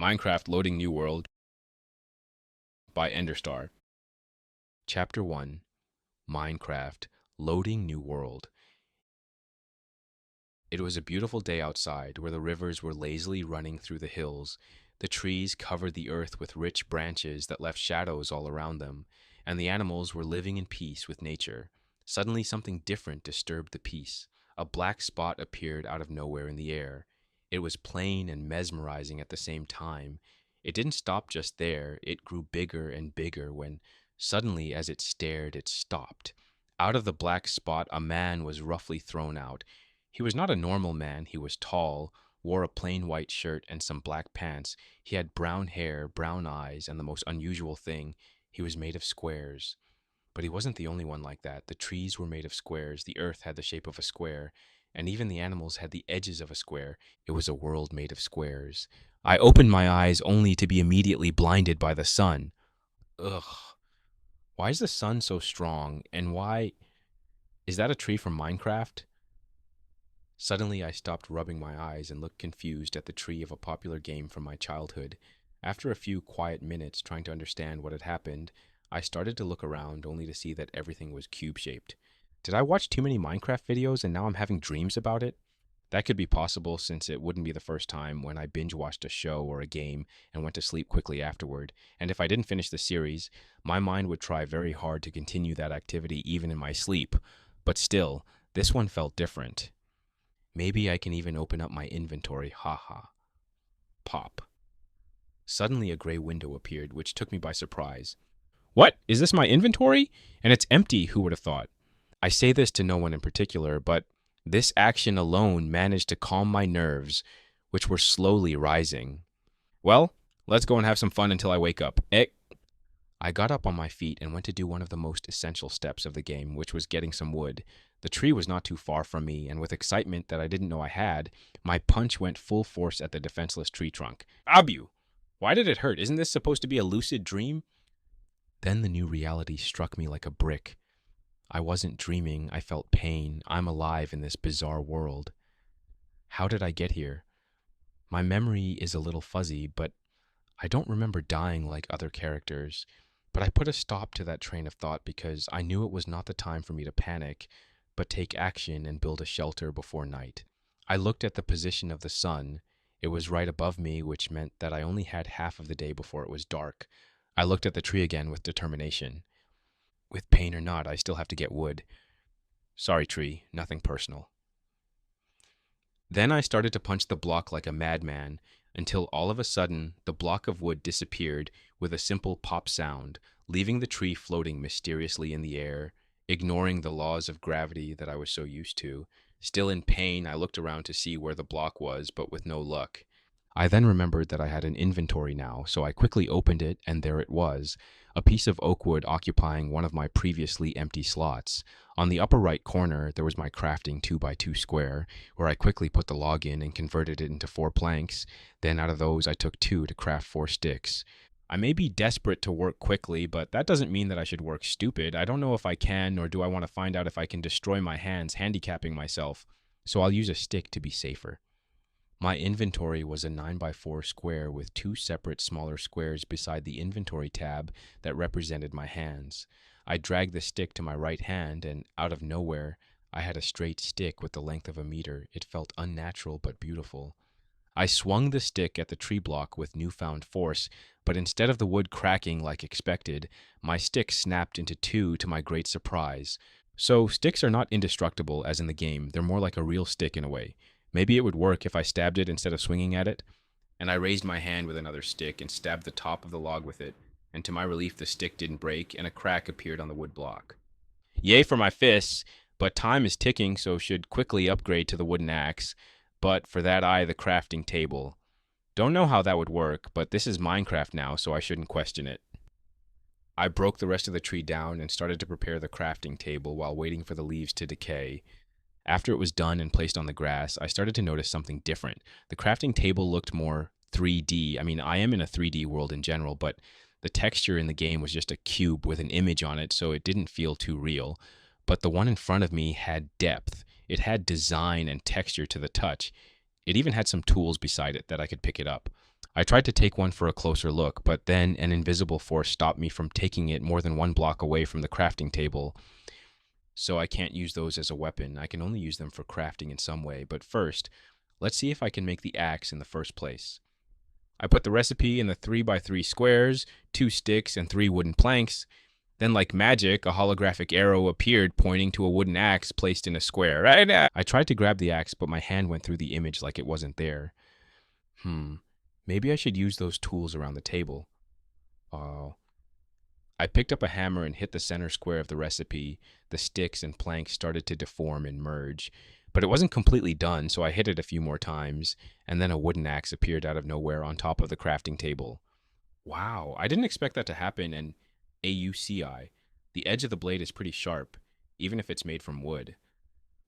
Minecraft Loading New World by Enderstar. Chapter 1 Minecraft Loading New World. It was a beautiful day outside, where the rivers were lazily running through the hills. The trees covered the earth with rich branches that left shadows all around them, and the animals were living in peace with nature. Suddenly, something different disturbed the peace. A black spot appeared out of nowhere in the air. It was plain and mesmerizing at the same time. It didn't stop just there. It grew bigger and bigger when, suddenly, as it stared, it stopped. Out of the black spot, a man was roughly thrown out. He was not a normal man. He was tall, wore a plain white shirt and some black pants. He had brown hair, brown eyes, and the most unusual thing, he was made of squares. But he wasn't the only one like that. The trees were made of squares, the earth had the shape of a square, and even the animals had the edges of a square. It was a world made of squares. I opened my eyes only to be immediately blinded by the sun. Ugh. Why is the sun so strong, and why... Is that a tree from Minecraft? Suddenly, I stopped rubbing my eyes and looked confused at the tree of a popular game from my childhood. After a few quiet minutes trying to understand what had happened, I started to look around only to see that everything was cube-shaped. Did I watch too many Minecraft videos and now I'm having dreams about it? That could be possible, since it wouldn't be the first time when I binge-watched a show or a game and went to sleep quickly afterward, and if I didn't finish the series, my mind would try very hard to continue that activity even in my sleep. But still, this one felt different. Maybe I can even open up my inventory, haha. Pop. Suddenly a gray window appeared, which took me by surprise. What? Is this my inventory? And it's empty, who would have thought? I say this to no one in particular, but this action alone managed to calm my nerves, which were slowly rising. Well, let's go and have some fun until I wake up. I got up on my feet and went to do one of the most essential steps of the game, which was getting some wood. The tree was not too far from me, and with excitement that I didn't know I had, my punch went full force at the defenseless tree trunk. Abu! Why did it hurt? Isn't this supposed to be a lucid dream? Then the new reality struck me like a brick. I wasn't dreaming. I felt pain. I'm alive in this bizarre world. How did I get here? My memory is a little fuzzy, but I don't remember dying like other characters. But I put a stop to that train of thought because I knew it was not the time for me to panic, but take action and build a shelter before night. I looked at the position of the sun. It was right above me, which meant that I only had half of the day before it was dark. I looked at the tree again with determination. With pain or not, I still have to get wood. Sorry, tree, nothing personal. Then I started to punch the block like a madman, until all of a sudden the block of wood disappeared with a simple pop sound, leaving the tree floating mysteriously in the air, ignoring the laws of gravity that I was so used to. Still in pain, I looked around to see where the block was, but with no luck. I then remembered that I had an inventory now, so I quickly opened it, and there it was, a piece of oak wood occupying one of my previously empty slots. On the upper right corner, there was my crafting 2x2 square, where I quickly put the log in and converted it into 4 planks. Then out of those, I took 2 to craft 4 sticks. I may be desperate to work quickly, but that doesn't mean that I should work stupid. I don't know if I can, nor do I want to find out if I can destroy my hands, handicapping myself, so I'll use a stick to be safer. My inventory was a 9x4 square with 2 separate smaller squares beside the inventory tab that represented my hands. I dragged the stick to my right hand, and out of nowhere, I had a straight stick with the length of a meter. It felt unnatural but beautiful. I swung the stick at the tree block with newfound force, but instead of the wood cracking like expected, my stick snapped into 2 to my great surprise. So sticks are not indestructible as in the game. They're more like a real stick in a way. Maybe it would work if I stabbed it instead of swinging at it. And I raised my hand with another stick and stabbed the top of the log with it, and to my relief the stick didn't break and a crack appeared on the wood block. Yay for my fists, but time is ticking, so should quickly upgrade to the wooden axe, but for that the crafting table. Don't know how that would work, but this is Minecraft now, so I shouldn't question it. I broke the rest of the tree down and started to prepare the crafting table while waiting for the leaves to decay. After it was done and placed on the grass, I started to notice something different. The crafting table looked more 3D. I mean, I am in a 3D world in general, but the texture in the game was just a cube with an image on it, so it didn't feel too real. But the one in front of me had depth. It had design and texture to the touch. It even had some tools beside it that I could pick it up. I tried to take one for a closer look, but then an invisible force stopped me from taking it more than 1 block away from the crafting table. So I can't use those as a weapon. I can only use them for crafting in some way. But first, let's see if I can make the axe in the first place. I put the recipe in the 3x3 squares, 2 sticks, and 3 wooden planks. Then, like magic, a holographic arrow appeared pointing to a wooden axe placed in a square. Right? I tried to grab the axe, but my hand went through the image like it wasn't there. Maybe I should use those tools around the table. Oh. I picked up a hammer and hit the center square of the recipe. The sticks and planks started to deform and merge. But it wasn't completely done, so I hit it a few more times, and then a wooden axe appeared out of nowhere on top of the crafting table. Wow, I didn't expect that to happen, and AUCI. The edge of the blade is pretty sharp, even if it's made from wood.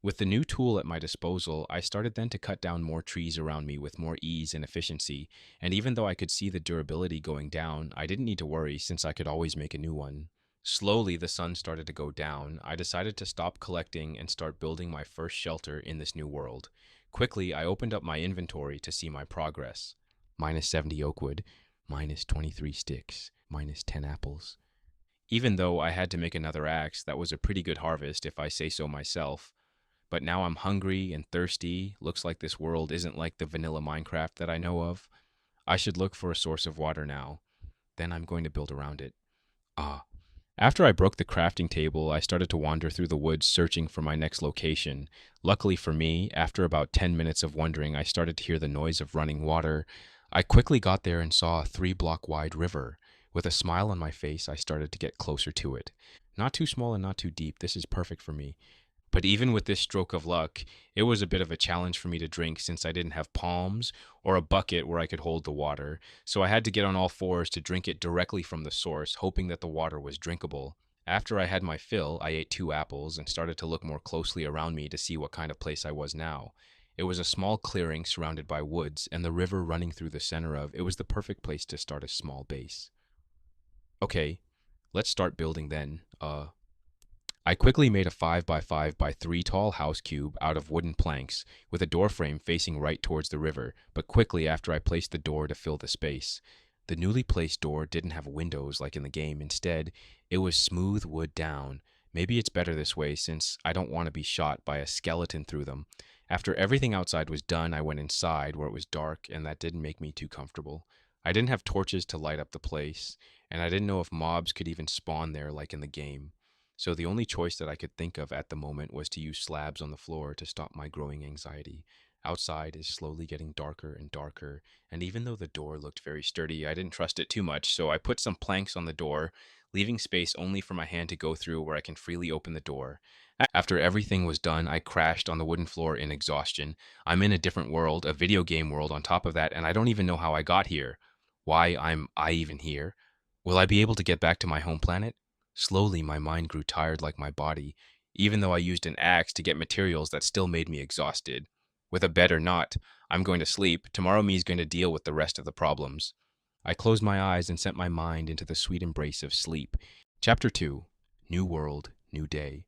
With the new tool at my disposal, I started then to cut down more trees around me with more ease and efficiency, and even though I could see the durability going down, I didn't need to worry since I could always make a new one. Slowly, the sun started to go down. I decided to stop collecting and start building my first shelter in this new world. Quickly, I opened up my inventory to see my progress. Minus 70 oak wood, minus 23 sticks, minus 10 apples. Even though I had to make another axe, that was a pretty good harvest if I say so myself. But now I'm hungry and thirsty. Looks like this world isn't like the vanilla Minecraft that I know of. I should look for a source of water now. Then I'm going to build around it. Ah. After I broke the crafting table, I started to wander through the woods searching for my next location. Luckily for me, after about 10 minutes of wandering, I started to hear the noise of running water. I quickly got there and saw a 3-block wide river. With a smile on my face, I started to get closer to it. Not too small and not too deep. This is perfect for me. But even with this stroke of luck, it was a bit of a challenge for me to drink since I didn't have palms or a bucket where I could hold the water. So I had to get on all fours to drink it directly from the source, hoping that the water was drinkable. After I had my fill, I ate 2 apples and started to look more closely around me to see what kind of place I was now. It was a small clearing surrounded by woods, and the river running through the center of it was the perfect place to start a small base. Okay, let's start building then. I quickly made a 5x5x3 tall house cube out of wooden planks with a door frame facing right towards the river, but quickly after I placed the door to fill the space. The newly placed door didn't have windows like in the game. Instead, it was smooth wood down. Maybe it's better this way since I don't want to be shot by a skeleton through them. After everything outside was done, I went inside where it was dark and that didn't make me too comfortable. I didn't have torches to light up the place, and I didn't know if mobs could even spawn there like in the game. So the only choice that I could think of at the moment was to use slabs on the floor to stop my growing anxiety. Outside is slowly getting darker and darker, and even though the door looked very sturdy, I didn't trust it too much, so I put some planks on the door, leaving space only for my hand to go through where I can freely open the door. After everything was done, I crashed on the wooden floor in exhaustion. I'm in a different world, a video game world on top of that, and I don't even know how I got here. Why I even here? Will I be able to get back to my home planet? Slowly, my mind grew tired like my body, even though I used an axe to get materials that still made me exhausted. With a bed or not, I'm going to sleep. Tomorrow me's going to deal with the rest of the problems. I closed my eyes and sent my mind into the sweet embrace of sleep. Chapter 2. New World, New Day.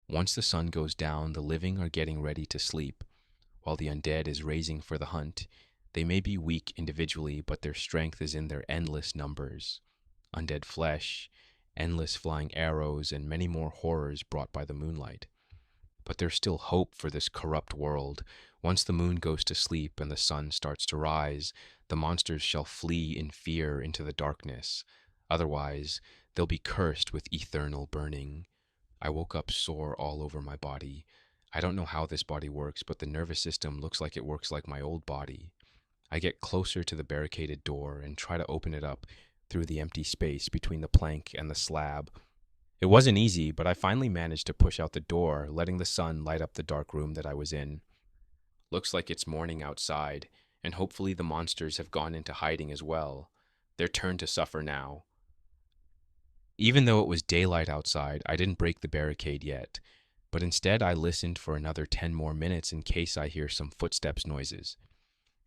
Once the sun goes down, the living are getting ready to sleep, while the undead is raising for the hunt. They may be weak individually, but their strength is in their endless numbers. Undead flesh, endless flying arrows, and many more horrors brought by the moonlight. But there's still hope for this corrupt world. Once the moon goes to sleep and the sun starts to rise, the monsters shall flee in fear into the darkness. Otherwise, they'll be cursed with eternal burning. I woke up sore all over my body. I don't know how this body works, but the nervous system looks like it works like my old body. I get closer to the barricaded door and try to open it up through the empty space between the plank and the slab. It wasn't easy, but I finally managed to push out the door, letting the sun light up the dark room that I was in. Looks like it's morning outside, and hopefully the monsters have gone into hiding as well. Their turn to suffer now. Even though it was daylight outside, I didn't break the barricade yet, but instead I listened for another 10 more minutes in case I hear some footsteps noises.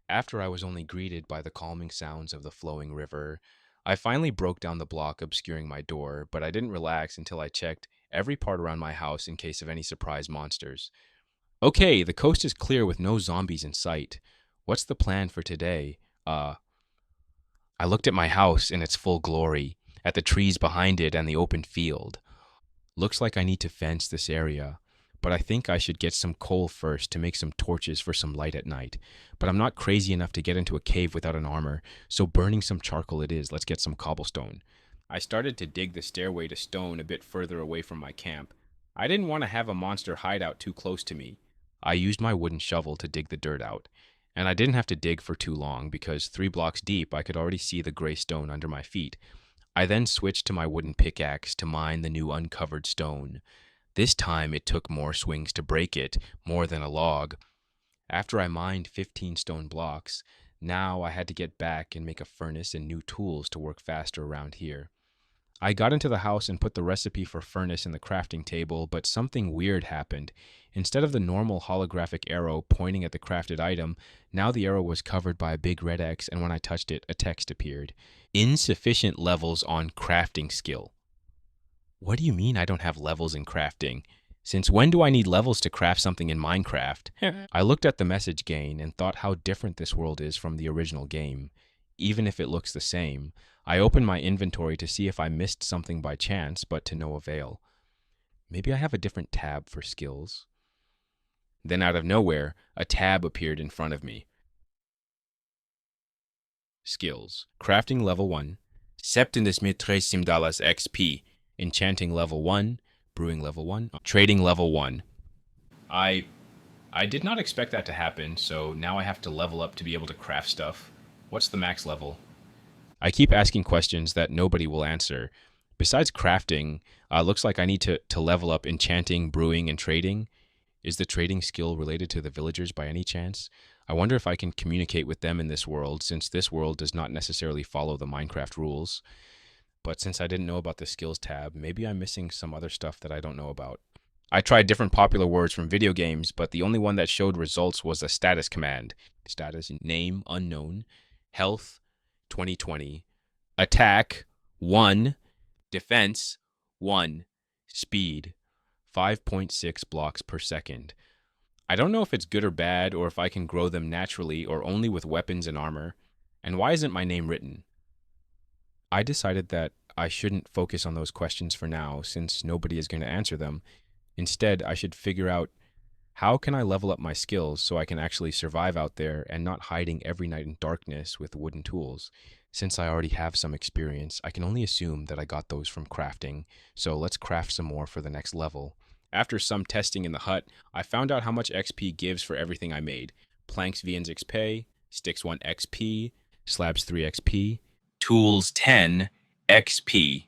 After I was only greeted by the calming sounds of the flowing river, I finally broke down the block obscuring my door, but I didn't relax until I checked every part around my house in case of any surprise monsters. Okay, the coast is clear with no zombies in sight. What's the plan for today? I looked at my house in its full glory, at the trees behind it and the open field. Looks like I need to fence this area, but I think I should get some coal first to make some torches for some light at night. But I'm not crazy enough to get into a cave without an armor, so burning some charcoal it is. Let's get some cobblestone. I started to dig the stairway to stone a bit further away from my camp. I didn't want to have a monster hideout too close to me. I used my wooden shovel to dig the dirt out, and I didn't have to dig for too long because 3 blocks deep I could already see the gray stone under my feet. I then switched to my wooden pickaxe to mine the new uncovered stone. This time it took more swings to break it, more than a log. After I mined 15 stone blocks, now I had to get back and make a furnace and new tools to work faster around here. I got into the house and put the recipe for furnace in the crafting table, but something weird happened. Instead of the normal holographic arrow pointing at the crafted item, now the arrow was covered by a big red X, and when I touched it, a text appeared. Insufficient levels on crafting skill. What do you mean I don't have levels in crafting? Since when do I need levels to craft something in Minecraft? I looked at the message gain and thought how different this world is from the original game, even if it looks the same. I opened my inventory to see if I missed something by chance, but to no avail. Maybe I have a different tab for skills. Then out of nowhere, a tab appeared in front of me. Skills. Crafting level 1. Septendis mitresim dollars XP. Enchanting level 1. Brewing level 1. Trading level 1. I did not expect that to happen, so now I have to level up to be able to craft stuff. What's the max level? I keep asking questions that nobody will answer. Besides crafting, looks like I need to level up enchanting, brewing, and trading. Is the trading skill related to the villagers by any chance? I wonder if I can communicate with them in this world, since this world does not necessarily follow the Minecraft rules. But since I didn't know about the skills tab, maybe I'm missing some other stuff that I don't know about. I tried different popular words from video games, but the only one that showed results was a status command. Status, name, unknown, health, 2020, attack, 1, defense, 1, speed, 5.6 blocks per second. I don't know if it's good or bad, or if I can grow them naturally or only with weapons and armor. And why isn't my name written? I decided that I shouldn't focus on those questions for now, since nobody is going to answer them. Instead, I should figure out how can I level up my skills so I can actually survive out there and not hiding every night in darkness with wooden tools. Since I already have some experience, I can only assume that I got those from crafting, so let's craft some more for the next level. After some testing in the hut, I found out how much XP gives for everything I made. Planks V XP, sticks 1 XP, slabs 3 XP, tools 10 XP,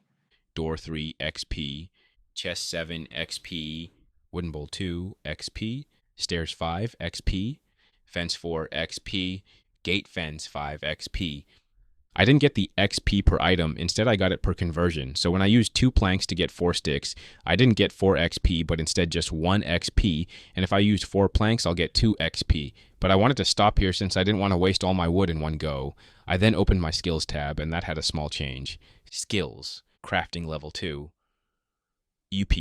door 3 XP, chest 7 XP, wooden bowl 2 XP, stairs 5 XP, fence 4 XP, gate fence 5 XP. I didn't get the XP per item, instead I got it per conversion. So when I used 2 planks to get 4 sticks, I didn't get 4 XP, but instead just 1 XP, and if I used 4 planks, I'll get 2 XP. But I wanted to stop here since I didn't want to waste all my wood in one go. I then opened my skills tab, and that had a small change. Skills, crafting level 2, UP.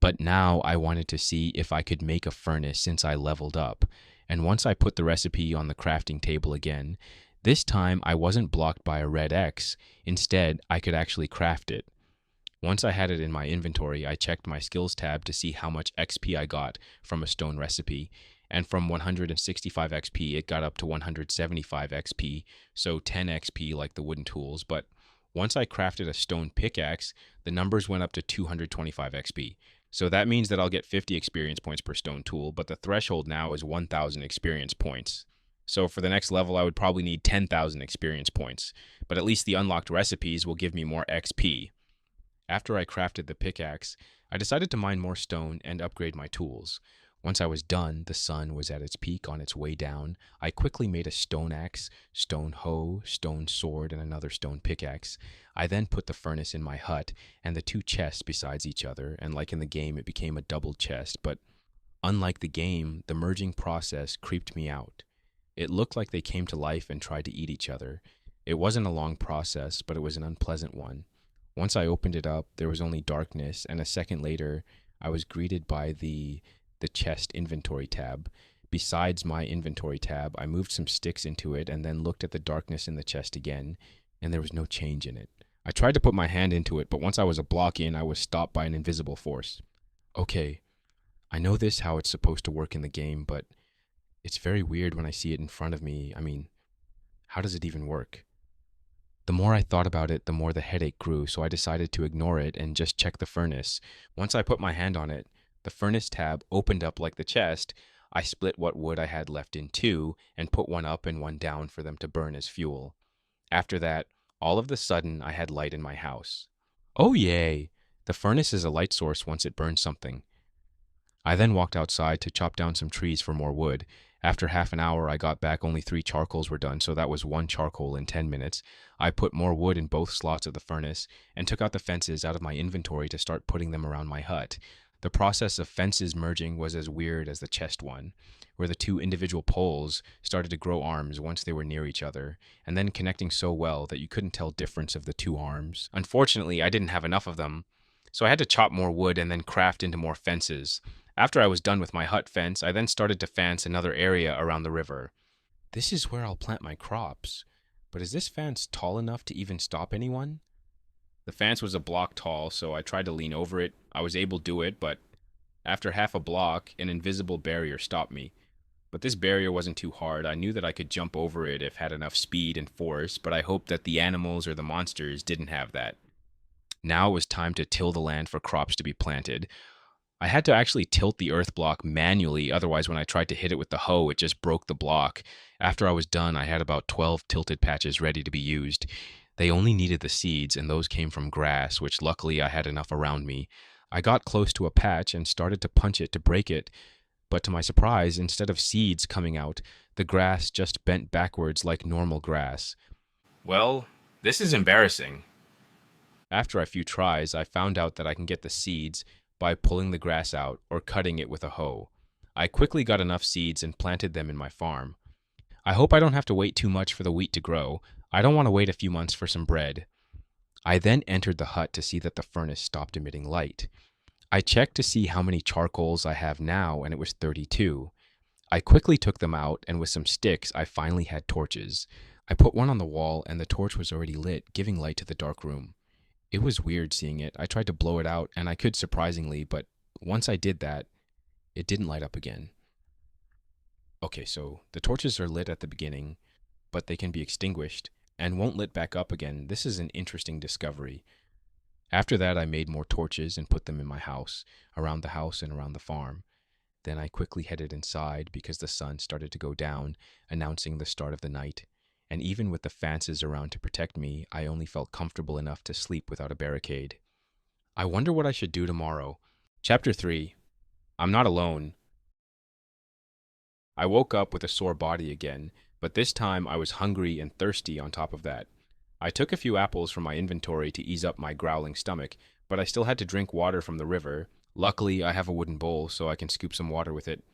But now I wanted to see if I could make a furnace since I leveled up. And once I put the recipe on the crafting table again, this time I wasn't blocked by a red X. Instead, I could actually craft it. Once I had it in my inventory, I checked my skills tab to see how much XP I got from a stone recipe. And from 165 XP, it got up to 175 XP, so 10 XP like the wooden tools. But once I crafted a stone pickaxe, the numbers went up to 225 XP. So that means that I'll get 50 experience points per stone tool, but the threshold now is 1,000 experience points. So for the next level, I would probably need 10,000 experience points, but at least the unlocked recipes will give me more XP. After I crafted the pickaxe, I decided to mine more stone and upgrade my tools. Once I was done, the sun was at its peak on its way down. I quickly made a stone axe, stone hoe, stone sword, and another stone pickaxe. I then put the furnace in my hut and the 2 chests besides each other, and like in the game, it became a double chest, but unlike the game, the merging process creeped me out. It looked like they came to life and tried to eat each other. It wasn't a long process, but it was an unpleasant one. Once I opened it up, there was only darkness, and a second later, I was greeted by the chest inventory tab. besides my inventory tab, I moved some sticks into it and then looked at the darkness in the chest again, and there was no change in it. I tried to put my hand into it, but once I was a block in, I was stopped by an invisible force. Okay, I know this how it's supposed to work in the game, but it's very weird when I see it in front of me. I mean, how does it even work? The more I thought about it, the more the headache grew, so I decided to ignore it and just check the furnace. Once I put my hand on it, the furnace tab opened up like the chest. I split what wood I had left in two and put one up and one down for them to burn as fuel. After that, all of the sudden, I had light in my house. Oh, yay! The furnace is a light source once it burns something. I then walked outside to chop down some trees for more wood. After half an hour, I got back only 3 charcoals were done, so that was 1 charcoal in 10 minutes. I put more wood in both slots of the furnace and took out the fences out of my inventory to start putting them around my hut. The process of fences merging was as weird as the chest one, where the 2 individual poles started to grow arms once they were near each other, and then connecting so well that you couldn't tell difference of the 2 arms. Unfortunately, I didn't have enough of them, so I had to chop more wood and then craft into more fences. After I was done with my hut fence, I then started to fence another area around the river. This is where I'll plant my crops. But is this fence tall enough to even stop anyone? The fence was a block tall, so I tried to lean over it. I was able to do it, but after half a block, an invisible barrier stopped me. But this barrier wasn't too hard. I knew that I could jump over it if had enough speed and force, but I hoped that the animals or the monsters didn't have that. Now it was time to till the land for crops to be planted. I had to actually tilt the earth block manually, otherwise when I tried to hit it with the hoe, it just broke the block. After I was done, I had about 12 tilted patches ready to be used. They only needed the seeds, and those came from grass, which luckily I had enough around me. I got close to a patch and started to punch it to break it, but to my surprise, instead of seeds coming out, the grass just bent backwards like normal grass. Well, this is embarrassing. After a few tries, I found out that I can get the seeds by pulling the grass out or cutting it with a hoe. I quickly got enough seeds and planted them in my farm. I hope I don't have to wait too much for the wheat to grow. I don't want to wait a few months for some bread. I then entered the hut to see that the furnace stopped emitting light. I checked to see how many charcoals I have now, and it was 32. I quickly took them out, and with some sticks, I finally had torches. I put one on the wall, and the torch was already lit, giving light to the dark room. It was weird seeing it. I tried to blow it out, and I could surprisingly, but once I did that, it didn't light up again. Okay, so the torches are lit at the beginning, but they can be extinguished and won't lit back up again. This is an interesting discovery. After that, I made more torches and put them in my house, around the house and around the farm. Then I quickly headed inside because the sun started to go down, announcing the start of the night. And even with the fences around to protect me, I only felt comfortable enough to sleep without a barricade. I wonder what I should do tomorrow. Chapter 3. I'm not alone. I woke up with a sore body again, but this time I was hungry and thirsty on top of that. I took a few apples from my inventory to ease up my growling stomach, but I still had to drink water from the river. Luckily, I have a wooden bowl, so I can scoop some water with it.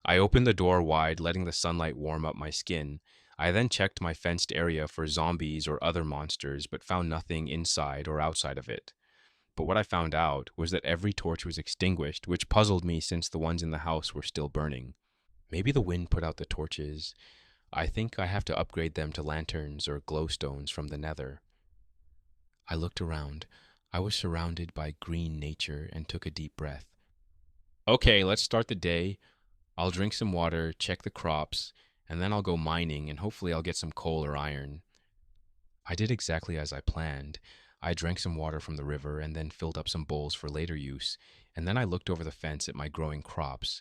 I opened the door wide, letting the sunlight warm up my skin. I then checked my fenced area for zombies or other monsters, but found nothing inside or outside of it. But what I found out was that every torch was extinguished, which puzzled me since the ones in the house were still burning. Maybe the wind put out the torches. I think I have to upgrade them to lanterns or glowstones from the nether. I looked around. I was surrounded by green nature and took a deep breath. Okay, let's start the day. I'll drink some water, check the crops, and then I'll go mining and hopefully I'll get some coal or iron. I did exactly as I planned. I drank some water from the river and then filled up some bowls for later use, and then I looked over the fence at my growing crops.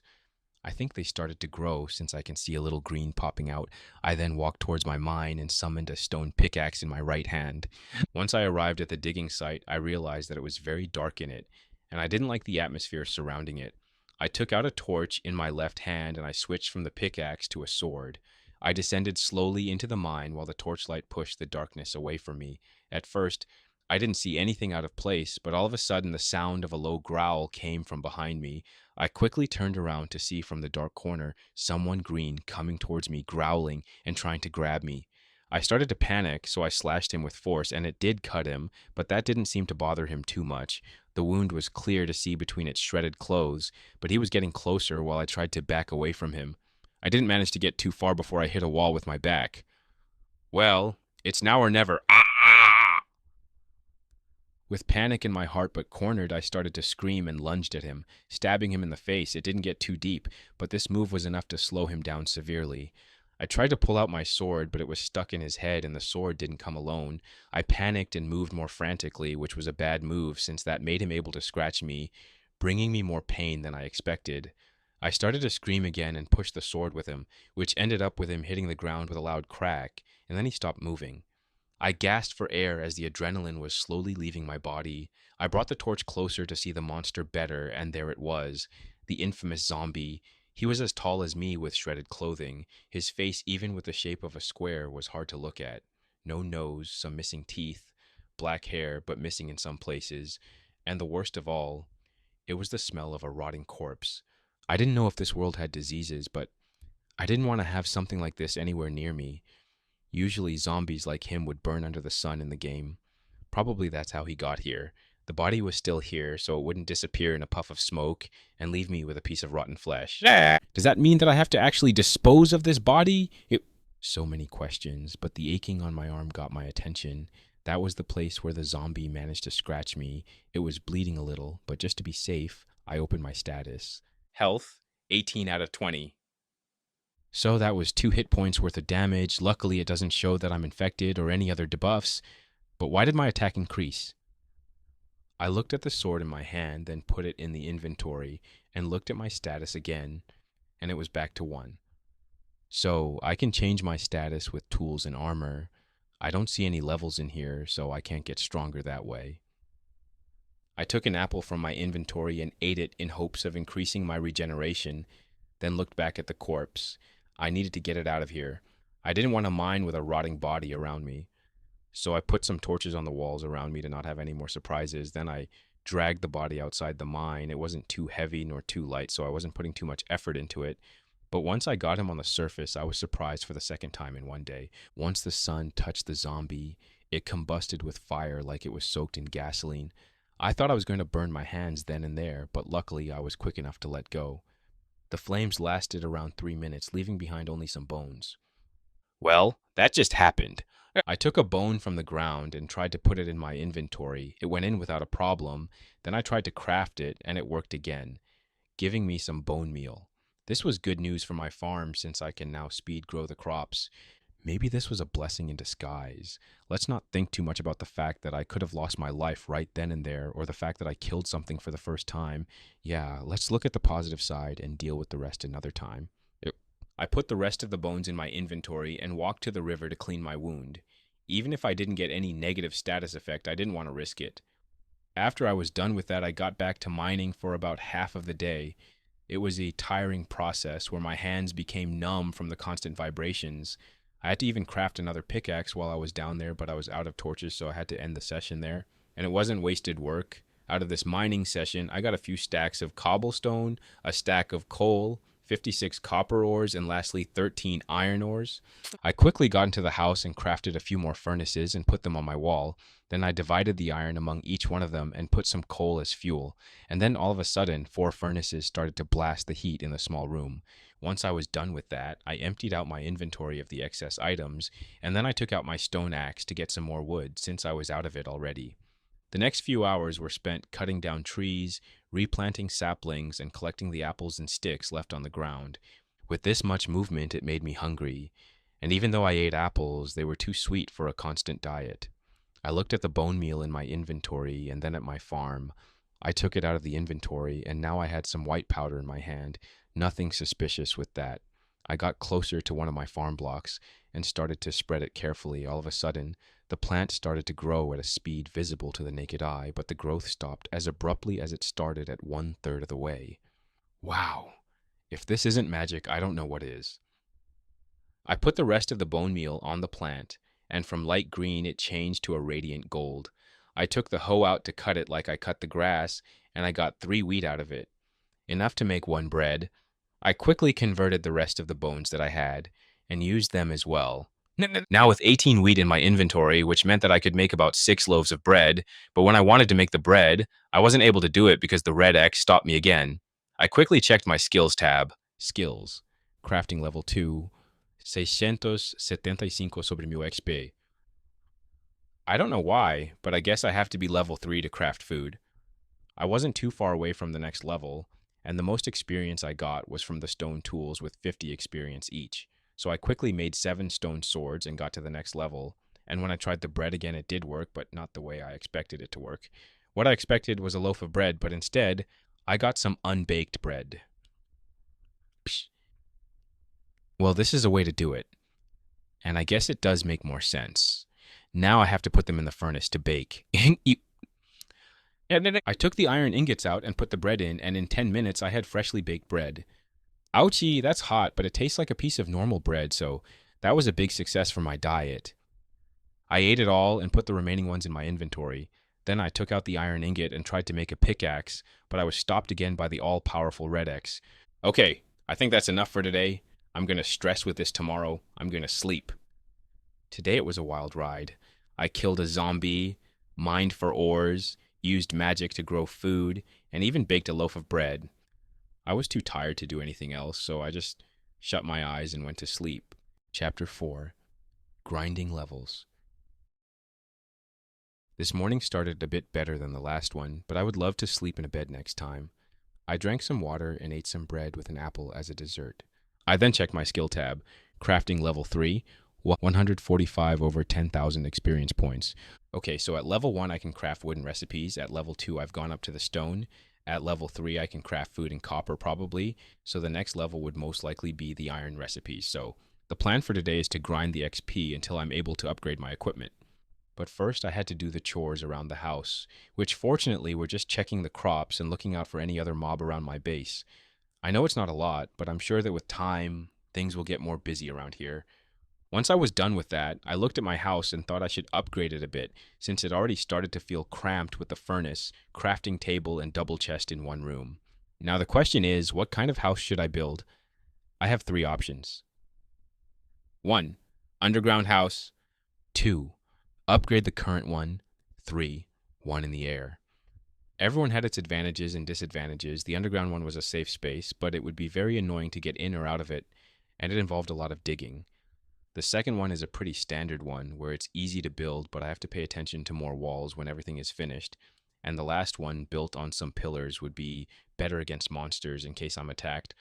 I think they started to grow since I can see a little green popping out. I then walked towards my mine and summoned a stone pickaxe in my right hand. Once I arrived at the digging site, I realized that it was very dark in it, and I didn't like the atmosphere surrounding it. I took out a torch in my left hand and I switched from the pickaxe to a sword. I descended slowly into the mine while the torchlight pushed the darkness away from me. At first, I didn't see anything out of place, but all of a sudden the sound of a low growl came from behind me. I quickly turned around to see from the dark corner someone green coming towards me, growling and trying to grab me. I started to panic, so I slashed him with force, and it did cut him, but that didn't seem to bother him too much. The wound was clear to see between its shredded clothes, but he was getting closer while I tried to back away from him. I didn't manage to get too far before I hit a wall with my back. Well, it's now or never. Ah! With panic in my heart but cornered, I started to scream and lunged at him, stabbing him in the face. It didn't get too deep, but this move was enough to slow him down severely. I tried to pull out my sword, but it was stuck in his head and the sword didn't come alone. I panicked and moved more frantically, which was a bad move since that made him able to scratch me, bringing me more pain than I expected. I started to scream again and push the sword with him, which ended up with him hitting the ground with a loud crack, and then he stopped moving. I gasped for air as the adrenaline was slowly leaving my body. I brought the torch closer to see the monster better, and there it was, the infamous zombie. He was as tall as me with shredded clothing. His face, even with the shape of a square, was hard to look at. No nose, some missing teeth, black hair, but missing in some places. And the worst of all, it was the smell of a rotting corpse. I didn't know if this world had diseases, but I didn't want to have something like this anywhere near me. Usually, zombies like him would burn under the sun in the game. Probably that's how he got here. The body was still here, so it wouldn't disappear in a puff of smoke and leave me with a piece of rotten flesh. Does that mean that I have to actually dispose of this body? So many questions, but the aching on my arm got my attention. That was the place where the zombie managed to scratch me. It was bleeding a little, but just to be safe, I opened my status. Health, 18 out of 20. So that was 2 hit points worth of damage. Luckily, it doesn't show that I'm infected or any other debuffs. But why did my attack increase? I looked at the sword in my hand, then put it in the inventory, and looked at my status again, and it was back to 1. So I can change my status with tools and armor. I don't see any levels in here, so I can't get stronger that way. I took an apple from my inventory and ate it in hopes of increasing my regeneration, then looked back at the corpse. I needed to get it out of here. I didn't want to mine with a rotting body around me. So I put some torches on the walls around me to not have any more surprises. Then I dragged the body outside the mine. It wasn't too heavy nor too light, so I wasn't putting too much effort into it. But once I got him on the surface, I was surprised for the second time in one day. Once the sun touched the zombie, it combusted with fire like it was soaked in gasoline. I thought I was going to burn my hands then and there, but luckily I was quick enough to let go. The flames lasted around 3 minutes, leaving behind only some bones. Well, that just happened. I took a bone from the ground and tried to put it in my inventory. It went in without a problem. Then I tried to craft it, and it worked again, giving me some bone meal. This was good news for my farm since I can now speed grow the crops. Maybe this was a blessing in disguise. Let's not think too much about the fact that I could have lost my life right then and there, or the fact that I killed something for the first time. Yeah, let's look at the positive side and deal with the rest another time. I put the rest of the bones in my inventory and walked to the river to clean my wound. Even if I didn't get any negative status effect, I didn't want to risk it. After I was done with that, I got back to mining for about half of the day. It was a tiring process where my hands became numb from the constant vibrations. I had to even craft another pickaxe while I was down there, but I was out of torches, so I had to end the session there. And it wasn't wasted work. Out of this mining session, I got a few stacks of cobblestone, a stack of coal, 56 copper ores, and lastly 13 iron ores. I quickly got into the house and crafted a few more furnaces and put them on my wall. Then I divided the iron among each one of them and put some coal as fuel. And then all of a sudden, 4 furnaces started to blast the heat in the small room. Once I was done with that, I emptied out my inventory of the excess items, and then I took out my stone axe to get some more wood since I was out of it already. The next few hours were spent cutting down trees, replanting saplings, and collecting the apples and sticks left on the ground. With this much movement, it made me hungry, and even though I ate apples, they were too sweet for a constant diet. I looked at the bone meal in my inventory and then at my farm. I took it out of the inventory, and now I had some white powder in my hand. Nothing suspicious with that. I got closer to one of my farm blocks and started to spread it carefully. All of a sudden, the plant started to grow at a speed visible to the naked eye, but the growth stopped as abruptly as it started at 1/3 of the way. Wow. If this isn't magic, I don't know what is. I put the rest of the bone meal on the plant, and from light green it changed to a radiant gold. I took the hoe out to cut it like I cut the grass, and I got 3 wheat out of it, enough to make 1 bread. I quickly converted the rest of the bones that I had, and used them as well. Now with 18 wheat in my inventory, which meant that I could make about 6 loaves of bread, but when I wanted to make the bread, I wasn't able to do it because the red X stopped me again. I quickly checked my skills tab. Skills. crafting level 2, 675 sobre mil XP. I don't know why, but I guess I have to be level 3 to craft food. I wasn't too far away from the next level, and the most experience I got was from the stone tools with 50 experience each. So I quickly made 7 stone swords and got to the next level, and when I tried the bread again it did work, but not the way I expected it to work. What I expected was a loaf of bread, but instead, I got some unbaked bread. Psh. Well, this is a way to do it, and I guess it does make more sense. Now I have to put them in the furnace to bake. I took the iron ingots out and put the bread in, and in 10 minutes I had freshly baked bread. Ouchie, that's hot, but it tastes like a piece of normal bread, so that was a big success for my diet. I ate it all and put the remaining ones in my inventory. Then I took out the iron ingot and tried to make a pickaxe, but I was stopped again by the all-powerful Red X. Okay, I think that's enough for today. I'm going to stress with this tomorrow. I'm going to sleep. Today it was a wild ride. I killed a zombie, mined for ores, used magic to grow food, and even baked a loaf of bread. I was too tired to do anything else, so I just shut my eyes and went to sleep. Chapter 4. Grinding Levels. This morning started a bit better than the last one, but I would love to sleep in a bed next time. I drank some water and ate some bread with an apple as a dessert. I then checked my skill tab, crafting level 3, 145 over 10,000 experience points. Okay, so at level 1 I can craft wooden recipes, at level 2 I've gone up to the stone, at level 3 I can craft food and copper probably, so the next level would most likely be the iron recipes. So the plan for today is to grind the XP until I'm able to upgrade my equipment. But first I had to do the chores around the house, which fortunately were just checking the crops and looking out for any other mob around my base. I know it's not a lot, but I'm sure that with time, things will get more busy around here. Once I was done with that, I looked at my house and thought I should upgrade it a bit, since it already started to feel cramped with the furnace, crafting table, and double chest in one room. Now the question is, what kind of house should I build? I have 3 options. 1. Underground house. 2. Upgrade the current one. 3. One in the air. Everyone had its advantages and disadvantages. The underground one was a safe space, but it would be very annoying to get in or out of it, and it involved a lot of digging. The second one is a pretty standard one, where it's easy to build, but I have to pay attention to more walls when everything is finished. And the last one, built on some pillars, would be better against monsters in case I'm attacked.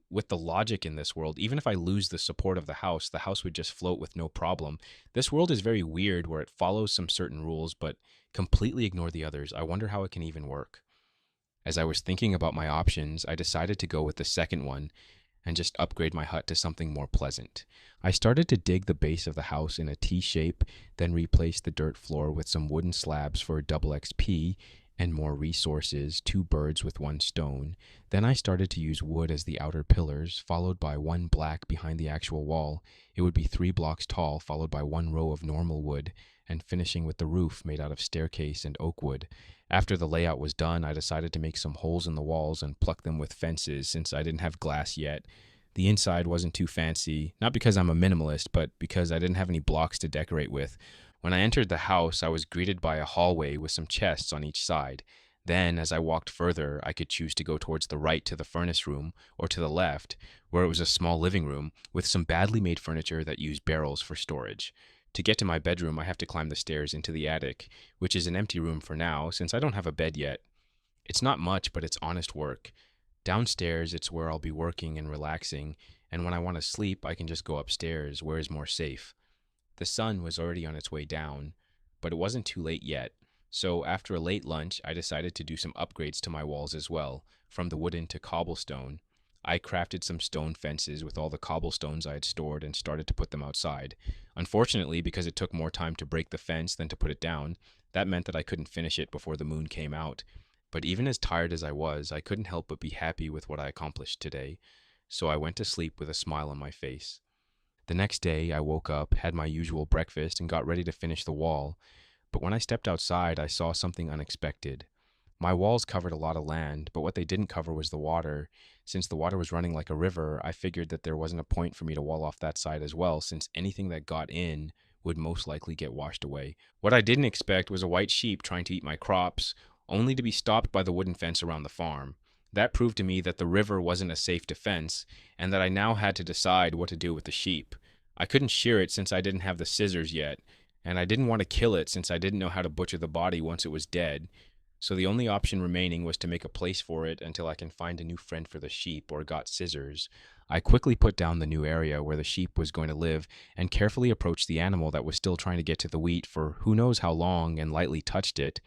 With the logic in this world, even if I lose the support of the house would just float with no problem. This world is very weird, where it follows some certain rules, but completely ignore the others. I wonder how it can even work. As I was thinking about my options, I decided to go with the second one, and just upgrade my hut to something more pleasant. I started to dig the base of the house in a T shape, then replaced the dirt floor with some wooden slabs for double XP and more resources, 2 birds with 1 stone. Then I started to use wood as the outer pillars, followed by 1 black behind the actual wall. It would be 3 blocks tall, followed by 1 row of normal wood, and finishing with the roof made out of staircase and oak wood. After the layout was done, I decided to make some holes in the walls and plug them with fences since I didn't have glass yet. The inside wasn't too fancy, not because I'm a minimalist, but because I didn't have any blocks to decorate with. When I entered the house, I was greeted by a hallway with some chests on each side. Then, as I walked further, I could choose to go towards the right to the furnace room, or to the left, where it was a small living room with some badly made furniture that used barrels for storage. To get to my bedroom, I have to climb the stairs into the attic, which is an empty room for now, since I don't have a bed yet. It's not much, but it's honest work. Downstairs, it's where I'll be working and relaxing, and when I want to sleep, I can just go upstairs, where it's more safe. The sun was already on its way down, but it wasn't too late yet, so after a late lunch, I decided to do some upgrades to my walls as well, from the wooden to cobblestone. I crafted some stone fences with all the cobblestones I had stored and started to put them outside. Unfortunately, because it took more time to break the fence than to put it down, that meant that I couldn't finish it before the moon came out. But even as tired as I was, I couldn't help but be happy with what I accomplished today, so I went to sleep with a smile on my face. The next day, I woke up, had my usual breakfast, and got ready to finish the wall. But when I stepped outside, I saw something unexpected. My walls covered a lot of land, but what they didn't cover was the water. Since the water was running like a river, I figured that there wasn't a point for me to wall off that side as well, since anything that got in would most likely get washed away. What I didn't expect was a white sheep trying to eat my crops, only to be stopped by the wooden fence around the farm. That proved to me that the river wasn't a safe defense, and that I now had to decide what to do with the sheep. I couldn't shear it since I didn't have the scissors yet, and I didn't want to kill it since I didn't know how to butcher the body once it was dead. So the only option remaining was to make a place for it until I can find a new friend for the sheep or got scissors. I quickly put down the new area where the sheep was going to live and carefully approached the animal that was still trying to get to the wheat for who knows how long and lightly touched it.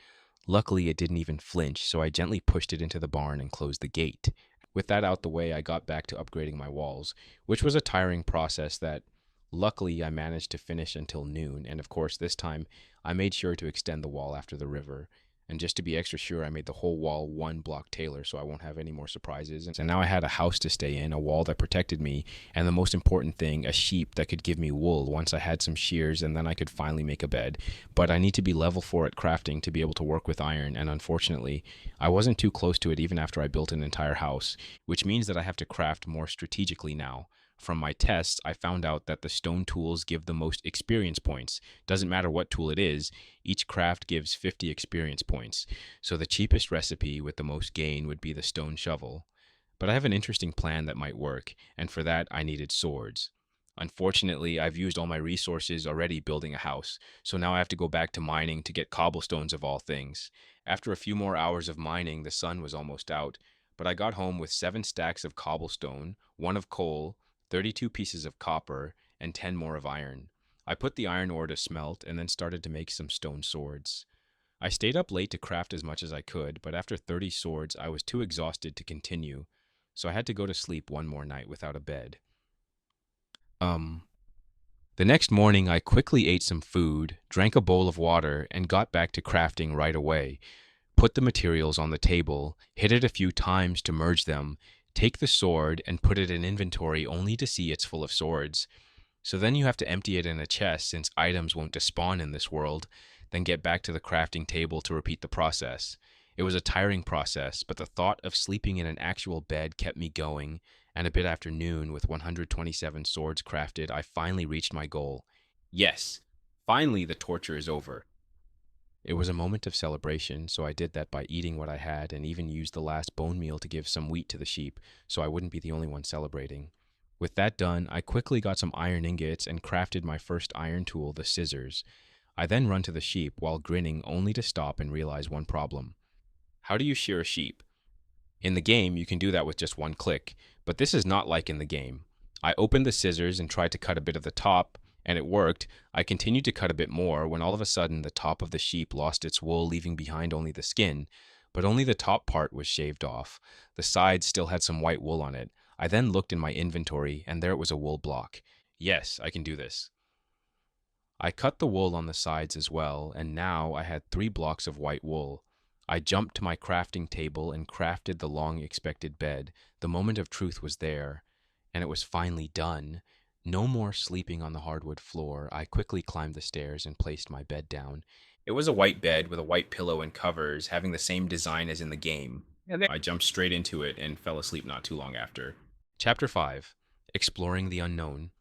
Luckily, it didn't even flinch, so I gently pushed it into the barn and closed the gate. With that out the way, I got back to upgrading my walls, which was a tiring process that luckily I managed to finish until noon, and of course, this time I made sure to extend the wall after the river. And just to be extra sure, I made the whole wall one block taller so I won't have any more surprises. And now I had a house to stay in, a wall that protected me, and the most important thing, a sheep that could give me wool once I had some shears, and then I could finally make a bed. But I need to be level 4 at crafting to be able to work with iron, and unfortunately, I wasn't too close to it even after I built an entire house, which means that I have to craft more strategically now. From my tests, I found out that the stone tools give the most experience points. Doesn't matter what tool it is, each craft gives 50 experience points. So the cheapest recipe with the most gain would be the stone shovel. But I have an interesting plan that might work, and for that I needed swords. Unfortunately, I've used all my resources already building a house, so now I have to go back to mining to get cobblestones of all things. After a few more hours of mining, the sun was almost out, but I got home with 7 stacks of cobblestone, 1 of coal, 32 pieces of copper, and 10 more of iron. I put the iron ore to smelt and then started to make some stone swords. I stayed up late to craft as much as I could, but after 30 swords, I was too exhausted to continue, so I had to go to sleep one more night without a bed. The next morning, I quickly ate some food, drank a bowl of water, and got back to crafting right away. Put the materials on the table, hit it a few times to merge them, take the sword and put it in inventory only to see it's full of swords. So then you have to empty it in a chest since items won't despawn in this world, then get back to the crafting table to repeat the process. It was a tiring process, but the thought of sleeping in an actual bed kept me going, and a bit after noon, with 127 swords crafted, I finally reached my goal. Yes, finally the torture is over. It was a moment of celebration, so I did that by eating what I had and even used the last bone meal to give some wheat to the sheep, so I wouldn't be the only one celebrating. With that done, I quickly got some iron ingots and crafted my first iron tool, the scissors. I then run to the sheep while grinning only to stop and realize one problem. How do you shear a sheep? In the game, you can do that with just one click, but this is not like in the game. I opened the scissors and tried to cut a bit of the top, and it worked. I continued to cut a bit more when all of a sudden the top of the sheep lost its wool, leaving behind only the skin, but only the top part was shaved off. The sides still had some white wool on it. I then looked in my inventory, and there it was a wool block. Yes, I can do this. I cut the wool on the sides as well, and now I had 3 blocks of white wool. I jumped to my crafting table and crafted the long-expected bed. The moment of truth was there, and it was finally done. No more sleeping on the hardwood floor. I quickly climbed the stairs and placed my bed down. It was a white bed with a white pillow and covers, having the same design as in the game. I jumped straight into it and fell asleep not too long after. Chapter 5. Exploring the Unknown.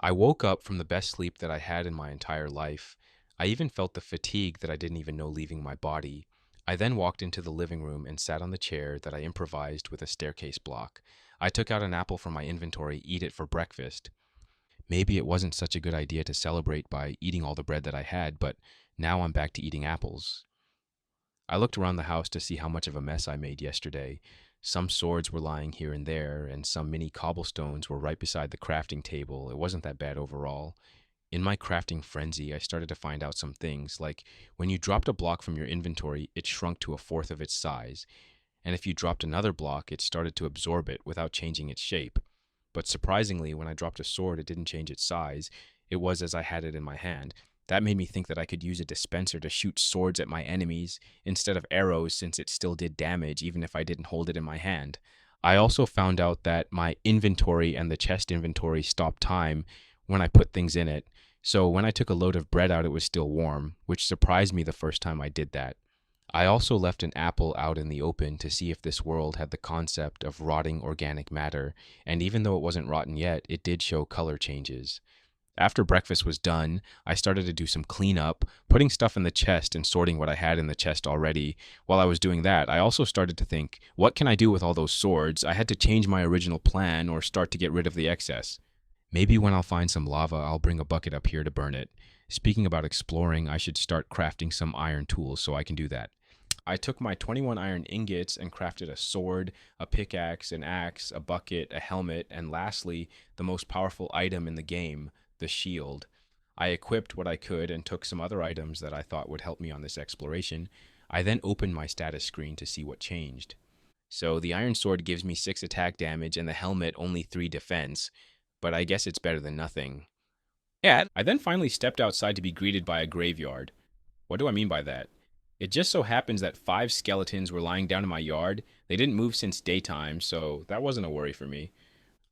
I woke up from the best sleep that I had in my entire life. I even felt the fatigue that I didn't even know leaving my body. I then walked into the living room and sat on the chair that I improvised with a staircase block. I took out an apple from my inventory, eat it for breakfast. Maybe it wasn't such a good idea to celebrate by eating all the bread that I had, but now I'm back to eating apples. I looked around the house to see how much of a mess I made yesterday. Some swords were lying here and there, and some mini cobblestones were right beside the crafting table. It wasn't that bad overall. In my crafting frenzy, I started to find out some things, like when you dropped a block from your inventory, it shrunk to 1/4 of its size, and if you dropped another block, it started to absorb it without changing its shape. But surprisingly, when I dropped a sword, it didn't change its size. It was as I had it in my hand. That made me think that I could use a dispenser to shoot swords at my enemies instead of arrows, since it still did damage even if I didn't hold it in my hand. I also found out that my inventory and the chest inventory stopped time when I put things in it, so when I took a load of bread out, it was still warm, which surprised me the first time I did that. I also left an apple out in the open to see if this world had the concept of rotting organic matter, and even though it wasn't rotten yet, it did show color changes. After breakfast was done, I started to do some cleanup, putting stuff in the chest and sorting what I had in the chest already. While I was doing that, I also started to think, what can I do with all those swords? I had to change my original plan or start to get rid of the excess. Maybe when I'll find some lava, I'll bring a bucket up here to burn it. Speaking about exploring, I should start crafting some iron tools so I can do that. I took my 21 iron ingots and crafted a sword, a pickaxe, an axe, a bucket, a helmet, and lastly, the most powerful item in the game, the shield. I equipped what I could and took some other items that I thought would help me on this exploration. I then opened my status screen to see what changed. So the iron sword gives me 6 attack damage and the helmet only 3 defense, but I guess it's better than nothing. Yeah, I then finally stepped outside to be greeted by a graveyard. What do I mean by that? It just so happens that 5 skeletons were lying down in my yard. They didn't move since daytime, so that wasn't a worry for me.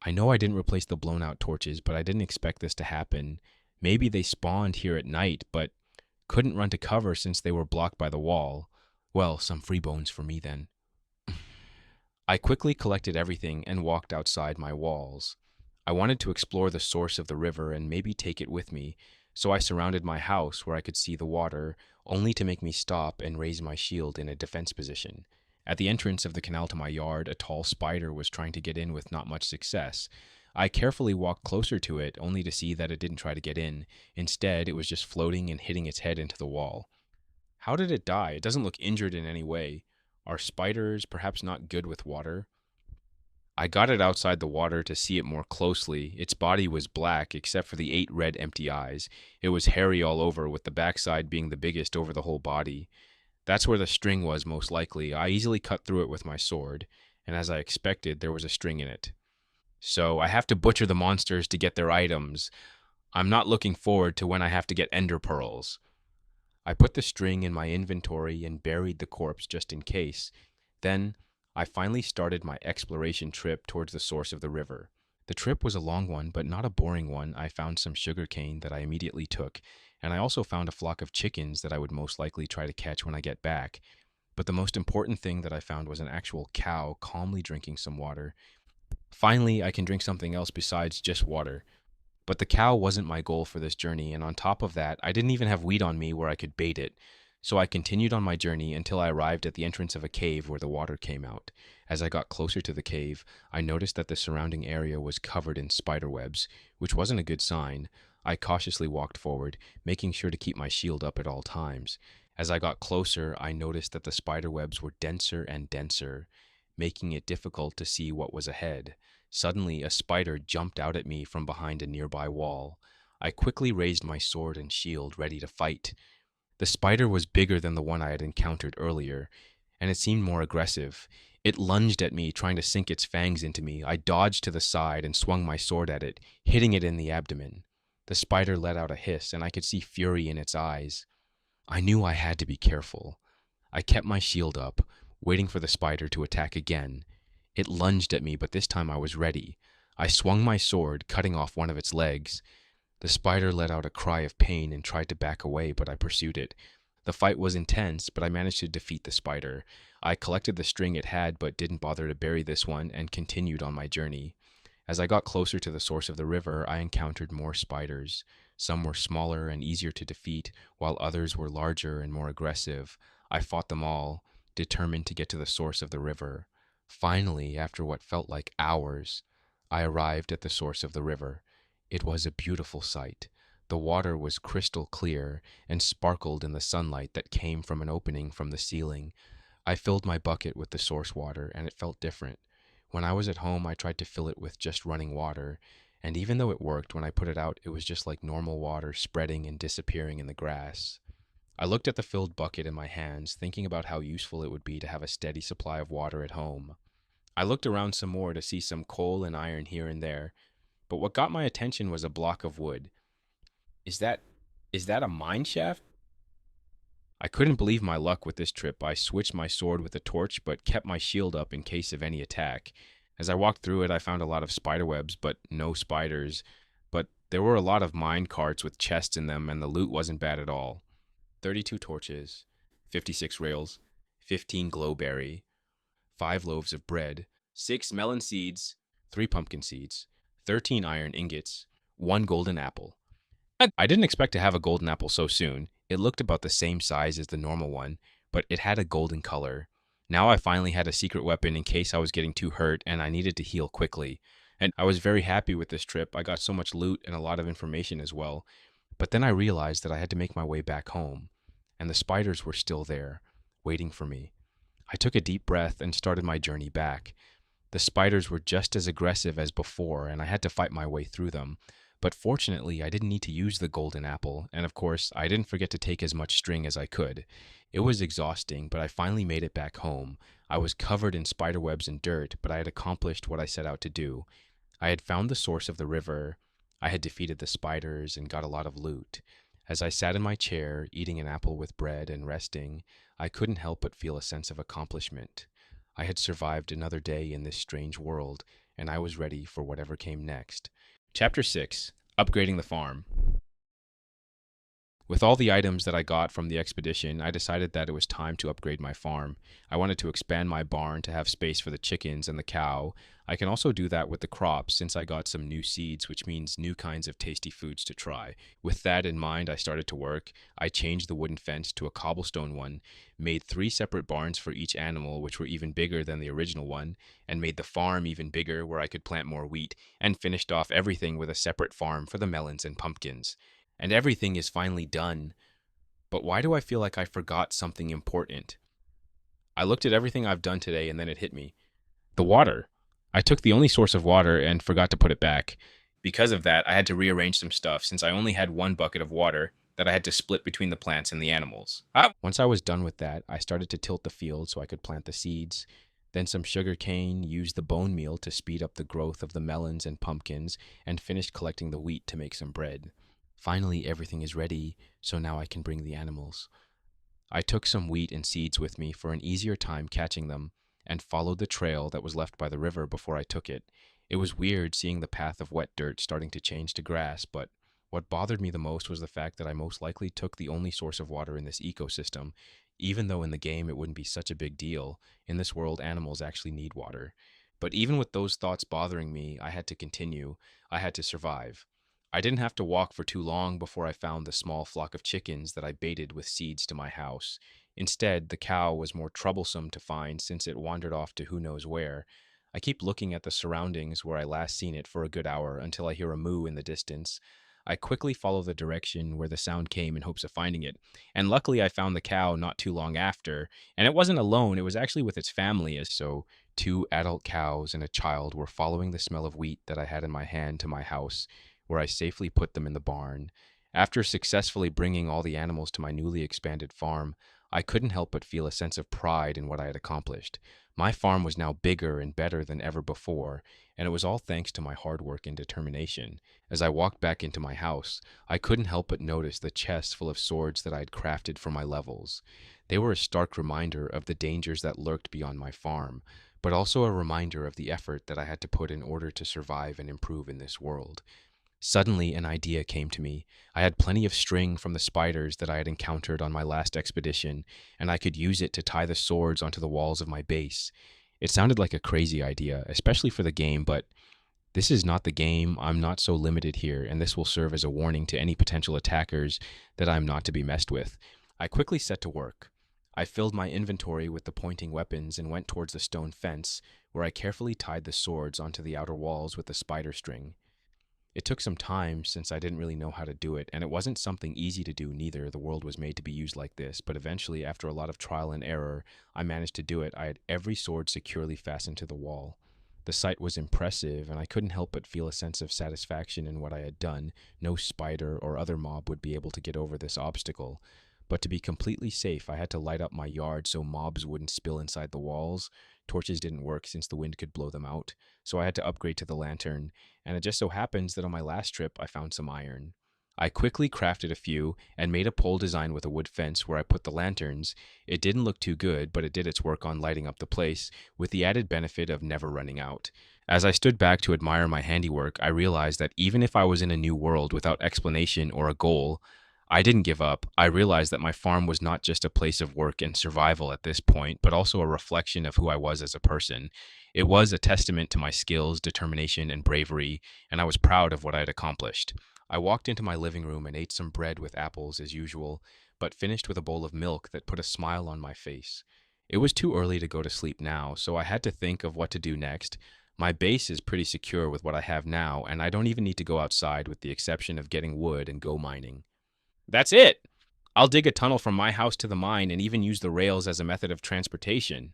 I know I didn't replace the blown out torches, but I didn't expect this to happen. Maybe they spawned here at night, but couldn't run to cover since they were blocked by the wall. Well, some free bones for me then. I quickly collected everything and walked outside my walls. I wanted to explore the source of the river and maybe take it with me, so I surrounded my house where I could see the water, only to make me stop and raise my shield in a defense position. At the entrance of the canal to my yard, a tall spider was trying to get in with not much success. I carefully walked closer to it, only to see that it didn't try to get in. Instead, it was just floating and hitting its head into the wall. How did it die? It doesn't look injured in any way. Are spiders perhaps not good with water? I got it outside the water to see it more closely. Its body was black except for the 8 red empty eyes. It was hairy all over, with the backside being the biggest over the whole body. That's where the string was, most likely. I easily cut through it with my sword, and as I expected, there was a string in it. So I have to butcher the monsters to get their items. I'm not looking forward to when I have to get ender pearls. I put the string in my inventory and buried the corpse just in case. Then I finally started my exploration trip towards the source of the river. The trip was a long one, but not a boring one. I found some sugarcane that I immediately took, and I also found a flock of chickens that I would most likely try to catch when I get back. But the most important thing that I found was an actual cow calmly drinking some water. Finally, I can drink something else besides just water. But the cow wasn't my goal for this journey, and on top of that, I didn't even have wheat on me where I could bait it. So I continued on my journey until I arrived at the entrance of a cave where the water came out. As I got closer to the cave, I noticed that the surrounding area was covered in spider webs, which wasn't a good sign. I cautiously walked forward, making sure to keep my shield up at all times. As I got closer, I noticed that the spider webs were denser and denser, making it difficult to see what was ahead. Suddenly, a spider jumped out at me from behind a nearby wall. I quickly raised my sword and shield, ready to fight. The spider was bigger than the one I had encountered earlier, and it seemed more aggressive. It lunged at me, trying to sink its fangs into me. I dodged to the side and swung my sword at it, hitting it in the abdomen. The spider let out a hiss, and I could see fury in its eyes. I knew I had to be careful. I kept my shield up, waiting for the spider to attack again. It lunged at me, but this time I was ready. I swung my sword, cutting off one of its legs. The spider let out a cry of pain and tried to back away, but I pursued it. The fight was intense, but I managed to defeat the spider. I collected the string it had, but didn't bother to bury this one, and continued on my journey. As I got closer to the source of the river, I encountered more spiders. Some were smaller and easier to defeat, while others were larger and more aggressive. I fought them all, determined to get to the source of the river. Finally, after what felt like hours, I arrived at the source of the river. It was a beautiful sight. The water was crystal clear and sparkled in the sunlight that came from an opening from the ceiling. I filled my bucket with the source water, and it felt different. When I was at home, I tried to fill it with just running water, and even though it worked, when I put it out, it was just like normal water spreading and disappearing in the grass. I looked at the filled bucket in my hands, thinking about how useful it would be to have a steady supply of water at home. I looked around some more to see some coal and iron here and there, but what got my attention was a block of wood. Is that is that a mine shaft? I couldn't believe my luck with this trip. I switched my sword with a torch, but kept my shield up in case of any attack. As I walked through it, I found a lot of spider webs, but no spiders. But there were a lot of mine carts with chests in them, and the loot wasn't bad at all. 32 torches, 56 rails, 15 glowberry, 5 loaves of bread, 6 melon seeds, 3 pumpkin seeds, 13 iron ingots, 1 golden apple. I didn't expect to have a golden apple so soon. It looked about the same size as the normal one, but it had a golden color. Now I finally had a secret weapon in case I was getting too hurt and I needed to heal quickly. And I was very happy with this trip. I got so much loot and a lot of information as well. But then I realized that I had to make my way back home, and the spiders were still there, waiting for me. I took a deep breath and started my journey back. The spiders were just as aggressive as before, and I had to fight my way through them. But fortunately, I didn't need to use the golden apple, and of course, I didn't forget to take as much string as I could. It was exhausting, but I finally made it back home. I was covered in spider webs and dirt, but I had accomplished what I set out to do. I had found the source of the river. I had defeated the spiders and got a lot of loot. As I sat in my chair, eating an apple with bread and resting, I couldn't help but feel a sense of accomplishment. I had survived another day in this strange world, and I was ready for whatever came next. Chapter 6: Upgrading the Farm. With all the items that I got from the expedition, I decided that it was time to upgrade my farm. I wanted to expand my barn to have space for the chickens and the cow. I can also do that with the crops since I got some new seeds, which means new kinds of tasty foods to try. With that in mind, I started to work. I changed the wooden fence to a cobblestone one, made 3 separate barns for each animal, which were even bigger than the original one, and made the farm even bigger where I could plant more wheat, and finished off everything with a separate farm for the melons and pumpkins. And everything is finally done. But why do I feel like I forgot something important? I looked at everything I've done today and then it hit me. The water. I took the only source of water and forgot to put it back. Because of that, I had to rearrange some stuff since I only had 1 bucket of water that I had to split between the plants and the animals. Once I was done with that, I started to tilt the field so I could plant the seeds. Then some sugar cane, used the bone meal to speed up the growth of the melons and pumpkins, and finished collecting the wheat to make some bread. Finally, everything is ready, so now I can bring the animals. I took some wheat and seeds with me for an easier time catching them, and followed the trail that was left by the river before I took it. It was weird seeing the path of wet dirt starting to change to grass, but what bothered me the most was the fact that I most likely took the only source of water in this ecosystem. Even though in the game it wouldn't be such a big deal, in this world animals actually need water. But even with those thoughts bothering me, I had to continue. I had to survive. I didn't have to walk for too long before I found the small flock of chickens that I baited with seeds to my house. Instead, the cow was more troublesome to find since it wandered off to who knows where. I keep looking at the surroundings where I last seen it for a good hour until I hear a moo in the distance. I quickly follow the direction where the sound came in hopes of finding it, and luckily I found the cow not too long after, and it wasn't alone, it was actually with its family, as so 2 adult cows and a child were following the smell of wheat that I had in my hand to my house, where I safely put them in the barn. After successfully bringing all the animals to my newly expanded farm, I couldn't help but feel a sense of pride in what I had accomplished. My farm was now bigger and better than ever before, and it was all thanks to my hard work and determination. As I walked back into my house, I couldn't help but notice the chest full of swords that I had crafted for my levels. They were a stark reminder of the dangers that lurked beyond my farm, but also a reminder of the effort that I had to put in order to survive and improve in this world. Suddenly, an idea came to me. I had plenty of string from the spiders that I had encountered on my last expedition, and I could use it to tie the swords onto the walls of my base. It sounded like a crazy idea, especially for the game, but this is not the game. I'm not so limited here, and this will serve as a warning to any potential attackers that I'm not to be messed with. I quickly set to work. I filled my inventory with the pointing weapons and went towards the stone fence, where I carefully tied the swords onto the outer walls with the spider string. It took some time since I didn't really know how to do it, and it wasn't something easy to do neither. The world was made to be used like this, but eventually, after a lot of trial and error, I managed to do it. I had every sword securely fastened to the wall. The sight was impressive, and I couldn't help but feel a sense of satisfaction in what I had done. No spider or other mob would be able to get over this obstacle. But to be completely safe, I had to light up my yard so mobs wouldn't spill inside the walls. Torches didn't work since the wind could blow them out, so I had to upgrade to the lantern, and it just so happens that on my last trip I found some iron. I quickly crafted a few and made a pole design with a wood fence where I put the lanterns. It didn't look too good, but it did its work on lighting up the place, with the added benefit of never running out. As I stood back to admire my handiwork, I realized that even if I was in a new world without explanation or a goal, I didn't give up. I realized that my farm was not just a place of work and survival at this point, but also a reflection of who I was as a person. It was a testament to my skills, determination, and bravery, and I was proud of what I had accomplished. I walked into my living room and ate some bread with apples as usual, but finished with a bowl of milk that put a smile on my face. It was too early to go to sleep now, so I had to think of what to do next. My base is pretty secure with what I have now, and I don't even need to go outside with the exception of getting wood and go mining. That's it! I'll dig a tunnel from my house to the mine and even use the rails as a method of transportation.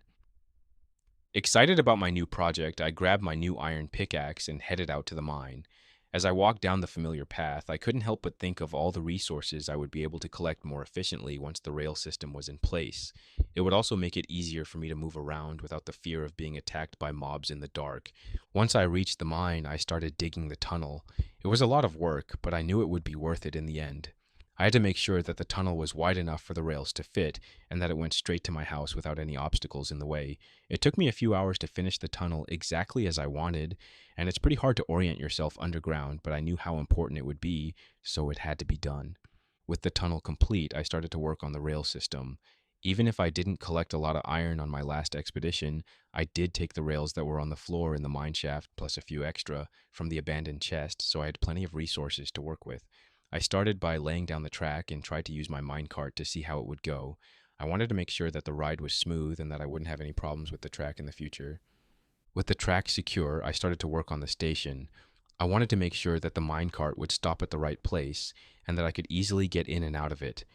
Excited about my new project, I grabbed my new iron pickaxe and headed out to the mine. As I walked down the familiar path, I couldn't help but think of all the resources I would be able to collect more efficiently once the rail system was in place. It would also make it easier for me to move around without the fear of being attacked by mobs in the dark. Once I reached the mine, I started digging the tunnel. It was a lot of work, but I knew it would be worth it in the end. I had to make sure that the tunnel was wide enough for the rails to fit and that it went straight to my house without any obstacles in the way. It took me a few hours to finish the tunnel exactly as I wanted, and it's pretty hard to orient yourself underground, but I knew how important it would be, so it had to be done. With the tunnel complete, I started to work on the rail system. Even if I didn't collect a lot of iron on my last expedition, I did take the rails that were on the floor in the mine shaft, plus a few extra, from the abandoned chest, so I had plenty of resources to work with. I started by laying down the track and tried to use my minecart to see how it would go. I wanted to make sure that the ride was smooth and that I wouldn't have any problems with the track in the future. With the track secure, I started to work on the station. I wanted to make sure that the minecart would stop at the right place and that I could easily get in and out of it.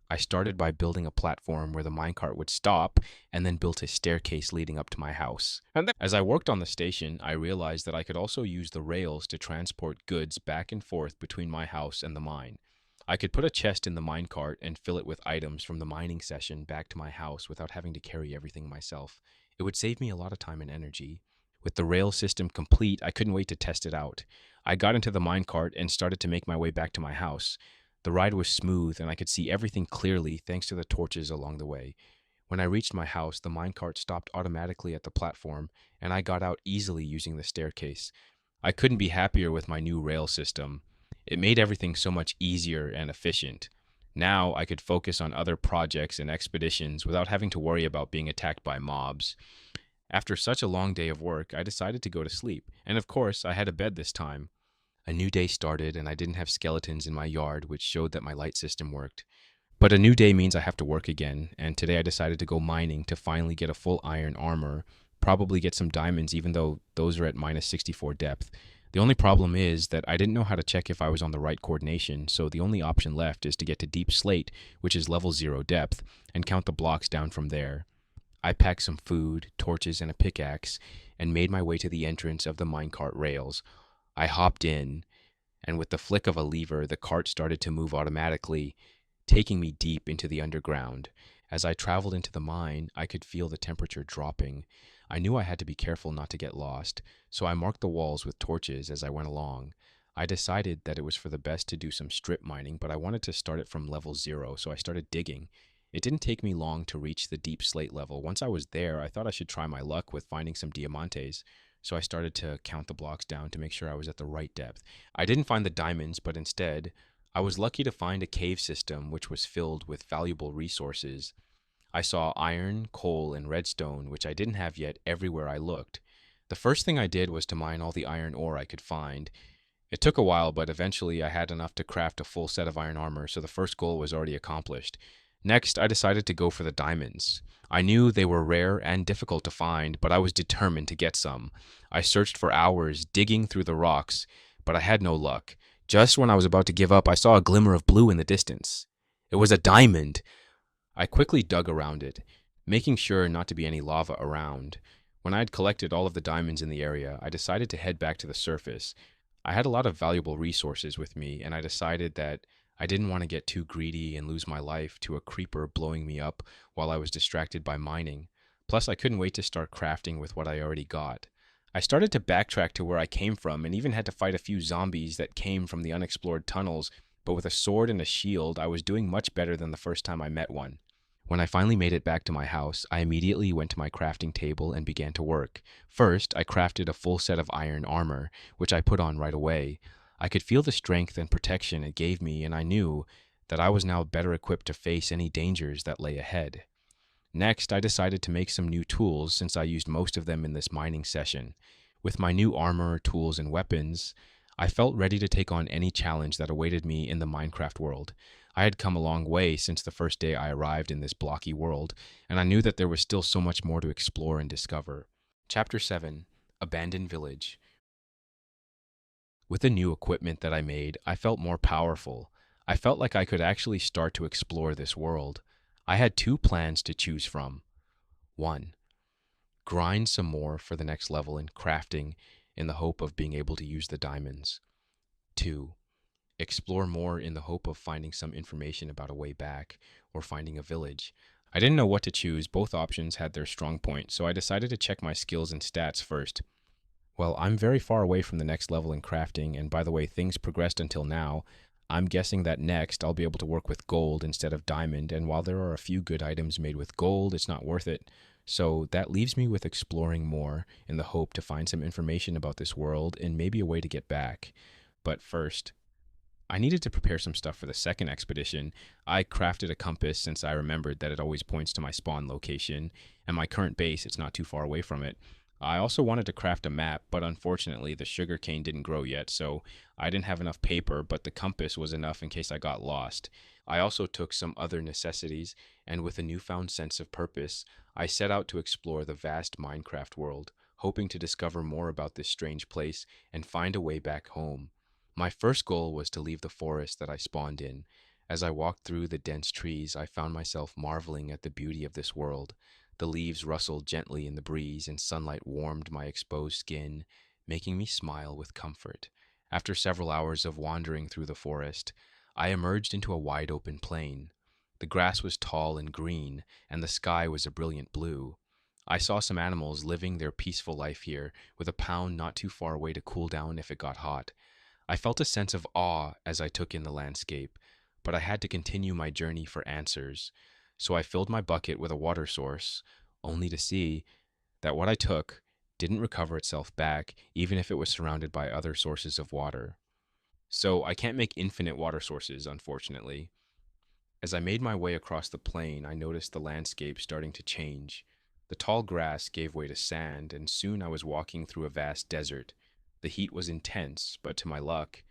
I started by building a platform where the minecart would stop and then built a staircase leading up to my house. As I worked on the station, I realized that I could also use the rails to transport goods back and forth between my house and the mine. I could put a chest in the minecart and fill it with items from the mining session back to my house without having to carry everything myself. It would save me a lot of time and energy. With the rail system complete, I couldn't wait to test it out. I got into the minecart and started to make my way back to my house. The ride was smooth and I could see everything clearly thanks to the torches along the way. When I reached my house, the minecart stopped automatically at the platform and I got out easily using the staircase. I couldn't be happier with my new rail system. It made everything so much easier and efficient. Now I could focus on other projects and expeditions without having to worry about being attacked by mobs. After such a long day of work, I decided to go to sleep, and of course, I had a bed this time. A new day started, and I didn't have skeletons in my yard, which showed that my light system worked. But a new day means I have to work again, and today I decided to go mining to finally get a full iron armor, probably get some diamonds even though those are at minus 64 depth. The only problem is that I didn't know how to check if I was on the right coordination, so the only option left is to get to deep slate, which is level 0 depth, and count the blocks down from there. I packed some food, torches, and a pickaxe, and made my way to the entrance of the minecart rails. I hopped in, and with the flick of a lever, the cart started to move automatically, taking me deep into the underground. As I traveled into the mine, I could feel the temperature dropping. I knew I had to be careful not to get lost, so I marked the walls with torches as I went along. I decided that it was for the best to do some strip mining, but I wanted to start it from level 0, so I started digging. It didn't take me long to reach the deep slate level. Once I was there, I thought I should try my luck with finding some diamantes, so I started to count the blocks down to make sure I was at the right depth. I didn't find the diamonds, but instead, I was lucky to find a cave system which was filled with valuable resources. I saw iron, coal, and redstone, which I didn't have yet everywhere I looked. The first thing I did was to mine all the iron ore I could find. It took a while, but eventually I had enough to craft a full set of iron armor, so the first goal was already accomplished. Next, I decided to go for the diamonds. I knew they were rare and difficult to find, but I was determined to get some. I searched for hours, digging through the rocks, but I had no luck. Just when I was about to give up, I saw a glimmer of blue in the distance. It was a diamond! I quickly dug around it, making sure not to be any lava around. When I had collected all of the diamonds in the area, I decided to head back to the surface. I had a lot of valuable resources with me, and I decided that I didn't want to get too greedy and lose my life to a creeper blowing me up while I was distracted by mining. Plus, I couldn't wait to start crafting with what I already got. I started to backtrack to where I came from and even had to fight a few zombies that came from the unexplored tunnels, but with a sword and a shield, I was doing much better than the first time I met one. When I finally made it back to my house, I immediately went to my crafting table and began to work. First, I crafted a full set of iron armor, which I put on right away. I could feel the strength and protection it gave me, and I knew that I was now better equipped to face any dangers that lay ahead. Next, I decided to make some new tools since I used most of them in this mining session. With my new armor, tools, and weapons, I felt ready to take on any challenge that awaited me in the Minecraft world. I had come a long way since the first day I arrived in this blocky world, and I knew that there was still so much more to explore and discover. Chapter 7: Abandoned Village. With the new equipment that I made, I felt more powerful. I felt like I could actually start to explore this world. I had two plans to choose from. 1. Grind some more for the next level in crafting in the hope of being able to use the diamonds. 2. Explore more in the hope of finding some information about a way back or finding a village. I didn't know what to choose. Both options had their strong points, so I decided to check my skills and stats first. Well, I'm very far away from the next level in crafting, and by the way, things progressed until now. I'm guessing that next I'll be able to work with gold instead of diamond, and while there are a few good items made with gold, it's not worth it. So that leaves me with exploring more in the hope to find some information about this world and maybe a way to get back. But first, I needed to prepare some stuff for the second expedition. I crafted a compass since I remembered that it always points to my spawn location, and my current base, it's not too far away from it. I also wanted to craft a map, but unfortunately the sugarcane didn't grow yet, so I didn't have enough paper, but the compass was enough in case I got lost. I also took some other necessities, and with a newfound sense of purpose, I set out to explore the vast Minecraft world, hoping to discover more about this strange place and find a way back home. My first goal was to leave the forest that I spawned in. As I walked through the dense trees, I found myself marveling at the beauty of this world. The leaves rustled gently in the breeze, and sunlight warmed my exposed skin, making me smile with comfort. After several hours of wandering through the forest, I emerged into a wide open plain. The grass was tall and green, and the sky was a brilliant blue. I saw some animals living their peaceful life here, with a pound not too far away to cool down if it got hot. I felt a sense of awe as I took in the landscape, but I had to continue my journey for answers. So I filled my bucket with a water source, only to see that what I took didn't recover itself back, even if it was surrounded by other sources of water. So I can't make infinite water sources, unfortunately. As I made my way across the plain, I noticed the landscape starting to change. The tall grass gave way to sand, and soon I was walking through a vast desert. The heat was intense, but to my luck,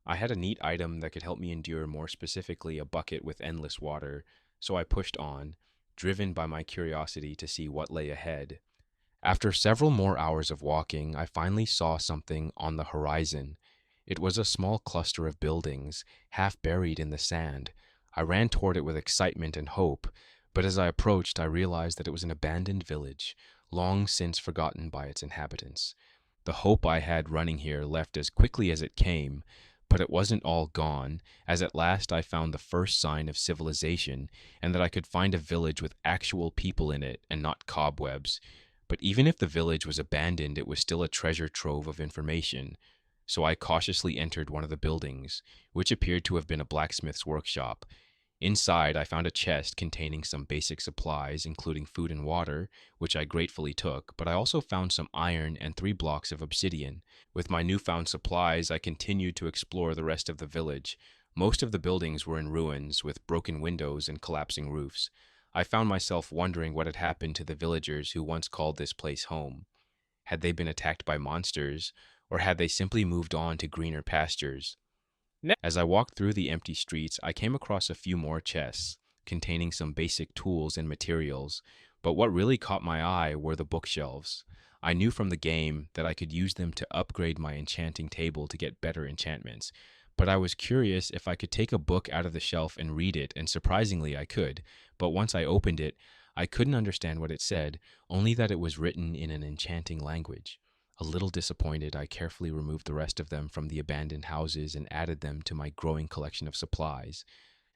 I had a neat item that could help me endure, more specifically a bucket with endless water, so I pushed on, driven by my curiosity to see what lay ahead. After several more hours of walking, I finally saw something on the horizon. It was a small cluster of buildings, half buried in the sand. I ran toward it with excitement and hope, but as I approached, I realized that it was an abandoned village, long since forgotten by its inhabitants. The hope I had running here left as quickly as it came, but it wasn't all gone, as at last I found the first sign of civilization, and that I could find a village with actual people in it and not cobwebs. But even if the village was abandoned, it was still a treasure trove of information. So I cautiously entered one of the buildings, which appeared to have been a blacksmith's workshop. Inside, I found a chest containing some basic supplies, including food and water, which I gratefully took, but I also found some iron and 3 blocks of obsidian. With my newfound supplies, I continued to explore the rest of the village. Most of the buildings were in ruins, with broken windows and collapsing roofs. I found myself wondering what had happened to the villagers who once called this place home. Had they been attacked by monsters, or had they simply moved on to greener pastures? As I walked through the empty streets, I came across a few more chests containing some basic tools and materials, but what really caught my eye were the bookshelves. I knew from the game that I could use them to upgrade my enchanting table to get better enchantments, but I was curious if I could take a book out of the shelf and read it, and surprisingly I could, but once I opened it, I couldn't understand what it said, only that it was written in an enchanting language. A little disappointed, I carefully removed the rest of them from the abandoned houses and added them to my growing collection of supplies.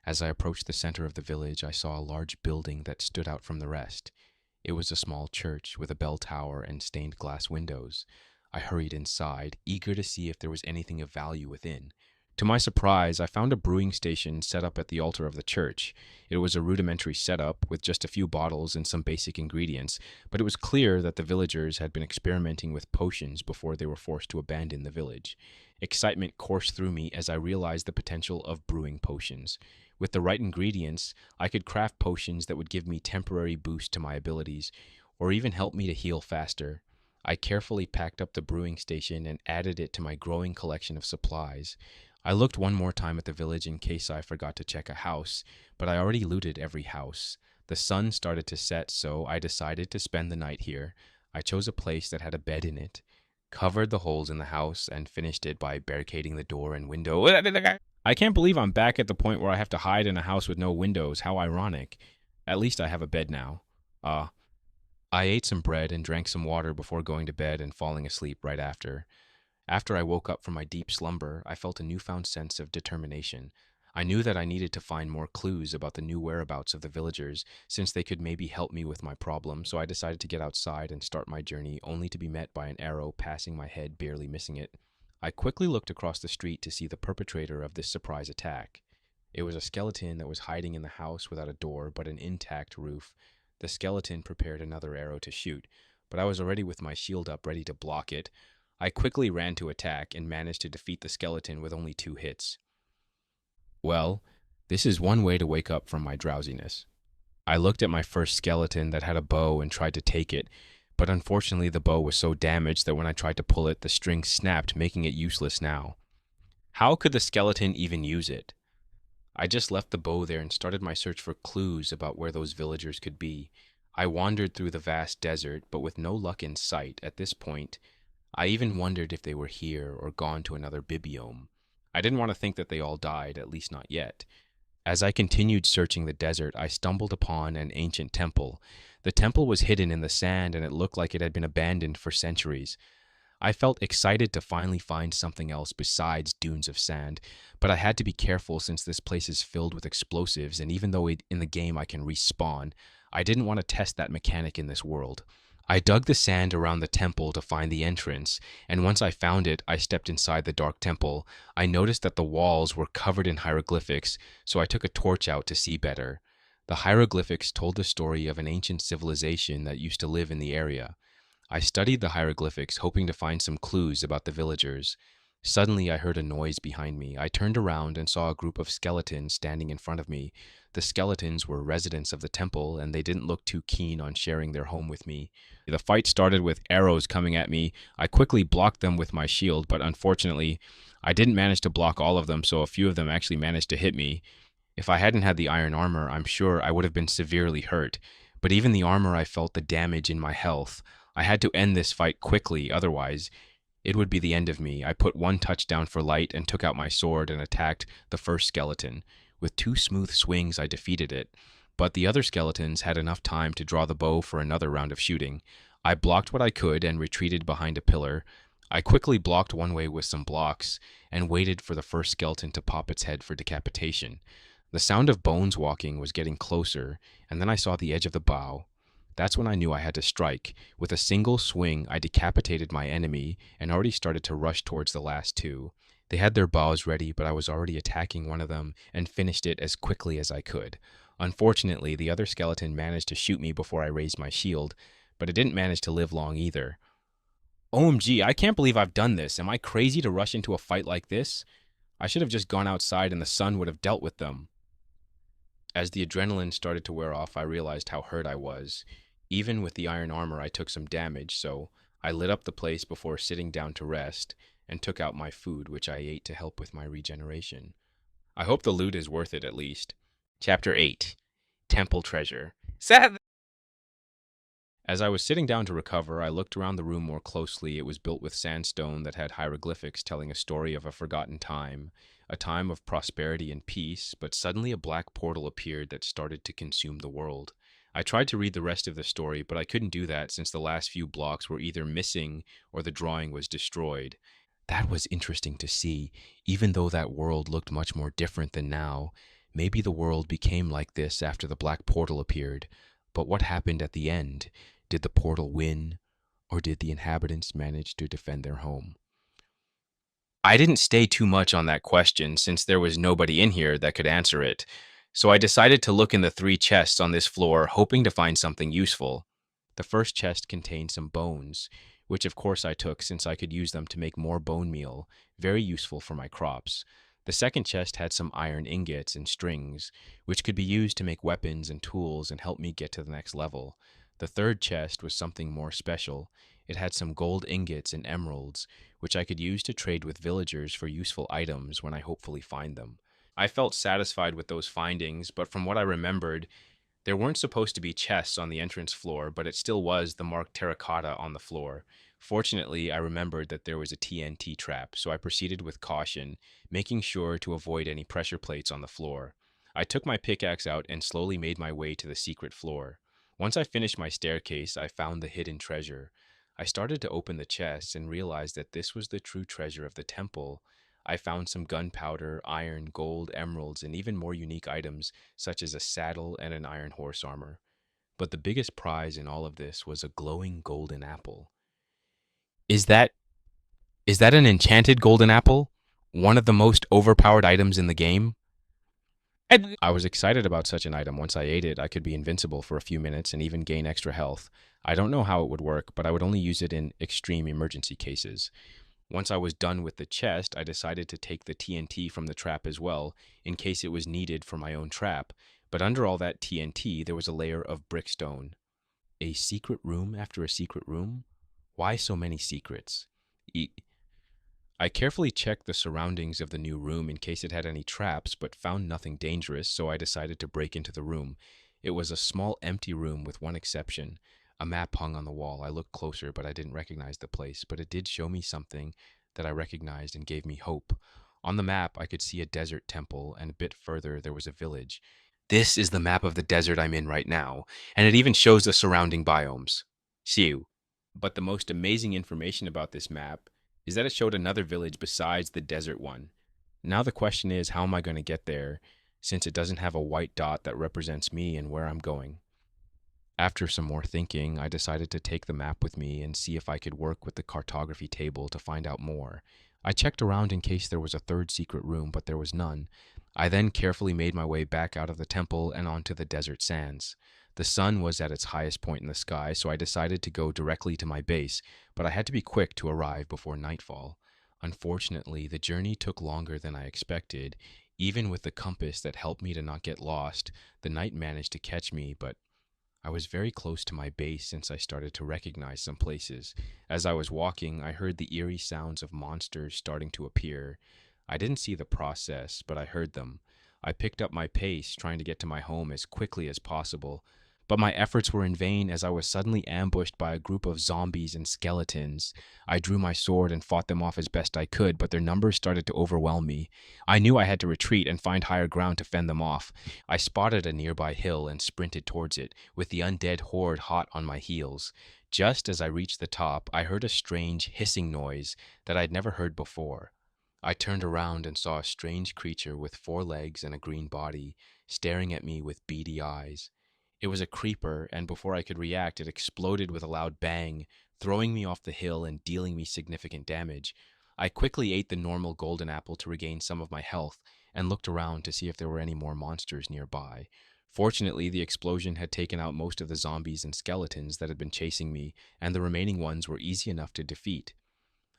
As I approached the center of the village, I saw a large building that stood out from the rest. It was a small church with a bell tower and stained glass windows. I hurried inside, eager to see if there was anything of value within. To my surprise, I found a brewing station set up at the altar of the church. It was a rudimentary setup with just a few bottles and some basic ingredients, but it was clear that the villagers had been experimenting with potions before they were forced to abandon the village. Excitement coursed through me as I realized the potential of brewing potions. With the right ingredients, I could craft potions that would give me temporary boost to my abilities, or even help me to heal faster. I carefully packed up the brewing station and added it to my growing collection of supplies. I looked one more time at the village in case I forgot to check a house, but I already looted every house. The sun started to set, so I decided to spend the night here. I chose a place that had a bed in it, covered the holes in the house, and finished it by barricading the door and window. I can't believe I'm back at the point where I have to hide in a house with no windows. How ironic. At least I have a bed now. Uh, I ate some bread and drank some water before going to bed and falling asleep right after. After I woke up from my deep slumber, I felt a newfound sense of determination. I knew that I needed to find more clues about the new whereabouts of the villagers, since they could maybe help me with my problem, so I decided to get outside and start my journey, only to be met by an arrow passing my head, barely missing it. I quickly looked across the street to see the perpetrator of this surprise attack. It was a skeleton that was hiding in the house without a door but an intact roof. The skeleton prepared another arrow to shoot, but I was already with my shield up ready to block it. I quickly ran to attack and managed to defeat the skeleton with only 2 hits. Well, this is one way to wake up from my drowsiness. I looked at my first skeleton that had a bow and tried to take it, but unfortunately the bow was so damaged that when I tried to pull it, the string snapped, making it useless now. How could the skeleton even use it? I just left the bow there and started my search for clues about where those villagers could be. I wandered through the vast desert, but with no luck in sight at this point. I even wondered if they were here or gone to another bibiome. I didn't want to think that they all died, at least not yet. As I continued searching the desert, I stumbled upon an ancient temple. The temple was hidden in the sand and it looked like it had been abandoned for centuries. I felt excited to finally find something else besides dunes of sand, but I had to be careful since this place is filled with explosives, and even though in the game I can respawn, I didn't want to test that mechanic in this world. I dug the sand around the temple to find the entrance, and once I found it, I stepped inside the dark temple. I noticed that the walls were covered in hieroglyphics, so I took a torch out to see better. The hieroglyphics told the story of an ancient civilization that used to live in the area. I studied the hieroglyphics, hoping to find some clues about the villagers. Suddenly, I heard a noise behind me. I turned around and saw a group of skeletons standing in front of me. The skeletons were residents of the temple, and they didn't look too keen on sharing their home with me. The fight started with arrows coming at me. I quickly blocked them with my shield, but unfortunately, I didn't manage to block all of them, so a few of them actually managed to hit me. If I hadn't had the iron armor, I'm sure I would have been severely hurt. But even the armor, I felt the damage in my health. I had to end this fight quickly, otherwise, it would be the end of me. I put one touchdown for light and took out my sword and attacked the first skeleton. With 2 smooth swings, I defeated it, but the other skeletons had enough time to draw the bow for another round of shooting. I blocked what I could and retreated behind a pillar. I quickly blocked one way with some blocks and waited for the first skeleton to pop its head for decapitation. The sound of bones walking was getting closer, and then I saw the edge of the bow. That's when I knew I had to strike. With a single swing, I decapitated my enemy and already started to rush towards the last 2. They had their bows ready, but I was already attacking one of them and finished it as quickly as I could. Unfortunately, the other skeleton managed to shoot me before I raised my shield, but it didn't manage to live long either. OMG, I can't believe I've done this. Am I crazy to rush into a fight like this? I should have just gone outside and the sun would have dealt with them. As the adrenaline started to wear off, I realized how hurt I was. Even with the iron armor, I took some damage, so I lit up the place before sitting down to rest and took out my food, which I ate to help with my regeneration. I hope the loot is worth it at least. Chapter 8 Temple Treasure. As I was sitting down to recover, I looked around the room more closely. It was built with sandstone that had hieroglyphics telling a story of a forgotten time, a time of prosperity and peace, but suddenly a black portal appeared that started to consume the world. I tried to read the rest of the story, but I couldn't do that since the last few blocks were either missing or the drawing was destroyed. That was interesting to see, even though that world looked much more different than now. Maybe the world became like this after the black portal appeared. But what happened at the end? Did the portal win, or did the inhabitants manage to defend their home? I didn't stay too much on that question since there was nobody in here that could answer it, so I decided to look in the 3 chests on this floor, hoping to find something useful. The first chest contained some bones, which of course I took since I could use them to make more bone meal, very useful for my crops. The second chest had some iron ingots and strings, which could be used to make weapons and tools and help me get to the next level. The third chest was something more special. It had some gold ingots and emeralds, which I could use to trade with villagers for useful items when I hopefully find them. I felt satisfied with those findings, but from what I remembered, there weren't supposed to be chests on the entrance floor, but it still was the marked terracotta on the floor. Fortunately, I remembered that there was a TNT trap, so I proceeded with caution, making sure to avoid any pressure plates on the floor. I took my pickaxe out and slowly made my way to the secret floor. Once I finished my staircase, I found the hidden treasure. I started to open the chest and realized that this was the true treasure of the temple. I found some gunpowder, iron, gold, emeralds, and even more unique items such as a saddle and an iron horse armor. But the biggest prize in all of this was a glowing golden apple. Is that is that an enchanted golden apple? One of the most overpowered items in the game? I was excited about such an item. Once I ate it, I could be invincible for a few minutes and even gain extra health. I don't know how it would work, but I would only use it in extreme emergency cases. Once I was done with the chest, I decided to take the TNT from the trap as well, in case it was needed for my own trap. But under all that TNT, there was a layer of brickstone. A secret room after a secret room? Why so many secrets? E- I carefully checked the surroundings of the new room in case it had any traps, but found nothing dangerous, so I decided to break into the room. It was a small empty room with one exception. A map hung on the wall. I looked closer, but I didn't recognize the place, but it did show me something that I recognized and gave me hope. On the map, I could see a desert temple, and a bit further, there was a village. This is the map of the desert I'm in right now, and it even shows the surrounding biomes. Siu. But the most amazing information about this map is that it showed another village besides the desert one. Now the question is, how am I going to get there, since it doesn't have a white dot that represents me and where I'm going? After some more thinking, I decided to take the map with me and see if I could work with the cartography table to find out more. I checked around in case there was a third secret room, but there was none. I then carefully made my way back out of the temple and onto the desert sands. The sun was at its highest point in the sky, so I decided to go directly to my base, but I had to be quick to arrive before nightfall. Unfortunately, the journey took longer than I expected. Even with the compass that helped me to not get lost, the night managed to catch me, but I was very close to my base since I started to recognize some places. As I was walking, I heard the eerie sounds of monsters starting to appear. I didn't see the process, but I heard them. I picked up my pace, trying to get to my home as quickly as possible. But my efforts were in vain as I was suddenly ambushed by a group of zombies and skeletons. I drew my sword and fought them off as best I could, but their numbers started to overwhelm me. I knew I had to retreat and find higher ground to fend them off. I spotted a nearby hill and sprinted towards it, with the undead horde hot on my heels. Just as I reached the top, I heard a strange hissing noise that I'd never heard before. I turned around and saw a strange creature with 4 legs and a green body, staring at me with beady eyes. It was a creeper, and before I could react, it exploded with a loud bang, throwing me off the hill and dealing me significant damage. I quickly ate the normal golden apple to regain some of my health, and looked around to see if there were any more monsters nearby. Fortunately, the explosion had taken out most of the zombies and skeletons that had been chasing me, and the remaining ones were easy enough to defeat.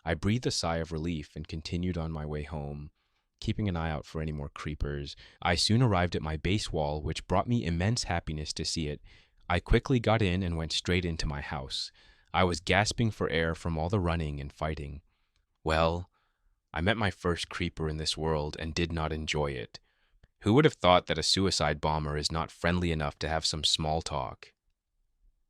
I breathed a sigh of relief and continued on my way home, keeping an eye out for any more creepers. I soon arrived at my base wall, which brought me immense happiness to see it. I quickly got in and went straight into my house. I was gasping for air from all the running and fighting. Well, I met my first creeper in this world and did not enjoy it. Who would have thought that a suicide bomber is not friendly enough to have some small talk?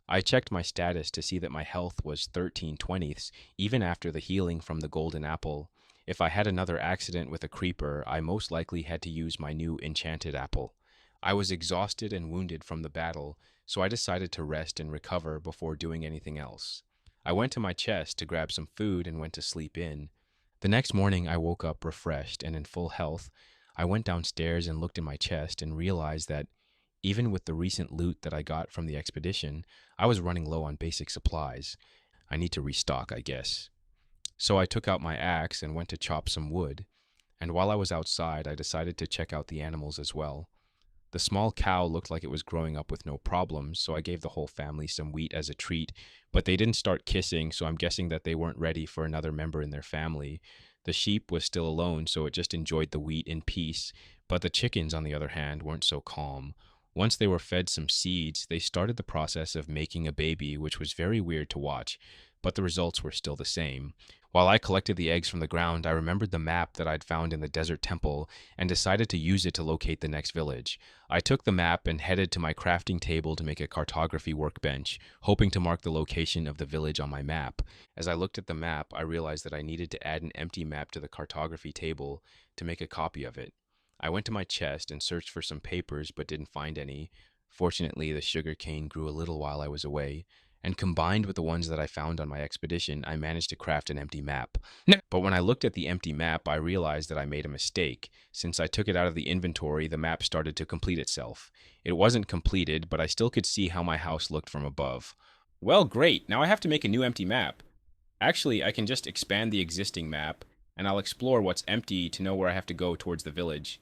I checked my status to see that my health was 13/20ths, even after the healing from the golden apple. If I had another accident with a creeper, I most likely had to use my new enchanted apple. I was exhausted and wounded from the battle, so I decided to rest and recover before doing anything else. I went to my chest to grab some food and went to sleep in. The next morning, I woke up refreshed and in full health. I went downstairs and looked in my chest and realized that even with the recent loot that I got from the expedition, I was running low on basic supplies. I need to restock, I guess. So I took out my axe and went to chop some wood. And while I was outside, I decided to check out the animals as well. The small cow looked like it was growing up with no problems, so I gave the whole family some wheat as a treat, but they didn't start kissing, so I'm guessing that they weren't ready for another member in their family. The sheep was still alone, so it just enjoyed the wheat in peace, but the chickens, on the other hand, weren't so calm. Once they were fed some seeds, they started the process of making a baby, which was very weird to watch. but the results were still the same. While I collected the eggs from the ground, I remembered the map that I'd found in the desert temple and decided to use it to locate the next village. I took the map and headed to my crafting table to make a cartography workbench, hoping to mark the location of the village on my map. As I looked at the map, I realized that I needed to add an empty map to the cartography table to make a copy of it. I went to my chest and searched for some papers but didn't find any. Fortunately, the sugar cane grew a little while I was away, and combined with the ones that I found on my expedition, I managed to craft an empty map. But when I looked at the empty map, I realized that I made a mistake. Since I took it out of the inventory, the map started to complete itself. It wasn't completed, but I still could see how my house looked from above. Well, great. Now I have to make a new empty map. Actually, I can just expand the existing map, and I'll explore what's empty to know where I have to go towards the village.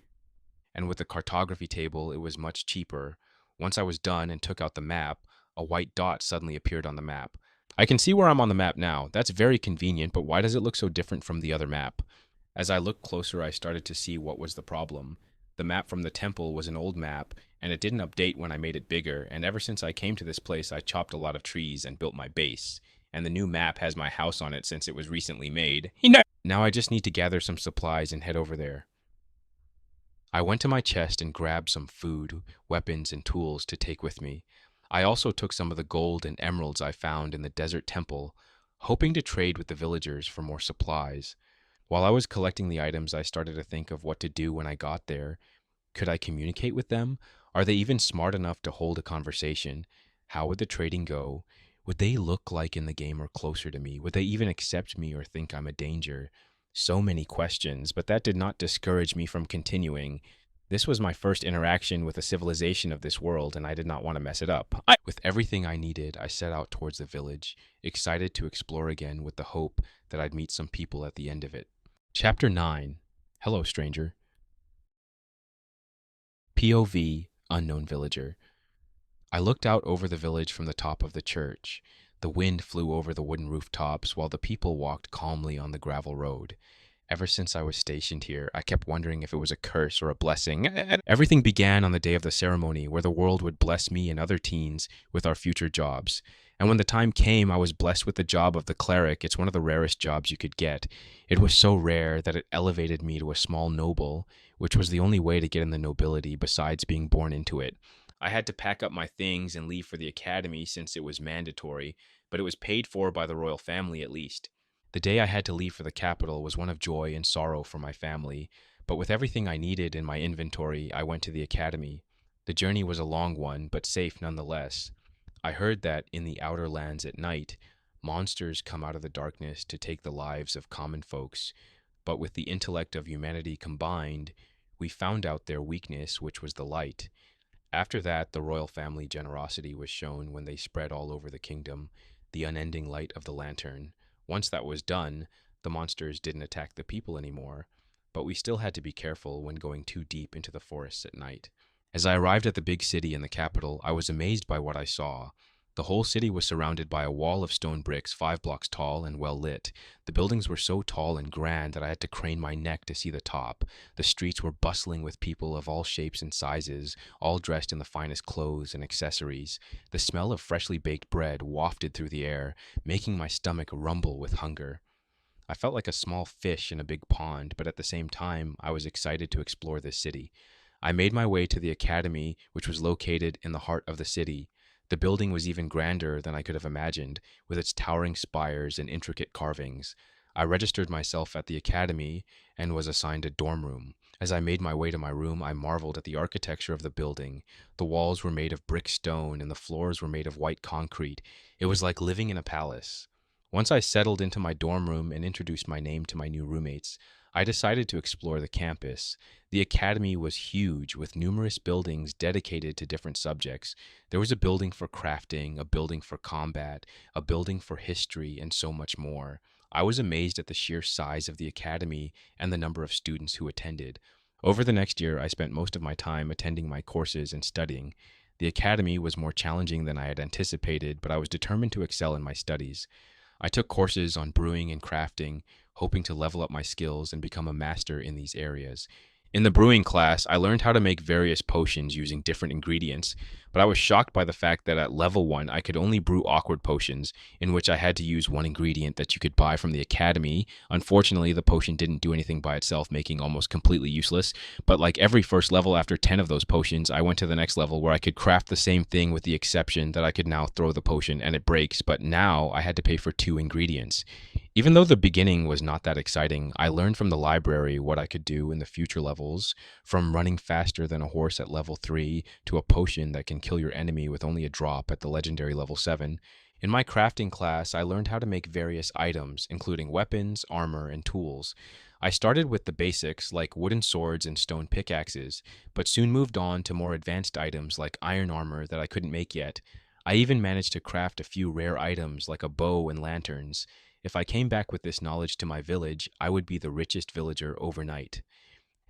And with the cartography table, it was much cheaper. Once I was done and took out the map, a white dot suddenly appeared on the map. I can see where I'm on the map now. That's very convenient, but why does it look so different from the other map? As I looked closer, I started to see what was the problem. The map from the temple was an old map, and it didn't update when I made it bigger, and ever since I came to this place, I chopped a lot of trees and built my base. And the new map has my house on it since it was recently made. Now I just need to gather some supplies and head over there. I went to my chest and grabbed some food, weapons, and tools to take with me. I also took some of the gold and emeralds I found in the desert temple, hoping to trade with the villagers for more supplies. While I was collecting the items, I started to think of what to do when I got there. Could I communicate with them? Are they even smart enough to hold a conversation? How would the trading go? Would they look like in the game or closer to me? Would they even accept me or think I'm a danger? So many questions, but that did not discourage me from continuing. This was my first interaction with a civilization of this world, and I did not want to mess it up. With everything I needed, I set out towards the village, excited to explore again with the hope that I'd meet some people at the end of it. Chapter 9. Hello, stranger. POV, unknown villager. I looked out over the village from the top of the church. The wind flew over the wooden rooftops while the people walked calmly on the gravel road. Ever since I was stationed here, I kept wondering if it was a curse or a blessing. Everything began on the day of the ceremony, where the world would bless me and other teens with our future jobs. And when the time came, I was blessed with the job of the cleric. It's one of the rarest jobs you could get. It was so rare that it elevated me to a small noble, which was the only way to get in the nobility besides being born into it. I had to pack up my things and leave for the academy since it was mandatory, but it was paid for by the royal family at least. The day I had to leave for the capital was one of joy and sorrow for my family, but with everything I needed in my inventory, I went to the academy. The journey was a long one, but safe nonetheless. I heard that in the outer lands at night, monsters come out of the darkness to take the lives of common folks, but with the intellect of humanity combined, we found out their weakness, which was the light. After that, the royal family generosity was shown when they spread all over the kingdom the unending light of the lantern. Once that was done, the monsters didn't attack the people anymore, but we still had to be careful when going too deep into the forests at night. As I arrived at the big city in the capital, I was amazed by what I saw. The whole city was surrounded by a wall of stone bricks 5 blocks tall and well lit. The buildings were so tall and grand that I had to crane my neck to see the top. The streets were bustling with people of all shapes and sizes, all dressed in the finest clothes and accessories. The smell of freshly baked bread wafted through the air, making my stomach rumble with hunger. I felt like a small fish in a big pond, but at the same time, I was excited to explore this city. I made my way to the academy, which was located in the heart of the city. The building was even grander than I could have imagined, with its towering spires and intricate carvings. I registered myself at the academy and was assigned a dorm room. As I made my way to my room, I marveled at the architecture of the building. The walls were made of brick stone and the floors were made of white concrete. It was like living in a palace. Once I settled into my dorm room and introduced my name to my new roommates, I decided to explore the campus. The academy was huge, with numerous buildings dedicated to different subjects. There was a building for crafting, a building for combat, a building for history, and so much more. I was amazed at the sheer size of the academy and the number of students who attended. Over the next year, I spent most of my time attending my courses and studying. The academy was more challenging than I had anticipated, but I was determined to excel in my studies. I took courses on brewing and crafting, hoping to level up my skills and become a master in these areas. In the brewing class, I learned how to make various potions using different ingredients, but I was shocked by the fact that at level 1, I could only brew awkward potions, in which I had to use one ingredient that you could buy from the academy. Unfortunately, the potion didn't do anything by itself, making almost completely useless. But like every first level after 10 of those potions, I went to the next level where I could craft the same thing with the exception that I could now throw the potion and it breaks, but now I had to pay for 2 ingredients. Even though the beginning was not that exciting, I learned from the library what I could do in the future levels, from running faster than a horse at level 3 to a potion that can kill your enemy with only a drop at the legendary level 7. In my crafting class, I learned how to make various items, including weapons, armor, and tools. I started with the basics like wooden swords and stone pickaxes, but soon moved on to more advanced items like iron armor that I couldn't make yet. I even managed to craft a few rare items like a bow and lanterns. If I came back with this knowledge to my village, I would be the richest villager overnight.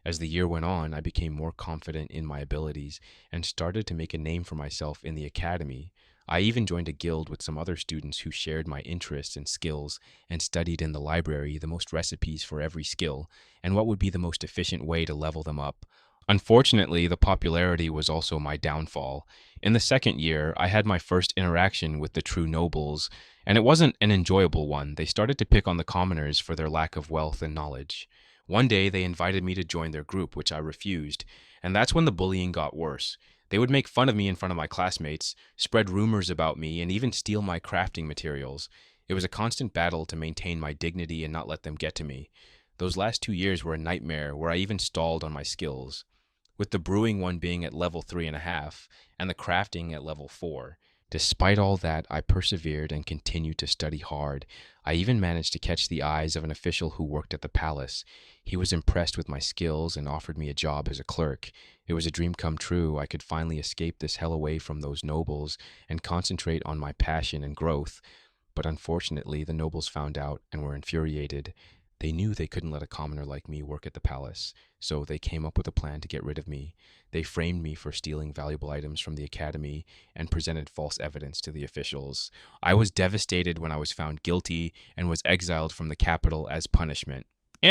As the year went on, I became more confident in my abilities and started to make a name for myself in the academy. I even joined a guild with some other students who shared my interests and skills and studied in the library the most recipes for every skill and what would be the most efficient way to level them up. Unfortunately, the popularity was also my downfall. In the second year, I had my first interaction with the true nobles, and it wasn't an enjoyable one. They started to pick on the commoners for their lack of wealth and knowledge. One day, they invited me to join their group, which I refused, and that's when the bullying got worse. They would make fun of me in front of my classmates, spread rumors about me, and even steal my crafting materials. It was a constant battle to maintain my dignity and not let them get to me. Those last 2 years were a nightmare where I even stalled on my skills, with the brewing one being at level 3.5 and the crafting at level 4. Despite all that, I persevered and continued to study hard. I even managed to catch the eyes of an official who worked at the palace. He was impressed with my skills and offered me a job as a clerk. It was a dream come true. I could finally escape this hell away from those nobles and concentrate on my passion and growth. But unfortunately, the nobles found out and were infuriated. They knew they couldn't let a commoner like me work at the palace, so they came up with a plan to get rid of me. They framed me for stealing valuable items from the academy and presented false evidence to the officials. I was devastated when I was found guilty and was exiled from the capital as punishment.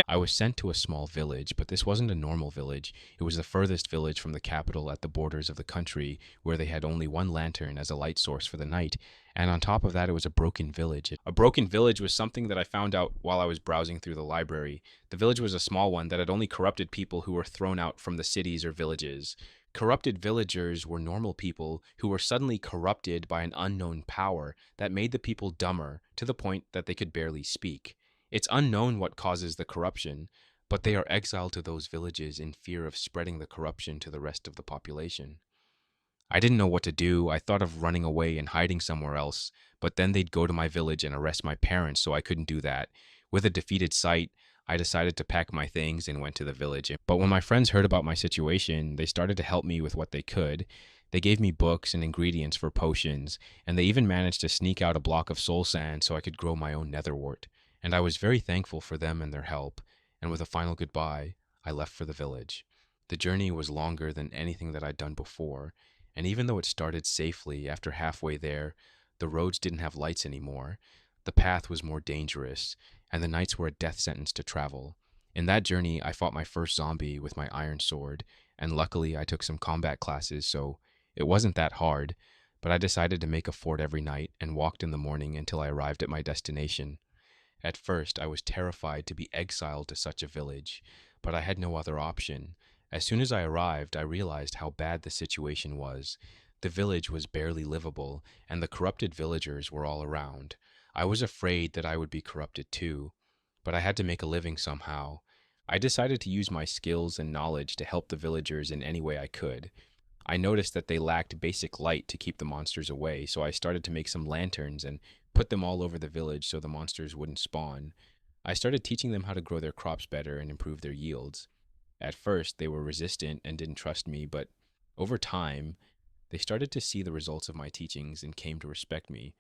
I was sent to a small village, but this wasn't a normal village. It was the furthest village from the capital at the borders of the country, where they had only one lantern as a light source for the night. And on top of that, it was a broken village. A broken village was something that I found out while I was browsing through the library. The village was a small one that had only corrupted people who were thrown out from the cities or villages. Corrupted villagers were normal people who were suddenly corrupted by an unknown power that made the people dumber to the point that they could barely speak. It's unknown what causes the corruption, but they are exiled to those villages in fear of spreading the corruption to the rest of the population. I didn't know what to do. I thought of running away and hiding somewhere else, but then they'd go to my village and arrest my parents, so I couldn't do that. With a defeated sight, I decided to pack my things and went to the village. But when my friends heard about my situation, they started to help me with what they could. They gave me books and ingredients for potions, and they even managed to sneak out a block of soul sand so I could grow my own netherwort. And I was very thankful for them and their help, and with a final goodbye, I left for the village. The journey was longer than anything that I'd done before, and even though it started safely, after halfway there, the roads didn't have lights anymore. The path was more dangerous, and the nights were a death sentence to travel. In that journey, I fought my first zombie with my iron sword, and luckily I took some combat classes, so it wasn't that hard, but I decided to make a fort every night and walked in the morning until I arrived at my destination. At first, I was terrified to be exiled to such a village, but I had no other option. As soon as I arrived, I realized how bad the situation was. The village was barely livable, and the corrupted villagers were all around. I was afraid that I would be corrupted too, but I had to make a living somehow. I decided to use my skills and knowledge to help the villagers in any way I could. I noticed that they lacked basic light to keep the monsters away, so I started to make some lanterns and put them all over the village so the monsters wouldn't spawn. I started teaching them how to grow their crops better and improve their yields. At first, they were resistant and didn't trust me, but over time, they started to see the results of my teachings and came to respect me.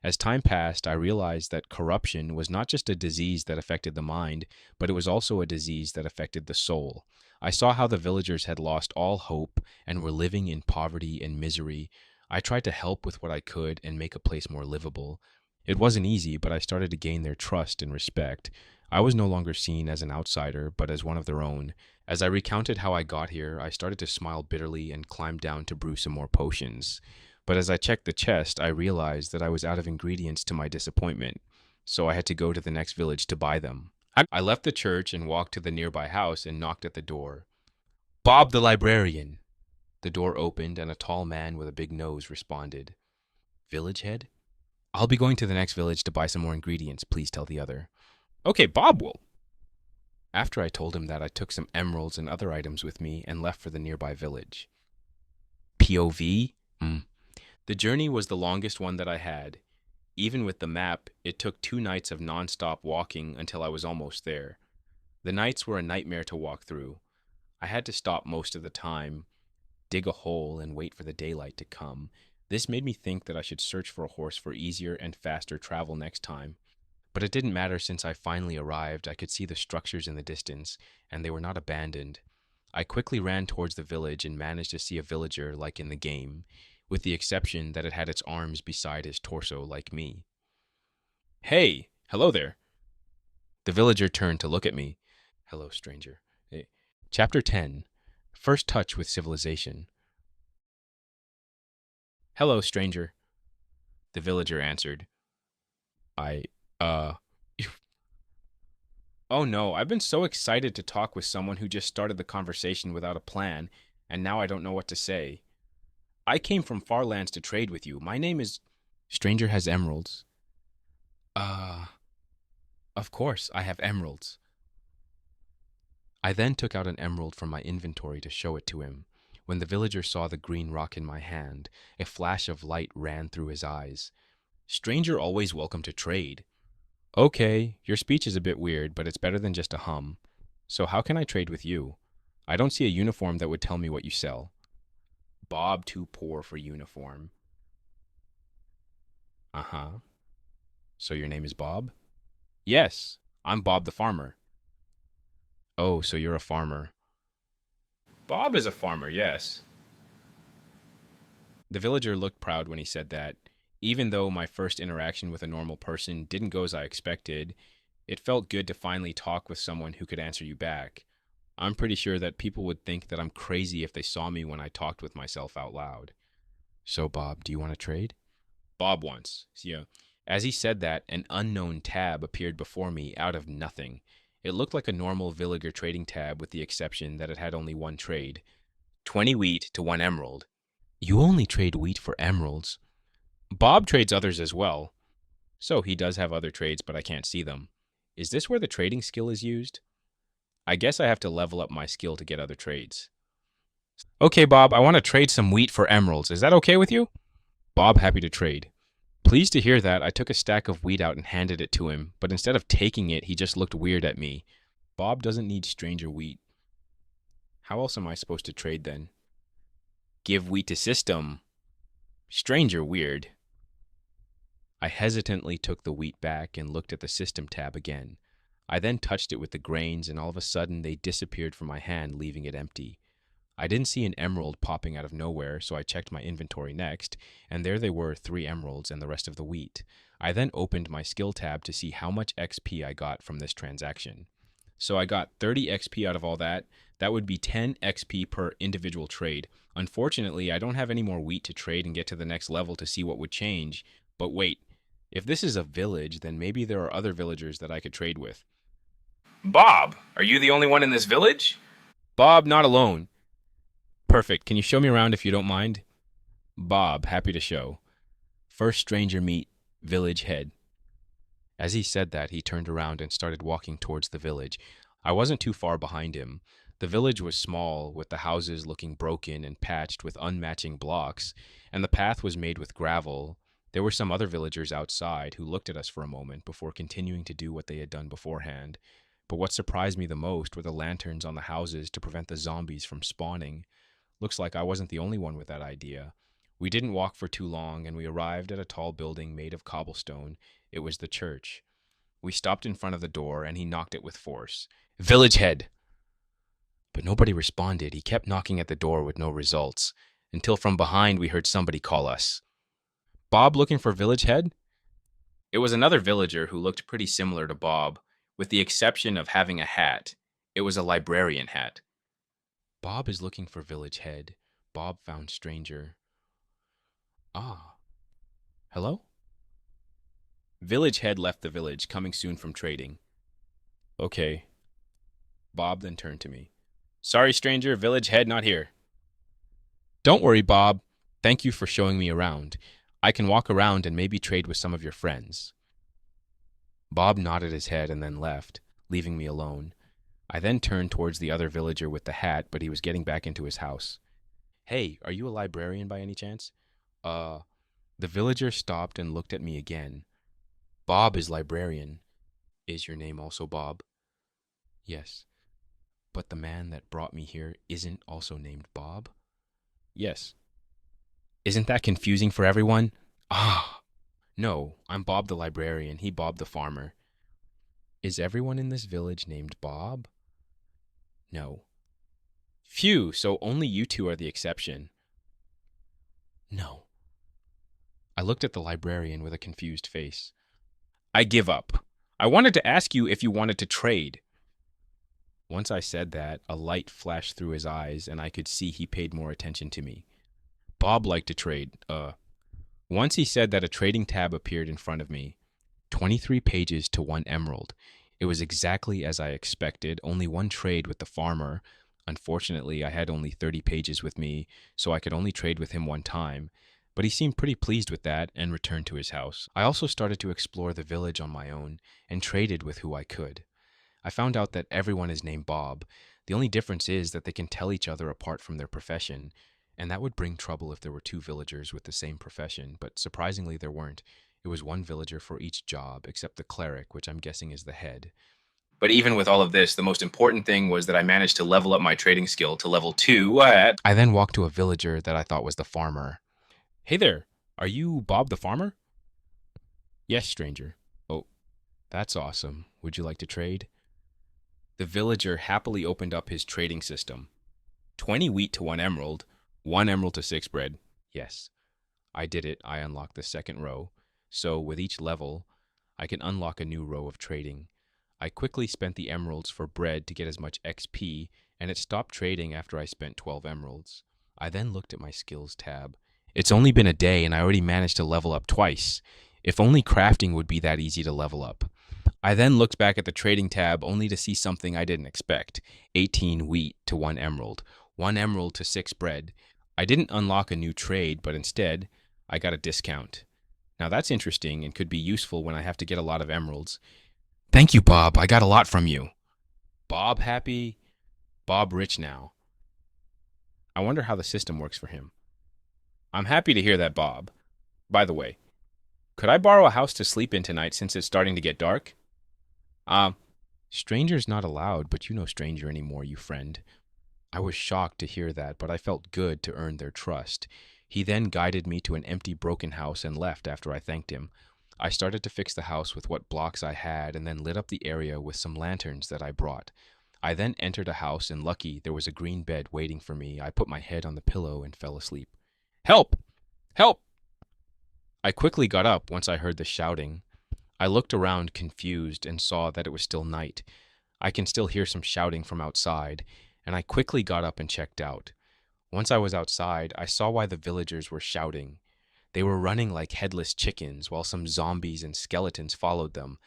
As time passed, I realized that corruption was not just a disease that affected the mind, but it was also a disease that affected the soul. I saw how the villagers had lost all hope and were living in poverty and misery. I tried to help with what I could and make a place more livable. It wasn't easy, but I started to gain their trust and respect. I was no longer seen as an outsider, but as one of their own. As I recounted how I got here, I started to smile bitterly and climbed down to brew some more potions. But as I checked the chest, I realized that I was out of ingredients to my disappointment, so I had to go to the next village to buy them. I left the church and walked to the nearby house and knocked at the door. Bob the librarian! The door opened and a tall man with a big nose responded. Village head? I'll be going to the next village to buy some more ingredients, please tell the other. Okay, Bob will. After I told him that, I took some emeralds and other items with me and left for the nearby village. POV? The journey was the longest one that I had. Even with the map, it took 2 nights of non-stop walking until I was almost there. The nights were a nightmare to walk through. I had to stop most of the time, dig a hole, and wait for the daylight to come. This made me think that I should search for a horse for easier and faster travel next time. But it didn't matter since I finally arrived. I could see the structures in the distance, and they were not abandoned. I quickly ran towards the village and managed to see a villager like in the game, with the exception that it had its arms beside his torso like me. Hey, hello there. The villager turned to look at me. Hello, stranger. Hey. Chapter 10. First Touch with Civilization. Hello, stranger. The villager answered. I, uh... Oh no, I've been so excited to talk with someone who just started the conversation without a plan, and now I don't know what to say. I came from far lands to trade with you. My name is... Stranger has emeralds. Uh... Of course, I have emeralds. I then took out an emerald from my inventory to show it to him. When the villager saw the green rock in my hand, a flash of light ran through his eyes. Stranger always welcome to trade. Okay, your speech is a bit weird, but it's better than just a hum. So how can I trade with you? I don't see a uniform that would tell me what you sell. Bob too poor for uniform. Uh-huh. So your name is Bob? Yes, I'm Bob the farmer. Oh, so you're a farmer. Bob is a farmer, yes. The villager looked proud when he said that. Even though my first interaction with a normal person didn't go as I expected, it felt good to finally talk with someone who could answer you back. I'm pretty sure that people would think that I'm crazy if they saw me when I talked with myself out loud. So, Bob, do you want to trade? Bob wants. Yeah. As he said that, an unknown tab appeared before me out of nothing. It looked like a normal Villager trading tab with the exception that it had only one trade. 20 wheat to 1 emerald. You only trade wheat for emeralds. Bob trades others as well. So he does have other trades, but I can't see them. Is this where the trading skill is used? I guess I have to level up my skill to get other trades. Okay, Bob, I want to trade some wheat for emeralds. Is that okay with you? Bob happy to trade. Pleased to hear that, I took a stack of wheat out and handed it to him, but instead of taking it, he just looked weird at me. Bob doesn't need stranger wheat. How else am I supposed to trade then? Give wheat to system. Stranger weird. I hesitantly took the wheat back and looked at the system tab again. I then touched it with the grains, and all of a sudden they disappeared from my hand, leaving it empty. I didn't see an emerald popping out of nowhere, so I checked my inventory next, and there they were, 3 emeralds and the rest of the wheat. I then opened my skill tab to see how much XP I got from this transaction. So I got 30 XP out of all that. That would be 10 XP per individual trade. Unfortunately, I don't have any more wheat to trade and get to the next level to see what would change. But wait, if this is a village, then maybe there are other villagers that I could trade with. Bob, are you the only one in this village? Bob, not alone. Perfect. Can you show me around if you don't mind? Bob, happy to show. First stranger meet, village head. As he said that, he turned around and started walking towards the village. I wasn't too far behind him. The village was small, with the houses looking broken and patched with unmatching blocks, and the path was made with gravel. There were some other villagers outside who looked at us for a moment before continuing to do what they had done beforehand. But what surprised me the most were the lanterns on the houses to prevent the zombies from spawning. Looks like I wasn't the only one with that idea. We didn't walk for too long, and we arrived at a tall building made of cobblestone. It was the church. We stopped in front of the door, and he knocked it with force. Village head! But nobody responded. He kept knocking at the door with no results, until from behind we heard somebody call us. Bob looking for village head? It was another villager who looked pretty similar to Bob, with the exception of having a hat. It was a librarian hat. Bob is looking for village head. Bob found stranger. Ah, hello? Village head left the village, coming soon from trading. Okay. Bob then turned to me. Sorry, stranger, village head not here. Don't worry, Bob. Thank you for showing me around. I can walk around and maybe trade with some of your friends. Bob nodded his head and then left, leaving me alone. I then turned towards the other villager with the hat, but he was getting back into his house. Hey, are you a librarian by any chance? Uh, the villager stopped and looked at me again. Bob is librarian. Is your name also Bob? Yes. But the man that brought me here isn't also named Bob? Yes. Isn't that confusing for everyone? Ah, no, I'm Bob the librarian, he Bob the farmer. Is everyone in this village named Bob? No. Phew, so only you two are the exception. No. I looked at the librarian with a confused face. I give up. I wanted to ask you if you wanted to trade. Once I said that, a light flashed through his eyes, and I could see he paid more attention to me. Bob liked to trade. Once he said that a trading tab appeared in front of me. 23 pages to 1 emerald. It was exactly as I expected, only one trade with the farmer. Unfortunately, I had only 30 pages with me, so I could only trade with him one time. But he seemed pretty pleased with that and returned to his house. I also started to explore the village on my own and traded with who I could. I found out that everyone is named Bob. The only difference is that they can tell each other apart from their profession, and that would bring trouble if there were two villagers with the same profession, but surprisingly there weren't. It was one villager for each job, except the cleric, which I'm guessing is the head. But even with all of this, the most important thing was that I managed to level up my trading skill to level 2 at. I then walked to a villager that I thought was the farmer. Hey there, are you Bob the farmer? Yes, stranger. Oh, that's awesome. Would you like to trade? The villager happily opened up his trading system. 20 wheat to 1 emerald, 1 emerald to 6 bread. Yes, I did it. I unlocked the second row. So, with each level, I can unlock a new row of trading. I quickly spent the emeralds for bread to get as much XP, and it stopped trading after I spent 12 emeralds. I then looked at my skills tab. It's only been a day, and I already managed to level up twice. If only crafting would be that easy to level up. I then looked back at the trading tab only to see something I didn't expect. 18 wheat to 1 emerald, 1 emerald to 6 bread. I didn't unlock a new trade, but instead, I got a discount. Now that's interesting and could be useful when I have to get a lot of emeralds. Thank you, Bob. I got a lot from you. Bob happy, Bob rich now. I wonder how the system works for him. I'm happy to hear that, Bob. By the way, could I borrow a house to sleep in tonight since it's starting to get dark? Um, Stranger's not allowed, but you no stranger anymore, you friend. I was shocked to hear that, but I felt good to earn their trust. He then guided me to an empty, broken house and left after I thanked him. I started to fix the house with what blocks I had and then lit up the area with some lanterns that I brought. I then entered a house, and lucky there was a green bed waiting for me. I put my head on the pillow and fell asleep. Help! Help! I quickly got up once I heard the shouting. I looked around confused and saw that it was still night. I can still hear some shouting from outside, and I quickly got up and checked out. Once I was outside, I saw why the villagers were shouting. They were running like headless chickens while some zombies and skeletons followed them.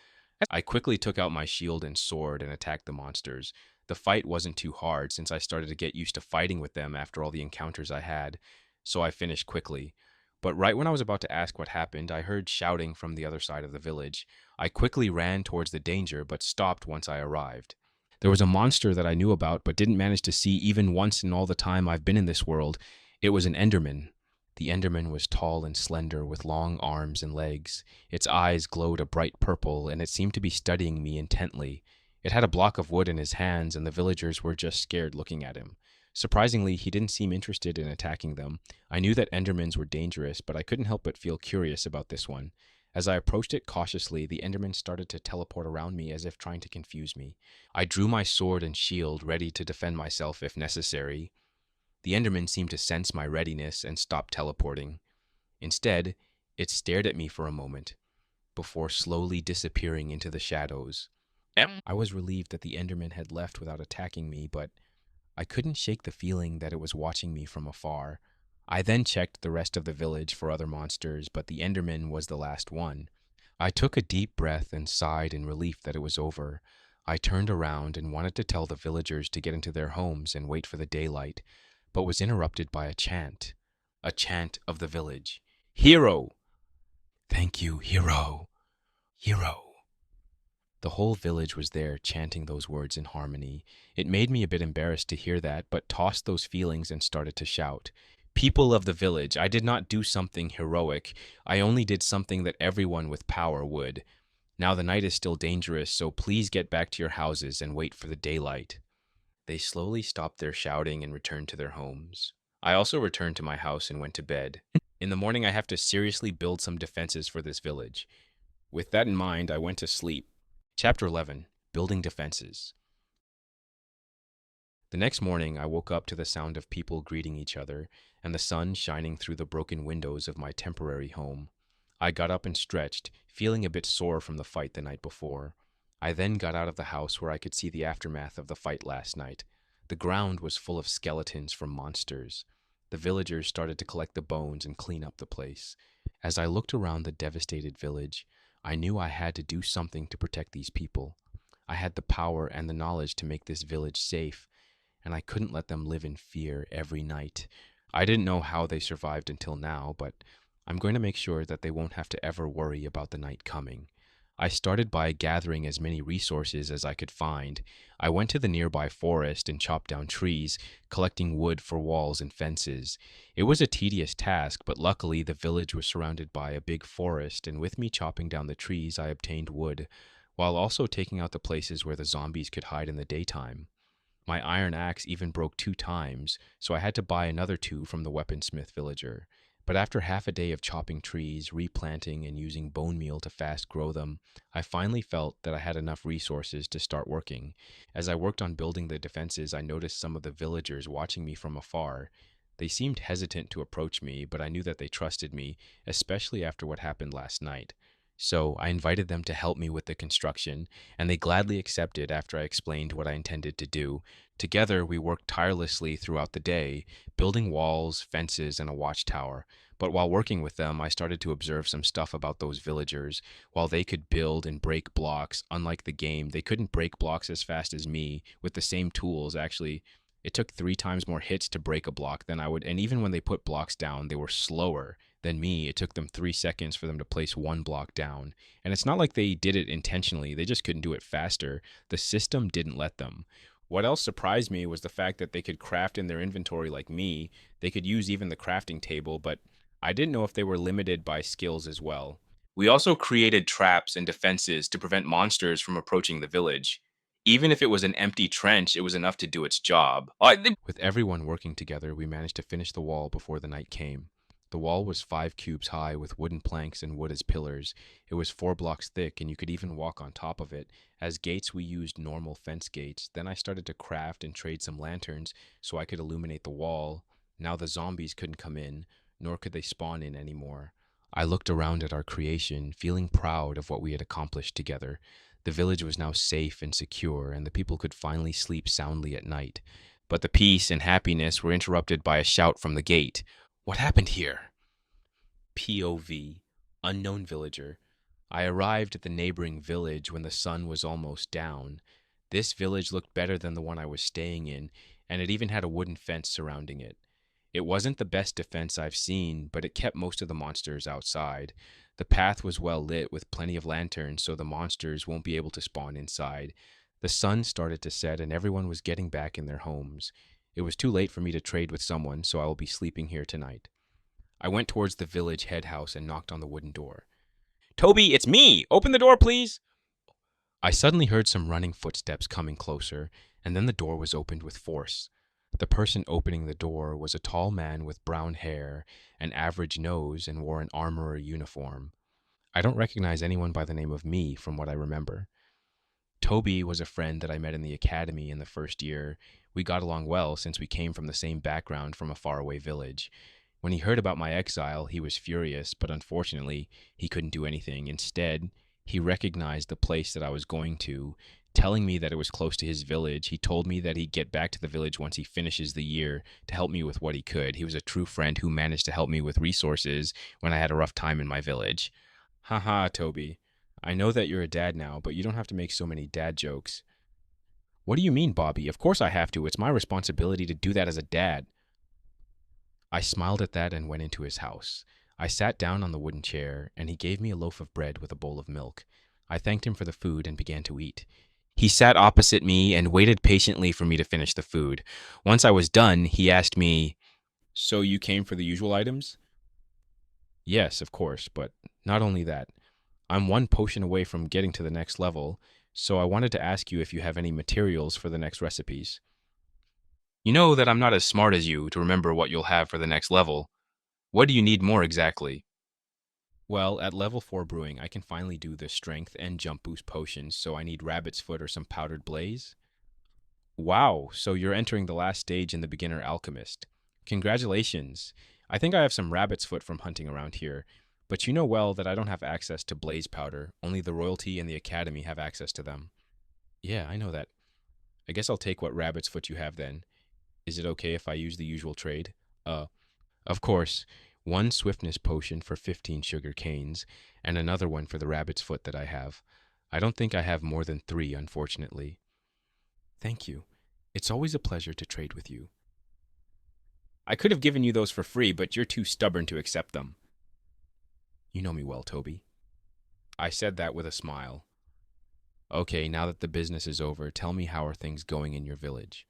I quickly took out my shield and sword and attacked the monsters. The fight wasn't too hard since I started to get used to fighting with them after all the encounters I had, so I finished quickly. But right when I was about to ask what happened, I heard shouting from the other side of the village. I quickly ran towards the danger, but stopped once I arrived. There was a monster that I knew about but didn't manage to see even once in all the time I've been in this world. It was an Enderman. The Enderman was tall and slender with long arms and legs. Its eyes glowed a bright purple, and it seemed to be studying me intently. It had a block of wood in his hands, and the villagers were just scared looking at him. Surprisingly, he didn't seem interested in attacking them. I knew that Endermans were dangerous, but I couldn't help but feel curious about this one. As I approached it cautiously, the Enderman started to teleport around me as if trying to confuse me. I drew my sword and shield, ready to defend myself if necessary. The Enderman seemed to sense my readiness and stopped teleporting. Instead, it stared at me for a moment, before slowly disappearing into the shadows. I was relieved that the Enderman had left without attacking me, but I couldn't shake the feeling that it was watching me from afar. I then checked the rest of the village for other monsters, but the Enderman was the last one. I took a deep breath and sighed in relief that it was over. I turned around and wanted to tell the villagers to get into their homes and wait for the daylight, but was interrupted by a chant of the village. Hero! Thank you, hero! Hero! The whole village was there chanting those words in harmony. It made me a bit embarrassed to hear that, but tossed those feelings and started to shout. People of the village, I did not do something heroic. I only did something that everyone with power would. Now the night is still dangerous, so please get back to your houses and wait for the daylight. They slowly stopped their shouting and returned to their homes. I also returned to my house and went to bed. In the morning, I have to seriously build some defenses for this village. With that in mind, I went to sleep. Chapter 11, Building Defenses. The next morning, I woke up to the sound of people greeting each other and the sun shining through the broken windows of my temporary home. I got up and stretched, feeling a bit sore from the fight the night before. I then got out of the house where I could see the aftermath of the fight last night. The ground was full of skeletons from monsters. The villagers started to collect the bones and clean up the place. As I looked around the devastated village, I knew I had to do something to protect these people. I had the power and the knowledge to make this village safe, and I couldn't let them live in fear every night. I didn't know how they survived until now, but I'm going to make sure that they won't have to ever worry about the night coming. I started by gathering as many resources as I could find. I went to the nearby forest and chopped down trees, collecting wood for walls and fences. It was a tedious task, but luckily the village was surrounded by a big forest, and with me chopping down the trees, I obtained wood, while also taking out the places where the zombies could hide in the daytime. My iron axe even broke 2 times, so I had to buy another 2 from the weaponsmith villager. But after half a day of chopping trees, replanting, and using bone meal to fast grow them, I finally felt that I had enough resources to start working. As I worked on building the defenses, I noticed some of the villagers watching me from afar. They seemed hesitant to approach me, but I knew that they trusted me, especially after what happened last night. So I invited them to help me with the construction, and they gladly accepted after I explained what I intended to do. Together, we worked tirelessly throughout the day, building walls, fences, and a watchtower. But while working with them, I started to observe some stuff about those villagers. While they could build and break blocks, unlike the game, they couldn't break blocks as fast as me with the same tools. Actually, it took 3 times more hits to break a block than I would, and even when they put blocks down, they were slower than me. It took them 3 seconds for them to place 1 block down. And it's not like they did it intentionally, they just couldn't do it faster. The system didn't let them. What else surprised me was the fact that they could craft in their inventory like me. They could use even the crafting table, but I didn't know if they were limited by skills as well. We also created traps and defenses to prevent monsters from approaching the village. Even if it was an empty trench, it was enough to do its job. With everyone working together, we managed to finish the wall before the night came. The wall was 5 cubes high with wooden planks and wood as pillars. It was 4 blocks thick, and you could even walk on top of it. As gates, we used normal fence gates. Then I started to craft and trade some lanterns so I could illuminate the wall. Now the zombies couldn't come in, nor could they spawn in anymore. I looked around at our creation, feeling proud of what we had accomplished together. The village was now safe and secure, and the people could finally sleep soundly at night. But the peace and happiness were interrupted by a shout from the gate. What happened here? POV, unknown villager. I arrived at the neighboring village when the sun was almost down. This village looked better than the one I was staying in, and it even had a wooden fence surrounding it. It wasn't the best defense I've seen, but it kept most of the monsters outside. The path was well lit with plenty of lanterns, so the monsters won't be able to spawn inside. The sun started to set, and everyone was getting back in their homes. It was too late for me to trade with someone, so I will be sleeping here tonight. I went towards the village head house and knocked on the wooden door. Toby, it's me! Open the door, please! I suddenly heard some running footsteps coming closer, and then the door was opened with force. The person opening the door was a tall man with brown hair, an average nose, and wore an armorer uniform. I don't recognize anyone by the name of me from what I remember. Toby was a friend that I met in the academy in the first year. We got along well since we came from the same background from a faraway village. When he heard about my exile, he was furious, but unfortunately, he couldn't do anything. Instead, he recognized the place that I was going to. telling me that it was close to his village. He told me that he'd get back to the village once he finishes the year to help me with what he could. He was a true friend who managed to help me with resources when I had a rough time in my village. Haha, Toby. I know that you're a dad now, but you don't have to make so many dad jokes. What do you mean, Bobby? Of course I have to. It's my responsibility to do that as a dad. I smiled at that and went into his house. I sat down on the wooden chair, and he gave me a loaf of bread with a bowl of milk. I thanked him for the food and began to eat. He sat opposite me and waited patiently for me to finish the food. Once I was done, he asked me, "So you came for the usual items?" Yes, of course, but not only that. I'm one potion away from getting to the next level, so I wanted to ask you if you have any materials for the next recipes. You know that I'm not as smart as you to remember what you'll have for the next level. What do you need more exactly? Well, at level 4 brewing, I can finally do the strength and jump boost potions, so I need rabbit's foot or some powdered blaze. Wow, so you're entering the last stage in the beginner alchemist. Congratulations. I think I have some rabbit's foot from hunting around here, but you know well that I don't have access to blaze powder. Only the royalty and the academy have access to them. Yeah, I know that. I guess I'll take what rabbit's foot you have then. Is it okay if I use the usual trade? Of course, one swiftness potion for 15 sugar canes, and another one for the rabbit's foot that I have. I don't think I have more than 3, unfortunately. Thank you. It's always a pleasure to trade with you. I could have given you those for free, but you're too stubborn to accept them. You know me well, Toby. I said that with a smile. Okay, now that the business is over, tell me how are things going in your village?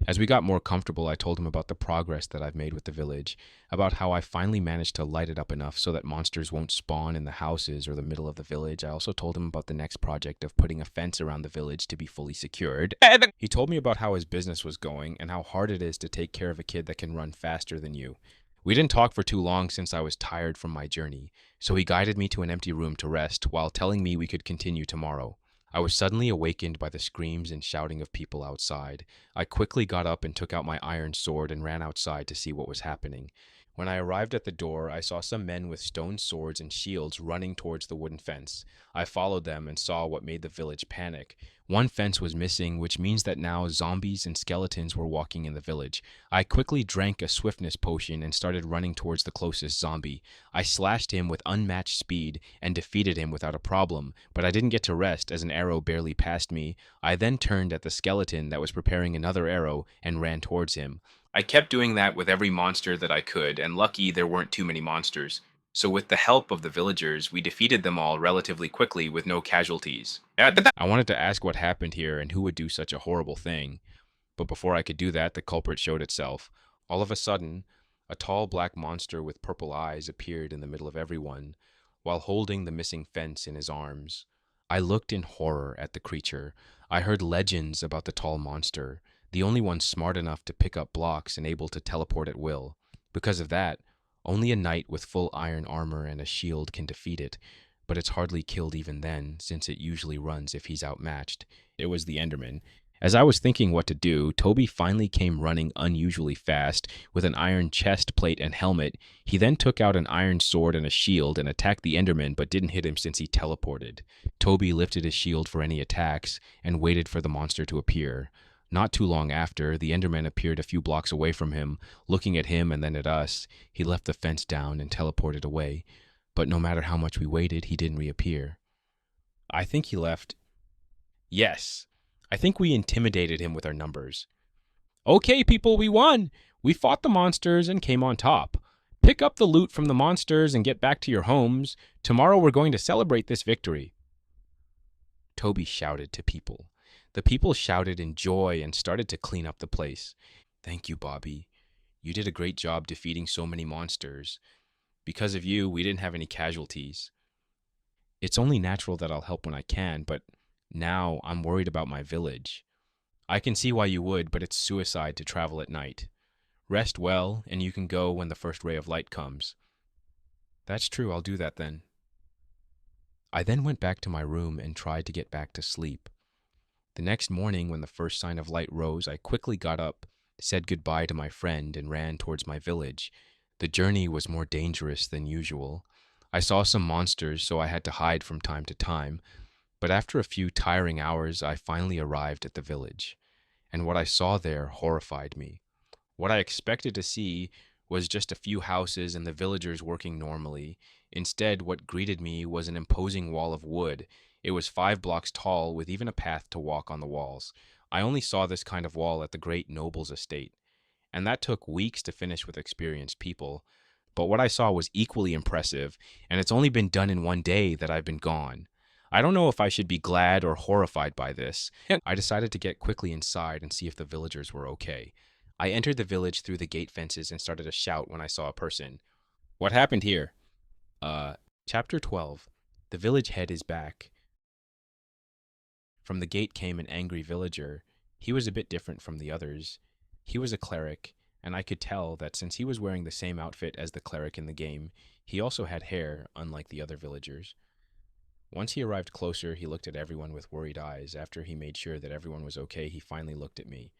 As we got more comfortable, I told him about the progress that I've made with the village, about how I finally managed to light it up enough so that monsters won't spawn in the houses or the middle of the village. I also told him about the next project of putting a fence around the village to be fully secured. He told me about how his business was going and how hard it is to take care of a kid that can run faster than you. We didn't talk for too long since I was tired from my journey, so he guided me to an empty room to rest while telling me we could continue tomorrow. I was suddenly awakened by the screams and shouting of people outside. I quickly got up and took out my iron sword and ran outside to see what was happening. When I arrived at the door, I saw some men with stone swords and shields running towards the wooden fence. I followed them and saw what made the village panic. One fence was missing, which means that now zombies and skeletons were walking in the village. I quickly drank a swiftness potion and started running towards the closest zombie. I slashed him with unmatched speed and defeated him without a problem, but I didn't get to rest as an arrow barely passed me. I then turned at the skeleton that was preparing another arrow and ran towards him. I kept doing that with every monster that I could, and lucky there weren't too many monsters. So with the help of the villagers, we defeated them all relatively quickly with no casualties. I wanted to ask what happened here and who would do such a horrible thing. But before I could do that, the culprit showed itself. All of a sudden, a tall black monster with purple eyes appeared in the middle of everyone, while holding the missing fence in his arms. I looked in horror at the creature. I heard legends about the tall monster, the only one smart enough to pick up blocks and able to teleport at will. Because of that, only a knight with full iron armor and a shield can defeat it, but it's hardly killed even then, since it usually runs if he's outmatched. It was the Enderman. As I was thinking what to do, Toby finally came running unusually fast with an iron chest plate and helmet. He then took out an iron sword and a shield and attacked the Enderman, but didn't hit him since he teleported. Toby lifted his shield for any attacks and waited for the monster to appear. Not too long after, the Enderman appeared a few blocks away from him, looking at him and then at us. He left the fence down and teleported away, but no matter how much we waited, he didn't reappear. I think he left. Yes, I think we intimidated him with our numbers. Okay, people, we won! We fought the monsters and came on top. Pick up the loot from the monsters and get back to your homes. Tomorrow we're going to celebrate this victory. Toby shouted to people. The people shouted in joy and started to clean up the place. Thank you, Bobby. You did a great job defeating so many monsters. Because of you, we didn't have any casualties. It's only natural that I'll help when I can, but now I'm worried about my village. I can see why you would, but it's suicide to travel at night. Rest well, and you can go when the first ray of light comes. That's true, I'll do that then. I then went back to my room and tried to get back to sleep. The next morning, when the first sign of light rose, I quickly got up, said goodbye to my friend, and ran towards my village. The journey was more dangerous than usual. I saw some monsters, so I had to hide from time to time, But after a few tiring hours, I finally arrived at the village, and what I saw there horrified me. What I expected to see was just a few houses and the villagers working normally. Instead, what greeted me was an imposing wall of wood. It was 5 blocks tall, with even a path to walk on the walls. I only saw this kind of wall at the great noble's estate, and that took weeks to finish with experienced people. But what I saw was equally impressive, and it's only been done in one day that I've been gone. I don't know if I should be glad or horrified by this. I decided to get quickly inside and see if the villagers were okay. I entered the village through the gate fences and started to shout when I saw a person. What happened here? Uh, Chapter 12. The village head is back. From the gate came an angry villager. He was a bit different from the others. He was a cleric, and I could tell that since he was wearing the same outfit as the cleric in the game, he also had hair, unlike the other villagers. Once he arrived closer, he looked at everyone with worried eyes. After he made sure that everyone was okay, he finally looked at me.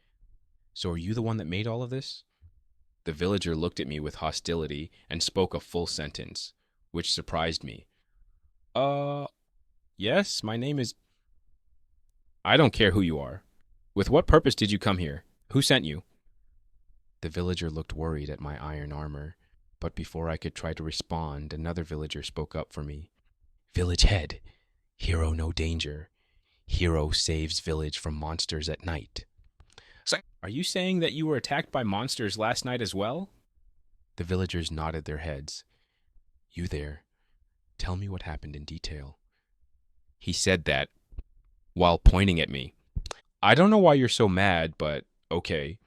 So are you the one that made all of this? The villager looked at me with hostility and spoke a full sentence, which surprised me. Uh, yes, my name is... I don't care who you are. With what purpose did you come here? Who sent you? The villager looked worried at my iron armor, but before I could try to respond, another villager spoke up for me. Village head. Hero no danger. Hero saves village from monsters at night. So, are you saying that you were attacked by monsters last night as well? The villagers nodded their heads. You there. Tell me what happened in detail. He said that while pointing at me. I don't know why you're so mad, but okay.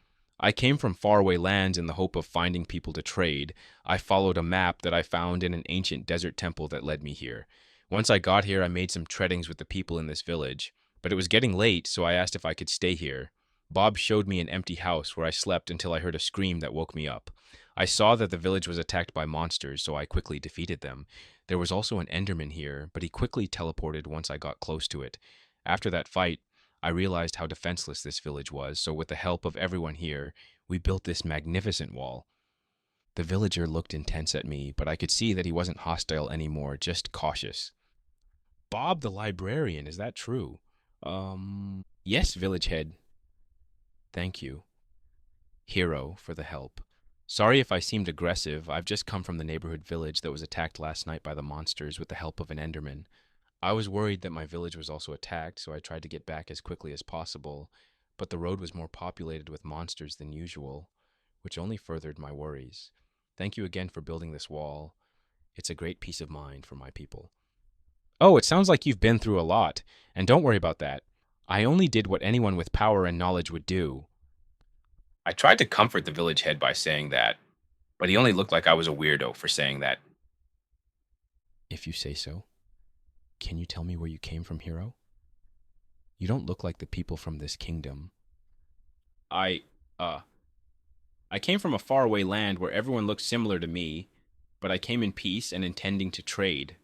I came from faraway lands in the hope of finding people to trade. I followed a map that I found in an ancient desert temple that led me here. Once I got here, I made some treadings with the people in this village, but it was getting late, so I asked if I could stay here. Bob showed me an empty house where I slept until I heard a scream that woke me up. I saw that the village was attacked by monsters, so I quickly defeated them. There was also an Enderman here, but he quickly teleported once I got close to it. After that fight, I realized how defenseless this village was, so with the help of everyone here, we built this magnificent wall. The villager looked intense at me, but I could see that he wasn't hostile anymore, just cautious. Bob the librarian, is that true? Yes, village head. Thank you, Hero, for the help. Sorry if I seemed aggressive. I've just come from the neighborhood village that was attacked last night by the monsters with the help of an Enderman. I was worried that my village was also attacked, so I tried to get back as quickly as possible, but the road was more populated with monsters than usual, which only furthered my worries. Thank you again for building this wall. It's a great peace of mind for my people. Oh, it sounds like you've been through a lot, and don't worry about that. I only did what anyone with power and knowledge would do. I tried to comfort the village head by saying that, but he only looked like I was a weirdo for saying that. If you say so. Can you tell me where you came from, Hero? You don't look like the people from this kingdom. I came from a faraway land where everyone looked similar to me, but I came in peace and intending to trade.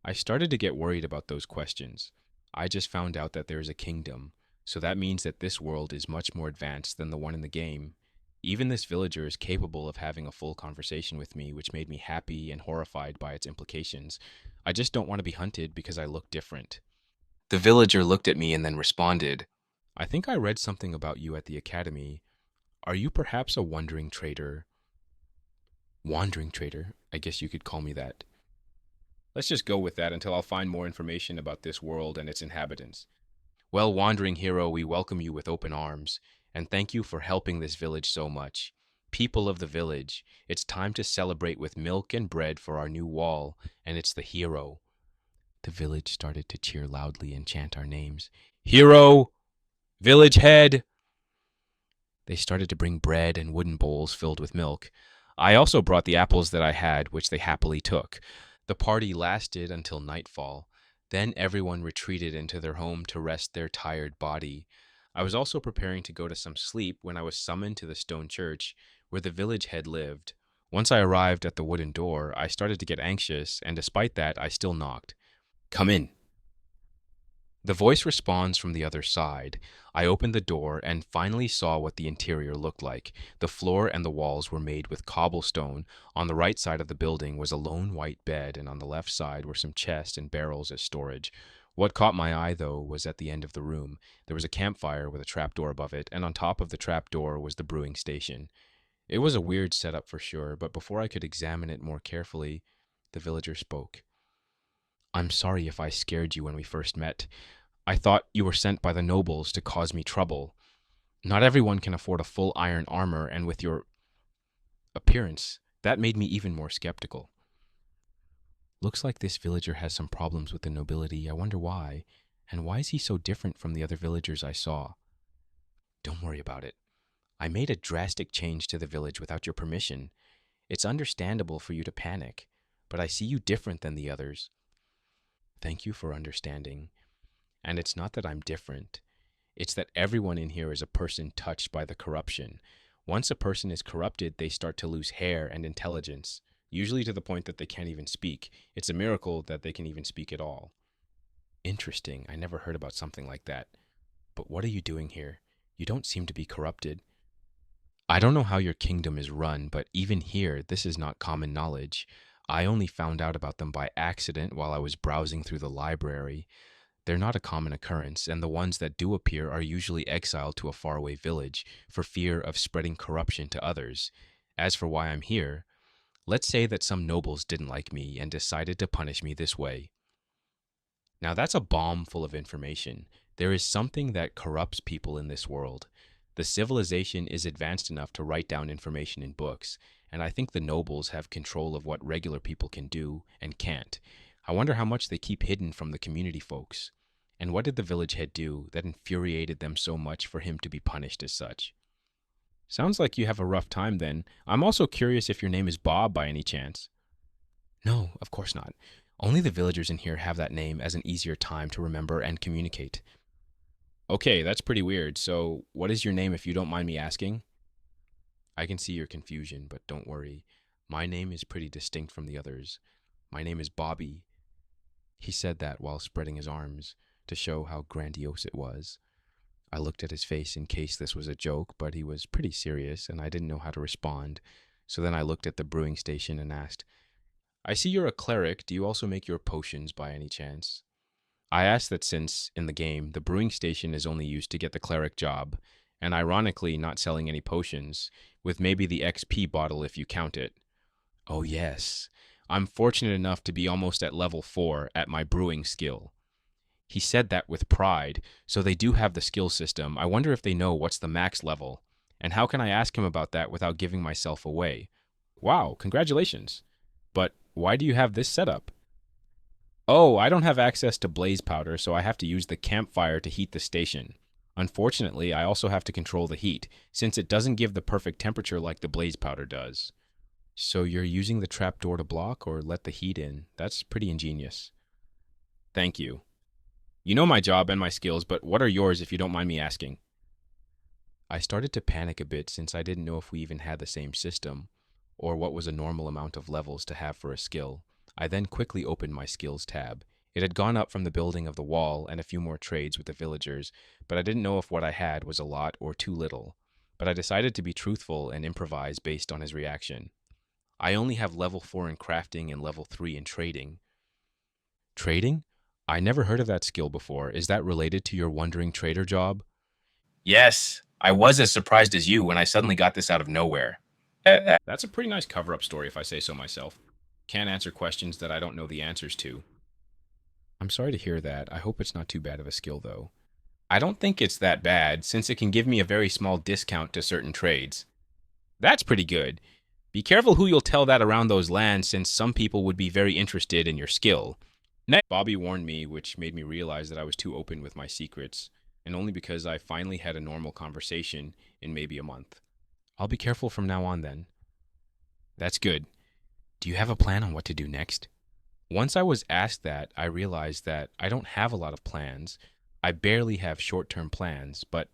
I started to get worried about those questions. I just found out that there is a kingdom, so that means that this world is much more advanced than the one in the game. Even this villager is capable of having a full conversation with me, which made me happy and horrified by its implications. I just don't want to be hunted because I look different. The villager looked at me and then responded, I think I read something about you at the academy. Are you perhaps a wandering trader? Wandering trader? I guess you could call me that. Let's just go with that until I'll find more information about this world and its inhabitants. Well, wandering hero, we welcome you with open arms, and thank you for helping this village so much. People of the village, it's time to celebrate with milk and bread for our new wall, and it's the hero. The village started to cheer loudly and chant our names. Hero! Village head! They started to bring bread and wooden bowls filled with milk. I also brought the apples that I had, which they happily took. The party lasted until nightfall. Then everyone retreated into their home to rest their tired body. I was also preparing to go to some sleep when I was summoned to the stone church, where the village head lived. Once I arrived at the wooden door, I started to get anxious, and despite that, I still knocked. Come in. The voice responds from the other side. I opened the door and finally saw what the interior looked like. The floor and the walls were made with cobblestone. On the right side of the building was a lone white bed, and on the left side were some chests and barrels as storage. What caught my eye, though, was at the end of the room. There was a campfire with a trapdoor above it, and on top of the trapdoor was the brewing station. It was a weird setup for sure, but before I could examine it more carefully, the villager spoke. I'm sorry if I scared you when we first met. I thought you were sent by the nobles to cause me trouble. Not everyone can afford a full iron armor, and with your appearance, that made me even more skeptical. Looks like this villager has some problems with the nobility. I wonder why. And why is he so different from the other villagers I saw? Don't worry about it. I made a drastic change to the village without your permission. It's understandable for you to panic, but I see you different than the others. Thank you for understanding. And it's not that I'm different. It's that everyone in here is a person touched by the corruption. Once a person is corrupted, they start to lose hair and intelligence, usually to the point that they can't even speak. It's a miracle that they can even speak at all. Interesting. I never heard about something like that. But what are you doing here? You don't seem to be corrupted. I don't know how your kingdom is run, but even here, this is not common knowledge. I only found out about them by accident while I was browsing through the library. They're not a common occurrence, and the ones that do appear are usually exiled to a faraway village for fear of spreading corruption to others. As for why I'm here, let's say that some nobles didn't like me and decided to punish me this way. Now that's a bomb full of information. There is something that corrupts people in this world. The civilization is advanced enough to write down information in books, and I think the nobles have control of what regular people can do and can't. I wonder how much they keep hidden from the community folks. And what did the village head do that infuriated them so much for him to be punished as such? Sounds like you have a rough time then. I'm also curious if your name is Bob by any chance. No, of course not. Only the villagers in here have that name as an easier time to remember and communicate. Okay, that's pretty weird. So, what is your name if you don't mind me asking? I can see your confusion, but don't worry. My name is pretty distinct from the others. My name is Bobby. He said that while spreading his arms to show how grandiose it was. I looked at his face in case this was a joke, but he was pretty serious, and I didn't know how to respond. So then I looked at the brewing station and asked, I see you're a cleric. Do you also make your potions by any chance? I asked that since, in the game, the brewing station is only used to get the cleric job, and ironically not selling any potions, with maybe the XP bottle if you count it. Oh yes, I'm fortunate enough to be almost at level 4 at my brewing skill. He said that with pride, so they do have the skill system. I wonder if they know what's the max level, and how can I ask him about that without giving myself away? Wow, congratulations. But why do you have this setup? Oh, I don't have access to blaze powder, so I have to use the campfire to heat the station. Unfortunately, I also have to control the heat, since it doesn't give the perfect temperature like the blaze powder does. So you're using the trapdoor to block or let the heat in? That's pretty ingenious. Thank you. You know my job and my skills, but what are yours if you don't mind me asking? I started to panic a bit since I didn't know if we even had the same system, or what was a normal amount of levels to have for a skill. I then quickly opened my skills tab. It had gone up from the building of the wall and a few more trades with the villagers, but I didn't know if what I had was a lot or too little. But I decided to be truthful and improvise based on his reaction. I only have level 4 in crafting and level 3 in trading. Trading? I never heard of that skill before. Is that related to your wandering trader job? Yes, I was as surprised as you when I suddenly got this out of nowhere. That's a pretty nice cover-up story if I say so myself. Can't answer questions that I don't know the answers to. I'm sorry to hear that. I hope it's not too bad of a skill, though. I don't think it's that bad, since it can give me a very small discount to certain trades. That's pretty good. Be careful who you'll tell that around those lands, since some people would be very interested in your skill. Bobby warned me, which made me realize that I was too open with my secrets, and only because I finally had a normal conversation in maybe a month. I'll be careful from now on, then. That's good. Do you have a plan on what to do next? Once I was asked that, I realized that I don't have a lot of plans. I barely have short-term plans, but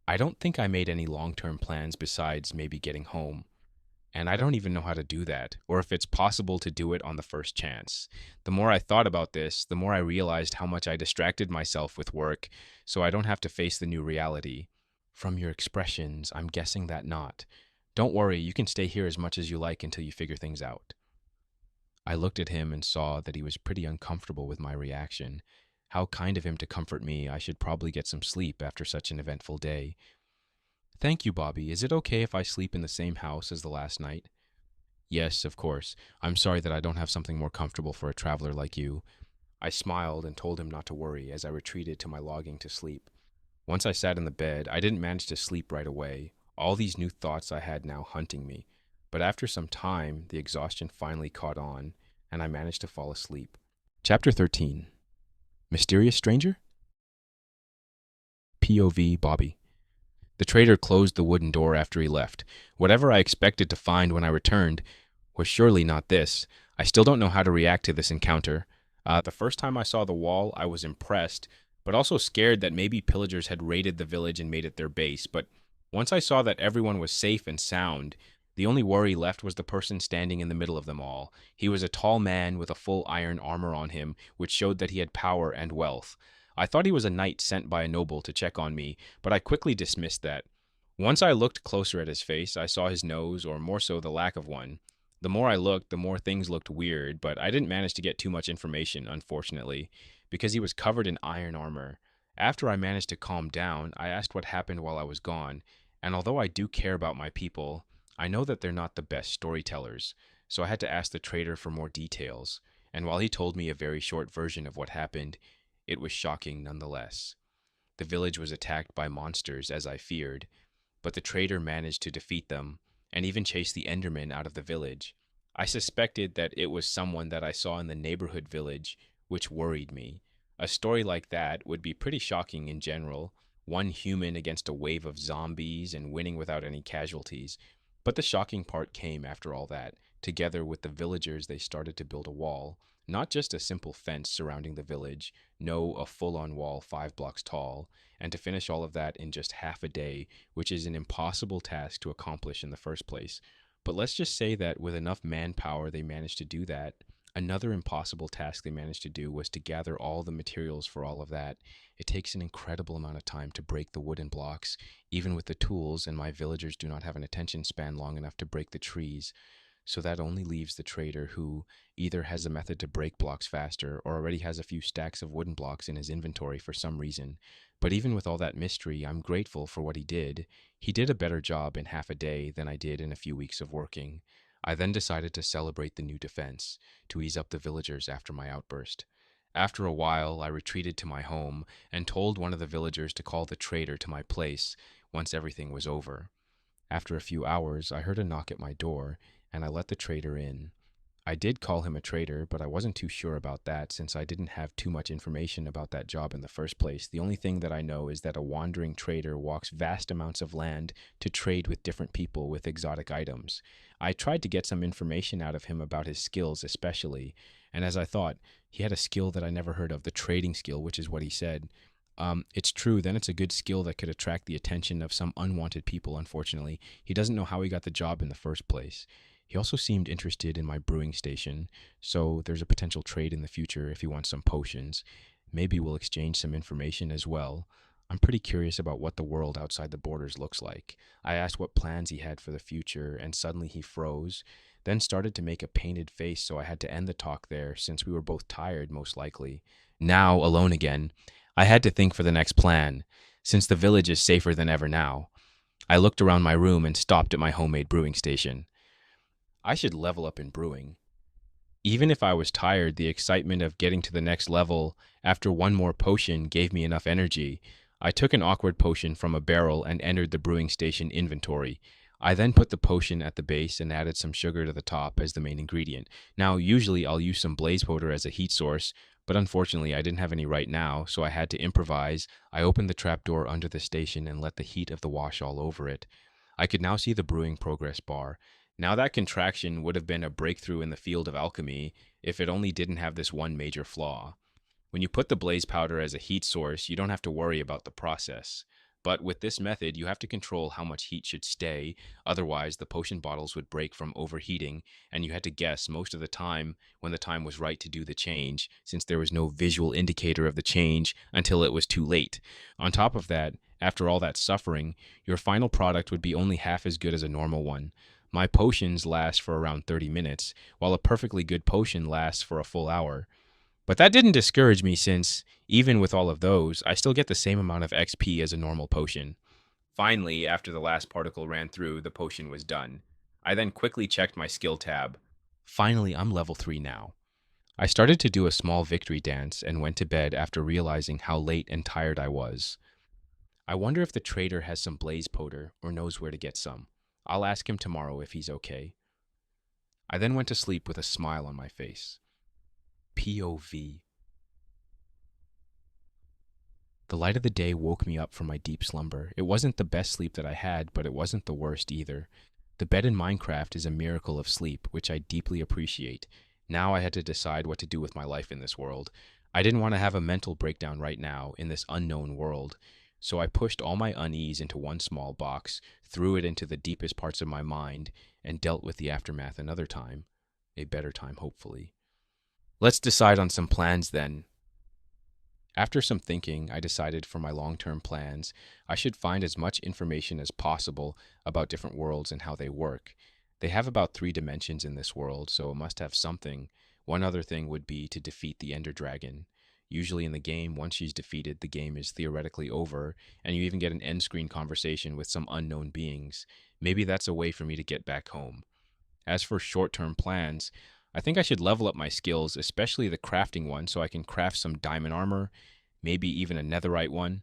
I don't think I made any long-term plans besides maybe getting home. And I don't even know how to do that, or if it's possible to do it on the first chance. The more I thought about this, the more I realized how much I distracted myself with work, so I don't have to face the new reality. From your expressions, I'm guessing that not. Don't worry, you can stay here as much as you like until you figure things out. I looked at him and saw that he was pretty uncomfortable with my reaction. How kind of him to comfort me. I should probably get some sleep after such an eventful day. Thank you, Bobby. Is it okay if I sleep in the same house as the last night? Yes, of course. I'm sorry that I don't have something more comfortable for a traveler like you. I smiled and told him not to worry as I retreated to my logging to sleep. Once I sat in the bed, I didn't manage to sleep right away. All these new thoughts I had now hunting me. But after some time, the exhaustion finally caught on, and I managed to fall asleep. Chapter 13. Mysterious Stranger? POV Bobby. The trader closed the wooden door after he left. Whatever I expected to find when I returned was surely not this. I still don't know how to react to this encounter. The first time I saw the wall, I was impressed, but also scared that maybe pillagers had raided the village and made it their base. But once I saw that everyone was safe and sound, the only worry left was the person standing in the middle of them all. He was a tall man with a full iron armor on him, which showed that he had power and wealth. I thought he was a knight sent by a noble to check on me, but I quickly dismissed that. Once I looked closer at his face, I saw his nose, or more so the lack of one. The more I looked, the more things looked weird, but I didn't manage to get too much information, unfortunately, because he was covered in iron armor. After I managed to calm down, I asked what happened while I was gone, and although I do care about my people, I know that they're not the best storytellers, so I had to ask the trader for more details, and while he told me a very short version of what happened, it was shocking nonetheless. The village was attacked by monsters, as I feared, but the trader managed to defeat them and even chase the Endermen out of the village. I suspected that it was someone that I saw in the neighborhood village, which worried me. A story like that would be pretty shocking in general, one human against a wave of zombies and winning without any casualties. But the shocking part came after all that. Together with the villagers, they started to build a wall, not just a simple fence surrounding the village, no, a full-on wall 5 blocks tall, and to finish all of that in just half a day, which is an impossible task to accomplish in the first place. But let's just say that with enough manpower, they managed to do that. Another impossible task they managed to do was to gather all the materials for all of that. It takes an incredible amount of time to break the wooden blocks, even with the tools, and my villagers do not have an attention span long enough to break the trees. So that only leaves the trader, who either has a method to break blocks faster or already has a few stacks of wooden blocks in his inventory for some reason. But even with all that mystery, I'm grateful for what he did. He did a better job in half a day than I did in a few weeks of working. I then decided to celebrate the new defense, to ease up the villagers after my outburst. After a while, I retreated to my home and told one of the villagers to call the trader to my place once everything was over. After a few hours, I heard a knock at my door, and I let the trader in. I did call him a traitor, but I wasn't too sure about that since I didn't have too much information about that job in the first place. The only thing that I know is that a wandering trader walks vast amounts of land to trade with different people with exotic items. I tried to get some information out of him about his skills especially, and as I thought, he had a skill that I never heard of, the trading skill, which is what he said. It's true, then it's a good skill that could attract the attention of some unwanted people, unfortunately. He doesn't know how he got the job in the first place. He also seemed interested in my brewing station, so there's a potential trade in the future if he wants some potions. Maybe we'll exchange some information as well. I'm pretty curious about what the world outside the borders looks like. I asked what plans he had for the future, and suddenly he froze, then started to make a painted face, so I had to end the talk there since we were both tired, most likely. Now, alone again, I had to think for the next plan, since the village is safer than ever now. I looked around my room and stopped at my homemade brewing station. I should level up in brewing. Even if I was tired, the excitement of getting to the next level after one more potion gave me enough energy. I took an awkward potion from a barrel and entered the brewing station inventory. I then put the potion at the base and added some sugar to the top as the main ingredient. Now, usually I'll use some blaze powder as a heat source, but unfortunately I didn't have any right now, so I had to improvise. I opened the trapdoor under the station and let the heat of the wash all over it. I could now see the brewing progress bar. Now that contraction would have been a breakthrough in the field of alchemy if it only didn't have this one major flaw. When you put the blaze powder as a heat source, you don't have to worry about the process. But with this method, you have to control how much heat should stay, otherwise the potion bottles would break from overheating, and you had to guess most of the time when the time was right to do the change, since there was no visual indicator of the change until it was too late. On top of that, after all that suffering, your final product would be only half as good as a normal one. My potions last for around 30 minutes, while a perfectly good potion lasts for a full hour. But that didn't discourage me since, Even with all of those, I still get the same amount of XP as a normal potion. Finally, after the last particle ran through, the potion was done. I then quickly checked my skill tab. Finally, I'm level 3 now. I started to do a small victory dance and went to bed after realizing how late and tired I was. I wonder if the trader has some blaze powder or knows where to get some. I'll ask him tomorrow if he's okay. I then went to sleep with a smile on my face. POV. The light of the day woke me up from my deep slumber. It wasn't the best sleep that I had, but it wasn't the worst either. The bed in Minecraft is a miracle of sleep, which I deeply appreciate. Now I had to decide what to do with my life in this world. I didn't want to have a mental breakdown right now in this unknown world. So I pushed all my unease into one small box, threw it into the deepest parts of my mind, and dealt with the aftermath another time. A better time, hopefully. Let's decide on some plans then. After some thinking, I decided for my long-term plans, I should find as much information as possible about different worlds and how they work. They have about 3 dimensions in this world, so it must have something. One other thing would be to defeat the Ender Dragon. Usually in the game, once she's defeated, the game is theoretically over, and you even get an end screen conversation with some unknown beings. Maybe that's a way for me to get back home. As for short-term plans, I think I should level up my skills, especially the crafting one, so I can craft some diamond armor, maybe even a netherite one.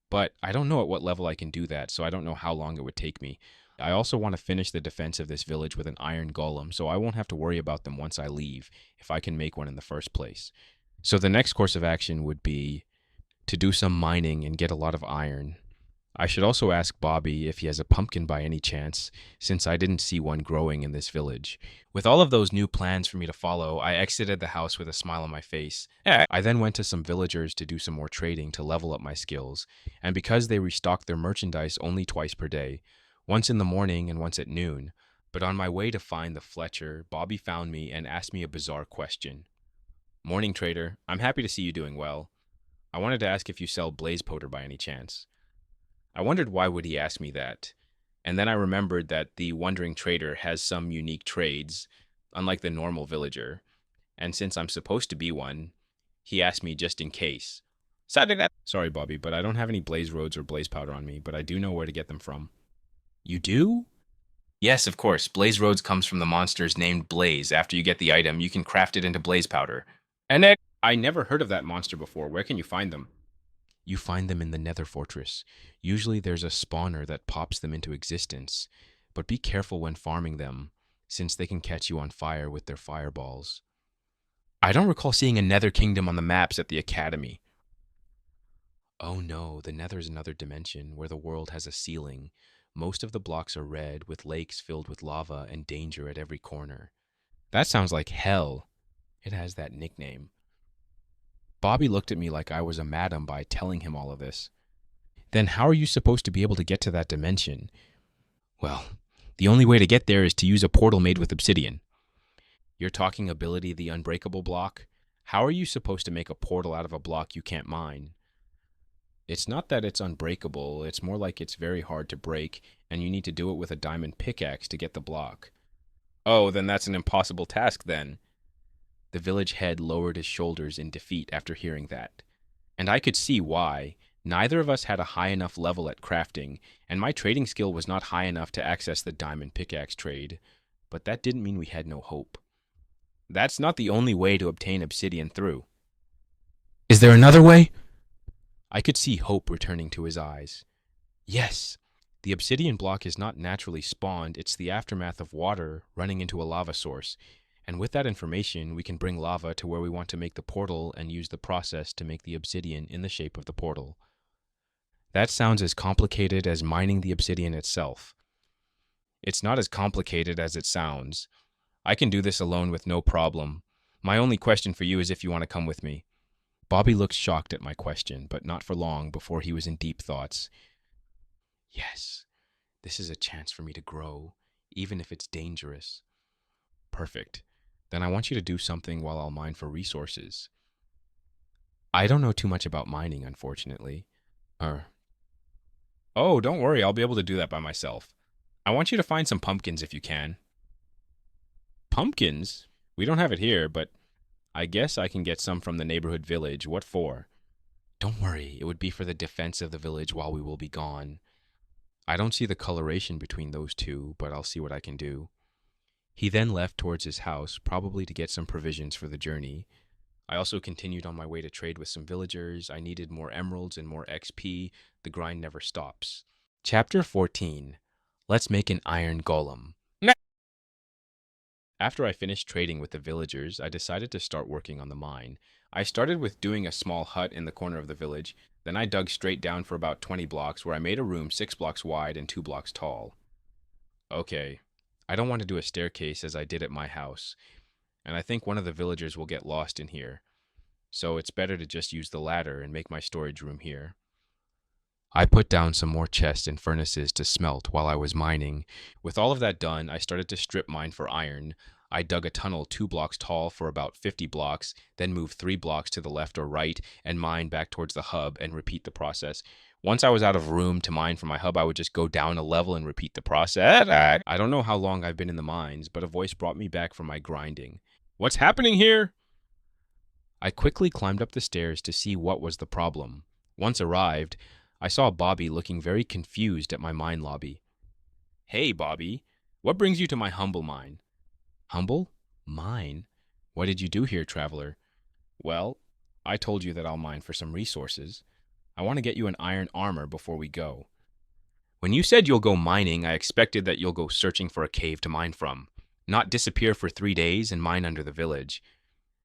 But I don't know at what level I can do that, so I don't know how long it would take me. I also want to finish the defense of this village with an iron golem, so I won't have to worry about them once I leave, if I can make one in the first place. So the next course of action would be to do some mining and get a lot of iron. I should also ask Bobby if he has a pumpkin by any chance, since I didn't see one growing in this village. With all of those new plans for me to follow, I exited the house with a smile on my face. I then went to some villagers to do some more trading to level up my skills, and because they restocked their merchandise only twice per day, once in the morning and once at noon. But on my way to find the Fletcher, Bobby found me and asked me a bizarre question. Morning, trader. I'm happy to see you doing well. I wanted to ask if you sell blaze powder by any chance. I wondered why would he ask me that. And then I remembered that the wandering trader has some unique trades, unlike the normal villager. And since I'm supposed to be one, he asked me just in case. Sorry, Bobby, but I don't have any blaze roads or blaze powder on me, but I do know where to get them from. You do? Yes, of course. Blaze roads comes from the monsters named Blaze. After you get the item, you can craft it into blaze powder. I never heard of that monster before. Where can you find them? You find them in the Nether Fortress. Usually there's a spawner that pops them into existence, but be careful when farming them, since they can catch you on fire with their fireballs. I don't recall seeing a Nether Kingdom on the maps at the Academy. Oh no, the Nether is another dimension where the world has a ceiling. Most of the blocks are red, with lakes filled with lava and danger at every corner. That sounds like hell. It has that nickname. Bobby looked at me like I was a madam by telling him all of this. Then how are you supposed to be able to get to that dimension? Well, the only way to get there is to use a portal made with obsidian. You're talking ability the unbreakable block? How are you supposed to make a portal out of a block you can't mine? It's not that it's unbreakable, it's more like it's very hard to break, and you need to do it with a diamond pickaxe to get the block. Oh, then that's an impossible task then. The village head lowered his shoulders in defeat after hearing that. And I could see why. Neither of us had a high enough level at crafting, and my trading skill was not high enough to access the diamond pickaxe trade. But that didn't mean we had no hope. That's not the only way to obtain obsidian through. Is there another way? I could see hope returning to his eyes. Yes. The obsidian block is not naturally spawned, it's the aftermath of water running into a lava source. And with that information, we can bring lava to where we want to make the portal and use the process to make the obsidian in the shape of the portal. That sounds as complicated as mining the obsidian itself. It's not as complicated as it sounds. I can do this alone with no problem. My only question for you is if you want to come with me. Bobby looked shocked at my question, but not for long before he was in deep thoughts. Yes, this is a chance for me to grow, even if it's dangerous. Perfect. Then I want you to do something while I'll mine for resources. I don't know too much about mining, unfortunately. Oh, don't worry, I'll be able to do that by myself. I want you to find some pumpkins if you can. Pumpkins? We don't have it here, but I guess I can get some from the neighborhood village. What for? Don't worry, it would be for the defense of the village while we will be gone. I don't see the coloration between those two, but I'll see what I can do. He then left towards his house, probably to get some provisions for the journey. I also continued on my way to trade with some villagers. I needed more emeralds and more XP. The grind never stops. Chapter 14. Let's make an iron golem. After I finished trading with the villagers, I decided to start working on the mine. I started with doing a small hut in the corner of the village. Then I dug straight down for about 20 blocks, where I made a room 6 blocks wide and 2 blocks tall. Okay, I don't want to do a staircase as I did at my house, and I think one of the villagers will get lost in here. So it's better to just use the ladder and make my storage room here. I put down some more chests and furnaces to smelt while I was mining. With all of that done, I started to strip mine for iron. I dug a tunnel 2 blocks tall for about 50 blocks, then moved 3 blocks to the left or right and mine back towards the hub and repeat the process. Once I was out of room to mine for my hub, I would just go down a level and repeat the process. I don't know how long I've been in the mines, but a voice brought me back from my grinding. What's happening here? I quickly climbed up the stairs to see what was the problem. Once arrived, I saw Bobby looking very confused at my mine lobby. Hey, Bobby, what brings you to my humble mine? Humble? Mine? What did you do here, traveler? Well, I told you that I'll mine for some resources. I want to get you an iron armor before we go. When you said you'll go mining, I expected that you'll go searching for a cave to mine from, not disappear for 3 days and mine under the village.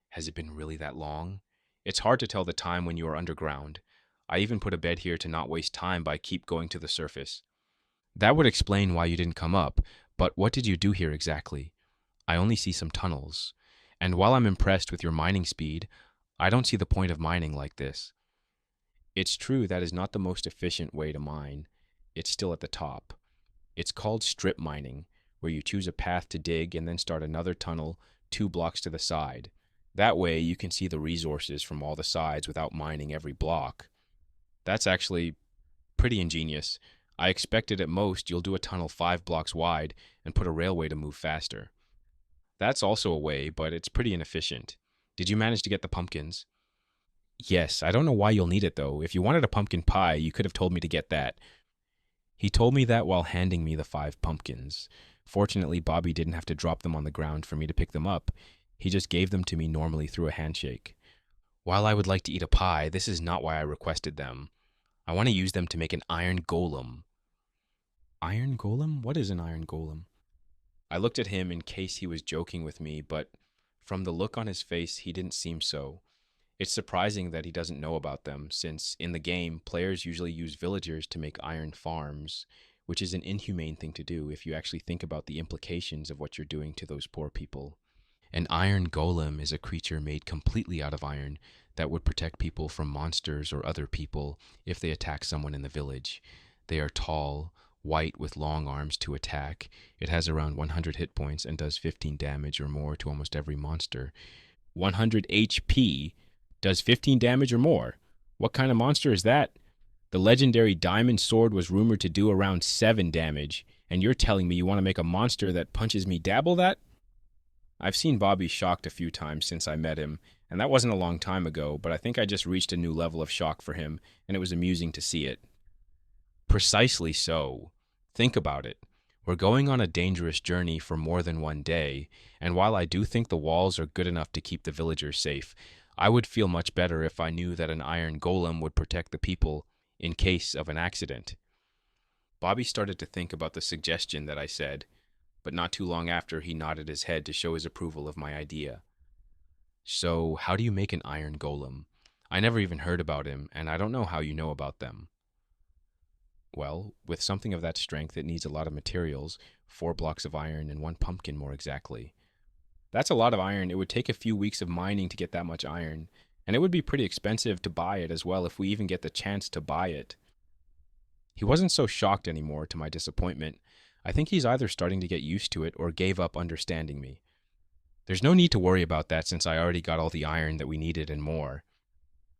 Has it been really that long? It's hard to tell the time when you are underground. I even put a bed here to not waste time by keep going to the surface. That would explain why you didn't come up, but what did you do here exactly? I only see some tunnels. And while I'm impressed with your mining speed, I don't see the point of mining like this. It's true that is not the most efficient way to mine. It's still at the top. It's called strip mining, where you choose a path to dig and then start another tunnel 2 blocks to the side. That way you can see the resources from all the sides without mining every block. That's actually pretty ingenious. I expected at most you'll do a tunnel 5 blocks wide and put a railway to move faster. That's also a way, but it's pretty inefficient. Did you manage to get the pumpkins? Yes, I don't know why you'll need it though. If you wanted a pumpkin pie, you could have told me to get that. He told me that while handing me the 5 pumpkins. Fortunately, Bobby didn't have to drop them on the ground for me to pick them up. He just gave them to me normally through a handshake. While I would like to eat a pie, this is not why I requested them. I want to use them to make an iron golem. Iron golem? What is an iron golem? I looked at him in case he was joking with me, but from the look on his face, he didn't seem so. It's surprising that he doesn't know about them, since in the game, players usually use villagers to make iron farms, which is an inhumane thing to do if you actually think about the implications of what you're doing to those poor people. An iron golem is a creature made completely out of iron that would protect people from monsters or other people if they attack someone in the village. They are tall, white with long arms to attack. It has around 100 hit points and does 15 damage or more to almost every monster. 100 HP does 15 damage or more. What kind of monster is that? The legendary diamond sword was rumored to do around 7 damage, and you're telling me you want to make a monster that punches me double that? I've seen Bobby shocked a few times since I met him, and that wasn't a long time ago, but I think I just reached a new level of shock for him, and it was amusing to see it. Precisely so. Think about it. We're going on a dangerous journey for more than 1 day, and while I do think the walls are good enough to keep the villagers safe, I would feel much better if I knew that an iron golem would protect the people in case of an accident. Bobby started to think about the suggestion that I said, but not too long after he nodded his head to show his approval of my idea. So, how do you make an iron golem? I never even heard about him, and I don't know how you know about them. Well, with something of that strength, it needs a lot of materials, 4 blocks of iron and 1 pumpkin more exactly. That's a lot of iron. It would take a few weeks of mining to get that much iron, and it would be pretty expensive to buy it as well if we even get the chance to buy it. He wasn't so shocked anymore, to my disappointment. I think he's either starting to get used to it or gave up understanding me. There's no need to worry about that since I already got all the iron that we needed and more.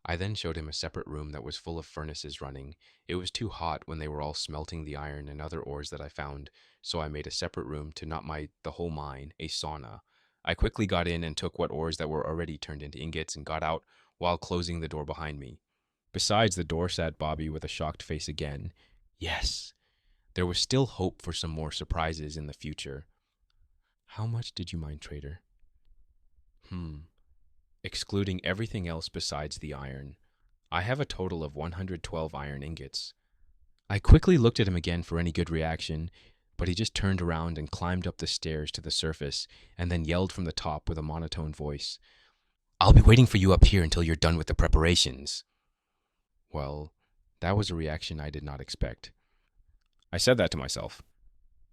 I then showed him a separate room that was full of furnaces running. It was too hot when they were all smelting the iron and other ores that I found, so I made a separate room to not the whole mine, a sauna. I quickly got in and took what ores that were already turned into ingots and got out while closing the door behind me. Besides the door sat Bobby with a shocked face again. Yes, there was still hope for some more surprises in the future. How much did you mine, trader? Excluding everything else besides the iron. I have a total of 112 iron ingots. I quickly looked at him again for any good reaction, but he just turned around and climbed up the stairs to the surface and then yelled from the top with a monotone voice, "I'll be waiting for you up here until you're done with the preparations." Well, that was a reaction I did not expect. I said that to myself.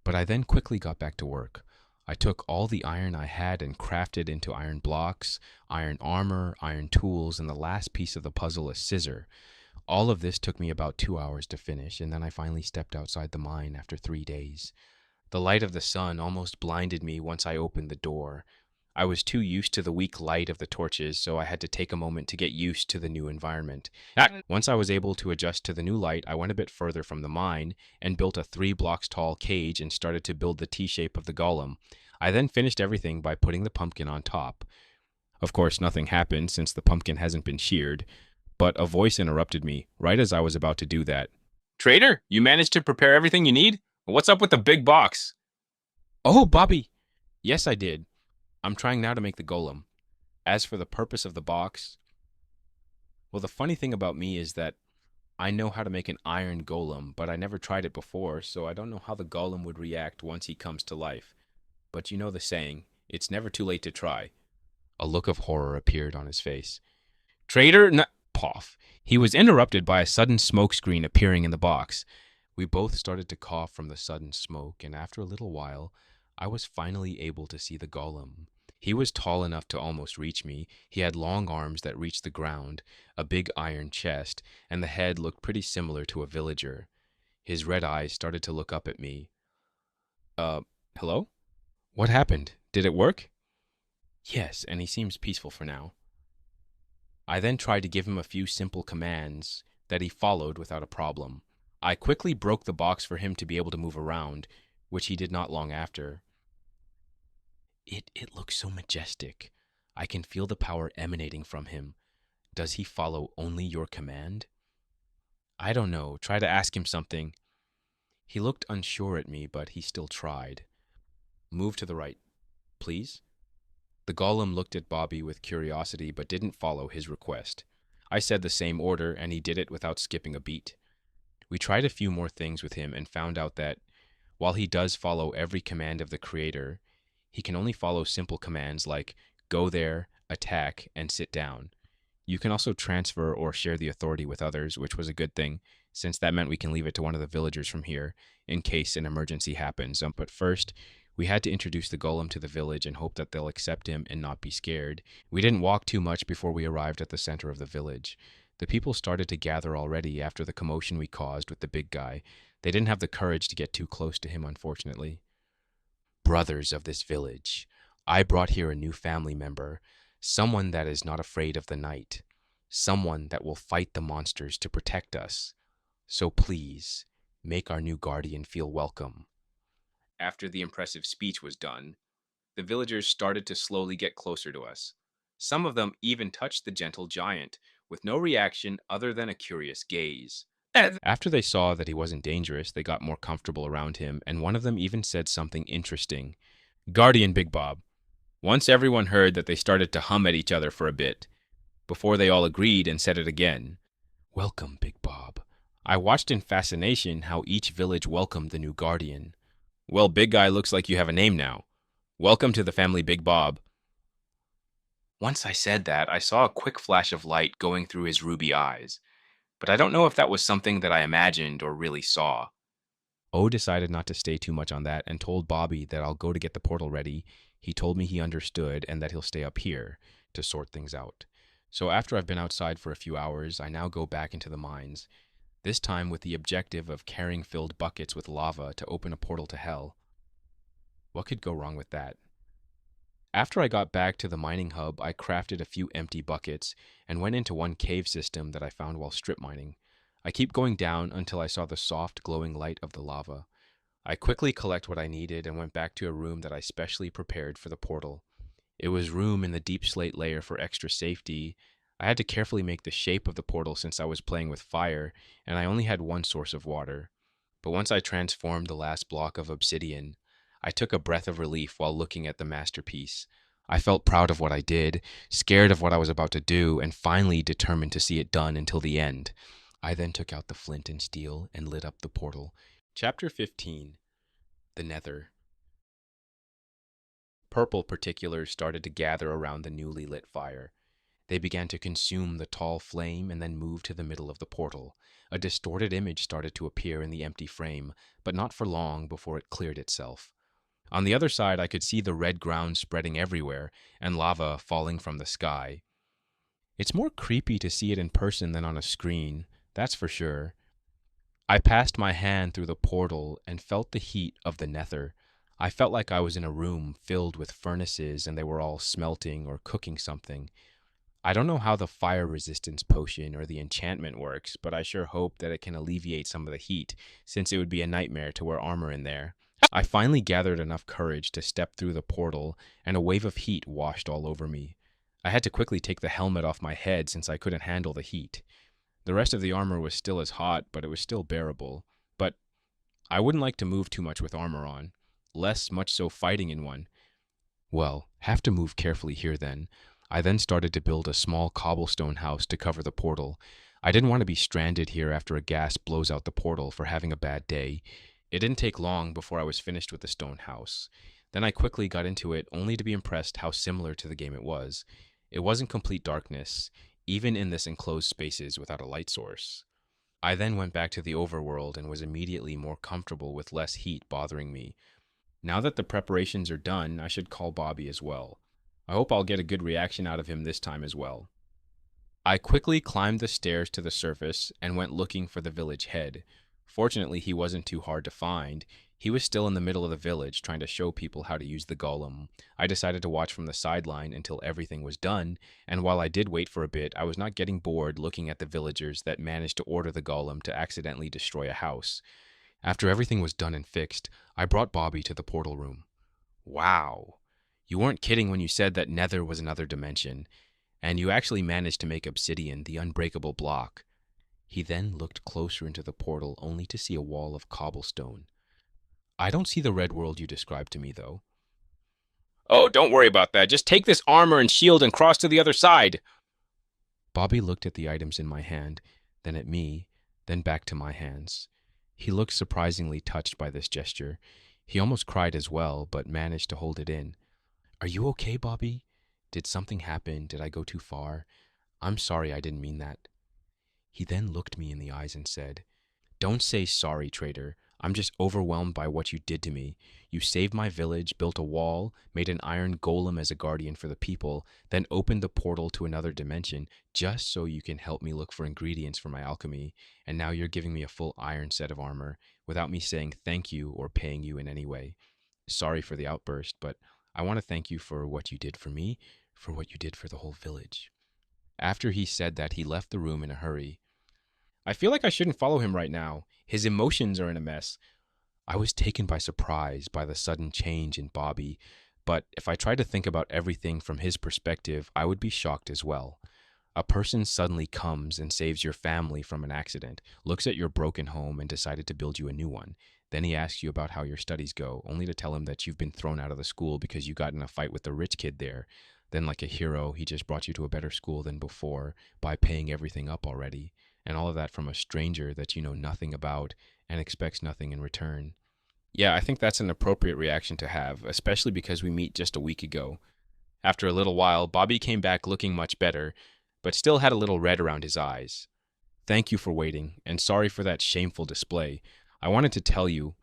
But I then quickly got back to work. I took all the iron I had and crafted into iron blocks, iron armor, iron tools, and the last piece of the puzzle, a scissor. All of this took me about 2 hours to finish, and then I finally stepped outside the mine after 3 days. The light of the sun almost blinded me once I opened the door. I was too used to the weak light of the torches, so I had to take a moment to get used to the new environment. Once I was able to adjust to the new light, I went a bit further from the mine and built a 3 blocks tall cage and started to build the T-shape of the golem. I then finished everything by putting the pumpkin on top. Of course, nothing happened since the pumpkin hasn't been sheared, but a voice interrupted me right as I was about to do that. "Trader, you managed to prepare everything you need? What's up with the big box?" "Oh, Bobby." "Yes, I did. I'm trying now to make the golem. As for the purpose of the box, well, the funny thing about me is that I know how to make an iron golem, but I never tried it before, so I don't know how the golem would react once he comes to life. But you know the saying, it's never too late to try." A look of horror appeared on his face. "Trader, Poff." He was interrupted by a sudden smoke screen appearing in the box. We both started to cough from the sudden smoke, and after a little while, I was finally able to see the golem. He was tall enough to almost reach me. He had long arms that reached the ground, a big iron chest, and the head looked pretty similar to a villager. His red eyes started to look up at me. Hello? What happened? Did it work?" "Yes, and he seems peaceful for now." I then tried to give him a few simple commands that he followed without a problem. I quickly broke the box for him to be able to move around, which he did not long after. It looks so majestic. I can feel the power emanating from him. Does he follow only your command? I don't know. Try to ask him something. He looked unsure at me, but he still tried. Move to the right, please. The golem looked at Bobby with curiosity, but didn't follow his request. I said the same order, and he did it without skipping a beat. We tried a few more things with him and found out that, while he does follow every command of the creator, he can only follow simple commands like go there, attack, and sit down. You can also transfer or share the authority with others, which was a good thing, since that meant we can leave it to one of the villagers from here in case an emergency happens. But first, we had to introduce the golem to the village and hope that they'll accept him and not be scared. We didn't walk too much before we arrived at the center of the village. The people started to gather already after the commotion we caused with the big guy. They didn't have the courage to get too close to him, unfortunately. "Brothers of this village, I brought here a new family member, someone that is not afraid of the night, someone that will fight the monsters to protect us. So please, make our new guardian feel welcome." After the impressive speech was done, the villagers started to slowly get closer to us. Some of them even touched the gentle giant, with no reaction other than a curious gaze. After they saw that he wasn't dangerous, they got more comfortable around him, and one of them even said something interesting. "Guardian Big Bob." Once everyone heard that, they started to hum at each other for a bit, before they all agreed and said it again. "Welcome, Big Bob." I watched in fascination how each village welcomed the new guardian. "Well, Big Guy, looks like you have a name now. Welcome to the family, Big Bob." Once I said that, I saw a quick flash of light going through his ruby eyes, but I don't know if that was something that I imagined or really saw. O decided not to stay too much on that and told Bobby that I'll go to get the portal ready. He told me he understood and that he'll stay up here to sort things out. So after I've been outside for a few hours, I now go back into the mines, this time with the objective of carrying filled buckets with lava to open a portal to hell. What could go wrong with that? After I got back to the mining hub, I crafted a few empty buckets and went into one cave system that I found while strip mining. I keep going down until I saw the soft, glowing light of the lava. I quickly collect what I needed and went back to a room that I specially prepared for the portal. It was room in the deep slate layer for extra safety. I had to carefully make the shape of the portal since I was playing with fire, and I only had one source of water. But once I transformed the last block of obsidian, I took a breath of relief while looking at the masterpiece. I felt proud of what I did, scared of what I was about to do, and finally determined to see it done until the end. I then took out the flint and steel and lit up the portal. Chapter 15. The Nether. Purple particulars started to gather around the newly lit fire. They began to consume the tall flame and then move to the middle of the portal. A distorted image started to appear in the empty frame, but not for long before it cleared itself. On the other side, I could see the red ground spreading everywhere and lava falling from the sky. It's more creepy to see it in person than on a screen, that's for sure. I passed my hand through the portal and felt the heat of the nether. I felt like I was in a room filled with furnaces and they were all smelting or cooking something. I don't know how the fire resistance potion or the enchantment works, but I sure hope that it can alleviate some of the heat, since it would be a nightmare to wear armor in there. I finally gathered enough courage to step through the portal, and a wave of heat washed all over me. I had to quickly take the helmet off my head since I couldn't handle the heat. The rest of the armor was still as hot, but it was still bearable. But I wouldn't like to move too much with armor on, less much so fighting in one. Well, have to move carefully here then. I then started to build a small cobblestone house to cover the portal. I didn't want to be stranded here after a gas blows out the portal for having a bad day. It didn't take long before I was finished with the stone house. Then I quickly got into it, only to be impressed how similar to the game it was. It wasn't complete darkness, even in this enclosed spaces without a light source. I then went back to the overworld and was immediately more comfortable with less heat bothering me. Now that the preparations are done, I should call Bobby as well. I hope I'll get a good reaction out of him this time as well. I quickly climbed the stairs to the surface and went looking for the village head. Fortunately, he wasn't too hard to find. He was still in the middle of the village trying to show people how to use the golem. I decided to watch from the sideline until everything was done, and while I did wait for a bit, I was not getting bored looking at the villagers that managed to order the golem to accidentally destroy a house. After everything was done and fixed, I brought Bobby to the portal room. Wow. You weren't kidding when you said that Nether was another dimension, and you actually managed to make obsidian the unbreakable block. He then looked closer into the portal only to see a wall of cobblestone. I don't see the red world you described to me, though. Oh, don't worry about that. Just take this armor and shield and cross to the other side. Bobby looked at the items in my hand, then at me, then back to my hands. He looked surprisingly touched by this gesture. He almost cried as well, but managed to hold it in. Are you okay, Bobby? Did something happen? Did I go too far? I'm sorry, I didn't mean that. He then looked me in the eyes and said, Don't say sorry, traitor. I'm just overwhelmed by what you did to me. You saved my village, built a wall, made an iron golem as a guardian for the people, then opened the portal to another dimension just so you can help me look for ingredients for my alchemy, and now you're giving me a full iron set of armor without me saying thank you or paying you in any way. Sorry for the outburst, but I want to thank you for what you did for me, for what you did for the whole village. After he said that, he left the room in a hurry. I feel like I shouldn't follow him right now. His emotions are in a mess. I was taken by surprise by the sudden change in Bobby, but if I tried to think about everything from his perspective, I would be shocked as well. A person suddenly comes and saves your family from an accident, looks at your broken home and decided to build you a new one. Then he asks you about how your studies go, only to tell him that you've been thrown out of the school because you got in a fight with the rich kid there. Then, like a hero, he just brought you to a better school than before by paying everything up already. And all of that from a stranger that you know nothing about and expects nothing in return. Yeah, I think that's an appropriate reaction to have, especially because we meet just a week ago. After a little while, Bobby came back looking much better, but still had a little red around his eyes. Thank you for waiting, and sorry for that shameful display. I wanted to tell you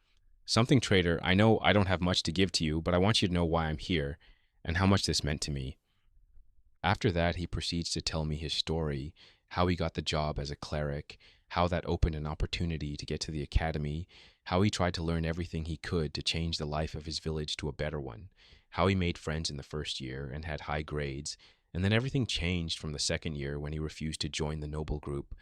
something, traitor. I know I don't have much to give to you, but I want you to know why I'm here and how much this meant to me. After that, he proceeds to tell me his story, how he got the job as a cleric, how that opened an opportunity to get to the academy, how he tried to learn everything he could to change the life of his village to a better one, how he made friends in the first year and had high grades, and then everything changed from the second year when he refused to join the noble group,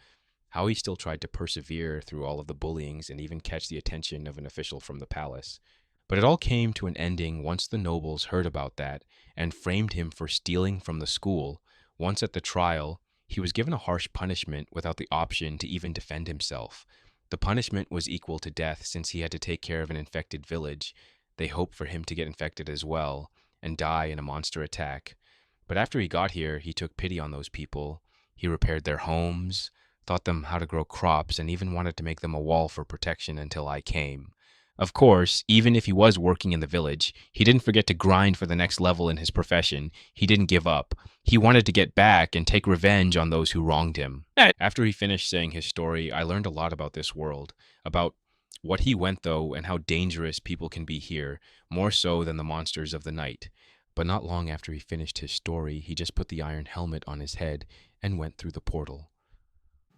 how he still tried to persevere through all of the bullyings and even catch the attention of an official from the palace. But it all came to an ending once the nobles heard about that and framed him for stealing from the school. Once at the trial, He was given a harsh punishment without the option to even defend himself. The punishment was equal to death since he had to take care of an infected village. They hoped for him to get infected as well and die in a monster attack. But after he got here, he took pity on those people. He repaired their homes, taught them how to grow crops, and even wanted to make them a wall for protection until I came. Of course, even if he was working in the village, he didn't forget to grind for the next level in his profession. He didn't give up. He wanted to get back and take revenge on those who wronged him. After he finished saying his story, I learned a lot about this world, about what he went through and how dangerous people can be here, more so than the monsters of the night. But not long after he finished his story, he just put the iron helmet on his head and went through the portal.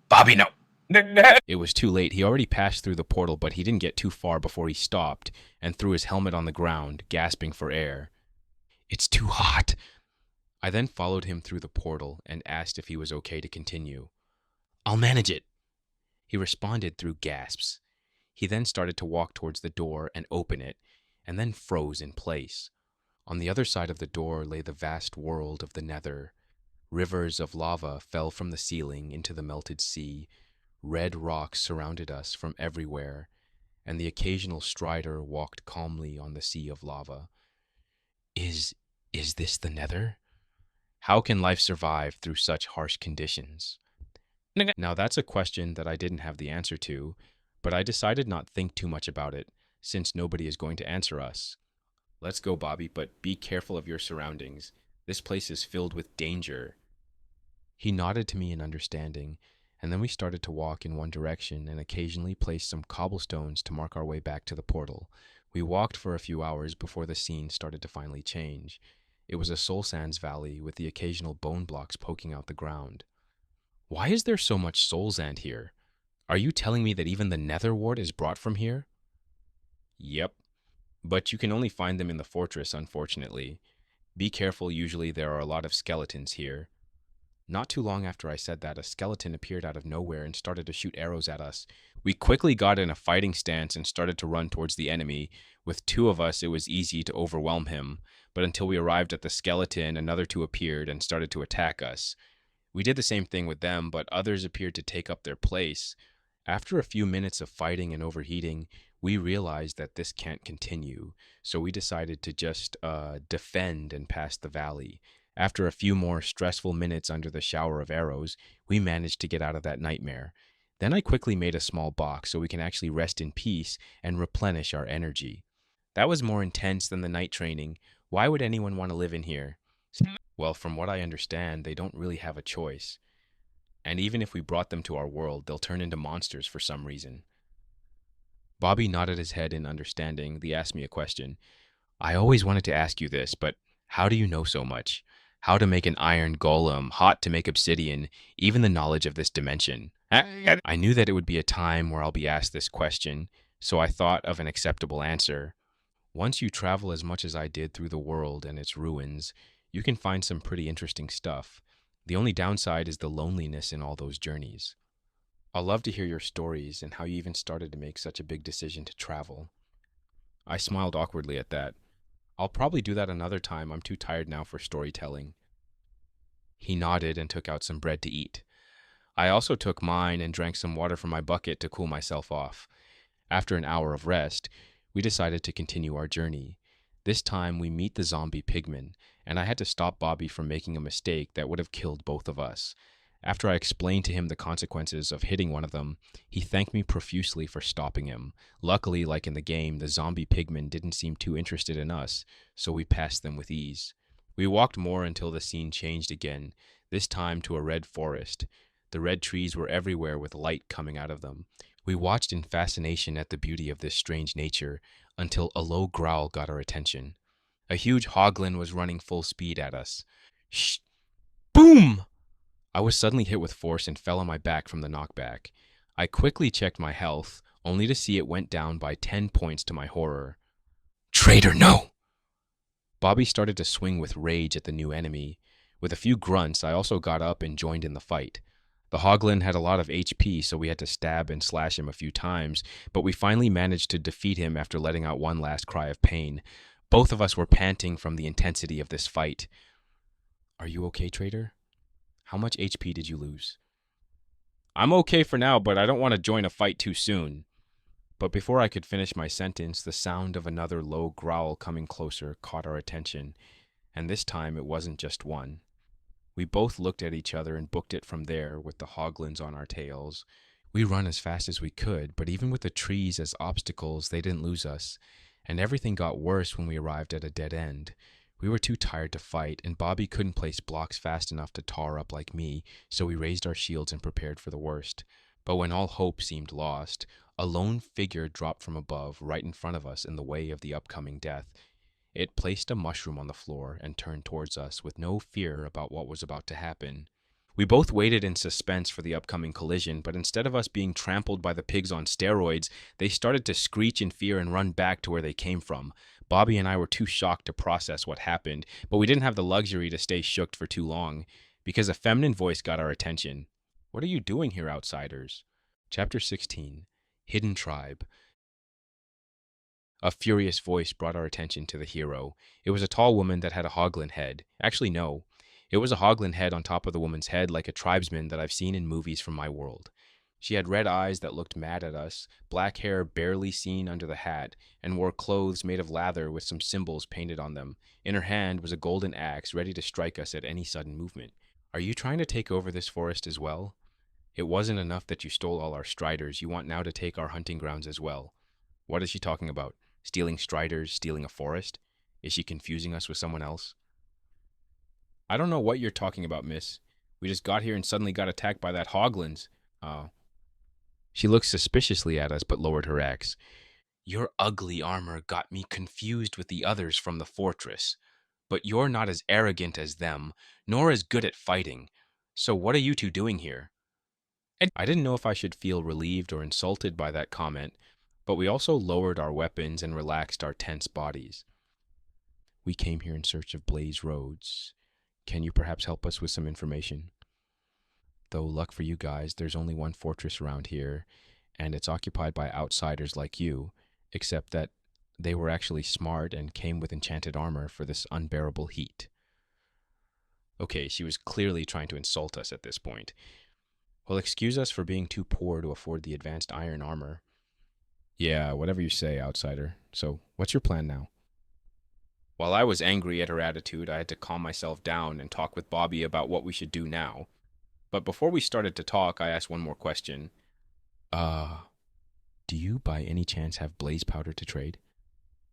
Bobby, no. It was too late. He already passed through the portal, but he didn't get too far before he stopped and threw his helmet on the ground, gasping for air. It's too hot. I then followed him through the portal and asked if he was okay to continue. I'll manage it. He responded through gasps. He then started to walk towards the door and open it, and then froze in place. On the other side of the door lay the vast world of the Nether. Rivers of lava fell from the ceiling into the melted sea. Red rocks surrounded us from everywhere, and the occasional strider walked calmly on the sea of lava. Is this the Nether? How can life survive through such harsh conditions? Now that's a question that I didn't have the answer to, but I decided not think too much about it, since nobody is going to answer us. Let's go, Bobby, but be careful of your surroundings. This place is filled with danger. He nodded to me in understanding, and then we started to walk in one direction and occasionally placed some cobblestones to mark our way back to the portal. We walked for a few hours before the scene started to finally change. It was a soul sands valley with the occasional bone blocks poking out the ground. Why is there so much soul sand here? Are you telling me that even the nether wart is brought from here? Yep, but you can only find them in the fortress, unfortunately. Be careful, usually there are a lot of skeletons here. Not too long after I said that, a skeleton appeared out of nowhere and started to shoot arrows at us. We quickly got in a fighting stance and started to run towards the enemy. With two of us, it was easy to overwhelm him, but until we arrived at the skeleton, another two appeared and started to attack us. We did the same thing with them, but others appeared to take up their place. After a few minutes of fighting and overheating, we realized that this can't continue, so we decided to just defend and pass the valley. After a few more stressful minutes under the shower of arrows, we managed to get out of that nightmare. Then I quickly made a small box so we can actually rest in peace and replenish our energy. That was more intense than the night training. Why would anyone want to live in here? Well, from what I understand, they don't really have a choice. And even if we brought them to our world, they'll turn into monsters for some reason. Bobby nodded his head in understanding. He asked me a question. I always wanted to ask you this, but how do you know so much? How to make an iron golem, hot to make obsidian, even the knowledge of this dimension. I knew that it would be a time where I'll be asked this question, so I thought of an acceptable answer. Once you travel as much as I did through the world and its ruins, you can find some pretty interesting stuff. The only downside is the loneliness in all those journeys. I'll love to hear your stories and how you even started to make such a big decision to travel. I smiled awkwardly at that. I'll probably do that another time. I'm too tired now for storytelling. He nodded and took out some bread to eat. I also took mine and drank some water from my bucket to cool myself off. After an hour of rest, we decided to continue our journey. This time we meet the zombie pigmen, and I had to stop Bobby from making a mistake that would have killed both of us. After I explained to him the consequences of hitting one of them, he thanked me profusely for stopping him. Luckily, like in the game, the zombie pigmen didn't seem too interested in us, so we passed them with ease. We walked more until the scene changed again, this time to a red forest. The red trees were everywhere with light coming out of them. We watched in fascination at the beauty of this strange nature until a low growl got our attention. A huge hoglin was running full speed at us. Shh! Boom! I was suddenly hit with force and fell on my back from the knockback. I quickly checked my health, only to see it went down by 10 points to my horror. Traitor, no! Bobby started to swing with rage at the new enemy. With a few grunts, I also got up and joined in the fight. The hoglin had a lot of HP, so we had to stab and slash him a few times, but we finally managed to defeat him after letting out one last cry of pain. Both of us were panting from the intensity of this fight. Are you okay, traitor? How much HP did you lose? I'm okay for now, but I don't want to join a fight too soon. But before I could finish my sentence, the sound of another low growl coming closer caught our attention, and this time it wasn't just one. We both looked at each other and booked it from there with the hoglins on our tails. We run as fast as we could, but even with the trees as obstacles, they didn't lose us, and everything got worse when we arrived at a dead end. We were too tired to fight, and Bobby couldn't place blocks fast enough to tar up like me, so we raised our shields and prepared for the worst. But when all hope seemed lost, a lone figure dropped from above, right in front of us in the way of the upcoming death. It placed a mushroom on the floor and turned towards us with no fear about what was about to happen. We both waited in suspense for the upcoming collision, but instead of us being trampled by the pigs on steroids, they started to screech in fear and run back to where they came from. Bobby and I were too shocked to process what happened, but we didn't have the luxury to stay shooked for too long, because a feminine voice got our attention. What are you doing here, outsiders? Chapter 16, Hidden Tribe. A furious voice brought our attention to the hero. It was a tall woman that had a hoglin head. Actually, no. It was a hoglin head on top of the woman's head like a tribesman that I've seen in movies from my world. She had red eyes that looked mad at us, black hair barely seen under the hat, and wore clothes made of lather with some symbols painted on them. In her hand was a golden axe ready to strike us at any sudden movement. Are you trying to take over this forest as well? It wasn't enough that you stole all our striders, you want now to take our hunting grounds as well. What is she talking about? Stealing striders, stealing a forest? Is she confusing us with someone else? I don't know what you're talking about, miss. We just got here and suddenly got attacked by that hoglins. Oh. She looked suspiciously at us but lowered her axe. Your ugly armor got me confused with the others from the fortress. But you're not as arrogant as them, nor as good at fighting. So what are you two doing here? I didn't know if I should feel relieved or insulted by that comment, but we also lowered our weapons and relaxed our tense bodies. We came here in search of Blaze Roads. Can you perhaps help us with some information? Though luck for you guys, there's only one fortress around here, and it's occupied by outsiders like you, except that they were actually smart and came with enchanted armor for this unbearable heat. Okay, she was clearly trying to insult us at this point. Well, excuse us for being too poor to afford the advanced iron armor. Yeah, whatever you say, outsider. So, what's your plan now? While I was angry at her attitude, I had to calm myself down and talk with Bobby about what we should do now. But before we started to talk, I asked one more question. Do you by any chance have blaze powder to trade?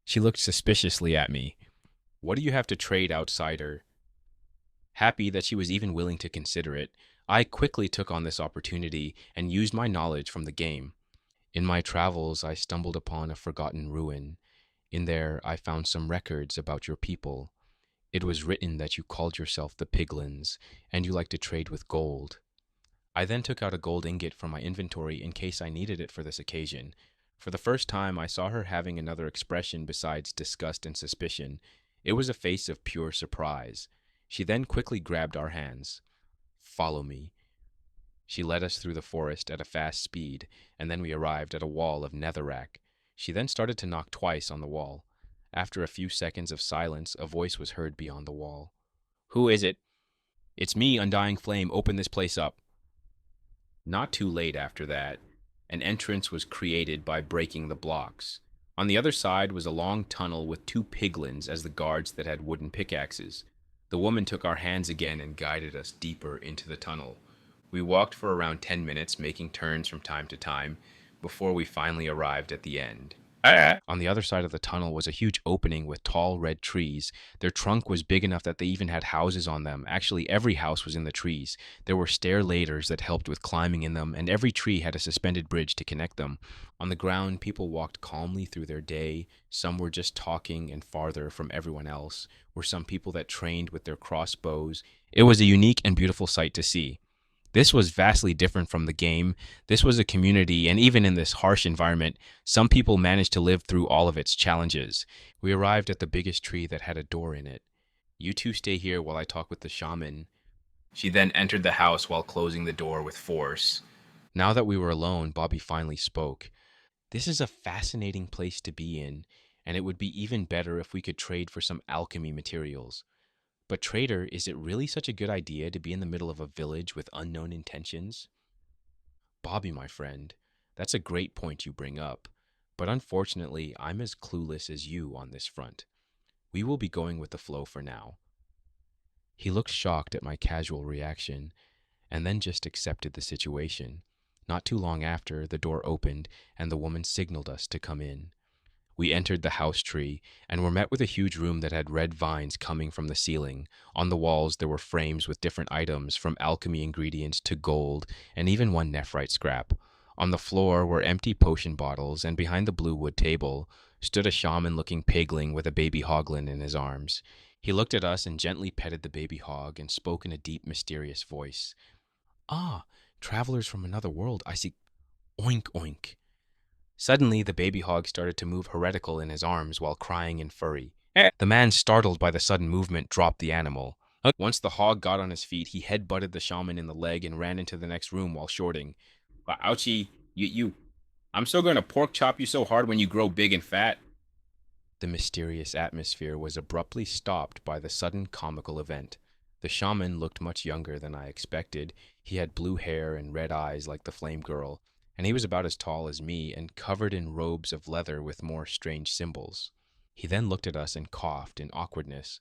She looked suspiciously at me. What do you have to trade, outsider? Happy that she was even willing to consider it, I quickly took on this opportunity and used my knowledge from the game. In my travels, I stumbled upon a forgotten ruin. In there, I found some records about your people. It was written that you called yourself the Piglins, and you like to trade with gold. I then took out a gold ingot from my inventory in case I needed it for this occasion. For the first time, I saw her having another expression besides disgust and suspicion. It was a face of pure surprise. She then quickly grabbed our hands. Follow me. She led us through the forest at a fast speed, and then we arrived at a wall of netherrack. She then started to knock twice on the wall. After a few seconds of silence, a voice was heard beyond the wall. Who is it? It's me, Undying Flame. Open this place up. Not too late after that, an entrance was created by breaking the blocks. On the other side was a long tunnel with two piglins as the guards that had wooden pickaxes. The woman took our hands again and guided us deeper into the tunnel. We walked for around 10 minutes, making turns from time to time, before we finally arrived at the end. On the other side of the tunnel was a huge opening with tall red trees. Their trunk was big enough that they even had houses on them. Actually, every house was in the trees. There were stair ladders that helped with climbing in them, and every tree had a suspended bridge to connect them. On the ground, people walked calmly through their day. Some were just talking, and farther from everyone else were some people that trained with their crossbows. It was a unique and beautiful sight to see. This was vastly different from the game. This was a community, and even in this harsh environment, some people managed to live through all of its challenges. We arrived at the biggest tree that had a door in it. You two stay here while I talk with the shaman. She then entered the house while closing the door with force. Now that we were alone, Bobby finally spoke. This is a fascinating place to be in, and it would be even better if we could trade for some alchemy materials. But Trader, is it really such a good idea to be in the middle of a village with unknown intentions? Bobby, my friend, that's a great point you bring up. But unfortunately, I'm as clueless as you on this front. We will be going with the flow for now. He looked shocked at my casual reaction, and then just accepted the situation. Not too long after, the door opened, and the woman signaled us to come in. We entered the house tree and were met with a huge room that had red vines coming from the ceiling. On the walls, there were frames with different items, from alchemy ingredients to gold, and even one nephrite scrap. On the floor were empty potion bottles, and behind the blue wood table stood a shaman-looking pigling with a baby hoglin in his arms. He looked at us and gently petted the baby hog and spoke in a deep, mysterious voice. Ah, travelers from another world, I see. Oink, oink. Suddenly, the baby hog started to move heretical in his arms while crying in fury. The man, startled by the sudden movement, dropped the animal. Once the hog got on his feet, he head-butted the shaman in the leg and ran into the next room while shorting, "Ouchie, you. I'm still going to pork chop you so hard when you grow big and fat." The mysterious atmosphere was abruptly stopped by the sudden comical event. The shaman looked much younger than I expected. He had blue hair and red eyes like the flame girl, and he was about as tall as me and covered in robes of leather with more strange symbols. He then looked at us and coughed in awkwardness.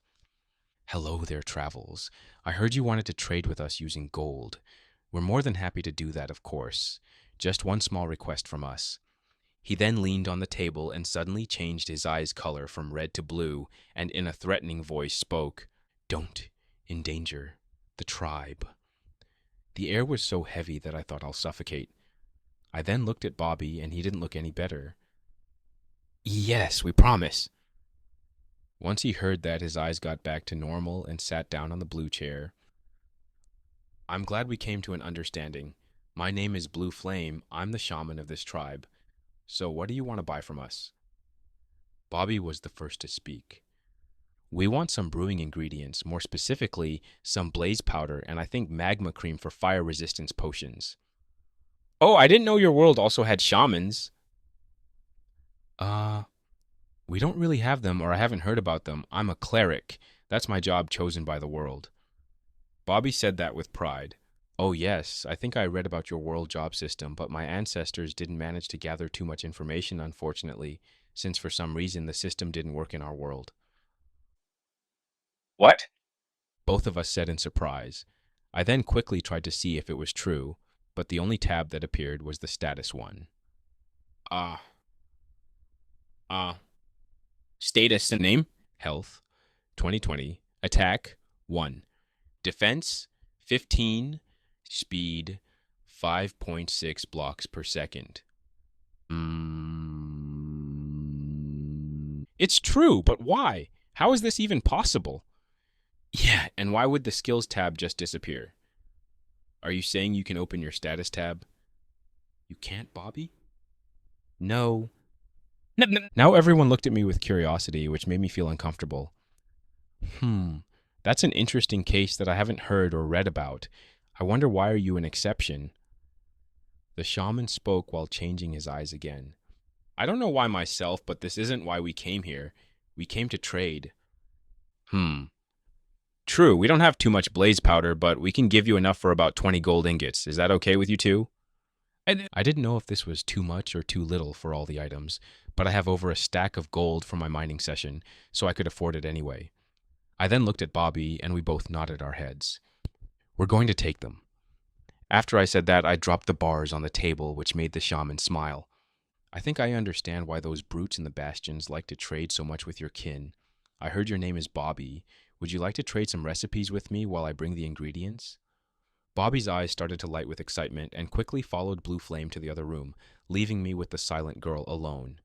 "Hello there, Travels. I heard you wanted to trade with us using gold. We're more than happy to do that, of course. Just one small request from us." He then leaned on the table and suddenly changed his eyes' color from red to blue, and in a threatening voice spoke, "Don't endanger the tribe." The air was so heavy that I thought I'll suffocate. I then looked at Bobby, and he didn't look any better. "Yes, we promise." Once he heard that, his eyes got back to normal and sat down on the blue chair. "I'm glad we came to an understanding. My name is Blue Flame. I'm the shaman of this tribe. So what do you want to buy from us?" Bobby was the first to speak. "We want some brewing ingredients, more specifically, some blaze powder and I think magma cream for fire resistance potions." "Oh, I didn't know your world also had shamans." Uh, we don't really have them, or I haven't heard about them. I'm a cleric. That's my job chosen by the world." Bobby said that with pride. "Oh yes, I think I read about your world job system, but my ancestors didn't manage to gather too much information, unfortunately, since for some reason the system didn't work in our world." What? Both of us said in surprise. I then quickly tried to see if it was true, but the only tab that appeared was the status one. Ah, status and name? Health, 2020. Attack, 1. Defense, 15. Speed, 5.6 blocks per second. It's true, but why? How is this even possible? Yeah, and why would the skills tab just disappear? Are you saying you can open your status tab? You can't, Bobby? No. Now everyone looked at me with curiosity, which made me feel uncomfortable. That's an interesting case that I haven't heard or read about. I wonder, why are you an exception? The shaman spoke while changing his eyes again. "I don't know why myself, but this isn't why we came here. We came to trade." True, we don't have too much blaze powder, but we can give you enough for about 20 gold ingots. Is that okay with you two? I didn't know if this was too much or too little for all the items, but I have over a stack of gold for my mining session, so I could afford it anyway. I then looked at Bobby, and we both nodded our heads. "We're going to take them." After I said that, I dropped the bars on the table, which made the shaman smile. "I think I understand why those brutes in the bastions like to trade so much with your kin. I heard your name is Bobby. Would you like to trade some recipes with me while I bring the ingredients?" Bobby's eyes started to light with excitement and quickly followed Blue Flame to the other room, leaving me with the silent girl alone.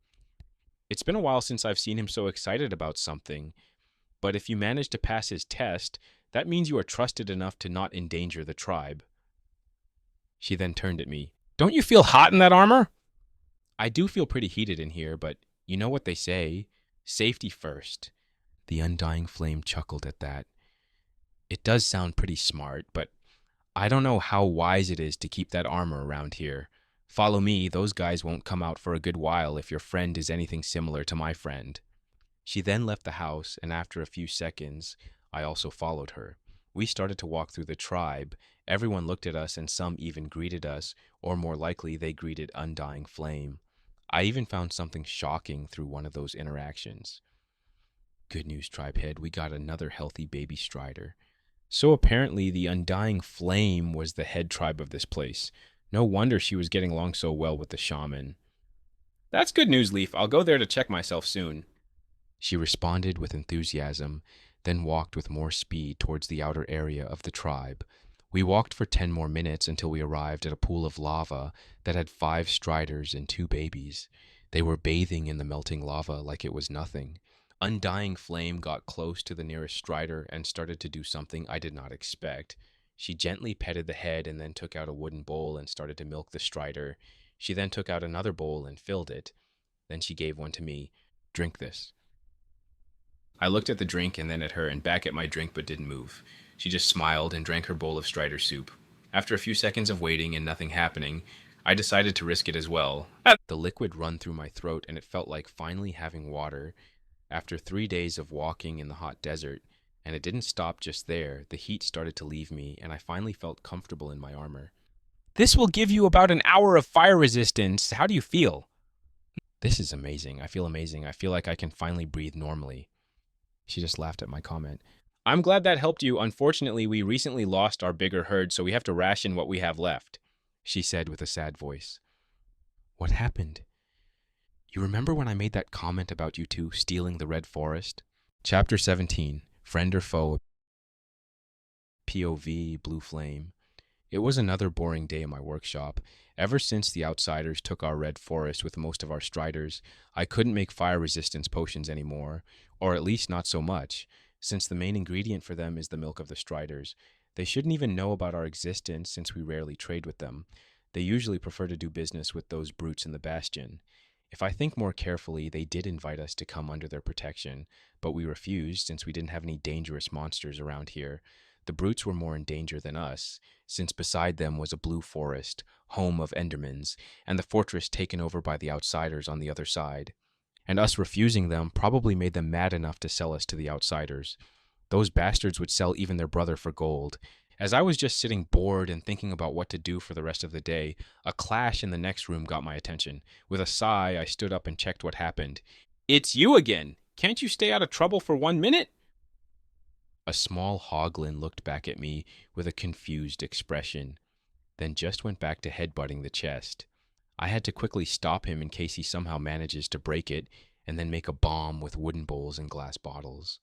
It's been a while since I've seen him so excited about something, but if you manage to pass his test, that means you are trusted enough to not endanger the tribe. She then turned at me. "Don't you feel hot in that armor?" "I do feel pretty heated in here, but you know what they say. Safety first." The undying flame chuckled at that. "It does sound pretty smart, but I don't know how wise it is to keep that armor around here. Follow me, those guys won't come out for a good while if your friend is anything similar to my friend." She then left the house, and after a few seconds, I also followed her. We started to walk through the tribe. Everyone looked at us, and some even greeted us, or more likely, they greeted Undying Flame. I even found something shocking through one of those interactions. Good news, tribe head, we got another healthy baby strider. So apparently, the Undying Flame was the head tribe of this place. No wonder she was getting along so well with the shaman. That's good news, Leaf. I'll go there to check myself soon. She responded with enthusiasm, then walked with more speed towards the outer area of the tribe. We walked for 10 more minutes until we arrived at a pool of lava that had 5 striders and 2 babies. They were bathing in the melting lava like it was nothing. Undying Flame got close to the nearest strider and started to do something I did not expect. She gently petted the head and then took out a wooden bowl and started to milk the strider. She then took out another bowl and filled it. Then she gave one to me. Drink this. I looked at the drink and then at her and back at my drink but didn't move. She just smiled and drank her bowl of strider soup. After a few seconds of waiting and nothing happening, I decided to risk it as well. The liquid run through my throat and it felt like finally having water. After 3 days of walking in the hot desert, and it didn't stop just there, the heat started to leave me and I finally felt comfortable in my armor. This will give you about an hour of fire resistance. How do you feel? This is amazing. I feel amazing. I feel like I can finally breathe normally. She just laughed at my comment. I'm glad that helped you. Unfortunately, we recently lost our bigger herd, so we have to ration what we have left, she said with a sad voice. What happened? You remember when I made that comment about you two stealing the Red Forest? Chapter 17, Friend or Foe, POV, Blue Flame. It was another boring day in my workshop. Ever since the outsiders took our Red Forest with most of our striders, I couldn't make fire resistance potions anymore, or at least not so much, since the main ingredient for them is the milk of the striders. They shouldn't even know about our existence since we rarely trade with them. They usually prefer to do business with those brutes in the bastion. If I think more carefully, they did invite us to come under their protection, but we refused since we didn't have any dangerous monsters around here. The brutes were more in danger than us, since beside them was a blue forest, home of Endermans, and the fortress taken over by the outsiders on the other side. And us refusing them probably made them mad enough to sell us to the outsiders. Those bastards would sell even their brother for gold. As I was just sitting bored and thinking about what to do for the rest of the day, a clash in the next room got my attention. With a sigh, I stood up and checked what happened. It's you again! Can't you stay out of trouble for 1 minute? A small hoglin looked back at me with a confused expression, then just went back to headbutting the chest. I had to quickly stop him in case he somehow manages to break it, and then make a bomb with wooden bowls and glass bottles.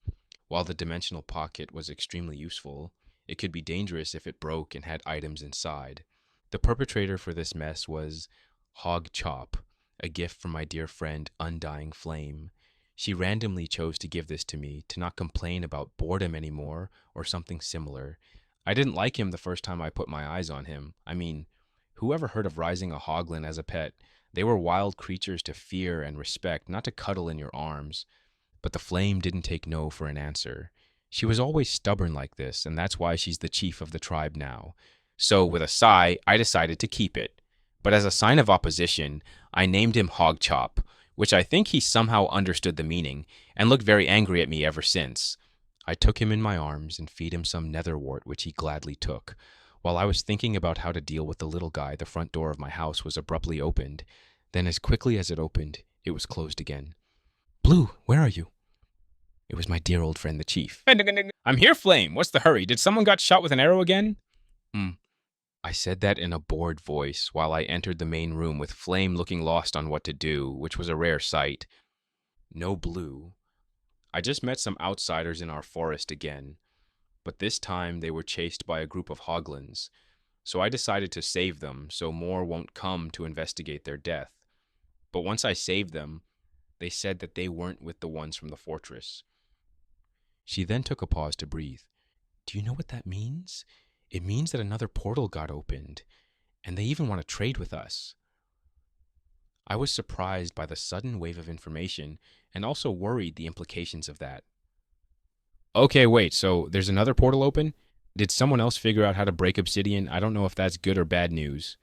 While the dimensional pocket was extremely useful, it could be dangerous if it broke and had items inside. The perpetrator for this mess was Hog Chop, a gift from my dear friend Undying Flame. She randomly chose to give this to me to not complain about boredom anymore or something similar. I didn't like him the first time I put my eyes on him. I mean, who ever heard of raising a hoglin as a pet? They were wild creatures to fear and respect, not to cuddle in your arms. But the flame didn't take no for an answer. She was always stubborn like this, and that's why she's the chief of the tribe now. So, with a sigh, I decided to keep it. But as a sign of opposition, I named him Hog Chop, which I think he somehow understood the meaning, and looked very angry at me ever since. I took him in my arms and feed him some netherwort, which he gladly took. While I was thinking about how to deal with the little guy, the front door of my house was abruptly opened. Then, as quickly as it opened, it was closed again. Blue, where are you? It was my dear old friend, the chief. I'm here, Flame. What's the hurry? Did someone got shot with an arrow again? I said that in a bored voice while I entered the main room with Flame looking lost on what to do, which was a rare sight. No Blue. I just met some outsiders in our forest again, but this time they were chased by a group of hoglins, so I decided to save them so more won't come to investigate their death. But once I saved them, they said that they weren't with the ones from the fortress. She then took a pause to breathe. Do you know what that means? It means that another portal got opened, and they even want to trade with us. I was surprised by the sudden wave of information and also worried the implications of that. Okay, wait, so there's another portal open? Did someone else figure out how to break obsidian? I don't know if that's good or bad news.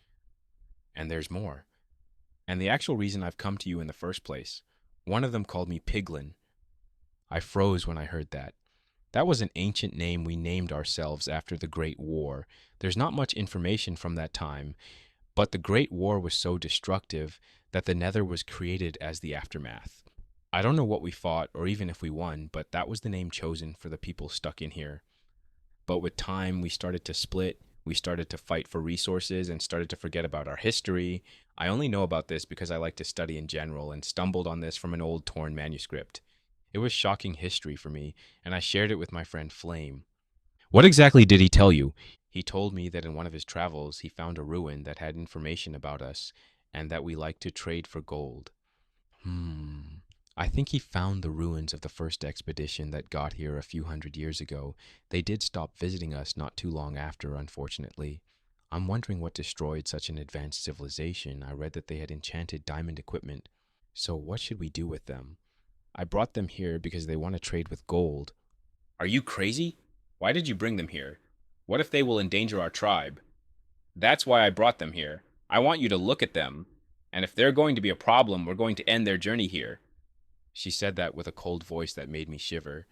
And there's more. And the actual reason I've come to you in the first place. One of them called me Piglin. I froze when I heard that. That was an ancient name we named ourselves after the Great War. There's not much information from that time, but the Great War was so destructive that the Nether was created as the aftermath. I don't know what we fought or even if we won, but that was the name chosen for the people stuck in here. But with time, we started to split. We started to fight for resources and started to forget about our history. I only know about this because I like to study in general and stumbled on this from an old torn manuscript. It was shocking history for me, and I shared it with my friend Flame. What exactly did he tell you? He told me that in one of his travels he found a ruin that had information about us and that we like to trade for gold. Hmm. I think he found the ruins of the first expedition that got here a few hundred years ago. They did stop visiting us not too long after, unfortunately. I'm wondering what destroyed such an advanced civilization. I read that they had enchanted diamond equipment. So what should we do with them? I brought them here because they want to trade with gold. Are you crazy? Why did you bring them here? What if they will endanger our tribe? That's why I brought them here. I want you to look at them. And if they're going to be a problem, we're going to end their journey here. She said that with a cold voice that made me shiver,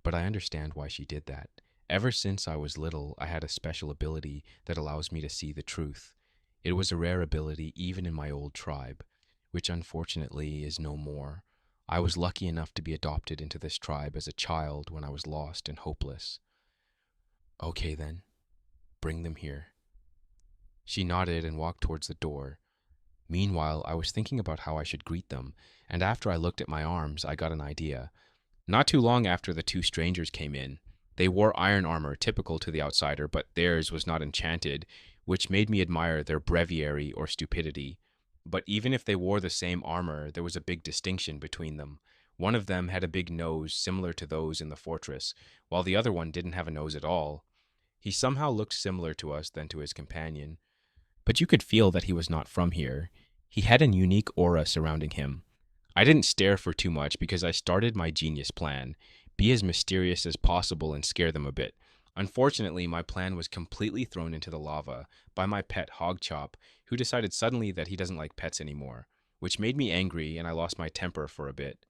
but I understand why she did that. Ever since I was little, I had a special ability that allows me to see the truth. It was a rare ability even in my old tribe, which unfortunately is no more. I was lucky enough to be adopted into this tribe as a child when I was lost and hopeless. Okay then, bring them here. She nodded and walked towards the door. Meanwhile, I was thinking about how I should greet them, and after I looked at my arms, I got an idea. Not too long after the two strangers came in, they wore iron armor typical to the outsider, but theirs was not enchanted, which made me admire their breviary or stupidity. But even if they wore the same armor, there was a big distinction between them. One of them had a big nose similar to those in the fortress, while the other one didn't have a nose at all. He somehow looked similar to us than to his companion, but you could feel that he was not from here. He had an unique aura surrounding him. I didn't stare for too much because I started my genius plan: be as mysterious as possible and scare them a bit. Unfortunately, my plan was completely thrown into the lava by my pet Hogchop, who decided suddenly that he doesn't like pets anymore, which made me angry and I lost my temper for a bit.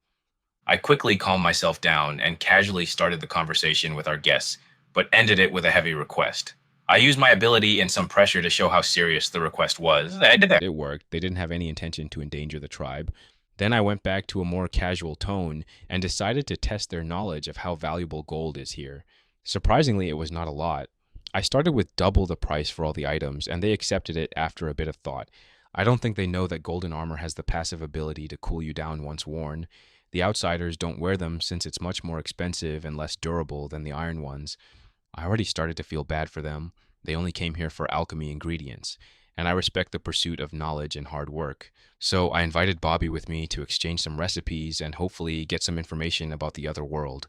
I quickly calmed myself down and casually started the conversation with our guests, but ended it with a heavy request. I used my ability and some pressure to show how serious the request was. I did that. It worked. They didn't have any intention to endanger the tribe. Then I went back to a more casual tone and decided to test their knowledge of how valuable gold is here. Surprisingly, it was not a lot. I started with double the price for all the items, and they accepted it after a bit of thought. I don't think they know that golden armor has the passive ability to cool you down once worn. The outsiders don't wear them since it's much more expensive and less durable than the iron ones. I already started to feel bad for them. They only came here for alchemy ingredients, and I respect the pursuit of knowledge and hard work. So I invited Bobby with me to exchange some recipes and hopefully get some information about the other world.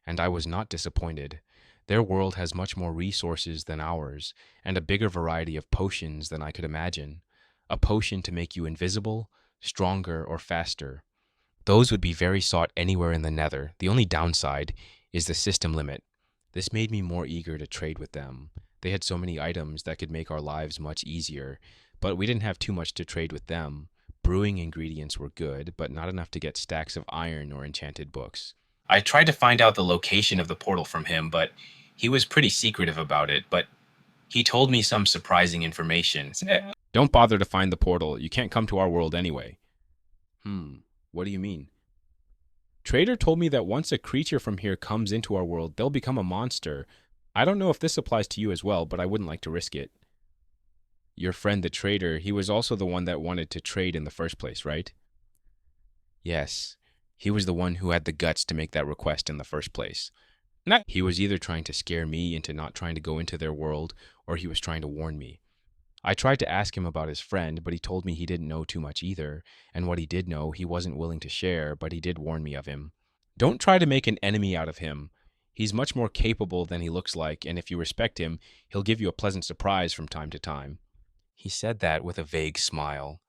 And I was not disappointed. Their world has much more resources than ours, and a bigger variety of potions than I could imagine. A potion to make you invisible, stronger, or faster. Those would be very sought anywhere in the Nether. The only downside is the system limit. This made me more eager to trade with them. They had so many items that could make our lives much easier, but we didn't have too much to trade with them. Brewing ingredients were good, but not enough to get stacks of iron or enchanted books. I tried to find out the location of the portal from him, but he was pretty secretive about it, but he told me some surprising information. Don't bother to find the portal. You can't come to our world anyway. What do you mean? Trader told me that once a creature from here comes into our world, they'll become a monster. I don't know if this applies to you as well, but I wouldn't like to risk it. Your friend the trader, he was also the one that wanted to trade in the first place, right? Yes. He was the one who had the guts to make that request in the first place. He was either trying to scare me into not trying to go into their world, or he was trying to warn me. I tried to ask him about his friend, but he told me he didn't know too much either, and what he did know he wasn't willing to share, but he did warn me of him. Don't try to make an enemy out of him. He's much more capable than he looks like, and if you respect him, he'll give you a pleasant surprise from time to time. He said that with a vague smile.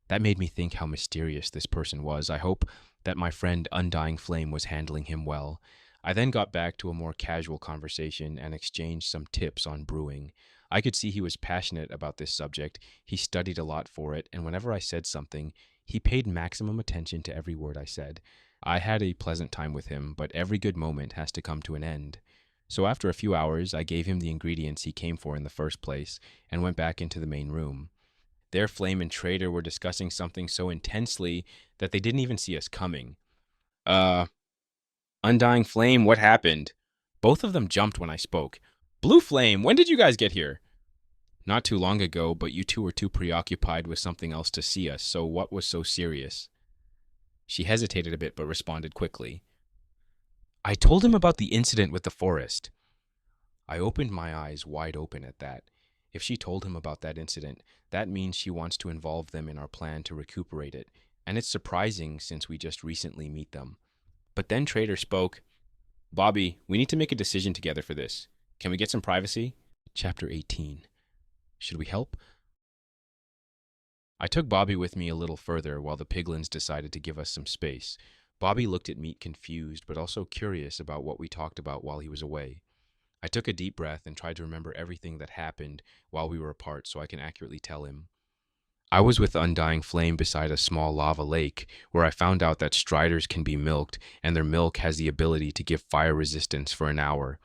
That made me think how mysterious this person was. I hope that my friend Undying Flame was handling him well. I then got back to a more casual conversation and exchanged some tips on brewing. I could see he was passionate about this subject. He studied a lot for it, and whenever I said something, he paid maximum attention to every word I said. I had a pleasant time with him, but every good moment has to come to an end. So after a few hours, I gave him the ingredients he came for in the first place and went back into the main room. There, Flame and Trader were discussing something so intensely that they didn't even see us coming. Uh, Undying Flame, what happened? Both of them jumped when I spoke. Blue Flame, when did you guys get here? Not too long ago, but you two were too preoccupied with something else to see us, so what was so serious? She hesitated a bit but responded quickly. I told him about the incident with the forest. I opened my eyes wide open at that. If she told him about that incident, that means she wants to involve them in our plan to recuperate it, and it's surprising since we just recently meet them. But then Trader spoke. Bobby, we need to make a decision together for this. Can we get some privacy? Chapter 18. Should we help? I took Bobby with me a little further while the piglins decided to give us some space. Bobby looked at me confused but also curious about what we talked about while he was away. I took a deep breath and tried to remember everything that happened while we were apart so I can accurately tell him. I was with Undying Flame beside a small lava lake where I found out that striders can be milked and their milk has the ability to give fire resistance for an hour.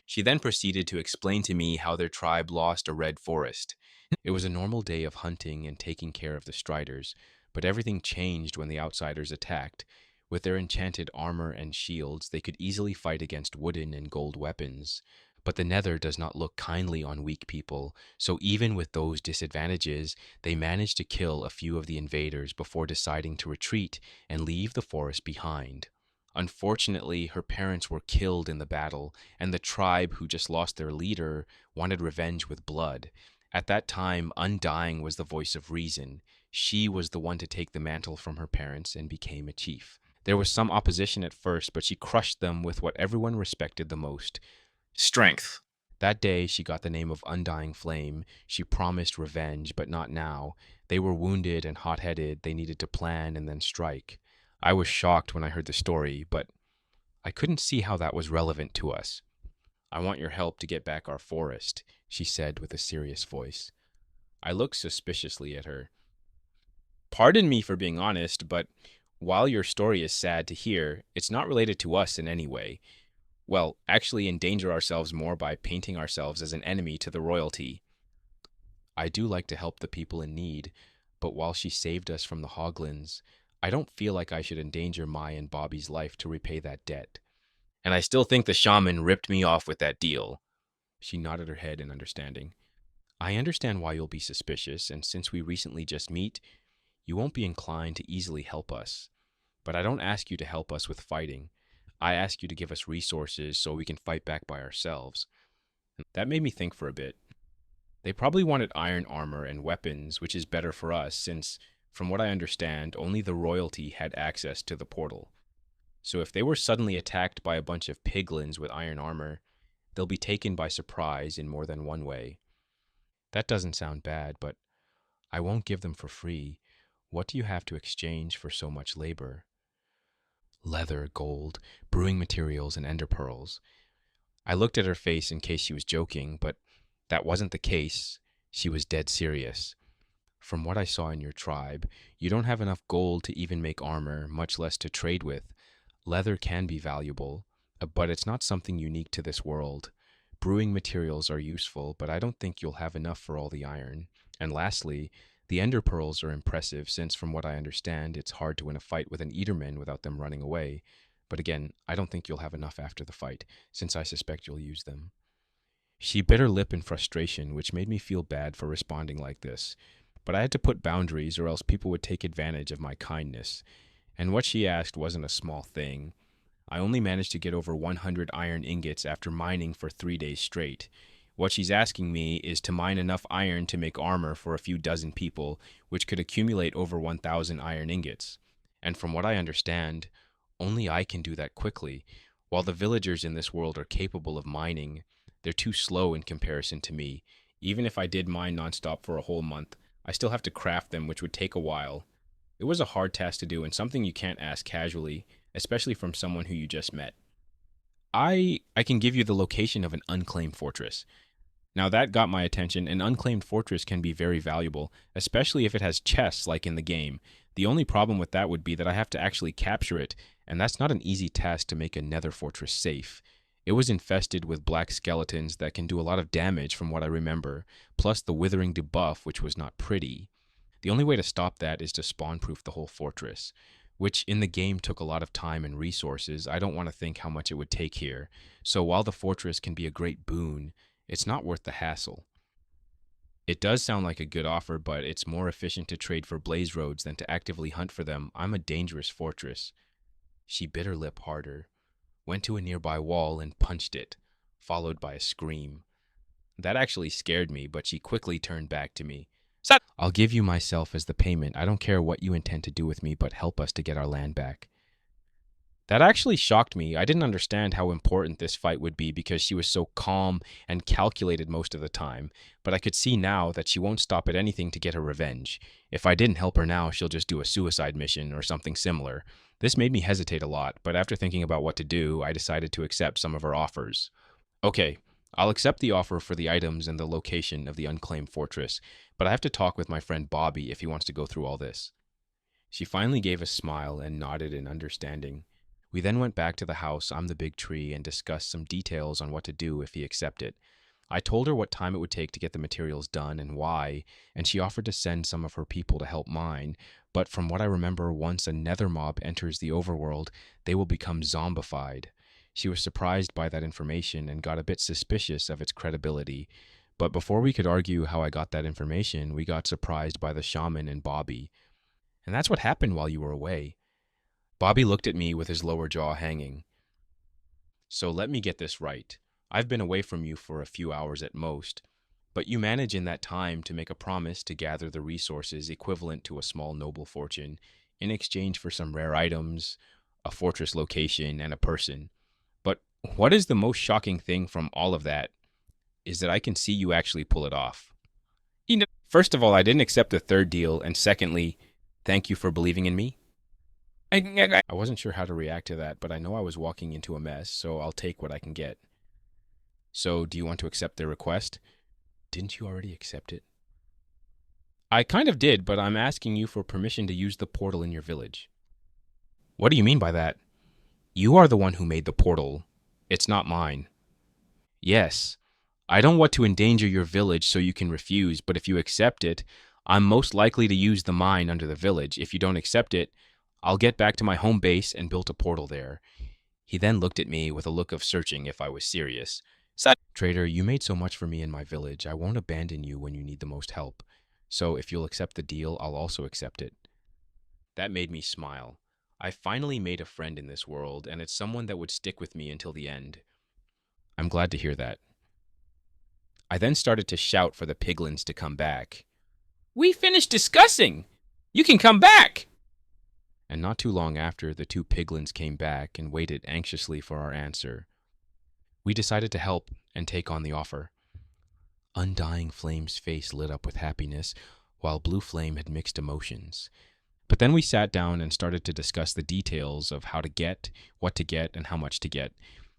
She then proceeded to explain to me how their tribe lost a red forest. It was a normal day of hunting and taking care of the striders, but everything changed when the outsiders attacked. With their enchanted armor and shields, they could easily fight against wooden and gold weapons. But the Nether does not look kindly on weak people, so even with those disadvantages, they managed to kill a few of the invaders before deciding to retreat and leave the forest behind. Unfortunately, her parents were killed in the battle, and the tribe, who just lost their leader, wanted revenge with blood. At that time, Undying was the voice of reason. She was the one to take the mantle from her parents and became a chief. There was some opposition at first, but she crushed them with what everyone respected the most: strength. That day, she got the name of Undying Flame. She promised revenge, but not now. They were wounded and hot-headed. They needed to plan and then strike. I was shocked when I heard the story, but I couldn't see how that was relevant to us. I want your help to get back our forest, she said with a serious voice. I looked suspiciously at her. Pardon me for being honest, but while your story is sad to hear, it's not related to us in any way. Well, actually endanger ourselves more by painting ourselves as an enemy to the royalty. I do like to help the people in need, but while she saved us from the Hoglins, I don't feel like I should endanger my and Bobby's life to repay that debt. And I still think the shaman ripped me off with that deal. She nodded her head in understanding. I understand why you'll be suspicious, and since we recently just meet, you won't be inclined to easily help us. But I don't ask you to help us with fighting. I ask you to give us resources so we can fight back by ourselves. That made me think for a bit. They probably wanted iron armor and weapons, which is better for us since, from what I understand, only the royalty had access to the portal. So if they were suddenly attacked by a bunch of piglins with iron armor, they'll be taken by surprise in more than one way. That doesn't sound bad, but I won't give them for free. What do you have to exchange for so much labor? Leather, gold, brewing materials, and ender pearls. I looked at her face in case she was joking, but that wasn't the case. She was dead serious. From what I saw in your tribe, you don't have enough gold to even make armor, much less to trade with. Leather can be valuable, but it's not something unique to this world. Brewing materials are useful, but I don't think you'll have enough for all the iron. And lastly, the ender pearls are impressive since, from what I understand, it's hard to win a fight with an Eaterman without them running away. But again, I don't think you'll have enough after the fight, since I suspect you'll use them. She bit her lip in frustration, which made me feel bad for responding like this. But I had to put boundaries or else people would take advantage of my kindness. And what she asked wasn't a small thing. I only managed to get over 100 iron ingots after mining for 3 days straight. What she's asking me is to mine enough iron to make armor for a few dozen people, which could accumulate over 1,000 iron ingots. And from what I understand, only I can do that quickly. While the villagers in this world are capable of mining, they're too slow in comparison to me. Even if I did mine nonstop for a whole month, I still have to craft them, which would take a while. It was a hard task to do and something you can't ask casually, especially from someone who you just met. I can give you the location of an unclaimed fortress. Now that got my attention. An unclaimed fortress can be very valuable, especially if it has chests like in the game. The only problem with that would be that I have to actually capture it, and that's not an easy task to make a nether fortress safe. It was infested with black skeletons that can do a lot of damage from what I remember, plus the withering debuff, which was not pretty. The only way to stop that is to spawn-proof the whole fortress, which in the game took a lot of time and resources. I don't want to think how much it would take here. So while the fortress can be a great boon, it's not worth the hassle. It does sound like a good offer, but it's more efficient to trade for blaze roads than to actively hunt for them. I'm a dangerous fortress. She bit her lip harder, went to a nearby wall and punched it, followed by a scream. That actually scared me, but she quickly turned back to me. I'll give you myself as the payment. I don't care what you intend to do with me, but help us to get our land back. That actually shocked me. I didn't understand how important this fight would be because she was so calm and calculated most of the time, but I could see now that she won't stop at anything to get her revenge. If I didn't help her now, she'll just do a suicide mission or something similar. This made me hesitate a lot, but after thinking about what to do, I decided to accept some of her offers. Okay, I'll accept the offer for the items and the location of the unclaimed fortress, but I have to talk with my friend Bobby if he wants to go through all this. She finally gave a smile and nodded in understanding. We then went back to the house, I'm the big tree, and discussed some details on what to do if he accepted. I told her what time it would take to get the materials done and why, and she offered to send some of her people to help mine, but from what I remember, once a nether mob enters the overworld, they will become zombified. She was surprised by that information and got a bit suspicious of its credibility. But before we could argue how I got that information, we got surprised by the shaman and Bobby. And that's what happened while you were away. Bobby looked at me with his lower jaw hanging. So let me get this right. I've been away from you for a few hours at most, but you manage in that time to make a promise to gather the resources equivalent to a small noble fortune in exchange for some rare items, a fortress location, and a person. But what is the most shocking thing from all of that is that I can see you actually pull it off. First of all, I didn't accept the third deal, and secondly, thank you for believing in me. I wasn't sure how to react to that, but I know I was walking into a mess, so I'll take what I can get. So, do you want to accept their request? Didn't you already accept it? I kind of did, but I'm asking you for permission to use the portal in your village. What do you mean by that? You are the one who made the portal. It's not mine. Yes. I don't want to endanger your village so you can refuse, but if you accept it, I'm most likely to use the mine under the village. If you don't accept it, I'll get back to my home base and build a portal there. He then looked at me with a look of searching if I was serious. Trader, you made so much for me in my village. I won't abandon you when you need the most help. So if you'll accept the deal, I'll also accept it. That made me smile. I finally made a friend in this world, and it's someone that would stick with me until the end. I'm glad to hear that. I then started to shout for the piglins to come back. We finished discussing! You can come back! And not too long after, the two piglins came back and waited anxiously for our answer. We decided to help and take on the offer. Undying Flame's face lit up with happiness, while Blue Flame had mixed emotions. But then we sat down and started to discuss the details of how to get, what to get, and how much to get.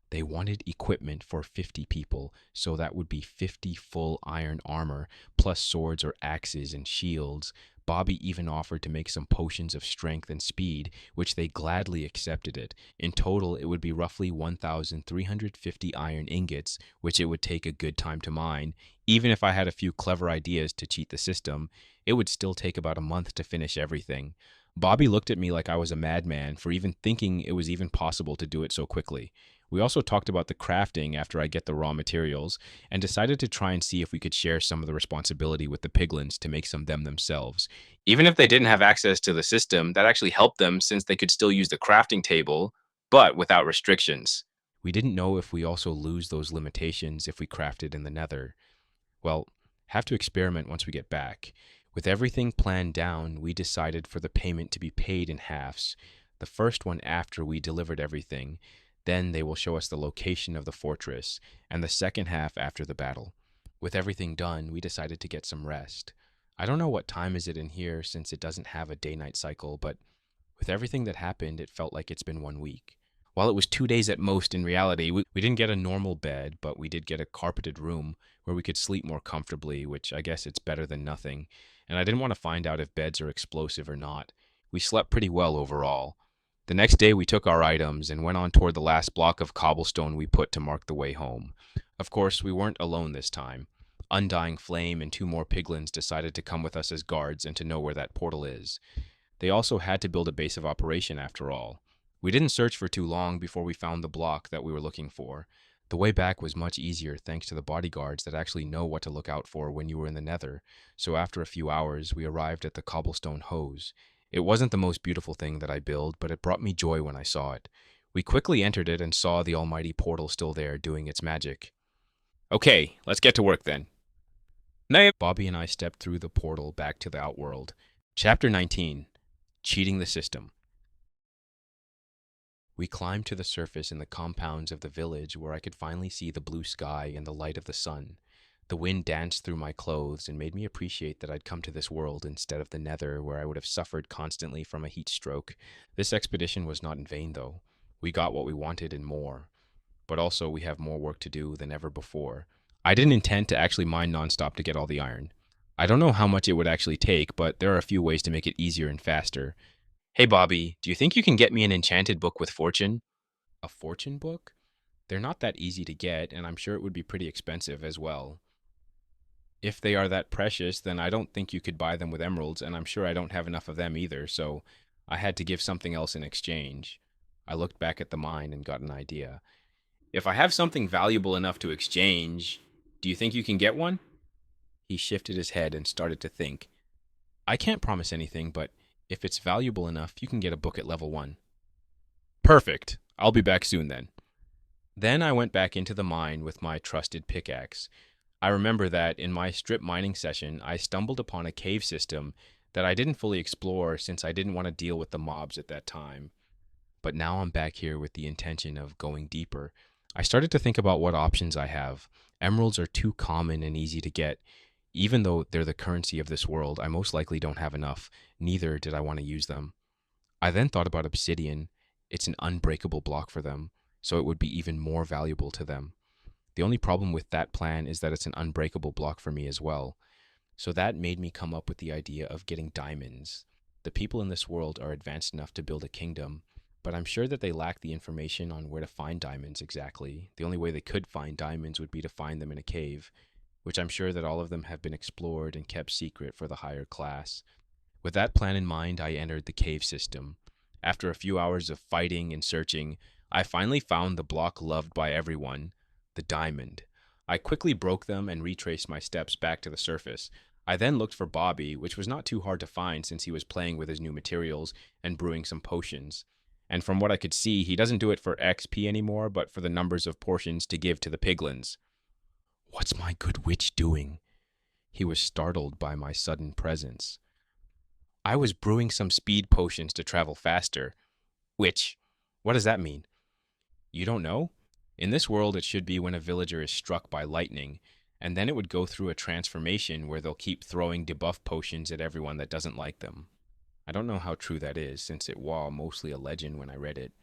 They wanted equipment for 50 people, so that would be 50 full iron armor, plus swords or axes and shields. Bobby even offered to make some potions of strength and speed, which they gladly accepted it. In total, it would be roughly 1,350 iron ingots, which it would take a good time to mine. Even if I had a few clever ideas to cheat the system, it would still take about a month to finish everything. Bobby looked at me like I was a madman for even thinking it was even possible to do it so quickly. We also talked about the crafting after I get the raw materials, and decided to try and see if we could share some of the responsibility with the piglins to make some them themselves. Even if they didn't have access to the system, that actually helped them since they could still use the crafting table, but without restrictions. We didn't know if we also lose those limitations if we crafted in the nether. Well, have to experiment once we get back. With everything planned down, we decided for the payment to be paid in halves. The first one after we delivered everything. Then they will show us the location of the fortress, and the second half after the battle. With everything done, we decided to get some rest. I don't know what time is it in here since it doesn't have a day-night cycle, but with everything that happened, it felt like it's been 1 week. While it was 2 days at most in reality, we didn't get a normal bed, but we did get a carpeted room where we could sleep more comfortably, which I guess it's better than nothing. And I didn't want to find out if beds are explosive or not. We slept pretty well overall. The next day, we took our items and went on toward the last block of cobblestone we put to mark the way home. Of course, we weren't alone this time. Undying Flame and two more piglins decided to come with us as guards and to know where that portal is. They also had to build a base of operation after all. We didn't search for too long before we found the block that we were looking for. The way back was much easier thanks to the bodyguards that actually know what to look out for when you were in the nether, so after a few hours, we arrived at the cobblestone hose. It wasn't the most beautiful thing that I built, but it brought me joy when I saw it. We quickly entered it and saw the almighty portal still there doing its magic. Okay, let's get to work then. Bobby and I stepped through the portal back to the outworld. Chapter 19. Cheating the System. We climbed to the surface in the compounds of the village where I could finally see the blue sky and the light of the sun. The wind danced through my clothes and made me appreciate that I'd come to this world instead of the nether where I would have suffered constantly from a heat stroke. This expedition was not in vain, though. We got what we wanted and more. But also we have more work to do than ever before. I didn't intend to actually mine nonstop to get all the iron. I don't know how much it would actually take, but there are a few ways to make it easier and faster. Hey Bobby, do you think you can get me an enchanted book with fortune? A fortune book? They're not that easy to get, and I'm sure it would be pretty expensive as well. If they are that precious, then I don't think you could buy them with emeralds, and I'm sure I don't have enough of them either, so I had to give something else in exchange. I looked back at the mine and got an idea. If I have something valuable enough to exchange, do you think you can get one? He shifted his head and started to think. I can't promise anything, but if it's valuable enough, you can get a book at level 1. Perfect. I'll be back soon then. Then I went back into the mine with my trusted pickaxe. I remember that in my strip mining session, I stumbled upon a cave system that I didn't fully explore since I didn't want to deal with the mobs at that time. But now I'm back here with the intention of going deeper. I started to think about what options I have. Emeralds are too common and easy to get. Even though they're the currency of this world, I most likely don't have enough. Neither did I want to use them. I then thought about obsidian. It's an unbreakable block for them, so it would be even more valuable to them. The only problem with that plan is that it's an unbreakable block for me as well. So that made me come up with the idea of getting diamonds. The people in this world are advanced enough to build a kingdom, but I'm sure that they lack the information on where to find diamonds exactly. The only way they could find diamonds would be to find them in a cave, which I'm sure that all of them have been explored and kept secret for the higher class. With that plan in mind, I entered the cave system. After a few hours of fighting and searching, I finally found the block loved by everyone, the diamond. I quickly broke them and retraced my steps back to the surface. I then looked for Bobby, which was not too hard to find since he was playing with his new materials and brewing some potions. And from what I could see, he doesn't do it for XP anymore, but for the numbers of portions to give to the piglins. What's my good witch doing? He was startled by my sudden presence. I was brewing some speed potions to travel faster. Which? What does that mean? You don't know? In this world, it should be when a villager is struck by lightning, and then it would go through a transformation where they'll keep throwing debuff potions at everyone that doesn't like them. I don't know how true that is, since it was mostly a legend when I read it.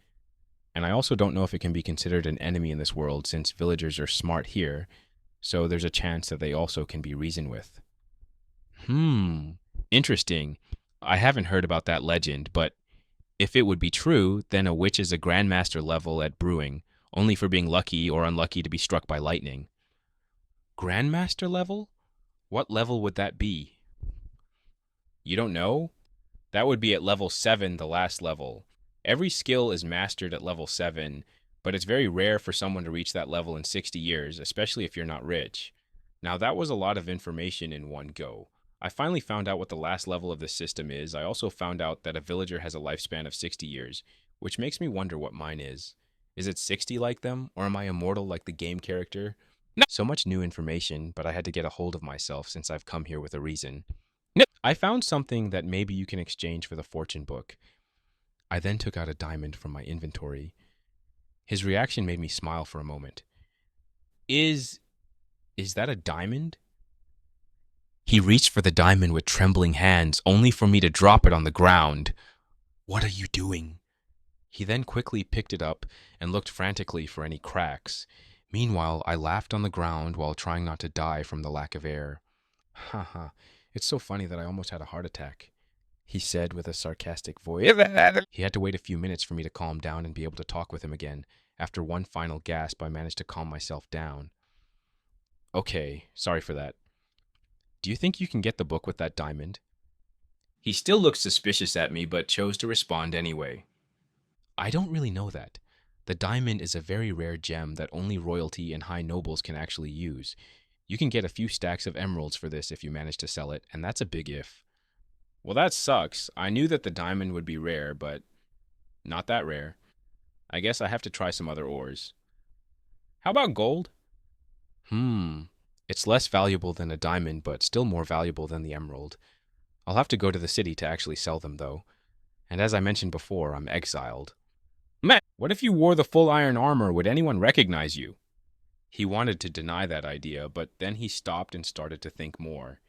And I also don't know if it can be considered an enemy in this world, since villagers are smart here, so there's a chance that they also can be reasoned with. Interesting. I haven't heard about that legend, but if it would be true, then a witch is a grandmaster level at brewing, only for being lucky or unlucky to be struck by lightning. Grandmaster level? What level would that be? You don't know? That would be at level 7, the last level. Every skill is mastered at level 7, but it's very rare for someone to reach that level in 60 years, especially if you're not rich. Now that was a lot of information in one go. I finally found out what the last level of this system is. I also found out that a villager has a lifespan of 60 years, which makes me wonder what mine is. Is it 60 like them, or am I immortal like the game character? No. So much new information, but I had to get a hold of myself since I've come here with a reason. No. I found something that maybe you can exchange for the fortune book. I then took out a diamond from my inventory. His reaction made me smile for a moment. Is that a diamond? He reached for the diamond with trembling hands, only for me to drop it on the ground. What are you doing? He then quickly picked it up and looked frantically for any cracks. Meanwhile, I laughed on the ground while trying not to die from the lack of air. Haha, it's so funny that I almost had a heart attack. he said with a sarcastic voice. He had to wait a few minutes for me to calm down and be able to talk with him again. After one final gasp, I managed to calm myself down. Okay, sorry for that. Do you think you can get the book with that diamond? He still looked suspicious at me, but chose to respond anyway. I don't really know that. The diamond is a very rare gem that only royalty and high nobles can actually use. You can get a few stacks of emeralds for this if you manage to sell it, and that's a big if. Well, that sucks. I knew that the diamond would be rare, but not that rare. I guess I have to try some other ores. How about gold? It's less valuable than a diamond, but still more valuable than the emerald. I'll have to go to the city to actually sell them, though. And as I mentioned before, I'm exiled. Meh! What if you wore the full iron armor? Would anyone recognize you? He wanted to deny that idea, but then he stopped and started to think more.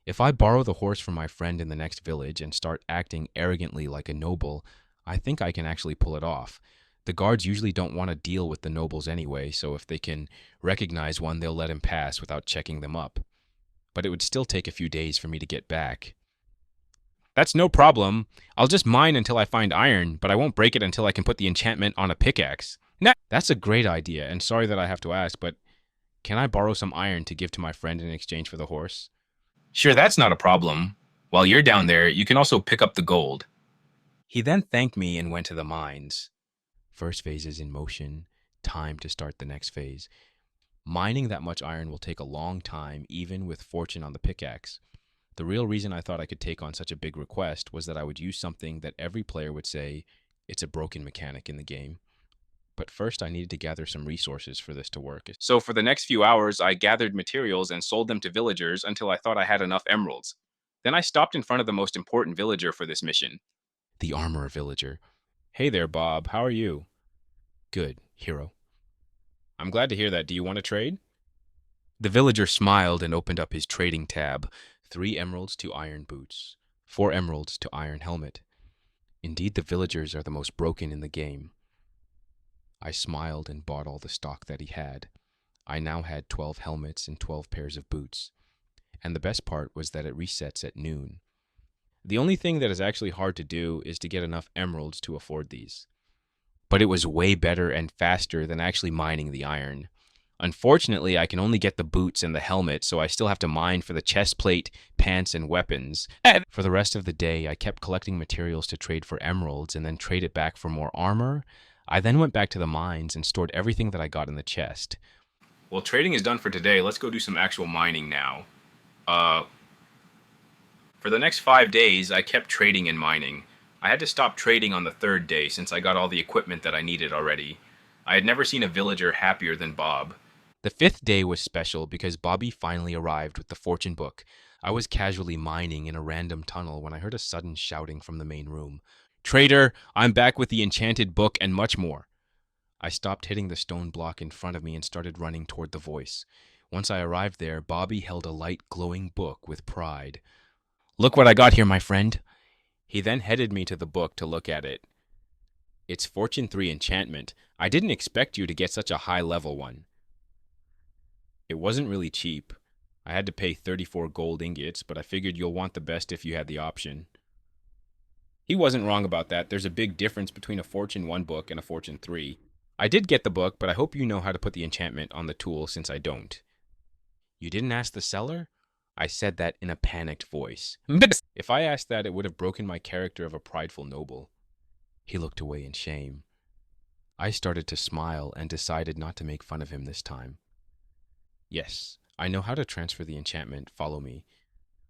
If I borrow the horse from my friend in the next village and start acting arrogantly like a noble, I think I can actually pull it off. The guards usually don't want to deal with the nobles anyway, so if they can recognize one, they'll let him pass without checking them up. But it would still take a few days for me to get back. That's no problem. I'll just mine until I find iron, but I won't break it until I can put the enchantment on a pickaxe. Nah, that's a great idea, and sorry that I have to ask, but can I borrow some iron to give to my friend in exchange for the horse? Sure, that's not a problem. While you're down there, you can also pick up the gold. He then thanked me and went to the mines. First phase is in motion, time to start the next phase. Mining that much iron will take a long time, even with fortune on the pickaxe. The real reason I thought I could take on such a big request was that I would use something that every player would say, it's a broken mechanic in the game. But first I needed to gather some resources for this to work. So for the next few hours, I gathered materials and sold them to villagers until I thought I had enough emeralds. Then I stopped in front of the most important villager for this mission. The armorer villager. Hey there, Bob. How are you? Good, hero. I'm glad to hear that. Do you want to trade? The villager smiled and opened up his trading tab. 3 emeralds to iron boots. 4 emeralds to iron helmet. Indeed, the villagers are the most broken in the game. I smiled and bought all the stock that he had. I now had 12 helmets and 12 pairs of boots. And the best part was that it resets at noon. The only thing that is actually hard to do is to get enough emeralds to afford these. But it was way better and faster than actually mining the iron. Unfortunately, I can only get the boots and the helmet, so I still have to mine for the chest plate, pants, and weapons. For the rest of the day, I kept collecting materials to trade for emeralds and then trade it back for more armor. I then went back to the mines and stored everything that I got in the chest. Well, trading is done for today. Let's go do some actual mining now. For the next 5 days, I kept trading and mining. I had to stop trading on the 3rd day since I got all the equipment that I needed already. I had never seen a villager happier than Bob. The 5th day was special because Bobby finally arrived with the fortune book. I was casually mining in a random tunnel when I heard a sudden shouting from the main room. Traitor, I'm back with the enchanted book and much more. I stopped hitting the stone block in front of me and started running toward the voice. Once I arrived there, Bobby held a light glowing book with pride. Look what I got here, my friend. He then headed me to the book to look at it. It's Fortune 3 enchantment. I didn't expect you to get such a high level one. It wasn't really cheap. I had to pay 34 gold ingots, but I figured you'll want the best if you had the option. He wasn't wrong about that. There's a big difference between a Fortune 1 book and a Fortune 3. I did get the book, but I hope you know how to put the enchantment on the tool since I don't. You didn't ask the seller? I said that in a panicked voice. If I asked that, it would have broken my character of a prideful noble. He looked away in shame. I started to smile and decided not to make fun of him this time. Yes, I know how to transfer the enchantment. Follow me.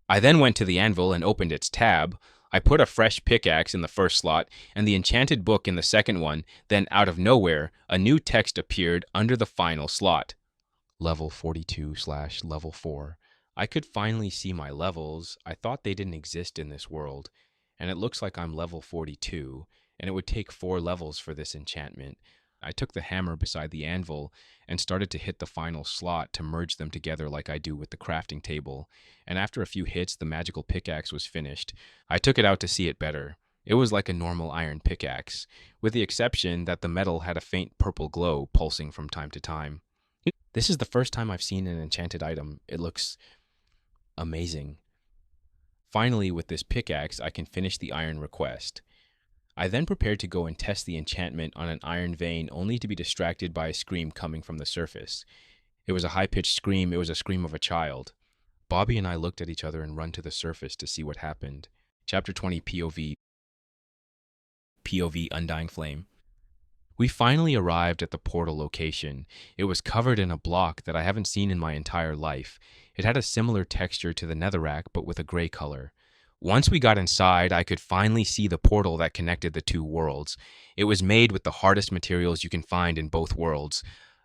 I then went to the anvil and opened its tab. I put a fresh pickaxe in the first slot and the enchanted book in the second one. Then, out of nowhere, a new text appeared under the final slot. Level 42/level 4. I could finally see my levels. I thought they didn't exist in this world. And it looks like I'm level 42, and it would take 4 levels for this enchantment. I took the hammer beside the anvil and started to hit the final slot to merge them together like I do with the crafting table. And after a few hits, the magical pickaxe was finished. I took it out to see it better. It was like a normal iron pickaxe, with the exception that the metal had a faint purple glow pulsing from time to time. This is the first time I've seen an enchanted item. It looks amazing. Finally, with this pickaxe, I can finish the iron request. I then prepared to go and test the enchantment on an iron vein, only to be distracted by a scream coming from the surface. It was a high-pitched scream. It was a scream of a child. Bobby and I looked at each other and run to the surface to see what happened. Chapter 20 POV Undying Flame. We finally arrived at the portal location. It was covered in a block that I haven't seen in my entire life. It had a similar texture to the netherrack, but with a gray color. Once we got inside, I could finally see the portal that connected the two worlds. It was made with the hardest materials you can find in both worlds,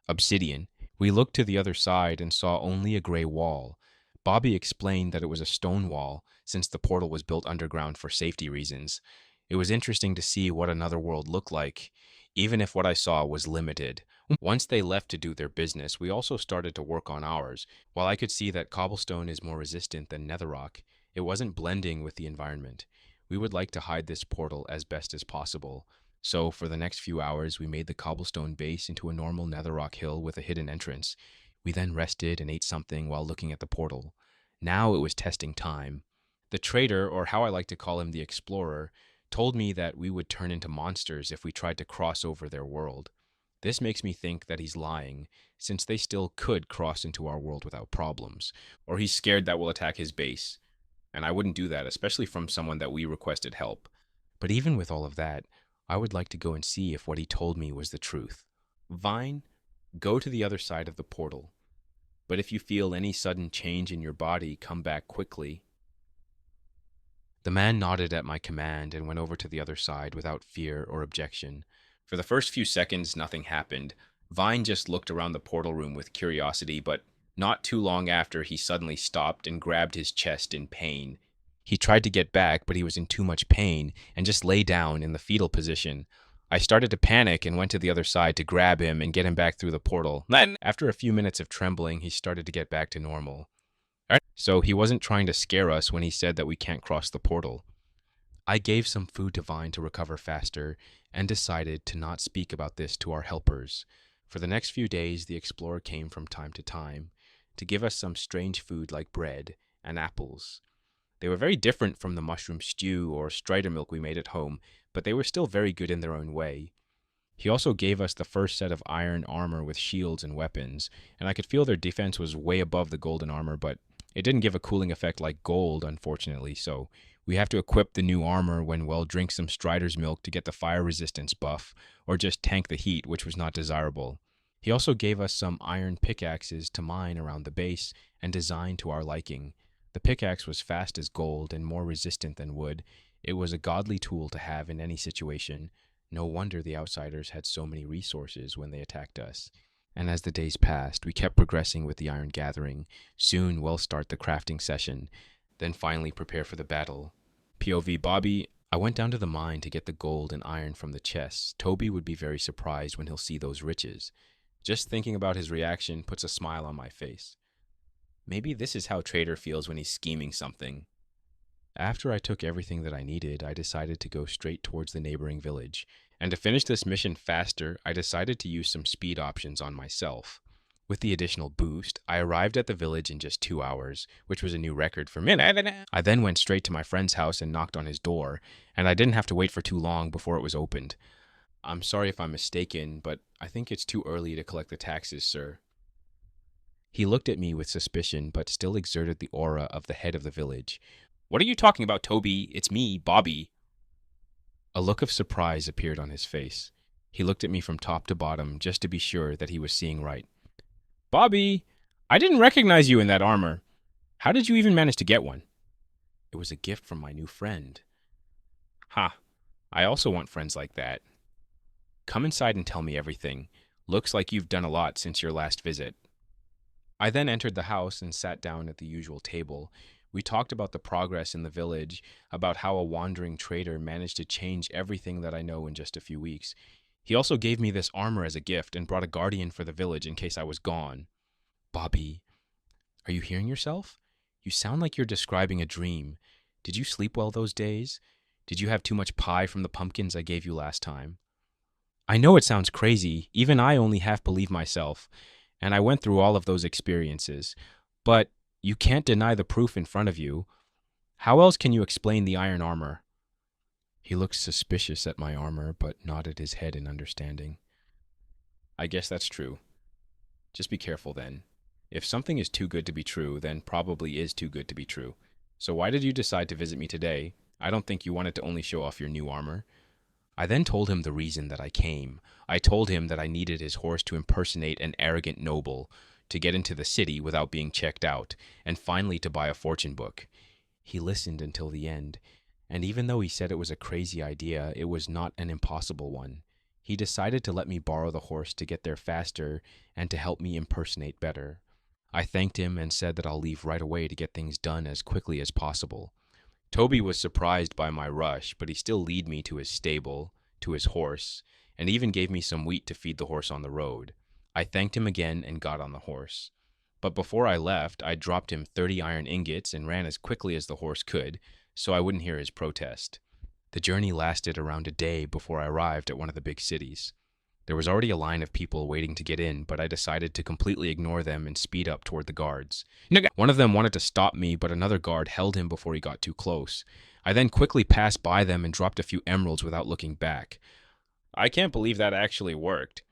obsidian. We looked to the other side and saw only a gray wall. Bobby explained that it was a stone wall, since the portal was built underground for safety reasons. It was interesting to see what another world looked like, even if what I saw was limited. Once they left to do their business, we also started to work on ours. While I could see that cobblestone is more resistant than netherrock, it wasn't blending with the environment. We would like to hide this portal as best as possible. So, for the next few hours, we made the cobblestone base into a normal netherrock hill with a hidden entrance. We then rested and ate something while looking at the portal. Now it was testing time. The trader, or how I like to call him, the explorer, told me that we would turn into monsters if we tried to cross over their world. This makes me think that he's lying, since they still could cross into our world without problems. Or he's scared that we'll attack his base. And I wouldn't do that, especially from someone that we requested help. But even with all of that, I would like to go and see if what he told me was the truth. Vine, go to the other side of the portal. But if you feel any sudden change in your body, come back quickly. The man nodded at my command and went over to the other side without fear or objection. For the first few seconds, nothing happened. Vine just looked around the portal room with curiosity, but not too long after, he suddenly stopped and grabbed his chest in pain. He tried to get back, but he was in too much pain and just lay down in the fetal position. I started to panic and went to the other side to grab him and get him back through the portal. Then, after a few minutes of trembling, he started to get back to normal. So he wasn't trying to scare us when he said that we can't cross the portal. I gave some food to Vine to recover faster and decided to not speak about this to our helpers. For the next few days, the explorer came from time to give us some strange food like bread and apples. They were very different from the mushroom stew or strider milk we made at home, but they were still very good in their own way. He also gave us the first set of iron armor with shields and weapons, and I could feel their defense was way above the golden armor, but it didn't give a cooling effect like gold, unfortunately, so we have to equip the new armor when we'll drink some strider's milk to get the fire resistance buff, or just tank the heat, which was not desirable. He also gave us some iron pickaxes to mine around the base and design to our liking. The pickaxe was fast as gold and more resistant than wood. It was a godly tool to have in any situation. No wonder the outsiders had so many resources when they attacked us. And as the days passed, we kept progressing with the iron gathering. Soon we'll start the crafting session, then finally prepare for the battle. POV Bobby, I went down to the mine to get the gold and iron from the chests. Toby would be very surprised when he'll see those riches. Just thinking about his reaction puts a smile on my face. Maybe this is how Trader feels when he's scheming something. After I took everything that I needed, I decided to go straight towards the neighboring village. And to finish this mission faster, I decided to use some speed options on myself. With the additional boost, I arrived at the village in just 2 hours, which was a new record for me. I then went straight to my friend's house and knocked on his door, and I didn't have to wait for too long before it was opened. I'm sorry if I'm mistaken, but I think it's too early to collect the taxes, sir. He looked at me with suspicion, but still exerted the aura of the head of the village. What are you talking about, Toby? It's me, Bobby. A look of surprise appeared on his face. He looked at me from top to bottom just to be sure that he was seeing right. Bobby, I didn't recognize you in that armor. How did you even manage to get one? It was a gift from my new friend. Ha, I also want friends like that. Come inside and tell me everything. Looks like you've done a lot since your last visit. I then entered the house and sat down at the usual table. We talked about the progress in the village, about how a wandering trader managed to change everything that I know in just a few weeks. He also gave me this armor as a gift and brought a guardian for the village in case I was gone. Bobby, are you hearing yourself? You sound like you're describing a dream. Did you sleep well those days? Did you have too much pie from the pumpkins I gave you last time? I know it sounds crazy. Even I only half believe myself. And I went through all of those experiences. But you can't deny the proof in front of you. How else can you explain the iron armor? He looked suspicious at my armor, but nodded his head in understanding. I guess that's true. Just be careful then. If something is too good to be true, then probably is too good to be true. So why did you decide to visit me today? I don't think you wanted to only show off your new armor. I then told him the reason that I came. I told him that I needed his horse to impersonate an arrogant noble, to get into the city without being checked out, and finally to buy a fortune book. He listened until the end, and even though he said it was a crazy idea, it was not an impossible one. He decided to let me borrow the horse to get there faster and to help me impersonate better. I thanked him and said that I'll leave right away to get things done as quickly as possible. Toby was surprised by my rush, but he still led me to his stable, to his horse, and even gave me some wheat to feed the horse on the road. I thanked him again and got on the horse. But before I left, I dropped him 30 iron ingots and ran as quickly as the horse could, so I wouldn't hear his protest. The journey lasted around a day before I arrived at one of the big cities. There was already a line of people waiting to get in, but I decided to completely ignore them and speed up toward the guards. One of them wanted to stop me, but another guard held him before he got too close. I then quickly passed by them and dropped a few emeralds without looking back. I can't believe that actually worked.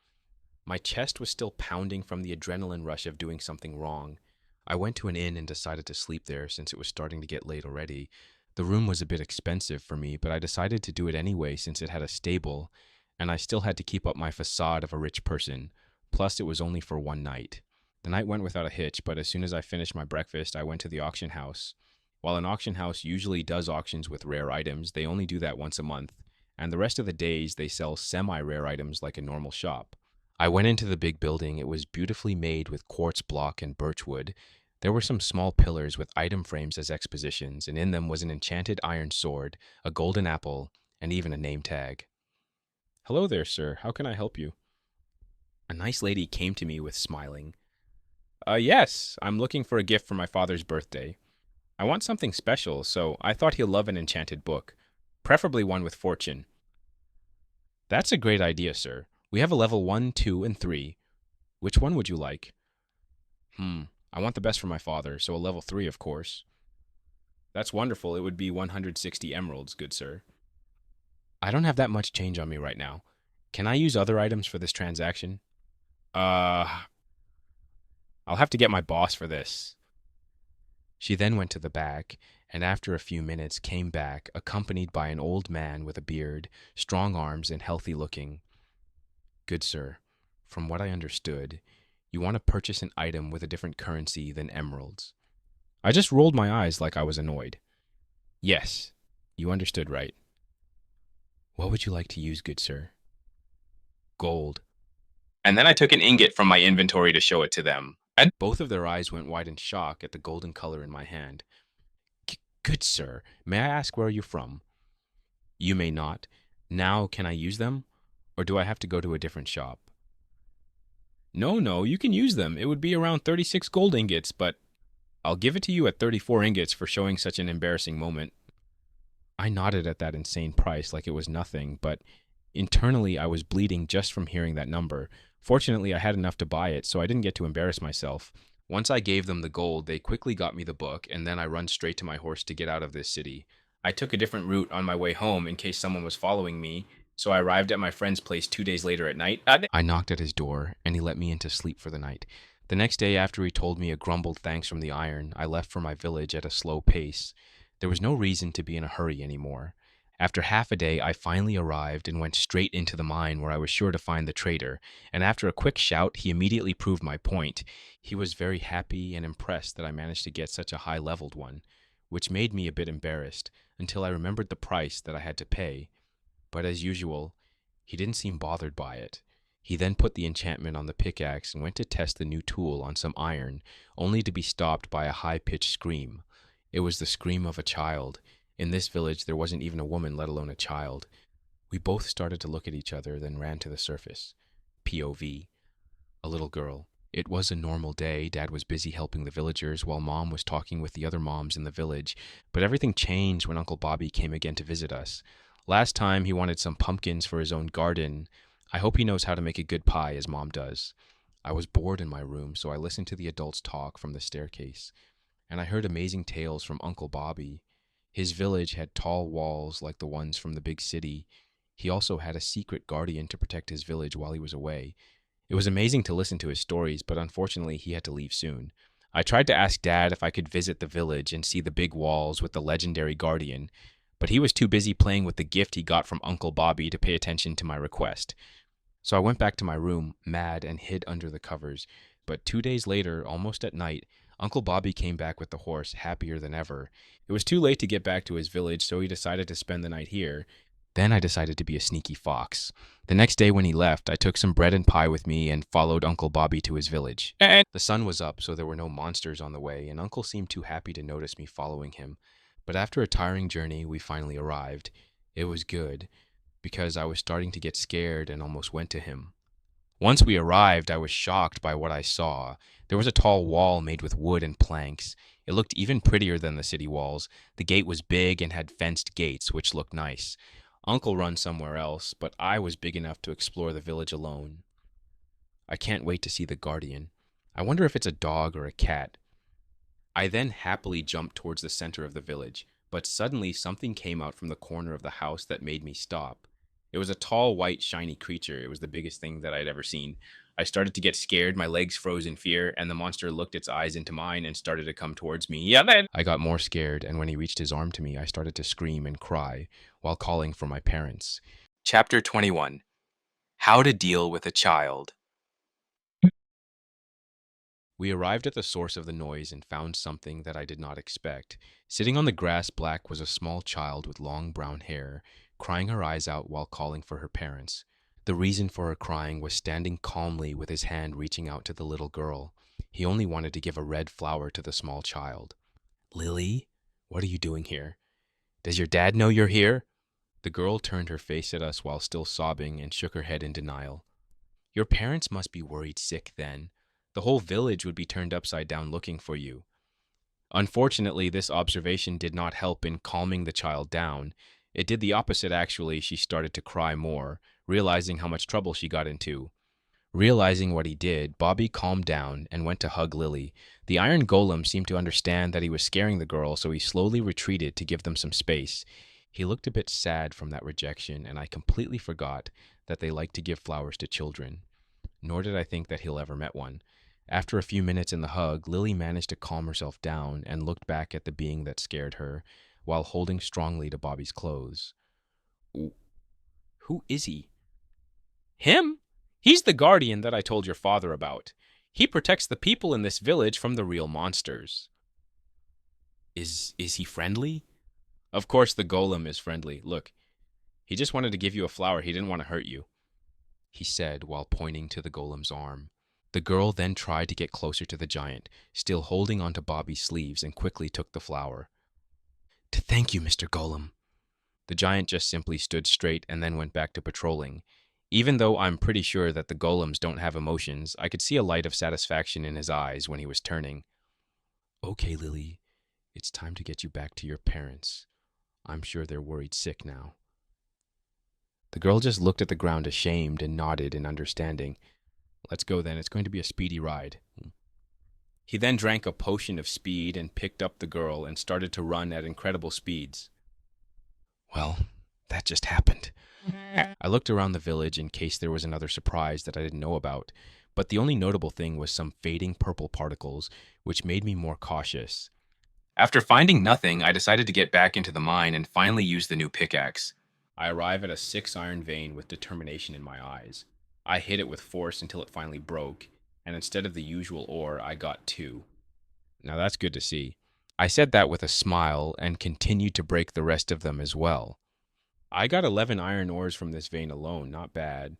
My chest was still pounding from the adrenaline rush of doing something wrong. I went to an inn and decided to sleep there since it was starting to get late already. The room was a bit expensive for me, but I decided to do it anyway since it had a stable, and I still had to keep up my facade of a rich person. Plus, it was only for one night. The night went without a hitch, but as soon as I finished my breakfast, I went to the auction house. While an auction house usually does auctions with rare items, they only do that once a month, and the rest of the days they sell semi-rare items like a normal shop. I went into the big building. It was beautifully made with quartz block and birch wood. There were some small pillars with item frames as expositions, and in them was an enchanted iron sword, a golden apple, and even a name tag. Hello there, sir. How can I help you? A nice lady came to me with smiling. Yes, I'm looking for a gift for my father's birthday. I want something special, so I thought he'll love an enchanted book, preferably one with fortune. That's a great idea, sir. We have a level 1, 2, and 3. Which one would you like? I want the best for my father, so a level 3, of course. That's wonderful. It would be 160 emeralds, good sir. I don't have that much change on me right now. Can I use other items for this transaction? I'll have to get my boss for this. She then went to the back, and after a few minutes came back, accompanied by an old man with a beard, strong arms, and healthy looking. Good sir, from what I understood, you want to purchase an item with a different currency than emeralds. I just rolled my eyes like I was annoyed. Yes, you understood right. What would you like to use, good sir? Gold. And then I took an ingot from my inventory to show it to them. And both of their eyes went wide in shock at the golden color in my hand. Good sir, may I ask where you're from? You may not. Now, can I use them? Or do I have to go to a different shop? No, you can use them. It would be around 36 gold ingots, but I'll give it to you at 34 ingots for showing such an embarrassing moment. I nodded at that insane price like it was nothing, but internally I was bleeding just from hearing that number. Fortunately, I had enough to buy it, so I didn't get to embarrass myself. Once I gave them the gold, they quickly got me the book, and then I run straight to my horse to get out of this city. I took a different route on my way home in case someone was following me, so I arrived at my friend's place 2 days later at night. I knocked at his door, and he let me in to sleep for the night. The next day, after he told me a grumbled thanks from the iron, I left for my village at a slow pace. There was no reason to be in a hurry anymore. After half a day, I finally arrived and went straight into the mine where I was sure to find the trader, and after a quick shout, he immediately proved my point. He was very happy and impressed that I managed to get such a high-leveled one, which made me a bit embarrassed until I remembered the price that I had to pay. But as usual, he didn't seem bothered by it. He then put the enchantment on the pickaxe and went to test the new tool on some iron, only to be stopped by a high-pitched scream. It was the scream of a child. In this village, there wasn't even a woman, let alone a child. We both started to look at each other, then ran to the surface. POV. A little girl. It was a normal day. Dad was busy helping the villagers while Mom was talking with the other moms in the village. But everything changed when Uncle Bobby came again to visit us. Last time, he wanted some pumpkins for his own garden. I hope he knows how to make a good pie, as Mom does. I was bored in my room, so I listened to the adults talk from the staircase. And I heard amazing tales from Uncle Bobby. His village had tall walls like the ones from the big city. He also had a secret guardian to protect his village while he was away. It was amazing to listen to his stories, but unfortunately, he had to leave soon. I tried to ask Dad if I could visit the village and see the big walls with the legendary guardian, but he was too busy playing with the gift he got from Uncle Bobby to pay attention to my request. So I went back to my room, mad, and hid under the covers. But 2 days later, almost at night, Uncle Bobby came back with the horse, happier than ever. It was too late to get back to his village, so he decided to spend the night here. Then I decided to be a sneaky fox. The next day when he left, I took some bread and pie with me and followed Uncle Bobby to his village. The sun was up, so there were no monsters on the way, and Uncle seemed too happy to notice me following him. But after a tiring journey, we finally arrived. It was good, because I was starting to get scared and almost went to him. Once we arrived, I was shocked by what I saw. There was a tall wall made with wood and planks. It looked even prettier than the city walls. The gate was big and had fenced gates, which looked nice. Uncle run somewhere else, but I was big enough to explore the village alone. I can't wait to see the guardian. I wonder if it's a dog or a cat. I then happily jumped towards the center of the village, but suddenly something came out from the corner of the house that made me stop. It was a tall, white, shiny creature. It was the biggest thing that I'd ever seen. I started to get scared, my legs froze in fear, and the monster looked its eyes into mine and started to come towards me. Yeah, man! I got more scared, and when he reached his arm to me, I started to scream and cry while calling for my parents. Chapter 21. How to Deal with a Child. We arrived at the source of the noise and found something that I did not expect. Sitting on the grass black was a small child with long brown hair, crying her eyes out while calling for her parents. The reason for her crying was standing calmly with his hand reaching out to the little girl. He only wanted to give a red flower to the small child. Lily, what are you doing here? Does your dad know you're here? The girl turned her face at us while still sobbing and shook her head in denial. Your parents must be worried sick then. The whole village would be turned upside down looking for you. Unfortunately, this observation did not help in calming the child down. It did the opposite, actually. She started to cry more, realizing how much trouble she got into. Realizing what he did, Bobby calmed down and went to hug Lily. The iron golem seemed to understand that he was scaring the girl, so he slowly retreated to give them some space. He looked a bit sad from that rejection, and I completely forgot that they like to give flowers to children. Nor did I think that he'll ever met one. After a few minutes in the hug, Lily managed to calm herself down and looked back at the being that scared her, while holding strongly to Bobby's clothes. Who is he? Him? He's the guardian that I told your father about. He protects the people in this village from the real monsters. Is he friendly? Of course the golem is friendly. Look, he just wanted to give you a flower. He didn't want to hurt you, he said while pointing to the golem's arm. The girl then tried to get closer to the giant, still holding onto Bobby's sleeves, and quickly took the flower. To thank you, Mr. Golem. The giant just simply stood straight and then went back to patrolling. Even though I'm pretty sure that the golems don't have emotions, I could see a light of satisfaction in his eyes when he was turning. Okay, Lily, it's time to get you back to your parents. I'm sure they're worried sick now. The girl just looked at the ground ashamed and nodded in understanding. Let's go then, it's going to be a speedy ride. He then drank a potion of speed and picked up the girl and started to run at incredible speeds. Well, that just happened. I looked around the village in case there was another surprise that I didn't know about, but the only notable thing was some fading purple particles, which made me more cautious. After finding nothing, I decided to get back into the mine and finally use the new pickaxe. I arrive at a 6-iron vein with determination in my eyes. I hit it with force until it finally broke, and instead of the usual ore, I got 2. Now that's good to see. I said that with a smile and continued to break the rest of them as well. I got 11 iron ores from this vein alone, not bad.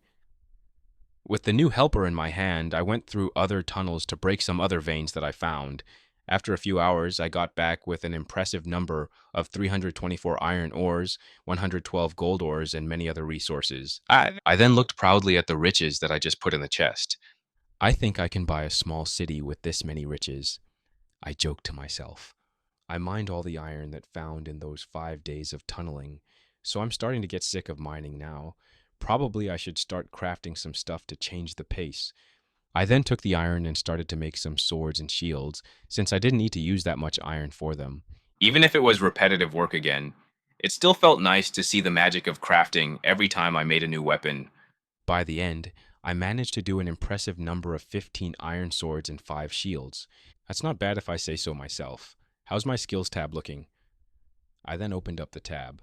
With the new helper in my hand, I went through other tunnels to break some other veins that I found. After a few hours, I got back with an impressive number of 324 iron ores, 112 gold ores, and many other resources. I then looked proudly at the riches that I just put in the chest. I think I can buy a small city with this many riches, I joked to myself. I mined all the iron that found in those 5 days of tunneling, so I'm starting to get sick of mining now. Probably I should start crafting some stuff to change the pace. I then took the iron and started to make some swords and shields, since I didn't need to use that much iron for them. Even if it was repetitive work again, it still felt nice to see the magic of crafting every time I made a new weapon. By the end, I managed to do an impressive number of 15 iron swords and 5 shields. That's not bad if I say so myself. How's my skills tab looking? I then opened up the tab.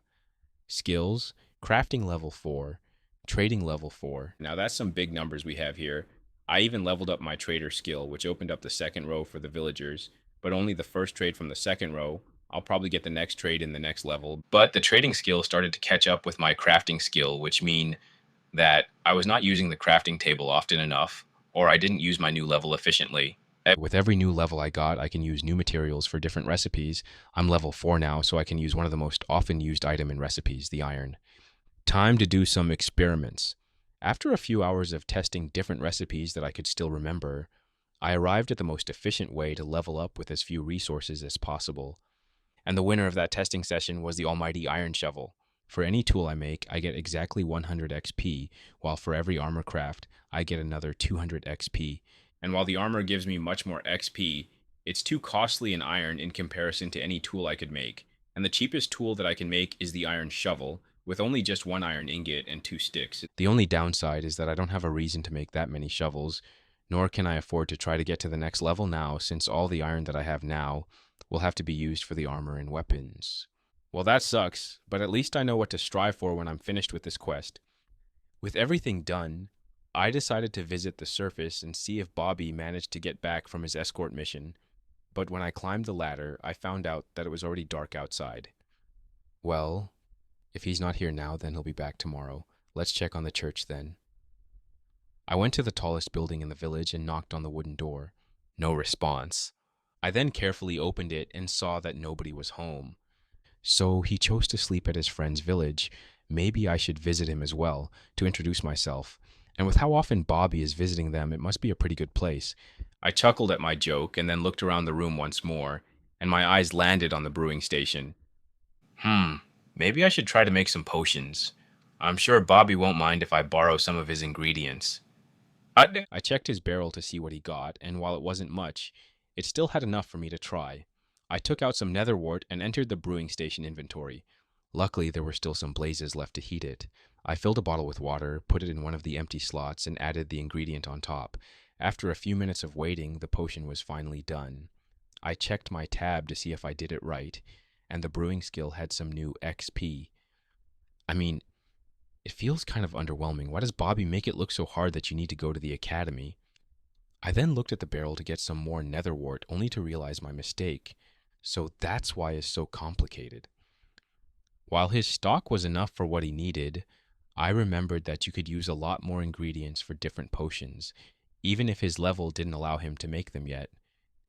Skills, crafting level 4, trading level 4. Now that's some big numbers we have here. I even leveled up my trader skill, which opened up the second row for the villagers, but only the first trade from the second row. I'll probably get the next trade in the next level. But the trading skill started to catch up with my crafting skill, which mean that I was not using the crafting table often enough, or I didn't use my new level efficiently. With every new level I got, I can use new materials for different recipes. I'm level 4 now, so I can use one of the most often used item in recipes, the iron. Time to do some experiments. After a few hours of testing different recipes that I could still remember, I arrived at the most efficient way to level up with as few resources as possible. And the winner of that testing session was the almighty iron shovel. For any tool I make, I get exactly 100 XP, while for every armor craft, I get another 200 XP. And while the armor gives me much more XP, it's too costly in iron in comparison to any tool I could make. And the cheapest tool that I can make is the iron shovel, with only just 1 iron ingot and 2 sticks. The only downside is that I don't have a reason to make that many shovels, nor can I afford to try to get to the next level now, since all the iron that I have now will have to be used for the armor and weapons. Well, that sucks, but at least I know what to strive for when I'm finished with this quest. With everything done, I decided to visit the surface and see if Bobby managed to get back from his escort mission, but when I climbed the ladder, I found out that it was already dark outside. Well, if he's not here now, then he'll be back tomorrow. Let's check on the church then. I went to the tallest building in the village and knocked on the wooden door. No response. I then carefully opened it and saw that nobody was home. So he chose to sleep at his friend's village. Maybe I should visit him as well, to introduce myself. And with how often Bobby is visiting them, it must be a pretty good place. I chuckled at my joke and then looked around the room once more, and my eyes landed on the brewing station. Maybe I should try to make some potions. I'm sure Bobby won't mind if I borrow some of his ingredients. I checked his barrel to see what he got, and while it wasn't much, it still had enough for me to try. I took out some netherwort and entered the brewing station inventory. Luckily, there were still some blazes left to heat it. I filled a bottle with water, put it in one of the empty slots, and added the ingredient on top. After a few minutes of waiting, the potion was finally done. I checked my tab to see if I did it right, and the brewing skill had some new XP. I mean, it feels kind of underwhelming. Why does Bobby make it look so hard that you need to go to the academy? I then looked at the barrel to get some more netherwort, only to realize my mistake. So that's why it's so complicated. While his stock was enough for what he needed, I remembered that you could use a lot more ingredients for different potions, even if his level didn't allow him to make them yet.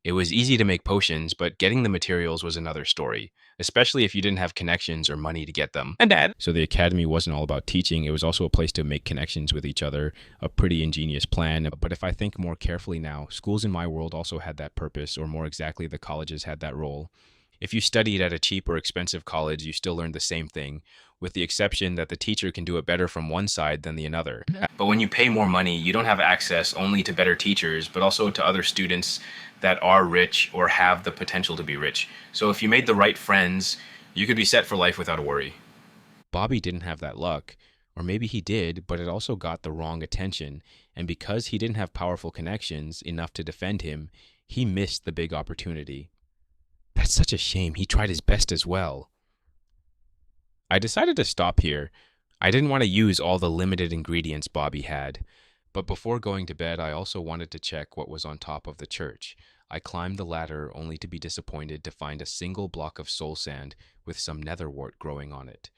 It was easy to make potions, but getting the materials was another story, especially if you didn't have connections or money to get them. And Dad. So the academy wasn't all about teaching, it was also a place to make connections with each other, a pretty ingenious plan. But if I think more carefully now, schools in my world also had that purpose, or more exactly, the colleges had that role. If you studied at a cheap or expensive college, you still learned the same thing, with the exception that the teacher can do it better from one side than the another. But when you pay more money, you don't have access only to better teachers, but also to other students that are rich or have the potential to be rich. So if you made the right friends, you could be set for life without a worry. Bobby didn't have that luck, or maybe he did, but it also got the wrong attention, and because he didn't have powerful connections enough to defend him, he missed the big opportunity. That's such a shame. He tried his best as well. I decided to stop here. I didn't want to use all the limited ingredients Bobby had. But before going to bed, I also wanted to check what was on top of the church. I climbed the ladder only to be disappointed to find a single block of soul sand with some netherwort growing on it.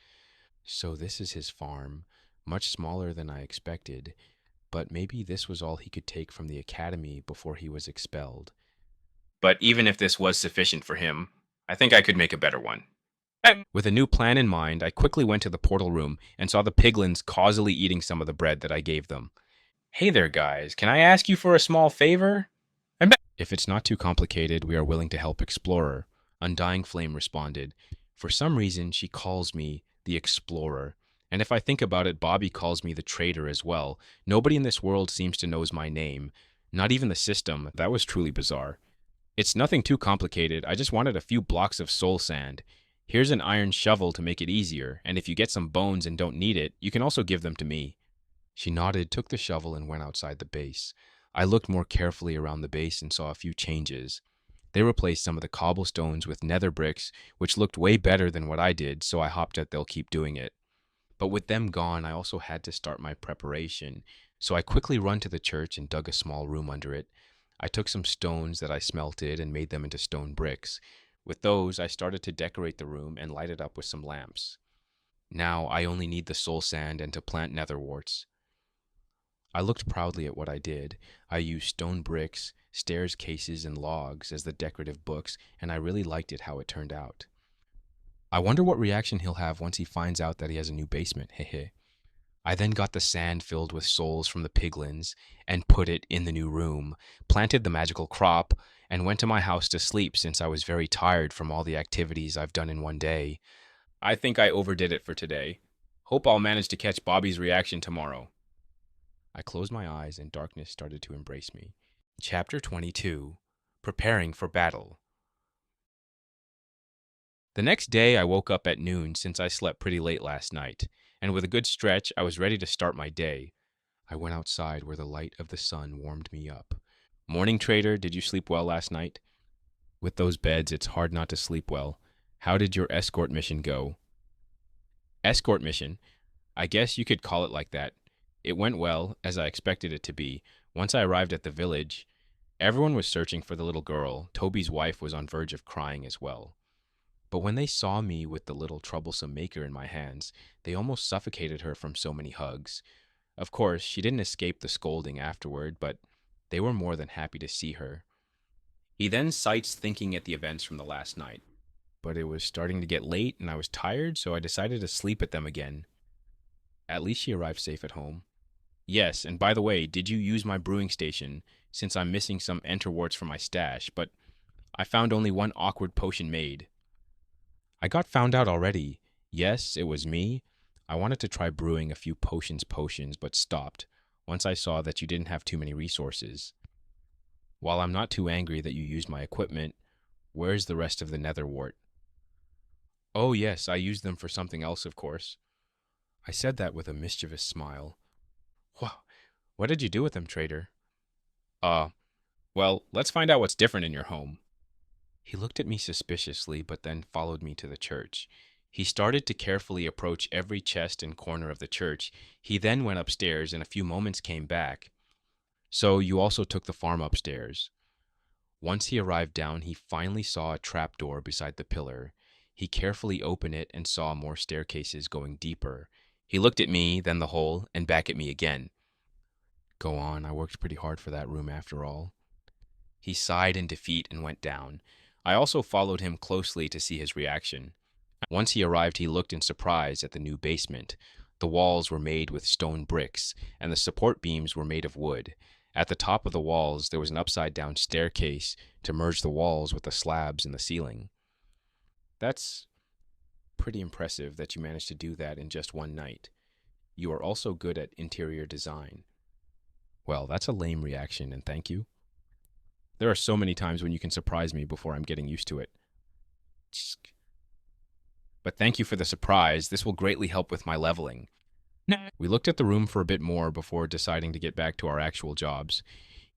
So this is his farm, much smaller than I expected, but maybe this was all he could take from the academy before he was expelled. But even if this was sufficient for him, I think I could make a better one. With a new plan in mind, I quickly went to the portal room and saw the piglins causily eating some of the bread that I gave them. Hey there, guys. Can I ask you for a small favor? If it's not too complicated, we are willing to help Explorer. Undying Flame responded. For some reason, she calls me the Explorer. And if I think about it, Bobby calls me the Trader as well. Nobody in this world seems to knows my name. Not even the system. That was truly bizarre. It's nothing too complicated. I just wanted a few blocks of soul sand. Here's an iron shovel to make it easier, and if you get some bones and don't need it, you can also give them to me. She nodded, took the shovel, and went outside the base. I looked more carefully around the base and saw a few changes. They replaced some of the cobblestones with nether bricks, which looked way better than what I did, so I hopped that they'll keep doing it. But with them gone, I also had to start my preparation, so I quickly run to the church and dug a small room under it. I took some stones that I smelted and made them into stone bricks. With those, I started to decorate the room and light it up with some lamps. Now I only need the soul sand and to plant netherworts. I looked proudly at what I did. I used stone bricks, stairs cases, and logs as the decorative books, and I really liked it how it turned out. I wonder what reaction he'll have once he finds out that he has a new basement, hehe. I then got the sand filled with souls from the piglins and put it in the new room, planted the magical crop, and went to my house to sleep since I was very tired from all the activities I've done in one day. I think I overdid it for today. Hope I'll manage to catch Bobby's reaction tomorrow. I closed my eyes and darkness started to embrace me. Chapter 22. Preparing for Battle. The next day I woke up at noon since I slept pretty late last night, and with a good stretch I was ready to start my day. I went outside where the light of the sun warmed me up. Morning trader, did you sleep well last night? With those beds, it's hard not to sleep well. How did your escort mission go? Escort mission? I guess you could call it like that. It went well, as I expected it to be. Once I arrived at the village, everyone was searching for the little girl. Toby's wife was on verge of crying as well. But when they saw me with the little troublesome maker in my hands, they almost suffocated her from so many hugs. Of course, she didn't escape the scolding afterward, but they were more than happy to see her. He then cites thinking at the events from the last night. But it was starting to get late and I was tired, so I decided to sleep at them again. At least she arrived safe at home. Yes, and by the way, did you use my brewing station, since I'm missing some enterworts from my stash, but I found only one awkward potion made. I got found out already. Yes, it was me. I wanted to try brewing a few potions, but stopped once I saw that you didn't have too many resources. While I'm not too angry that you used my equipment, where's the rest of the netherwort? Oh yes, I used them for something else, of course. I said that with a mischievous smile. Wow, what did you do with them, trader? Well, let's find out what's different in your home. He looked at me suspiciously, but then followed me to the church. He started to carefully approach every chest and corner of the church. He then went upstairs and a few moments came back. So you also took the farm upstairs. Once he arrived down, he finally saw a trapdoor beside the pillar. He carefully opened it and saw more staircases going deeper. He looked at me, then the hole, and back at me again. Go on, I worked pretty hard for that room after all. He sighed in defeat and went down. I also followed him closely to see his reaction. Once he arrived, he looked in surprise at the new basement. The walls were made with stone bricks, and the support beams were made of wood. At the top of the walls, there was an upside-down staircase to merge the walls with the slabs in the ceiling. That's pretty impressive that you managed to do that in just one night. You are also good at interior design. Well, that's a lame reaction, and thank you. There are so many times when you can surprise me before I'm getting used to it. But thank you for the surprise. This will greatly help with my leveling. We looked at the room for a bit more before deciding to get back to our actual jobs.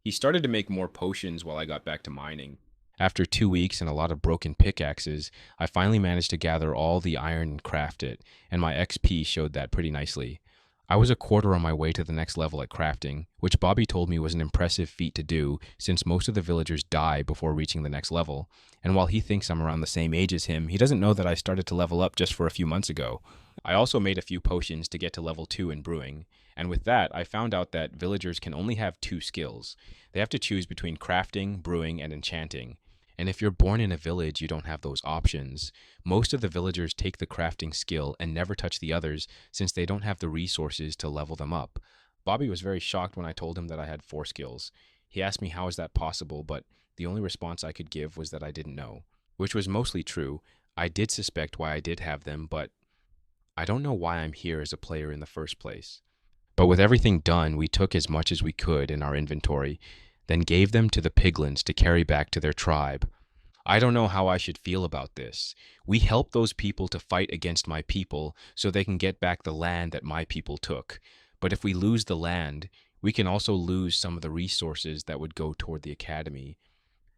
He started to make more potions while I got back to mining. After 2 weeks and a lot of broken pickaxes, I finally managed to gather all the iron and craft it, and my XP showed that pretty nicely. I was a quarter on my way to the next level at crafting, which Bobby told me was an impressive feat to do since most of the villagers die before reaching the next level. And while he thinks I'm around the same age as him, he doesn't know that I started to level up just for a few months ago. I also made a few potions to get to level 2 in brewing, and with that I found out that villagers can only have 2 skills. They have to choose between crafting, brewing, and enchanting. And if you're born in a village, you don't have those options. Most of the villagers take the crafting skill and never touch the others since they don't have the resources to level them up. Bobby was very shocked when I told him that I had 4 skills. He asked me how is that possible, but the only response I could give was that I didn't know, which was mostly true. I did suspect why I did have them, but I don't know why I'm here as a player in the first place. But with everything done, we took as much as we could in our inventory. then gave them to the piglins to carry back to their tribe. I don't know how I should feel about this. We help those people to fight against my people so they can get back the land that my people took. But if we lose the land, we can also lose some of the resources that would go toward the academy.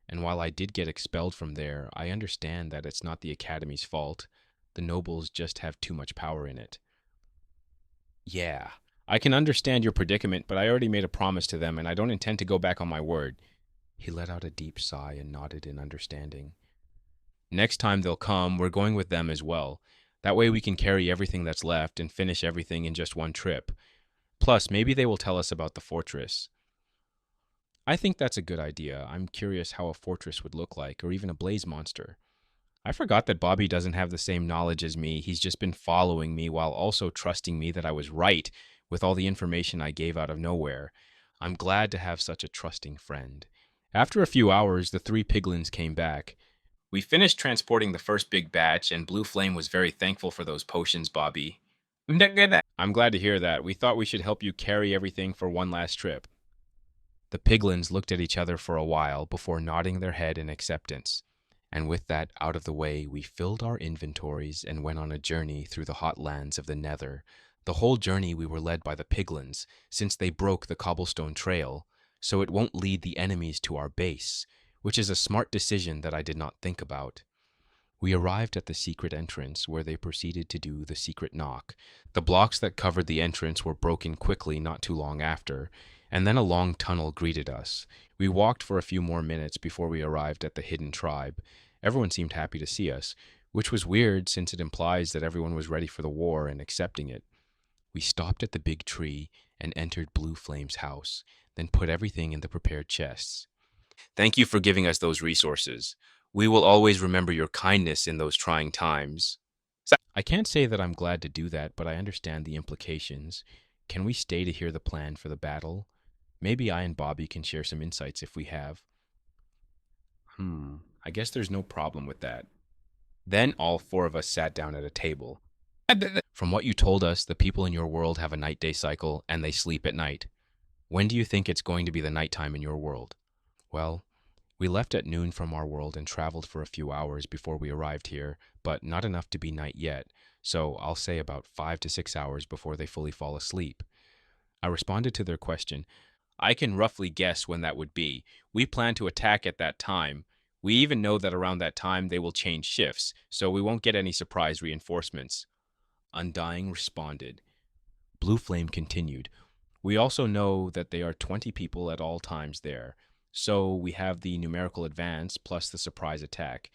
And while I did get expelled from there, I understand that it's not the academy's fault. The nobles just have too much power in it. Yeah, I can understand your predicament, but I already made a promise to them and I don't intend to go back on my word. He let out a deep sigh and nodded in understanding. Next time they'll come, we're going with them as well. That way we can carry everything that's left and finish everything in just one trip. Plus, maybe they will tell us about the fortress. I think that's a good idea. I'm curious how a fortress would look like, or even a blaze monster. I forgot that Bobby doesn't have the same knowledge as me. He's just been following me while also trusting me that I was right with all the information I gave out of nowhere. I'm glad to have such a trusting friend. After a few hours, the three piglins came back. We finished transporting the first big batch, and Blue Flame was very thankful for those potions, Bobby. I'm glad to hear that. We thought we should help you carry everything for one last trip. The piglins looked at each other for a while before nodding their head in acceptance. And with that out of the way, we filled our inventories and went on a journey through the hot lands of the Nether. The whole journey we were led by the piglins, since they broke the cobblestone trail, so it won't lead the enemies to our base, which is a smart decision that I did not think about. We arrived at the secret entrance where they proceeded to do the secret knock. The blocks that covered the entrance were broken quickly not too long after, and then a long tunnel greeted us. We walked for a few more minutes before we arrived at the hidden tribe. Everyone seemed happy to see us, which was weird since it implies that everyone was ready for the war and accepting it. We stopped at the big tree and entered Blue Flame's house, then put everything in the prepared chests. Thank you for giving us those resources. We will always remember your kindness in those trying times. I can't say that I'm glad to do that, but I understand the implications. Can we stay to hear the plan for the battle? Maybe I and Bobby can share some insights if we have. I guess there's no problem with that. Then all four of us sat down at a table. From what you told us, the people in your world have a night-day cycle and they sleep at night. When do you think it's going to be the nighttime in your world? Well, we left at noon from our world and traveled for a few hours before we arrived here, but not enough to be night yet, so I'll say about 5 to 6 hours before they fully fall asleep. I responded to their question. I can roughly guess when that would be. We plan to attack at that time. We even know that around that time they will change shifts, so we won't get any surprise reinforcements. Undying responded. Blue Flame continued. We also know that they are 20 people at all times there. So we have the numerical advance plus the surprise attack.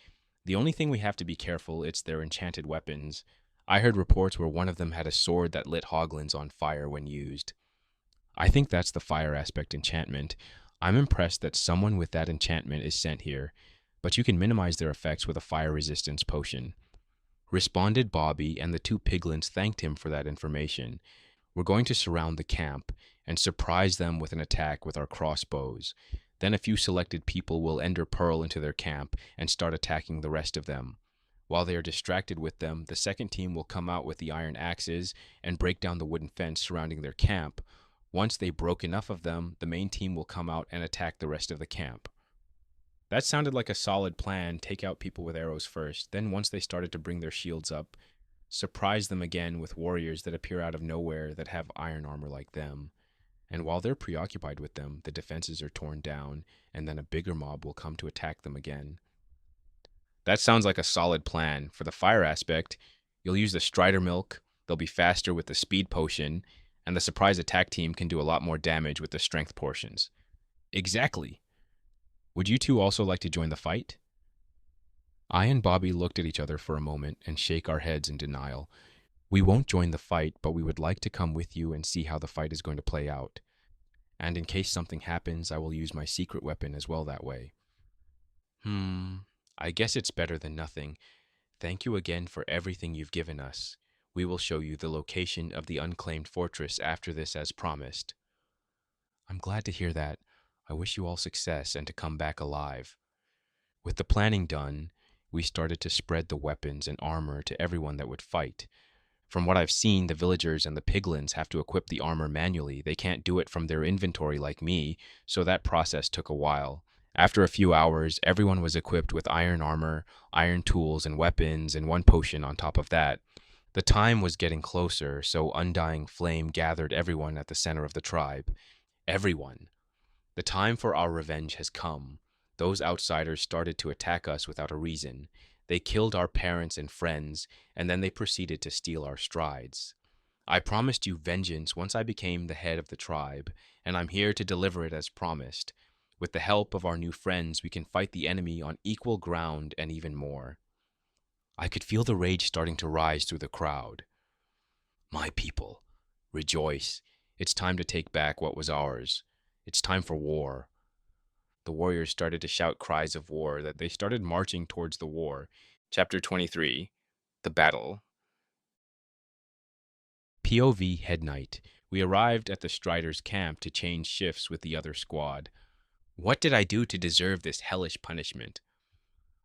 The only thing we have to be careful, it's their enchanted weapons. I heard reports where one of them had a sword that lit hoglins on fire when used. I think that's the fire aspect enchantment. I'm impressed that someone with that enchantment is sent here, but you can minimize their effects with a fire resistance potion. Responded Bobby, and the two piglins thanked him for that information. We're going to surround the camp and surprise them with an attack with our crossbows. Then a few selected people will ender pearl into their camp and start attacking the rest of them. While they are distracted with them, the second team will come out with the iron axes and break down the wooden fence surrounding their camp. Once they broke enough of them, the main team will come out and attack the rest of the camp. That sounded like a solid plan. Take out people with arrows first, then once they started to bring their shields up, surprise them again with warriors that appear out of nowhere that have iron armor like them. And while they're preoccupied with them, the defenses are torn down, and then a bigger mob will come to attack them again. That sounds like a solid plan. For the fire aspect, you'll use the Strider Milk, they'll be faster with the Speed Potion, and the surprise attack team can do a lot more damage with the Strength portions. Exactly. Would you two also like to join the fight? I and Bobby looked at each other for a moment and shake our heads in denial. We won't join the fight, but we would like to come with you and see how the fight is going to play out. And in case something happens, I will use my secret weapon as well that way. I guess it's better than nothing. Thank you again for everything you've given us. We will show you the location of the unclaimed fortress after this as promised. I'm glad to hear that. I wish you all success and to come back alive. With the planning done, we started to spread the weapons and armor to everyone that would fight. From what I've seen, the villagers and the piglins have to equip the armor manually. They can't do it from their inventory like me, so that process took a while. After a few hours, everyone was equipped with iron armor, iron tools and weapons, and one potion on top of that. The time was getting closer, so Undying Flame gathered everyone at the center of the tribe. Everyone. The time for our revenge has come. Those outsiders started to attack us without a reason. They killed our parents and friends, and then they proceeded to steal our strides. I promised you vengeance once I became the head of the tribe, and I'm here to deliver it as promised. With the help of our new friends, we can fight the enemy on equal ground and even more. I could feel the rage starting to rise through the crowd. My people, rejoice. It's time to take back what was ours. It's time for war. The warriors started to shout cries of war that they started marching towards the war. Chapter 23, The Battle. POV Head Night. We arrived at the Striders' camp to change shifts with the other squad. What did I do to deserve this hellish punishment?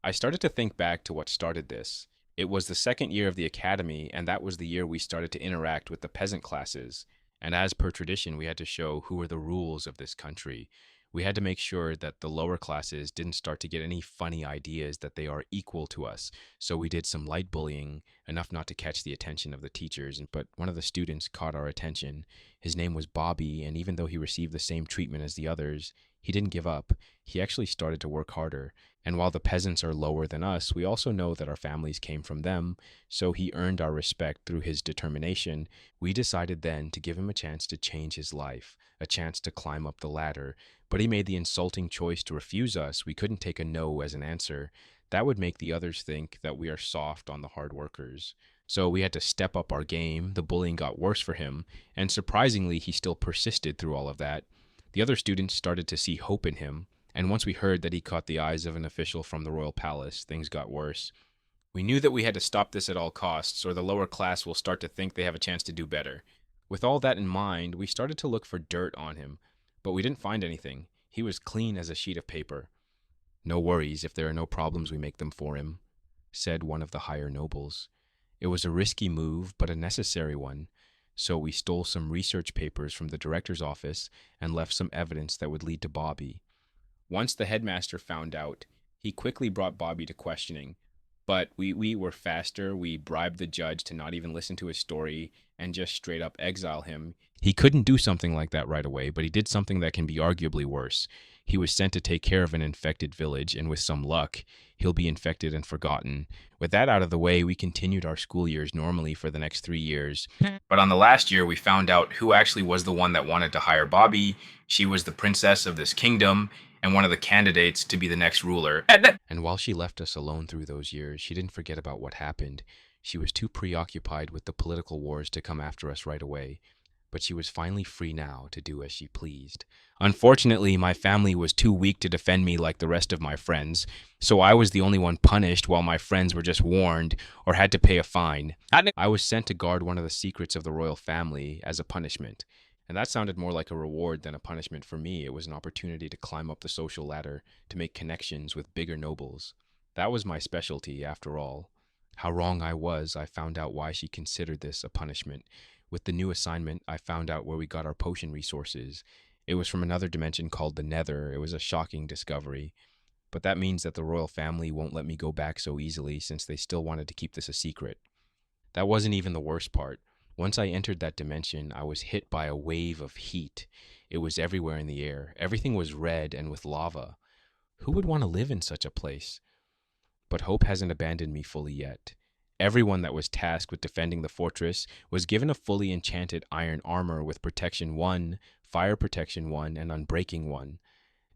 I started to think back to what started this. It was the second year of the academy, and that was the year we started to interact with the peasant classes. And as per tradition, we had to show who were the rules of this country. We had to make sure that the lower classes didn't start to get any funny ideas that they are equal to us. So we did some light bullying, enough not to catch the attention of the teachers, but one of the students caught our attention. His name was Bobby, and even though he received the same treatment as the others, he didn't give up. He actually started to work harder. And while the peasants are lower than us, we also know that our families came from them, so he earned our respect through his determination. We decided then to give him a chance to change his life, a chance to climb up the ladder. But he made the insulting choice to refuse us. We couldn't take a no as an answer. That would make the others think that we are soft on the hard workers. So we had to step up our game. The bullying got worse for him, and surprisingly, he still persisted through all of that. The other students started to see hope in him, and once we heard that he caught the eyes of an official from the royal palace, things got worse. We knew that we had to stop this at all costs, or the lower class will start to think they have a chance to do better. With all that in mind, we started to look for dirt on him, but we didn't find anything. He was clean as a sheet of paper. No worries, if there are no problems, we make them for him, said one of the higher nobles. It was a risky move, but a necessary one. So we stole some research papers from the director's office and left some evidence that would lead to Bobby. Once the headmaster found out, he quickly brought Bobby to questioning. But we were faster. We bribed the judge to not even listen to his story and just straight up exile him. He couldn't do something like that right away, but he did something that can be arguably worse. He was sent to take care of an infected village, and with some luck, he'll be infected and forgotten. With that out of the way, we continued our school years normally for the next 3 years. But on the last year, we found out who actually was the one that wanted to hire Bobby. She was the princess of this kingdom, and one of the candidates to be the next ruler. And while she left us alone through those years, she didn't forget about what happened. She was too preoccupied with the political wars to come after us right away. But she was finally free now to do as she pleased. Unfortunately, my family was too weak to defend me like the rest of my friends, so I was the only one punished while my friends were just warned or had to pay a fine. I was sent to guard one of the secrets of the royal family as a punishment. And that sounded more like a reward than a punishment for me. It was an opportunity to climb up the social ladder, to make connections with bigger nobles. That was my specialty, after all. How wrong I was, I found out why she considered this a punishment. With the new assignment, I found out where we got our potion resources. It was from another dimension called the Nether. It was a shocking discovery. But that means that the royal family won't let me go back so easily since they still wanted to keep this a secret. That wasn't even the worst part. Once I entered that dimension, I was hit by a wave of heat. It was everywhere in the air. Everything was red and with lava. Who would want to live in such a place? But hope hasn't abandoned me fully yet. Everyone that was tasked with defending the fortress was given a fully enchanted iron armor with Protection 1, Fire Protection 1, and Unbreaking 1.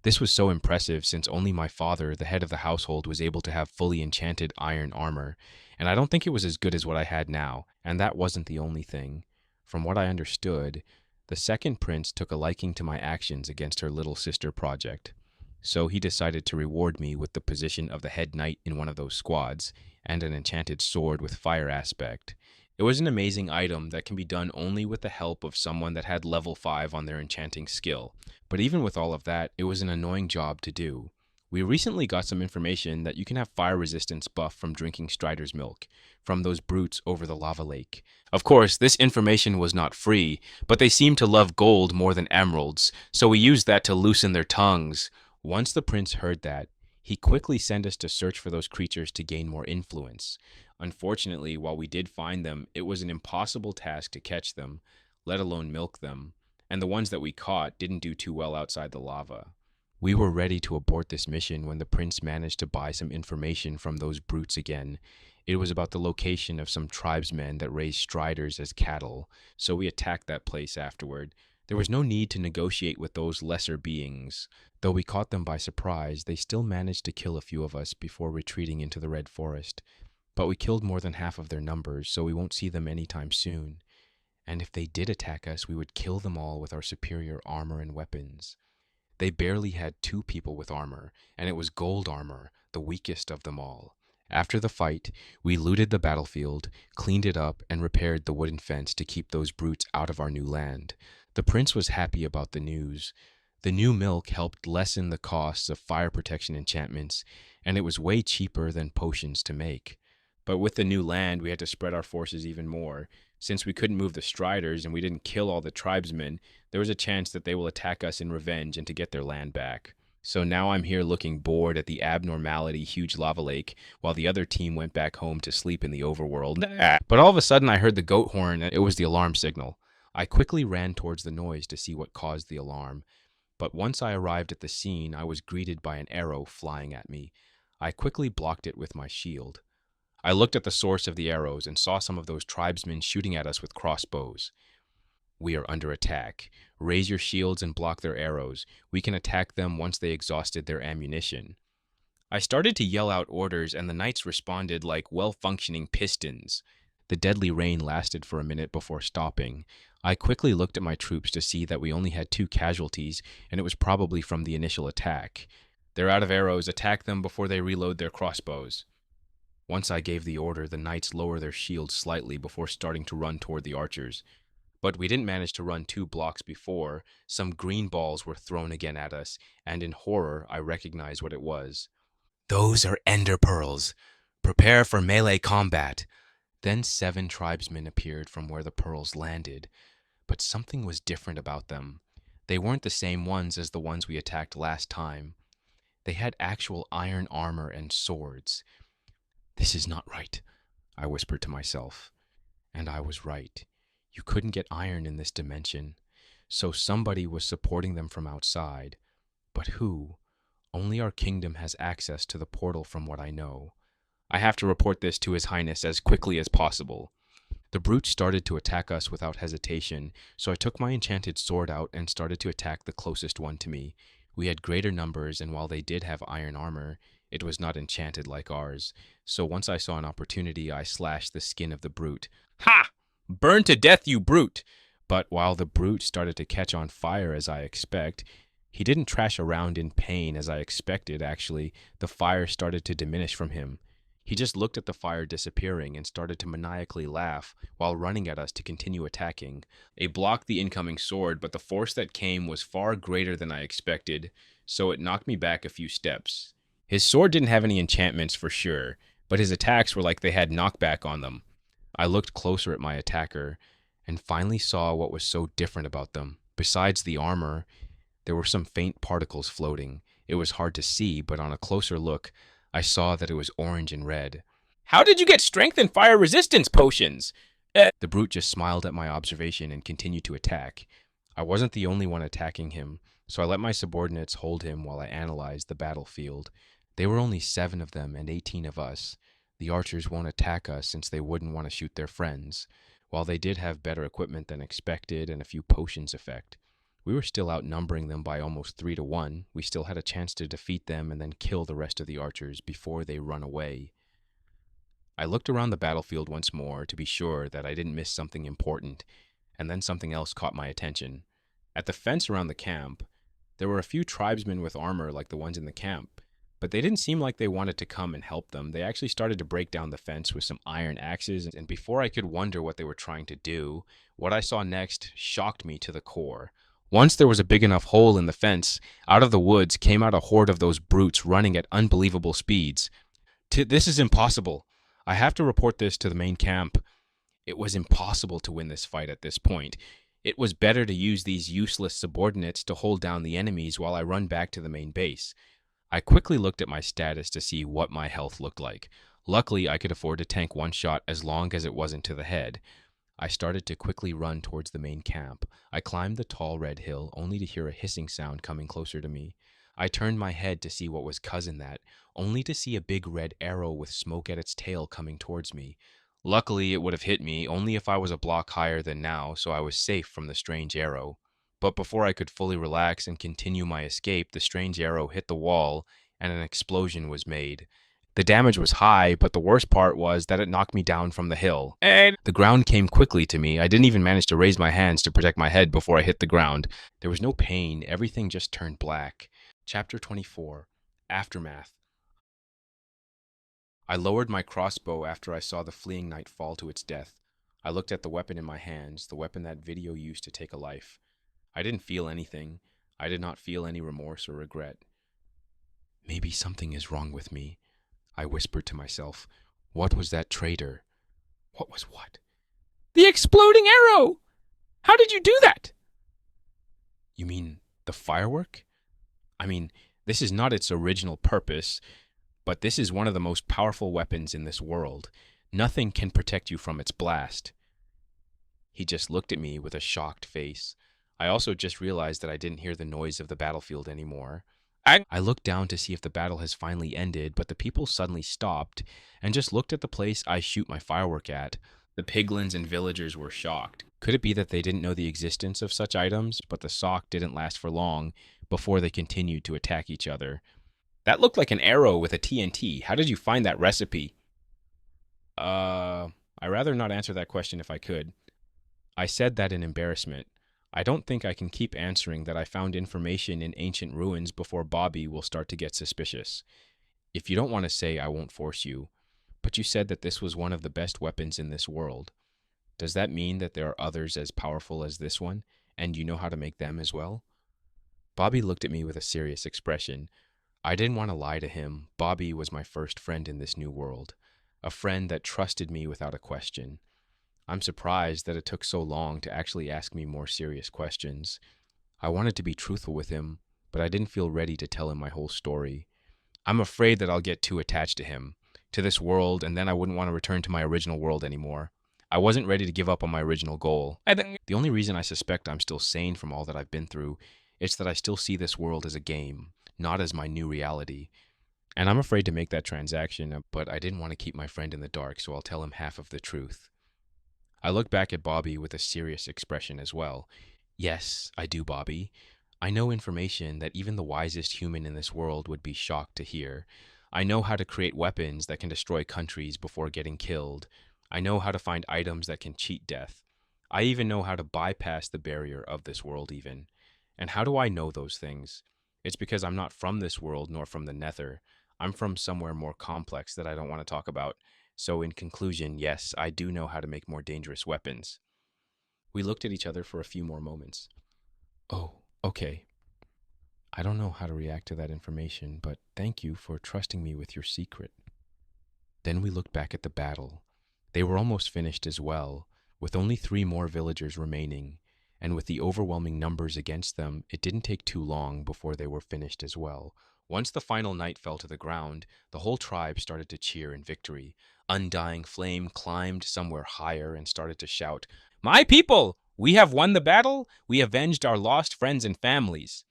This was so impressive since only my father, the head of the household, was able to have fully enchanted iron armor, and I don't think it was as good as what I had now, and that wasn't the only thing. From what I understood, the second prince took a liking to my actions against her little sister project. So he decided to reward me with the position of the head knight in one of those squads, and an enchanted sword with fire aspect. It was an amazing item that can be done only with the help of someone that had level 5 on their enchanting skill. But even with all of that, it was an annoying job to do. We recently got some information that you can have fire resistance buff from drinking Strider's milk, from those brutes over the lava lake. Of course, this information was not free, but they seemed to love gold more than emeralds, so we used that to loosen their tongues. Once the prince heard that, he quickly sent us to search for those creatures to gain more influence. Unfortunately, while we did find them, it was an impossible task to catch them, let alone milk them, and the ones that we caught didn't do too well outside the lava. We were ready to abort this mission when the prince managed to buy some information from those brutes again. It was about the location of some tribesmen that raised striders as cattle, so we attacked that place afterward. There was no need to negotiate with those lesser beings. Though we caught them by surprise, they still managed to kill a few of us before retreating into the Red Forest. But we killed more than half of their numbers, so we won't see them anytime soon. And if they did attack us, we would kill them all with our superior armor and weapons. They barely had 2 people with armor, and it was gold armor, the weakest of them all. After the fight, we looted the battlefield, cleaned it up, and repaired the wooden fence to keep those brutes out of our new land. The prince was happy about the news. The new milk helped lessen the costs of fire protection enchantments, and it was way cheaper than potions to make. But with the new land, we had to spread our forces even more. Since we couldn't move the Striders and we didn't kill all the tribesmen, there was a chance that they will attack us in revenge and to get their land back. So now I'm here looking bored at the abnormality huge lava lake while the other team went back home to sleep in the overworld. But all of a sudden I heard the goat horn and it was the alarm signal. I quickly ran towards the noise to see what caused the alarm. But once I arrived at the scene, I was greeted by an arrow flying at me. I quickly blocked it with my shield. I looked at the source of the arrows and saw some of those tribesmen shooting at us with crossbows. We are under attack. Raise your shields and block their arrows. We can attack them once they exhausted their ammunition. I started to yell out orders, and the knights responded like well-functioning pistons. The deadly rain lasted for a minute before stopping. I quickly looked at my troops to see that we only had 2 casualties, and it was probably from the initial attack. They're out of arrows. Attack them before they reload their crossbows. Once I gave the order, the knights lowered their shields slightly before starting to run toward the archers. But we didn't manage to run 2 blocks before. Some green balls were thrown again at us, and in horror, I recognized what it was. Those are ender pearls. Prepare for melee combat. Then 7 tribesmen appeared from where the pearls landed, but something was different about them. They weren't the same ones as the ones we attacked last time. They had actual iron armor and swords. This is not right, I whispered to myself. And I was right. You couldn't get iron in this dimension, so somebody was supporting them from outside. But who? Only our kingdom has access to the portal from what I know. I have to report this to His Highness as quickly as possible. The brutes started to attack us without hesitation, so I took my enchanted sword out and started to attack the closest one to me. We had greater numbers, and while they did have iron armor, it was not enchanted like ours. So once I saw an opportunity, I slashed the skin of the brute. Ha! Burn to death, you brute! But while the brute started to catch on fire as I expect, he didn't trash around in pain as I expected, actually. The fire started to diminish from him. He just looked at the fire disappearing and started to maniacally laugh while running at us to continue attacking. I blocked the incoming sword, but the force that came was far greater than I expected, so it knocked me back a few steps. His sword didn't have any enchantments for sure, but his attacks were like they had knockback on them. I looked closer at my attacker and finally saw what was so different about them. Besides the armor, there were some faint particles floating. It was hard to see, but on a closer look, I saw that it was orange and red. How did you get strength and fire resistance potions? The brute just smiled at my observation and continued to attack. I wasn't the only one attacking him, so I let my subordinates hold him while I analyzed the battlefield. There were only 7 of them and 18 of us. The archers won't attack us since they wouldn't want to shoot their friends. While they did have better equipment than expected and a few potions effect, we were still outnumbering them by almost 3 to 1. We still had a chance to defeat them and then kill the rest of the archers before they run away. I looked around the battlefield once more to be sure that I didn't miss something important, and then something else caught my attention. At the fence around the camp, there were a few tribesmen with armor like the ones in the camp, but they didn't seem like they wanted to come and help them. They actually started to break down the fence with some iron axes, and before I could wonder what they were trying to do, what I saw next shocked me to the core. Once there was a big enough hole in the fence, out of the woods came out a horde of those brutes running at unbelievable speeds. This is impossible. I have to report this to the main camp. It was impossible to win this fight at this point. It was better to use these useless subordinates to hold down the enemies while I run back to the main base. I quickly looked at my status to see what my health looked like. Luckily, I could afford to tank one shot as long as it wasn't to the head. I started to quickly run towards the main camp. I climbed the tall red hill, only to hear a hissing sound coming closer to me. I turned my head to see what was causing that, only to see a big red arrow with smoke at its tail coming towards me. Luckily, it would have hit me only if I was a block higher than now, so I was safe from the strange arrow. But before I could fully relax and continue my escape, the strange arrow hit the wall, and an explosion was made. The damage was high, but the worst part was that it knocked me down from the hill. The ground came quickly to me. I didn't even manage to raise my hands to protect my head before I hit the ground. There was no pain. Everything just turned black. Chapter 24. Aftermath. I lowered my crossbow after I saw the fleeing knight fall to its death. I looked at the weapon in my hands, the weapon that video used to take a life. I didn't feel anything. I did not feel any remorse or regret. Maybe something is wrong with me, I whispered to myself. What was that traitor? What was what? The exploding arrow! How did you do that? You mean the firework? I mean, this is not its original purpose, but this is one of the most powerful weapons in this world. Nothing can protect you from its blast. He just looked at me with a shocked face. I also just realized that I didn't hear the noise of the battlefield anymore. I looked down to see if the battle has finally ended, but the people suddenly stopped and just looked at the place I shoot my firework at. The piglins and villagers were shocked. Could it be that they didn't know the existence of such items, but the sock didn't last for long before they continued to attack each other? That looked like an arrow with a TNT. How did you find that recipe? I'd rather not answer that question if I could. I said that in embarrassment. I don't think I can keep answering that I found information in ancient ruins before Bobby will start to get suspicious. If you don't want to say, I won't force you. But you said that this was one of the best weapons in this world. Does that mean that there are others as powerful as this one, and you know how to make them as well? Bobby looked at me with a serious expression. I didn't want to lie to him. Bobby was my first friend in this new world, a friend that trusted me without a question. I'm surprised that it took so long to actually ask me more serious questions. I wanted to be truthful with him, but I didn't feel ready to tell him my whole story. I'm afraid that I'll get too attached to him, to this world, and then I wouldn't want to return to my original world anymore. I wasn't ready to give up on my original goal. The only reason I suspect I'm still sane from all that I've been through is that I still see this world as a game, not as my new reality. And I'm afraid to make that transaction, but I didn't want to keep my friend in the dark, so I'll tell him half of the truth. I looked back at Bobby with a serious expression as well. Yes, I do, Bobby. I know information that even the wisest human in this world would be shocked to hear. I know how to create weapons that can destroy countries before getting killed. I know how to find items that can cheat death. I even know how to bypass the barrier of this world even. And how do I know those things? It's because I'm not from this world nor from the Nether. I'm from somewhere more complex that I don't want to talk about. So in conclusion, yes, I do know how to make more dangerous weapons. We looked at each other for a few more moments. Oh, okay. I don't know how to react to that information, but thank you for trusting me with your secret. Then we looked back at the battle. They were almost finished as well, with only 3 more villagers remaining, and with the overwhelming numbers against them, it didn't take too long before they were finished as well. Once the final knight fell to the ground, the whole tribe started to cheer in victory. Undying Flame climbed somewhere higher and started to shout, "My people! We have won the battle! We avenged our lost friends and families!"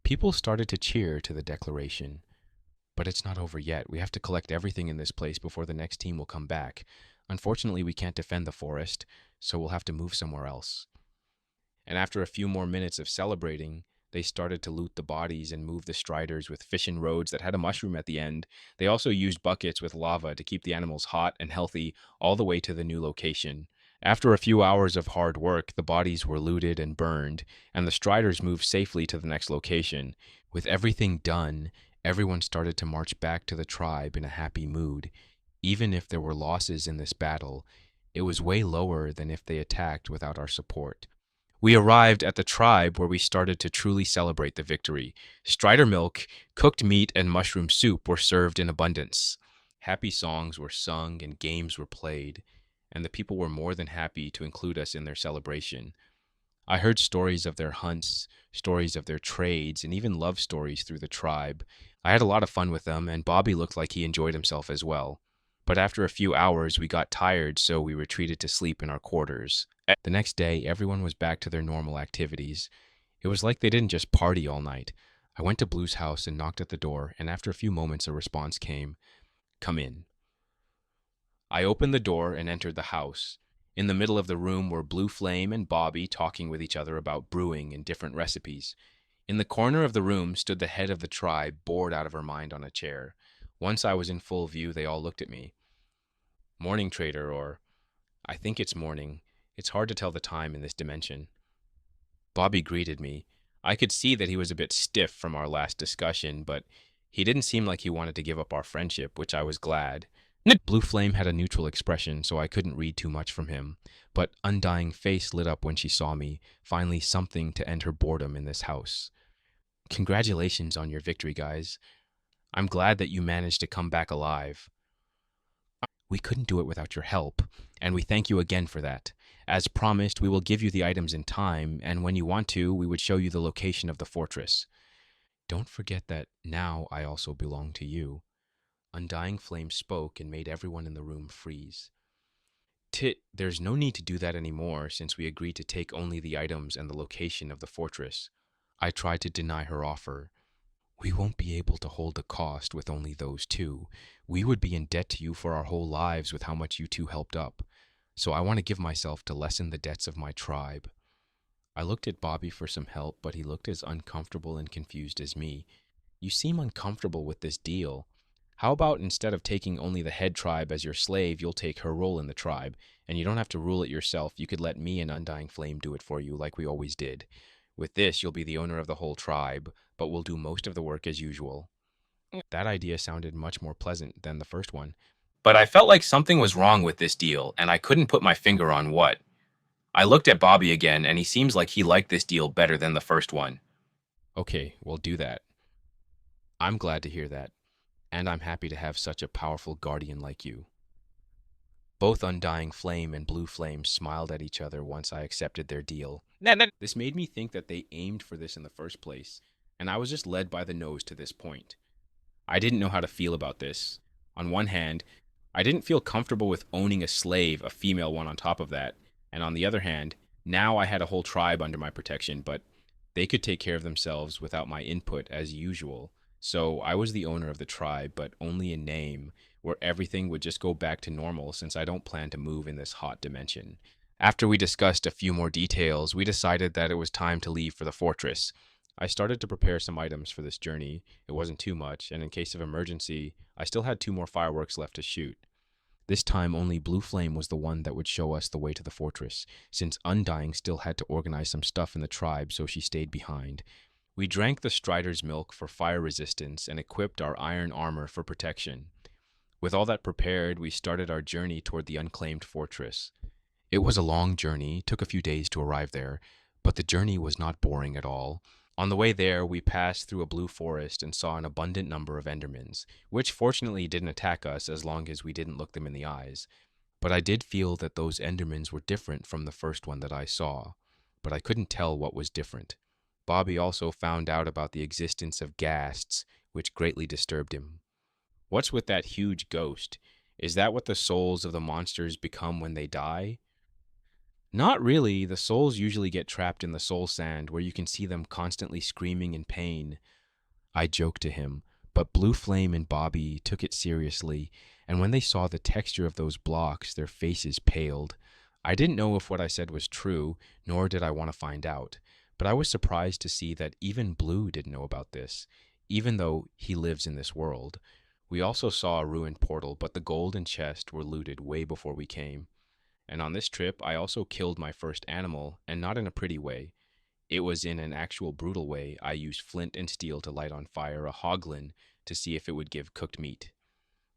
People started to cheer to the declaration. But it's not over yet. We have to collect everything in this place before the next team will come back. Unfortunately, we can't defend the forest, so we'll have to move somewhere else. And after a few more minutes of celebrating, they started to loot the bodies and move the striders with fission roads that had a mushroom at the end. They also used buckets with lava to keep the animals hot and healthy all the way to the new location. After a few hours of hard work, the bodies were looted and burned, and the striders moved safely to the next location. With everything done, everyone started to march back to the tribe in a happy mood. Even if there were losses in this battle, it was way lower than if they attacked without our support. We arrived at the tribe where we started to truly celebrate the victory. Strider milk, cooked meat, and mushroom soup were served in abundance. Happy songs were sung and games were played, and the people were more than happy to include us in their celebration. I heard stories of their hunts, stories of their trades, and even love stories through the tribe. I had a lot of fun with them, and Bobby looked like he enjoyed himself as well. But after a few hours, we got tired, so we retreated to sleep in our quarters. The next day, everyone was back to their normal activities. It was like they didn't just party all night. I went to Blue's house and knocked at the door, and after a few moments, a response came. Come in. I opened the door and entered the house. In the middle of the room were Blue Flame and Bobby talking with each other about brewing and different recipes. In the corner of the room stood the head of the tribe, bored out of her mind on a chair. Once I was in full view, they all looked at me. Morning, trader, or I think it's morning. It's hard to tell the time in this dimension. Bobby greeted me. I could see that he was a bit stiff from our last discussion, but he didn't seem like he wanted to give up our friendship, which I was glad. Blue Flame had a neutral expression, so I couldn't read too much from him, but Undying Face lit up when she saw me, finally something to end her boredom in this house. Congratulations on your victory, guys. I'm glad that you managed to come back alive. We couldn't do it without your help, and we thank you again for that. As promised, we will give you the items in time, and when you want to, we would show you the location of the fortress. Don't forget that now I also belong to you. Undying Flame spoke and made everyone in the room freeze. Tit, there's no need to do that anymore since we agreed to take only the items and the location of the fortress. I tried to deny her offer. We won't be able to hold the cost with only those two. We would be in debt to you for our whole lives with how much you two helped up. So I want to give myself to lessen the debts of my tribe. I looked at Bobby for some help, but he looked as uncomfortable and confused as me. You seem uncomfortable with this deal. How about instead of taking only the head tribe as your slave, you'll take her role in the tribe, and you don't have to rule it yourself. You could let me and Undying Flame do it for you like we always did. With this, you'll be the owner of the whole tribe, but we'll do most of the work as usual. That idea sounded much more pleasant than the first one. But I felt like something was wrong with this deal, and I couldn't put my finger on what. I looked at Bobby again, and he seems like he liked this deal better than the first one. Okay, we'll do that. I'm glad to hear that, and I'm happy to have such a powerful guardian like you. Both Undying Flame and Blue Flame smiled at each other once I accepted their deal. This made me think that they aimed for this in the first place, and I was just led by the nose to this point. I didn't know how to feel about this. On one hand, I didn't feel comfortable with owning a slave, a female one on top of that, and on the other hand, now I had a whole tribe under my protection, but they could take care of themselves without my input as usual. So I was the owner of the tribe, but only in name, where everything would just go back to normal since I don't plan to move in this hot dimension. After we discussed a few more details, we decided that it was time to leave for the fortress. I started to prepare some items for this journey. It wasn't too much, and in case of emergency, I still had 2 more fireworks left to shoot. This time, only Blue Flame was the one that would show us the way to the fortress, since Undying still had to organize some stuff in the tribe, so she stayed behind. We drank the Strider's milk for fire resistance and equipped our iron armor for protection. With all that prepared, we started our journey toward the unclaimed fortress. It was a long journey, took a few days to arrive there, but the journey was not boring at all. On the way there, we passed through a blue forest and saw an abundant number of Endermans, which fortunately didn't attack us as long as we didn't look them in the eyes. But I did feel that those Endermans were different from the first one that I saw, but I couldn't tell what was different. Bobby also found out about the existence of ghasts, which greatly disturbed him. What's with that huge ghost? Is that what the souls of the monsters become when they die? Not really. The souls usually get trapped in the soul sand where you can see them constantly screaming in pain. I joked to him, but Blue Flame and Bobby took it seriously, and when they saw the texture of those blocks, their faces paled. I didn't know if what I said was true, nor did I want to find out, but I was surprised to see that even Blue didn't know about this, even though he lives in this world. We also saw a ruined portal, but the gold and chest were looted way before we came. And on this trip, I also killed my first animal, and not in a pretty way. It was in an actual brutal way. I used flint and steel to light on fire a hoglin to see if it would give cooked meat.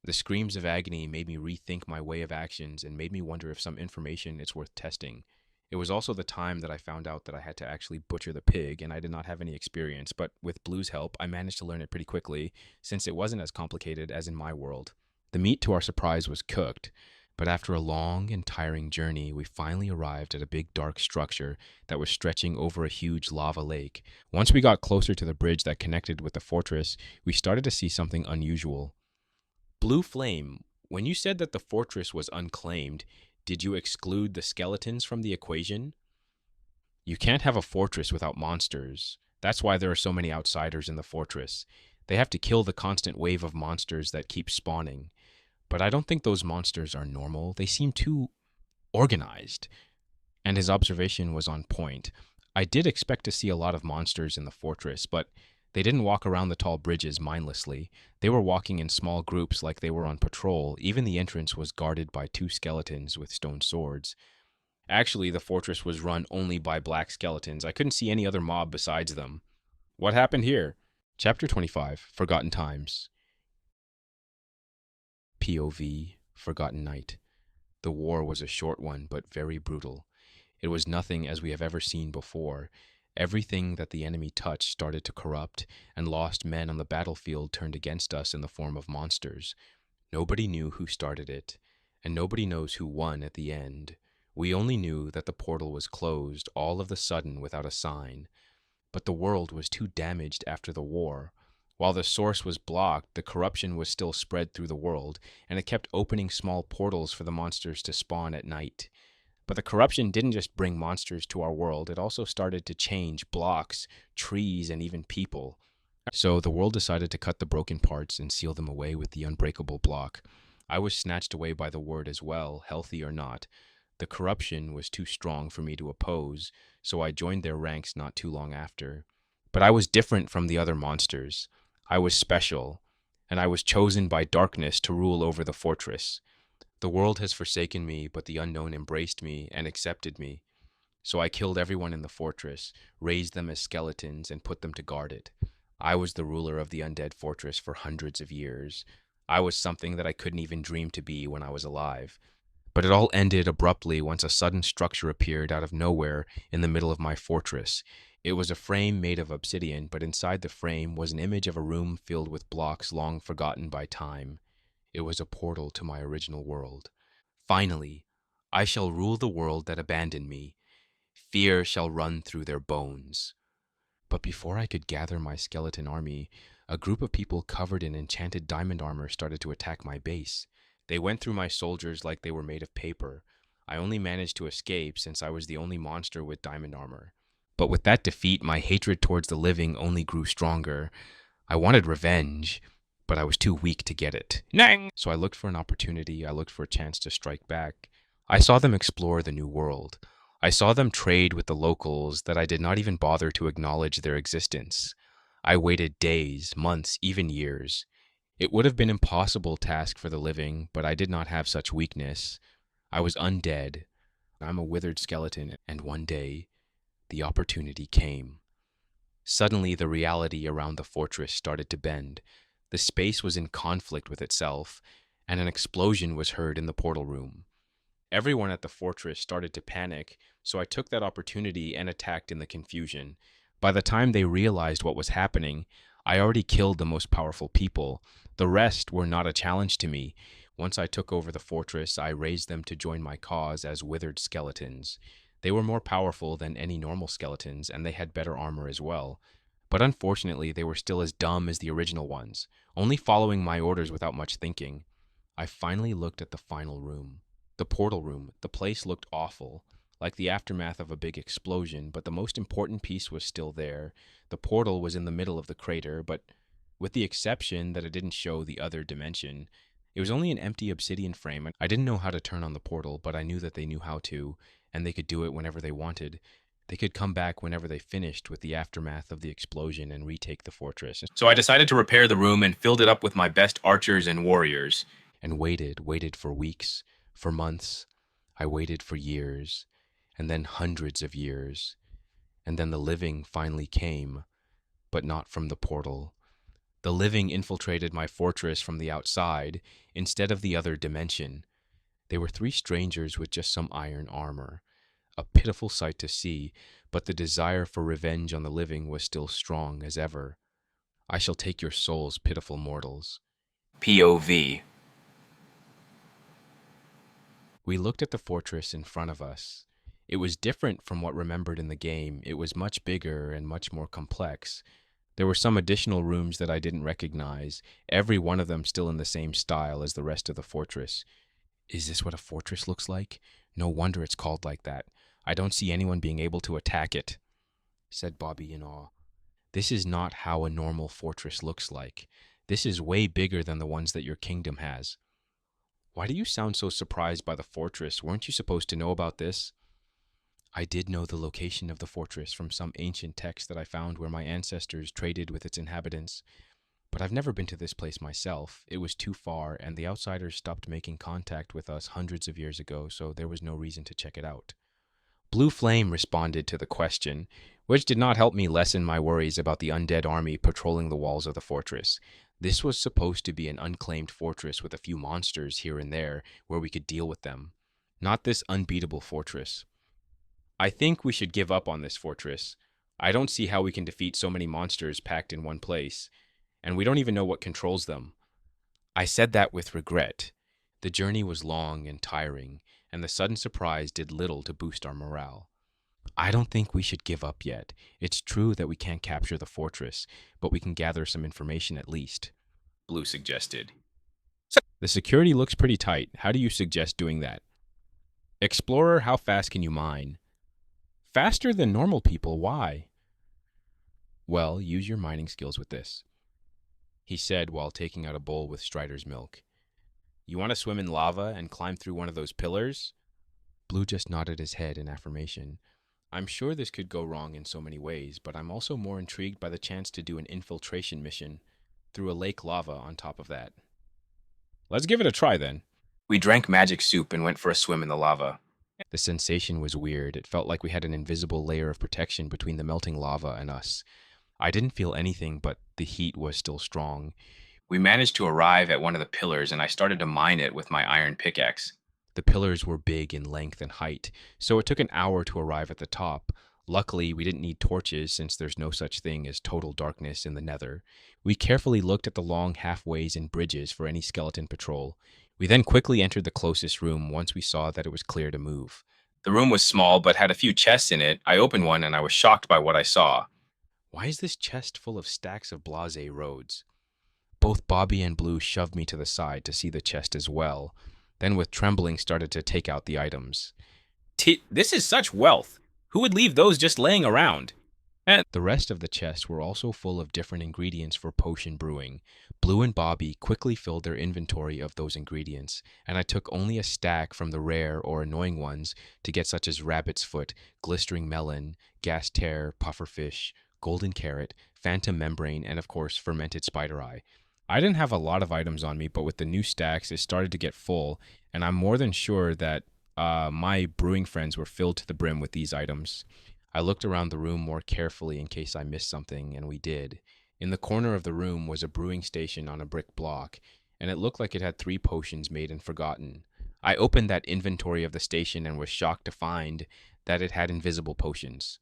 The screams of agony made me rethink my way of actions and made me wonder if some information is worth testing. It was also the time that I found out that I had to actually butcher the pig, and I did not have any experience, but with Blue's help, I managed to learn it pretty quickly, since it wasn't as complicated as in my world. The meat, to our surprise, was cooked, but after a long and tiring journey, we finally arrived at a big dark structure that was stretching over a huge lava lake. Once we got closer to the bridge that connected with the fortress, we started to see something unusual. Blue Flame, when you said that the fortress was unclaimed, did you exclude the skeletons from the equation? You can't have a fortress without monsters. That's why there are so many outsiders in the fortress. They have to kill the constant wave of monsters that keep spawning. But I don't think those monsters are normal. They seem too organized. And his observation was on point. I did expect to see a lot of monsters in the fortress, but they didn't walk around the tall bridges mindlessly. They were walking in small groups like they were on patrol. Even the entrance was guarded by two skeletons with stone swords. Actually, the fortress was run only by black skeletons. I couldn't see any other mob besides them. What happened here? Chapter 25, Forgotten Times. POV, Forgotten Night. The war was a short one, but very brutal. It was nothing as we have ever seen before. Everything that the enemy touched started to corrupt, and lost men on the battlefield turned against us in the form of monsters. Nobody knew who started it, and nobody knows who won at the end. We only knew that the portal was closed all of the sudden without a sign. But the world was too damaged after the war. While the source was blocked, the corruption was still spread through the world, and it kept opening small portals for the monsters to spawn at night. But the corruption didn't just bring monsters to our world, it also started to change blocks, trees, and even people. So the world decided to cut the broken parts and seal them away with the unbreakable block. I was snatched away by the word as well, healthy or not. The corruption was too strong for me to oppose, so I joined their ranks not too long after. But I was different from the other monsters. I was special, and I was chosen by darkness to rule over the fortress. The world has forsaken me, but the unknown embraced me and accepted me. So I killed everyone in the fortress, raised them as skeletons, and put them to guard it. I was the ruler of the undead fortress for hundreds of years. I was something that I couldn't even dream to be when I was alive. But it all ended abruptly once a sudden structure appeared out of nowhere in the middle of my fortress. It was a frame made of obsidian, but inside the frame was an image of a room filled with blocks long forgotten by time. It was a portal to my original world. Finally, I shall rule the world that abandoned me. Fear shall run through their bones. But before I could gather my skeleton army, a group of people covered in enchanted diamond armor started to attack my base. They went through my soldiers like they were made of paper. I only managed to escape since I was the only monster with diamond armor. But with that defeat, my hatred towards the living only grew stronger. I wanted revenge, but I was too weak to get it. Nang! So I looked for an opportunity, I looked for a chance to strike back. I saw them explore the new world. I saw them trade with the locals that I did not even bother to acknowledge their existence. I waited days, months, even years. It would have been an impossible task for the living, but I did not have such weakness. I was undead. I'm a withered skeleton, and one day, the opportunity came. Suddenly, the reality around the fortress started to bend. The space was in conflict with itself, and an explosion was heard in the portal room. Everyone at the fortress started to panic, so I took that opportunity and attacked in the confusion. By the time they realized what was happening, I already killed the most powerful people. The rest were not a challenge to me. Once I took over the fortress, I raised them to join my cause as withered skeletons. They were more powerful than any normal skeletons, and they had better armor as well. But unfortunately, they were still as dumb as the original ones, only following my orders without much thinking. I finally looked at the final room. The portal room. The place looked awful, like the aftermath of a big explosion, but the most important piece was still there. The portal was in the middle of the crater, but with the exception that it didn't show the other dimension. It was only an empty obsidian frame. I didn't know how to turn on the portal, but I knew that they knew how to, and they could do it whenever they wanted. They could come back whenever they finished with the aftermath of the explosion and retake the fortress. So I decided to repair the room and filled it up with my best archers and warriors. And waited for weeks, for months. I waited for years, and then hundreds of years. And then the living finally came, but not from the portal. The living infiltrated my fortress from the outside instead of the other dimension. They were three strangers with just some iron armor. a pitiful sight to see, but the desire for revenge on the living was still strong as ever. I shall take your souls, pitiful mortals. POV. We looked at the fortress in front of us. It was different from what remembered in the game. It was much bigger and much more complex. There were some additional rooms that I didn't recognize, every one of them still in the same style as the rest of the fortress. Is this what a fortress looks like? No wonder it's called like that. I don't see anyone being able to attack it, said Bobby in awe. This is not how a normal fortress looks like. This is way bigger than the ones that your kingdom has. Why do you sound so surprised by the fortress? Weren't you supposed to know about this? I did know the location of the fortress from some ancient text that I found where my ancestors traded with its inhabitants. But I've never been to this place myself. It was too far, and the outsiders stopped making contact with us hundreds of years ago, so there was no reason to check it out. Blue Flame responded to the question, which did not help me lessen my worries about the undead army patrolling the walls of the fortress. This was supposed to be an unclaimed fortress with a few monsters here and there where we could deal with them. Not this unbeatable fortress. I think we should give up on this fortress. I don't see how we can defeat so many monsters packed in one place, and we don't even know what controls them. I said that with regret. The journey was long and tiring, and the sudden surprise did little to boost our morale. I don't think we should give up yet. It's true that we can't capture the fortress, but we can gather some information at least, Blue suggested. The security looks pretty tight. How do you suggest doing that? Explorer, how fast can you mine? Faster than normal people, why? Well, use your mining skills with this, he said while taking out a bowl with Strider's milk. You want to swim in lava and climb through one of those pillars? Blue just nodded his head in affirmation. I'm sure this could go wrong in so many ways, but I'm also more intrigued by the chance to do an infiltration mission through a lake lava on top of that. Let's give it a try then. We drank magic soup and went for a swim in the lava. The sensation was weird. It felt like we had an invisible layer of protection between the melting lava and us. I didn't feel anything, but the heat was still strong. We managed to arrive at one of the pillars, and I started to mine it with my iron pickaxe. The pillars were big in length and height, so it took an hour to arrive at the top. Luckily, we didn't need torches since there's no such thing as total darkness in the Nether. We carefully looked at the long halfways and bridges for any skeleton patrol. We then quickly entered the closest room once we saw that it was clear to move. The room was small but had a few chests in it. I opened one and I was shocked by what I saw. Why is this chest full of stacks of blasé roads? Both Bobby and Blue shoved me to the side to see the chest as well, then with trembling started to take out the items. This is such wealth. Who would leave those just laying around? And the rest of the chest were also full of different ingredients for potion brewing. Blue and Bobby quickly filled their inventory of those ingredients, and I took only a stack from the rare or annoying ones to get such as rabbit's foot, glistering melon, gas tear, pufferfish, golden carrot, phantom membrane, and of course fermented spider eye. I didn't have a lot of items on me, but with the new stacks, it started to get full, and I'm more than sure that my brewing friends were filled to the brim with these items. I looked around the room more carefully in case I missed something, and we did. In the corner of the room was a brewing station on a brick block, and it looked like it had 3 potions made and forgotten. I opened that inventory of the station and was shocked to find that it had invisible potions.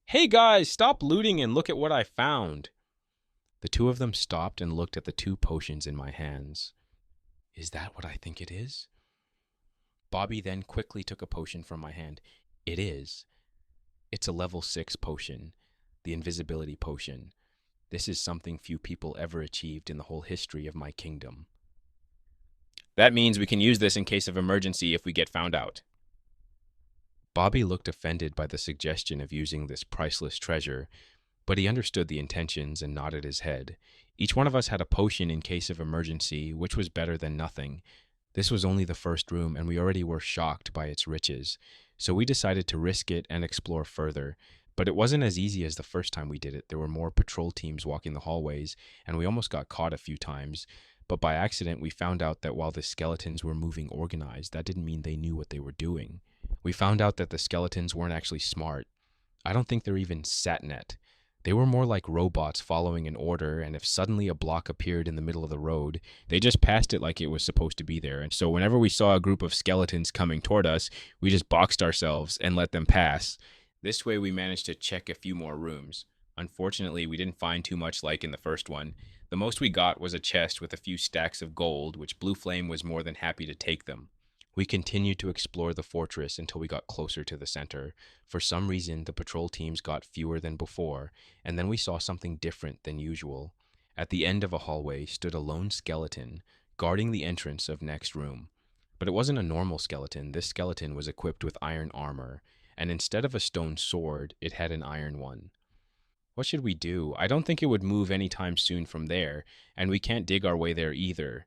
Hey guys, stop looting and look at what I found. The two of them stopped and looked at the 2 potions in my hands. Is that what I think it is? Bobby then quickly took a potion from my hand. It is. It's a level 6 potion, the invisibility potion. This is something few people ever achieved in the whole history of my kingdom. That means we can use this in case of emergency if we get found out. Bobby looked offended by the suggestion of using this priceless treasure, but he understood the intentions and nodded his head. Each one of us had a potion in case of emergency, which was better than nothing. This was only the first room, and we already were shocked by its riches. So we decided to risk it and explore further. But it wasn't as easy as the first time we did it. There were more patrol teams walking the hallways, and we almost got caught a few times. But by accident, we found out that while the skeletons were moving organized, that didn't mean they knew what they were doing. We found out that the skeletons weren't actually smart. I don't think they're even satnet. They were more like robots following an order, and if suddenly a block appeared in the middle of the road, they just passed it like it was supposed to be there. And so whenever we saw a group of skeletons coming toward us, we just boxed ourselves and let them pass. This way we managed to check a few more rooms. Unfortunately, we didn't find too much like in the first one. The most we got was a chest with a few stacks of gold, which Blue Flame was more than happy to take them. We continued to explore the fortress until we got closer to the center. For some reason, the patrol teams got fewer than before, and then we saw something different than usual. At the end of a hallway stood a lone skeleton, guarding the entrance of next room. But it wasn't a normal skeleton. This skeleton was equipped with iron armor, and instead of a stone sword, it had an iron one. What should we do? I don't think it would move anytime soon from there, and we can't dig our way there either.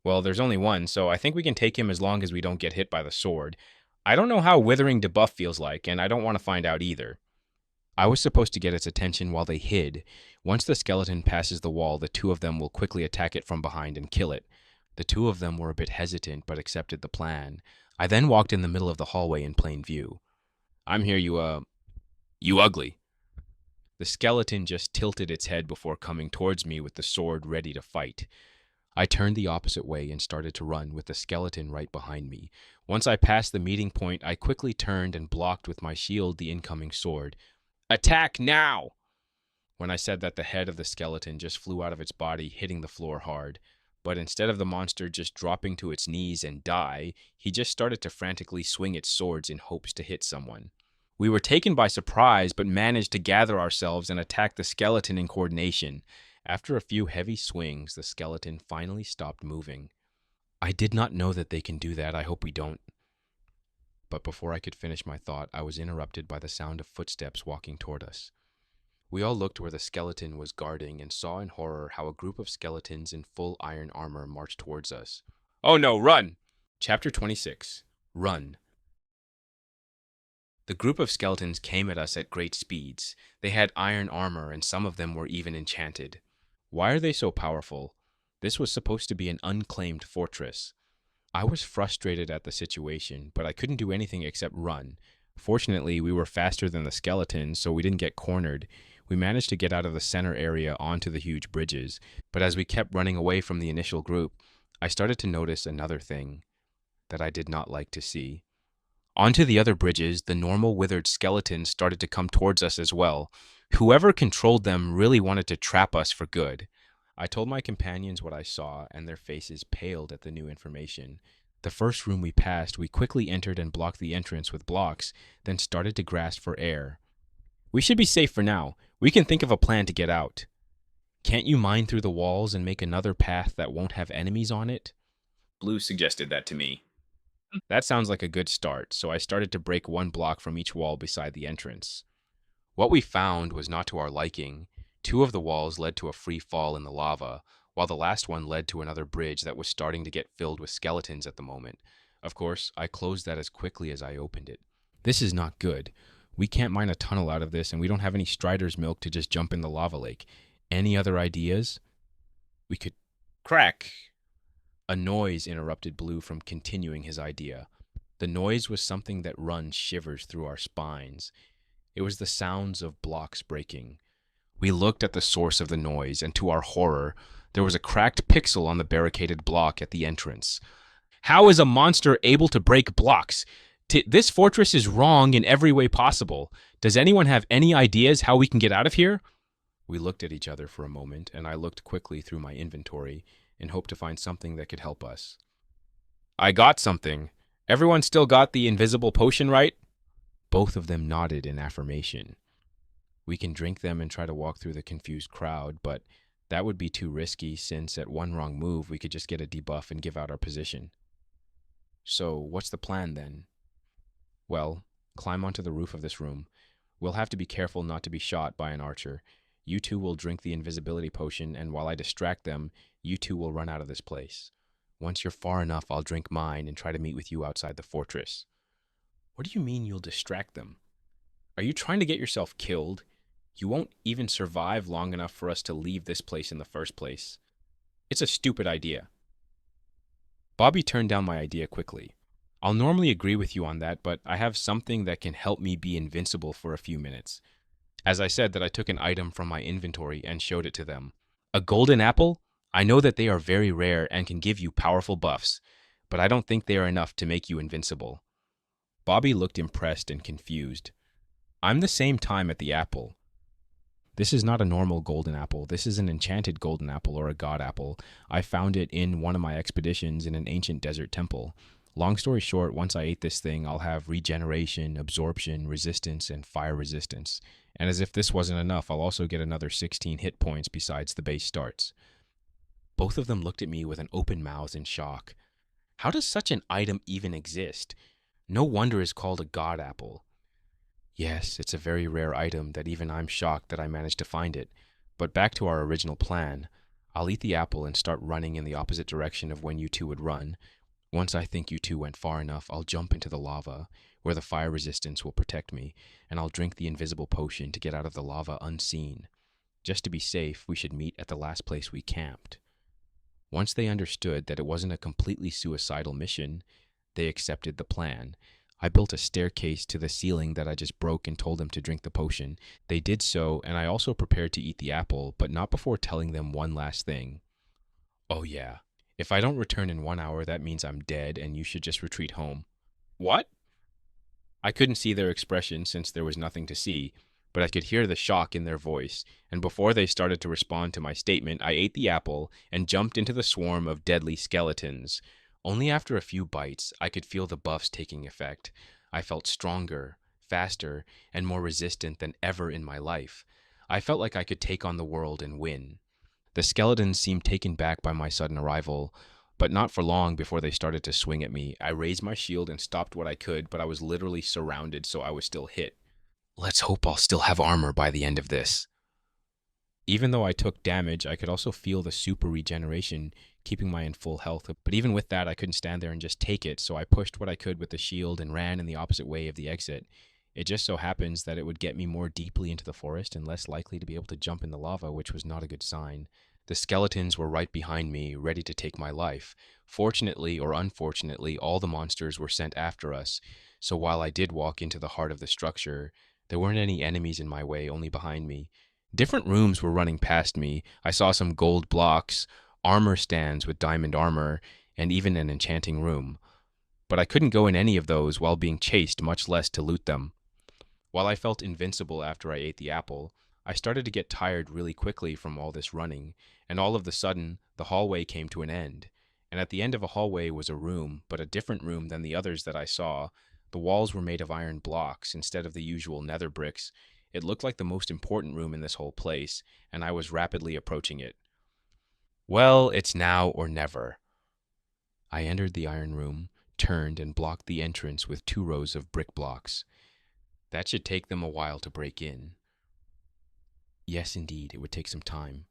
Well, there's only one, so I think we can take him as long as we don't get hit by the sword. I don't know how withering debuff feels like, and I don't want to find out either. I was supposed to get its attention while they hid. Once the skeleton passes the wall, the two of them will quickly attack it from behind and kill it. The two of them were a bit hesitant, but accepted the plan. I then walked in the middle of the hallway in plain view. I'm here, you ugly. The skeleton just tilted its head before coming towards me with the sword ready to fight. I turned the opposite way and started to run with the skeleton right behind me. Once I passed the meeting point, I quickly turned and blocked with my shield the incoming sword. Attack now! When I said that, the head of the skeleton just flew out of its body, hitting the floor hard. But instead of the monster just dropping to its knees and die, he just started to frantically swing its swords in hopes to hit someone. We were taken by surprise, but managed to gather ourselves and attack the skeleton in coordination. After a few heavy swings, the skeleton finally stopped moving. I did not know that they can do that. I hope we don't. But before I could finish my thought, I was interrupted by the sound of footsteps walking toward us. We all looked where the skeleton was guarding and saw in horror how a group of skeletons in full iron armor marched towards us. Oh no, run! Chapter 26. Run. The group of skeletons came at us at great speeds. They had iron armor, and some of them were even enchanted. Why are they so powerful? This was supposed to be an unclaimed fortress. I was frustrated at the situation, but I couldn't do anything except run. Fortunately, we were faster than the skeletons, so we didn't get cornered. We managed to get out of the center area onto the huge bridges, but as we kept running away from the initial group, I started to notice another thing that I did not like to see. Onto the other bridges, the normal withered skeletons started to come towards us as well. Whoever controlled them really wanted to trap us for good. I told my companions what I saw, and their faces paled at the new information. The first room we passed, we quickly entered and blocked the entrance with blocks, then started to grasp for air. We should be safe for now. We can think of a plan to get out. Can't you mine through the walls and make another path that won't have enemies on it? Blue suggested that to me. That sounds like a good start, so I started to break one block from each wall beside the entrance. What we found was not to our liking. Two of the walls led to a free fall in the lava, while the last one led to another bridge that was starting to get filled with skeletons at the moment. Of course, I closed that as quickly as I opened it. This is not good. We can't mine a tunnel out of this, and we don't have any Strider's milk to just jump in the lava lake. Any other ideas? We could... Crack! A noise interrupted Blue from continuing his idea. The noise was something that runs shivers through our spines. It was the sounds of blocks breaking. We looked at the source of the noise, and to our horror, there was a cracked pixel on the barricaded block at the entrance. How is a monster able to break blocks? This fortress is wrong in every way possible. Does anyone have any ideas how we can get out of here? We looked at each other for a moment, and I looked quickly through my inventory in hope to find something that could help us. I got something. Everyone still got the invisible potion, right? Both of them nodded in affirmation. We can drink them and try to walk through the confused crowd, but that would be too risky since at one wrong move we could just get a debuff and give out our position. So what's the plan then? Well, climb onto the roof of this room. We'll have to be careful not to be shot by an archer. You two will drink the invisibility potion, and while I distract them, you two will run out of this place. Once you're far enough, I'll drink mine and try to meet with you outside the fortress. What do you mean you'll distract them? Are you trying to get yourself killed? You won't even survive long enough for us to leave this place in the first place. It's a stupid idea. Bobby turned down my idea quickly. I'll normally agree with you on that, but I have something that can help me be invincible for a few minutes. As I said that I took an item from my inventory and showed it to them. A golden apple? I know that they are very rare and can give you powerful buffs, but I don't think they are enough to make you invincible. Bobby looked impressed and confused. I'm the same time at the apple. This is not a normal golden apple. This is an enchanted golden apple or a god apple. I found it in one of my expeditions in an ancient desert temple. Long story short, once I ate this thing, I'll have regeneration, absorption, resistance, and fire resistance. And as if this wasn't enough, I'll also get another 16 hit points besides the base starts. Both of them looked at me with an open mouth in shock. How does such an item even exist? No wonder it's called a god apple. Yes, it's a very rare item that even I'm shocked that I managed to find it. But back to our original plan. I'll eat the apple and start running in the opposite direction of when you two would run. Once I think you two went far enough, I'll jump into the lava, where the fire resistance will protect me, and I'll drink the invisible potion to get out of the lava unseen. Just to be safe, we should meet at the last place we camped. Once they understood that it wasn't a completely suicidal mission, they accepted the plan. I built a staircase to the ceiling that I just broke and told them to drink the potion. They did so, and I also prepared to eat the apple, but not before telling them one last thing. Oh yeah, if I don't return in 1 hour, that means I'm dead and you should just retreat home. What? I couldn't see their expression since there was nothing to see, but I could hear the shock in their voice, and before they started to respond to my statement, I ate the apple and jumped into the swarm of deadly skeletons. Only after a few bites, I could feel the buffs taking effect. I felt stronger, faster, and more resistant than ever in my life. I felt like I could take on the world and win. The skeletons seemed taken back by my sudden arrival, but not for long before they started to swing at me. I raised my shield and stopped what I could, but I was literally surrounded, so I was still hit. Let's hope I'll still have armor by the end of this. Even though I took damage, I could also feel the super regeneration, keeping my in full health. But even with that, I couldn't stand there and just take it, so I pushed what I could with the shield and ran in the opposite way of the exit. It just so happens that it would get me more deeply into the forest and less likely to be able to jump in the lava, which was not a good sign. The skeletons were right behind me, ready to take my life. Fortunately or unfortunately, all the monsters were sent after us, so while I did walk into the heart of the structure, there weren't any enemies in my way, only behind me. Different rooms were running past me. I saw some gold blocks, armor stands with diamond armor, and even an enchanting room. But I couldn't go in any of those while being chased, much less to loot them. While I felt invincible after I ate the apple, I started to get tired really quickly from all this running, and all of a sudden, the hallway came to an end. And at the end of a hallway was a room, but a different room than the others that I saw. The walls were made of iron blocks instead of the usual nether bricks. It looked like the most important room in this whole place, and I was rapidly approaching it. Well, it's now or never. I entered the iron room, turned, and blocked the entrance with 2 rows of brick blocks. That should take them a while to break in. Yes, indeed, it would take some time.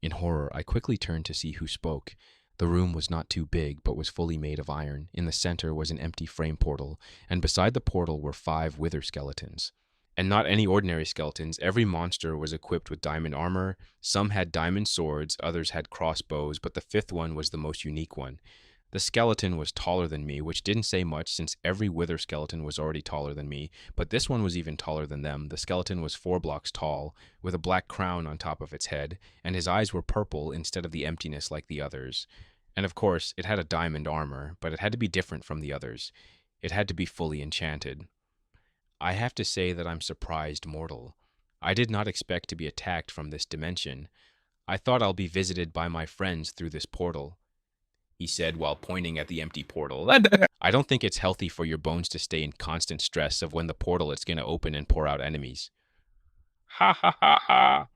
In horror, I quickly turned to see who spoke. The room was not too big, but was fully made of iron. In the center was an empty frame portal, and beside the portal were 5 wither skeletons. And not any ordinary skeletons. Every monster was equipped with diamond armor. Some had diamond swords, others had crossbows, but the 5th one was the most unique one. The skeleton was taller than me, which didn't say much since every wither skeleton was already taller than me, but this one was even taller than them. The skeleton was 4 blocks tall, with a black crown on top of its head, and his eyes were purple instead of the emptiness like the others. And of course, it had a diamond armor, but it had to be different from the others. It had to be fully enchanted. I have to say that I'm surprised mortal. I did not expect to be attacked from this dimension. I thought I'll be visited by my friends through this portal, he said while pointing at the empty portal. I don't think it's healthy for your bones to stay in constant stress of when the portal is going to open and pour out enemies. Ha ha ha ha.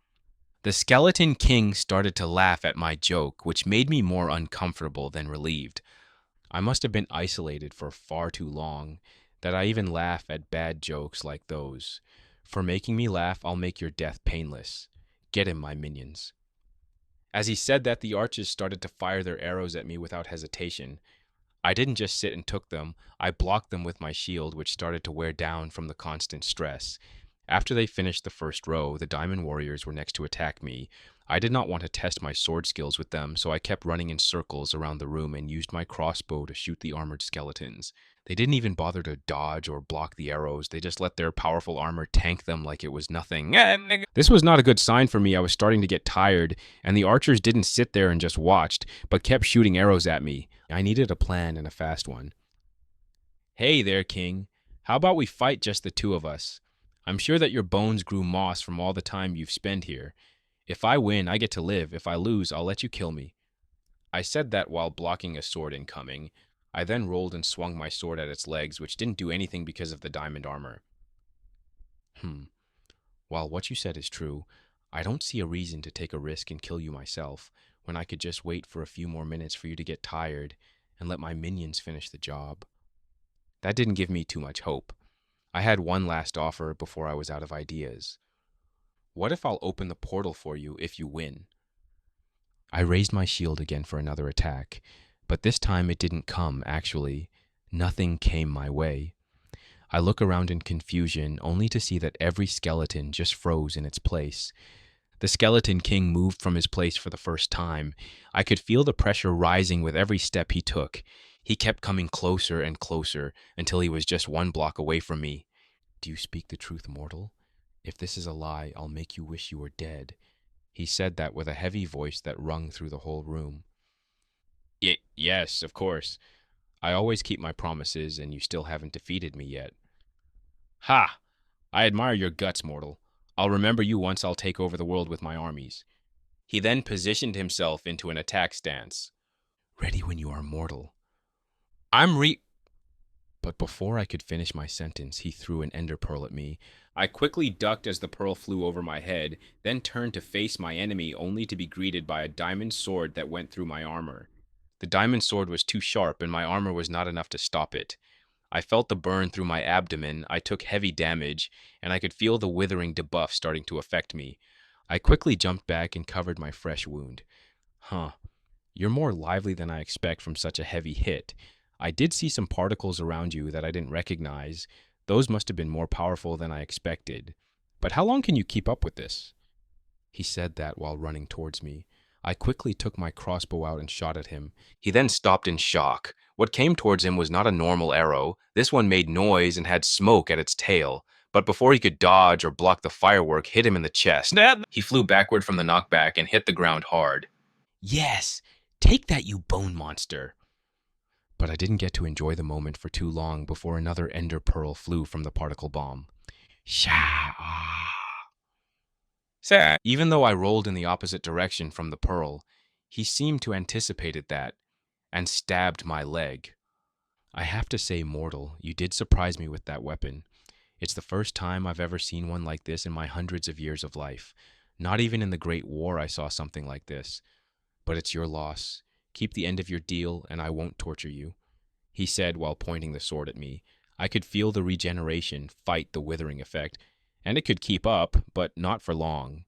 The Skeleton King started to laugh at my joke, which made me more uncomfortable than relieved. I must have been isolated for far too long, that I even laugh at bad jokes like those. For making me laugh, I'll make your death painless. Get him, my minions. As he said that, the archers started to fire their arrows at me without hesitation. I didn't just sit and took them, I blocked them with my shield, which started to wear down from the constant stress. After they finished the first row, the diamond warriors were next to attack me. I did not want to test my sword skills with them, so I kept running in circles around the room and used my crossbow to shoot the armored skeletons. They didn't even bother to dodge or block the arrows, they just let their powerful armor tank them like it was nothing. This was not a good sign for me. I was starting to get tired, and the archers didn't sit there and just watched, but kept shooting arrows at me. I needed a plan and a fast one. Hey there, King. How about we fight just the two of us? I'm sure that your bones grew moss from all the time you've spent here. If I win, I get to live. If I lose, I'll let you kill me. I said that while blocking a sword incoming. I then rolled and swung my sword at its legs, which didn't do anything because of the diamond armor. While what you said is true, I don't see a reason to take a risk and kill you myself, when I could just wait for a few more minutes for you to get tired and let my minions finish the job. That didn't give me too much hope. I had one last offer before I was out of ideas. What if I'll open the portal for you if you win? I raised my shield again for another attack, but this time it didn't come, actually. Nothing came my way. I look around in confusion, only to see that every skeleton just froze in its place. The Skeleton King moved from his place for the first time. I could feel the pressure rising with every step he took. He kept coming closer and closer until he was just one block away from me. Do you speak the truth, mortal? If this is a lie, I'll make you wish you were dead. He said that with a heavy voice that rung through the whole room. Yes, of course. I always keep my promises, and you still haven't defeated me yet. Ha! I admire your guts, mortal. I'll remember you once I'll take over the world with my armies. He then positioned himself into an attack stance. Ready when you are mortal. But before I could finish my sentence, he threw an ender pearl at me. I quickly ducked as the pearl flew over my head, then turned to face my enemy, only to be greeted by a diamond sword that went through my armor. The diamond sword was too sharp, and my armor was not enough to stop it. I felt the burn through my abdomen, I took heavy damage, and I could feel the withering debuff starting to affect me. I quickly jumped back and covered my fresh wound. You're more lively than I expect from such a heavy hit. I did see some particles around you that I didn't recognize. Those must have been more powerful than I expected. But how long can you keep up with this? He said that while running towards me. I quickly took my crossbow out and shot at him. He then stopped in shock. What came towards him was not a normal arrow. This one made noise and had smoke at its tail. But before he could dodge or block the firework, hit him in the chest. He flew backward from the knockback and hit the ground hard. Yes, take that, you bone monster. But I didn't get to enjoy the moment for too long before another ender pearl flew from the particle bomb. Even though I rolled in the opposite direction from the pearl, he seemed to anticipated that, and stabbed my leg. I have to say, mortal, you did surprise me with that weapon. It's the first time I've ever seen one like this in my hundreds of years of life. Not even in the Great War I saw something like this. But it's your loss. Keep the end of your deal, and I won't torture you, he said while pointing the sword at me. I could feel the regeneration fight the withering effect, and it could keep up, but not for long.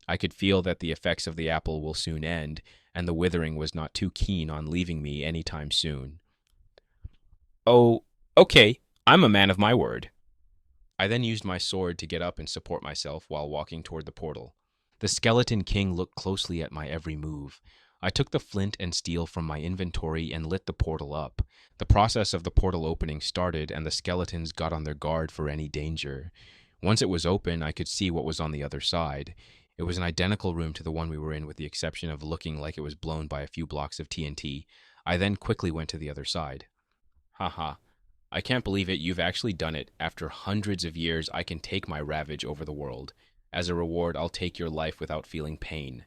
I could feel that the effects of the apple will soon end, and the withering was not too keen on leaving me any time soon. Oh, okay, I'm a man of my word. I then used my sword to get up and support myself while walking toward the portal. The Skeleton King looked closely at my every move. I took the flint and steel from my inventory and lit the portal up. The process of the portal opening started, and the skeletons got on their guard for any danger. Once it was open, I could see what was on the other side. It was an identical room to the one we were in, with the exception of looking like it was blown by a few blocks of TNT. I then quickly went to the other side. Haha. I can't believe it, you've actually done it. After hundreds of years, I can take my ravage over the world. As a reward, I'll take your life without feeling pain.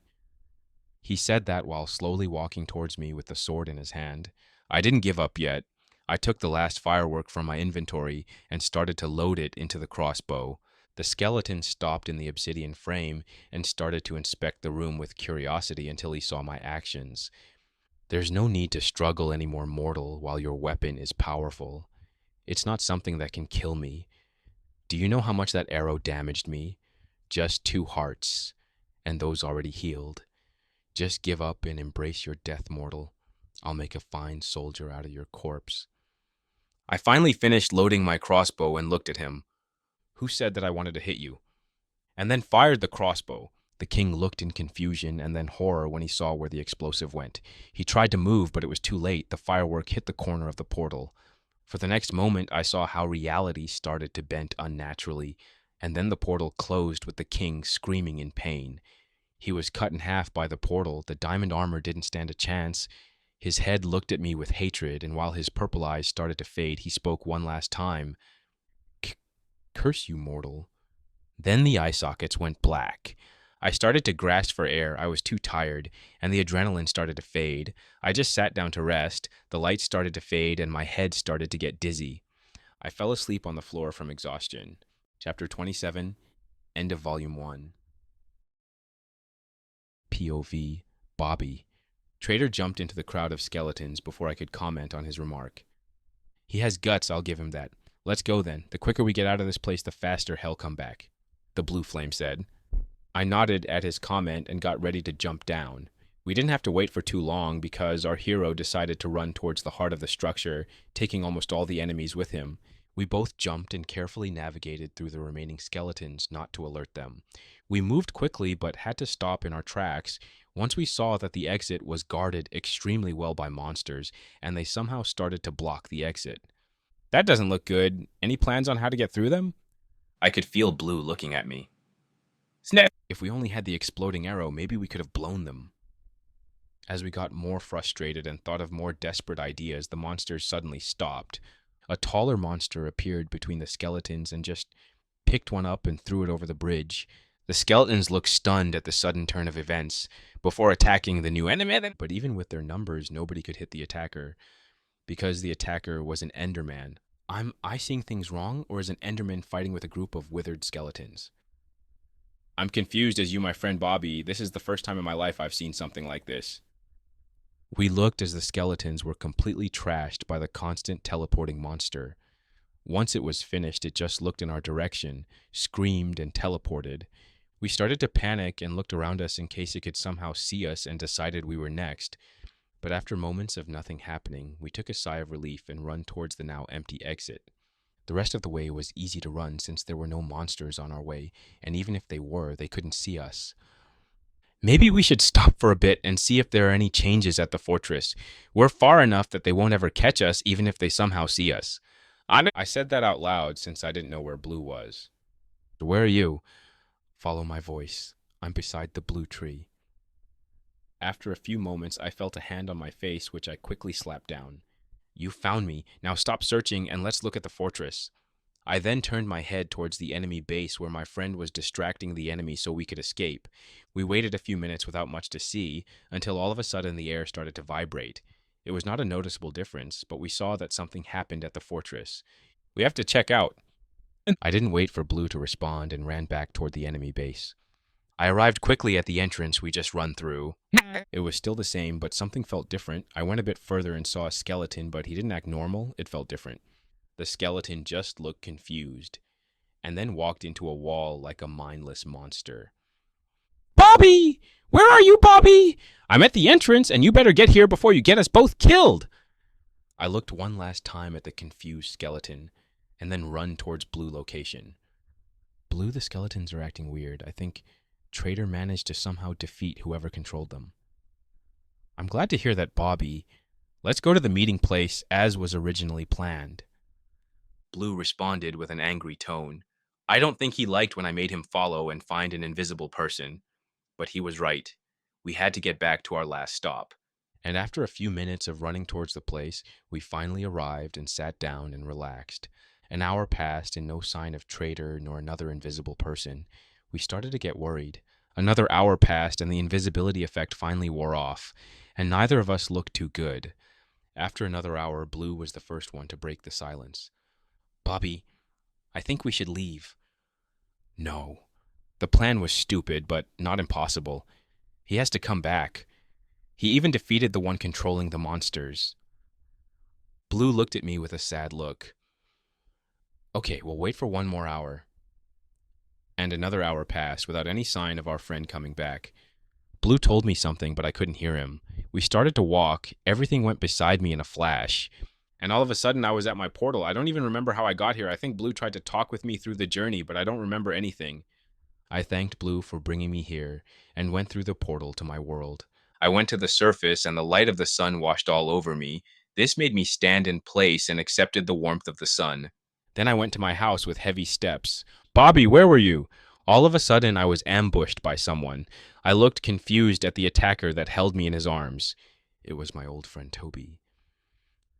He said that while slowly walking towards me with the sword in his hand. I didn't give up yet. I took the last firework from my inventory and started to load it into the crossbow. The skeleton stopped in the obsidian frame and started to inspect the room with curiosity until he saw my actions. There's no need to struggle anymore, mortal, while your weapon is powerful. It's not something that can kill me. Do you know how much that arrow damaged me? Just 2 hearts, and those already healed. Just give up and embrace your death, mortal. I'll make a fine soldier out of your corpse. I finally finished loading my crossbow and looked at him. Who said that I wanted to hit you? And then fired the crossbow. The king looked in confusion and then horror when he saw where the explosive went. He tried to move, but it was too late. The firework hit the corner of the portal. For the next moment, I saw how reality started to bend unnaturally, and then the portal closed with the king screaming in pain. He was cut in half by the portal. The diamond armor didn't stand a chance. His head looked at me with hatred, and while his purple eyes started to fade, he spoke one last time. Curse you, mortal. Then the eye sockets went black. I started to grasp for air. I was too tired, and the adrenaline started to fade. I just sat down to rest. The lights started to fade, and my head started to get dizzy. I fell asleep on the floor from exhaustion. Chapter 27, End of Volume 1. POV, Bobby. Trader jumped into the crowd of skeletons before I could comment on his remark. He has guts, I'll give him that. Let's go then. The quicker we get out of this place, the faster hell come back, the blue flame said. I nodded at his comment and got ready to jump down. We didn't have to wait for too long because our hero decided to run towards the heart of the structure, taking almost all the enemies with him. We both jumped and carefully navigated through the remaining skeletons not to alert them. We moved quickly but had to stop in our tracks once we saw that the exit was guarded extremely well by monsters, and they somehow started to block the exit. That doesn't look good. Any plans on how to get through them? I could feel Blue looking at me. Snap! If we only had the exploding arrow, maybe we could have blown them. As we got more frustrated and thought of more desperate ideas, the monsters suddenly stopped. A taller monster appeared between the skeletons and just picked one up and threw it over the bridge. The skeletons looked stunned at the sudden turn of events before attacking the new enemy. But even with their numbers, nobody could hit the attacker because the attacker was an Enderman. Am I seeing things wrong, or is an Enderman fighting with a group of withered skeletons? I'm confused as you, my friend Bobby. This is the first time in my life I've seen something like this. We looked as the skeletons were completely trashed by the constant teleporting monster. Once it was finished, it just looked in our direction, screamed, and teleported. We started to panic and looked around us in case it could somehow see us and decided we were next. But after moments of nothing happening, we took a sigh of relief and run towards the now empty exit. The rest of the way was easy to run since there were no monsters on our way, and even if they were, they couldn't see us. Maybe we should stop for a bit and see if there are any changes at the fortress. We're far enough that they won't ever catch us, even if they somehow see us. I said that out loud since I didn't know where Blue was. Where are you? Follow my voice. I'm beside the blue tree. After a few moments, I felt a hand on my face, which I quickly slapped down. You found me. Now stop searching and let's look at the fortress. I then turned my head towards the enemy base where my friend was distracting the enemy so we could escape. We waited a few minutes without much to see until all of a sudden the air started to vibrate. It was not a noticeable difference, but we saw that something happened at the fortress. We have to check out. I didn't wait for Blue to respond and ran back toward the enemy base. I arrived quickly at the entrance we just run through. It was still the same, but something felt different. I went a bit further and saw a skeleton, but he didn't act normal. It felt different. The skeleton just looked confused, and then walked into a wall like a mindless monster. Bobby! Where are you, Bobby? I'm at the entrance, and you better get here before you get us both killed. I looked one last time at the confused skeleton, and then run towards Blue location. Blue, the skeletons are acting weird. I think Trader managed to somehow defeat whoever controlled them. I'm glad to hear that, Bobby. Let's go to the meeting place as was originally planned. Blue responded with an angry tone. I don't think he liked when I made him follow and find an invisible person. But he was right. We had to get back to our last stop. And after a few minutes of running towards the place, we finally arrived and sat down and relaxed. An hour passed and no sign of Trader nor another invisible person. We started to get worried. Another hour passed and the invisibility effect finally wore off, and neither of us looked too good. After another hour, Blue was the first one to break the silence. Bobby, I think we should leave. No. The plan was stupid, but not impossible. He has to come back. He even defeated the one controlling the monsters. Blue looked at me with a sad look. Okay, we'll wait for one more hour. And another hour passed without any sign of our friend coming back. Blue told me something, but I couldn't hear him. We started to walk. Everything went beside me in a flash. And all of a sudden, I was at my portal. I don't even remember how I got here. I think Blue tried to talk with me through the journey, but I don't remember anything. I thanked Blue for bringing me here and went through the portal to my world. I went to the surface, and the light of the sun washed all over me. This made me stand in place and accepted the warmth of the sun. Then I went to my house with heavy steps. Bobby, where were you? All of a sudden, I was ambushed by someone. I looked confused at the attacker that held me in his arms. It was my old friend Toby.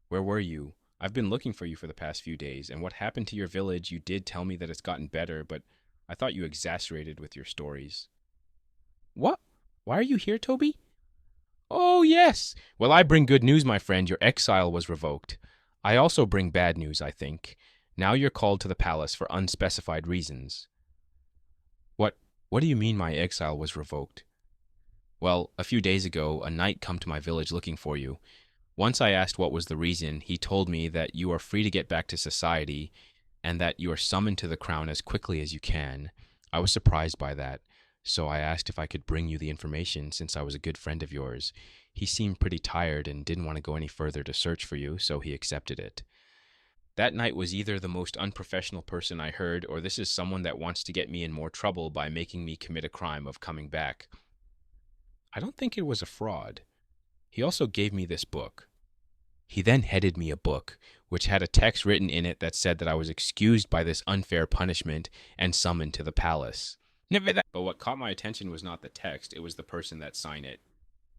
Where were you? I've been looking for you for the past few days, and what happened to your village? You did tell me that it's gotten better, but I thought you exaggerated with your stories. What? Why are you here, Toby? Oh, yes. Well, I bring good news, my friend. Your exile was revoked. I also bring bad news, I think. Now you're called to the palace for unspecified reasons. What do you mean my exile was revoked? Well, a few days ago, a knight come to my village looking for you. Once I asked what was the reason, he told me that you are free to get back to society and that you are summoned to the crown as quickly as you can. I was surprised by that, so I asked if I could bring you the information since I was a good friend of yours. He seemed pretty tired and didn't want to go any further to search for you, so he accepted it. That knight was either the most unprofessional person I heard, or this is someone that wants to get me in more trouble by making me commit a crime of coming back. I don't think it was a fraud. He also gave me this book. He then headed me a book, which had a text written in it that said that I was excused by this unfair punishment and summoned to the palace. But what caught my attention was not the text, it was the person that signed it.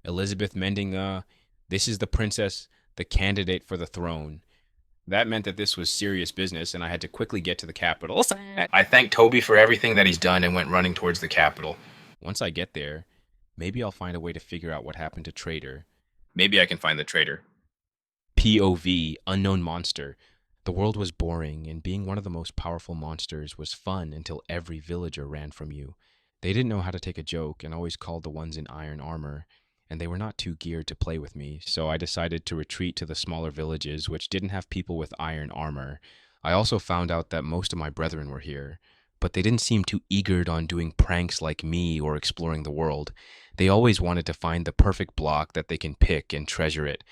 Elizabeth Mendinga, this is the princess, the candidate for the throne. That meant that this was serious business, and I had to quickly get to the capital. I thanked Toby for everything that he's done and went running towards the capital. Once I get there, maybe I'll find a way to figure out what happened to Trader. Maybe I can find the traitor. POV, unknown monster. The world was boring, and being one of the most powerful monsters was fun until every villager ran from you. They didn't know how to take a joke and always called the ones in iron armor, and they were not too geared to play with me, so I decided to retreat to the smaller villages which didn't have people with iron armor. I also found out that most of my brethren were here, but they didn't seem too eager on doing pranks like me or exploring the world. They always wanted to find the perfect block that they can pick and treasure it.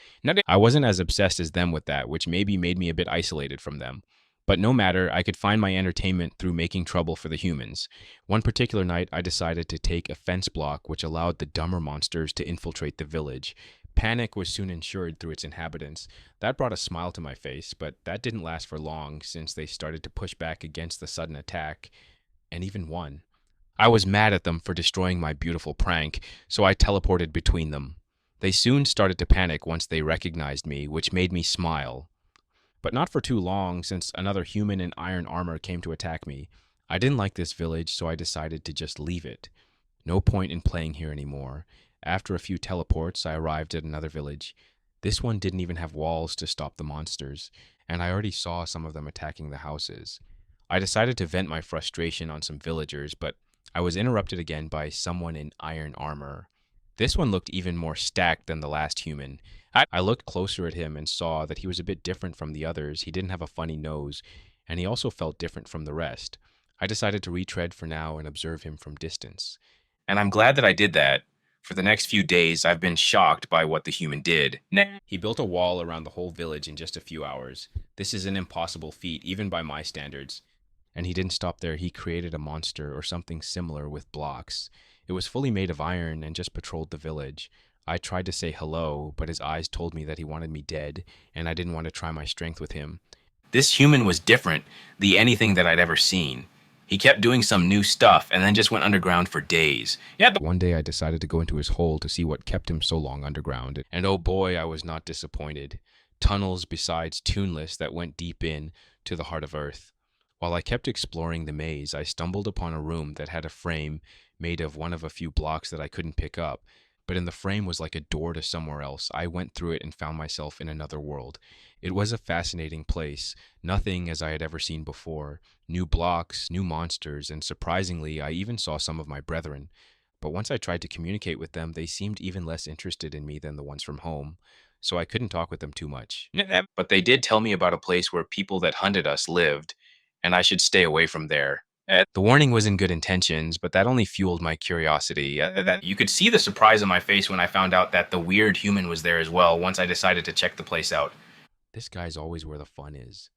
I wasn't as obsessed as them with that, which maybe made me a bit isolated from them. But no matter, I could find my entertainment through making trouble for the humans. One particular night, I decided to take a fence block which allowed the dumber monsters to infiltrate the village. Panic was soon ensured through its inhabitants. That brought a smile to my face, but that didn't last for long since they started to push back against the sudden attack, and even won. I was mad at them for destroying my beautiful prank, so I teleported between them. They soon started to panic once they recognized me, which made me smile. But not for too long, since another human in iron armor came to attack me. I didn't like this village, so I decided to just leave it. No point in playing here anymore. After a few teleports, I arrived at another village. This one didn't even have walls to stop the monsters, and I already saw some of them attacking the houses. I decided to vent my frustration on some villagers, but I was interrupted again by someone in iron armor. This one looked even more stacked than the last human. I looked closer at him and saw that he was a bit different from the others. He didn't have a funny nose, and he also felt different from the rest. I decided to retread for now and observe him from distance. And I'm glad that I did that. For the next few days, I've been shocked by what the human did. He built a wall around the whole village in just a few hours. This is an impossible feat, even by my standards. And he didn't stop there. He created a monster or something similar with blocks. It was fully made of iron and just patrolled the village. I tried to say hello, but his eyes told me that he wanted me dead, and I didn't want to try my strength with him. This human was different than anything that I'd ever seen. He kept doing some new stuff and then just went underground for days. One day I decided to go into his hole to see what kept him so long underground, and oh boy, I was not disappointed. Tunnels besides tuneless that went deep in to the heart of Earth. While I kept exploring the maze, I stumbled upon a room that had a frame made of one of a few blocks that I couldn't pick up, but in the frame was like a door to somewhere else. I went through it and found myself in another world. It was a fascinating place, nothing as I had ever seen before. New blocks, new monsters, and surprisingly, I even saw some of my brethren. But once I tried to communicate with them, they seemed even less interested in me than the ones from home, so I couldn't talk with them too much. But they did tell me about a place where people that hunted us lived, and I should stay away from there. The warning was in good intentions, but that only fueled my curiosity. You could see the surprise on my face when I found out that the weird human was there as well once I decided to check the place out. This guy's always where the fun is.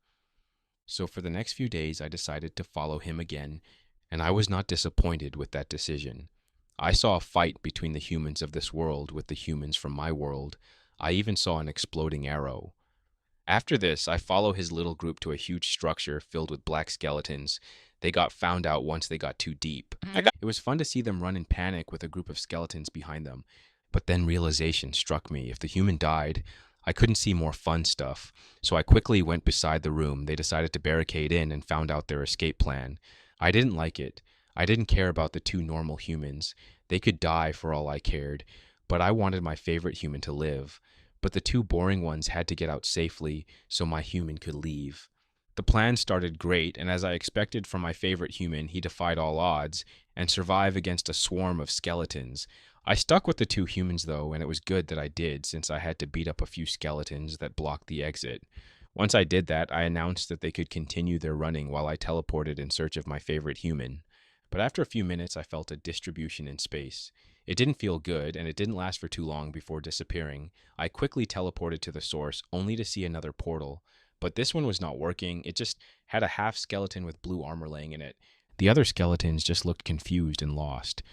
So for the next few days, I decided to follow him again, and I was not disappointed with that decision. I saw a fight between the humans of this world with the humans from my world. I even saw an exploding arrow. After this, I follow his little group to a huge structure filled with black skeletons. They got found out once they got too deep. It was fun to see them run in panic with a group of skeletons behind them. But then realization struck me. If the human died, I couldn't see more fun stuff. So I quickly went beside the room. They decided to barricade in and found out their escape plan. I didn't like it. I didn't care about the two normal humans. They could die for all I cared. But I wanted my favorite human to live. But the two boring ones had to get out safely so my human could leave. The plan started great, and as I expected from my favorite human, he defied all odds and survived against a swarm of skeletons. I stuck with the two humans though, and it was good that I did, since I had to beat up a few skeletons that blocked the exit. Once I did that, I announced that they could continue their running while I teleported in search of my favorite human. But after a few minutes, I felt a distribution in space. It didn't feel good, and it didn't last for too long before disappearing. I quickly teleported to the source, only to see another portal. But this one was not working. It just had a half skeleton with blue armor laying in it. The other skeletons just looked confused and lost.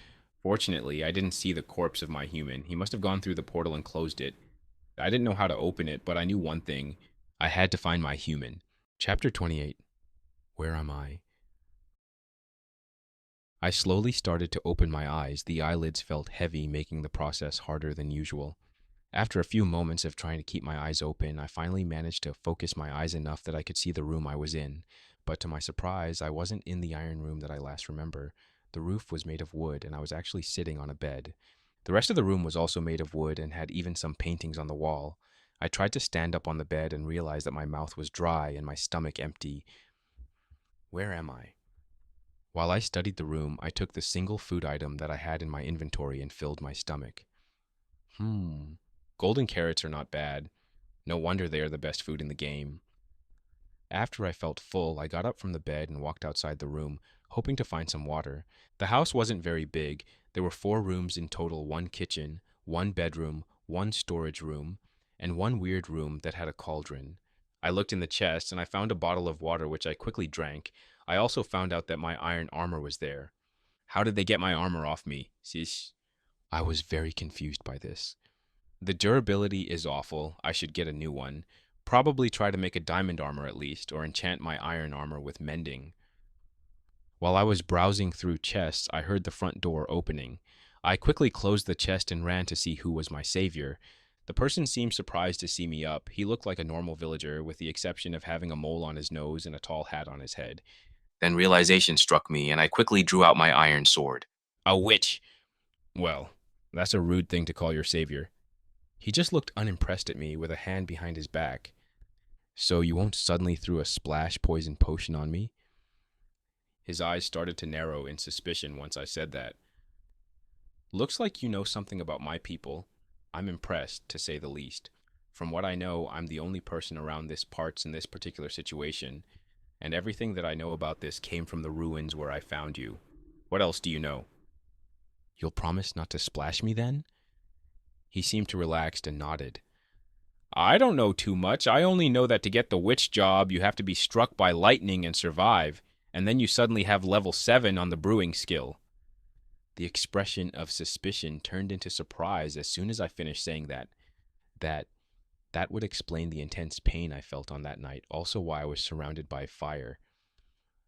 Fortunately, I didn't see the corpse of my human. He must have gone through the portal and closed it. I didn't know how to open it, but I knew one thing. I had to find my human. Chapter 28. Where am I? I slowly started to open my eyes. The eyelids felt heavy, making the process harder than usual. After a few moments of trying to keep my eyes open, I finally managed to focus my eyes enough that I could see the room I was in. But to my surprise, I wasn't in the iron room that I last remember. The roof was made of wood, and I was actually sitting on a bed. The rest of the room was also made of wood and had even some paintings on the wall. I tried to stand up on the bed and realized that my mouth was dry and my stomach empty. Where am I? While I studied the room, I took the single food item that I had in my inventory and filled my stomach. Golden carrots are not bad. No wonder they are the best food in the game. After I felt full, I got up from the bed and walked outside the room, hoping to find some water. The house wasn't very big. There were 4 rooms in total, 1 kitchen, 1 bedroom, 1 storage room, and 1 weird room that had a cauldron. I looked in the chest and I found a bottle of water which I quickly drank. I also found out that my iron armor was there. How did they get my armor off me? Sis? I was very confused by this. The durability is awful. I should get a new one. Probably try to make a diamond armor at least, or enchant my iron armor with mending. While I was browsing through chests, I heard the front door opening. I quickly closed the chest and ran to see who was my savior. The person seemed surprised to see me up. He looked like a normal villager, with the exception of having a mole on his nose and a tall hat on his head. Then realization struck me, and I quickly drew out my iron sword. A witch! Well, that's a rude thing to call your savior. He just looked unimpressed at me with a hand behind his back. So you won't suddenly throw a splash poison potion on me? His eyes started to narrow in suspicion once I said that. Looks like you know something about my people. I'm impressed, to say the least. From what I know, I'm the only person around this parts in this particular situation, and everything that I know about this came from the ruins where I found you. What else do you know? You'll promise not to splash me then? He seemed to relax and nodded. I don't know too much. I only know that to get the witch job, you have to be struck by lightning and survive, and then you suddenly have level 7 on the brewing skill. The expression of suspicion turned into surprise as soon as I finished saying that. That would explain the intense pain I felt on that night, also why I was surrounded by fire.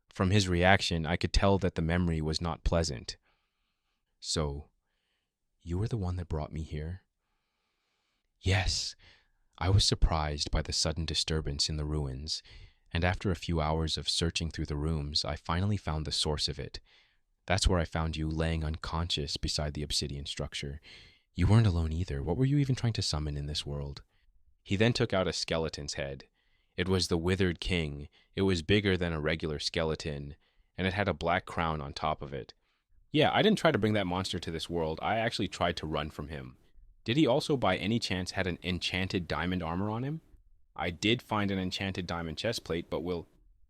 From his reaction, I could tell that the memory was not pleasant. So, you were the one that brought me here? Yes. I was surprised by the sudden disturbance in the ruins, and after a few hours of searching through the rooms, I finally found the source of it. That's where I found you laying unconscious beside the obsidian structure. You weren't alone either. What were you even trying to summon in this world? He then took out a skeleton's head. It was the Withered King. It was bigger than a regular skeleton, and it had a black crown on top of it. Yeah, I didn't try to bring that monster to this world. I actually tried to run from him. Did he also by any chance had an enchanted diamond armor on him? I did find an enchanted diamond chestplate, but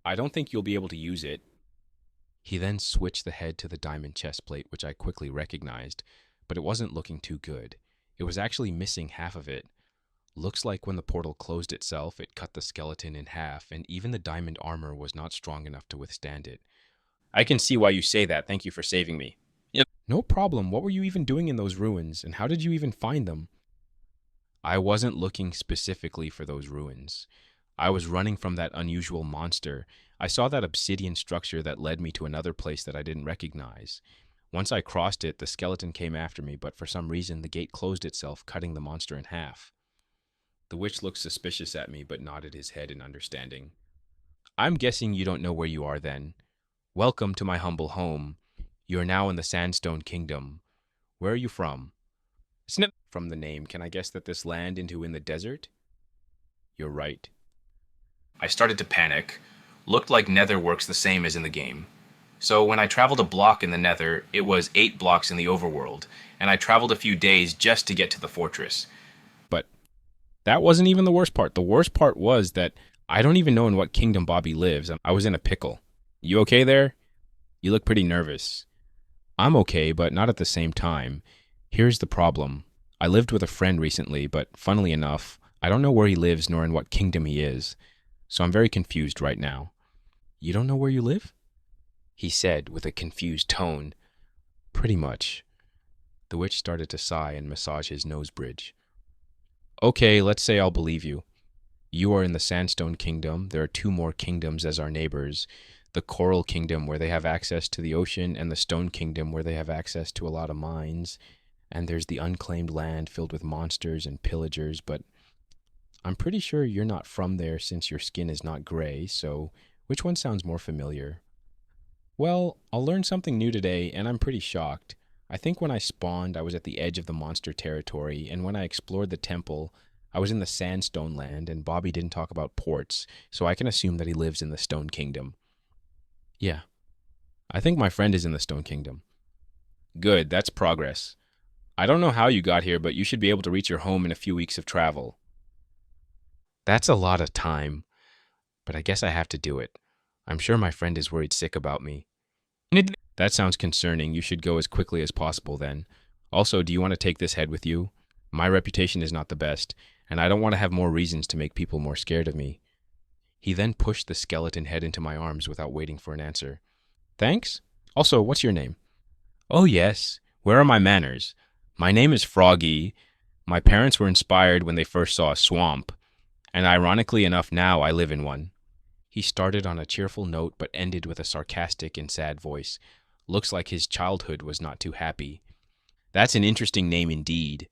I don't think you'll be able to use it. He then switched the head to the diamond chestplate, which I quickly recognized, but it wasn't looking too good. It was actually missing half of it. Looks like when the portal closed itself, it cut the skeleton in half, and even the diamond armor was not strong enough to withstand it. I can see why you say that. Thank you for saving me. No problem. What were you even doing in those ruins, and how did you even find them? I wasn't looking specifically for those ruins. I was running from that unusual monster. I saw that obsidian structure that led me to another place that I didn't recognize. Once I crossed it, the skeleton came after me, but for some reason the gate closed itself, cutting the monster in half. The witch looked suspicious at me, but nodded his head in understanding. I'm guessing you don't know where you are then. Welcome to my humble home. You are now in the Sandstone Kingdom. Where are you from? Snip. From the name, can I guess that this land into in the desert? You're right. I started to panic. Looked like Nether works the same as in the game. So when I traveled a block in the Nether, it was 8 blocks in the overworld, and I traveled a few days just to get to the fortress. But that wasn't even the worst part. The worst part was that I don't even know in what kingdom Bobby lives. I was in a pickle. You okay there? You look pretty nervous. I'm okay, but not at the same time. Here's the problem. I lived with a friend recently, but funnily enough, I don't know where he lives nor in what kingdom he is. So I'm very confused right now. You don't know where you live? He said with a confused tone. Pretty much. The witch started to sigh and massage his nose bridge. Okay, let's say I'll believe you. You are in the Sandstone Kingdom. There are 2 more kingdoms as our neighbors. The Coral Kingdom, where they have access to the ocean, and the Stone Kingdom, where they have access to a lot of mines. And there's the unclaimed land filled with monsters and pillagers, but I'm pretty sure you're not from there since your skin is not gray, so which one sounds more familiar? Well, I'll learn something new today, and I'm pretty shocked. I think when I spawned, I was at the edge of the monster territory, and when I explored the temple, I was in the Sandstone Land, and Bobby didn't talk about ports, so I can assume that he lives in the Stone Kingdom. Yeah, I think my friend is in the Stone Kingdom. Good, that's progress. I don't know how you got here, but you should be able to reach your home in a few weeks of travel. That's a lot of time, but I guess I have to do it. I'm sure my friend is worried sick about me. That sounds concerning. You should go as quickly as possible then. Also, do you want to take this head with you? My reputation is not the best, and I don't want to have more reasons to make people more scared of me. He then pushed the skeleton head into my arms without waiting for an answer. Thanks. Also, what's your name? Oh, yes. Where are my manners? My name is Froggy. My parents were inspired when they first saw a swamp, and ironically enough, now I live in one. He started on a cheerful note but ended with a sarcastic and sad voice. Looks like his childhood was not too happy. That's an interesting name indeed.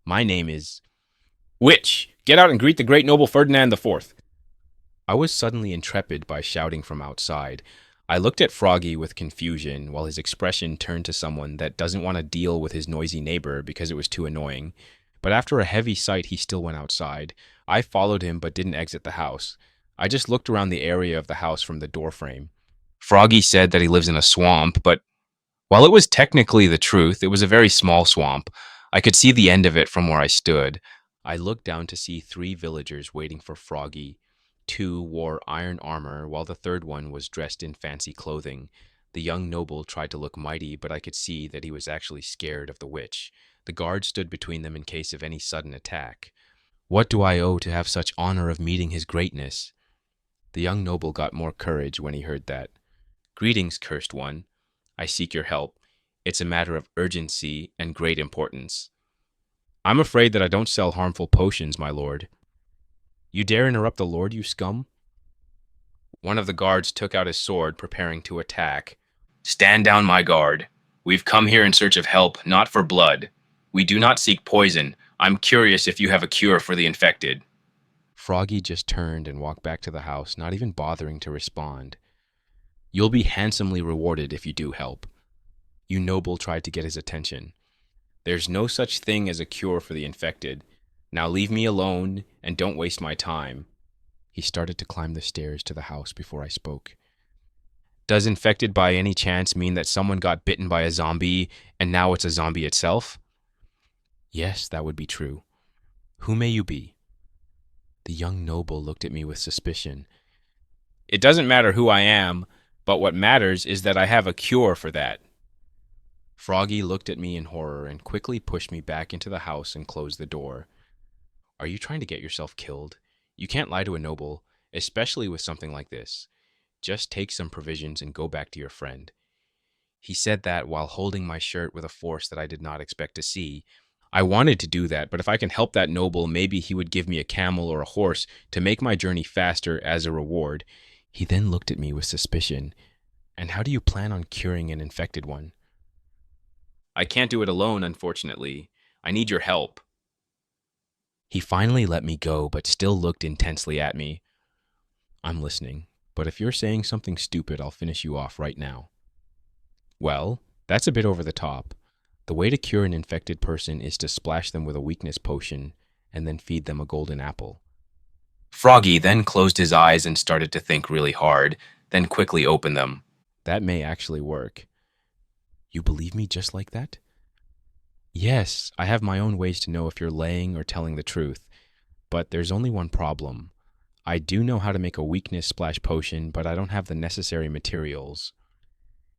My name is... Witch! Get out and greet the great noble Ferdinand IV. I was suddenly intrepid by shouting from outside. I looked at Froggy with confusion, while his expression turned to someone that doesn't want to deal with his noisy neighbor because it was too annoying. But after a heavy sight, he still went outside. I followed him but didn't exit the house. I just looked around the area of the house from the doorframe. Froggy said that he lives in a swamp, but while it was technically the truth, it was a very small swamp. I could see the end of it from where I stood. I looked down to see 3 villagers waiting for Froggy. 2 wore iron armor, while the third one was dressed in fancy clothing. The young noble tried to look mighty, but I could see that he was actually scared of the witch. The guard stood between them in case of any sudden attack. What do I owe to have such honor of meeting his greatness? The young noble got more courage when he heard that. Greetings, cursed one. I seek your help. It's a matter of urgency and great importance. I'm afraid that I don't sell harmful potions, my lord. You dare interrupt the lord, you scum? One of the guards took out his sword, preparing to attack. Stand down, my guard. We've come here in search of help, not for blood. We do not seek poison. I'm curious if you have a cure for the infected. Froggy just turned and walked back to the house, not even bothering to respond. You'll be handsomely rewarded if you do help. You noble tried to get his attention. There's no such thing as a cure for the infected. Now leave me alone and don't waste my time. He started to climb the stairs to the house before I spoke. Does infected by any chance mean that someone got bitten by a zombie and now it's a zombie itself? Yes, that would be true. Who may you be? The young noble looked at me with suspicion. It doesn't matter who I am, but what matters is that I have a cure for that. Froggy looked at me in horror and quickly pushed me back into the house and closed the door. Are you trying to get yourself killed? You can't lie to a noble, especially with something like this. Just take some provisions and go back to your friend. He said that while holding my shirt with a force that I did not expect to see. I wanted to do that, but if I can help that noble, maybe he would give me a camel or a horse to make my journey faster as a reward. He then looked at me with suspicion. And how do you plan on curing an infected one? I can't do it alone, unfortunately. I need your help. He finally let me go, but still looked intensely at me. I'm listening, but if you're saying something stupid, I'll finish you off right now. Well, that's a bit over the top. The way to cure an infected person is to splash them with a weakness potion and then feed them a golden apple. Froggy then closed his eyes and started to think really hard, then quickly opened them. That may actually work. You believe me just like that? Yes, I have my own ways to know if you're laying or telling the truth, but there's only one problem. I do know how to make a weakness splash potion, but I don't have the necessary materials.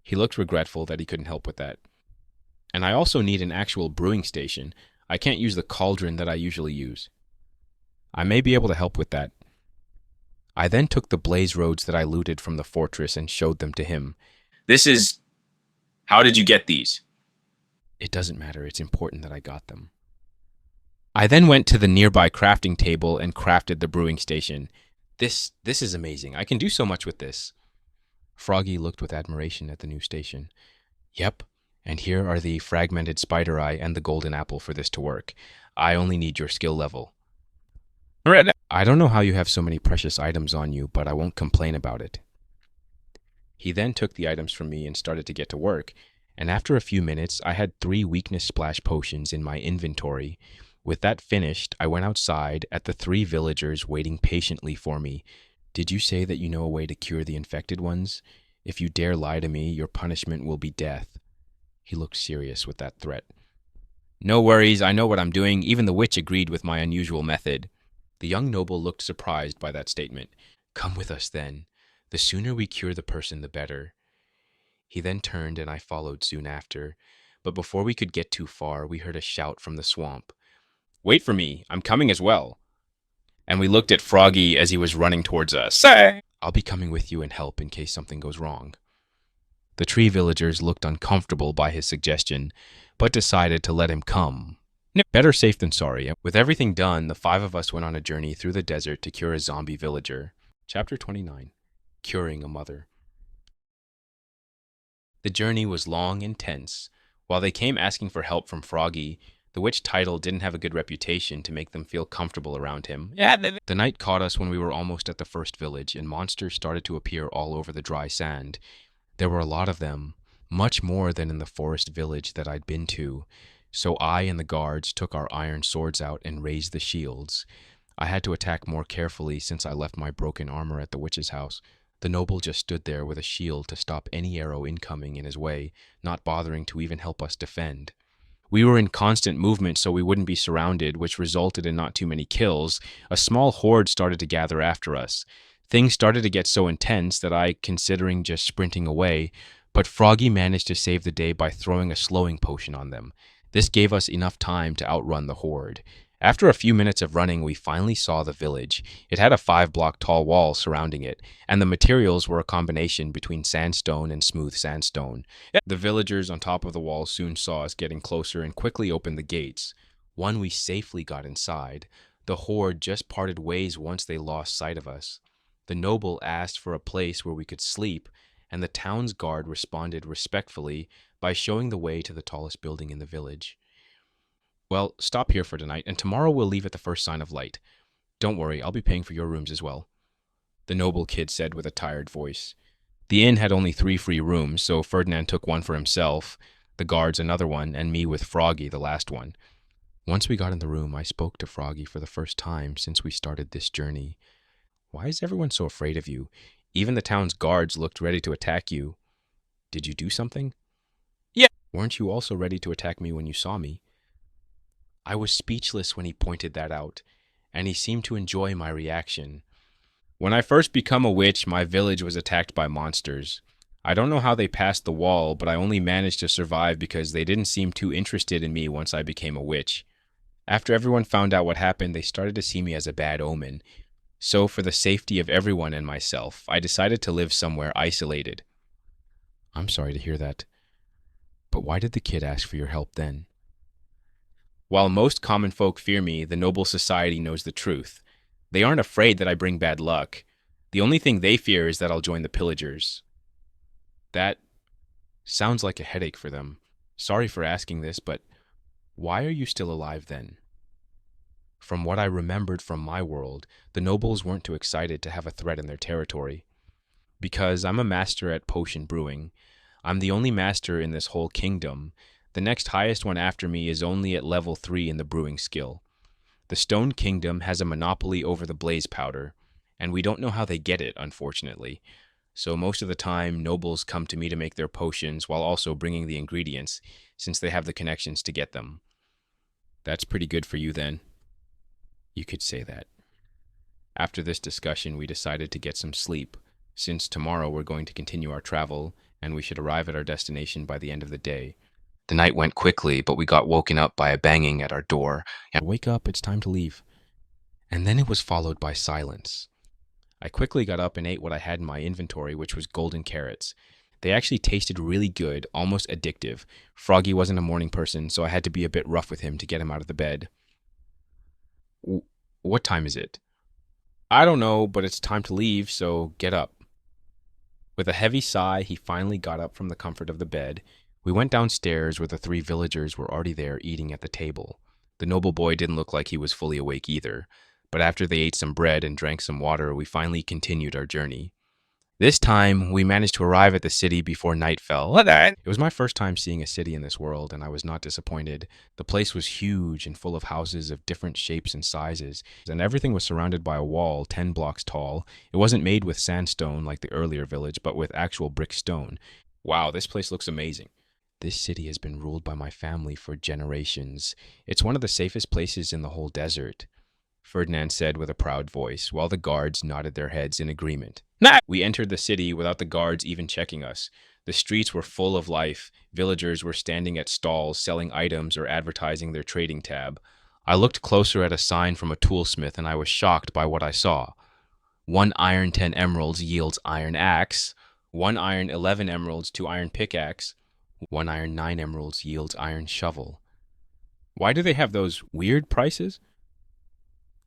He looked regretful that he couldn't help with that. And I also need an actual brewing station. I can't use the cauldron that I usually use. I may be able to help with that. I then took the blaze roads that I looted from the fortress and showed them to him. How did you get these? It doesn't matter, it's important that I got them. I then went to the nearby crafting table and crafted the brewing station. This is amazing. I can do so much with this. Froggy looked with admiration at the new station. Yep, and here are the fragmented spider eye and the golden apple for this to work. I only need your skill level. I don't know how you have so many precious items on you, but I won't complain about it. He then took the items from me and started to get to work, and after a few minutes, I had 3 weakness splash potions in my inventory. With that finished, I went outside at the 3 villagers waiting patiently for me. Did you say that you know a way to cure the infected ones? If you dare lie to me, your punishment will be death. He looked serious with that threat. No worries, I know what I'm doing. Even the witch agreed with my unusual method. The young noble looked surprised by that statement. Come with us, then. The sooner we cure the person, the better. He then turned and I followed soon after, but before we could get too far, we heard a shout from the swamp. Wait for me, I'm coming as well. And we looked at Froggy as he was running towards us. I'll be coming with you and help in case something goes wrong. The 3 villagers looked uncomfortable by his suggestion, but decided to let him come. Better safe than sorry. With everything done, the 5 of us went on a journey through the desert to cure a zombie villager. Chapter 29. Curing a Mother. The journey was long and tense. While they came asking for help from Froggy, the witch title didn't have a good reputation to make them feel comfortable around him. The night caught us when we were almost at the first village, and monsters started to appear all over the dry sand. There were a lot of them, much more than in the forest village that I'd been to, so I and the guards took our iron swords out and raised the shields. I had to attack more carefully since I left my broken armor at the witch's house. The noble just stood there with a shield to stop any arrow incoming in his way, not bothering to even help us defend. We were in constant movement so we wouldn't be surrounded, which resulted in not too many kills. A small horde started to gather after us. Things started to get so intense that I considering just sprinting away, but Froggy managed to save the day by throwing a slowing potion on them. This gave us enough time to outrun the horde. After a few minutes of running, we finally saw the village. It had a 5-block tall wall surrounding it, and the materials were a combination between sandstone and smooth sandstone. The villagers on top of the wall soon saw us getting closer and quickly opened the gates. When we safely got inside, the horde just parted ways once they lost sight of us. The noble asked for a place where we could sleep, and the town's guard responded respectfully by showing the way to the tallest building in the village. Well, stop here for tonight, and tomorrow we'll leave at the first sign of light. Don't worry, I'll be paying for your rooms as well, the noble kid said with a tired voice. The inn had only 3 free rooms, so Ferdinand took one for himself, the guards another one, and me with Froggy the last one. Once we got in the room, I spoke to Froggy for the first time since we started this journey. Why is everyone so afraid of you? Even the town's guards looked ready to attack you. Did you do something? Yeah. Weren't you also ready to attack me when you saw me? I was speechless when he pointed that out, and he seemed to enjoy my reaction. When I first become a witch, my village was attacked by monsters. I don't know how they passed the wall, but I only managed to survive because they didn't seem too interested in me once I became a witch. After everyone found out what happened, they started to see me as a bad omen. So, for the safety of everyone and myself, I decided to live somewhere isolated. I'm sorry to hear that. But why did the kid ask for your help then? While most common folk fear me, the noble society knows the truth. They aren't afraid that I bring bad luck. The only thing they fear is that I'll join the pillagers. That sounds like a headache for them. Sorry for asking this, but why are you still alive then? From what I remembered from my world, the nobles weren't too excited to have a threat in their territory. Because I'm a master at potion brewing, I'm the only master in this whole kingdom. The next highest one after me is only at level 3 in the brewing skill. The Stone Kingdom has a monopoly over the blaze powder, and we don't know how they get it, unfortunately. So most of the time, nobles come to me to make their potions while also bringing the ingredients, since they have the connections to get them. That's pretty good for you then. You could say that. After this discussion, we decided to get some sleep, since tomorrow we're going to continue our travel, and we should arrive at our destination by the end of the day. The night went quickly, but we got woken up by a banging at our door. Wake up, it's time to leave. And then it was followed by silence. I quickly got up and ate what I had in my inventory, which was golden carrots. They actually tasted really good, almost addictive. Froggy wasn't a morning person, so I had to be a bit rough with him to get him out of the bed. What time is it? I don't know, but it's time to leave, so get up. With a heavy sigh, he finally got up from the comfort of the bed. We went downstairs where the 3 villagers were already there eating at the table. The noble boy didn't look like he was fully awake either, but after they ate some bread and drank some water, we finally continued our journey. This time, we managed to arrive at the city before night fell. It was my first time seeing a city in this world, and I was not disappointed. The place was huge and full of houses of different shapes and sizes, and everything was surrounded by a wall 10 blocks tall. It wasn't made with sandstone like the earlier village, but with actual brick stone. Wow, this place looks amazing. This city has been ruled by my family for generations. It's one of the safest places in the whole desert, Ferdinand said with a proud voice, while the guards nodded their heads in agreement. We entered the city without the guards even checking us. The streets were full of life. Villagers were standing at stalls selling items or advertising their trading tab. I looked closer at a sign from a toolsmith and I was shocked by what I saw. 1 iron 10 emeralds yields iron axe. 1 iron 11 emeralds to iron pickaxe. 1 iron 9 emeralds yields iron shovel. Why do they have those weird prices?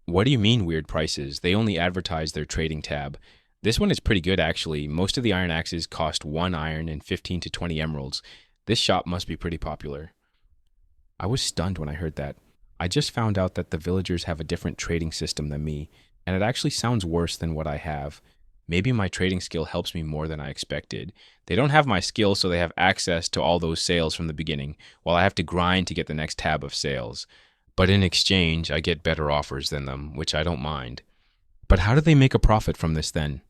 What do you mean weird prices? They only advertise their trading tab. This one is pretty good actually. Most of the iron axes cost 1 iron and 15 to 20 emeralds. This shop must be pretty popular. I was stunned when I heard that. I just found out that the villagers have a different trading system than me, and it actually sounds worse than what I have. Maybe my trading skill helps me more than I expected. They don't have my skill, so they have access to all those sales from the beginning, while I have to grind to get the next tab of sales. But in exchange, I get better offers than them, which I don't mind. But how do they make a profit from this then?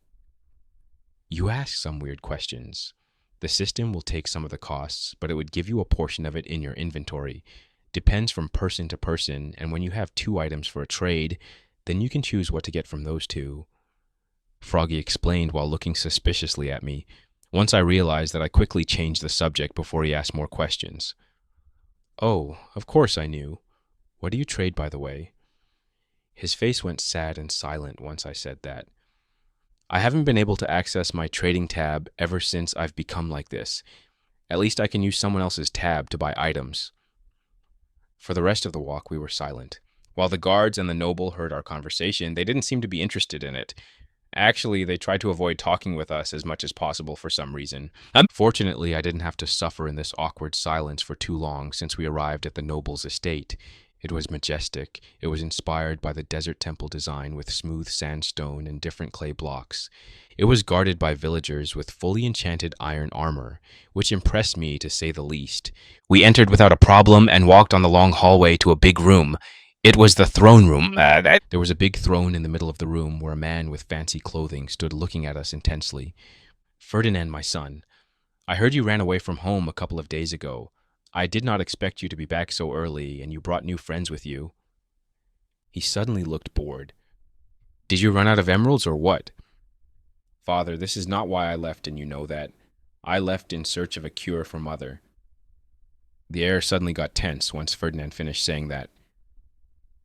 You ask some weird questions. The system will take some of the costs, but it would give you a portion of it in your inventory. Depends from person to person, and when you have 2 items for a trade, then you can choose what to get from those 2. Froggy explained while looking suspiciously at me. Once I realized that, I quickly changed the subject before he asked more questions. Oh, of course I knew. What do you trade, by the way? His face went sad and silent once I said that. I haven't been able to access my trading tab ever since I've become like this. At least I can use someone else's tab to buy items. For the rest of the walk, we were silent. While the guards and the noble heard our conversation, they didn't seem to be interested in it. Actually, they tried to avoid talking with us as much as possible for some reason. Fortunately, I didn't have to suffer in this awkward silence for too long since we arrived at the noble's estate. It was majestic. It was inspired by the desert temple design with smooth sandstone and different clay blocks. It was guarded by villagers with fully enchanted iron armor, which impressed me to say the least. We entered without a problem and walked on the long hallway to a big room. It was the throne room. There was a big throne in the middle of the room where a man with fancy clothing stood looking at us intensely. Ferdinand, my son, I heard you ran away from home a couple of days ago. I did not expect you to be back so early, and you brought new friends with you. He suddenly looked bored. Did you run out of emeralds or what? Father, this is not why I left, and you know that. I left in search of a cure for Mother. The air suddenly got tense once Ferdinand finished saying that.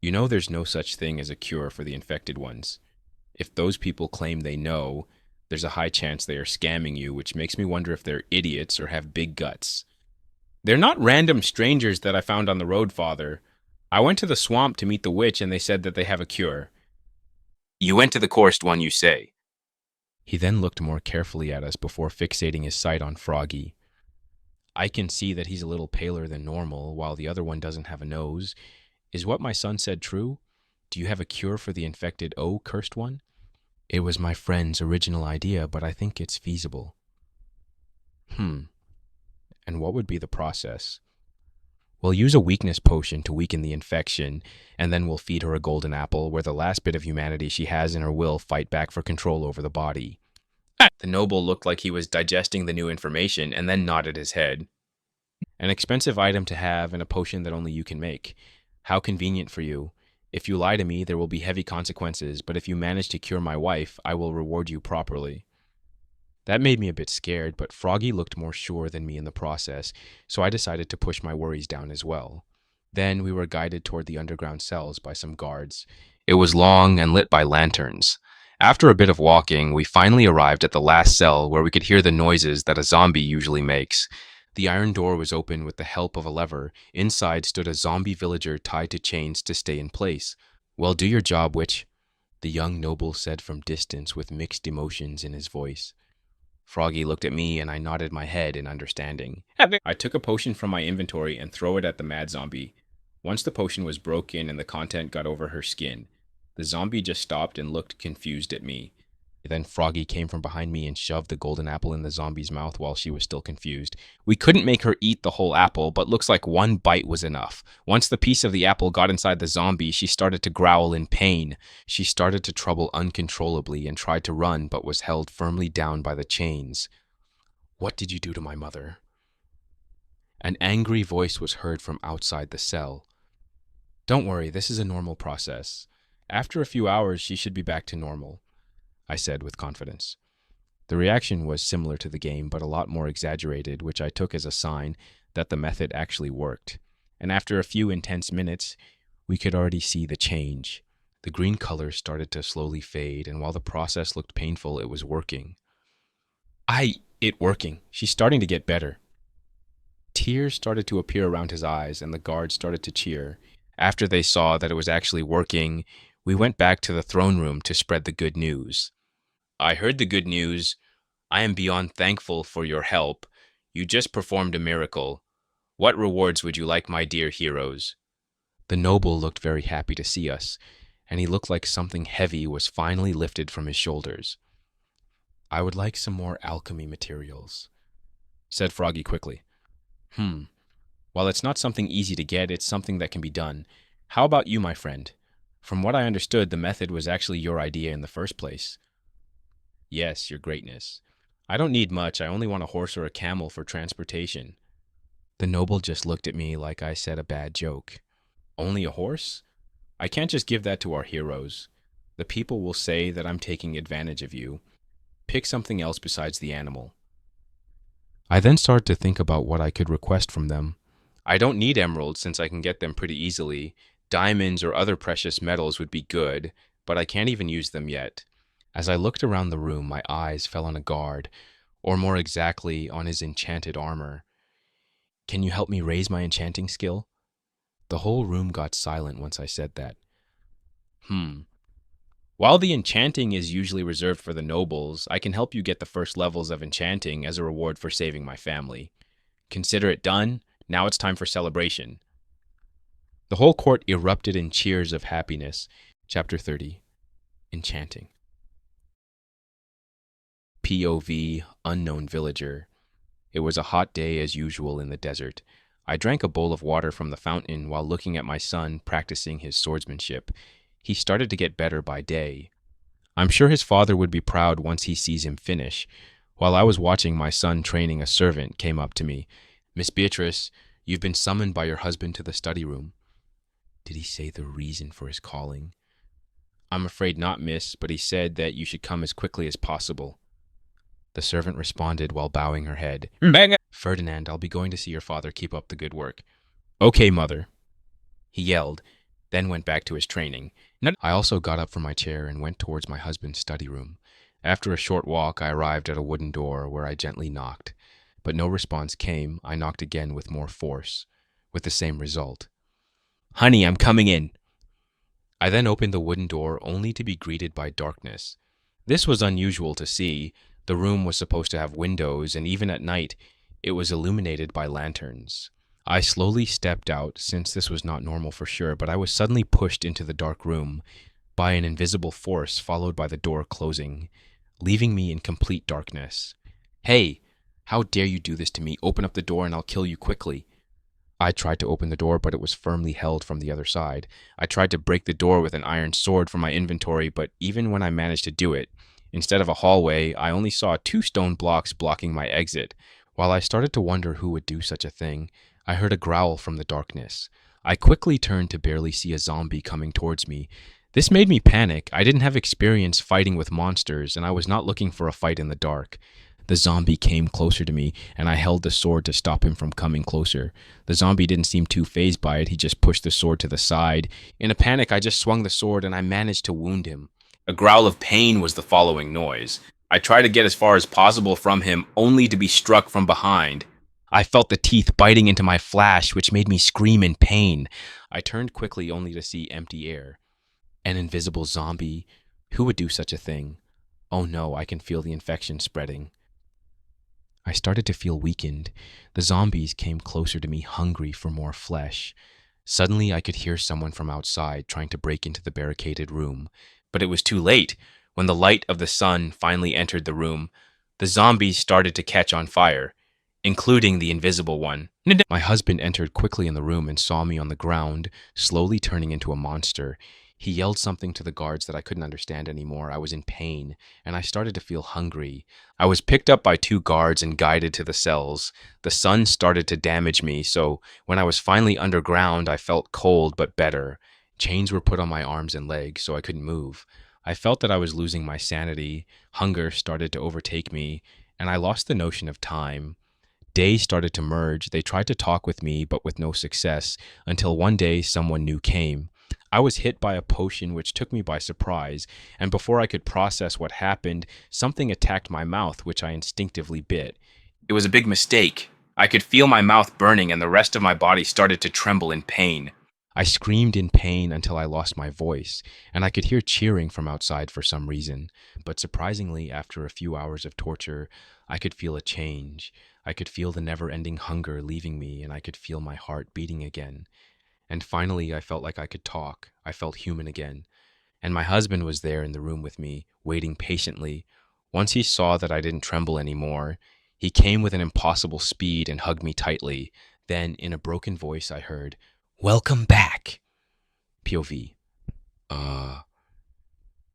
You know there's no such thing as a cure for the infected ones. If those people claim they know, there's a high chance they are scamming you, which makes me wonder if they're idiots or have big guts. They're not random strangers that I found on the road, Father. I went to the swamp to meet the witch and they said that they have a cure. You went to the cursed one, you say. He then looked more carefully at us before fixating his sight on Froggy. I can see that he's a little paler than normal, while the other one doesn't have a nose. Is what my son said true? Do you have a cure for the infected cursed one? It was my friend's original idea, but I think it's feasible. And what would be the process? We'll use a weakness potion to weaken the infection, and then we'll feed her a golden apple where the last bit of humanity she has in her will fight back for control over the body. The noble looked like he was digesting the new information and then nodded his head. An expensive item to have and a potion that only you can make. How convenient for you. If you lie to me, there will be heavy consequences, but if you manage to cure my wife, I will reward you properly. That made me a bit scared, but Froggy looked more sure than me in the process, so I decided to push my worries down as well. Then we were guided toward the underground cells by some guards. It was long and lit by lanterns. After a bit of walking, we finally arrived at the last cell where we could hear the noises that a zombie usually makes. The iron door was open with the help of a lever. Inside stood a zombie villager tied to chains to stay in place. "Well, do your job, witch," the young noble said from distance with mixed emotions in his voice. Froggy looked at me and I nodded my head in understanding. I took a potion from my inventory and threw it at the mad zombie. Once the potion was broken and the content got over her skin, the zombie just stopped and looked confused at me. Then Froggy came from behind me and shoved the golden apple in the zombie's mouth while she was still confused. We couldn't make her eat the whole apple, but looks like one bite was enough. Once the piece of the apple got inside the zombie, she started to growl in pain. She started to trouble uncontrollably and tried to run, but was held firmly down by the chains. "What did you do to my mother?" An angry voice was heard from outside the cell. "Don't worry, this is a normal process. After a few hours, she should be back to normal," I said with confidence. The reaction was similar to the game, but a lot more exaggerated, which I took as a sign that the method actually worked. And after a few intense minutes, we could already see the change. The green color started to slowly fade, and while the process looked painful, it was working. It working. She's starting to get better. Tears started to appear around his eyes, and the guards started to cheer. After they saw that it was actually working, we went back to the throne room to spread the good news. "I heard the good news. I am beyond thankful for your help. You just performed a miracle. What rewards would you like, my dear heroes?" The noble looked very happy to see us, and he looked like something heavy was finally lifted from his shoulders. "I would like some more alchemy materials," said Froggy quickly. While it's not something easy to get, it's something that can be done. How about you, my friend? From what I understood, the method was actually your idea in the first place." "Yes, your greatness. I don't need much. I only want a horse or a camel for transportation." The noble just looked at me like I said a bad joke. "Only a horse? I can't just give that to our heroes. The people will say that I'm taking advantage of you. Pick something else besides the animal." I then started to think about what I could request from them. I don't need emeralds since I can get them pretty easily. Diamonds or other precious metals would be good, but I can't even use them yet. As I looked around the room, my eyes fell on a guard, or more exactly, on his enchanted armor. "Can you help me raise my enchanting skill?" The whole room got silent once I said that. While the enchanting is usually reserved for the nobles, I can help you get the first levels of enchanting as a reward for saving my family. Consider it done. Now it's time for celebration. The whole court erupted in cheers of happiness. Chapter 30. Enchanting. POV, unknown villager. It was a hot day as usual in the desert. I drank a bowl of water from the fountain while looking at my son practicing his swordsmanship. He started to get better by day. I'm sure his father would be proud once he sees him finish. While I was watching my son training, a servant came up to me. "Miss Beatrice, you've been summoned by your husband to the study room." Did he say the reason for his calling? "I'm afraid not, miss, but he said that you should come as quickly as possible." The servant responded while bowing her head. "Ferdinand, I'll be going to see your father. Keep up the good work." "Okay, mother," he yelled. then went back to his training. I also got up from my chair and went towards my husband's study room. After a short walk, I arrived at a wooden door where I gently knocked. But no response came. I knocked again with more force, with the same result. "Honey, I'm coming in." I then opened the wooden door only to be greeted by darkness. This was unusual to see. The room was supposed to have windows, and even at night, it was illuminated by lanterns. I slowly stepped out, since this was not normal for sure, but I was suddenly pushed into the dark room by an invisible force, followed by the door closing, leaving me in complete darkness. "Hey, how dare you do this to me? Open up the door and I'll kill you quickly." I tried to open the door, but it was firmly held from the other side. I tried to break the door with an iron sword from my inventory, but even when I managed to do it, instead of a hallway, I only saw 2 stone blocks blocking my exit. While I started to wonder who would do such a thing, I heard a growl from the darkness. I quickly turned to barely see a zombie coming towards me. This made me panic. I didn't have experience fighting with monsters, and I was not looking for a fight in the dark. The zombie came closer to me, and I held the sword to stop him from coming closer. The zombie didn't seem too fazed by it. He just pushed the sword to the side. In a panic, I just swung the sword, and I managed to wound him. A growl of pain was the following noise. I tried to get as far as possible from him, only to be struck from behind. I felt the teeth biting into my flesh, which made me scream in pain. I turned quickly only to see empty air. An invisible zombie? Who would do such a thing? Oh no, I can feel the infection spreading. I started to feel weakened. The zombies came closer to me, hungry for more flesh. Suddenly, I could hear someone from outside trying to break into the barricaded room. But it was too late. When the light of the sun finally entered the room, the zombies started to catch on fire, including the invisible one. My husband entered quickly in the room and saw me on the ground, slowly turning into a monster. He yelled something to the guards that I couldn't understand anymore. I was in pain, and I started to feel hungry. I was picked up by 2 guards and guided to the cells. The sun started to damage me, so when I was finally underground, I felt cold but better. Chains were put on my arms and legs, so I couldn't move. I felt that I was losing my sanity. Hunger started to overtake me, and I lost the notion of time. Days started to merge. They tried to talk with me, but with no success, until one day someone new came. I was hit by a potion which took me by surprise, and before I could process what happened, something attacked my mouth, which I instinctively bit. It was a big mistake. I could feel my mouth burning, and the rest of my body started to tremble in pain. I screamed in pain until I lost my voice, and I could hear cheering from outside for some reason. But surprisingly, after a few hours of torture, I could feel a change. I could feel the never-ending hunger leaving me, and I could feel my heart beating again. And finally, I felt like I could talk. I felt human again. And my husband was there in the room with me, waiting patiently. Once he saw that I didn't tremble anymore, he came with an impossible speed and hugged me tightly. Then, in a broken voice, I heard, "Welcome back." POV.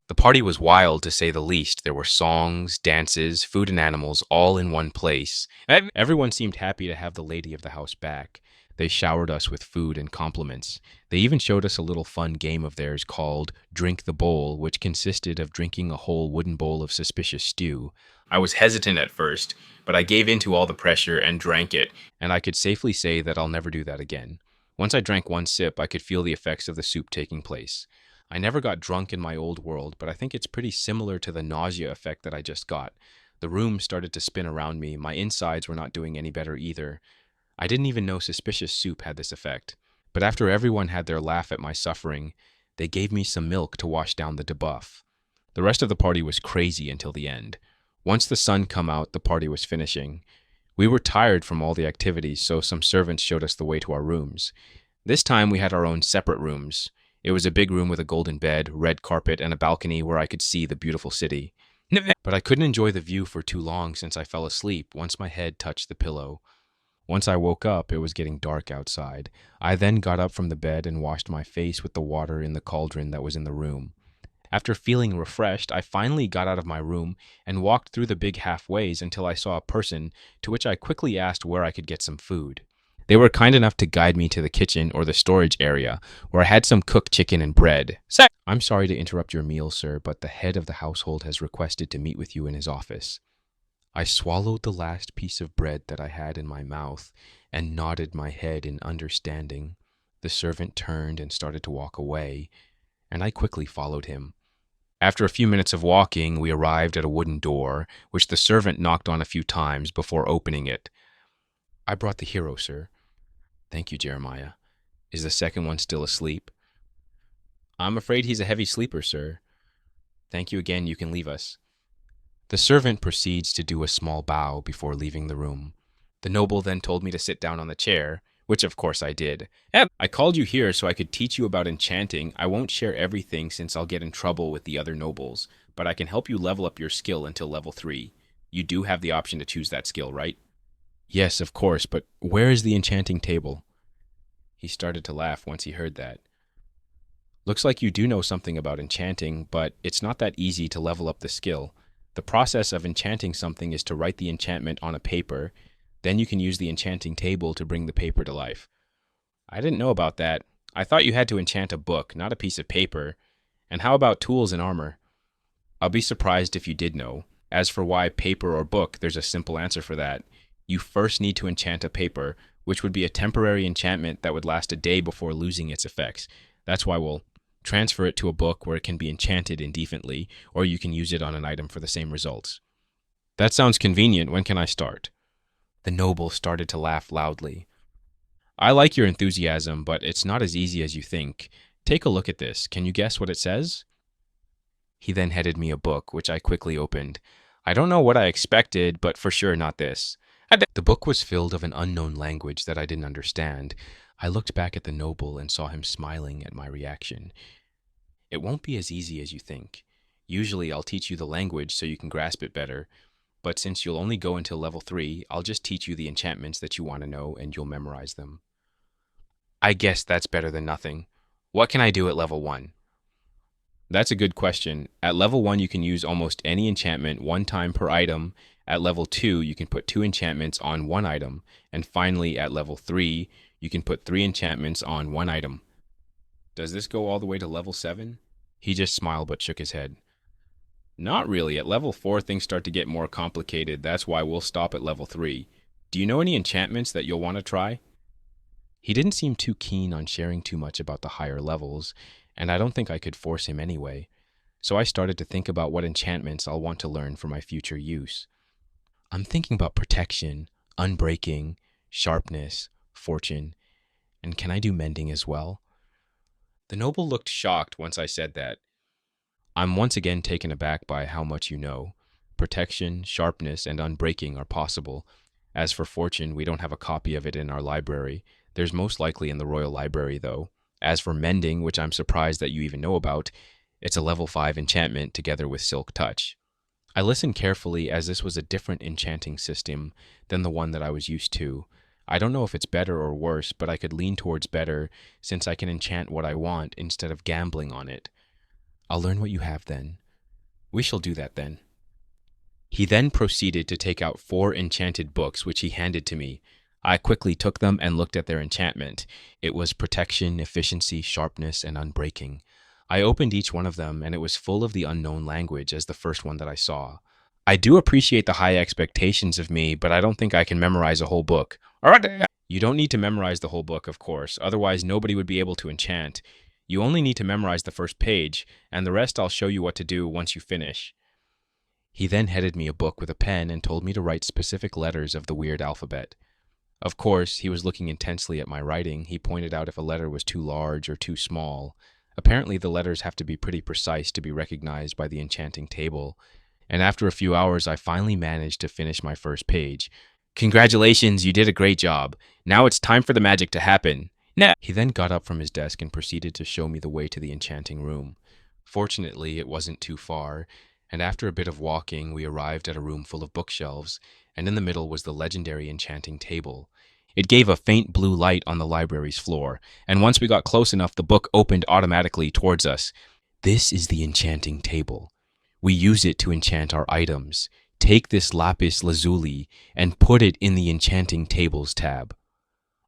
The party was wild, to say the least. There were songs, dances, food, and animals all in one place. Everyone seemed happy to have the lady of the house back. They showered us with food and compliments. They even showed us a little fun game of theirs called Drink the Bowl, which consisted of drinking a whole wooden bowl of suspicious stew. I was hesitant at first, but I gave in to all the pressure and drank it. And I could safely say that I'll never do that again. Once I drank one sip, I could feel the effects of the soup taking place. I never got drunk in my old world, but I think it's pretty similar to the nausea effect that I just got. The room started to spin around me. My insides were not doing any better either. I didn't even know suspicious soup had this effect. But after everyone had their laugh at my suffering, they gave me some milk to wash down the debuff. The rest of the party was crazy until the end. Once the sun come out, the party was finishing. We were tired from all the activities, so some servants showed us the way to our rooms. This time we had our own separate rooms. It was a big room with a golden bed, red carpet, and a balcony where I could see the beautiful city. But I couldn't enjoy the view for too long since I fell asleep once my head touched the pillow. Once I woke up, it was getting dark outside. I then got up from the bed and washed my face with the water in the cauldron that was in the room. After feeling refreshed, I finally got out of my room and walked through the big halfways until I saw a person, to which I quickly asked where I could get some food. They were kind enough to guide me to the kitchen or the storage area, where I had some cooked chicken and bread. "I'm sorry to interrupt your meal, sir, but the head of the household has requested to meet with you in his office." I swallowed the last piece of bread that I had in my mouth and nodded my head in understanding. The servant turned and started to walk away, and I quickly followed him. After a few minutes of walking, we arrived at a wooden door, which the servant knocked on a few times before opening it. I brought the hero, sir. Thank you, Jeremiah. Is the second one still asleep? I'm afraid he's a heavy sleeper, sir. Thank you again, you can leave us. The servant proceeds to do a small bow before leaving the room. The noble then told me to sit down on the chair, which of course I did. I called you here so I could teach you about enchanting. I won't share everything since I'll get in trouble with the other nobles, but I can help you level up your skill until level 3. You do have the option to choose that skill, right? Yes, of course, but where is the enchanting table? He started to laugh once he heard that. Looks like you do know something about enchanting, but it's not that easy to level up the skill. The process of enchanting something is to write the enchantment on a paper, then you can use the enchanting table to bring the paper to life. I didn't know about that. I thought you had to enchant a book, not a piece of paper. And how about tools and armor? I'll be surprised if you did know. As for why paper or book, there's a simple answer for that. You first need to enchant a paper, which would be a temporary enchantment that would last a day before losing its effects. That's why we'll transfer it to a book where it can be enchanted indefinitely, or you can use it on an item for the same results. That sounds convenient. When can I start? The noble started to laugh loudly. I like your enthusiasm, but it's not as easy as you think. Take a look at this. Can you guess what it says? He then handed me a book, which I quickly opened. I don't know what I expected, but for sure not this. The book was filled of an unknown language that I didn't understand. I looked back at the noble and saw him smiling at my reaction. It won't be as easy as you think. Usually I'll teach you the language so you can grasp it better, but since you'll only go until level 3, I'll just teach you the enchantments that you want to know and you'll memorize them. I guess that's better than nothing. What can I do at level 1? That's a good question. At level 1, you can use almost any enchantment one time per item. At level 2, you can put 2 enchantments on one item. And finally, at level 3, you can put 3 enchantments on one item. Does this go all the way to level 7? He just smiled but shook his head. Not really. At level 4, things start to get more complicated. That's why we'll stop at level 3. Do you know any enchantments that you'll want to try? He didn't seem too keen on sharing too much about the higher levels, and I don't think I could force him anyway. So I started to think about what enchantments I'll want to learn for my future use. I'm thinking about protection, unbreaking, sharpness, fortune, and can I do mending as well? The noble looked shocked once I said that. I'm once again taken aback by how much you know. Protection, sharpness, and unbreaking are possible. As for fortune, we don't have a copy of it in our library. There's most likely in the Royal Library, though. As for mending, which I'm surprised that you even know about, it's a level 5 enchantment together with Silk Touch. I listened carefully as this was a different enchanting system than the one that I was used to. I don't know if it's better or worse, but I could lean towards better since I can enchant what I want instead of gambling on it. I'll learn what you have then. We shall do that then. He then proceeded to take out 4 enchanted books, which he handed to me. I quickly took them and looked at their enchantment. It was protection, efficiency, sharpness, and unbreaking. I opened each one of them, and it was full of the unknown language as the first one that I saw. I do appreciate the high expectations of me, but I don't think I can memorize a whole book. You don't need to memorize the whole book, of course, otherwise nobody would be able to enchant. You only need to memorize the first page, and the rest I'll show you what to do once you finish. He then handed me a book with a pen and told me to write specific letters of the weird alphabet. Of course, he was looking intensely at my writing. He pointed out if a letter was too large or too small. Apparently, the letters have to be pretty precise to be recognized by the enchanting table. And after a few hours, I finally managed to finish my first page. Congratulations, you did a great job. Now it's time for the magic to happen. He then got up from his desk and proceeded to show me the way to the enchanting room. Fortunately, it wasn't too far, and after a bit of walking, we arrived at a room full of bookshelves, and in the middle was the legendary enchanting table. It gave a faint blue light on the library's floor, and once we got close enough, the book opened automatically towards us. This is the enchanting table. We use it to enchant our items. Take this lapis lazuli and put it in the enchanting tables tab.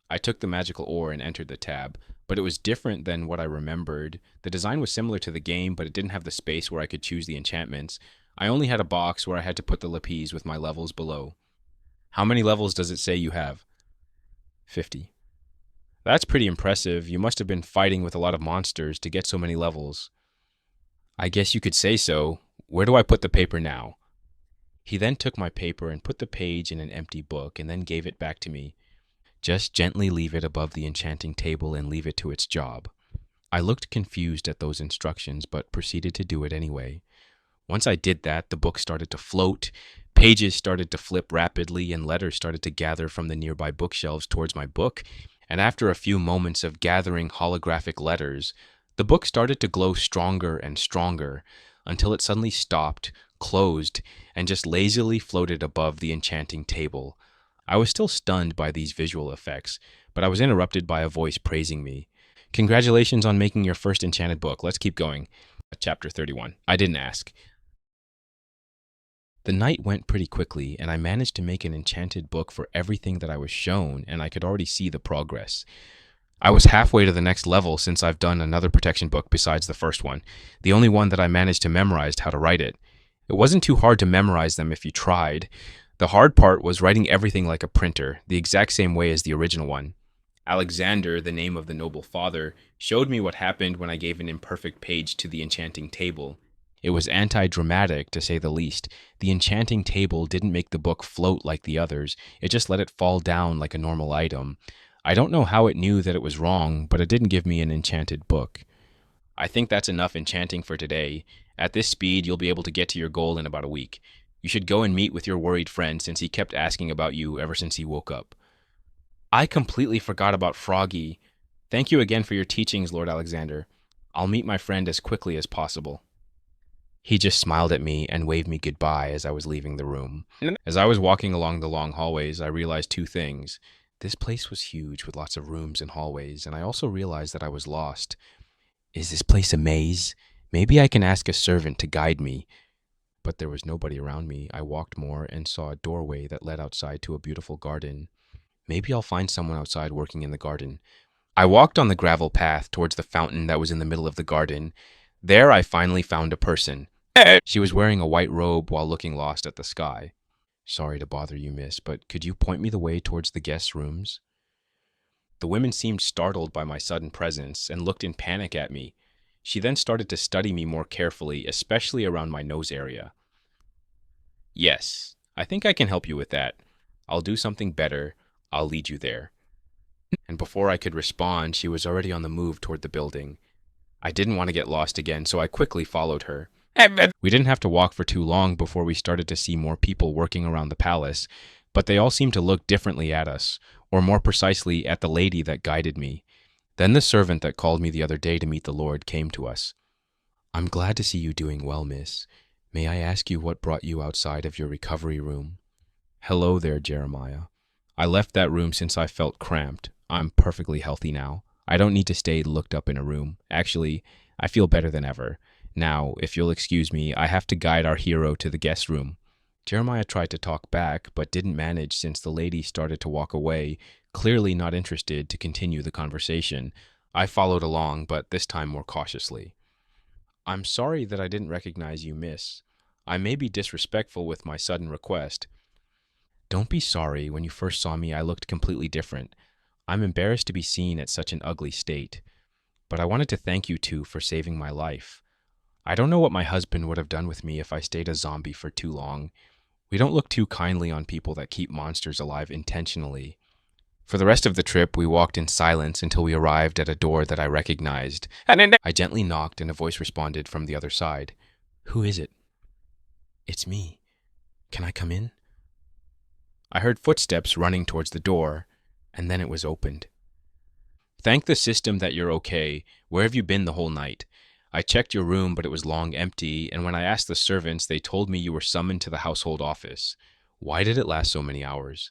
I took the magical ore and entered the tab, but it was different than what I remembered. The design was similar to the game, but it didn't have the space where I could choose the enchantments. I only had a box where I had to put the lapis with my levels below. How many levels does it say you have? 50. That's pretty impressive. You must have been fighting with a lot of monsters to get so many levels. I guess you could say so. Where do I put the paper now? He then took my paper and put the page in an empty book and then gave it back to me. Just gently leave it above the enchanting table and leave it to its job. I looked confused at those instructions, but proceeded to do it anyway. Once I did that, the book started to float, pages started to flip rapidly, and letters started to gather from the nearby bookshelves towards my book. And after a few moments of gathering holographic letters, the book started to glow stronger and stronger until it suddenly stopped, closed, and just lazily floated above the enchanting table. I was still stunned by these visual effects, but I was interrupted by a voice praising me. Congratulations on making your first enchanted book. Let's keep going. Chapter 31. I didn't ask. The night went pretty quickly, and I managed to make an enchanted book for everything that I was shown, and I could already see the progress. I was halfway to the next level since I've done another protection book besides the first one, the only one that I managed to memorize how to write it. It wasn't too hard to memorize them if you tried. The hard part was writing everything like a printer, the exact same way as the original one. Alexander, the name of the noble father, showed me what happened when I gave an imperfect page to the enchanting table. It was anti-dramatic, to say the least. The enchanting table didn't make the book float like the others, it just let it fall down like a normal item. I don't know how it knew that it was wrong, but it didn't give me an enchanted book. I think that's enough enchanting for today. At this speed, you'll be able to get to your goal in about a week. You should go and meet with your worried friend since he kept asking about you ever since he woke up. I completely forgot about Froggy. Thank you again for your teachings, Lord Alexander. I'll meet my friend as quickly as possible. He just smiled at me and waved me goodbye as I was leaving the room. As I was walking along the long hallways, I realized two things. This place was huge with lots of rooms and hallways, and I also realized that I was lost. Is this place a maze? Maybe I can ask a servant to guide me. But there was nobody around me. I walked more and saw a doorway that led outside to a beautiful garden. Maybe I'll find someone outside working in the garden. I walked on the gravel path towards the fountain that was in the middle of the garden. There I finally found a person. She was wearing a white robe while looking lost at the sky. Sorry to bother you, miss, but could you point me the way towards the guest rooms? The women seemed startled by my sudden presence and looked in panic at me. She then started to study me more carefully, especially around my nose area. Yes, I think I can help you with that. I'll do something better. I'll lead you there. And before I could respond, she was already on the move toward the building. I didn't want to get lost again, so I quickly followed her. We didn't have to walk for too long before we started to see more people working around the palace, but they all seemed to look differently at us, or more precisely at the lady that guided me. Then the servant that called me the other day to meet the Lord came to us. I'm glad to see you doing well, miss. May I ask you what brought you outside of your recovery room? Hello there, Jeremiah. I left that room since I felt cramped. I'm perfectly healthy now. I don't need to stay looked up in a room. Actually, I feel better than ever. Now, if you'll excuse me, I have to guide our hero to the guest room. Jeremiah tried to talk back, but didn't manage since the lady started to walk away, clearly not interested to continue the conversation. I followed along, but this time more cautiously. I'm sorry that I didn't recognize you, miss. I may be disrespectful with my sudden request. Don't be sorry. When you first saw me, I looked completely different. I'm embarrassed to be seen at such an ugly state. But I wanted to thank you two for saving my life. I don't know what my husband would have done with me if I stayed a zombie for too long. We don't look too kindly on people that keep monsters alive intentionally. For the rest of the trip, we walked in silence until we arrived at a door that I recognized. I gently knocked and a voice responded from the other side. Who is it? It's me. Can I come in? I heard footsteps running towards the door, and then it was opened. Thank the system that you're okay. Where have you been the whole night? I checked your room, but it was long empty, and when I asked the servants, they told me you were summoned to the household office. Why did it last so many hours?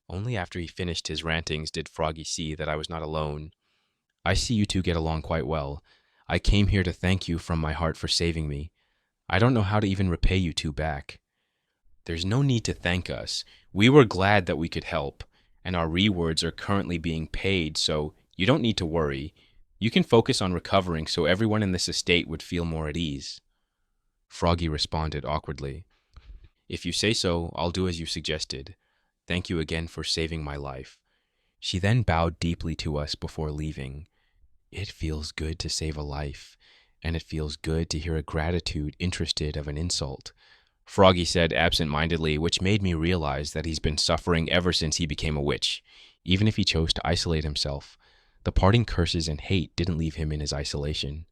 Only after he finished his rantings did Froggy see that I was not alone. I see you two get along quite well. I came here to thank you from my heart for saving me. I don't know how to even repay you two back. There's no need to thank us. We were glad that we could help, and our rewards are currently being paid, so you don't need to worry. You can focus on recovering so everyone in this estate would feel more at ease. Froggy responded awkwardly. If you say so, I'll do as you suggested. Thank you again for saving my life. She then bowed deeply to us before leaving. It feels good to save a life, and it feels good to hear a gratitude interested of an insult, Froggy said absent-mindedly, which made me realize that he's been suffering ever since he became a witch. Even if he chose to isolate himself, the parting curses and hate didn't leave him in his isolation.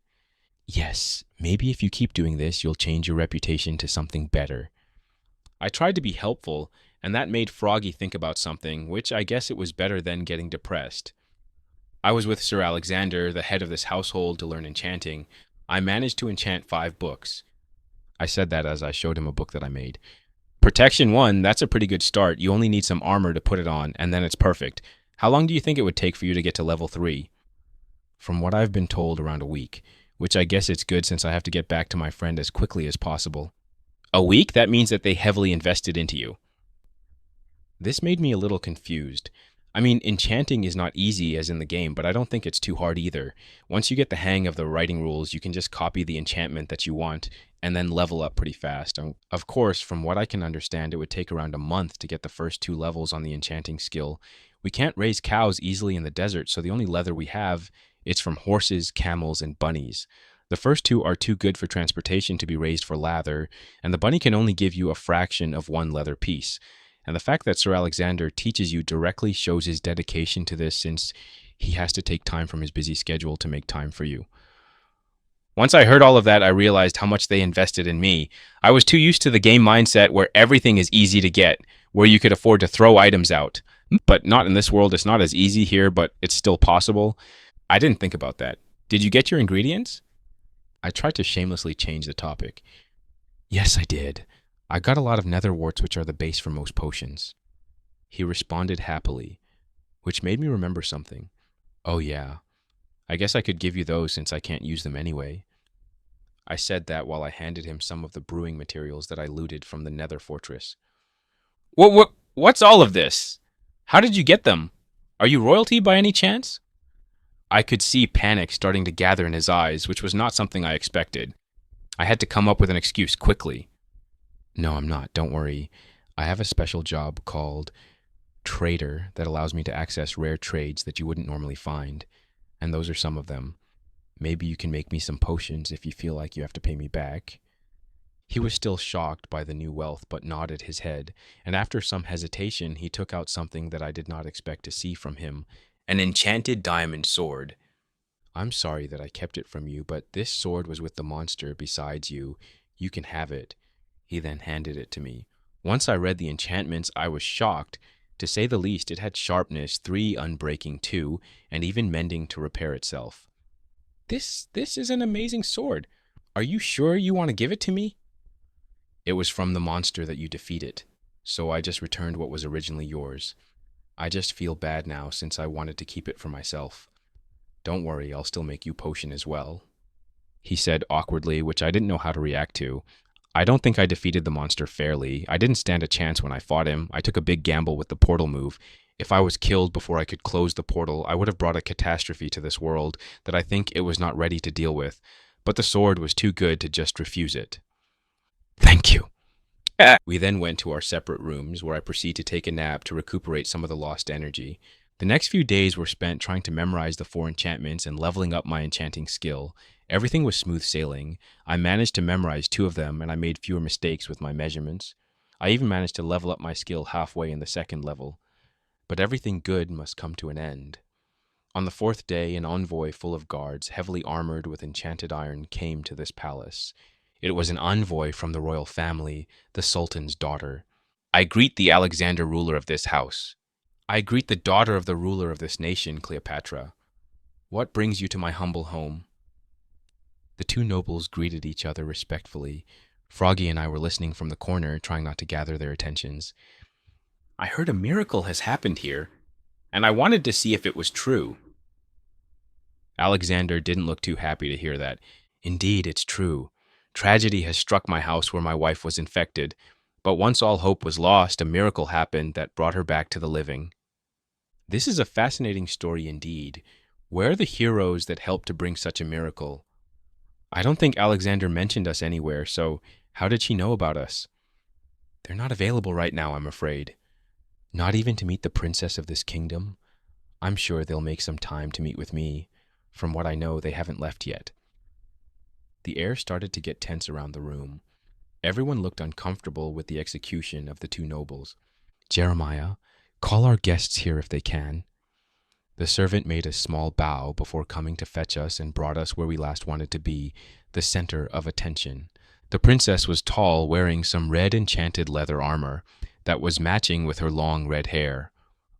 Yes, maybe if you keep doing this, you'll change your reputation to something better. I tried to be helpful, and that made Froggy think about something, which I guess it was better than getting depressed. I was with Sir Alexander, the head of this household, to learn enchanting. I managed to enchant 5 books. I said that as I showed him a book that I made. Protection 1, that's a pretty good start. You only need some armor to put it on, and then it's perfect. How long do you think it would take for you to get to level 3? From what I've been told, around a week, which I guess it's good since I have to get back to my friend as quickly as possible. A week? That means that they heavily invested into you. This made me a little confused. I mean, enchanting is not easy as in the game, but I don't think it's too hard either. Once you get the hang of the writing rules, you can just copy the enchantment that you want and then level up pretty fast. Of course, from what I can understand, it would take around a month to get the first 2 levels on the enchanting skill. We can't raise cows easily in the desert, so the only leather we have is from horses, camels, and bunnies. The first 2 are too good for transportation to be raised for lather, and the bunny can only give you a fraction of 1 leather piece. And the fact that Sir Alexander teaches you directly shows his dedication to this, since he has to take time from his busy schedule to make time for you. Once I heard all of that, I realized how much they invested in me. I was too used to the game mindset where everything is easy to get, where you could afford to throw items out. But not in this world. It's not as easy here, but it's still possible. I didn't think about that. Did you get your ingredients? I tried to shamelessly change the topic. Yes, I did. I got a lot of nether warts, which are the base for most potions. He responded happily, which made me remember something. Oh yeah, I guess I could give you those since I can't use them anyway. I said that while I handed him some of the brewing materials that I looted from the nether fortress. What's all of this? How did you get them? Are you royalty by any chance? I could see panic starting to gather in his eyes, which was not something I expected. I had to come up with an excuse quickly. No, I'm not. Don't worry. I have a special job called Trader that allows me to access rare trades that you wouldn't normally find. And those are some of them. Maybe you can make me some potions if you feel like you have to pay me back. He was still shocked by the new wealth, but nodded his head, and after some hesitation, he took out something that I did not expect to see from him, an enchanted diamond sword. I'm sorry that I kept it from you, but this sword was with the monster besides you. You can have it. He then handed it to me. Once I read the enchantments, I was shocked. To say the least, it had sharpness 3, unbreaking 2, and even mending to repair itself. This is an amazing sword. Are you sure you want to give it to me? It was from the monster that you defeated, so I just returned what was originally yours. I just feel bad now since I wanted to keep it for myself. Don't worry, I'll still make you potion as well, he said awkwardly, which I didn't know how to react to. I don't think I defeated the monster fairly. I didn't stand a chance when I fought him. I took a big gamble with the portal move. If I was killed before I could close the portal, I would have brought a catastrophe to this world that I think it was not ready to deal with. But the sword was too good to just refuse it. Thank you. We then went to our separate rooms, where I proceeded to take a nap to recuperate some of the lost energy. The next few days were spent trying to memorize the 4 enchantments and leveling up my enchanting skill. Everything was smooth sailing. I managed to memorize 2 of them, and I made fewer mistakes with my measurements. I even managed to level up my skill halfway in the 2nd level. But everything good must come to an end. On the 4th day, an envoy full of guards, heavily armored with enchanted iron, came to this palace. It was an envoy from the royal family, the Sultan's daughter. I greet the Alexander ruler of this house. I greet the daughter of the ruler of this nation, Cleopatra. What brings you to my humble home? The 2 nobles greeted each other respectfully. Froggy and I were listening from the corner, trying not to gather their attentions. I heard a miracle has happened here, and I wanted to see if it was true. Alexander didn't look too happy to hear that. Indeed, it's true. Tragedy has struck my house where my wife was infected, but once all hope was lost, a miracle happened that brought her back to the living. This is a fascinating story indeed. Where are the heroes that helped to bring such a miracle? I don't think Alexander mentioned us anywhere, so how did she know about us? They're not available right now, I'm afraid. Not even to meet the princess of this kingdom? I'm sure they'll make some time to meet with me. From what I know, they haven't left yet. The air started to get tense around the room. Everyone looked uncomfortable with the execution of the two nobles. Jeremiah, call our guests here if they can. The servant made a small bow before coming to fetch us and brought us where we last wanted to be, the center of attention. The princess was tall, wearing some red enchanted leather armor that was matching with her long red hair.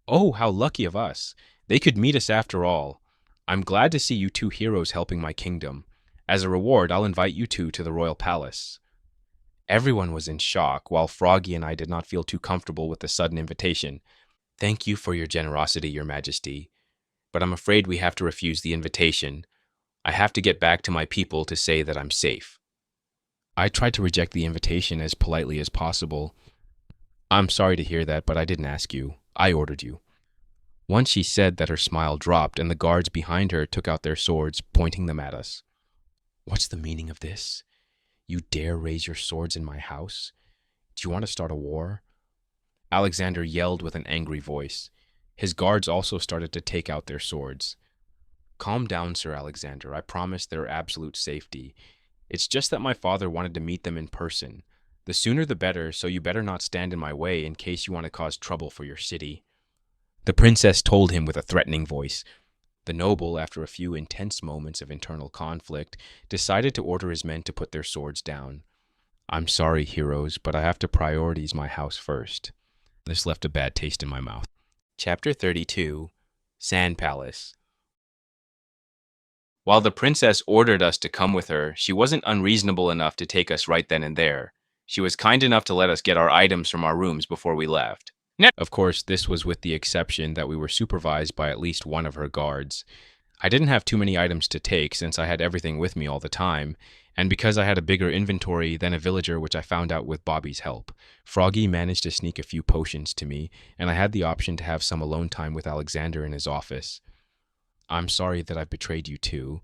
Oh, how lucky of us! They could meet us after all. I'm glad to see you two heroes helping my kingdom. As a reward, I'll invite you two to the royal palace. Everyone was in shock, while Froggy and I did not feel too comfortable with the sudden invitation. Thank you for your generosity, Your Majesty, but I'm afraid we have to refuse the invitation. I have to get back to my people to say that I'm safe. I tried to reject the invitation as politely as possible. I'm sorry to hear that, but I didn't ask you. I ordered you. Once she said that, her smile dropped, and the guards behind her took out their swords, pointing them at us. What's the meaning of this? You dare raise your swords in my house? Do you want to start a war? Alexander yelled with an angry voice. His guards also started to take out their swords. Calm down, Sir Alexander. I promise their absolute safety. It's just that my father wanted to meet them in person. The sooner the better, so you better not stand in my way in case you want to cause trouble for your city. The princess told him with a threatening voice. The noble, after a few intense moments of internal conflict, decided to order his men to put their swords down. I'm sorry, heroes, but I have to prioritize my house first. This left a bad taste in my mouth. Chapter 32, Sand Palace. While the princess ordered us to come with her, she wasn't unreasonable enough to take us right then and there. She was kind enough to let us get our items from our rooms before we left. Of course, this was with the exception that we were supervised by at least one of her guards. I didn't have too many items to take since I had everything with me all the time, and because I had a bigger inventory than a villager, which I found out with Bobby's help. Froggy managed to sneak a few potions to me, and I had the option to have some alone time with Alexander in his office. I'm sorry that I've betrayed you too,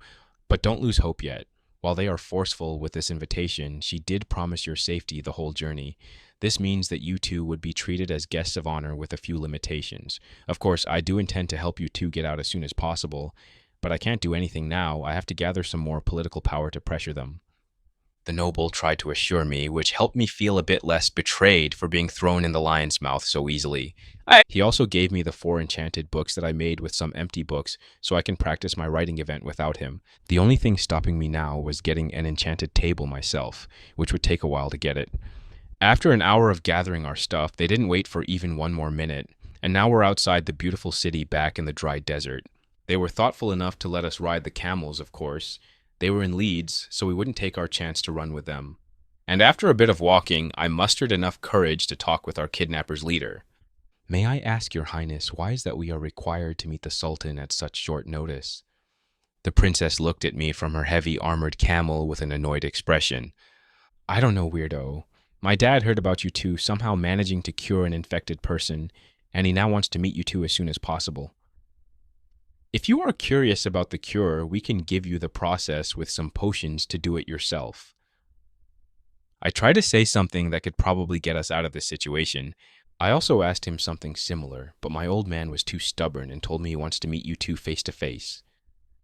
but don't lose hope yet. While they are forceful with this invitation, she did promise your safety the whole journey. This means that you two would be treated as guests of honor with a few limitations. Of course, I do intend to help you two get out as soon as possible, but I can't do anything now. I have to gather some more political power to pressure them. The noble tried to assure me, which helped me feel a bit less betrayed for being thrown in the lion's mouth so easily. He also gave me the 4 enchanted books that I made with some empty books so I can practice my writing event without him. The only thing stopping me now was getting an enchanted table myself, which would take a while to get it. After an hour of gathering our stuff, they didn't wait for even one more minute, and now we're outside the beautiful city back in the dry desert. They were thoughtful enough to let us ride the camels, of course. They were in leads, so we wouldn't take our chance to run with them. And after a bit of walking, I mustered enough courage to talk with our kidnapper's leader. May I ask, Your Highness, why is that we are required to meet the Sultan at such short notice? The princess looked at me from her heavy armored camel with an annoyed expression. I don't know, weirdo. My dad heard about you two somehow managing to cure an infected person, and he now wants to meet you two as soon as possible. If you are curious about the cure, we can give you the process with some potions to do it yourself. I tried to say something that could probably get us out of this situation. I also asked him something similar, but my old man was too stubborn and told me he wants to meet you two face to face.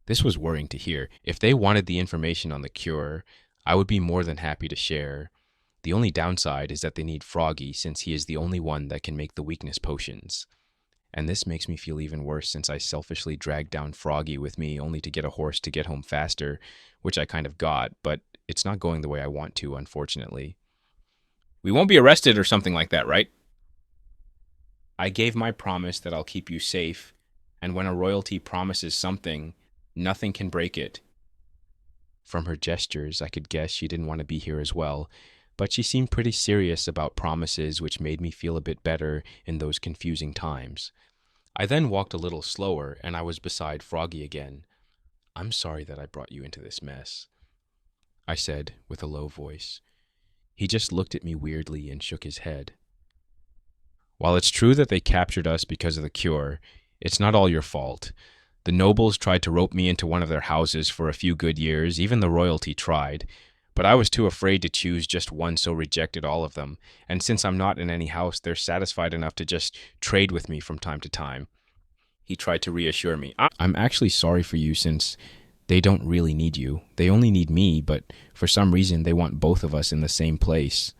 This was worrying to hear. If they wanted the information on the cure, I would be more than happy to share. The only downside is that they need Froggy, since he is the only one that can make the weakness potions. And this makes me feel even worse since I selfishly dragged down Froggy with me only to get a horse to get home faster, which I kind of got, but it's not going the way I want to, unfortunately. We won't be arrested or something like that, right? I gave my promise that I'll keep you safe, and when a royalty promises something, nothing can break it. From her gestures, I could guess she didn't want to be here as well, but she seemed pretty serious about promises, which made me feel a bit better in those confusing times. I then walked a little slower, and I was beside Froggy again. I'm sorry that I brought you into this mess, I said with a low voice. He just looked at me weirdly and shook his head. While it's true that they captured us because of the cure, it's not all your fault. The nobles tried to rope me into one of their houses for a few good years, even the royalty tried, but I was too afraid to choose just one, so rejected all of them, and since I'm not in any house, they're satisfied enough to just trade with me from time to time. He tried to reassure me. I'm actually sorry for you since they don't really need you. They only need me, but for some reason they want both of us in the same place.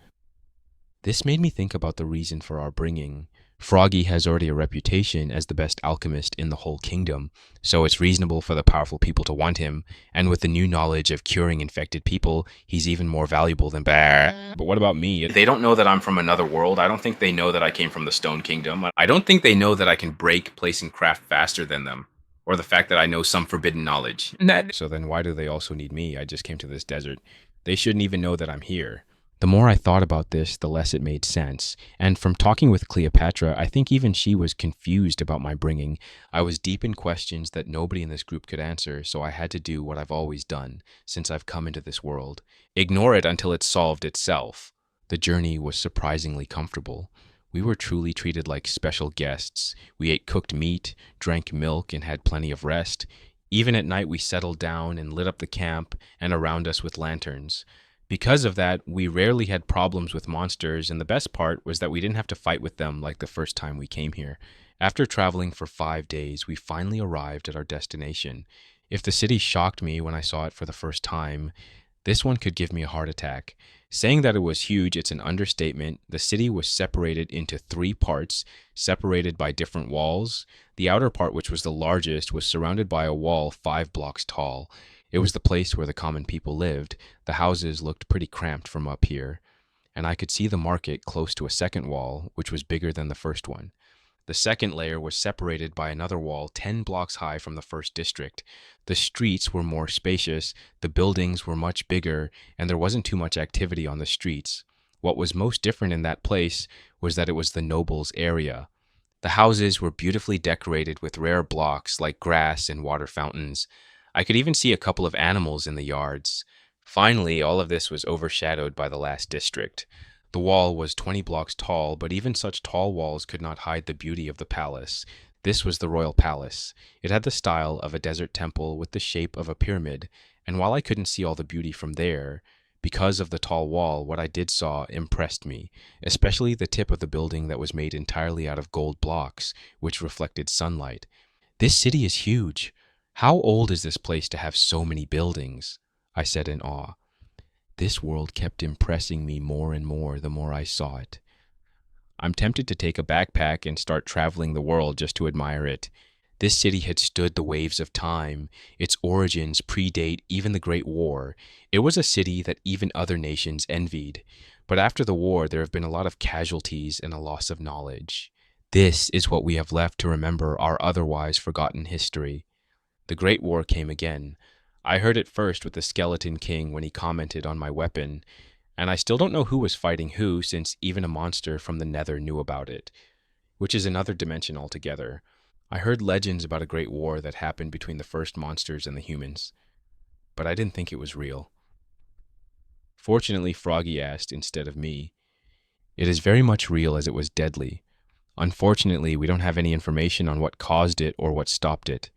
This made me think about the reason for our bringing. Froggy has already a reputation as the best alchemist in the whole kingdom, so it's reasonable for the powerful people to want him, and with the new knowledge of curing infected people, he's even more valuable than Bear. But what about me? They don't know that I'm from another world. I don't think they know that I came from the Stone Kingdom. I don't think they know that I can break, place, and craft faster than them, or the fact that I know some forbidden knowledge. So then why do they also need me? I just came to this desert. They shouldn't even know that I'm here. The more I thought about this, the less it made sense. And from talking with Cleopatra, I think even she was confused about my bringing. I was deep in questions that nobody in this group could answer, so I had to do what I've always done since I've come into this world. Ignore it until it's solved itself. The journey was surprisingly comfortable. We were truly treated like special guests. We ate cooked meat, drank milk, and had plenty of rest. Even at night, we settled down and lit up the camp and around us with lanterns. Because of that, we rarely had problems with monsters, and the best part was that we didn't have to fight with them like the first time we came here. After traveling for 5 days, we finally arrived at our destination. If the city shocked me when I saw it for the first time, this one could give me a heart attack. Saying that it was huge, it's an understatement. The city was separated into 3 parts, separated by different walls. The outer part, which was the largest, was surrounded by a wall 5 blocks tall. It was the place where the common people lived. The houses looked pretty cramped from up here, and I could see the market close to a second wall, which was bigger than the first one. The second layer was separated by another wall 10 blocks high from the first district. The streets were more spacious, the buildings were much bigger, and there wasn't too much activity on the streets. What was most different in that place was that it was the nobles' area. The houses were beautifully decorated with rare blocks like grass and water fountains. I could even see a couple of animals in the yards. Finally, all of this was overshadowed by the last district. The wall was 20 blocks tall, but even such tall walls could not hide the beauty of the palace. This was the royal palace. It had the style of a desert temple with the shape of a pyramid, and while I couldn't see all the beauty from there, because of the tall wall, what I did saw impressed me, especially the tip of the building that was made entirely out of gold blocks, which reflected sunlight. This city is huge. How old is this place to have so many buildings? I said in awe. This world kept impressing me more and more the more I saw it. I'm tempted to take a backpack and start traveling the world just to admire it. This city had stood the waves of time. Its origins predate even the Great War. It was a city that even other nations envied. But after the war, there have been a lot of casualties and a loss of knowledge. This is what we have left to remember our otherwise forgotten history. The Great War came again. I heard it first with the Skeleton King when he commented on my weapon, and I still don't know who was fighting who since even a monster from the Nether knew about it, which is another dimension altogether. I heard legends about a great war that happened between the first monsters and the humans, but I didn't think it was real. Fortunately, Froggy asked instead of me. It is very much real as it was deadly. Unfortunately, we don't have any information on what caused it or what stopped it.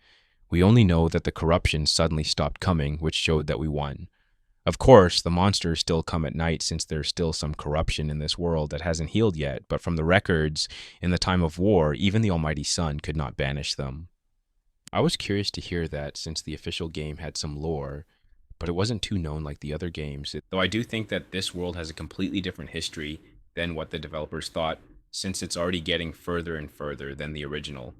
We only know that the corruption suddenly stopped coming, which showed that we won. Of course, the monsters still come at night since there's still some corruption in this world that hasn't healed yet, but from the records, in the time of war, even the Almighty Sun could not banish them. I was curious to hear that since the official game had some lore, but it wasn't too known like the other games, though I do think that this world has a completely different history than what the developers thought, since it's already getting further and further than the original.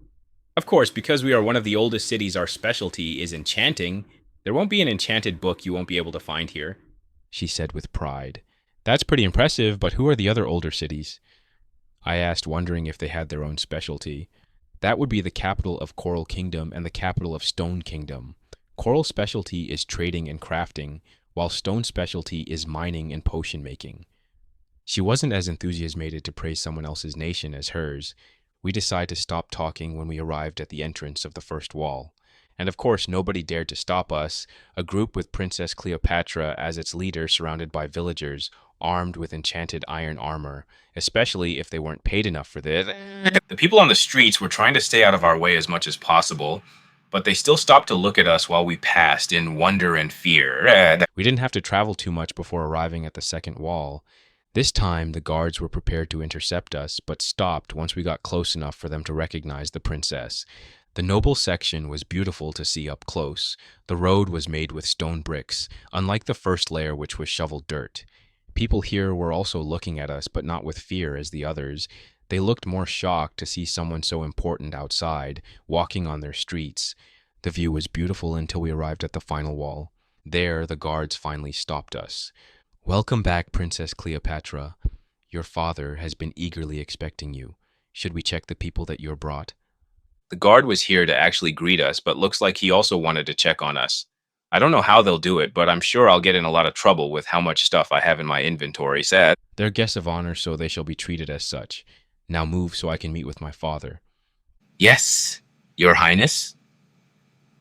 Of course, because we are one of the oldest cities, our specialty is enchanting. There won't be an enchanted book you won't be able to find here, she said with pride. That's pretty impressive, but who are the other older cities? I asked, wondering if they had their own specialty. That would be the capital of Coral Kingdom and the capital of Stone Kingdom. Coral's specialty is trading and crafting, while Stone's specialty is mining and potion making. She wasn't as enthusiasmated to praise someone else's nation as hers. We decided to stop talking when we arrived at the entrance of the first wall. And of course, nobody dared to stop us. A group with Princess Cleopatra as its leader, surrounded by villagers, armed with enchanted iron armor, especially if they weren't paid enough for this. The people on the streets were trying to stay out of our way as much as possible, but they still stopped to look at us while we passed in wonder and fear. We didn't have to travel too much before arriving at the second wall. This time, the guards were prepared to intercept us, but stopped once we got close enough for them to recognize the princess. The noble section was beautiful to see up close. The road was made with stone bricks, unlike the first layer which was shoveled dirt. People here were also looking at us, but not with fear as the others. They looked more shocked to see someone so important outside, walking on their streets. The view was beautiful until we arrived at the final wall. There, the guards finally stopped us. "Welcome back, Princess Cleopatra. Your father has been eagerly expecting you. Should we check the people that you're brought?" The guard was here to actually greet us, but looks like he also wanted to check on us. I don't know how they'll do it, but I'm sure I'll get in a lot of trouble with how much stuff I have in my inventory. Sad. They're guests of honor, so they shall be treated as such. Now move so I can meet with my father. Yes, Your Highness.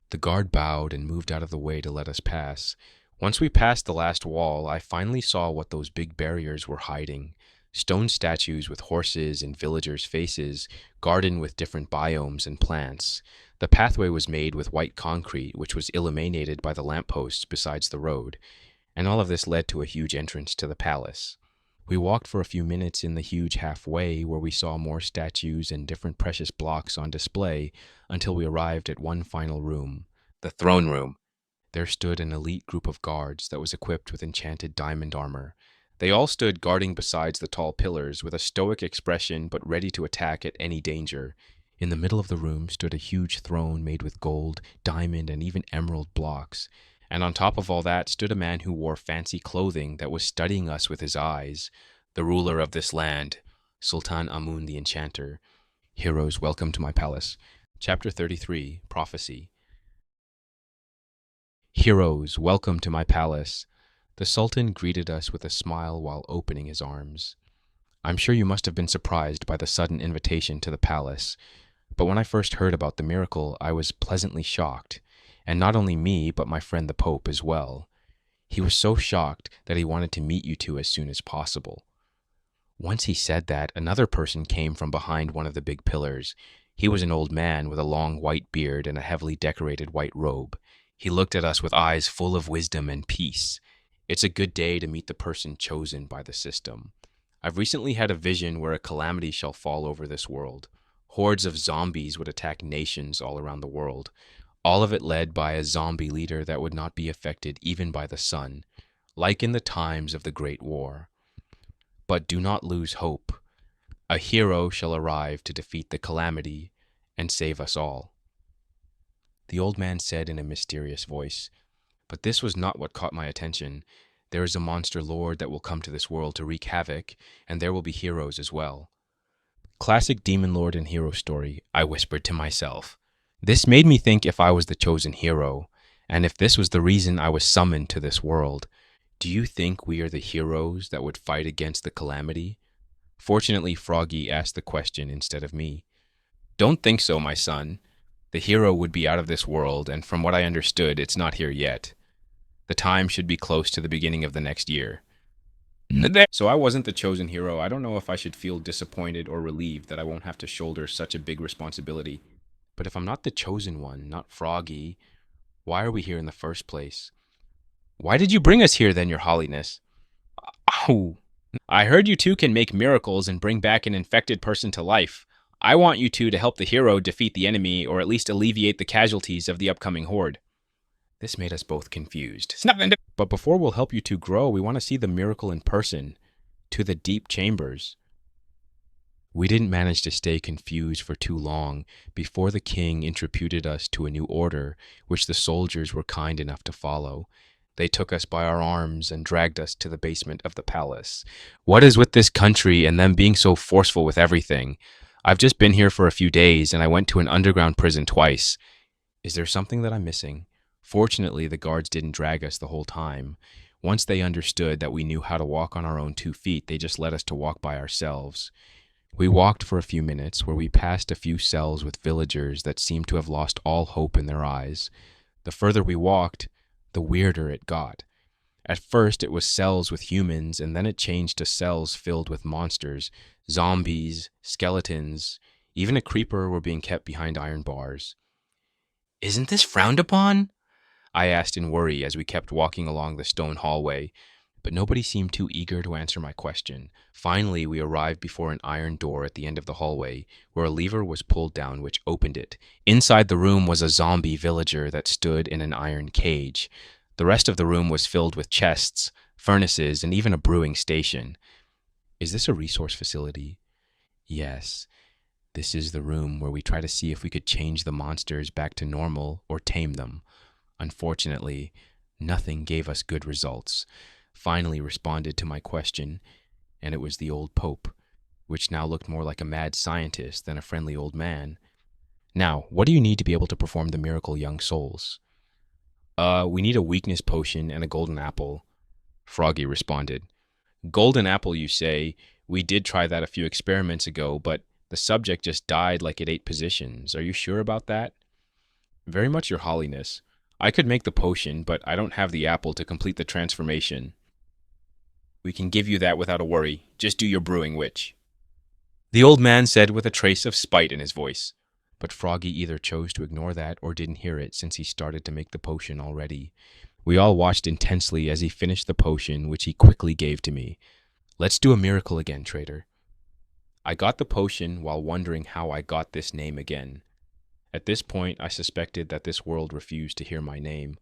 The guard bowed and moved out of the way to let us pass. Once we passed the last wall, I finally saw what those big barriers were hiding. Stone statues with horses and villagers' faces, garden with different biomes and plants. The pathway was made with white concrete, which was illuminated by the lampposts besides the road, and all of this led to a huge entrance to the palace. We walked for a few minutes in the huge halfway where we saw more statues and different precious blocks on display until we arrived at one final room. The throne room. There stood an elite group of guards that was equipped with enchanted diamond armor. They all stood guarding besides the tall pillars with a stoic expression but ready to attack at any danger. In the middle of the room stood a huge throne made with gold, diamond, and even emerald blocks. And on top of all that stood a man who wore fancy clothing that was studying us with his eyes. The ruler of this land, Sultan Amun the Enchanter. Heroes, welcome to my palace. Chapter 33, Prophecy. Heroes, welcome to my palace. The Sultan greeted us with a smile while opening his arms. I'm sure you must have been surprised by the sudden invitation to the palace, but when I first heard about the miracle, I was pleasantly shocked, and not only me, but my friend the Pope as well. He was so shocked that he wanted to meet you two as soon as possible. Once he said that, another person came from behind one of the big pillars. He was an old man with a long white beard and a heavily decorated white robe. He looked at us with eyes full of wisdom and peace. It's a good day to meet the person chosen by the system. I've recently had a vision where a calamity shall fall over this world. Hordes of zombies would attack nations all around the world, all of it led by a zombie leader that would not be affected even by the sun, like in the times of the Great War. But do not lose hope. A hero shall arrive to defeat the calamity and save us all. The old man said in a mysterious voice, but this was not what caught my attention. There is a monster lord that will come to this world to wreak havoc, and there will be heroes as well. Classic demon lord and hero story, I whispered to myself. This made me think if I was the chosen hero, and if this was the reason I was summoned to this world. Do you think we are the heroes that would fight against the calamity? Fortunately, Froggy asked the question instead of me. Don't think so, my son. The hero would be out of this world, and from what I understood, it's not here yet. The time should be close to the beginning of the next year. So I wasn't the chosen hero. I don't know if I should feel disappointed or relieved that I won't have to shoulder such a big responsibility. But if I'm not the chosen one, not Froggy, why are we here in the first place? Why did you bring us here then, your holiness? Ow! I heard you two can make miracles and bring back an infected person to life. I want you two to help the hero defeat the enemy, or at least alleviate the casualties of the upcoming horde. This made us both confused. But before we'll help you two grow, we want to see the miracle in person, to the deep chambers. We didn't manage to stay confused for too long before the king introduced us to a new order, which the soldiers were kind enough to follow. They took us by our arms and dragged us to the basement of the palace. What is with this country and them being so forceful with everything? I've just been here for a few days, and I went to an underground prison twice. Is there something that I'm missing? Fortunately, the guards didn't drag us the whole time. Once they understood that we knew how to walk on our own 2 feet, they just let us to walk by ourselves. We walked for a few minutes, where we passed a few cells with villagers that seemed to have lost all hope in their eyes. The further we walked, the weirder it got. At first, it was cells with humans, and then it changed to cells filled with monsters, zombies, skeletons, even a creeper were being kept behind iron bars. Isn't this frowned upon? I asked in worry as we kept walking along the stone hallway. but nobody seemed too eager to answer my question. Finally, we arrived before an iron door at the end of the hallway, where a lever was pulled down which opened it. Inside the room was a zombie villager that stood in an iron cage. The rest of the room was filled with chests, furnaces, and even a brewing station. Is this a resource facility? Yes. This is the room where we try to see if we could change the monsters back to normal or tame them. Unfortunately, nothing gave us good results. Finally responded to my question, and it was the old Pope, which now looked more like a mad scientist than a friendly old man. Now, what do you need to be able to perform the miracle, young souls? We need a weakness potion and a golden apple, Froggy responded. Golden apple, you say? We did try that a few experiments ago, but the subject just died like it ate positions. Are you sure about that? Very much, your holiness. I could make the potion, but I don't have the apple to complete the transformation. We can give you that without a worry. Just do your brewing, witch. The old man said with a trace of spite in his voice. But Froggy either chose to ignore that or didn't hear it since he started to make the potion already. We all watched intensely as he finished the potion, which he quickly gave to me. Let's do a miracle again, traitor. I got the potion while wondering how I got this name again. At this point, I suspected that this world refused to hear my name.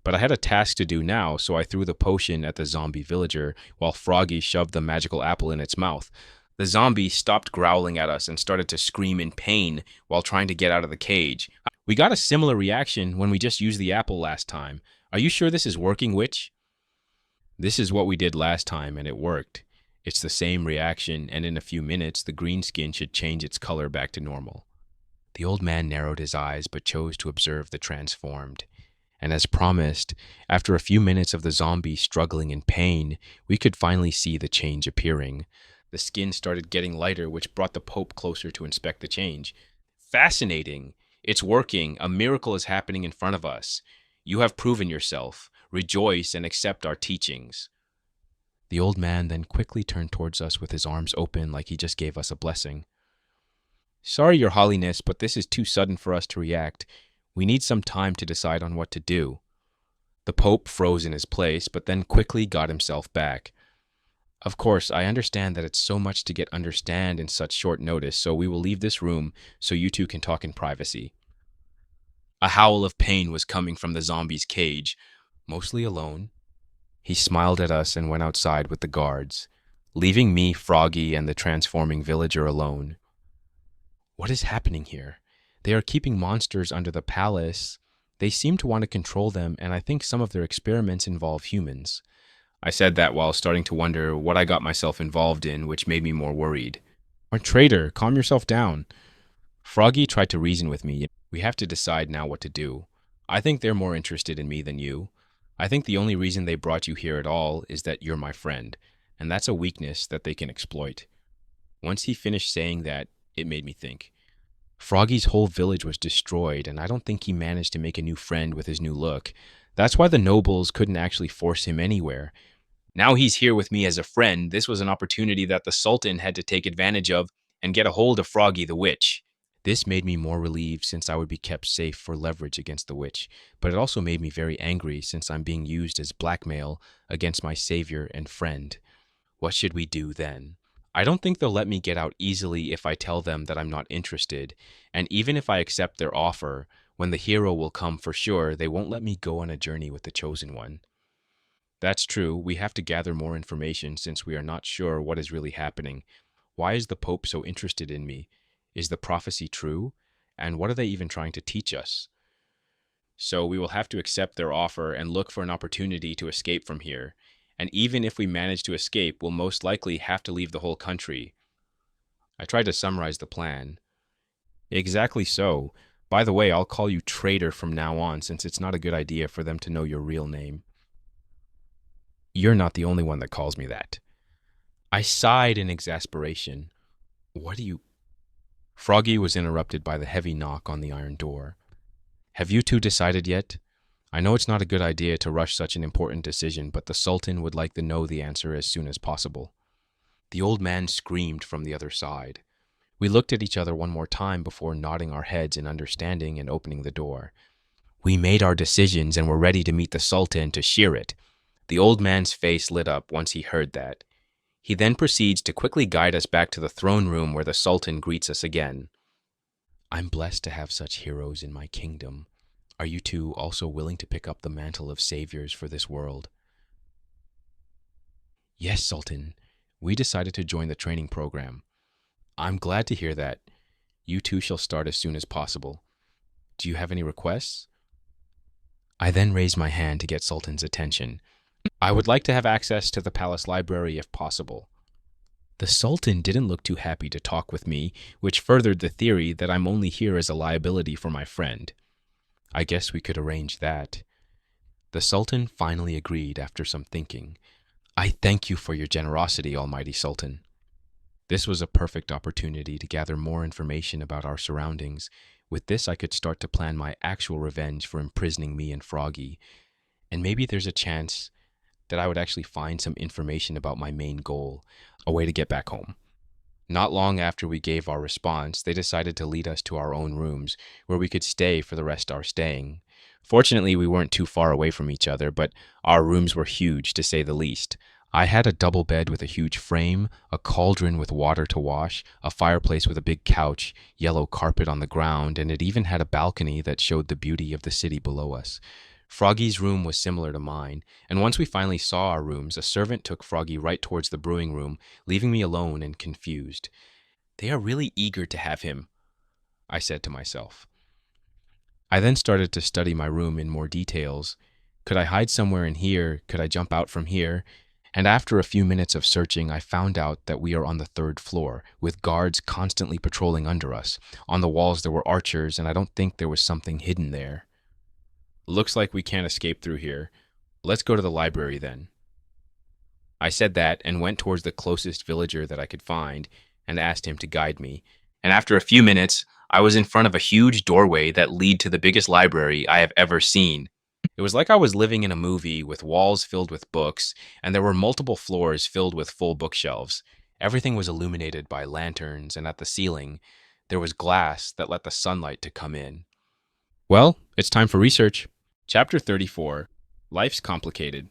But I had a task to do now, so I threw the potion at the zombie villager while Froggy shoved the magical apple in its mouth. The zombie stopped growling at us and started to scream in pain while trying to get out of the cage. We got a similar reaction when we just used the apple last time. Are you sure this is working, witch? This is what we did last time, and it worked. It's the same reaction, and in a few minutes, the green skin should change its color back to normal. The old man narrowed his eyes but chose to observe the transformed. And as promised, after a few minutes of the zombie struggling in pain, we could finally see the change appearing. The skin started getting lighter, which brought the Pope closer to inspect the change. Fascinating! It's working. A miracle is happening in front of us. You have proven yourself. Rejoice and accept our teachings. The old man then quickly turned towards us with his arms open like he just gave us a blessing. Sorry, your holiness, but this is too sudden for us to react. We need some time to decide on what to do. The Pope froze in his place, but then quickly got himself back. Of course, I understand that it's so much to understand in such short notice, so we will leave this room so you two can talk in privacy. A howl of pain was coming from the zombie's cage, mostly alone. He smiled at us and went outside with the guards, leaving me, Froggy, and the transforming villager alone. What is happening here? They are keeping monsters under the palace. They seem to want to control them, and I think some of their experiments involve humans. I said that while starting to wonder what I got myself involved in, which made me more worried. Traitor, calm yourself down. Froggy tried to reason with me. We have to decide now what to do. I think they're more interested in me than you. I think the only reason they brought you here at all is that you're my friend, and that's a weakness that they can exploit. Once he finished saying that, it made me think. Froggy's whole village was destroyed, and I don't think he managed to make a new friend with his new look. That's why the nobles couldn't actually force him anywhere. Now he's here with me as a friend. This was an opportunity that the Sultan had to take advantage of and get a hold of Froggy the witch. This made me more relieved since I would be kept safe for leverage against the witch, but it also made me very angry since I'm being used as blackmail against my savior and friend. What should we do then? I don't think they'll let me get out easily if I tell them that I'm not interested, and even if I accept their offer, when the hero will come for sure, they won't let me go on a journey with the Chosen One. That's true, we have to gather more information since we are not sure what is really happening. Why is the Pope so interested in me? Is the prophecy true? And what are they even trying to teach us? So we will have to accept their offer and look for an opportunity to escape from here. And even if we manage to escape, we'll most likely have to leave the whole country. I tried to summarize the plan. Exactly so. By the way, I'll call you traitor from now on since it's not a good idea for them to know your real name. You're not the only one that calls me that. I sighed in exasperation. What do you... Froggy was interrupted by the heavy knock on the iron door. Have you two decided yet? I know it's not a good idea to rush such an important decision, but the Sultan would like to know the answer as soon as possible. The old man screamed from the other side. We looked at each other one more time before nodding our heads in understanding and opening the door. We made our decisions and were ready to meet the Sultan to share it. The old man's face lit up once he heard that. He then proceeds to quickly guide us back to the throne room where the Sultan greets us again. I'm blessed to have such heroes in my kingdom. Are you two also willing to pick up the mantle of saviors for this world? Yes, Sultan. We decided to join the training program. I'm glad to hear that. You two shall start as soon as possible. Do you have any requests? I then raised my hand to get Sultan's attention. I would like to have access to the palace library if possible. The Sultan didn't look too happy to talk with me, which furthered the theory that I'm only here as a liability for my friend. I guess we could arrange that. The Sultan finally agreed after some thinking. I thank you for your generosity, Almighty Sultan. This was a perfect opportunity to gather more information about our surroundings. With this, I could start to plan my actual revenge for imprisoning me and Froggy. And maybe there's a chance that I would actually find some information about my main goal, a way to get back home. Not long after we gave our response, they decided to lead us to our own rooms, where we could stay for the rest of our staying. Fortunately, we weren't too far away from each other, but our rooms were huge, to say the least. I had a double bed with a huge frame, a cauldron with water to wash, a fireplace with a big couch, yellow carpet on the ground, and it even had a balcony that showed the beauty of the city below us. Froggy's room was similar to mine, and once we finally saw our rooms, a servant took Froggy right towards the brewing room, leaving me alone and confused. They are really eager to have him, I said to myself. I then started to study my room in more details. Could I hide somewhere in here? Could I jump out from here? And after a few minutes of searching, I found out that we are on the 3rd floor, with guards constantly patrolling under us. On the walls there were archers, and I don't think there was something hidden there. Looks like we can't escape through here. Let's go to the library then. I said that and went towards the closest villager that I could find and asked him to guide me. And after a few minutes, I was in front of a huge doorway that led to the biggest library I have ever seen. It was like I was living in a movie with walls filled with books, and there were multiple floors filled with full bookshelves. Everything was illuminated by lanterns, and at the ceiling, there was glass that let the sunlight to come in. Well, it's time for research. Chapter 34. Life's Complicated.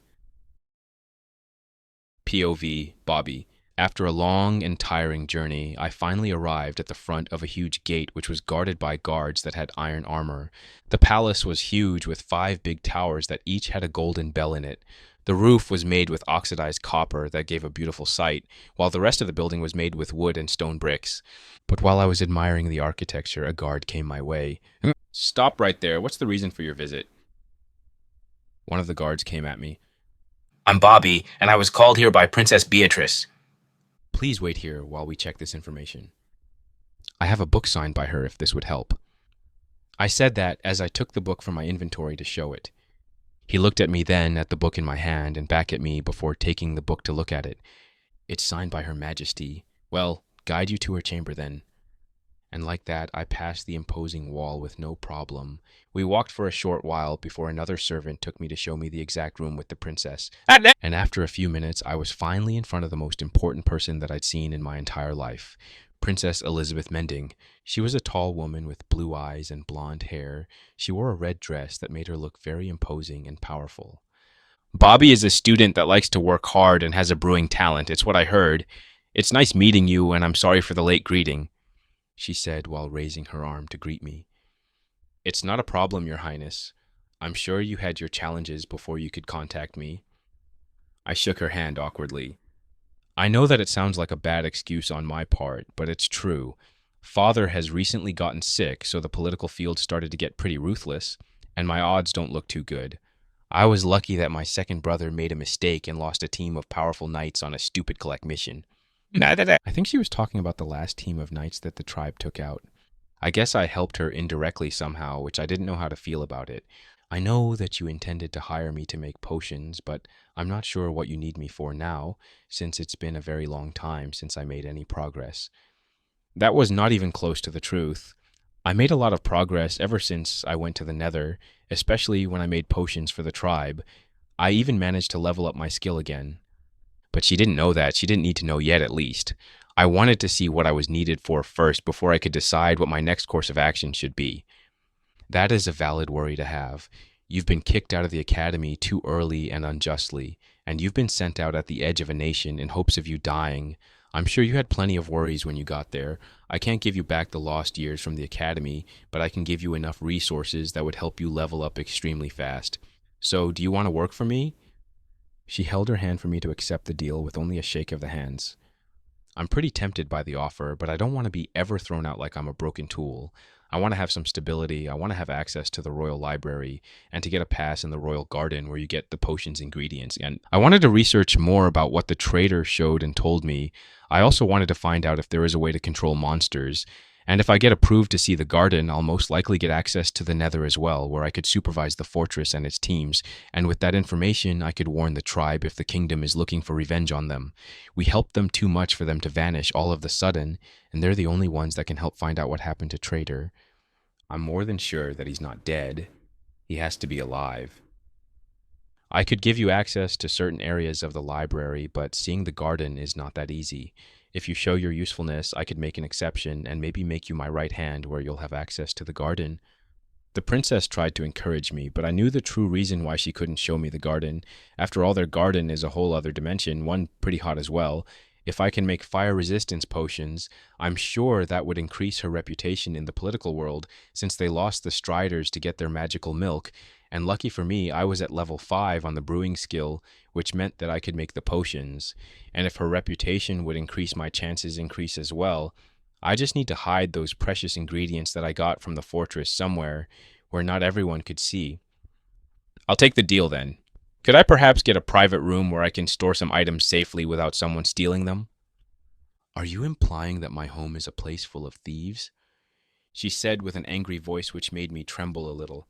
POV, Bobby. After a long and tiring journey, I finally arrived at the front of a huge gate which was guarded by guards that had iron armor. The palace was huge with 5 big towers that each had a golden bell in it. The roof was made with oxidized copper that gave a beautiful sight, while the rest of the building was made with wood and stone bricks. But while I was admiring the architecture, a guard came my way. Stop right there. What's the reason for your visit? One of the guards came at me. I'm Bobby, and I was called here by Princess Beatrice. Please wait here while we check this information. I have a book signed by her if this would help. I said that as I took the book from my inventory to show it. He looked at me then, at the book in my hand, and back at me before taking the book to look at it. It's signed by Her Majesty. Well, guide you to her chamber then. And like that, I passed the imposing wall with no problem. We walked for a short while before another servant took me to show me the exact room with the princess. And after a few minutes, I was finally in front of the most important person that I'd seen in my entire life, Princess Elizabeth Mending. She was a tall woman with blue eyes and blonde hair. She wore a red dress that made her look very imposing and powerful. Bobby is a student that likes to work hard and has a brewing talent. It's what I heard. It's nice meeting you, and I'm sorry for the late greeting, she said while raising her arm to greet me. It's not a problem, Your Highness. I'm sure you had your challenges before you could contact me. I shook her hand awkwardly. I know that it sounds like a bad excuse on my part, but it's true. Father has recently gotten sick, so the political field started to get pretty ruthless, and my odds don't look too good. I was lucky that my second brother made a mistake and lost a team of powerful knights on a stupid collect mission. I think she was talking about the last team of knights that the tribe took out. I guess I helped her indirectly somehow, which I didn't know how to feel about it. I know that you intended to hire me to make potions, but I'm not sure what you need me for now, since it's been a very long time since I made any progress. That was not even close to the truth. I made a lot of progress ever since I went to the Nether, especially when I made potions for the tribe. I even managed to level up my skill again. But she didn't know that. She didn't need to know yet, at least. I wanted to see what I was needed for first before I could decide what my next course of action should be. That is a valid worry to have. You've been kicked out of the academy too early and unjustly, and you've been sent out at the edge of a nation in hopes of you dying. I'm sure you had plenty of worries when you got there. I can't give you back the lost years from the academy, but I can give you enough resources that would help you level up extremely fast. So, do you want to work for me?" She held her hand for me to accept the deal with only a shake of the hands. I'm pretty tempted by the offer, but I don't want to be ever thrown out like I'm a broken tool. I want to have some stability. I want to have access to the royal library and to get a pass in the royal garden where you get the potions ingredients. And I wanted to research more about what the trader showed and told me. I also wanted to find out if there is a way to control monsters. And if I get approved to see the garden, I'll most likely get access to the Nether as well, where I could supervise the fortress and its teams. And with that information, I could warn the tribe if the kingdom is looking for revenge on them. We helped them too much for them to vanish all of the sudden, and they're the only ones that can help find out what happened to Trader. I'm more than sure that he's not dead. He has to be alive. I could give you access to certain areas of the library, but seeing the garden is not that easy. If you show your usefulness, I could make an exception and maybe make you my right hand where you'll have access to the garden. The princess tried to encourage me, but I knew the true reason why she couldn't show me the garden. After all, their garden is a whole other dimension, one pretty hot as well. If I can make fire resistance potions, I'm sure that would increase her reputation in the political world, since they lost the Striders to get their magical milk. And lucky for me, I was at level 5 on the brewing skill, which meant that I could make the potions. And if her reputation would increase, my chances increase as well. I just need to hide those precious ingredients that I got from the fortress somewhere where not everyone could see. I'll take the deal then. Could I perhaps get a private room where I can store some items safely without someone stealing them? Are you implying that my home is a place full of thieves? She said with an angry voice which made me tremble a little.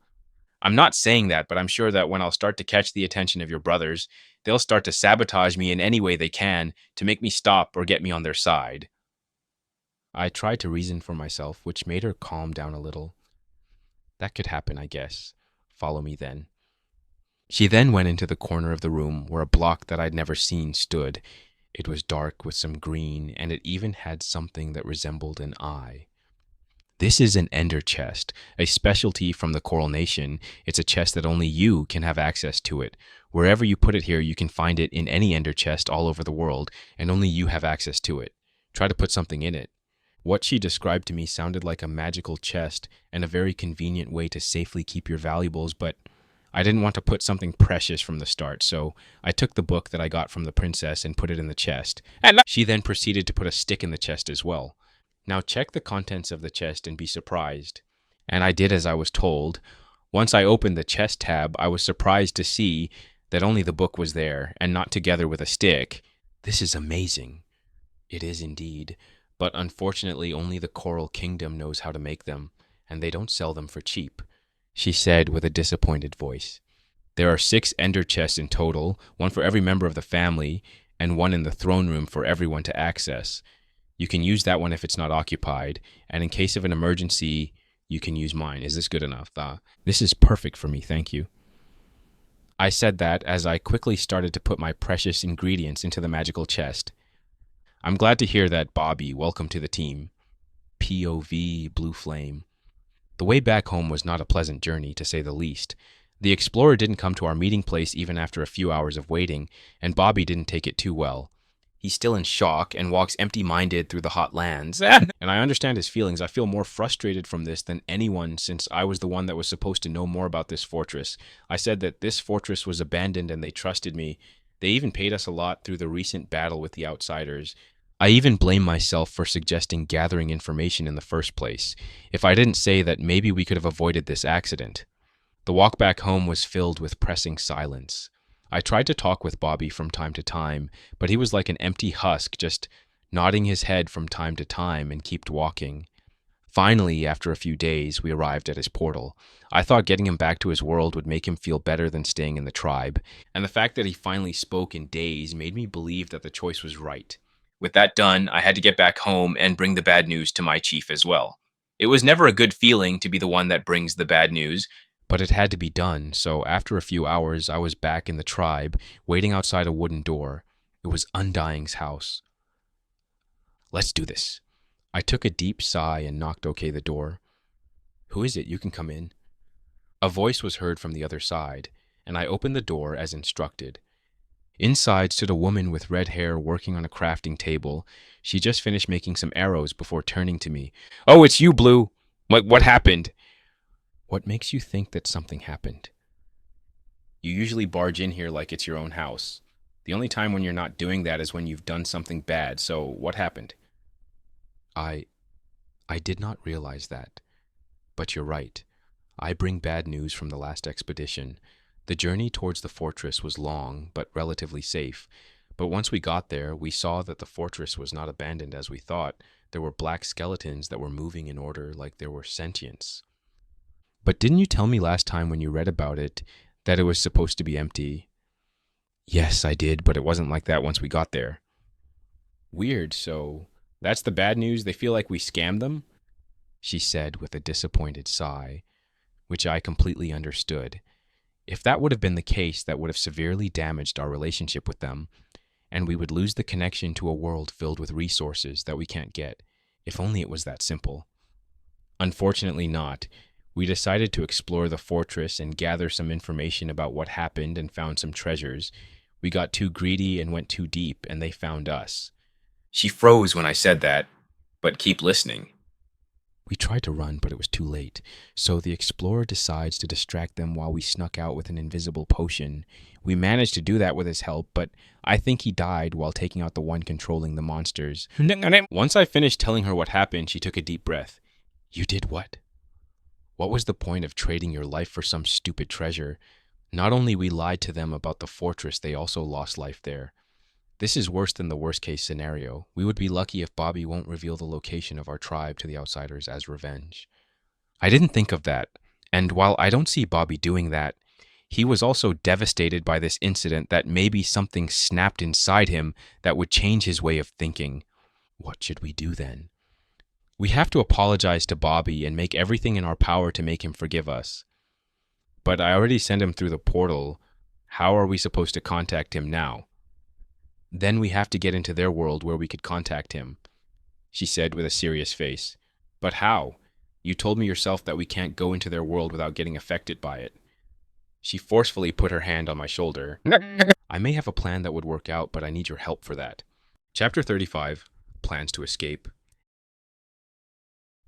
I'm not saying that, but I'm sure that when I'll start to catch the attention of your brothers, they'll start to sabotage me in any way they can to make me stop or get me on their side. I tried to reason for myself, which made her calm down a little. That could happen, I guess. Follow me then. She then went into the corner of the room where a block that I'd never seen stood. It was dark with some green, and it even had something that resembled an eye. This is an ender chest, a specialty from the Coral Nation. It's a chest that only you can have access to it. Wherever you put it here, you can find it in any ender chest all over the world, and only you have access to it. Try to put something in it. What she described to me sounded like a magical chest and a very convenient way to safely keep your valuables, but I didn't want to put something precious from the start, so I took the book that I got from the princess and put it in the chest. And she then proceeded to put a stick in the chest as well. Now check the contents of the chest and be surprised. And I did as I was told. Once I opened the chest tab, I was surprised to see that only the book was there, and not together with a stick. This is amazing. It is indeed. But unfortunately, only the Coral Kingdom knows how to make them, and they don't sell them for cheap, she said with a disappointed voice. There are 6 ender chests in total, one for every member of the family, and one in the throne room for everyone to access. You can use that one if it's not occupied, and in case of an emergency, you can use mine. Is this good enough? This is perfect for me, thank you. I said that as I quickly started to put my precious ingredients into the magical chest. I'm glad to hear that, Bobby. Welcome to the team. POV, Blue Flame. The way back home was not a pleasant journey, to say the least. The explorer didn't come to our meeting place even after a few hours of waiting, and Bobby didn't take it too well. He's still in shock and walks empty-minded through the hot lands. And I understand his feelings. I feel more frustrated from this than anyone since I was the one that was supposed to know more about this fortress. I said that this fortress was abandoned and they trusted me. They even paid us a lot through the recent battle with the outsiders. I even blame myself for suggesting gathering information in the first place. If I didn't say that maybe we could have avoided this accident. The walk back home was filled with pressing silence. I tried to talk with Bobby from time to time, but he was like an empty husk, just nodding his head from time to time and kept walking. Finally, after a few days, we arrived at his portal. I thought getting him back to his world would make him feel better than staying in the tribe, and the fact that he finally spoke in days made me believe that the choice was right. With that done, I had to get back home and bring the bad news to my chief as well. It was never a good feeling to be the one that brings the bad news, but it had to be done, so after a few hours, I was back in the tribe, waiting outside a wooden door. It was Undying's house. Let's do this. I took a deep sigh and knocked okay the door. Who is it? You can come in. A voice was heard from the other side, and I opened the door as instructed. Inside stood a woman with red hair working on a crafting table. She just finished making some arrows before turning to me. "Oh, it's you, Blue! What happened?" "What makes you think that something happened?" "You usually barge in here like it's your own house. The only time when you're not doing that is when you've done something bad, so what happened?" I did not realize that. But you're right. I bring bad news from the last expedition. The journey towards the fortress was long, but relatively safe. But once we got there, we saw that the fortress was not abandoned as we thought. There were black skeletons that were moving in order like there were sentients. "But didn't you tell me last time when you read about it that it was supposed to be empty?" "Yes, I did, but it wasn't like that once we got there." "Weird, so that's the bad news? They feel like we scammed them?" she said with a disappointed sigh, which I completely understood. If that would have been the case, that would have severely damaged our relationship with them, and we would lose the connection to a world filled with resources that we can't get. If only it was that simple. Unfortunately not. We decided to explore the fortress and gather some information about what happened and found some treasures. We got too greedy and went too deep, and they found us. She froze when I said that, but keep listening. We tried to run, but it was too late. So the explorer decides to distract them while we snuck out with an invisible potion. We managed to do that with his help, but I think he died while taking out the one controlling the monsters. Once I finished telling her what happened, she took a deep breath. "You did what? What was the point of trading your life for some stupid treasure? Not only we lied to them about the fortress, they also lost life there. This is worse than the worst-case scenario. We would be lucky if Bobby won't reveal the location of our tribe to the outsiders as revenge." I didn't think of that, and while I don't see Bobby doing that, he was also devastated by this incident that maybe something snapped inside him that would change his way of thinking. What should we do then? We have to apologize to Bobby and make everything in our power to make him forgive us. But I already sent him through the portal. How are we supposed to contact him now? Then we have to get into their world where we could contact him, she said with a serious face. But how? You told me yourself that we can't go into their world without getting affected by it. She forcefully put her hand on my shoulder. I may have a plan that would work out, but I need your help for that. Chapter 35, Plans to Escape.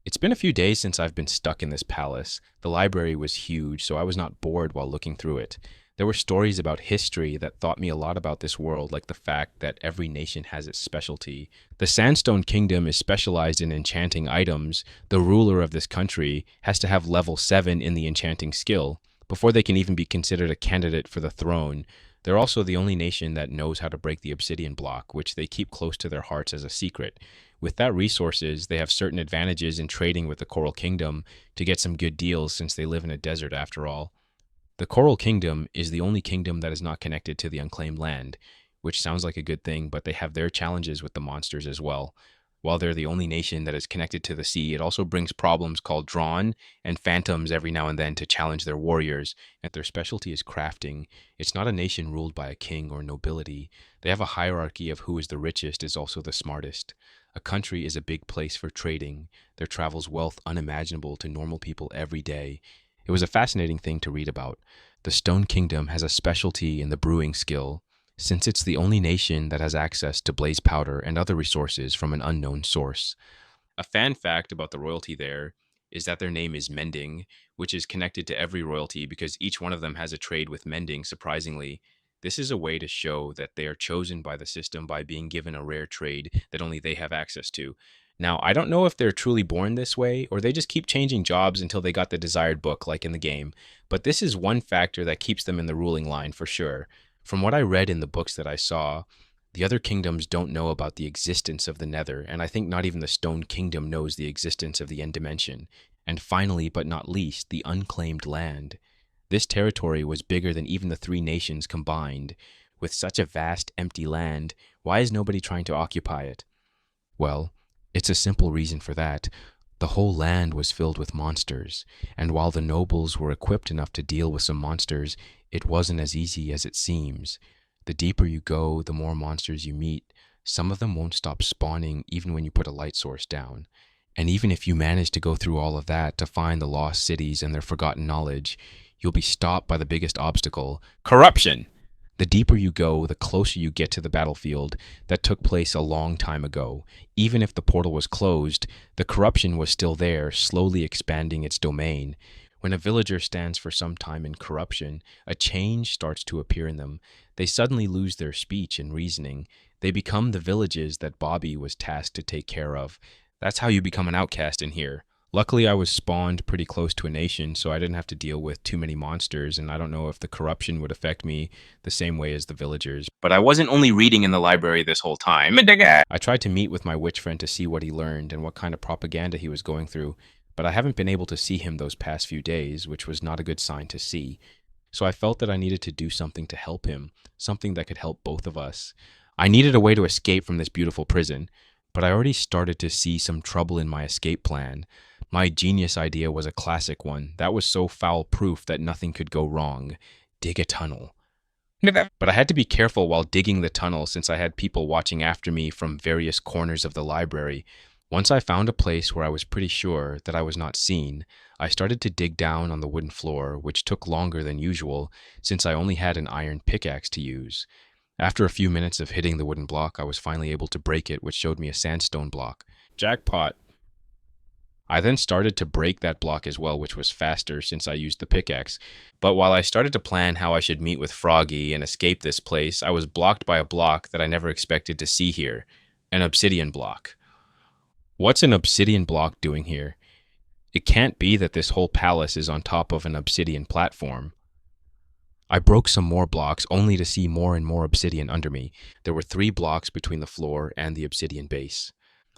It's been a few days since I've been stuck in this palace. The library was huge, so I was not bored while looking through it. There were stories about history that taught me a lot about this world, like the fact that every nation has its specialty. The Sandstone Kingdom is specialized in enchanting items. The ruler of this country has to have level 7 in the enchanting skill before they can even be considered a candidate for the throne. They're also the only nation that knows how to break the obsidian block, which they keep close to their hearts as a secret. With that resources, they have certain advantages in trading with the Coral Kingdom to get some good deals since they live in a desert after all. The Coral Kingdom is the only kingdom that is not connected to the unclaimed land, which sounds like a good thing, but they have their challenges with the monsters as well. While they're the only nation that is connected to the sea, it also brings problems called drawn and phantoms every now and then to challenge their warriors, and their specialty is crafting. It's not a nation ruled by a king or nobility. They have a hierarchy of who is the richest is also the smartest. A country is a big place for trading. There travels wealth unimaginable to normal people every day. It was a fascinating thing to read about. The Stone Kingdom has a specialty in the brewing skill, since it's the only nation that has access to blaze powder and other resources from an unknown source. A fan fact about the royalty there is that their name is Mending, which is connected to every royalty because each one of them has a trade with Mending, surprisingly. This is a way to show that they are chosen by the system by being given a rare trade that only they have access to. Now, I don't know if they're truly born this way, or they just keep changing jobs until they got the desired book, like in the game, but this is one factor that keeps them in the ruling line for sure. From what I read in the books that I saw, the other kingdoms don't know about the existence of the Nether, and I think not even the Stone Kingdom knows the existence of the End Dimension. And finally, but not least, the unclaimed land. This territory was bigger than even the 3 nations combined. With such a vast, empty land, why is nobody trying to occupy it? Well, it's a simple reason for that. The whole land was filled with monsters, and while the nobles were equipped enough to deal with some monsters, it wasn't as easy as it seems. The deeper you go, the more monsters you meet. Some of them won't stop spawning even when you put a light source down. And even if you manage to go through all of that to find the lost cities and their forgotten knowledge, you'll be stopped by the biggest obstacle: corruption. The deeper you go, the closer you get to the battlefield that took place a long time ago. Even if the portal was closed, the corruption was still there, slowly expanding its domain. When a villager stands for some time in corruption, a change starts to appear in them. They suddenly lose their speech and reasoning. They become the villages that Bobby was tasked to take care of. That's how you become an outcast in here. Luckily, I was spawned pretty close to a nation, so I didn't have to deal with too many monsters, and I don't know if the corruption would affect me the same way as the villagers. But I wasn't only reading in the library this whole time. I tried to meet with my witch friend to see what he learned and what kind of propaganda he was going through, but I haven't been able to see him those past few days, which was not a good sign to see. So I felt that I needed to do something to help him, something that could help both of us. I needed a way to escape from this beautiful prison, but I already started to see some trouble in my escape plan. My genius idea was a classic one that was so foul-proof that nothing could go wrong: dig a tunnel. But I had to be careful while digging the tunnel since I had people watching after me from various corners of the library. Once I found a place where I was pretty sure that I was not seen, I started to dig down on the wooden floor, which took longer than usual since I only had an iron pickaxe to use. After a few minutes of hitting the wooden block, I was finally able to break it, which showed me a sandstone block. Jackpot. I then started to break that block as well, which was faster since I used the pickaxe. But while I started to plan how I should meet with Froggy and escape this place, I was blocked by a block that I never expected to see here: an obsidian block. What's an obsidian block doing here? It can't be that this whole palace is on top of an obsidian platform. I broke some more blocks only to see more and more obsidian under me. There were 3 blocks between the floor and the obsidian base.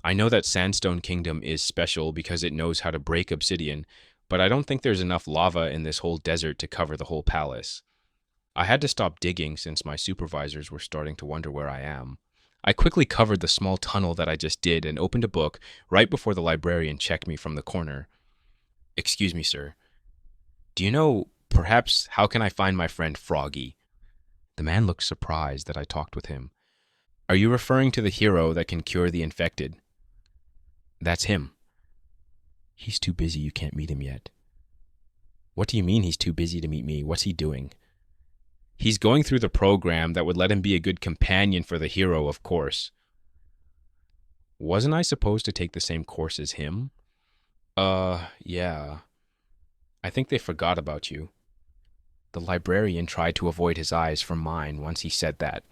I know that Sandstone Kingdom is special because it knows how to break obsidian, but I don't think there's enough lava in this whole desert to cover the whole palace. I had to stop digging since my supervisors were starting to wonder where I am. I quickly covered the small tunnel that I just did and opened a book right before the librarian checked me from the corner. "Excuse me, sir. Do you know, perhaps, how can I find my friend Froggy?" The man looked surprised that I talked with him. "Are you referring to the hero that can cure the infected?" "That's him." "He's too busy, you can't meet him yet." "What do you mean he's too busy to meet me? What's he doing?" "He's going through the program that would let him be a good companion for the hero, of course." "Wasn't I supposed to take the same course as him?" Yeah. I think they forgot about you." The librarian tried to avoid his eyes from mine once he said that.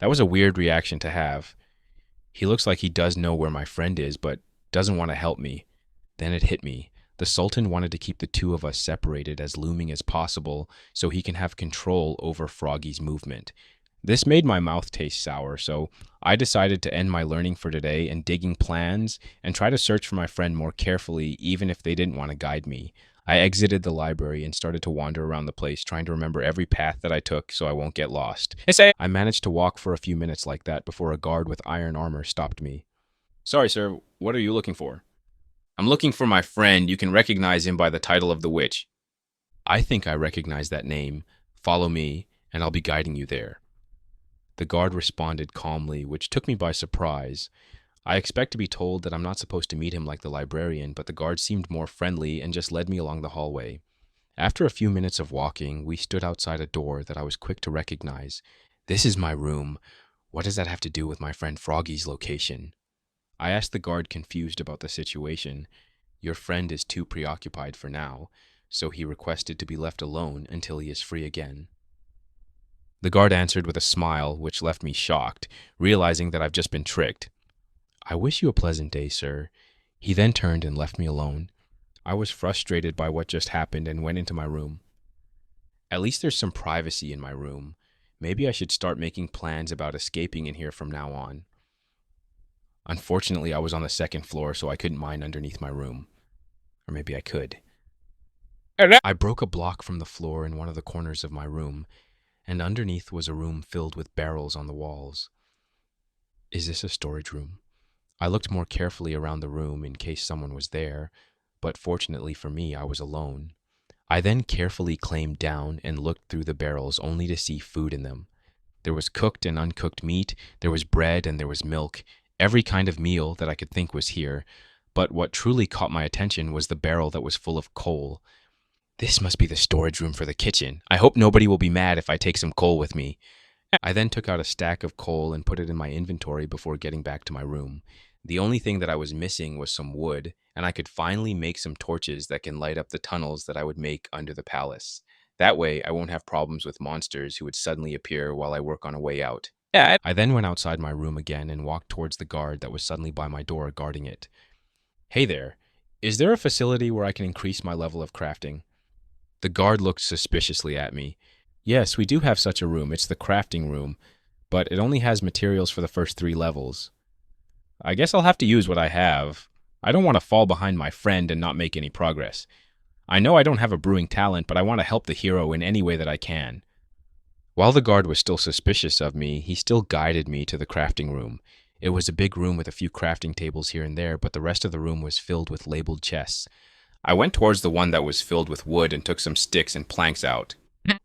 That was a weird reaction to have. He looks like he does know where my friend is, but doesn't want to help me. Then it hit me. The Sultan wanted to keep the two of us separated as looming as possible so he can have control over Froggy's movement. This made my mouth taste sour, so I decided to end my learning for today and digging plans and try to search for my friend more carefully, even if they didn't want to guide me. I exited the library and started to wander around the place, trying to remember every path that I took so I won't get lost. I managed to walk for a few minutes like that before a guard with iron armor stopped me. "Sorry, sir, what are you looking for?" I'm looking for my friend. You can recognize him by the title of the witch. "I think I recognize that name. Follow me, and I'll be guiding you there." The guard responded calmly, which took me by surprise. I expect to be told that I'm not supposed to meet him like the librarian, but the guard seemed more friendly and just led me along the hallway. After a few minutes of walking, we stood outside a door that I was quick to recognize. "This is my room. What does that have to do with my friend Froggy's location?" I asked the guard, confused about the situation. "Your friend is too preoccupied for now, so he requested to be left alone until he is free again." The guard answered with a smile, which left me shocked, realizing that I've just been tricked. "I wish you a pleasant day, sir." He then turned and left me alone. I was frustrated by what just happened and went into my room. At least there's some privacy in my room. Maybe I should start making plans about escaping in here from now on. Unfortunately, I was on the 2nd floor, so I couldn't mine underneath my room. Or maybe I could. I broke a block from the floor in one of the corners of my room, and underneath was a room filled with barrels on the walls. Is this a storage room? I looked more carefully around the room in case someone was there, but fortunately for me, I was alone. I then carefully climbed down and looked through the barrels only to see food in them. There was cooked and uncooked meat, there was bread, and there was milk. Every kind of meal that I could think was here, but what truly caught my attention was the barrel that was full of coal. This must be the storage room for the kitchen. I hope nobody will be mad if I take some coal with me. I then took out a stack of coal and put it in my inventory before getting back to my room. The only thing that I was missing was some wood, and I could finally make some torches that can light up the tunnels that I would make under the palace. That way, I won't have problems with monsters who would suddenly appear while I work on a way out. I then went outside my room again and walked towards the guard that was suddenly by my door guarding it. Hey there, is there a facility where I can increase my level of crafting? The guard looked suspiciously at me. Yes, we do have such a room. It's the crafting room, but it only has materials for the first 3 levels. I guess I'll have to use what I have. I don't want to fall behind my friend and not make any progress. I know I don't have a brewing talent, but I want to help the hero in any way that I can. While the guard was still suspicious of me, he still guided me to the crafting room. It was a big room with a few crafting tables here and there, but the rest of the room was filled with labeled chests. I went towards the one that was filled with wood and took some sticks and planks out.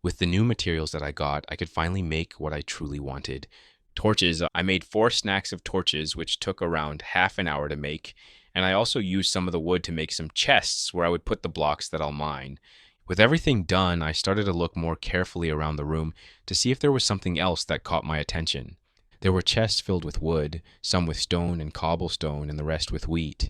With the new materials that I got, I could finally make what I truly wanted. Torches. I made 4 stacks of torches, which took around half an hour to make, and I also used some of the wood to make some chests where I would put the blocks that I'll mine. With everything done, I started to look more carefully around the room to see if there was something else that caught my attention. There were chests filled with wood, some with stone and cobblestone, and the rest with wheat.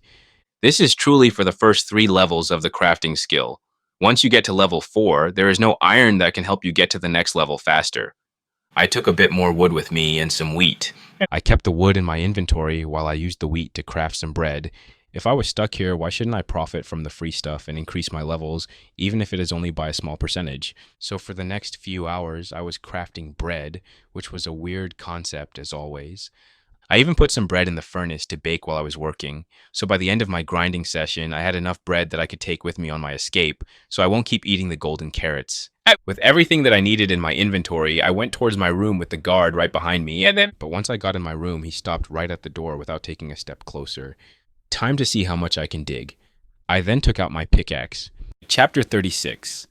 This is truly for the first 3 levels of the crafting skill. Once you get to level 4, there is no iron that can help you get to the next level faster. I took a bit more wood with me and some wheat. I kept the wood in my inventory while I used the wheat to craft some bread. If I was stuck here, why shouldn't I profit from the free stuff and increase my levels, even if it is only by a small percentage? So for the next few hours, I was crafting bread, which was a weird concept as always. I even put some bread in the furnace to bake while I was working, so by the end of my grinding session, I had enough bread that I could take with me on my escape, so I won't keep eating the golden carrots. With everything that I needed in my inventory, I went towards my room with the guard right behind me, but once I got in my room, he stopped right at the door without taking a step closer. Time to see how much I can dig. I then took out my pickaxe. Chapter 36.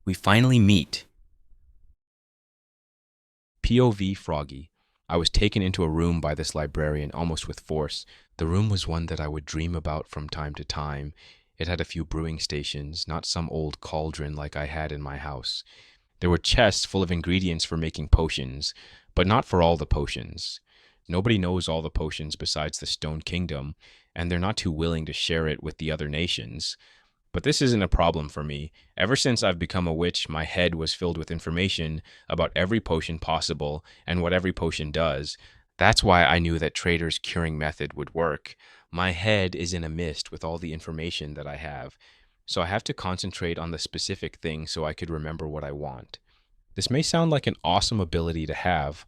We finally meet. POV Froggy. I was taken into a room by this librarian almost with force. The room was one that I would dream about from time to time. It had a few brewing stations, not some old cauldron like I had in my house. There were chests full of ingredients for making potions, but not for all the potions. Nobody knows all the potions besides the Stone Kingdom, and they're not too willing to share it with the other nations. But this isn't a problem for me. Ever since I've become a witch, my head was filled with information about every potion possible and what every potion does. That's why I knew that Trader's curing method would work. My head is in a mist with all the information that I have, so I have to concentrate on the specific thing so I could remember what I want. This may sound like an awesome ability to have.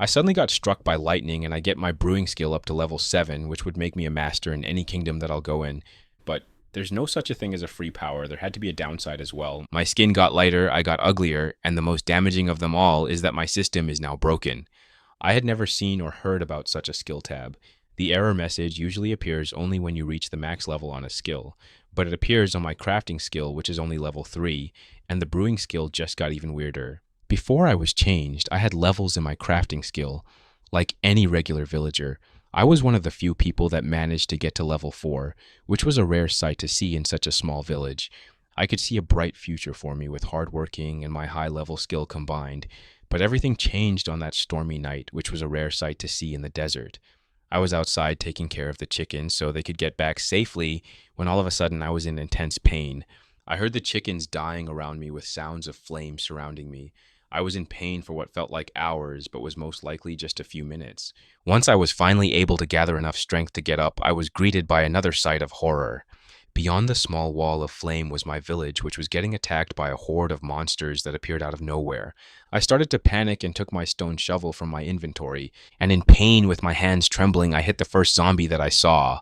I suddenly got struck by lightning and I get my brewing skill up to level 7, which would make me a master in any kingdom that I'll go in. But there's no such a thing as a free power. There had to be a downside as well. My skin got lighter, I got uglier, and the most damaging of them all is that my system is now broken. I had never seen or heard about such a skill tab. The error message usually appears only when you reach the max level on a skill, but it appears on my crafting skill, which is only level 3, and the brewing skill just got even weirder. Before I was changed, I had levels in my crafting skill. Like any regular villager, I was one of the few people that managed to get to level 4, which was a rare sight to see in such a small village. I could see a bright future for me with hard working and my high level skill combined, but everything changed on that stormy night, which was a rare sight to see in the desert. I was outside taking care of the chickens so they could get back safely when all of a sudden I was in intense pain. I heard the chickens dying around me with sounds of flame surrounding me. I was in pain for what felt like hours, but was most likely just a few minutes. Once I was finally able to gather enough strength to get up, I was greeted by another sight of horror. Beyond the small wall of flame was my village, which was getting attacked by a horde of monsters that appeared out of nowhere. I started to panic and took my stone shovel from my inventory, and in pain with my hands trembling, I hit the first zombie that I saw.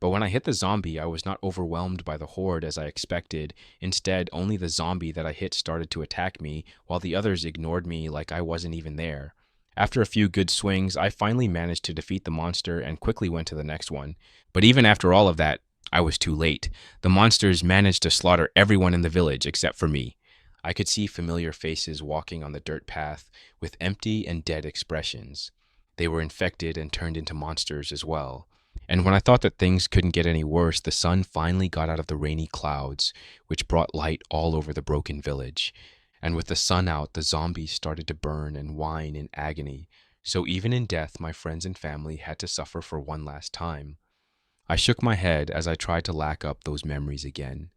But when I hit the zombie, I was not overwhelmed by the horde as I expected. Instead, only the zombie that I hit started to attack me, while the others ignored me like I wasn't even there. After a few good swings, I finally managed to defeat the monster and quickly went to the next one. But even after all of that, I was too late. The monsters managed to slaughter everyone in the village except for me. I could see familiar faces walking on the dirt path with empty and dead expressions. They were infected and turned into monsters as well. And when I thought that things couldn't get any worse, the sun finally got out of the rainy clouds, which brought light all over the broken village. And with the sun out, the zombies started to burn and whine in agony. So even in death, my friends and family had to suffer for one last time. I shook my head as I tried to lack up those memories again.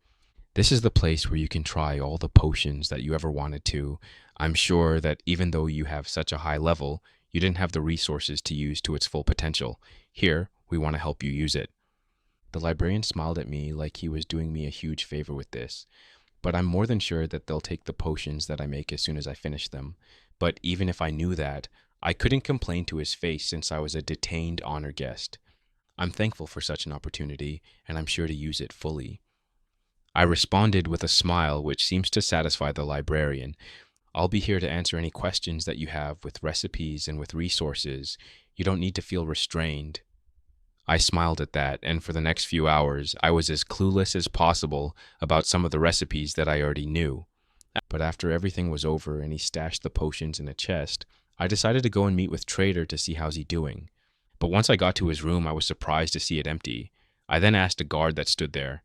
This is the place where you can try all the potions that you ever wanted to. I'm sure that even though you have such a high level, you didn't have the resources to use to its full potential. Here, we want to help you use it. The librarian smiled at me like he was doing me a huge favor with this, but I'm more than sure that they'll take the potions that I make as soon as I finish them. But even if I knew that, I couldn't complain to his face since I was a detained honor guest. I'm thankful for such an opportunity, and I'm sure to use it fully. I responded with a smile which seems to satisfy the librarian. I'll be here to answer any questions that you have with recipes and with resources. You don't need to feel restrained. I smiled at that, and for the next few hours, I was as clueless as possible about some of the recipes that I already knew. But after everything was over and he stashed the potions in a chest, I decided to go and meet with Trader to see how's he doing. But once I got to his room, I was surprised to see it empty. I then asked a guard that stood there,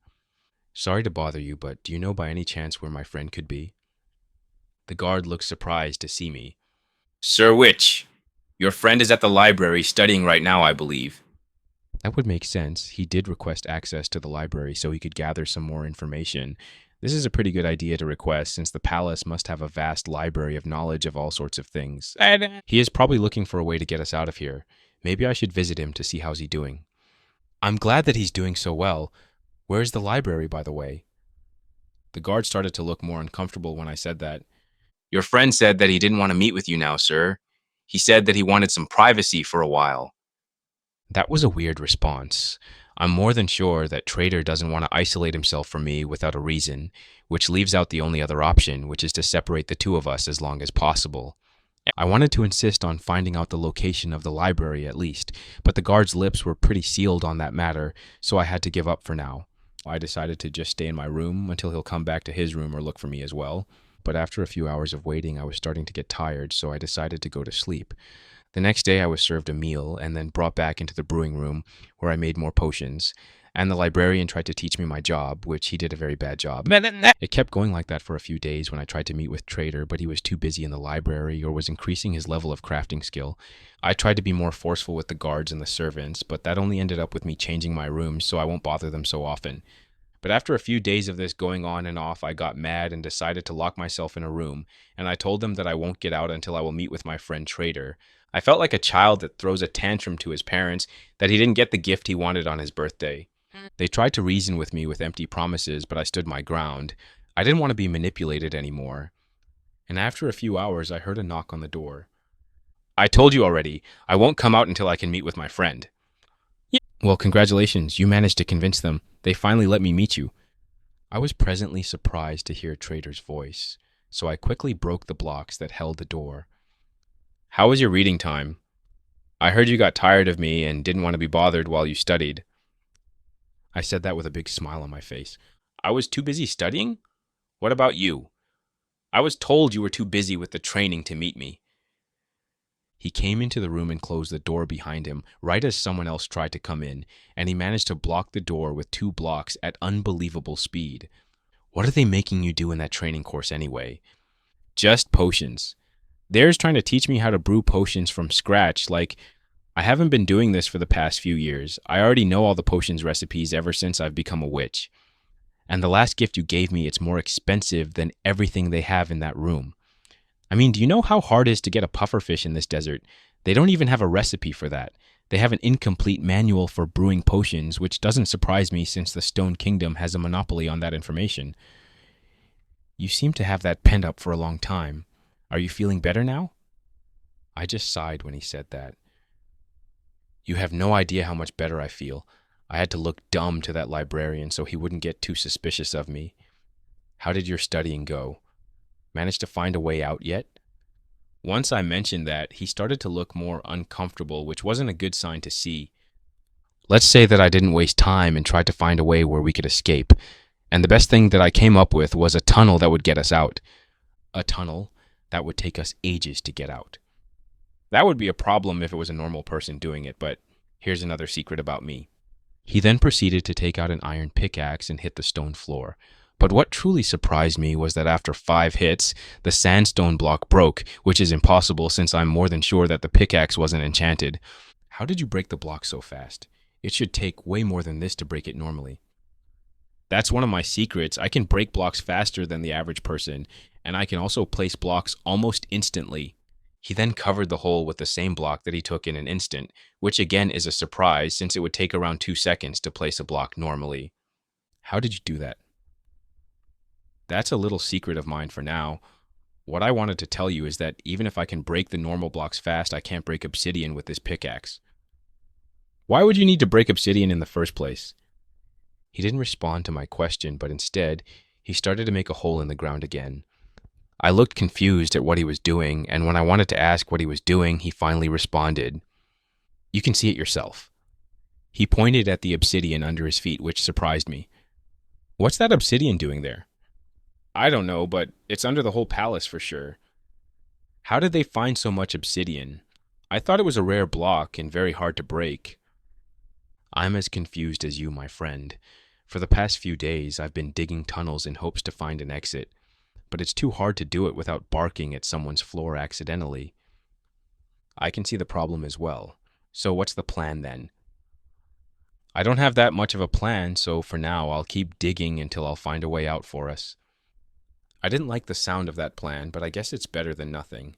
"Sorry to bother you, but do you know by any chance where my friend could be?" The guard looked surprised to see me. Sir Witch, your friend is at the library studying right now, I believe. That would make sense. He did request access to the library so he could gather some more information. This is a pretty good idea to request since the palace must have a vast library of knowledge of all sorts of things. He is probably looking for a way to get us out of here. Maybe I should visit him to see how's he doing. I'm glad that he's doing so well. Where's the library, by the way? The guard started to look more uncomfortable when I said that. Your friend said that he didn't want to meet with you now, sir. He said that he wanted some privacy for a while. That was a weird response. I'm more than sure that Trader doesn't want to isolate himself from me without a reason, which leaves out the only other option, which is to separate the two of us as long as possible. I wanted to insist on finding out the location of the library at least, but the guard's lips were pretty sealed on that matter, so I had to give up for now. I decided to just stay in my room until he'll come back to his room or look for me as well. But after a few hours of waiting, I was starting to get tired, so I decided to go to sleep. The next day, I was served a meal and then brought back into the brewing room where I made more potions. And the librarian tried to teach me my job, which he did a very bad job. It kept going like that for a few days when I tried to meet with Trader, but he was too busy in the library or was increasing his level of crafting skill. I tried to be more forceful with the guards and the servants, but that only ended up with me changing my rooms so I won't bother them so often. But after a few days of this going on and off, I got mad and decided to lock myself in a room, and I told them that I won't get out until I will meet with my friend Trader. I felt like a child that throws a tantrum to his parents that he didn't get the gift he wanted on his birthday. They tried to reason with me with empty promises, but I stood my ground. I didn't want to be manipulated anymore. And after a few hours, I heard a knock on the door. I told you already, I won't come out until I can meet with my friend. Well, congratulations. You managed to convince them. They finally let me meet you. I was presently surprised to hear Trader's voice, so I quickly broke the blocks that held the door. How was your reading time? I heard you got tired of me and didn't want to be bothered while you studied. I said that with a big smile on my face. I was too busy studying? What about you? I was told you were too busy with the training to meet me. He came into the room and closed the door behind him, right as someone else tried to come in, and he managed to block the door with 2 blocks at unbelievable speed. What are they making you do in that training course anyway? Just potions. They're trying to teach me how to brew potions from scratch, like, I haven't been doing this for the past few years. I already know all the potions recipes ever since I've become a witch. And the last gift you gave me, it's more expensive than everything they have in that room. I mean, do you know how hard it is to get a pufferfish in this desert? They don't even have a recipe for that. They have an incomplete manual for brewing potions, which doesn't surprise me since the Stone Kingdom has a monopoly on that information. You seem to have that pent up for a long time. Are you feeling better now? I just sighed when he said that. You have no idea how much better I feel. I had to look dumb to that librarian so he wouldn't get too suspicious of me. How did your studying go? Managed to find a way out yet? Once I mentioned that, he started to look more uncomfortable, which wasn't a good sign to see. Let's say that I didn't waste time and tried to find a way where we could escape. And the best thing that I came up with was a tunnel that would get us out. A tunnel that would take us ages to get out. That would be a problem if it was a normal person doing it, but Here's another secret about me. He then proceeded to take out an iron pickaxe and hit the stone floor. But what truly surprised me was that after 5 hits, the sandstone block broke, which is impossible since I'm more than sure that the pickaxe wasn't enchanted. How did you break the block so fast? It should take way more than this to break it normally. That's one of my secrets. I can break blocks faster than the average person, and I can also place blocks almost instantly. He then covered the hole with the same block that he took in an instant, which again is a surprise since it would take around 2 seconds to place a block normally. How did you do that? That's a little secret of mine for now. What I wanted to tell you is that even if I can break the normal blocks fast, I can't break obsidian with this pickaxe. Why would you need to break obsidian in the first place? He didn't respond to my question, but instead, he started to make a hole in the ground again. I looked confused at what he was doing, and when I wanted to ask what he was doing, he finally responded. You can see it yourself. He pointed at the obsidian under his feet, which surprised me. What's that obsidian doing there? I don't know, but it's under the whole palace for sure. How did they find so much obsidian? I thought it was a rare block and very hard to break. I'm as confused as you, my friend. For the past few days, I've been digging tunnels in hopes to find an exit, but it's too hard to do it without barking at someone's floor accidentally. I can see the problem as well. So what's the plan then? I don't have that much of a plan, so for now I'll keep digging until I'll find a way out for us. I didn't like the sound of that plan, but I guess it's better than nothing.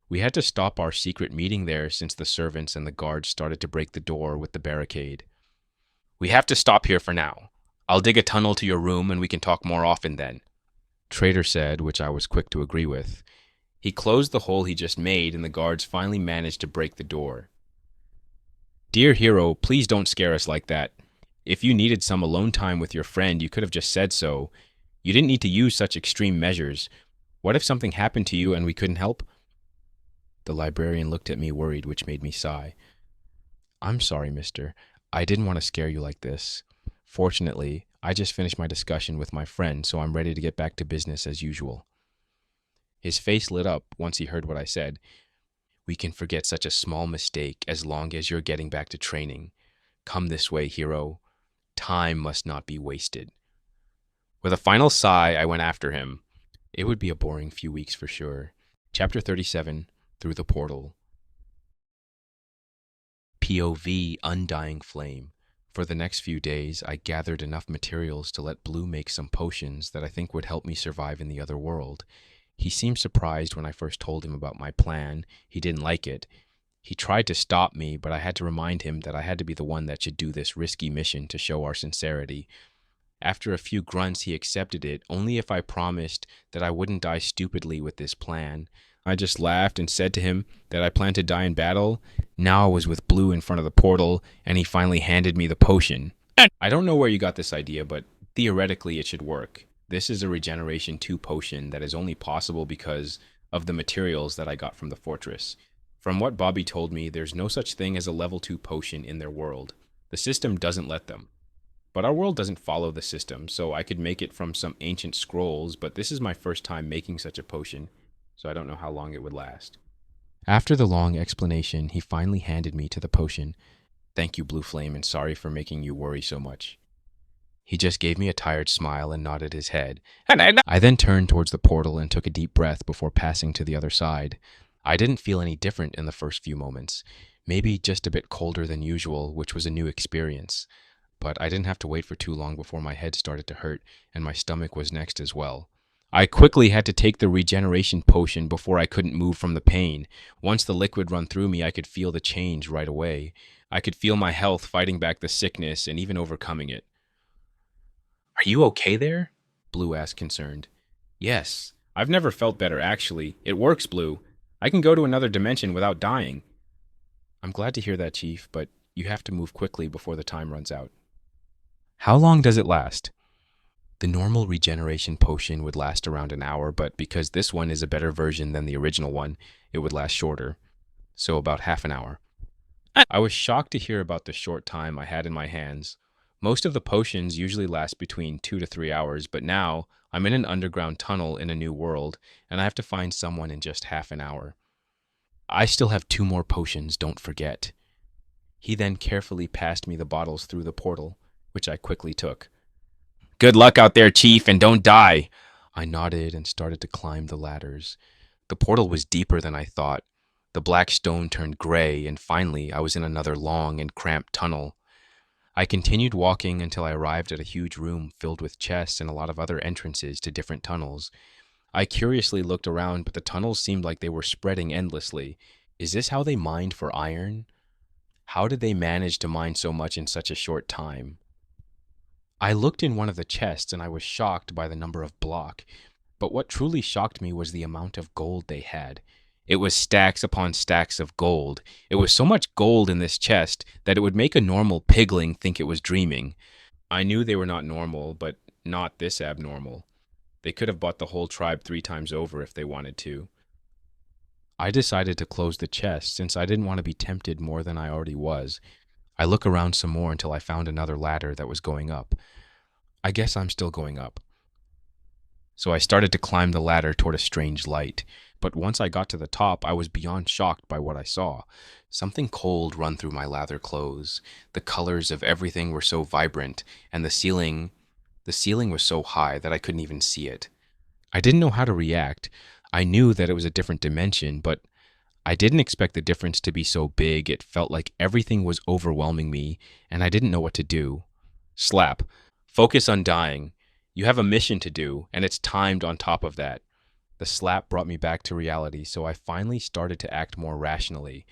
We had to stop our secret meeting there since the servants and the guards started to break the door with the barricade. We have to stop here for now. I'll dig a tunnel to your room and we can talk more often then, Trader said, which I was quick to agree with. He closed the hole he just made and the guards finally managed to break the door. Dear hero, please don't scare us like that. If you needed some alone time with your friend, you could have just said so. You didn't need to use such extreme measures. What if something happened to you and we couldn't help? The librarian looked at me worried, which made me sigh. I'm sorry, mister. I didn't want to scare you like this. Fortunately, I just finished my discussion with my friend, so I'm ready to get back to business as usual. His face lit up once he heard what I said. We can forget such a small mistake as long as you're getting back to training. Come this way, hero. Time must not be wasted. With a final sigh, I went after him. It would be a boring few weeks for sure. Chapter 37, Through the Portal. POV Undying Flame. For the next few days, I gathered enough materials to let Blue make some potions that I think would help me survive in the other world. He seemed surprised when I first told him about my plan. He didn't like it. He tried to stop me, but I had to remind him that I had to be the one that should do this risky mission to show our sincerity. After a few grunts, he accepted it, only if I promised that I wouldn't die stupidly with this plan. I just laughed and said to him that I planned to die in battle. Now I was with Blue in front of the portal, and he finally handed me the potion. I don't know where you got this idea, but theoretically it should work. This is a Regeneration 2 potion that is only possible because of the materials that I got from the fortress. From what Bobby told me, there's no such thing as a level 2 potion in their world. The system doesn't let them. But our world doesn't follow the system, so I could make it from some ancient scrolls, but this is my first time making such a potion, so I don't know how long it would last. After the long explanation, he finally handed me to the potion. Thank you, Blue Flame, and sorry for making you worry so much. He just gave me a tired smile and nodded his head. I then turned towards the portal and took a deep breath before passing to the other side. I didn't feel any different in the first few moments. Maybe just a bit colder than usual, which was a new experience. But I didn't have to wait for too long before my head started to hurt, and my stomach was next as well. I quickly had to take the regeneration potion before I couldn't move from the pain. Once the liquid run through me, I could feel the change right away. I could feel my health fighting back the sickness and even overcoming it. Are you okay there? Blue asked, concerned. Yes. I've never felt better, actually. It works, Blue. I can go to another dimension without dying. I'm glad to hear that, Chief, but you have to move quickly before the time runs out. How long does it last? The normal regeneration potion would last around an hour, but because this one is a better version than the original one, it would last shorter. So about half an hour. I was shocked to hear about the short time I had in my hands. Most of the potions usually last between 2 to 3 hours, but now I'm in an underground tunnel in a new world, and I have to find someone in just half an hour. I still have 2 more potions, don't forget. He then carefully passed me the bottles through the portal, which I quickly took. Good luck out there, Chief, and don't die. I nodded and started to climb the ladders. The portal was deeper than I thought. The black stone turned gray, and finally I was in another long and cramped tunnel. I continued walking until I arrived at a huge room filled with chests and a lot of other entrances to different tunnels. I curiously looked around, but the tunnels seemed like they were spreading endlessly. Is this how they mined for iron? How did they manage to mine so much in such a short time? I looked in one of the chests and I was shocked by the number of block. But what truly shocked me was the amount of gold they had. It was stacks upon stacks of gold. It was so much gold in this chest that it would make a normal pigling think it was dreaming. I knew they were not normal, but not this abnormal. They could have bought the whole tribe 3 times over if they wanted to. I decided to close the chest since I didn't want to be tempted more than I already was. I looked around some more until I found another ladder that was going up. I guess I'm still going up. So I started to climb the ladder toward a strange light. But once I got to the top, I was beyond shocked by what I saw. Something cold run through my lather clothes. The colors of everything were so vibrant, and the ceiling was so high that I couldn't even see it. I didn't know how to react. I knew that it was a different dimension, but I didn't expect the difference to be so big. It felt like everything was overwhelming me, and I didn't know what to do. Slap. Focus on dying. You have a mission to do, and it's timed on top of that. The slap brought me back to reality, so I finally started to act more rationally.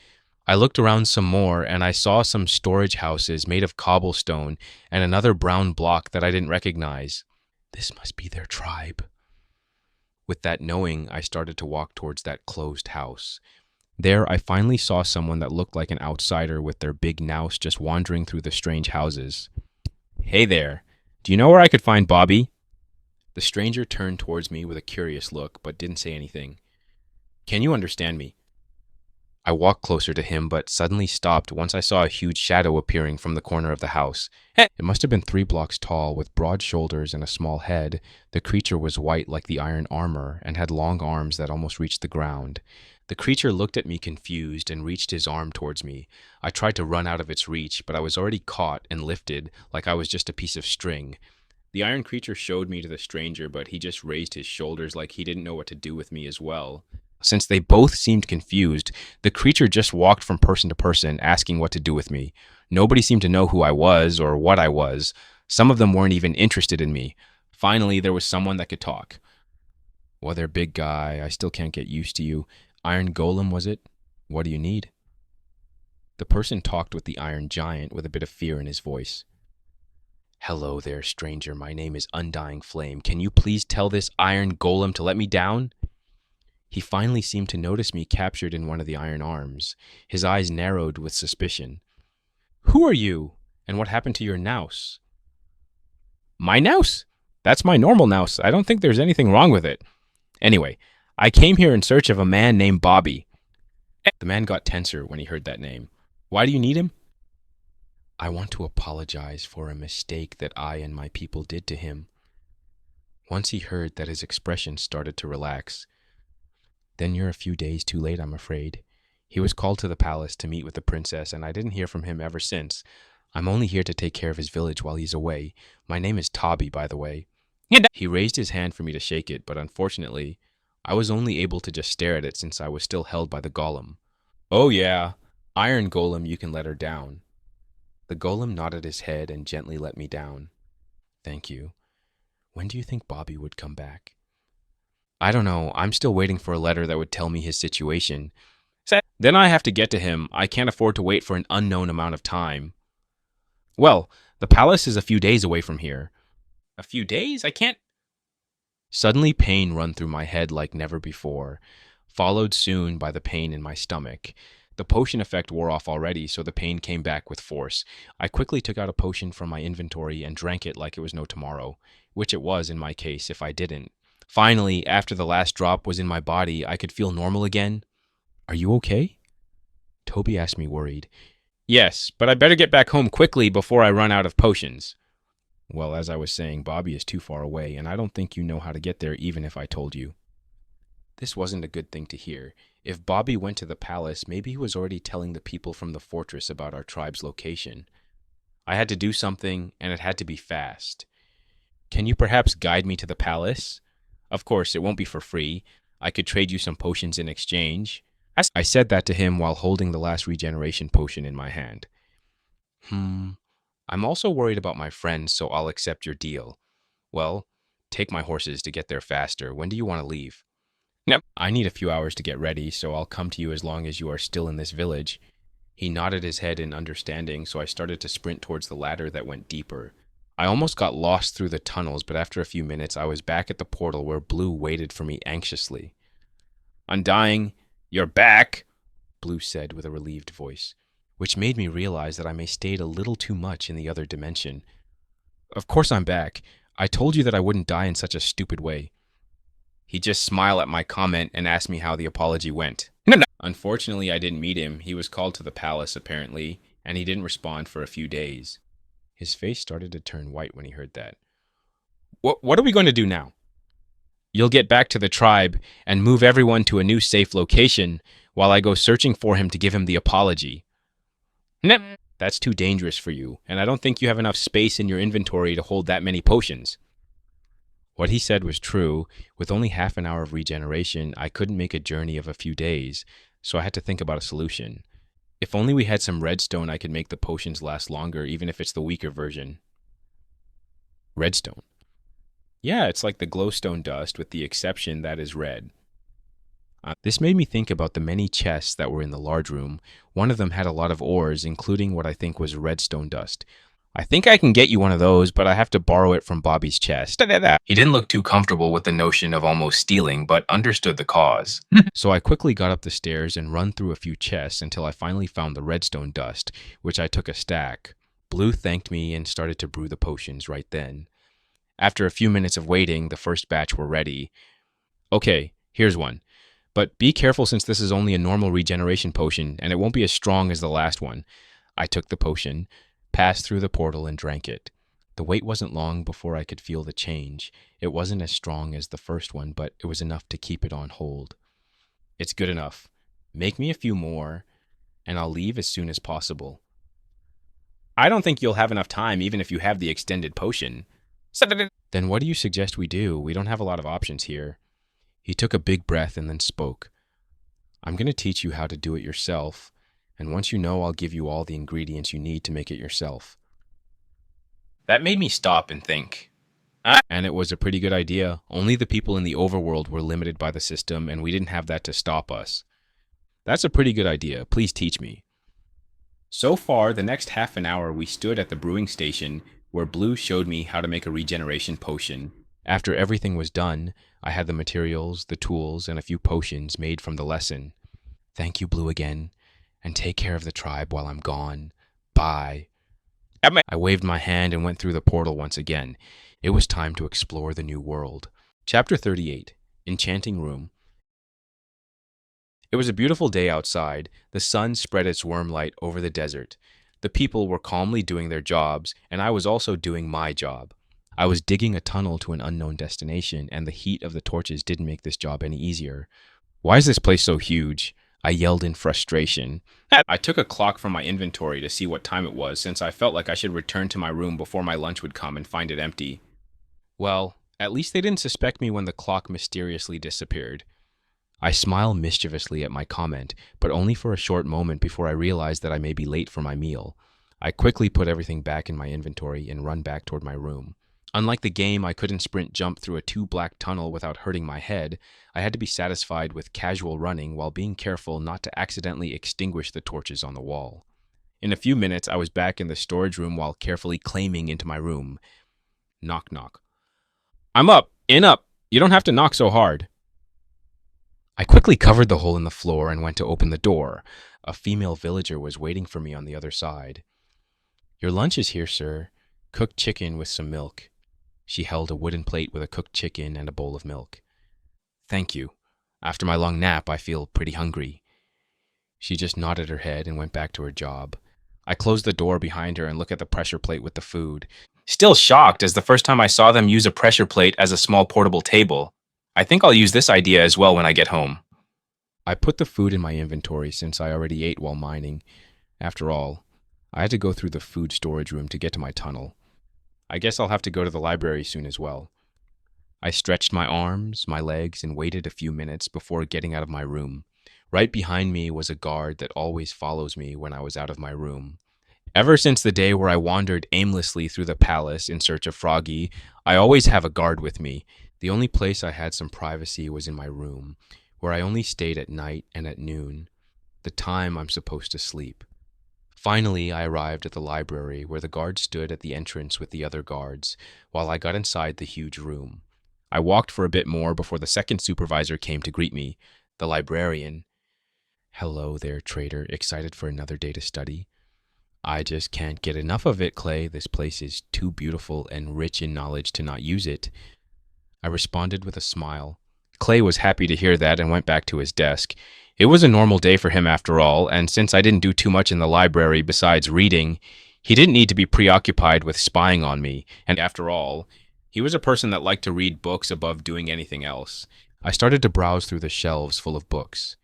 I looked around some more, and I saw some storage houses made of cobblestone and another brown block that I didn't recognize. This must be their tribe. With that knowing, I started to walk towards that closed house. There, I finally saw someone that looked like an outsider with their big nous just wandering through the strange houses. Hey there, do you know where I could find Bobby? The stranger turned towards me with a curious look, but didn't say anything. Can you understand me? I walked closer to him, but suddenly stopped once I saw a huge shadow appearing from the corner of the house. It must have been 3 blocks tall, with broad shoulders and a small head. The creature was white like the iron armor, and had long arms that almost reached the ground. The creature looked at me confused and reached his arm towards me. I tried to run out of its reach, but I was already caught and lifted like I was just a piece of string. The iron creature showed me to the stranger, but he just raised his shoulders like he didn't know what to do with me as well. Since they both seemed confused, the creature just walked from person to person, asking what to do with me. Nobody seemed to know who I was or what I was. Some of them weren't even interested in me. Finally, there was someone that could talk. Well, there, big guy, I still can't get used to you. Iron Golem, was it? What do you need? The person talked with the Iron Giant with a bit of fear in his voice. Hello there, stranger. My name is Undying Flame. Can you please tell this Iron Golem to let me down? He finally seemed to notice me captured in one of the iron arms. His eyes narrowed with suspicion. Who are you? And what happened to your nous? My nous? That's my normal nous. I don't think there's anything wrong with it. Anyway, I came here in search of a man named Bobby. The man got tenser when he heard that name. Why do you need him? I want to apologize for a mistake that I and my people did to him. Once he heard that, his expression started to relax. Then you're a few days too late, I'm afraid. He was called to the palace to meet with the princess, and I didn't hear from him ever since. I'm only here to take care of his village while he's away. My name is Toby, by the way. He raised his hand for me to shake it, but unfortunately, I was only able to just stare at it since I was still held by the golem. Oh yeah, Iron Golem, you can let her down. The golem nodded his head and gently let me down. Thank you. When do you think Bobby would come back? I don't know. I'm still waiting for a letter that would tell me his situation. Then I have to get to him. I can't afford to wait for an unknown amount of time. Well, the palace is a few days away from here. A few days? I can't... Suddenly pain run through my head like never before, followed soon by the pain in my stomach. The potion effect wore off already, so the pain came back with force. I quickly took out a potion from my inventory and drank it like it was no tomorrow, which it was in my case if I didn't. Finally, after the last drop was in my body, I could feel normal again. Are you okay? Toby asked me worried. Yes, but I better get back home quickly before I run out of potions. Well, as I was saying, Bobby is too far away, and I don't think you know how to get there even if I told you. This wasn't a good thing to hear. If Bobby went to the palace, maybe he was already telling the people from the fortress about our tribe's location. I had to do something, and it had to be fast. Can you perhaps guide me to the palace? Of course, it won't be for free. I could trade you some potions in exchange. I said that to him while holding the last regeneration potion in my hand. I'm also worried about my friends, so I'll accept your deal. Well, take my horses to get there faster. When do you want to leave? Yep. I need a few hours to get ready, so I'll come to you as long as you are still in this village. He nodded his head in understanding, so I started to sprint towards the ladder that went deeper. I almost got lost through the tunnels, but after a few minutes, I was back at the portal where Blue waited for me anxiously. Undying, you're back, Blue said with a relieved voice, which made me realize that I may stayed a little too much in the other dimension. Of course I'm back. I told you that I wouldn't die in such a stupid way. He just smiled at my comment and asked me how the apology went. No. Unfortunately, I didn't meet him. He was called to the palace, apparently, and he didn't respond for a few days. His face started to turn white when he heard that. What are we going to do now? You'll get back to the tribe and move everyone to a new safe location while I go searching for him to give him the apology. Nope. That's too dangerous for you, and I don't think you have enough space in your inventory to hold that many potions. What he said was true. With only half an hour of regeneration, I couldn't make a journey of a few days, so I had to think about a solution. If only we had some redstone, I could make the potions last longer, even if it's the weaker version. Redstone? Yeah, it's like the glowstone dust, with the exception that is red. This made me think about the many chests that were in the large room. One of them had a lot of ores, including what I think was redstone dust. I think I can get you one of those, but I have to borrow it from Bobby's chest. He didn't look too comfortable with the notion of almost stealing, but understood the cause. So I quickly got up the stairs and run through a few chests until I finally found the redstone dust, which I took a stack. Blue thanked me and started to brew the potions right then. After a few minutes of waiting, the first batch were ready. Okay, here's one. But be careful since this is only a normal regeneration potion, and it won't be as strong as the last one. I took the potion, passed through the portal, and drank it. The wait wasn't long before I could feel the change. It wasn't as strong as the first one, but it was enough to keep it on hold. It's good enough. Make me a few more, and I'll leave as soon as possible. I don't think you'll have enough time even if you have the extended potion. Then what do you suggest we do? We don't have a lot of options here. He took a big breath and then spoke. I'm going to teach you how to do it yourself, and once you know, I'll give you all the ingredients you need to make it yourself. That made me stop and think. And it was a pretty good idea. Only the people in the overworld were limited by the system, and we didn't have that to stop us. That's a pretty good idea. Please teach me. So far, the next half an hour, we stood at the brewing station where Blue showed me how to make a regeneration potion. After everything was done, I had the materials, the tools, and a few potions made from the lesson. Thank you, Blue, again, and take care of the tribe while I'm gone. Bye. I waved my hand and went through the portal once again. It was time to explore the new world. Chapter 38, Enchanting Room. It was a beautiful day outside. The sun spread its warm light over the desert. The people were calmly doing their jobs, and I was also doing my job. I was digging a tunnel to an unknown destination, and the heat of the torches didn't make this job any easier. Why is this place so huge? I yelled in frustration. I took a clock from my inventory to see what time it was, since I felt like I should return to my room before my lunch would come and find it empty. Well, at least they didn't suspect me when the clock mysteriously disappeared. I smiled mischievously at my comment, but only for a short moment before I realized that I may be late for my meal. I quickly put everything back in my inventory and run back toward my room. Unlike the game, I couldn't sprint jump through a too-black tunnel without hurting my head. I had to be satisfied with casual running while being careful not to accidentally extinguish the torches on the wall. In a few minutes, I was back in the storage room while carefully claiming into my room. Knock, knock. I'm up! In up! You don't have to knock so hard. I quickly covered the hole in the floor and went to open the door. A female villager was waiting for me on the other side. Your lunch is here, sir. Cooked chicken with some milk. She held a wooden plate with a cooked chicken and a bowl of milk. Thank you. After my long nap, I feel pretty hungry. She just nodded her head and went back to her job. I closed the door behind her and looked at the pressure plate with the food. Still shocked, as the first time I saw them use a pressure plate as a small portable table. I think I'll use this idea as well when I get home. I put the food in my inventory since I already ate while mining. After all, I had to go through the food storage room to get to my tunnel. I guess I'll have to go to the library soon as well. I stretched my arms, my legs, and waited a few minutes before getting out of my room. Right behind me was a guard that always follows me when I was out of my room. Ever since the day where I wandered aimlessly through the palace in search of Froggy, I always have a guard with me. The only place I had some privacy was in my room, where I only stayed at night and at noon, the time I'm supposed to sleep. Finally, I arrived at the library where the guard stood at the entrance with the other guards, while I got inside the huge room. I walked for a bit more before the second supervisor came to greet me, the librarian. Hello there, trader, excited for another day to study. I just can't get enough of it, Clay. This place is too beautiful and rich in knowledge to not use it. I responded with a smile. Clay was happy to hear that and went back to his desk. It was a normal day for him after all, and since I didn't do too much in the library besides reading, he didn't need to be preoccupied with spying on me, and after all, he was a person that liked to read books above doing anything else. I started to browse through the shelves full of books.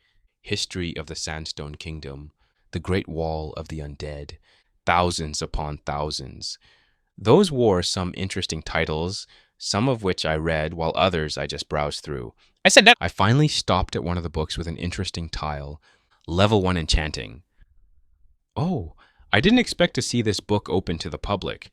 History of the Sandstone Kingdom, The Great Wall of the Undead, thousands upon thousands. Those wore some interesting titles, some of which I read, while others I just browsed through. I finally stopped at one of the books with an interesting tile, Level 1 Enchanting. Oh, I didn't expect to see this book open to the public.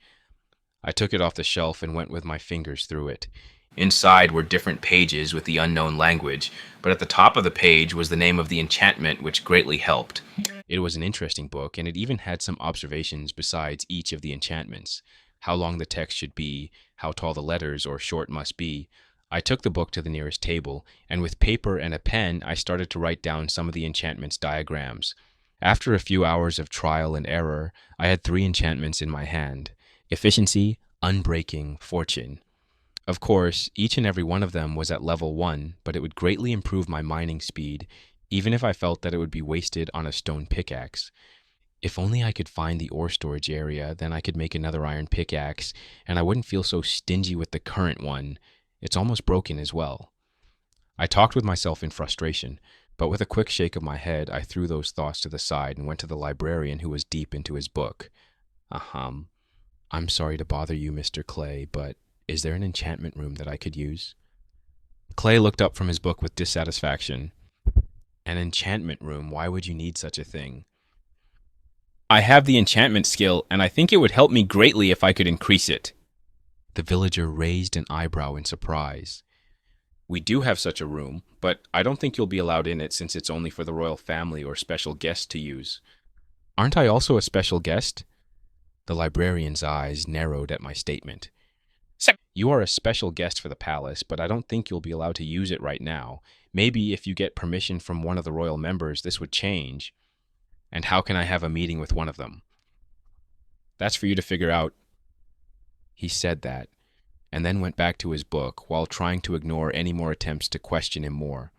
I took it off the shelf and went with my fingers through it. Inside were different pages with the unknown language, but at the top of the page was the name of the enchantment, which greatly helped. It was an interesting book, and it even had some observations besides each of the enchantments. How long the text should be, how tall the letters or short must be. I took the book to the nearest table, and with paper and a pen, I started to write down some of the enchantment's diagrams. After a few hours of trial and error, I had 3 enchantments in my hand: Efficiency, Unbreaking, Fortune. Of course, each and every one of them was at level 1, but it would greatly improve my mining speed, even if I felt that it would be wasted on a stone pickaxe. If only I could find the ore storage area, then I could make another iron pickaxe, and I wouldn't feel so stingy with the current one. It's almost broken as well. I talked with myself in frustration, but with a quick shake of my head, I threw those thoughts to the side and went to the librarian who was deep into his book. I'm sorry to bother you, Mr. Clay, but is there an enchantment room that I could use? Clay looked up from his book with dissatisfaction. An enchantment room? Why would you need such a thing? I have the enchantment skill, and I think it would help me greatly if I could increase it. The villager raised an eyebrow in surprise. We do have such a room, but I don't think you'll be allowed in it since it's only for the royal family or special guests to use. Aren't I also a special guest? The librarian's eyes narrowed at my statement. You are a special guest for the palace, but I don't think you'll be allowed to use it right now. Maybe if you get permission from one of the royal members, this would change. And how can I have a meeting with one of them? That's for you to figure out. He said that, and then went back to his book while trying to ignore any more attempts to question him more.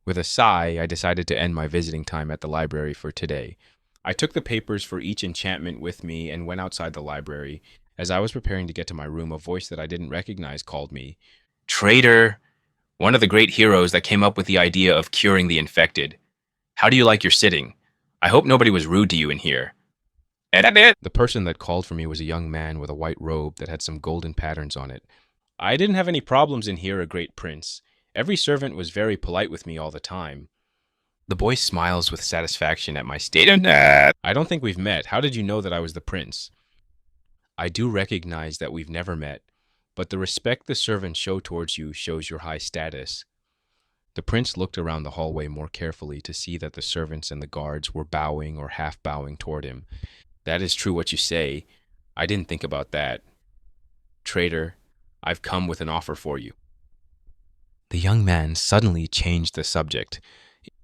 With a sigh, I decided to end my visiting time at the library for today. I took the papers for each enchantment with me and went outside the library. As I was preparing to get to my room, a voice that I didn't recognize called me. Traitor! One of the great heroes that came up with the idea of curing the infected. How do you like your sitting? I hope nobody was rude to you in here. The person that called for me was a young man with a white robe that had some golden patterns on it. I didn't have any problems in here, a great prince. Every servant was very polite with me all the time. The boy smiles with satisfaction at my statement. I don't think we've met. How did you know that I was the prince? I do recognize that we've never met, but the respect the servants show towards you shows your high status. The prince looked around the hallway more carefully to see that the servants and the guards were bowing or half bowing toward him. That is true what you say. I didn't think about that. Traitor, I've come with an offer for you. The young man suddenly changed the subject.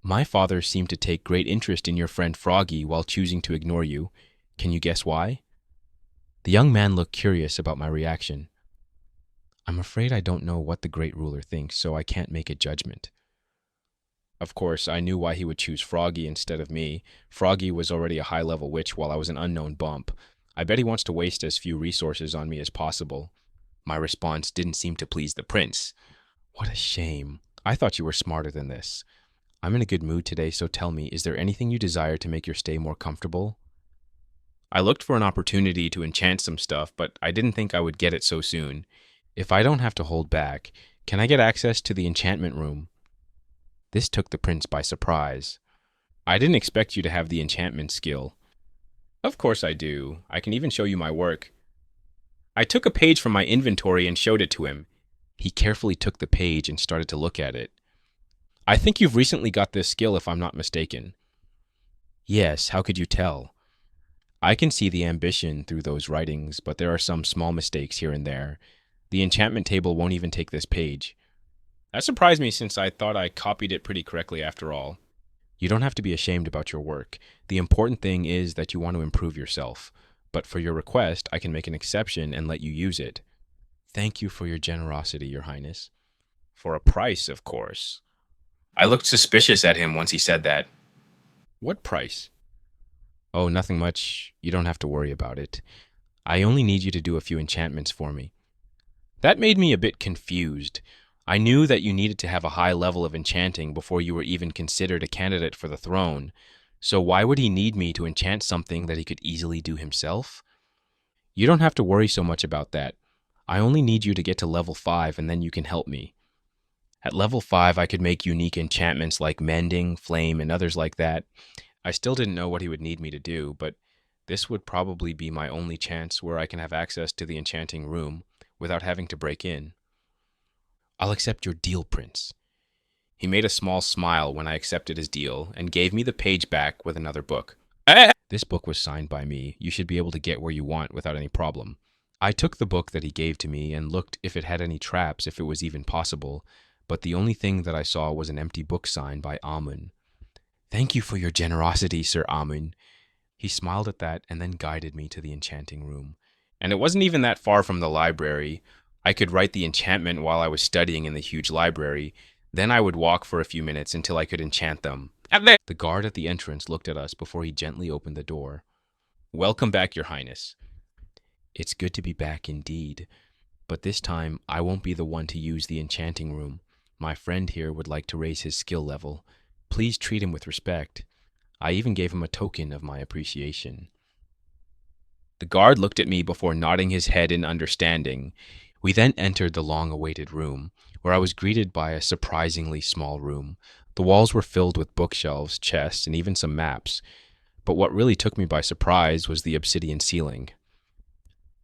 My father seemed to take great interest in your friend Froggy while choosing to ignore you. Can you guess why? The young man looked curious about my reaction. I'm afraid I don't know what the great ruler thinks, so I can't make a judgment. Of course, I knew why he would choose Froggy instead of me. Froggy was already a high-level witch while I was an unknown bump. I bet he wants to waste as few resources on me as possible. My response didn't seem to please the prince. What a shame. I thought you were smarter than this. I'm in a good mood today, so tell me, is there anything you desire to make your stay more comfortable? I looked for an opportunity to enchant some stuff, but I didn't think I would get it so soon. If I don't have to hold back, can I get access to the enchantment room? This took the prince by surprise. I didn't expect you to have the enchantment skill. Of course I do. I can even show you my work. I took a page from my inventory and showed it to him. He carefully took the page and started to look at it. I think you've recently got this skill if I'm not mistaken. Yes, how could you tell? I can see the ambition through those writings, but there are some small mistakes here and there. The enchantment table won't even take this page. That surprised me since I thought I copied it pretty correctly after all. You don't have to be ashamed about your work. The important thing is that you want to improve yourself. But for your request, I can make an exception and let you use it. Thank you for your generosity, Your Highness. For a price, of course. I looked suspicious at him once he said that. What price? Oh, nothing much. You don't have to worry about it. I only need you to do a few enchantments for me. That made me a bit confused. I knew that you needed to have a high level of enchanting before you were even considered a candidate for the throne. So why would he need me to enchant something that he could easily do himself? You don't have to worry so much about that. I only need you to get to level 5 and then you can help me. At level 5, I could make unique enchantments like mending, flame, and others like that. I still didn't know what he would need me to do, but this would probably be my only chance where I can have access to the enchanting room without having to break in. I'll accept your deal, Prince. He made a small smile when I accepted his deal and gave me the page back with another book. This book was signed by me. You should be able to get where you want without any problem. I took the book that he gave to me and looked if it had any traps, if it was even possible, but the only thing that I saw was an empty book signed by Amun. Thank you for your generosity, Sir Amun. He smiled at that and then guided me to the enchanting room. And it wasn't even that far from the library. I could write the enchantment while I was studying in the huge library. Then I would walk for a few minutes until I could enchant them. The guard at the entrance looked at us before he gently opened the door. Welcome back, Your Highness. It's good to be back indeed. But this time, I won't be the one to use the enchanting room. My friend here would like to raise his skill level. Please treat him with respect. I even gave him a token of my appreciation. The guard looked at me before nodding his head in understanding. We then entered the long-awaited room, where I was greeted by a surprisingly small room. The walls were filled with bookshelves, chests, and even some maps. But what really took me by surprise was the obsidian ceiling.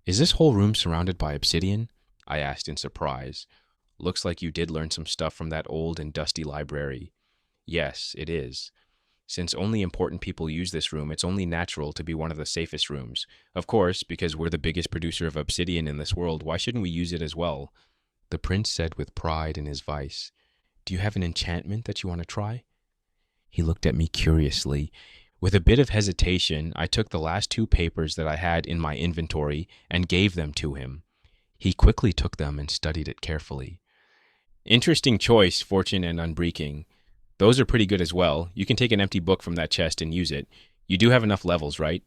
Is this whole room surrounded by obsidian? I asked in surprise. Looks like you did learn some stuff from that old and dusty library. Yes, it is. Since only important people use this room, it's only natural to be one of the safest rooms. Of course, because we're the biggest producer of obsidian in this world, why shouldn't we use it as well? The prince said with pride in his voice. Do you have an enchantment that you want to try? He looked at me curiously. With a bit of hesitation, I took the last 2 papers that I had in my inventory and gave them to him. He quickly took them and studied it carefully. Interesting choice, Fortune and Unbreaking. Those are pretty good as well. You can take an empty book from that chest and use it. You do have enough levels, right?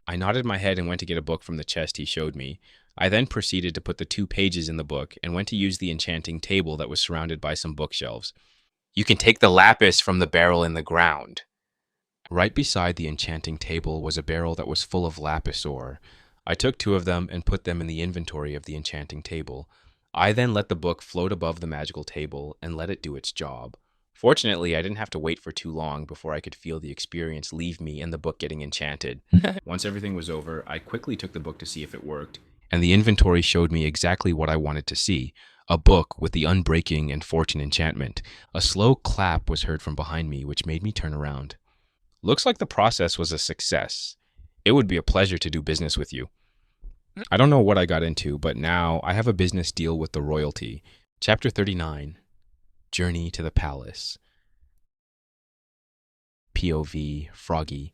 I nodded my head and went to get a book from the chest he showed me. I then proceeded to put the 2 pages in the book and went to use the enchanting table that was surrounded by some bookshelves. You can take the lapis from the barrel in the ground. Right beside the enchanting table was a barrel that was full of lapis ore. I took 2 of them and put them in the inventory of the enchanting table. I then let the book float above the magical table and let it do its job. Fortunately, I didn't have to wait for too long before I could feel the experience leave me and the book getting enchanted. Once everything was over, I quickly took the book to see if it worked, and the inventory showed me exactly what I wanted to see. A book with the Unbreaking and Fortune enchantment. A slow clap was heard from behind me, which made me turn around. Looks like the process was a success. It would be a pleasure to do business with you. I don't know what I got into, but now I have a business deal with the royalty. Chapter 39. Journey to the Palace. POV, Froggy.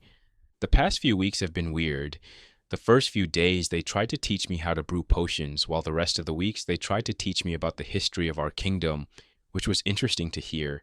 The past few weeks have been weird. The first few days, they tried to teach me how to brew potions, while the rest of the weeks, they tried to teach me about the history of our kingdom, which was interesting to hear.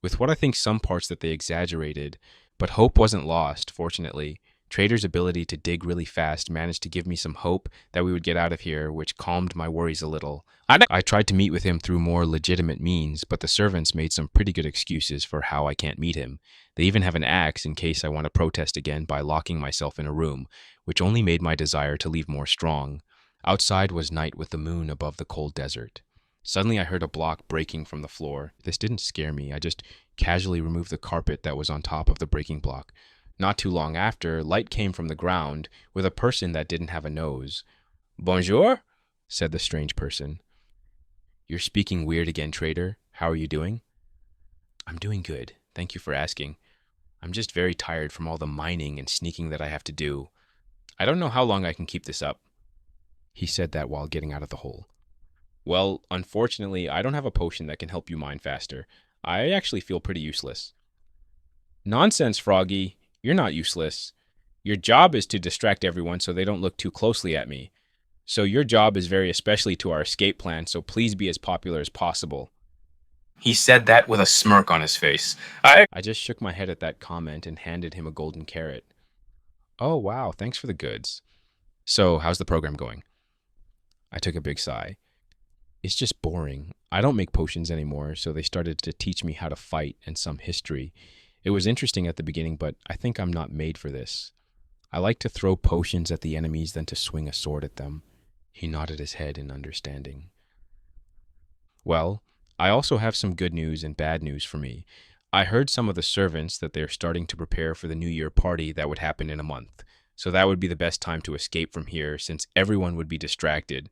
With what I think some parts that they exaggerated, but hope wasn't lost, fortunately. Trader's ability to dig really fast managed to give me some hope that we would get out of here, which calmed my worries a little. I tried to meet with him through more legitimate means, but the servants made some pretty good excuses for how I can't meet him. They even have an axe in case I want to protest again by locking myself in a room, which only made my desire to leave more strong. Outside was night with the moon above the cold desert. Suddenly I heard a block breaking from the floor. This didn't scare me. I just casually removed the carpet that was on top of the breaking block. Not too long after, light came from the ground with a person that didn't have a nose. "Bonjour," said the strange person. "You're speaking weird again, trader. How are you doing?" "I'm doing good. Thank you for asking. I'm just very tired from all the mining and sneaking that I have to do. I don't know how long I can keep this up." He said that while getting out of the hole. "Well, unfortunately, I don't have a potion that can help you mine faster. I actually feel pretty useless." "Nonsense, Froggy. You're not useless. Your job is to distract everyone so they don't look too closely at me. So your job is very especially to our escape plan, so please be as popular as possible." He said that with a smirk on his face. I I just shook my head at that comment and handed him a golden carrot. "Oh, wow, thanks for the goods. So, how's the program going?" I took a big sigh. "It's just boring. I don't make potions anymore, so they started to teach me how to fight and some history. It was interesting at the beginning, but I think I'm not made for this. I like to throw potions at the enemies than to swing a sword at them." He nodded his head in understanding. "Well, I also have some good news and bad news for me. I heard some of the servants that they're starting to prepare for the New Year party that would happen in a month. So that would be the best time to escape from here since everyone would be distracted."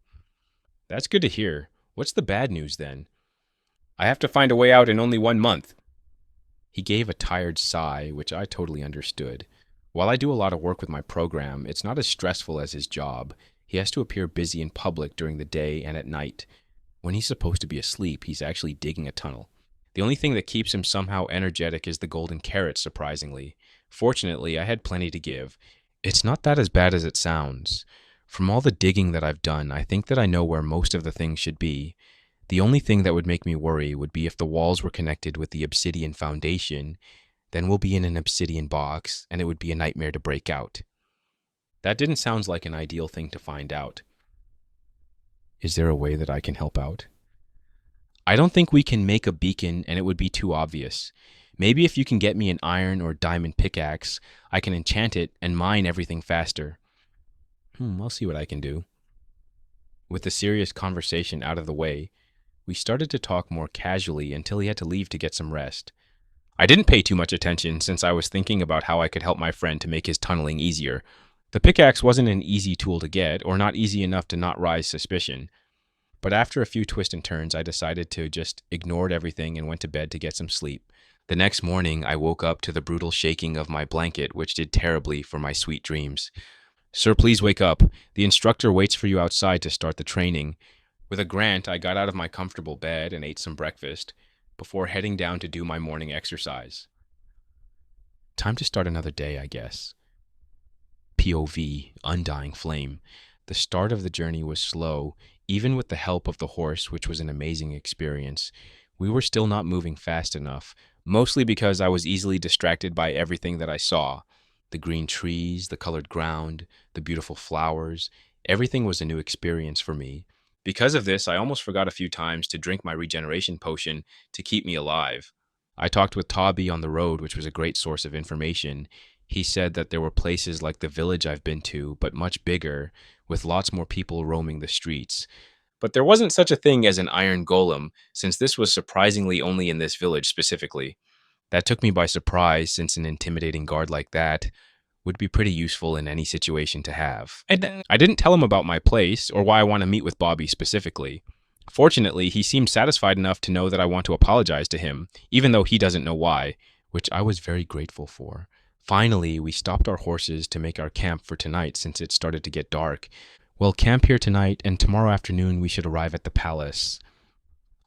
"That's good to hear. What's the bad news then?" "I have to find a way out in only 1 month." He gave a tired sigh, which I totally understood. While I do a lot of work with my program, it's not as stressful as his job. He has to appear busy in public during the day and at night. When he's supposed to be asleep, he's actually digging a tunnel. The only thing that keeps him somehow energetic is the golden carrot, surprisingly. Fortunately, I had plenty to give. It's not that as bad as it sounds. From all the digging that I've done, I think that I know where most of the things should be. The only thing that would make me worry would be if the walls were connected with the obsidian foundation. Then we'll be in an obsidian box, and it would be a nightmare to break out. That didn't sound like an ideal thing to find out. Is there a way that I can help out? I don't think we can make a beacon, and it would be too obvious. Maybe if you can get me an iron or diamond pickaxe, I can enchant it and mine everything faster. I'll see what I can do. With the serious conversation out of the way, we started to talk more casually until he had to leave to get some rest. I didn't pay too much attention since I was thinking about how I could help my friend to make his tunneling easier. The pickaxe wasn't an easy tool to get, or not easy enough to not rise suspicion. But after a few twists and turns, I decided to just ignore everything and went to bed to get some sleep. The next morning, I woke up to the brutal shaking of my blanket, which did terribly for my sweet dreams. "Sir, please wake up. The instructor waits for you outside to start the training." With a grunt, I got out of my comfortable bed and ate some breakfast before heading down to do my morning exercise. Time to start another day, I guess. POV, Undying Flame. The start of the journey was slow, even with the help of the horse, which was an amazing experience. We were still not moving fast enough, mostly because I was easily distracted by everything that I saw. The green trees, the colored ground, the beautiful flowers. Everything was a new experience for me. Because of this, I almost forgot a few times to drink my regeneration potion to keep me alive. I talked with Tabi on the road, which was a great source of information. He said that there were places like the village I've been to, but much bigger, with lots more people roaming the streets. But there wasn't such a thing as an iron golem, since this was surprisingly only in this village specifically. That took me by surprise, since an intimidating guard like that would be pretty useful in any situation to have. I didn't tell him about my place or why I want to meet with Bobby specifically. Fortunately, he seemed satisfied enough to know that I want to apologize to him, even though he doesn't know why, which I was very grateful for. Finally, we stopped our horses to make our camp for tonight since it started to get dark. We'll camp here tonight, and tomorrow afternoon we should arrive at the palace.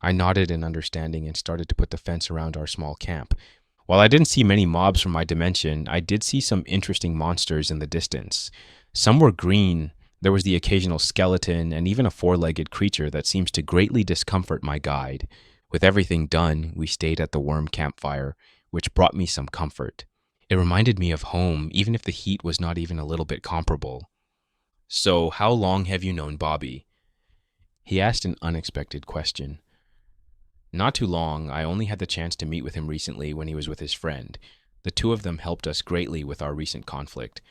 I nodded in understanding and started to put the fence around our small camp. While I didn't see many mobs from my dimension, I did see some interesting monsters in the distance. Some were green. There was the occasional skeleton and even a four-legged creature that seems to greatly discomfort my guide. With everything done, we stayed at the worm campfire, which brought me some comfort. It reminded me of home, even if the heat was not even a little bit comparable. So, how long have you known Bobby? He asked an unexpected question. Not too long. I only had the chance to meet with him recently when he was with his friend. The two of them helped us greatly with our recent conflict.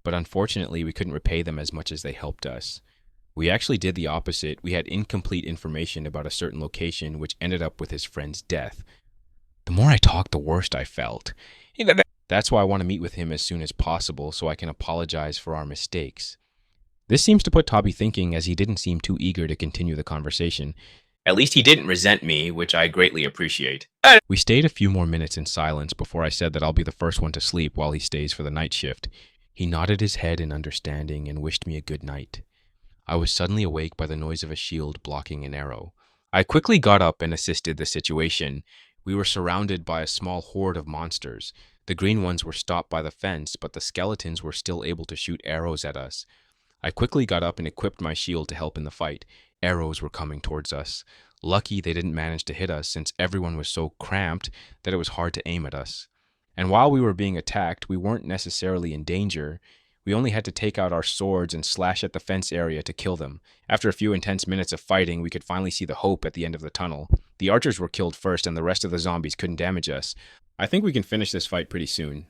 But unfortunately, we couldn't repay them as much as they helped us. We actually did the opposite. We had incomplete information about a certain location, which ended up with his friend's death. The more I talked, the worse I felt. That's why I want to meet with him as soon as possible so I can apologize for our mistakes. This seems to put Toby thinking, as he didn't seem too eager to continue the conversation. At least he didn't resent me, which I greatly appreciate. We stayed a few more minutes in silence before I said that I'll be the first one to sleep while he stays for the night shift. He nodded his head in understanding and wished me a good night. I was suddenly awake by the noise of a shield blocking an arrow. I quickly got up and assisted the situation. We were surrounded by a small horde of monsters. The green ones were stopped by the fence, but the skeletons were still able to shoot arrows at us. I quickly got up and equipped my shield to help in the fight. Arrows were coming towards us. Lucky they didn't manage to hit us, since everyone was so cramped that it was hard to aim at us. And while we were being attacked, we weren't necessarily in danger. We only had to take out our swords and slash at the fence area to kill them. After a few intense minutes of fighting, we could finally see the hope at the end of the tunnel. The archers were killed first, and the rest of the zombies couldn't damage us. I think we can finish this fight pretty soon,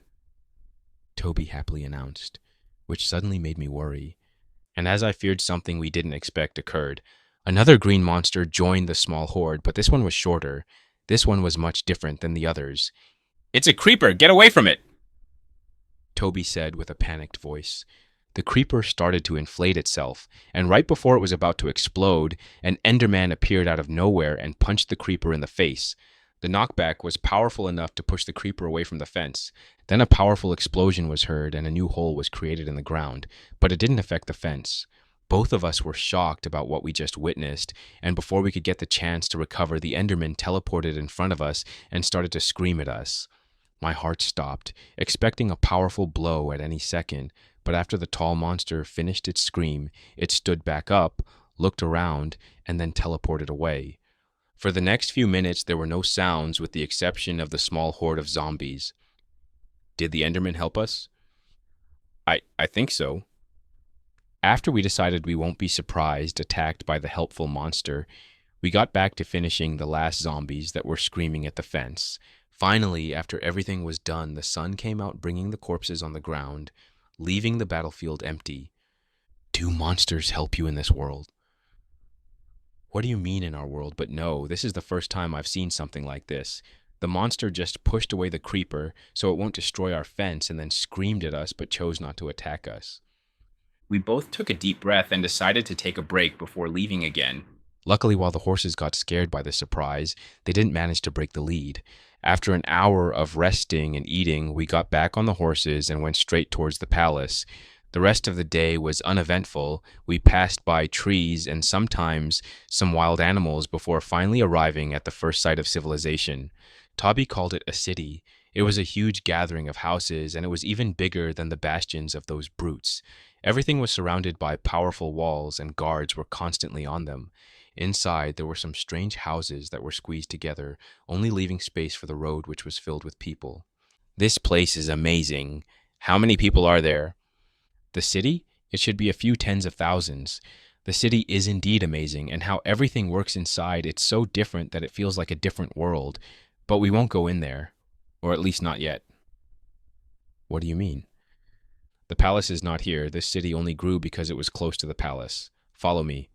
Toby happily announced, which suddenly made me worry. And as I feared, something we didn't expect occurred. Another green monster joined the small horde, but this one was shorter. This one was much different than the others. It's a creeper! Get away from it! Toby said with a panicked voice. The creeper started to inflate itself, and right before it was about to explode, an Enderman appeared out of nowhere and punched the creeper in the face. The knockback was powerful enough to push the creeper away from the fence. Then a powerful explosion was heard and a new hole was created in the ground, but it didn't affect the fence. Both of us were shocked about what we just witnessed, and before we could get the chance to recover, the Enderman teleported in front of us and started to scream at us. My heart stopped, expecting a powerful blow at any second, but after the tall monster finished its scream, it stood back up, looked around, and then teleported away. For the next few minutes, there were no sounds with the exception of the small horde of zombies. Did the Enderman help us? I think so. After we decided we won't be surprised attacked by the helpful monster, we got back to finishing the last zombies that were screaming at the fence. Finally, after everything was done, the sun came out bringing the corpses on the ground, leaving the battlefield empty. Do monsters help you in this world? What do you mean in our world? But no, this is the first time I've seen something like this. The monster just pushed away the creeper so it won't destroy our fence and then screamed at us but chose not to attack us. We both took a deep breath and decided to take a break before leaving again. Luckily, while the horses got scared by the surprise, they didn't manage to break the lead. After an hour of resting and eating, we got back on the horses and went straight towards the palace. The rest of the day was uneventful. We passed by trees and sometimes some wild animals before finally arriving at the first site of civilization. Toby called it a city. It was a huge gathering of houses, and it was even bigger than the bastions of those brutes. Everything was surrounded by powerful walls, and guards were constantly on them. Inside, there were some strange houses that were squeezed together, only leaving space for the road, which was filled with people. This place is amazing. How many people are there? The city? It should be a few tens of thousands. The city is indeed amazing, and how everything works inside, it's so different that it feels like a different world. But we won't go in there. Or at least not yet. What do you mean? The palace is not here. This city only grew because it was close to the palace. Follow me.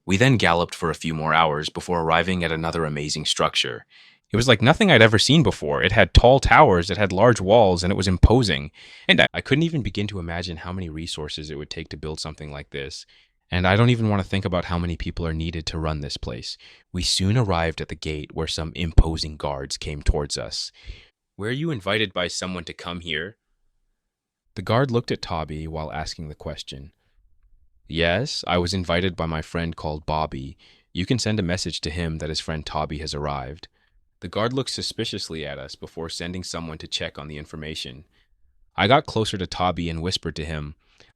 We then galloped for a few more hours before arriving at another amazing structure. It was like nothing I'd ever seen before. It had tall towers, it had large walls, and it was imposing. And I couldn't even begin to imagine how many resources it would take to build something like this. And I don't even want to think about how many people are needed to run this place. We soon arrived at the gate where some imposing guards came towards us. Were you invited by someone to come here? The guard looked at Toby while asking the question. Yes, I was invited by my friend called Bobby. You can send a message to him that his friend Toby has arrived. The guard looked suspiciously at us before sending someone to check on the information. I got closer to Toby and whispered to him,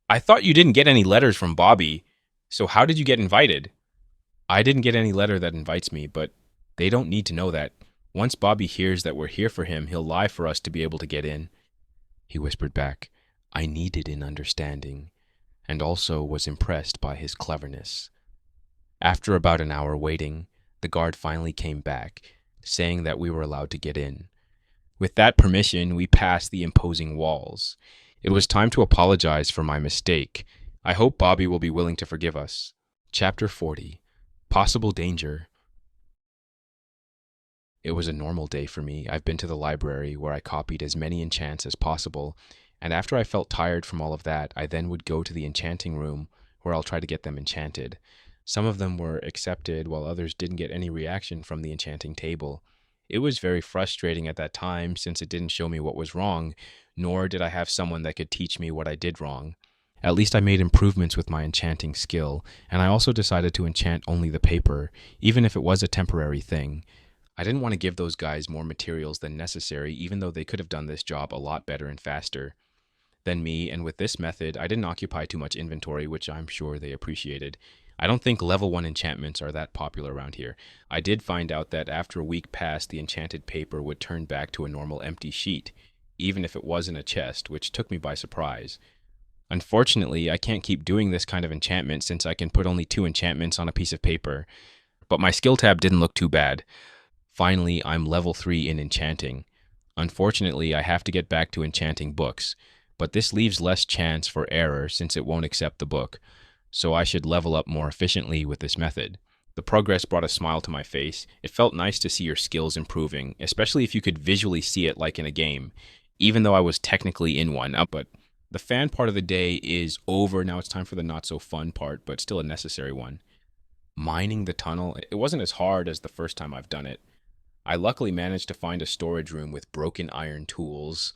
I thought you didn't get any letters from Bobby. So how did you get invited? I didn't get any letter that invites me, but they don't need to know that. Once Bobby hears that we're here for him, he'll lie for us to be able to get in. He whispered back. I needed an understanding, and also was impressed by his cleverness. After about an hour waiting, the guard finally came back, saying that we were allowed to get in. With that permission, we passed the imposing walls. It was time to apologize for my mistake. I hope Bobby will be willing to forgive us. Chapter 40. Possible Danger. It was a normal day for me. I've been to the library, where I copied as many enchants as possible, and after I felt tired from all of that, I then would go to the enchanting room, where I'll try to get them enchanted. Some of them were accepted, while others didn't get any reaction from the enchanting table. It was very frustrating at that time, since it didn't show me what was wrong, nor did I have someone that could teach me what I did wrong. At least I made improvements with my enchanting skill, and I also decided to enchant only the paper, even if it was a temporary thing. I didn't want to give those guys more materials than necessary, even though they could have done this job a lot better and faster than me, and with this method, I didn't occupy too much inventory, which I'm sure they appreciated. I don't think level 1 enchantments are that popular around here. I did find out that after a week passed, the enchanted paper would turn back to a normal empty sheet, even if it was in a chest, which took me by surprise. Unfortunately, I can't keep doing this kind of enchantment since I can put only 2 enchantments on a piece of paper, but my skill tab didn't look too bad. Finally, I'm level 3 in enchanting. Unfortunately, I have to get back to enchanting books, but this leaves less chance for error since it won't accept the book, so I should level up more efficiently with this method. The progress brought a smile to my face. It felt nice to see your skills improving, especially if you could visually see it like in a game, even though I was technically in one. But the fan part of the day is over. Now it's time for the not-so-fun part, but still a necessary one. Mining the tunnel, it wasn't as hard as the first time I've done it. I luckily managed to find a storage room with broken iron tools.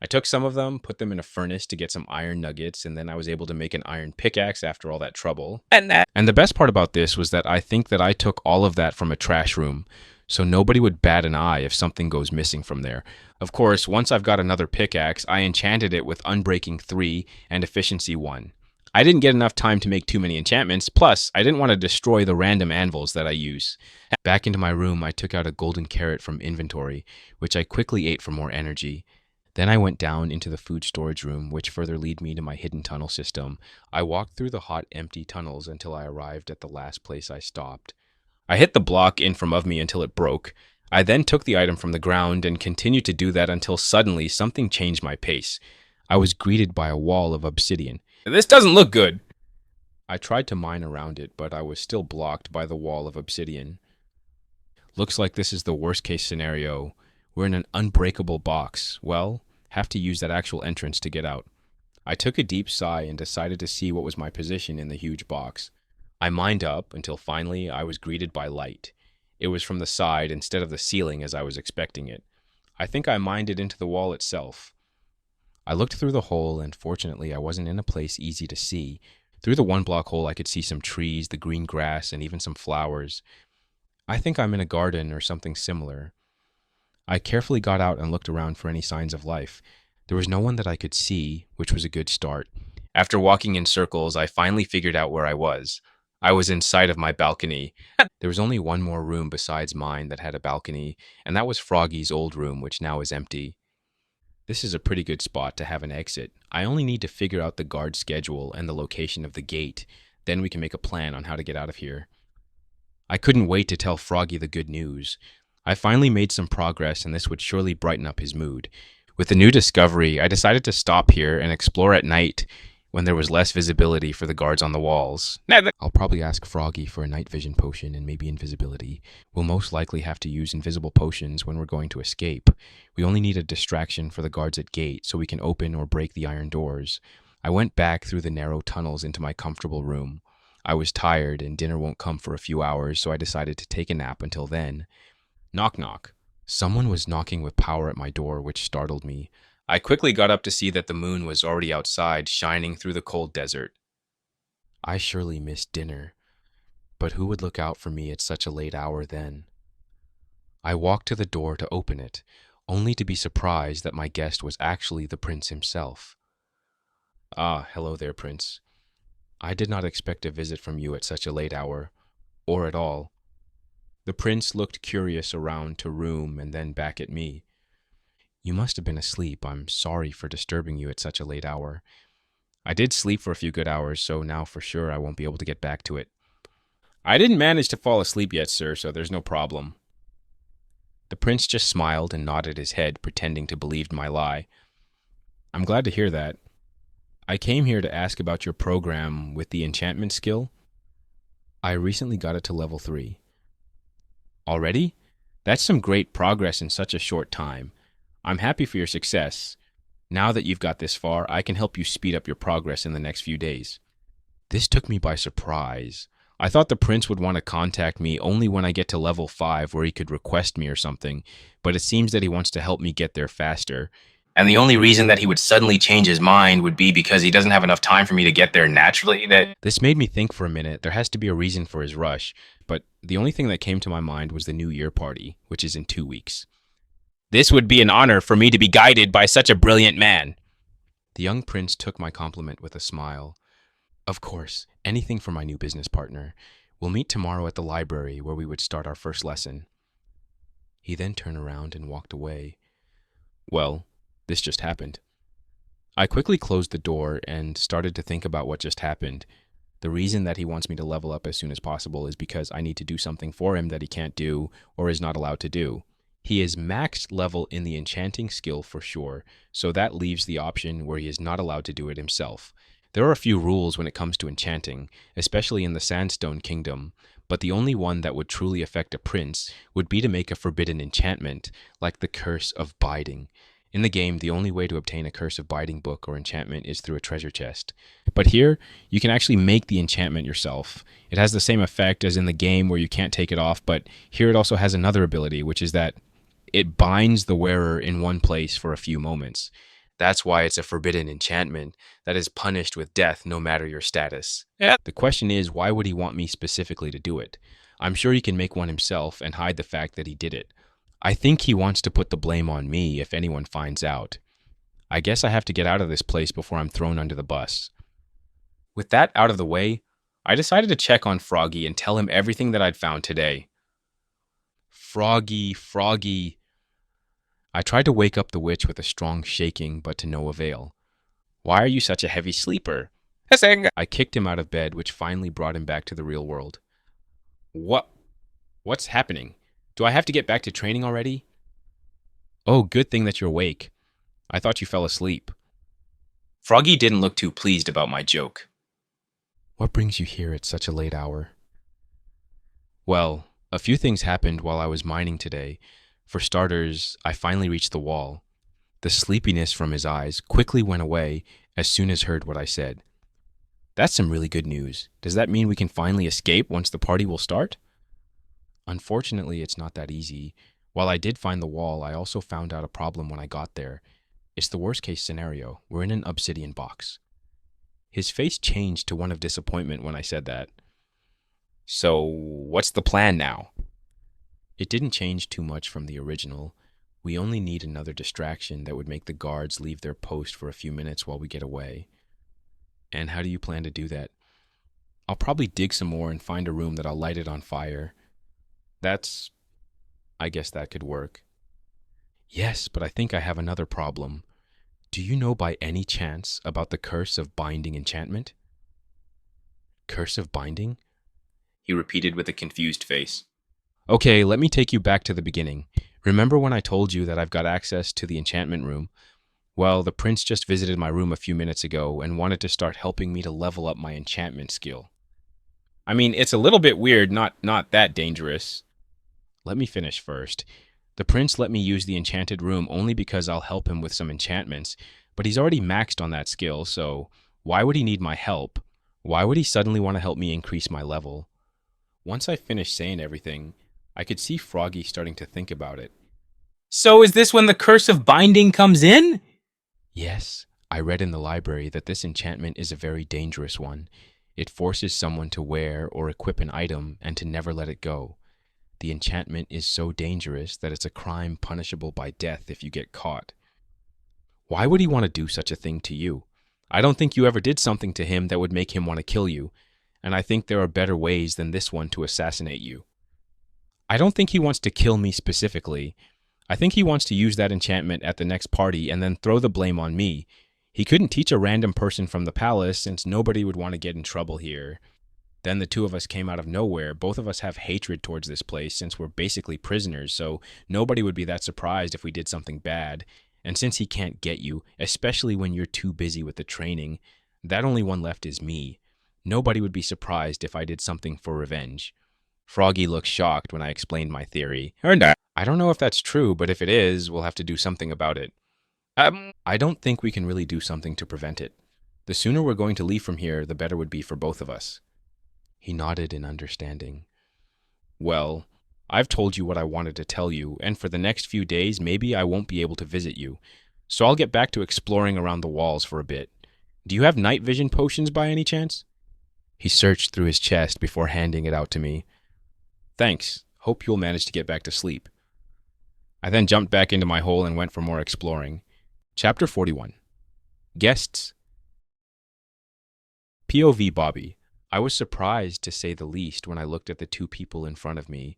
I took some of them, put them in a furnace to get some iron nuggets, and then I was able to make an iron pickaxe after all that trouble. And the best part about this was that I think that I took all of that from a trash room, so nobody would bat an eye if something goes missing from there. Of course, once I've got another pickaxe, I enchanted it with Unbreaking 3 and Efficiency 1. I didn't get enough time to make too many enchantments, plus I didn't want to destroy the random anvils that I use. Back into my room, I took out a golden carrot from inventory, which I quickly ate for more energy. Then I went down into the food storage room, which further led me to my hidden tunnel system. I walked through the hot, empty tunnels until I arrived at the last place I stopped. I hit the block in from of me until it broke. I then took the item from the ground and continued to do that until suddenly something changed my pace. I was greeted by a wall of obsidian. This doesn't look good. I tried to mine around it, but I was still blocked by the wall of obsidian. Looks like this is the worst case scenario. We're in an unbreakable box. Well, have to use that actual entrance to get out. I took a deep sigh and decided to see what was my position in the huge box. I mined up until finally I was greeted by light. It was from the side instead of the ceiling as I was expecting it. I think I mined it into the wall itself. I looked through the hole, and fortunately I wasn't in a place easy to see. Through the 1-block hole I could see some trees, the green grass, and even some flowers. I think I'm in a garden or something similar. I carefully got out and looked around for any signs of life. There was no one that I could see, which was a good start. After walking in circles, I finally figured out where I was. I was inside of my balcony. There was only one more room besides mine that had a balcony, and that was Froggy's old room, which now is empty. This is a pretty good spot to have an exit. I only need to figure out the guard schedule and the location of the gate. Then we can make a plan on how to get out of here. I couldn't wait to tell Froggy the good news. I finally made some progress, and this would surely brighten up his mood. With the new discovery, I decided to stop here and explore at night when there was less visibility for the guards on the walls. I'll probably ask Froggy for a night vision potion and maybe invisibility. We'll most likely have to use invisible potions when we're going to escape. We only need a distraction for the guards at gate so we can open or break the iron doors. I went back through the narrow tunnels into my comfortable room. I was tired and dinner won't come for a few hours, so I decided to take a nap until then. Knock knock. Someone was knocking with power at my door, which startled me. I quickly got up to see that the moon was already outside, shining through the cold desert. I surely missed dinner, but who would look out for me at such a late hour then? I walked to the door to open it, only to be surprised that my guest was actually the prince himself. Ah, hello there, Prince. I did not expect a visit from you at such a late hour, or at all. The prince looked curious around to room and then back at me. You must have been asleep. I'm sorry for disturbing you at such a late hour. I did sleep for a few good hours, so now for sure I won't be able to get back to it. I didn't manage to fall asleep yet, sir, so there's no problem. The prince just smiled and nodded his head, pretending to believe my lie. I'm glad to hear that. I came here to ask about your program with the enchantment skill. I recently got it to level 3. Already? That's some great progress in such a short time. I'm happy for your success. Now that you've got this far, I can help you speed up your progress in the next few days. This took me by surprise. I thought the prince would want to contact me only when I get to level 5 where he could request me or something, but it seems that he wants to help me get there faster. And the only reason that he would suddenly change his mind would be because he doesn't have enough time for me to get there naturally. This made me think for a minute. There has to be a reason for his rush, but the only thing that came to my mind was the New Year party, which is in 2 weeks. This would be an honor for me to be guided by such a brilliant man. The young prince took my compliment with a smile. Of course, anything for my new business partner. We'll meet tomorrow at the library where we would start our first lesson. He then turned around and walked away. Well, this just happened. I quickly closed the door and started to think about what just happened. The reason that he wants me to level up as soon as possible is because I need to do something for him that he can't do or is not allowed to do. He is maxed level in the enchanting skill for sure, so that leaves the option where he is not allowed to do it himself. There are a few rules when it comes to enchanting, especially in the Sandstone Kingdom, but the only one that would truly affect a prince would be to make a forbidden enchantment, like the Curse of Biding. In the game, the only way to obtain a Curse of Biding book or enchantment is through a treasure chest. But here, you can actually make the enchantment yourself. It has the same effect as in the game where you can't take it off, but here it also has another ability, which is that it binds the wearer in one place for a few moments. That's why it's a forbidden enchantment that is punished with death no matter your status. The question is, why would he want me specifically to do it? I'm sure he can make one himself and hide the fact that he did it. I think he wants to put the blame on me if anyone finds out. I guess I have to get out of this place before I'm thrown under the bus. With that out of the way, I decided to check on Froggy and tell him everything that I'd found today. Froggy. I tried to wake up the witch with a strong shaking, but to no avail. Why are you such a heavy sleeper? I kicked him out of bed, which finally brought him back to the real world. What's happening? Do I have to get back to training already? Oh, good thing that you're awake. I thought you fell asleep. Froggy didn't look too pleased about my joke. What brings you here at such a late hour? Well, a few things happened while I was mining today. For starters, I finally reached the wall. The sleepiness from his eyes quickly went away as soon as heard what I said. That's some really good news. Does that mean we can finally escape once the party will start? Unfortunately, it's not that easy. While I did find the wall, I also found out a problem when I got there. It's the worst case scenario. We're in an obsidian box. His face changed to one of disappointment when I said that. So, what's the plan now? It didn't change too much from the original. We only need another distraction that would make the guards leave their post for a few minutes while we get away. And how do you plan to do that? I'll probably dig some more and find a room that I'll light it on fire. I guess that could work. Yes, but I think I have another problem. Do you know by any chance about the Curse of Binding enchantment? Curse of Binding? He repeated with a confused face. Okay, let me take you back to the beginning. Remember when I told you that I've got access to the enchantment room? Well, the prince just visited my room a few minutes ago and wanted to start helping me to level up my enchantment skill. I mean, it's a little bit weird, not that dangerous. Let me finish first. The prince let me use the enchanted room only because I'll help him with some enchantments, but he's already maxed on that skill, so why would he need my help? Why would he suddenly want to help me increase my level? Once I finished saying everything, I could see Froggy starting to think about it. So is this when the Curse of Binding comes in? Yes, I read in the library that this enchantment is a very dangerous one. It forces someone to wear or equip an item and to never let it go. The enchantment is so dangerous that it's a crime punishable by death if you get caught. Why would he want to do such a thing to you? I don't think you ever did something to him that would make him want to kill you, and I think there are better ways than this one to assassinate you. I don't think he wants to kill me specifically. I think he wants to use that enchantment at the next party and then throw the blame on me. He couldn't teach a random person from the palace since nobody would want to get in trouble here. Then the two of us came out of nowhere. Both of us have hatred towards this place since we're basically prisoners, so nobody would be that surprised if we did something bad. And since he can't get you, especially when you're too busy with the training, that only one left is me. Nobody would be surprised if I did something for revenge. Froggy looked shocked when I explained my theory. I don't know if that's true, but if it is, we'll have to do something about it. I don't think we can really do something to prevent it. The sooner we're going to leave from here, the better would be for both of us. He nodded in understanding. Well, I've told you what I wanted to tell you, and for the next few days, maybe I won't be able to visit you. So I'll get back to exploring around the walls for a bit. Do you have night vision potions by any chance? He searched through his chest before handing it out to me. Thanks. Hope you'll manage to get back to sleep. I then jumped back into my hole and went for more exploring. Chapter 41. Guests. POV Bobby. I was surprised, to say the least, when I looked at the two people in front of me.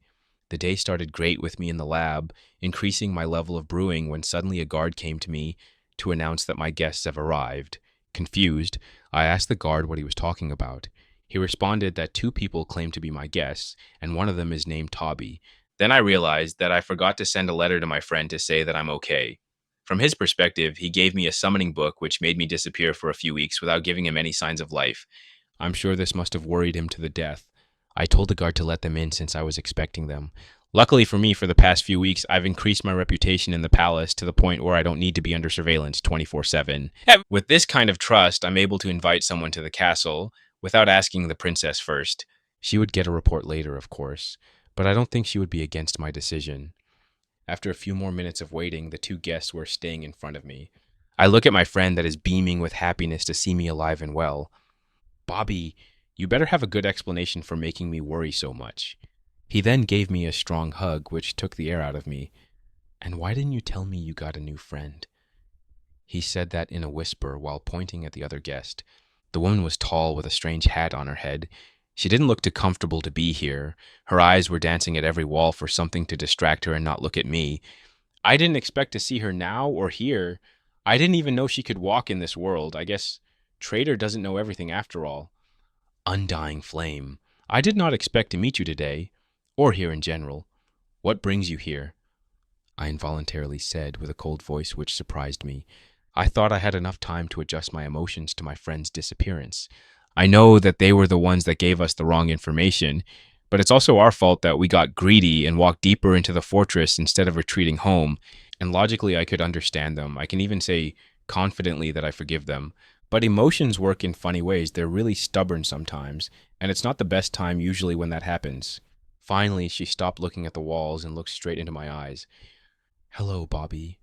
The day started great with me in the lab, increasing my level of brewing when suddenly a guard came to me to announce that my guests have arrived. Confused, I asked the guard what he was talking about. He responded that two people claimed to be my guests, and one of them is named Toby. Then I realized that I forgot to send a letter to my friend to say that I'm okay. From his perspective, he gave me a summoning book which made me disappear for a few weeks without giving him any signs of life. I'm sure this must have worried him to the death. I told the guard to let them in since I was expecting them. Luckily for me, for the past few weeks, I've increased my reputation in the palace to the point where I don't need to be under surveillance 24/7. With this kind of trust, I'm able to invite someone to the castle without asking the princess first. She would get a report later, of course, but I don't think she would be against my decision. After a few more minutes of waiting, the two guests were staying in front of me. I look at my friend that is beaming with happiness to see me alive and well. Bobby, you better have a good explanation for making me worry so much. He then gave me a strong hug, which took the air out of me. And why didn't you tell me you got a new friend? He said that in a whisper while pointing at the other guest. The woman was tall with a strange hat on her head. She didn't look too comfortable to be here. Her eyes were dancing at every wall for something to distract her and not look at me. I didn't expect to see her now or here. I didn't even know she could walk in this world. I guess Trader doesn't know everything after all. Undying Flame, I did not expect to meet you today, or here in general. What brings you here? I involuntarily said with a cold voice which surprised me. I thought I had enough time to adjust my emotions to my friend's disappearance. I know that they were the ones that gave us the wrong information, but it's also our fault that we got greedy and walked deeper into the fortress instead of retreating home. And logically, I could understand them. I can even say confidently that I forgive them. But emotions work in funny ways. They're really stubborn sometimes, and it's not the best time usually when that happens. Finally, she stopped looking at the walls and looked straight into my eyes. Hello, Bobby.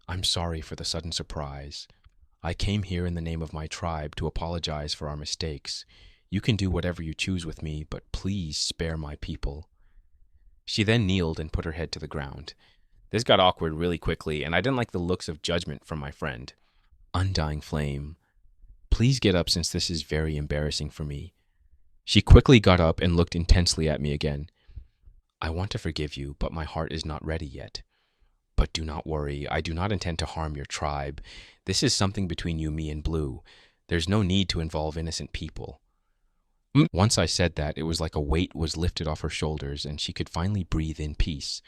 I'm sorry for the sudden surprise. I came here in the name of my tribe to apologize for our mistakes. You can do whatever you choose with me, but please spare my people. She then kneeled and put her head to the ground. This got awkward really quickly, and I didn't like the looks of judgment from my friend. Undying Flame, please get up since this is very embarrassing for me. She quickly got up and looked intensely at me again. I want to forgive you, but my heart is not ready yet. But do not worry, I do not intend to harm your tribe. This is something between you, me, and Blue. There's no need to involve innocent people. Once I said that, it was like a weight was lifted off her shoulders and she could finally breathe in peace.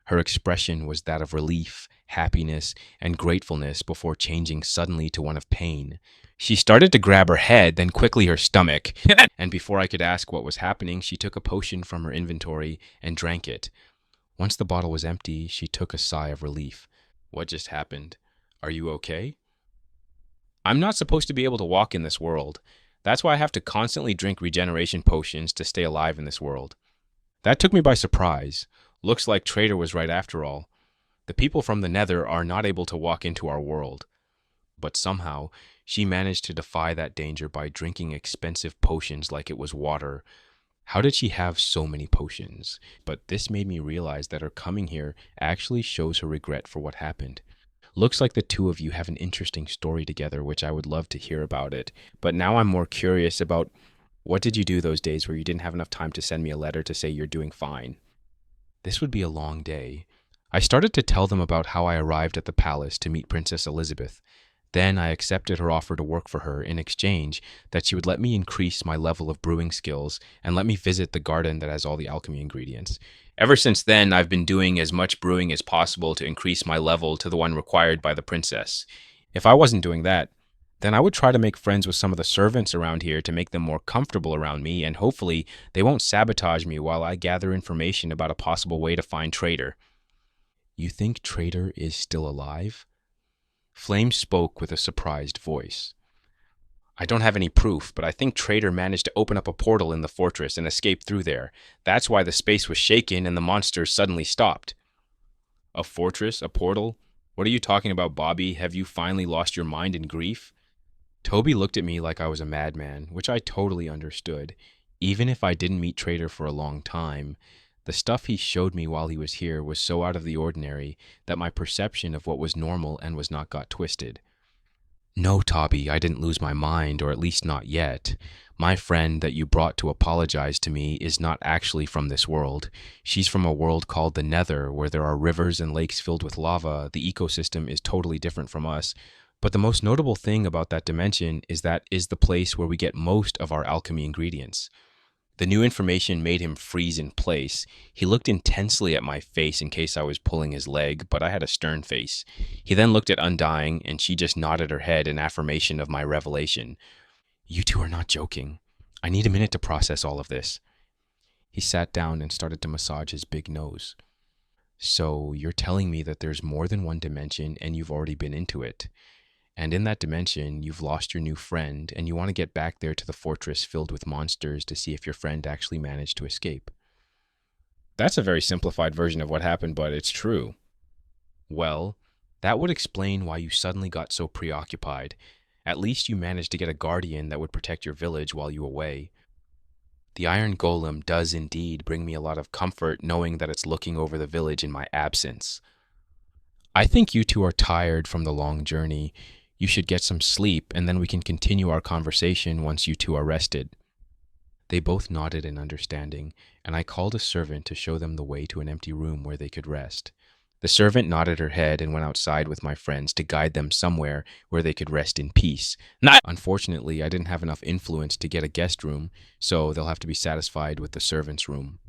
Her expression was that of relief, happiness, and gratefulness before changing suddenly to one of pain. She started to grab her head, then quickly her stomach, and before I could ask what was happening, she took a potion from her inventory and drank it. Once the bottle was empty, she took a sigh of relief. What just happened? Are you okay? I'm not supposed to be able to walk in this world. That's why I have to constantly drink regeneration potions to stay alive in this world. That took me by surprise. Looks like Trader was right after all. The people from the Nether are not able to walk into our world. But somehow, she managed to defy that danger by drinking expensive potions like it was water. How did she have so many potions? But this made me realize that her coming here actually shows her regret for what happened. Looks like the two of you have an interesting story together, which I would love to hear about it. But now I'm more curious about what did you do those days where you didn't have enough time to send me a letter to say you're doing fine? This would be a long day. I started to tell them about how I arrived at the palace to meet Princess Elizabeth. Then I accepted her offer to work for her in exchange that she would let me increase my level of brewing skills and let me visit the garden that has all the alchemy ingredients. Ever since then, I've been doing as much brewing as possible to increase my level to the one required by the princess. If I wasn't doing that, then I would try to make friends with some of the servants around here to make them more comfortable around me, and hopefully they won't sabotage me while I gather information about a possible way to find Trader. You think Trader is still alive? Flame spoke with a surprised voice. I don't have any proof, but I think Trader managed to open up a portal in the fortress and escape through there. That's why the space was shaken and the monsters suddenly stopped. A fortress? A portal? What are you talking about, Bobby? Have you finally lost your mind in grief? Toby looked at me like I was a madman, which I totally understood. Even if I didn't meet Trader for a long time, the stuff he showed me while he was here was so out of the ordinary that my perception of what was normal and was not got twisted. No, Toby, I didn't lose my mind, or at least not yet. My friend that you brought to apologize to me is not actually from this world. She's from a world called the Nether, where there are rivers and lakes filled with lava. The ecosystem is totally different from us. But the most notable thing about that dimension is that is the place where we get most of our alchemy ingredients. The new information made him freeze in place. He looked intensely at my face in case I was pulling his leg, but I had a stern face. He then looked at Undying, and she just nodded her head in affirmation of my revelation. You two are not joking. I need a minute to process all of this. He sat down and started to massage his big nose. So you're telling me that there's more than one dimension and you've already been into it. And in that dimension, you've lost your new friend, and you want to get back there to the fortress filled with monsters to see if your friend actually managed to escape. That's a very simplified version of what happened, but it's true. Well, that would explain why you suddenly got so preoccupied. At least you managed to get a guardian that would protect your village while you were away. The Iron Golem does indeed bring me a lot of comfort knowing that it's looking over the village in my absence. I think you two are tired from the long journey. You should get some sleep, and then we can continue our conversation once you two are rested. They both nodded in understanding, and I called a servant to show them the way to an empty room where they could rest. The servant nodded her head and went outside with my friends to guide them somewhere where they could rest in peace. Unfortunately, I didn't have enough influence to get a guest room, so they'll have to be satisfied with the servant's room.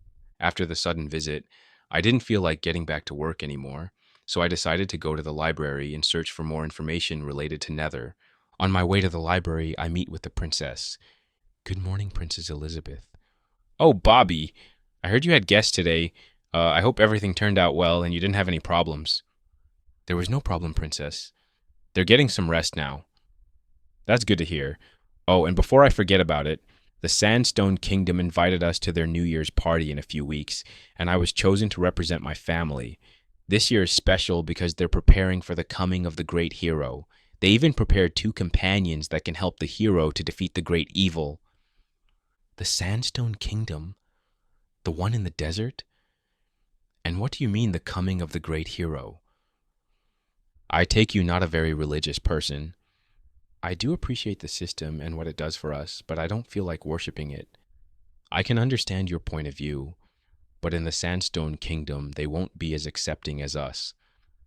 After the sudden visit, I didn't feel like getting back to work anymore. So I decided to go to the library and search for more information related to Nether. On my way to the library, I meet with the princess. Good morning, Princess Elizabeth. Oh, Bobby, I heard you had guests today. I hope everything turned out well and you didn't have any problems. There was no problem, Princess. They're getting some rest now. That's good to hear. Oh, and before I forget about it, the Sandstone Kingdom invited us to their New Year's party in a few weeks, and I was chosen to represent my family. This year is special because they're preparing for the coming of the great hero. They even prepared 2 companions that can help the hero to defeat the great evil. The Sandstone Kingdom? The one in the desert? And what do you mean, the coming of the great hero? I take you not a very religious person. I do appreciate the system and what it does for us, but I don't feel like worshiping it. I can understand your point of view, but in the Sandstone Kingdom, they won't be as accepting as us.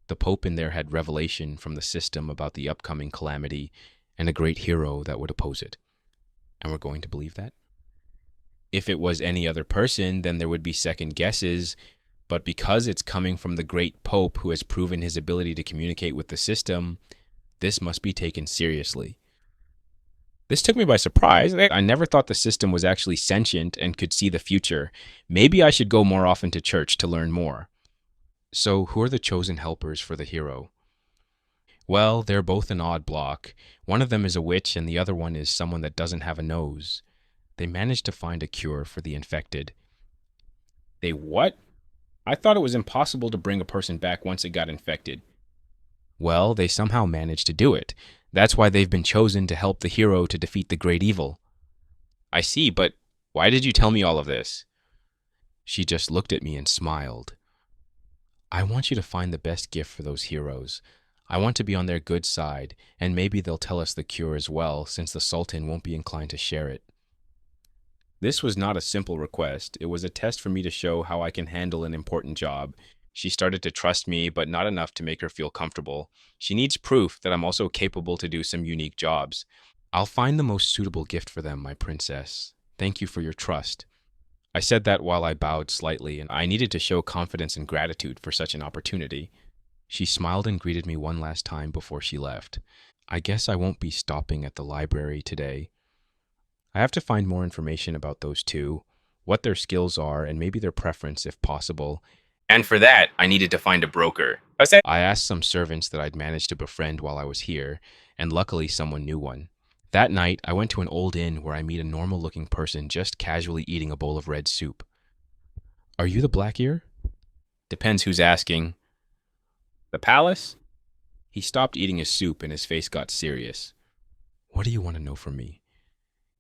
The Pope in there had revelation from the system about the upcoming calamity and a great hero that would oppose it. And we're going to believe that? If it was any other person, then there would be second guesses, but because it's coming from the great Pope who has proven his ability to communicate with the system, this must be taken seriously. This took me by surprise. I never thought the system was actually sentient and could see the future. Maybe I should go more often to church to learn more. So, who are the chosen helpers for the hero? Well, they're both an odd block. One of them is a witch and the other one is someone that doesn't have a nose. They managed to find a cure for the infected. They what? I thought it was impossible to bring a person back once it got infected. Well, they somehow managed to do it. That's why they've been chosen to help the hero to defeat the great evil. I see, but why did you tell me all of this? She just looked at me and smiled. I want you to find the best gift for those heroes. I want to be on their good side, and maybe they'll tell us the cure as well, since the Sultan won't be inclined to share it. This was not a simple request. It was a test for me to show how I can handle an important job. She started to trust me, but not enough to make her feel comfortable. She needs proof that I'm also capable to do some unique jobs. I'll find the most suitable gift for them, my princess. Thank you for your trust. I said that while I bowed slightly, and I needed to show confidence and gratitude for such an opportunity. She smiled and greeted me one last time before she left. I guess I won't be stopping at the library today. I have to find more information about those two, what their skills are, and maybe their preference if possible. And for that, I needed to find a broker. I asked some servants that I'd managed to befriend while I was here, and luckily someone knew one. That night, I went to an old inn where I meet a normal-looking person just casually eating a bowl of red soup. Are you the Black Ear? Depends who's asking. The palace? He stopped eating his soup and his face got serious. What do you want to know from me?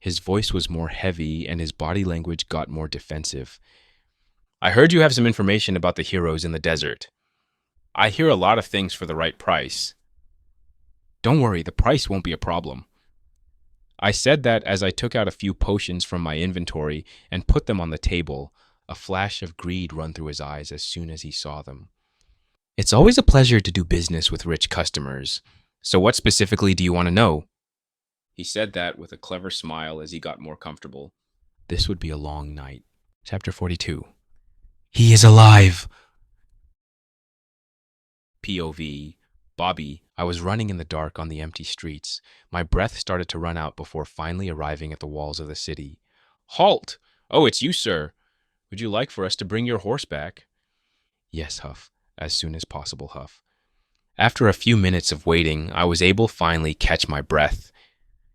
His voice was more heavy and his body language got more defensive. I heard you have some information about the heroes in the desert. I hear a lot of things for the right price. Don't worry, the price won't be a problem. I said that as I took out a few potions from my inventory and put them on the table. A flash of greed run through his eyes as soon as he saw them. It's always a pleasure to do business with rich customers. So what specifically do you want to know? He said that with a clever smile as he got more comfortable. This would be a long night. Chapter 42. He is alive! POV. Bobby. I was running in the dark on the empty streets. My breath started to run out before finally arriving at the walls of the city. Halt! Oh, it's you, sir. Would you like for us to bring your horse back? Yes, Huff. As soon as possible, Huff. After a few minutes of waiting, I was able finally catch my breath,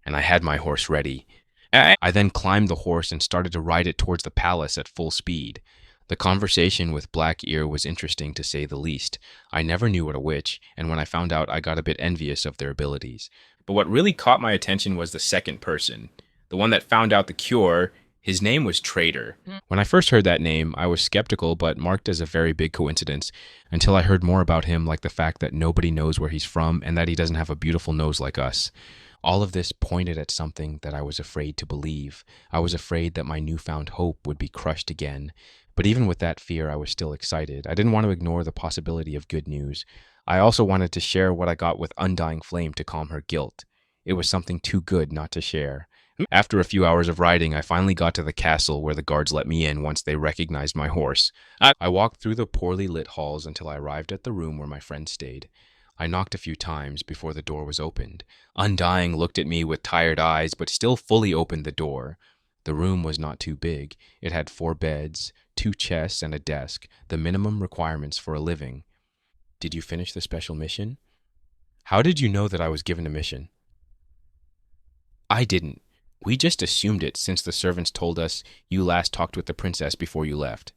and I had my horse ready. I then climbed the horse and started to ride it towards the palace at full speed. The conversation with Black Ear was interesting to say the least. I never knew what a witch, and when I found out, I got a bit envious of their abilities. But what really caught my attention was the second person, the one that found out the cure. His name was Traitor. When I first heard that name, I was skeptical but marked as a very big coincidence until I heard more about him, like the fact that nobody knows where he's from and that he doesn't have a beautiful nose like us. All of this pointed at something that I was afraid to believe. I was afraid that my newfound hope would be crushed again. But even with that fear, I was still excited. I didn't want to ignore the possibility of good news. I also wanted to share what I got with Undying Flame to calm her guilt. It was something too good not to share. After a few hours of riding, I finally got to the castle where the guards let me in once they recognized my horse. I walked through the poorly lit halls until I arrived at the room where my friend stayed. I knocked a few times before the door was opened. Undying looked at me with tired eyes, but still fully opened the door. The room was not too big. It had 4 beds, 2 chests, and a desk, the minimum requirements for a living. Did you finish the special mission? How did you know that I was given a mission? I didn't. We just assumed it since the servants told us you last talked with the princess before you left.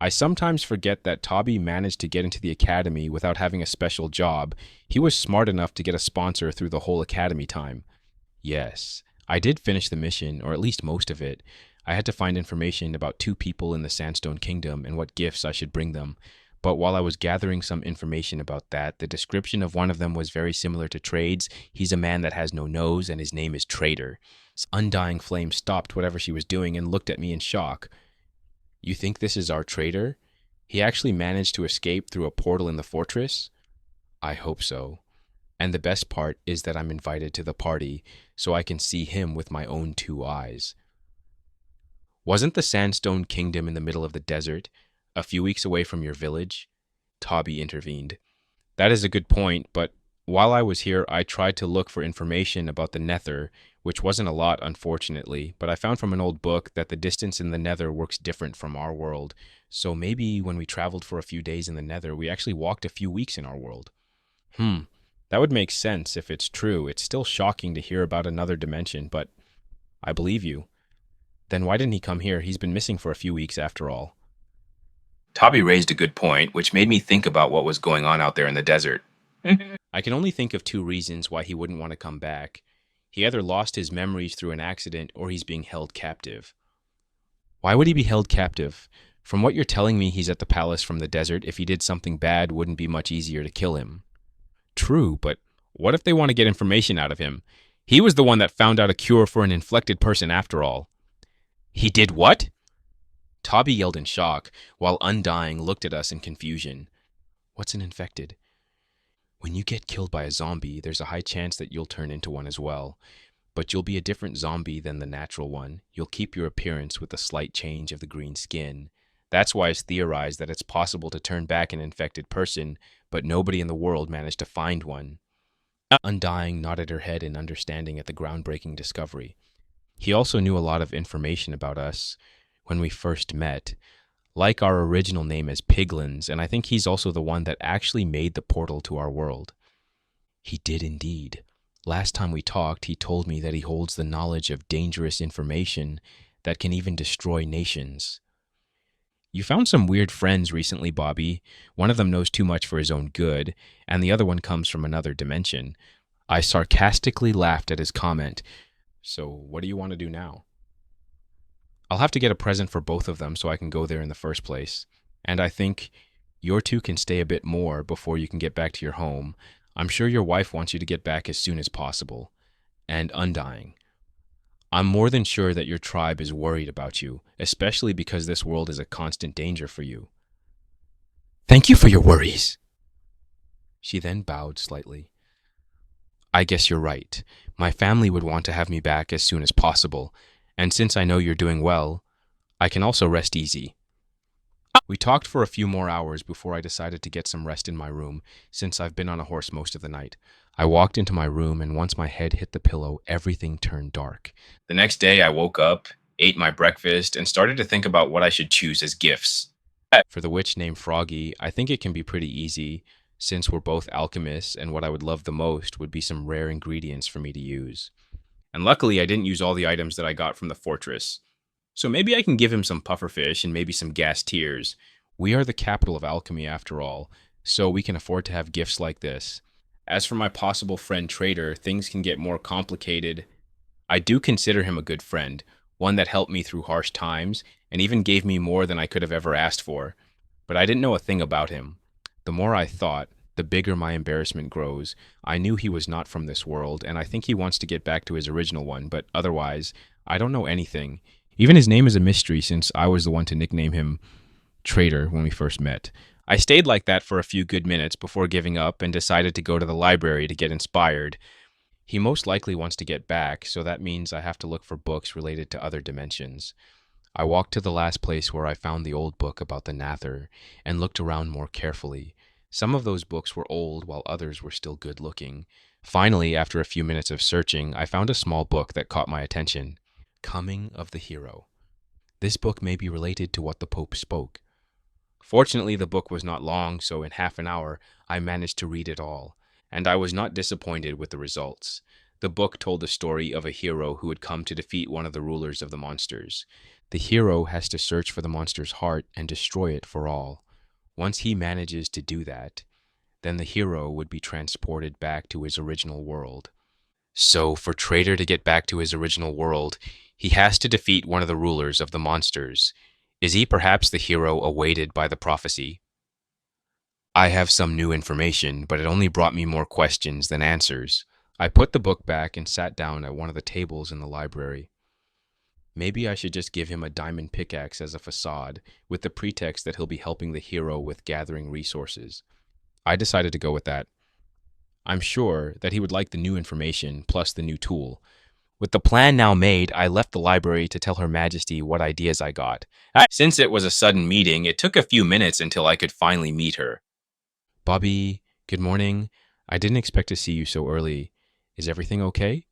I sometimes forget that Toby managed to get into the academy without having a special job. He was smart enough to get a sponsor through the whole academy time. Yes, I did finish the mission, or at least most of it. I had to find information about 2 people in the Sandstone Kingdom and what gifts I should bring them. But while I was gathering some information about that, the description of one of them was very similar to Trade's. He's a man that has no nose, and his name is Traitor. Undying Flame stopped whatever she was doing and looked at me in shock. You think this is our Traitor? He actually managed to escape through a portal in the fortress? I hope so. And the best part is that I'm invited to the party, so I can see him with my own 2 eyes. Wasn't the Sandstone Kingdom in the middle of the desert, a few weeks away from your village? Toby intervened. That is a good point, but while I was here, I tried to look for information about the Nether, which wasn't a lot, unfortunately, but I found from an old book that the distance in the Nether works different from our world. So maybe when we traveled for a few days in the Nether, we actually walked a few weeks in our world. That would make sense if it's true. It's still shocking to hear about another dimension, but I believe you. Then why didn't he come here? He's been missing for a few weeks after all. Toby raised a good point, which made me think about what was going on out there in the desert. I can only think of 2 reasons why he wouldn't want to come back. He either lost his memories through an accident or he's being held captive. Why would he be held captive? From what you're telling me, he's at the palace from the desert. If he did something bad, wouldn't be much easier to kill him. True, but what if they want to get information out of him? He was the one that found out a cure for an inflected person after all. He did what? Tobby yelled in shock, while Undying looked at us in confusion. What's an infected? When you get killed by a zombie, there's a high chance that you'll turn into one as well. But you'll be a different zombie than the natural one. You'll keep your appearance with a slight change of the green skin. That's why it's theorized that it's possible to turn back an infected person, but nobody in the world managed to find one. Undying nodded her head in understanding at the groundbreaking discovery. He also knew a lot of information about us when we first met, like our original name as Piglins, and I think he's also the one that actually made the portal to our world. He did indeed. Last time we talked, he told me that he holds the knowledge of dangerous information that can even destroy nations. You found some weird friends recently, Bobby. One of them knows too much for his own good, and the other one comes from another dimension. I sarcastically laughed at his comment. So, what do you want to do now? I'll have to get a present for both of them so I can go there in the first place. And I think your two can stay a bit more before you can get back to your home. I'm sure your wife wants you to get back as soon as possible. And Undying. I'm more than sure that your tribe is worried about you, especially because this world is a constant danger for you. Thank you for your worries. She then bowed slightly. I guess you're right. My family would want to have me back as soon as possible, and since I know you're doing well, I can also rest easy. We talked for a few more hours before I decided to get some rest in my room, since I've been on a horse most of the night. I walked into my room, and once my head hit the pillow, everything turned dark. The next day, I woke up, ate my breakfast, and started to think about what I should choose as gifts. For the witch named Froggy, I think it can be pretty easy, since we're both alchemists, and what I would love the most would be some rare ingredients for me to use. And luckily, I didn't use all the items that I got from the fortress. So maybe I can give him some pufferfish and maybe some gas tears. We are the capital of alchemy after all, so we can afford to have gifts like this. As for my possible friend Trader, things can get more complicated. I do consider him a good friend, one that helped me through harsh times, and even gave me more than I could have ever asked for. But I didn't know a thing about him. The more I thought, the bigger my embarrassment grows. I knew he was not from this world, and I think he wants to get back to his original one, but otherwise, I don't know anything. Even his name is a mystery since I was the one to nickname him Traitor when we first met. I stayed like that for a few good minutes before giving up and decided to go to the library to get inspired. He most likely wants to get back, so that means I have to look for books related to other dimensions. I walked to the last place where I found the old book about the Nather and looked around more carefully. Some of those books were old while others were still good looking. Finally, after a few minutes of searching, I found a small book that caught my attention. Coming of the Hero. This book may be related to what the Pope spoke. Fortunately, the book was not long, so in half an hour, I managed to read it all, and I was not disappointed with the results. The book told the story of a hero who had come to defeat one of the rulers of the monsters. The hero has to search for the monster's heart and destroy it for all. Once he manages to do that, then the hero would be transported back to his original world. So, for Trader to get back to his original world, he has to defeat one of the rulers of the monsters. Is he perhaps the hero awaited by the prophecy? I have some new information, but it only brought me more questions than answers. I put the book back and sat down at one of the tables in the library. Maybe I should just give him a diamond pickaxe as a facade, with the pretext that he'll be helping the hero with gathering resources. I decided to go with that. I'm sure that he would like the new information plus the new tool. With the plan now made, I left the library to tell Her Majesty what ideas I got. Since it was a sudden meeting, it took a few minutes until I could finally meet her. Bobby, good morning. I didn't expect to see you so early. Is everything okay?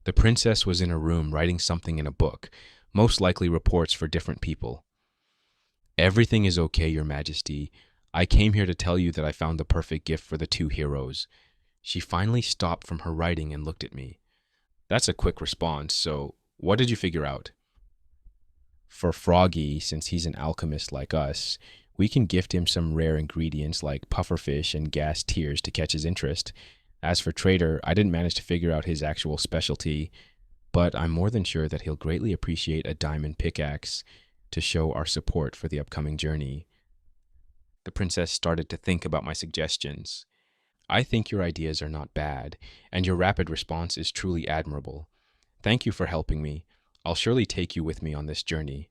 The princess was in her room writing something in a book, most likely reports for different people. Everything is okay, Your Majesty. I came here to tell you that I found the perfect gift for the two heroes. She finally stopped from her writing and looked at me. That's a quick response, so what did you figure out? For Froggy, since he's an alchemist like us, we can gift him some rare ingredients like pufferfish and gas tears to catch his interest. As for Trader, I didn't manage to figure out his actual specialty, but I'm more than sure that he'll greatly appreciate a diamond pickaxe to show our support for the upcoming journey. The princess started to think about my suggestions. I think your ideas are not bad, and your rapid response is truly admirable. Thank you for helping me. I'll surely take you with me on this journey,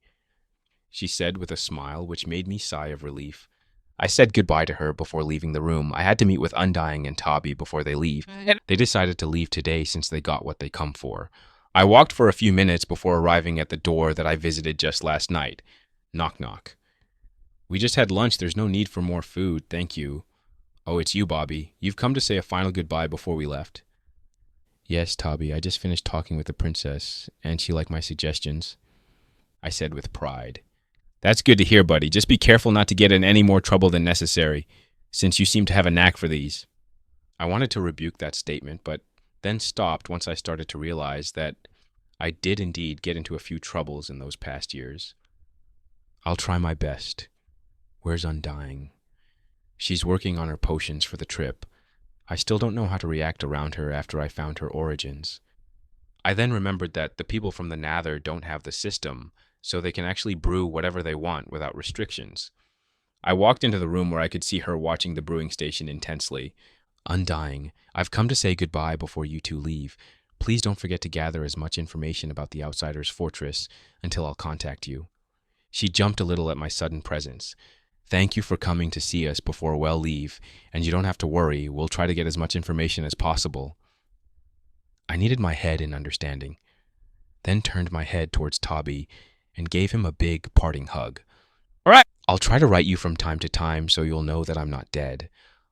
she said with a smile which made me sigh of relief. I said goodbye to her before leaving the room. I had to meet with Undying and Tabi before they leave. They decided to leave today since they got what they come for. I walked for a few minutes before arriving at the door that I visited just last night. Knock, knock. We just had lunch. There's no need for more food, thank you. Oh, it's you, Bobby. You've come to say a final goodbye before we left. Yes, Tabi, I just finished talking with the princess, and she liked my suggestions, I said with pride. That's good to hear, buddy. Just be careful not to get in any more trouble than necessary, since you seem to have a knack for these. I wanted to rebuke that statement, but then stopped once I started to realize that I did indeed get into a few troubles in those past years. I'll try my best. Where's Undying? She's working on her potions for the trip. I still don't know how to react around her after I found her origins. I then remembered that the people from the Nether don't have the system, so they can actually brew whatever they want without restrictions. I walked into the room where I could see her watching the brewing station intensely. Undying, I've come to say goodbye before you two leave. Please don't forget to gather as much information about the Outsider's fortress until I'll contact you. She jumped a little at my sudden presence. Thank you for coming to see us before we'll leave, and you don't have to worry, we'll try to get as much information as possible. I needed my head in understanding, then turned my head towards Tabi and gave him a big parting hug. All right, I'll try to write you from time to time so you'll know that I'm not dead.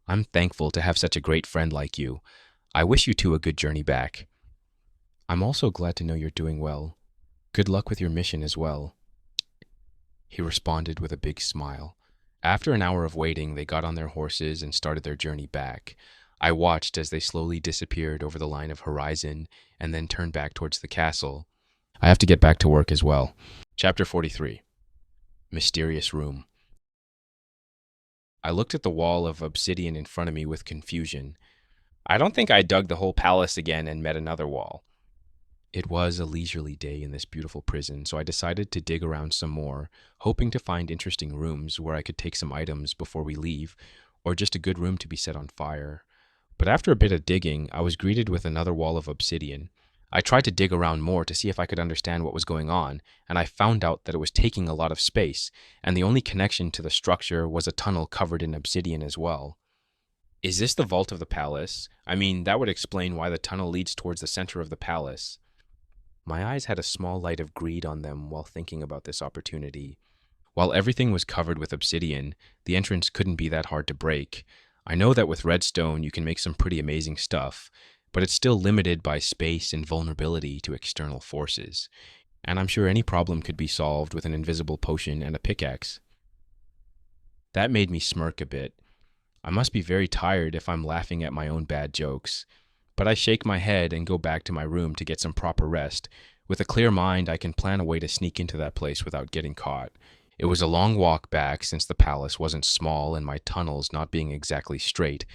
I'm thankful to have such a great friend like you. I wish you two a good journey back. I'm also glad to know you're doing well. Good luck with your mission as well. He responded with a big smile. After an hour of waiting, they got on their horses and started their journey back. I watched as they slowly disappeared over the line of horizon and then turned back towards the castle. I have to get back to work as well. Chapter 43. Mysterious Room. I looked at the wall of obsidian in front of me with confusion. I don't think I dug the whole palace again and met another wall. It was a leisurely day in this beautiful prison, so I decided to dig around some more, hoping to find interesting rooms where I could take some items before we leave, or just a good room to be set on fire. But after a bit of digging, I was greeted with another wall of obsidian. I tried to dig around more to see if I could understand what was going on, and I found out that it was taking a lot of space, and the only connection to the structure was a tunnel covered in obsidian as well. Is this the vault of the palace? I mean, that would explain why the tunnel leads towards the center of the palace. My eyes had a small light of greed on them while thinking about this opportunity. While everything was covered with obsidian, the entrance couldn't be that hard to break. I know that with redstone you can make some pretty amazing stuff, but it's still limited by space and vulnerability to external forces. And I'm sure any problem could be solved with an invisible potion and a pickaxe. That made me smirk a bit. I must be very tired if I'm laughing at my own bad jokes. But I shake my head and go back to my room to get some proper rest. With a clear mind, I can plan a way to sneak into that place without getting caught. It was a long walk back since the palace wasn't small and my tunnels not being exactly straight,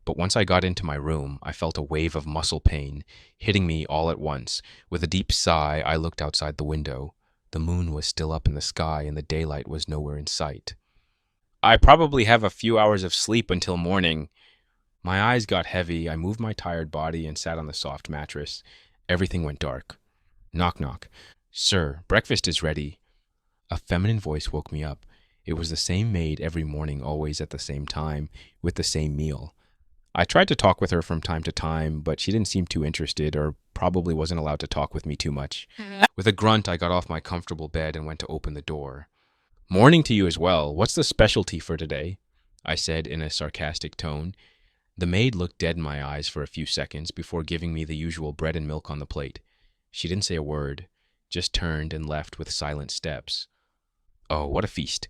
but once I got into my room, I felt a wave of muscle pain hitting me all at once. With a deep sigh, I looked outside the window. The moon was still up in the sky and the daylight was nowhere in sight. I probably have a few hours of sleep until morning. My eyes got heavy, I moved my tired body and sat on the soft mattress. Everything went dark. Knock, knock. Sir, breakfast is ready. A feminine voice woke me up. It was the same maid every morning, always at the same time, with the same meal. I tried to talk with her from time to time, but she didn't seem too interested or probably wasn't allowed to talk with me too much. With a grunt, I got off my comfortable bed and went to open the door. Morning to you as well. What's the specialty for today? I said in a sarcastic tone. The maid looked dead in my eyes for a few seconds before giving me the usual bread and milk on the plate. She didn't say a word, just turned and left with silent steps. Oh, what a feast.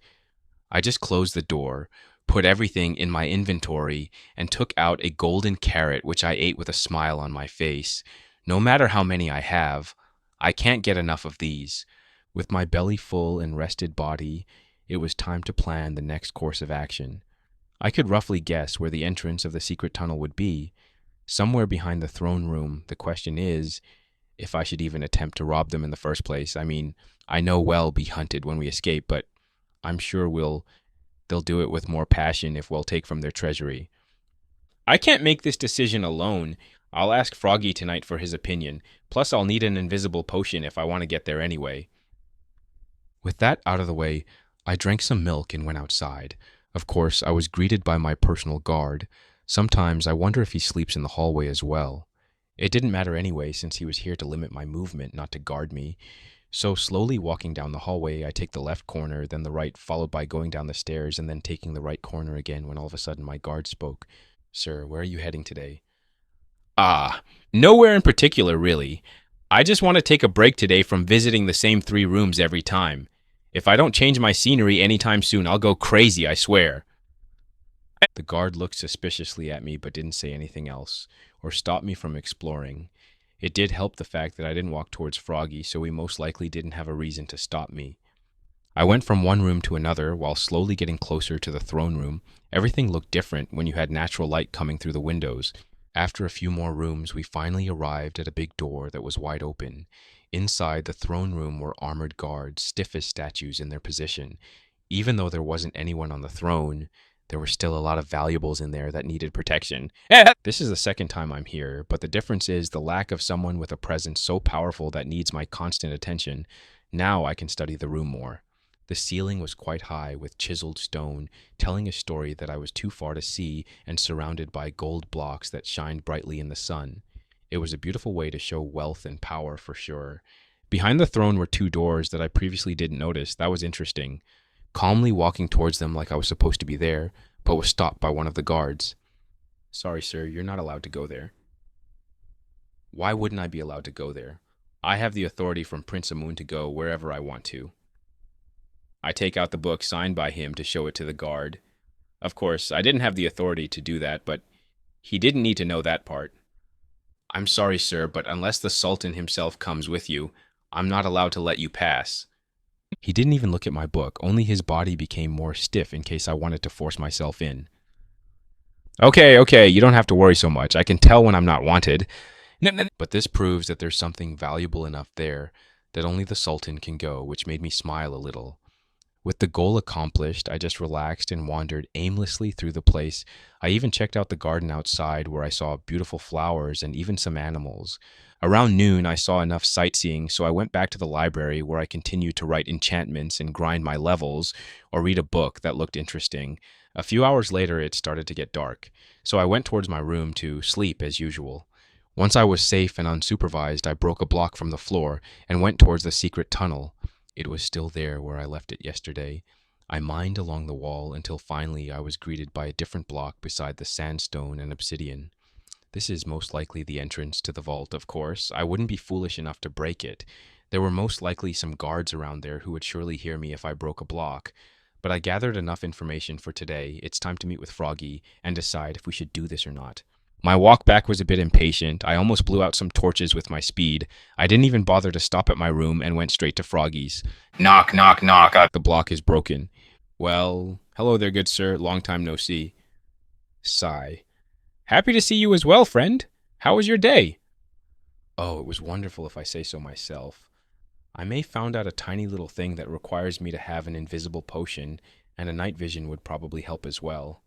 I just closed the door, put everything in my inventory, and took out a golden carrot which I ate with a smile on my face. No matter how many I have, I can't get enough of these. With my belly full and rested body, it was time to plan the next course of action. I could roughly guess where the entrance of the secret tunnel would be. Somewhere behind the throne room. The question is, if I should even attempt to rob them in the first place. I mean, I know we'll be hunted when we escape, but I'm sure they'll do it with more passion if we'll take from their treasury. I can't make this decision alone. I'll ask Froggy tonight for his opinion. Plus, I'll need an invisible potion if I want to get there anyway. With that out of the way, I drank some milk and went outside. Of course, I was greeted by my personal guard. Sometimes I wonder if he sleeps in the hallway as well. It didn't matter anyway, since he was here to limit my movement, not to guard me. So, slowly walking down the hallway, I take the left corner, then the right, followed by going down the stairs and then taking the right corner again when all of a sudden my guard spoke. Sir, where are you heading today? Nowhere in particular, really. I just want to take a break today from visiting the same 3 rooms every time. If I don't change my scenery anytime soon, I'll go crazy, I swear. The guard looked suspiciously at me but didn't say anything else, or stop me from exploring. It did help the fact that I didn't walk towards Froggy, so he most likely didn't have a reason to stop me. I went from one room to another while slowly getting closer to the throne room. Everything looked different when you had natural light coming through the windows. After a few more rooms, we finally arrived at a big door that was wide open. Inside the throne room were armored guards, stiff as statues in their position. Even though there wasn't anyone on the throne, there were still a lot of valuables in there that needed protection. This is the second time I'm here, but the difference is the lack of someone with a presence so powerful that needs my constant attention. Now I can study the room more. The ceiling was quite high with chiseled stone, telling a story that I was too far to see and surrounded by gold blocks that shined brightly in the sun. It was a beautiful way to show wealth and power for sure. Behind the throne were 2 doors that I previously didn't notice. That was interesting. Calmly walking towards them like I was supposed to be there, but was stopped by one of the guards. Sorry, sir, you're not allowed to go there. Why wouldn't I be allowed to go there? I have the authority from Prince Amun to go wherever I want to. I take out the book signed by him to show it to the guard. Of course, I didn't have the authority to do that, but he didn't need to know that part. I'm sorry, sir, but unless the Sultan himself comes with you, I'm not allowed to let you pass. He didn't even look at my book, only his body became more stiff in case I wanted to force myself in. Okay, you don't have to worry so much. I can tell when I'm not wanted. But this proves that there's something valuable enough there that only the Sultan can go, which made me smile a little. With the goal accomplished, I just relaxed and wandered aimlessly through the place. I even checked out the garden outside where I saw beautiful flowers and even some animals. Around noon, I saw enough sightseeing, so I went back to the library where I continued to write enchantments and grind my levels or read a book that looked interesting. A few hours later, it started to get dark, so I went towards my room to sleep as usual. Once I was safe and unsupervised, I broke a block from the floor and went towards the secret tunnel. It was still there where I left it yesterday. I mined along the wall until finally I was greeted by a different block beside the sandstone and obsidian. This is most likely the entrance to the vault, of course. I wouldn't be foolish enough to break it. There were most likely some guards around there who would surely hear me if I broke a block. But I gathered enough information for today. It's time to meet with Froggy and decide if we should do this or not. My walk back was a bit impatient. I almost blew out some torches with my speed. I didn't even bother to stop at my room and went straight to Froggy's. Knock, knock, knock. The block is broken. Well, hello there, good sir. Long time no see. Sigh. Happy to see you as well, friend. How was your day? Oh, it was wonderful if I say so myself. I may found out a tiny little thing that requires me to have an invisible potion, and a night vision would probably help as well.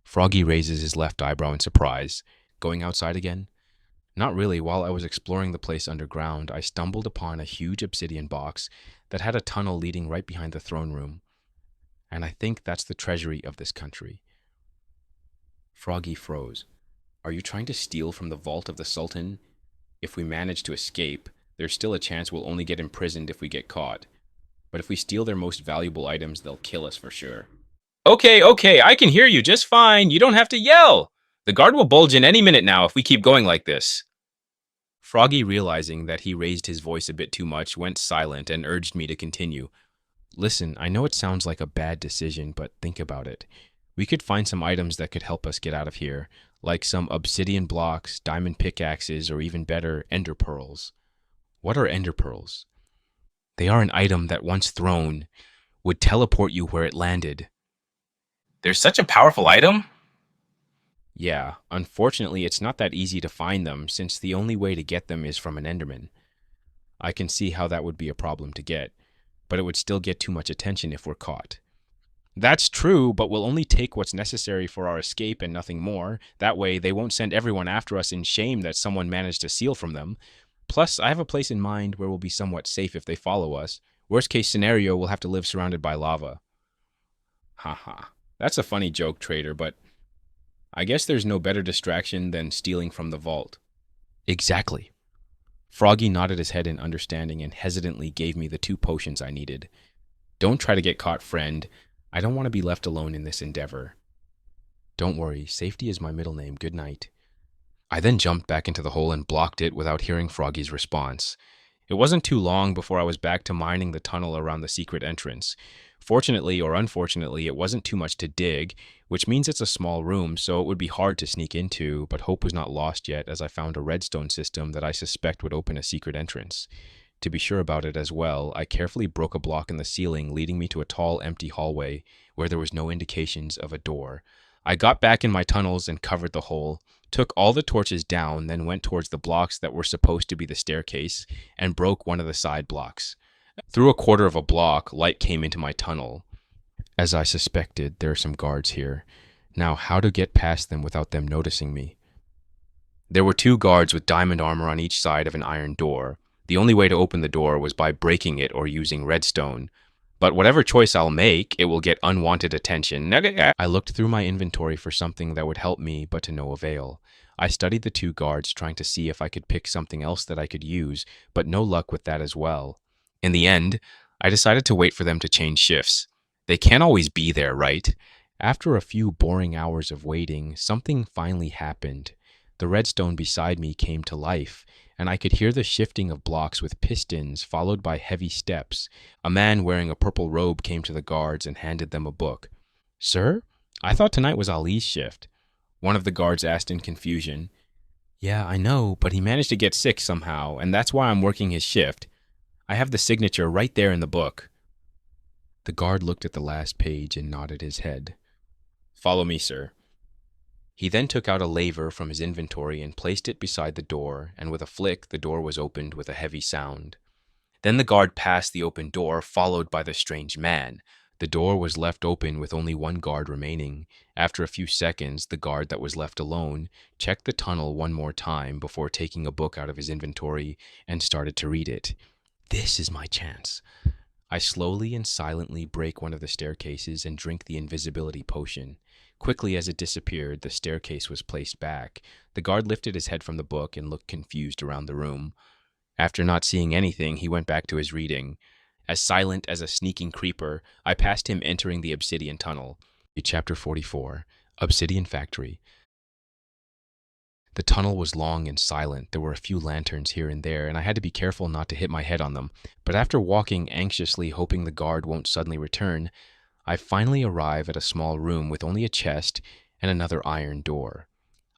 Froggy raises his left eyebrow in surprise. Going outside again? Not really. While I was exploring the place underground, I stumbled upon a huge obsidian box that had a tunnel leading right behind the throne room. And I think that's the treasury of this country. Froggy froze. Are you trying to steal from the vault of the Sultan? If we manage to escape, there's still a chance we'll only get imprisoned if we get caught. But if we steal their most valuable items, they'll kill us for sure. Okay, I can hear you just fine. You don't have to yell. The guard will bulge in any minute now if we keep going like this. Froggy, realizing that he raised his voice a bit too much, went silent and urged me to continue. Listen, I know it sounds like a bad decision, but think about it. We could find some items that could help us get out of here, like some obsidian blocks, diamond pickaxes, or even better, ender pearls. What are ender pearls? They are an item that, once thrown, would teleport you where it landed. There's such a powerful item? Yeah, unfortunately it's not that easy to find them, since the only way to get them is from an enderman. I can see how that would be a problem to get, but it would still get too much attention if we're caught. That's true, but we'll only take what's necessary for our escape and nothing more. That way, they won't send everyone after us in shame that someone managed to steal from them. Plus, I have a place in mind where we'll be somewhat safe if they follow us. Worst case scenario, we'll have to live surrounded by lava. Haha. That's a funny joke, traitor, but I guess there's no better distraction than stealing from the vault. Exactly. Froggy nodded his head in understanding and hesitantly gave me the 2 potions I needed. Don't try to get caught, friend. I don't want to be left alone in this endeavor. Don't worry, safety is my middle name. Good night. I then jumped back into the hole and blocked it without hearing Froggy's response. It wasn't too long before I was back to mining the tunnel around the secret entrance. Fortunately or unfortunately, it wasn't too much to dig, which means it's a small room, so it would be hard to sneak into, but hope was not lost yet as I found a redstone system that I suspect would open a secret entrance. To be sure about it as well, I carefully broke a block in the ceiling, leading me to a tall, empty hallway where there was no indications of a door. I got back in my tunnels and covered the hole, took all the torches down, then went towards the blocks that were supposed to be the staircase, and broke one of the side blocks. Through a quarter of a block, light came into my tunnel. As I suspected, there are some guards here. Now, how to get past them without them noticing me? There were 2 guards with diamond armor on each side of an iron door. The only way to open the door was by breaking it or using redstone. But whatever choice I'll make, it will get unwanted attention. I looked through my inventory for something that would help me, but to no avail. I studied the 2 guards, trying to see if I could pick something else that I could use, but no luck with that as well. In the end, I decided to wait for them to change shifts. They can't always be there, right? After a few boring hours of waiting, something finally happened. The redstone beside me came to life, and I could hear the shifting of blocks with pistons, followed by heavy steps. A man wearing a purple robe came to the guards and handed them a book. "Sir, I thought tonight was Ali's shift." One of the guards asked in confusion. "Yeah, I know, but he managed to get sick somehow, and that's why I'm working his shift. I have the signature right there in the book." The guard looked at the last page and nodded his head. "Follow me, sir." He then took out a laver from his inventory and placed it beside the door, and with a flick, the door was opened with a heavy sound. Then the guard passed the open door, followed by the strange man. The door was left open with only 1 guard remaining. After a few seconds, the guard that was left alone checked the tunnel one more time before taking a book out of his inventory and started to read it. This is my chance. I slowly and silently break one of the staircases and drink the invisibility potion. Quickly as it disappeared, the staircase was placed back. The guard lifted his head from the book and looked confused around the room. After not seeing anything, he went back to his reading. As silent as a sneaking creeper, I passed him entering the obsidian tunnel. Chapter 44, Obsidian Factory. The tunnel was long and silent. There were a few lanterns here and there, and I had to be careful not to hit my head on them. But after walking anxiously, hoping the guard won't suddenly return, I finally arrive at a small room with only a chest and another iron door.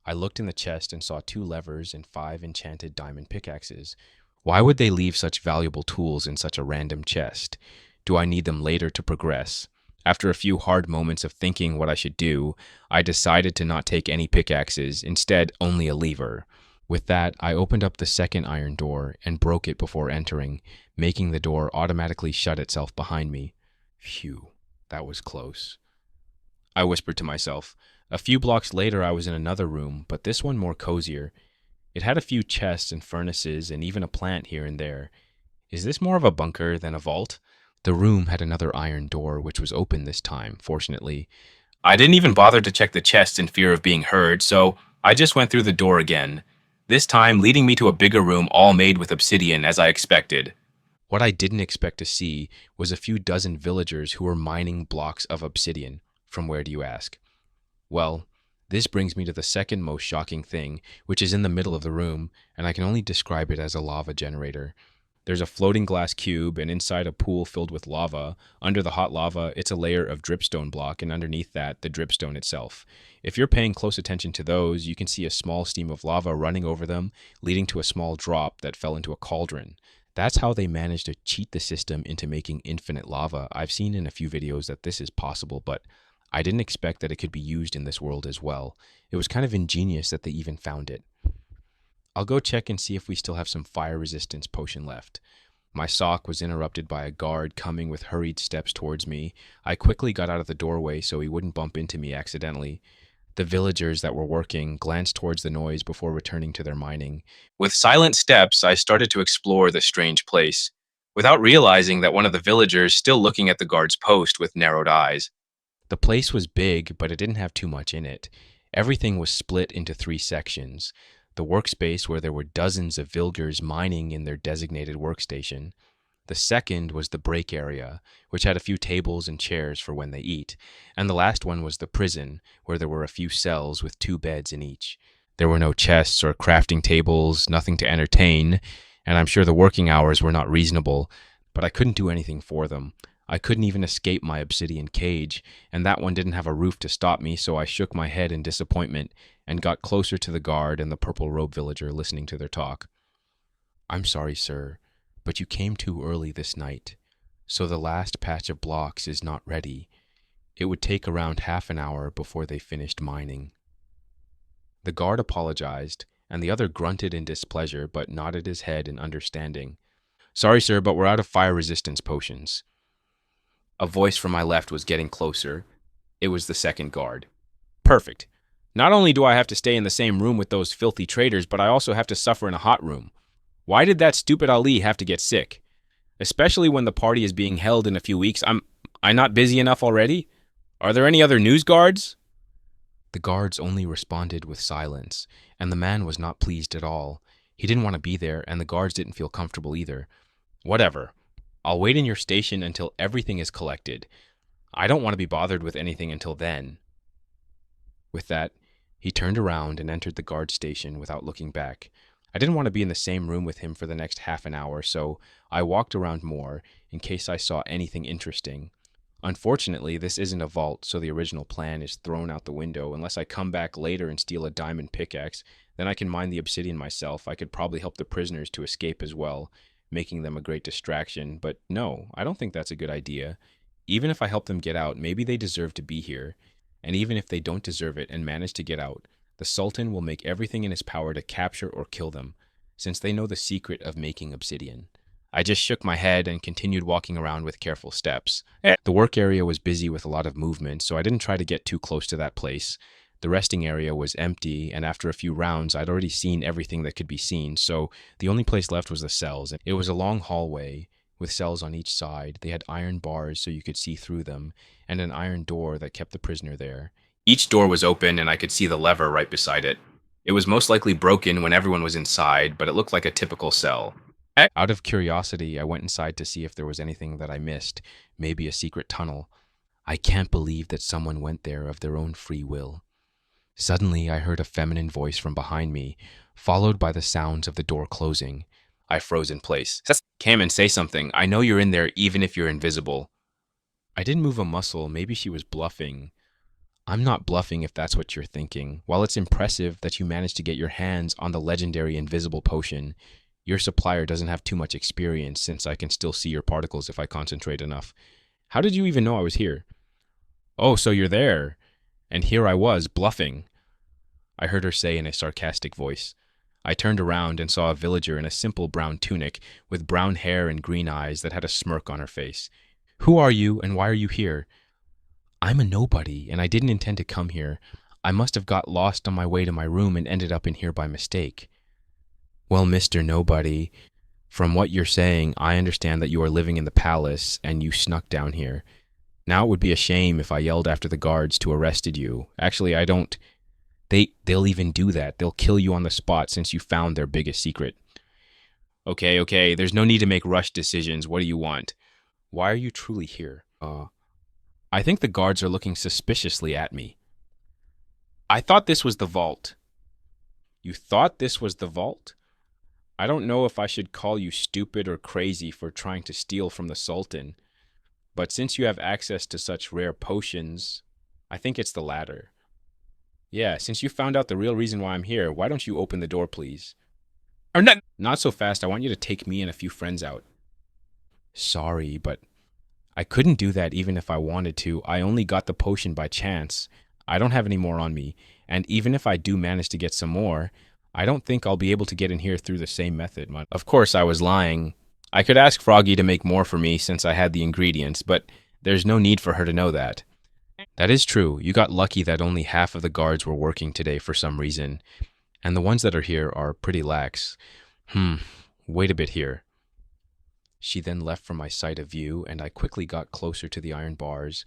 I looked in the chest and saw 2 levers and 5 enchanted diamond pickaxes. Why would they leave such valuable tools in such a random chest? Do I need them later to progress? After a few hard moments of thinking what I should do, I decided to not take any pickaxes, instead only a lever. With that, I opened up the second iron door and broke it before entering, making the door automatically shut itself behind me. Phew, that was close. I whispered to myself. A few blocks later, I was in another room, but this one more cozier. It had a few chests and furnaces and even a plant here and there. Is this more of a bunker than a vault? The room had another iron door, which was open this time, fortunately. I didn't even bother to check the chests in fear of being heard, so I just went through the door again, this time leading me to a bigger room all made with obsidian as I expected. What I didn't expect to see was a few dozen villagers who were mining blocks of obsidian. From where do you ask? Well, this brings me to the second most shocking thing, which is in the middle of the room, and I can only describe it as a lava generator. There's a floating glass cube, and inside a pool filled with lava. Under the hot lava, it's a layer of dripstone block, and underneath that, the dripstone itself. If you're paying close attention to those, you can see a small stream of lava running over them, leading to a small drop that fell into a cauldron. That's how they managed to cheat the system into making infinite lava. I've seen in a few videos that this is possible, but I didn't expect that it could be used in this world as well. It was kind of ingenious that they even found it. I'll go check and see if we still have some fire resistance potion left. My sock was interrupted by a guard coming with hurried steps towards me. I quickly got out of the doorway so he wouldn't bump into me accidentally. The villagers that were working glanced towards the noise before returning to their mining. With silent steps, I started to explore the strange place, without realizing that one of the villagers still looking at the guard's post with narrowed eyes. The place was big, but it didn't have too much in it. Everything was split into 3 sections. The workspace where there were dozens of Viligers mining in their designated workstation. The second was the break area, which had a few tables and chairs for when they eat. And the last one was the prison, where there were a few cells with 2 beds in each. There were no chests or crafting tables, nothing to entertain, and I'm sure the working hours were not reasonable, but I couldn't do anything for them. I couldn't even escape my obsidian cage, and that one didn't have a roof to stop me, so I shook my head in disappointment and got closer to the guard and the purple-robed villager listening to their talk. "I'm sorry, sir, but you came too early this night, so the last patch of blocks is not ready. It would take around half an hour before they finished mining." The guard apologized, and the other grunted in displeasure but nodded his head in understanding. "Sorry, sir, but we're out of fire resistance potions." A voice from my left was getting closer. It was the second guard. "Perfect. Not only do I have to stay in the same room with those filthy traitors, but I also have to suffer in a hot room. Why did that stupid Ali have to get sick? Especially when the party is being held in a few weeks. I not busy enough already? Are there any other news guards?" The guards only responded with silence, and the man was not pleased at all. He didn't want to be there, and the guards didn't feel comfortable either. "Whatever. I'll wait in your station until everything is collected. I don't want to be bothered with anything until then." With that, he turned around and entered the guard station without looking back. I didn't want to be in the same room with him for the next half an hour, so I walked around more in case I saw anything interesting. Unfortunately, this isn't a vault, so the original plan is thrown out the window. Unless I come back later and steal a diamond pickaxe, then I can mine the obsidian myself. I could probably help the prisoners to escape as well, making them a great distraction. But no, I don't think that's a good idea. Even if I help them get out, maybe they deserve to be here. And even if they don't deserve it and manage to get out, the Sultan will make everything in his power to capture or kill them, since they know the secret of making obsidian. I just shook my head and continued walking around with careful steps. The work area was busy with a lot of movement, so I didn't try to get too close to that place. The resting area was empty, and after a few rounds, I'd already seen everything that could be seen, so the only place left was the cells. It was a long hallway, with cells on each side. They had iron bars so you could see through them, and an iron door that kept the prisoner there. Each door was open, and I could see the lever right beside it. It was most likely broken when everyone was inside, but it looked like a typical cell. Out of curiosity, I went inside to see if there was anything that I missed, maybe a secret tunnel. I can't believe that someone went there of their own free will. Suddenly, I heard a feminine voice from behind me, followed by the sounds of the door closing. I froze in place. "Cam and say something. I know you're in there even if you're invisible." I didn't move a muscle. Maybe she was bluffing. I'm not bluffing if that's what you're thinking. While it's impressive that you managed to get your hands on the legendary invisible potion, your supplier doesn't have too much experience since I can still see your particles if I concentrate enough. How did you even know I was here? Oh, so you're there. And here I was, bluffing, I heard her say in a sarcastic voice. I turned around and saw a villager in a simple brown tunic with brown hair and green eyes that had a smirk on her face. "Who are you and why are you here?" "I'm a nobody, and I didn't intend to come here. I must have got lost on my way to my room and ended up in here by mistake." "Well, Mr. Nobody, from what you're saying, I understand that you are living in the palace and you snuck down here. Now it would be a shame if I yelled after the guards to arrested you. Actually, I don't. They'll even do that. They'll kill you on the spot since you found their biggest secret." Okay, there's no need to make rushed decisions. What do you want? "Why are you truly here?" I think the guards are looking suspiciously at me." "I thought this was the vault." "You thought this was the vault? I don't know if I should call you stupid or crazy for trying to steal from the Sultan, but since you have access to such rare potions, I think it's the latter. Yeah, since you found out the real reason why I'm here, why don't you open the door, please?" "Or not so fast. I want you to take me and a few friends out." "Sorry, but I couldn't do that even if I wanted to. I only got the potion by chance. I don't have any more on me, and even if I do manage to get some more, I don't think I'll be able to get in here through the same method." Of course, I was lying. I could ask Froggy to make more for me since I had the ingredients, but there's no need for her to know that. That is true. You got lucky that only half of the guards were working today for some reason, and the ones that are here are pretty lax. Wait a bit here. She then left from my sight of view, and I quickly got closer to the iron bars,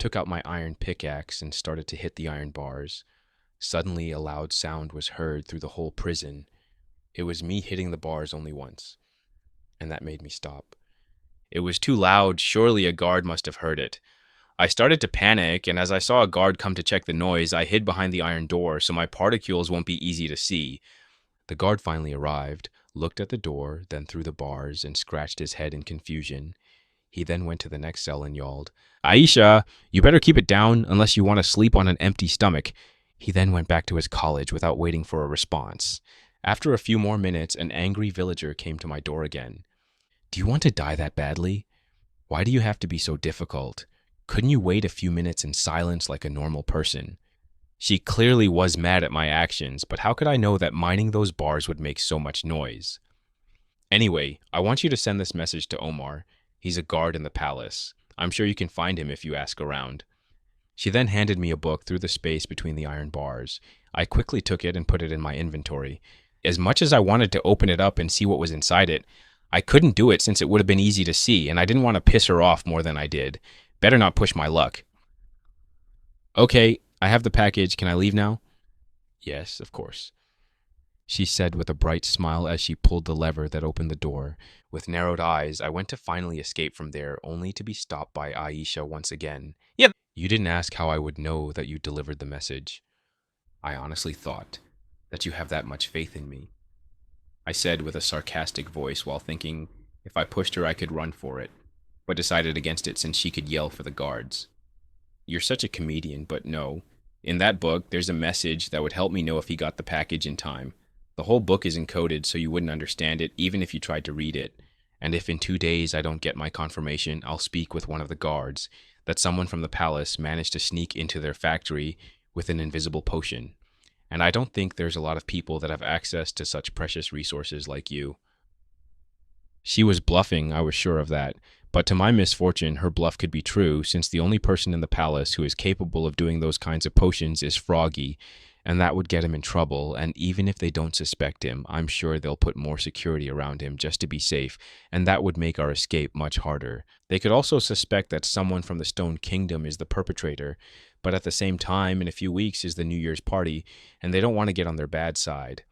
took out my iron pickaxe, and started to hit the iron bars. Suddenly, a loud sound was heard through the whole prison. It was me hitting the bars only once, and that made me stop. It was too loud. Surely a guard must have heard it. I started to panic, and as I saw a guard come to check the noise, I hid behind the iron door so my particles won't be easy to see. The guard finally arrived, looked at the door, then through the bars, and scratched his head in confusion. He then went to the next cell and yelled, "Aisha, you better keep it down unless you want to sleep on an empty stomach." He then went back to his college without waiting for a response. After a few more minutes, an angry villager came to my door again. "Do you want to die that badly? Why do you have to be so difficult? Couldn't you wait a few minutes in silence like a normal person?" She clearly was mad at my actions, but how could I know that mining those bars would make so much noise? "Anyway, I want you to send this message to Omar. He's a guard in the palace. I'm sure you can find him if you ask around." She then handed me a book through the space between the iron bars. I quickly took it and put it in my inventory. As much as I wanted to open it up and see what was inside it, I couldn't do it since it would have been easy to see, and I didn't want to piss her off more than I did. Better not push my luck. "Okay, I have the package. Can I leave now?" "Yes, of course," she said with a bright smile as she pulled the lever that opened the door. With narrowed eyes, I went to finally escape from there, only to be stopped by Aisha once again. "Yep. You didn't ask how I would know that you delivered the message. I honestly thought that you have that much faith in me," I said with a sarcastic voice while thinking if I pushed her I could run for it, but decided against it since she could yell for the guards. "You're such a comedian, but no. In that book, there's a message that would help me know if he got the package in time. The whole book is encoded so you wouldn't understand it even if you tried to read it. And if in 2 days I don't get my confirmation, I'll speak with one of the guards that someone from the palace managed to sneak into their factory with an invisible potion. And I don't think there's a lot of people that have access to such precious resources like you." She was bluffing, I was sure of that. But to my misfortune, her bluff could be true, since the only person in the palace who is capable of doing those kinds of potions is Froggy, and that would get him in trouble, and even if they don't suspect him, I'm sure they'll put more security around him just to be safe, and that would make our escape much harder. They could also suspect that someone from the Stone Kingdom is the perpetrator, but at the same time, in a few weeks is the New Year's party, and they don't want to get on their bad side.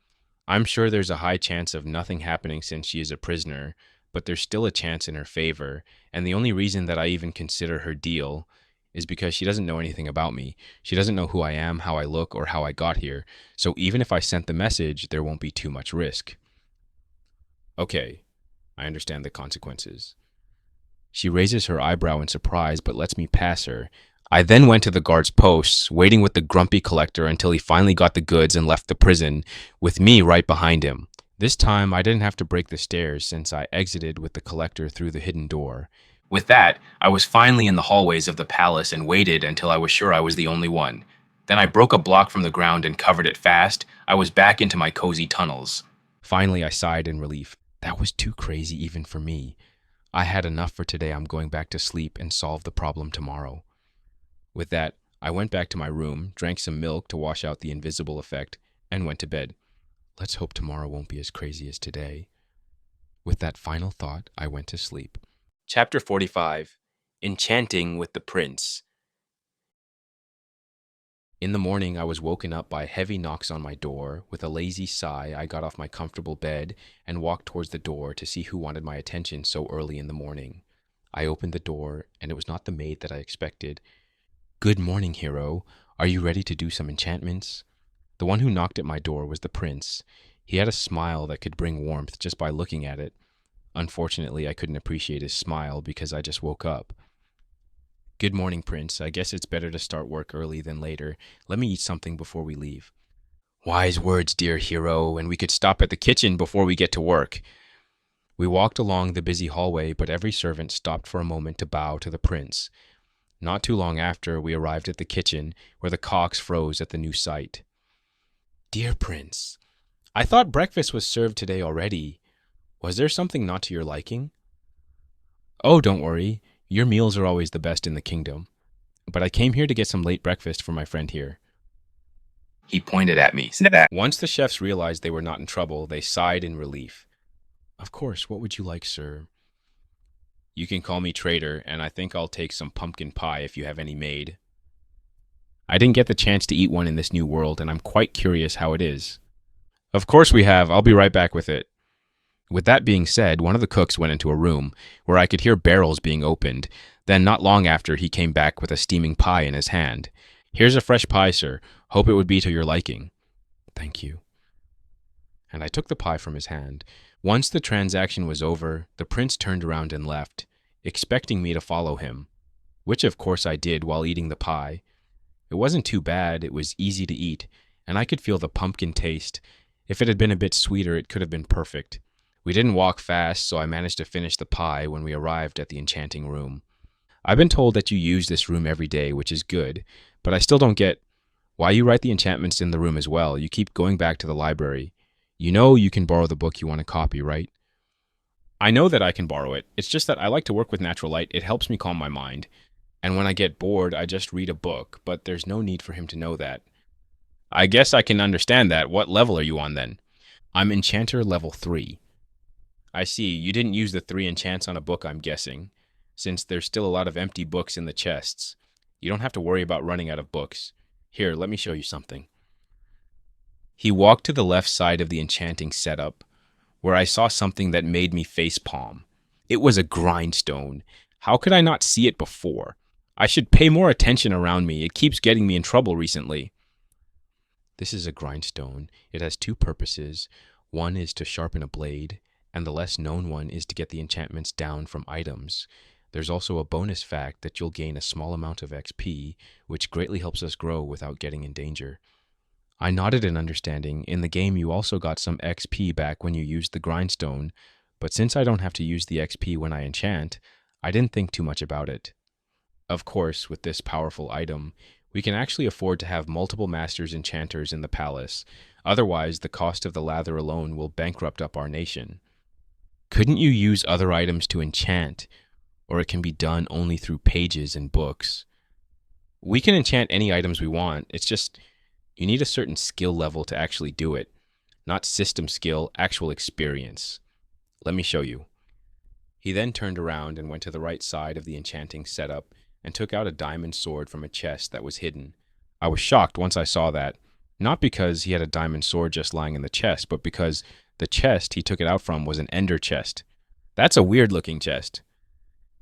I'm sure there's a high chance of nothing happening since she is a prisoner, but there's still a chance in her favor, and the only reason that I even consider her deal is because she doesn't know anything about me. She doesn't know who I am, how I look, or how I got here, so even if I sent the message, there won't be too much risk. Okay, I understand the consequences. She raises her eyebrow in surprise, but lets me pass her. I then went to the guard's posts, waiting with the grumpy collector until he finally got the goods and left the prison, with me right behind him. This time, I didn't have to break the stairs since I exited with the collector through the hidden door. With that, I was finally in the hallways of the palace and waited until I was sure I was the only one. Then I broke a block from the ground and covered it fast. I was back into my cozy tunnels. Finally, I sighed in relief. That was too crazy even for me. I had enough for today. I'm going back to sleep and solve the problem tomorrow. With that, I went back to my room, drank some milk to wash out the invisible effect, and went to bed. Let's hope tomorrow won't be as crazy as today. With that final thought, I went to sleep. Chapter 45. Enchanting with the Prince. In the morning, I was woken up by heavy knocks on my door. With a lazy sigh, I got off my comfortable bed and walked towards the door to see who wanted my attention so early in the morning. I opened the door, and it was not the maid that I expected. "Good morning, hero. Are you ready to do some enchantments?" The one who knocked at my door was the prince. He had a smile that could bring warmth just by looking at it. Unfortunately, I couldn't appreciate his smile because I just woke up. "Good morning, Prince. I guess it's better to start work early than later. Let me eat something before we leave." "Wise words, dear hero, and we could stop at the kitchen before we get to work." We walked along the busy hallway, but every servant stopped for a moment to bow to the prince. Not too long after, we arrived at the kitchen, where the cocks froze at the new sight. "Dear Prince, I thought breakfast was served today already. Was there something not to your liking?" Oh, don't worry. Your meals are always the best in the kingdom. But I came here to get some late breakfast for my friend here. He pointed at me. Snap. Once the chefs realized they were not in trouble, they sighed in relief. Of course, what would you like, sir? You can call me Trader, and I think I'll take some pumpkin pie if you have any made. I didn't get the chance to eat one in this new world, and I'm quite curious how it is. Of course we have. I'll be right back with it. With that being said, one of the cooks went into a room where I could hear barrels being opened. Then, not long after, he came back with a steaming pie in his hand. Here's a fresh pie, sir. Hope it would be to your liking. Thank you. And I took the pie from his hand. Once the transaction was over, the prince turned around and left, expecting me to follow him, which of course I did while eating the pie. It wasn't too bad, it was easy to eat, and I could feel the pumpkin taste. If it had been a bit sweeter, it could have been perfect. We didn't walk fast, so I managed to finish the pie when we arrived at the enchanting room. I've been told that you use this room every day, which is good, but I still don't get why you write the enchantments in the room as well. You keep going back to the library. You know you can borrow the book you want to copy, right? I know that I can borrow it. It's just that I like to work with natural light. It helps me calm my mind. And when I get bored, I just read a book, but there's no need for him to know that. I guess I can understand that. What level are you on then? I'm Enchanter level 3. I see. You didn't use the 3 enchants on a book, I'm guessing, since there's still a lot of empty books in the chests. You don't have to worry about running out of books. Here, let me show you something. He walked to the left side of the enchanting setup, where I saw something that made me facepalm. It was a grindstone. How could I not see it before? I should pay more attention around me. It keeps getting me in trouble recently. This is a grindstone. It has 2 purposes. One is to sharpen a blade, and the less known one is to get the enchantments down from items. There's also a bonus fact that you'll gain a small amount of XP, which greatly helps us grow without getting in danger. I nodded in understanding. In the game, you also got some XP back when you used the grindstone, but since I don't have to use the XP when I enchant, I didn't think too much about it. Of course, with this powerful item, we can actually afford to have multiple masters enchanters in the palace. Otherwise, the cost of the lather alone will bankrupt up our nation. Couldn't you use other items to enchant, or it can be done only through pages and books? We can enchant any items we want. It's just you need a certain skill level to actually do it. Not system skill, actual experience. Let me show you. He then turned around and went to the right side of the enchanting setup and took out a diamond sword from a chest that was hidden. I was shocked once I saw that, not because he had a diamond sword just lying in the chest, but because the chest he took it out from was an ender chest. That's a weird-looking chest.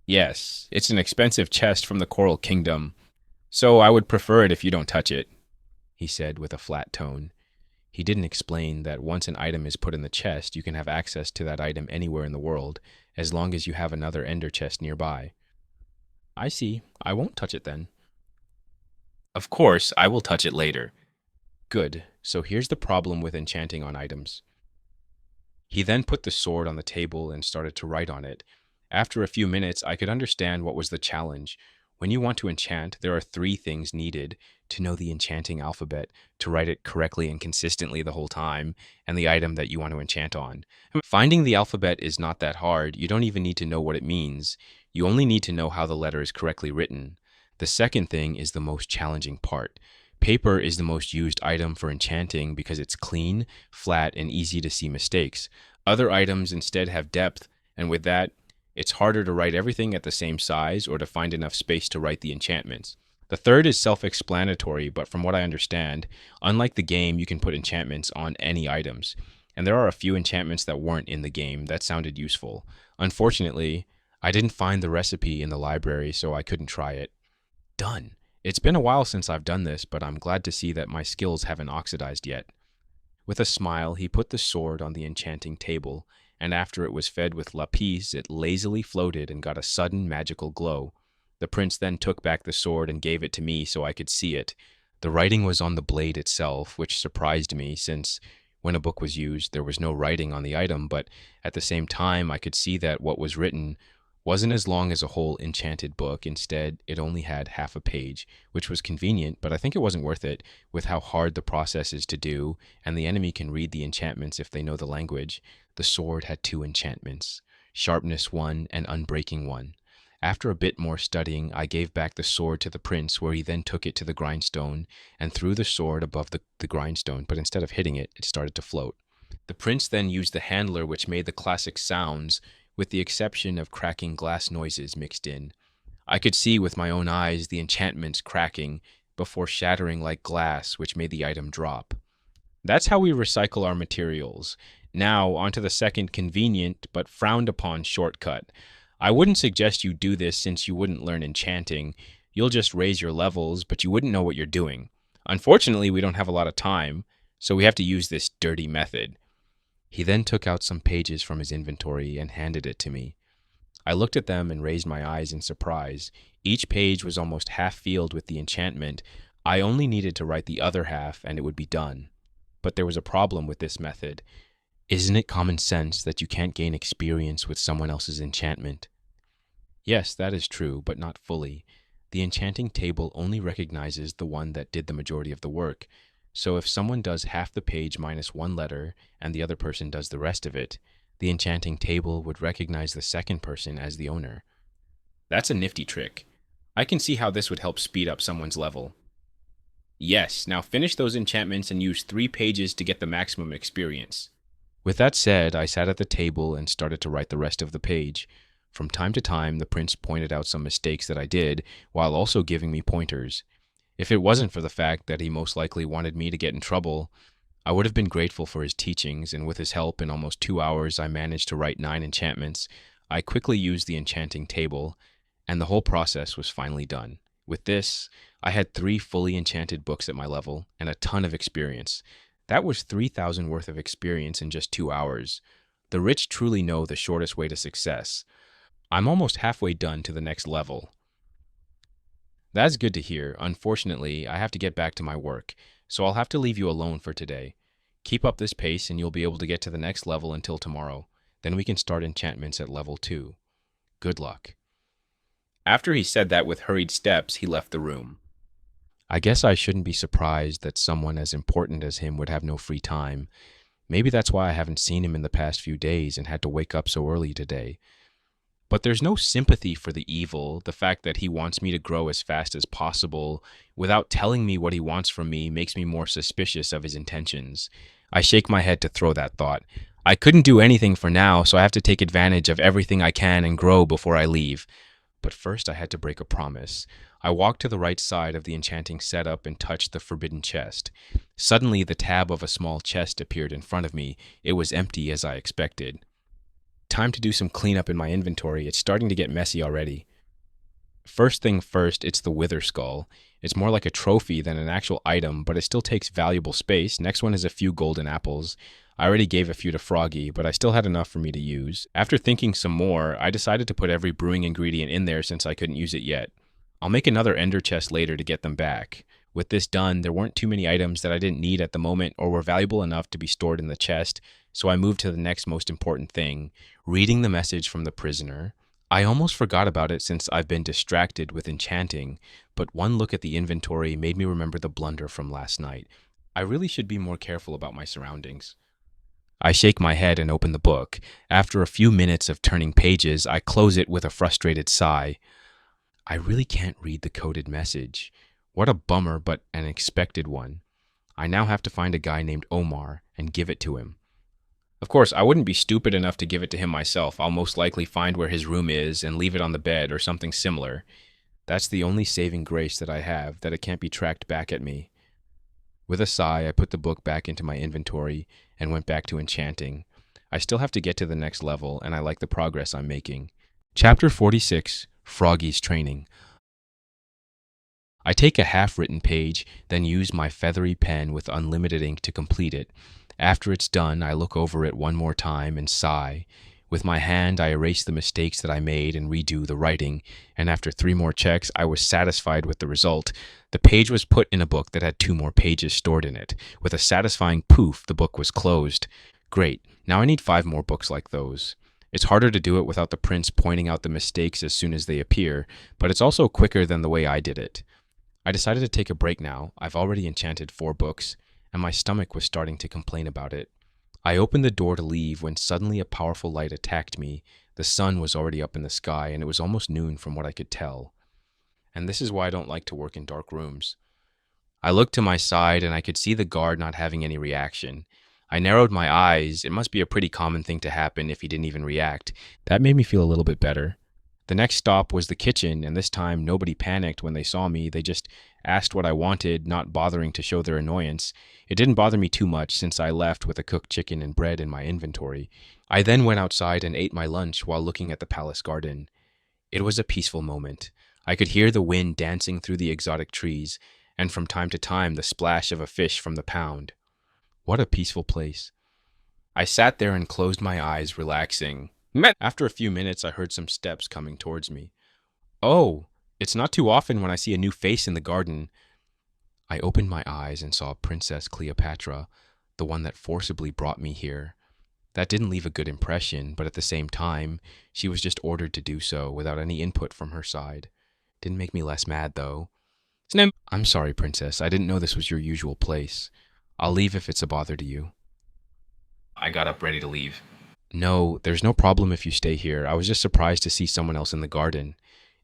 Yes, it's an expensive chest from the Coral Kingdom, so I would prefer it if you don't touch it, he said with a flat tone. He didn't explain that once an item is put in the chest, you can have access to that item anywhere in the world, as long as you have another ender chest nearby. I see. I won't touch it then. Of course, I will touch it later. Good. So here's the problem with enchanting on items. He then put the sword on the table and started to write on it. After a few minutes, I could understand what was the challenge. When you want to enchant, there are 3 things needed: to know the enchanting alphabet, to write it correctly and consistently the whole time, and the item that you want to enchant on. Finding the alphabet is not that hard. You don't even need to know what it means. You only need to know how the letter is correctly written. The second thing is the most challenging part. Paper is the most used item for enchanting because it's clean, flat, and easy to see mistakes. Other items instead have depth, and with that, it's harder to write everything at the same size or to find enough space to write the enchantments. The third is self-explanatory, but from what I understand, unlike the game, you can put enchantments on any items. And there are a few enchantments that weren't in the game that sounded useful. Unfortunately, I didn't find the recipe in the library, so I couldn't try it. Done. It's been a while since I've done this, but I'm glad to see that my skills haven't oxidized yet. With a smile, he put the sword on the enchanting table, and after it was fed with lapis, it lazily floated and got a sudden magical glow. The prince then took back the sword and gave it to me so I could see it. The writing was on the blade itself, which surprised me since when a book was used, there was no writing on the item, but at the same time, I could see that what was written wasn't as long as a whole enchanted book. Instead, it only had half a page, which was convenient, but I think it wasn't worth it with how hard the process is to do, and the enemy can read the enchantments if they know the language. The sword had 2 enchantments: Sharpness 1, and Unbreaking 1. After a bit more studying, I gave back the sword to the prince, where he then took it to the grindstone and threw the sword above the grindstone, but instead of hitting it, it started to float. The prince then used the handler, which made the classic sounds, with the exception of cracking glass noises mixed in. I could see with my own eyes the enchantments cracking before shattering like glass, which made the item drop. That's how we recycle our materials. Now, onto the second convenient but frowned upon shortcut. I wouldn't suggest you do this since you wouldn't learn enchanting. You'll just raise your levels, but you wouldn't know what you're doing. Unfortunately, we don't have a lot of time, so we have to use this dirty method. He then took out some pages from his inventory and handed it to me. I looked at them and raised my eyes in surprise. Each page was almost half filled with the enchantment. I only needed to write the other half and it would be done. But there was a problem with this method. Isn't it common sense that you can't gain experience with someone else's enchantment? Yes, that is true, but not fully. The enchanting table only recognizes the one that did the majority of the work. So if someone does half the page minus one letter and the other person does the rest of it, the enchanting table would recognize the second person as the owner. That's a nifty trick. I can see how this would help speed up someone's level. Yes, now finish those enchantments and use 3 pages to get the maximum experience. With that said, I sat at the table and started to write the rest of the page. From time to time, the prince pointed out some mistakes that I did, while also giving me pointers. If it wasn't for the fact that he most likely wanted me to get in trouble, I would have been grateful for his teachings, and with his help, in almost 2 hours, I managed to write 9 enchantments. I quickly used the enchanting table, and the whole process was finally done. With this, I had 3 fully enchanted books at my level, and a ton of experience. That was 3,000 worth of experience in just 2 hours. The rich truly know the shortest way to success. I'm almost halfway done to the next level. That's good to hear. Unfortunately, I have to get back to my work, so I'll have to leave you alone for today. Keep up this pace and you'll be able to get to the next level until tomorrow. Then we can start enchantments at level 2. Good luck. After he said that with hurried steps, he left the room. I guess I shouldn't be surprised that someone as important as him would have no free time. Maybe that's why I haven't seen him in the past few days and had to wake up so early today. But there's no sympathy for the evil. The fact that he wants me to grow as fast as possible without telling me what he wants from me makes me more suspicious of his intentions. I shake my head to throw that thought. I couldn't do anything for now, so I have to take advantage of everything I can and grow before I leave. But first I had to break a promise. I walked to the right side of the enchanting setup and touched the forbidden chest. Suddenly the tab of a small chest appeared in front of me. It was empty as I expected. Time to do some cleanup in my inventory. It's starting to get messy already. First thing first, it's the wither skull. It's more like a trophy than an actual item, but it still takes valuable space. Next one is a few golden apples. I already gave a few to Froggy, but I still had enough for me to use. After thinking some more, I decided to put every brewing ingredient in there since I couldn't use it yet. I'll make another ender chest later to get them back. With this done, there weren't too many items that I didn't need at the moment or were valuable enough to be stored in the chest, so I moved to the next most important thing, reading the message from the prisoner. I almost forgot about it since I've been distracted with enchanting, but one look at the inventory made me remember the blunder from last night. I really should be more careful about my surroundings. I shake my head and open the book. After a few minutes of turning pages, I close it with a frustrated sigh. I really can't read the coded message. What a bummer, but an expected one. I now have to find a guy named Omar and give it to him. Of course, I wouldn't be stupid enough to give it to him myself. I'll most likely find where his room is and leave it on the bed or something similar. That's the only saving grace that I have, that it can't be tracked back at me. With a sigh, I put the book back into my inventory and went back to enchanting. I still have to get to the next level, and I like the progress I'm making. Chapter 46, Froggy's Training. I take a half-written page, then use my feathery pen with unlimited ink to complete it. After it's done, I look over it one more time and sigh. With my hand, I erase the mistakes that I made and redo the writing, and after 3 more checks, I was satisfied with the result. The page was put in a book that had 2 more pages stored in it. With a satisfying poof, the book was closed. Great, now I need 5 more books like those. It's harder to do it without the prince pointing out the mistakes as soon as they appear, but it's also quicker than the way I did it. I decided to take a break now. I've already enchanted 4 books, and my stomach was starting to complain about it. I opened the door to leave when suddenly a powerful light attacked me. The sun was already up in the sky, and it was almost noon from what I could tell. And this is why I don't like to work in dark rooms. I looked to my side, and I could see the guard not having any reaction. I narrowed my eyes. It must be a pretty common thing to happen if he didn't even react. That made me feel a little bit better. The next stop was the kitchen, and this time nobody panicked when they saw me. They just asked what I wanted, not bothering to show their annoyance. It didn't bother me too much since I left with a cooked chicken and bread in my inventory. I then went outside and ate my lunch while looking at the palace garden. It was a peaceful moment. I could hear the wind dancing through the exotic trees, and from time to time the splash of a fish from the pond. What a peaceful place. I sat there and closed my eyes, relaxing. After a few minutes, I heard some steps coming towards me. Oh, it's not too often when I see a new face in the garden. I opened my eyes and saw Princess Cleopatra, the one that forcibly brought me here. That didn't leave a good impression, but at the same time, she was just ordered to do so without any input from her side. Didn't make me less mad, though. I'm sorry, Princess. I didn't know this was your usual place. I'll leave if it's a bother to you. I got up ready to leave. No, there's no problem if you stay here. I was just surprised to see someone else in the garden.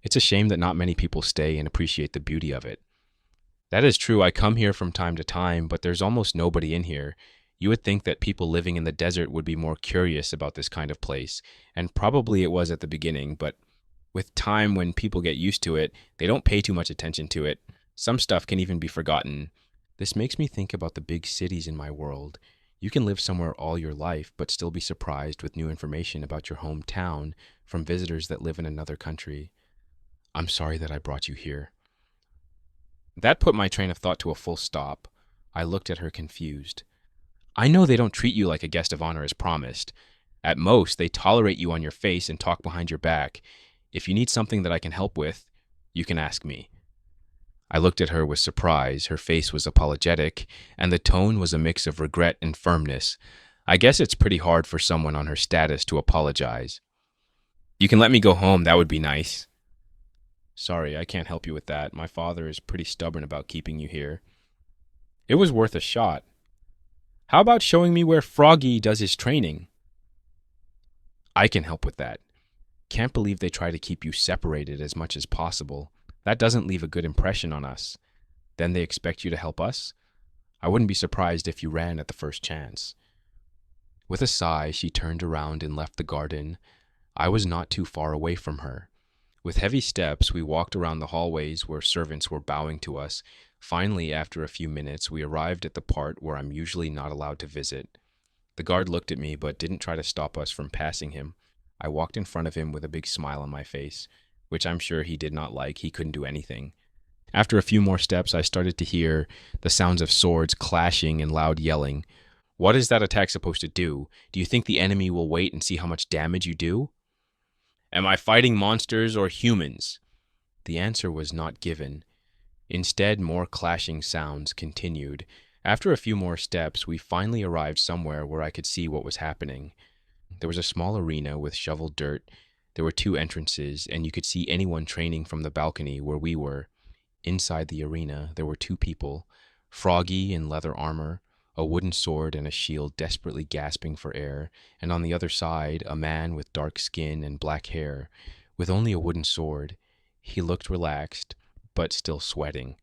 It's a shame that not many people stay and appreciate the beauty of it. That is true. I come here from time to time, but there's almost nobody in here. You would think that people living in the desert would be more curious about this kind of place, and probably it was at the beginning, but with time, when people get used to it, they don't pay too much attention to it. Some stuff can even be forgotten. This makes me think about the big cities in my world. You can live somewhere all your life, but still be surprised with new information about your hometown from visitors that live in another country. I'm sorry that I brought you here. That put my train of thought to a full stop. I looked at her confused. I know they don't treat you like a guest of honor as promised. At most, they tolerate you on your face and talk behind your back. If you need something that I can help with, you can ask me. I looked at her with surprise. Her face was apologetic, and the tone was a mix of regret and firmness. I guess it's pretty hard for someone on her status to apologize. You can let me go home, that would be nice. Sorry, I can't help you with that. My father is pretty stubborn about keeping you here. It was worth a shot. How about showing me where Froggy does his training? I can help with that. Can't believe they try to keep you separated as much as possible. That doesn't leave a good impression on us. Then they expect you to help us? I wouldn't be surprised if you ran at the first chance. With a sigh, she turned around and left the garden. I was not too far away from her. With heavy steps, we walked around the hallways where servants were bowing to us. Finally, after a few minutes, we arrived at the part where I'm usually not allowed to visit. The guard looked at me but didn't try to stop us from passing him. I walked in front of him with a big smile on my face, which I'm sure he did not like. He couldn't do anything. After a few more steps, I started to hear the sounds of swords clashing and loud yelling. What is that attack supposed to do? Do you think the enemy will wait and see how much damage you do? Am I fighting monsters or humans? The answer was not given. Instead, more clashing sounds continued. After a few more steps, we finally arrived somewhere where I could see what was happening. There was a small arena with shoveled dirt. There were 2 entrances, and you could see anyone training from the balcony where we were. Inside the arena, there were 2 people, Froggy in leather armor, a wooden sword and a shield desperately gasping for air, and on the other side, a man with dark skin and black hair, with only a wooden sword. He looked relaxed, but still sweating.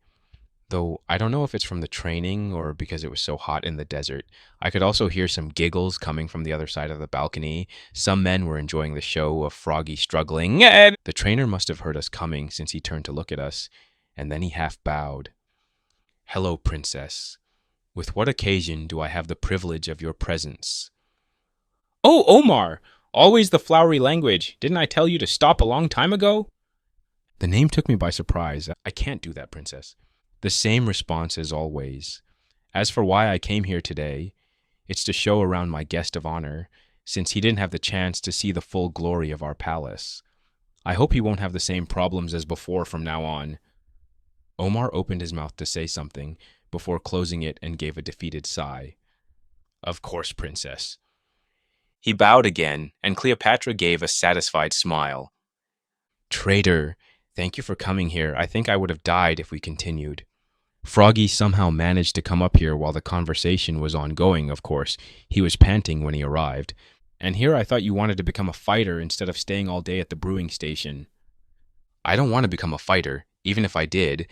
Though I don't know if it's from the training or because it was so hot in the desert. I could also hear some giggles coming from the other side of the balcony. Some men were enjoying the show of Froggy struggling. The trainer must have heard us coming since he turned to look at us, and then he half bowed. Hello, Princess. With what occasion do I have the privilege of your presence? Oh, Omar! Always the flowery language. Didn't I tell you to stop a long time ago? The name took me by surprise. I can't do that, Princess. The same response as always. As for why I came here today, it's to show around my guest of honor, since he didn't have the chance to see the full glory of our palace. I hope he won't have the same problems as before from now on. Omar opened his mouth to say something before closing it and gave a defeated sigh. Of course, Princess. He bowed again, and Cleopatra gave a satisfied smile. Traitor, thank you for coming here. I think I would have died if we continued. Froggy somehow managed to come up here while the conversation was ongoing, of course. He was panting when he arrived. And here I thought you wanted to become a fighter instead of staying all day at the brewing station. I don't want to become a fighter, even if I did.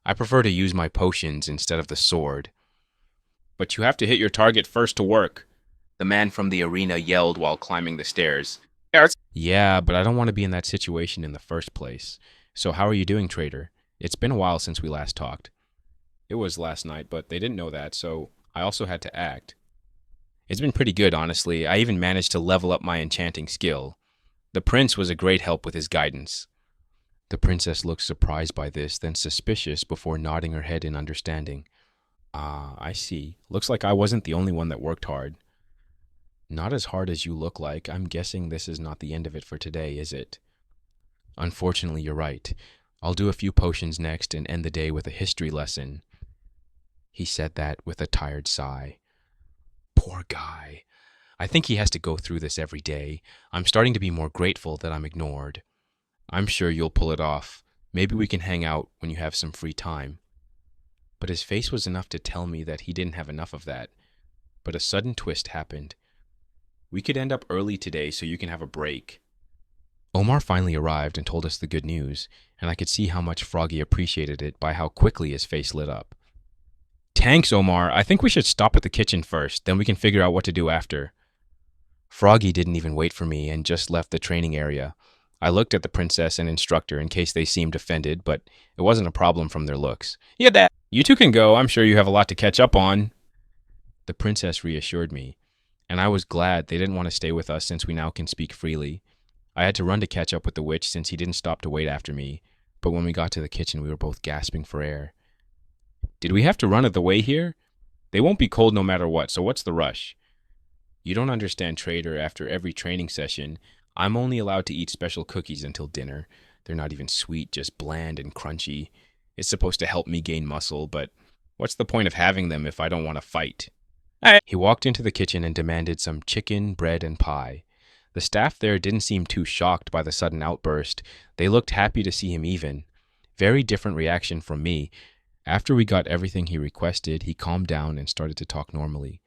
I prefer to use my potions instead of the sword. But you have to hit your target first to work, the man from the arena yelled while climbing the stairs. Yeah, but I don't want to be in that situation in the first place. So how are you doing, trader? It's been a while since we last talked. It was last night, but they didn't know that, so I also had to act. It's been pretty good, honestly. I even managed to level up my enchanting skill. The prince was a great help with his guidance. The princess looked surprised by this, then suspicious before nodding her head in understanding. Ah, I see. Looks like I wasn't the only one that worked hard. Not as hard as you look like. I'm guessing this is not the end of it for today, is it? Unfortunately, you're right. I'll do a few potions next and end the day with a history lesson. He said that with a tired sigh. Poor guy. I think he has to go through this every day. I'm starting to be more grateful that I'm ignored. I'm sure you'll pull it off. Maybe we can hang out when you have some free time. But his face was enough to tell me that he didn't have enough of that. But a sudden twist happened. We could end up early today so you can have a break. Omar finally arrived and told us the good news, and I could see how much Froggy appreciated it by how quickly his face lit up. Thanks, Omar. I think we should stop at the kitchen first, then we can figure out what to do after. Froggy didn't even wait for me and just left the training area. I looked at the princess and instructor in case they seemed offended, but it wasn't a problem from their looks. Yeah, Dad. You two can go. I'm sure you have a lot to catch up on. The princess reassured me, and I was glad they didn't want to stay with us since we now can speak freely. I had to run to catch up with the witch since he didn't stop to wait after me, but when we got to the kitchen we were both gasping for air. Did we have to run it the way here? They won't be cold no matter what, so what's the rush? You don't understand, trader. After every training session, I'm only allowed to eat special cookies until dinner. They're not even sweet, just bland and crunchy. It's supposed to help me gain muscle, but what's the point of having them if I don't want to fight? He walked into the kitchen and demanded some chicken, bread, and pie. The staff there didn't seem too shocked by the sudden outburst. They looked happy to see him even. Very different reaction from me. After we got everything he requested, he calmed down and started to talk normally.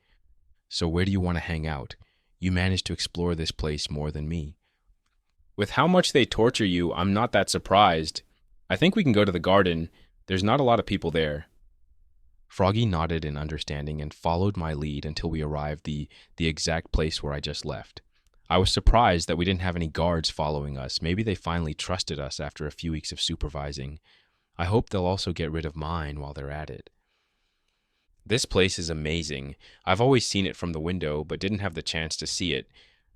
So where do you want to hang out? You managed to explore this place more than me. With how much they torture you, I'm not that surprised. I think we can go to the garden. There's not a lot of people there. Froggy nodded in understanding and followed my lead until we arrived the exact place where I just left. I was surprised that we didn't have any guards following us. Maybe they finally trusted us after a few weeks of supervising. I hope they'll also get rid of mine while they're at it. This place is amazing. I've always seen it from the window, but didn't have the chance to see it.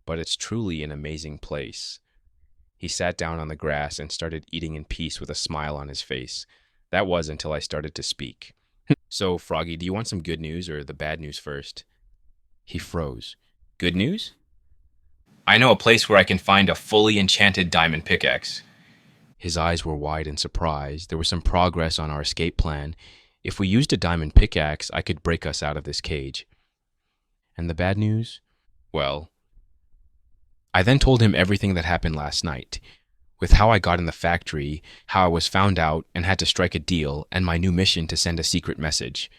But it's truly an amazing place. He sat down on the grass and started eating in peace with a smile on his face. That was until I started to speak. So, Froggy, do you want some good news or the bad news first? He froze. Good news? I know a place where I can find a fully enchanted diamond pickaxe. His eyes were wide in surprise. There was some progress on our escape plan. If we used a diamond pickaxe, I could break us out of this cage. And the bad news? Well, I then told him everything that happened last night, with how I got in the factory, how I was found out and had to strike a deal, and my new mission to send a secret message.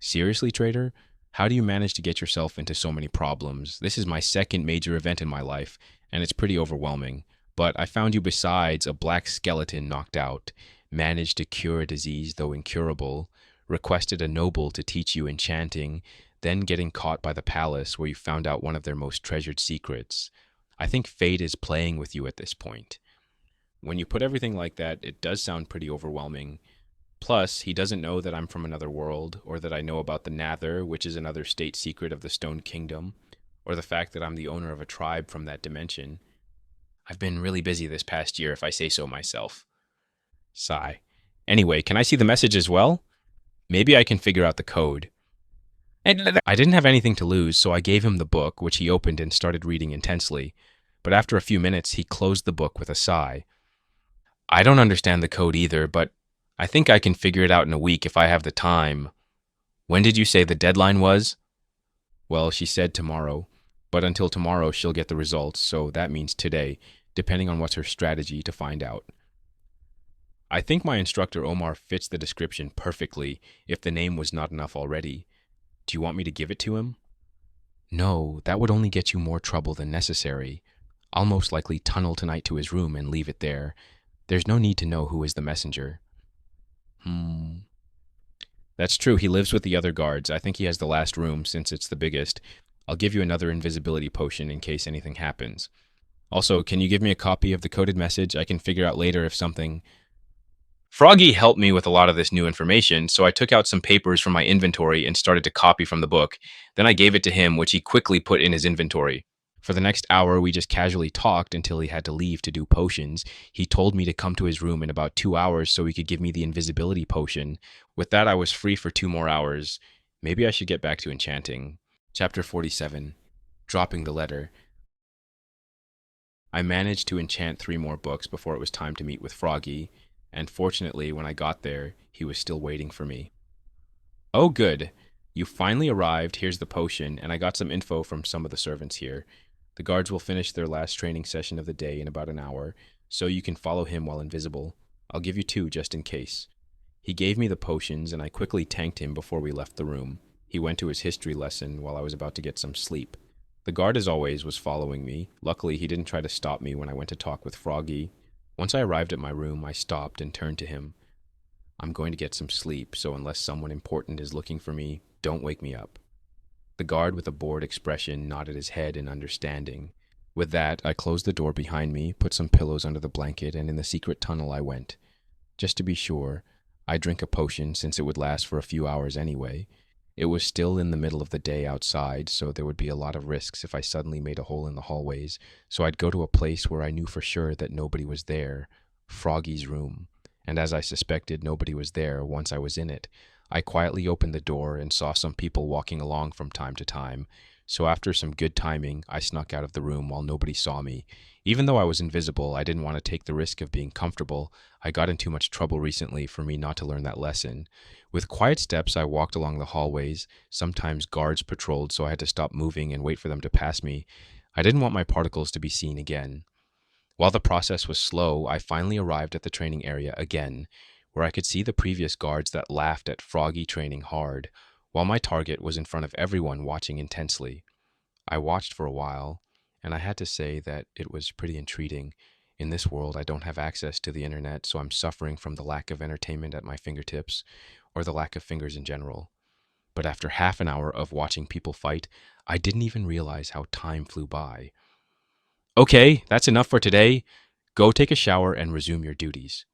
Seriously, trader? How do you manage to get yourself into so many problems? This is my second major event in my life, and it's pretty overwhelming. But I found you besides a black skeleton knocked out, managed to cure a disease though incurable, requested a noble to teach you enchanting, then getting caught by the palace where you found out one of their most treasured secrets. I think fate is playing with you at this point. When you put everything like that, it does sound pretty overwhelming. Plus, he doesn't know that I'm from another world, or that I know about the Nather, which is another state secret of the Stone Kingdom, or the fact that I'm the owner of a tribe from that dimension. I've been really busy this past year, if I say so myself. Sigh. Anyway, can I see the message as well? Maybe I can figure out the code. I didn't have anything to lose, so I gave him the book, which he opened and started reading intensely. But after a few minutes, he closed the book with a sigh. I don't understand the code either, but I think I can figure it out in a week if I have the time. When did you say the deadline was? Well, she said tomorrow, but until tomorrow she'll get the results, so that means today, depending on what's her strategy to find out. I think my instructor Omar fits the description perfectly if the name was not enough already. Do you want me to give it to him? No, that would only get you more trouble than necessary. I'll most likely tunnel tonight to his room and leave it there. There's no need to know who is the messenger. That's true. He lives with the other guards. I think he has the last room since it's the biggest. I'll give you another invisibility potion in case anything happens. Also, can you give me a copy of the coded message? I can figure out later if something... Froggy helped me with a lot of this new information, so I took out some papers from my inventory and started to copy from the book. Then I gave it to him, which he quickly put in his inventory. For the next hour, we just casually talked until he had to leave to do potions. He told me to come to his room in about 2 hours so he could give me the invisibility potion. With that, I was free for 2 more hours. Maybe I should get back to enchanting. Chapter 47. Dropping the letter. I managed to enchant 3 more books before it was time to meet with Froggy, and fortunately, when I got there, he was still waiting for me. Oh, good. You finally arrived. Here's the potion, and I got some info from some of the servants here. The guards will finish their last training session of the day in about an hour, so you can follow him while invisible. I'll give you 2 just in case. He gave me the potions, and I quickly tanked him before we left the room. He went to his history lesson while I was about to get some sleep. The guard, as always, was following me. Luckily, he didn't try to stop me when I went to talk with Froggy. Once I arrived at my room, I stopped and turned to him. I'm going to get some sleep, so unless someone important is looking for me, don't wake me up. The guard, with a bored expression, nodded his head in understanding. With that, I closed the door behind me, put some pillows under the blanket, and in the secret tunnel I went. Just to be sure, I'd drink a potion since it would last for a few hours anyway. It was still in the middle of the day outside, so there would be a lot of risks if I suddenly made a hole in the hallways, so I'd go to a place where I knew for sure that nobody was there, Froggy's room. And as I suspected nobody was there once I was in it, I quietly opened the door and saw some people walking along from time to time, so after some good timing, I snuck out of the room while nobody saw me. Even though I was invisible, I didn't want to take the risk of being comfortable. I got in too much trouble recently for me not to learn that lesson. With quiet steps, I walked along the hallways. Sometimes guards patrolled, so I had to stop moving and wait for them to pass me. I didn't want my particles to be seen again. While the process was slow, I finally arrived at the training area again, where I could see the previous guards that laughed at Froggy training hard, while my target was in front of everyone watching intensely. I watched for a while, and I had to say that it was pretty intriguing. In this world, I don't have access to the internet, so I'm suffering from the lack of entertainment at my fingertips, or the lack of fingers in general. But after half an hour of watching people fight, I didn't even realize how time flew by. Okay, that's enough for today. Go take a shower and resume your duties.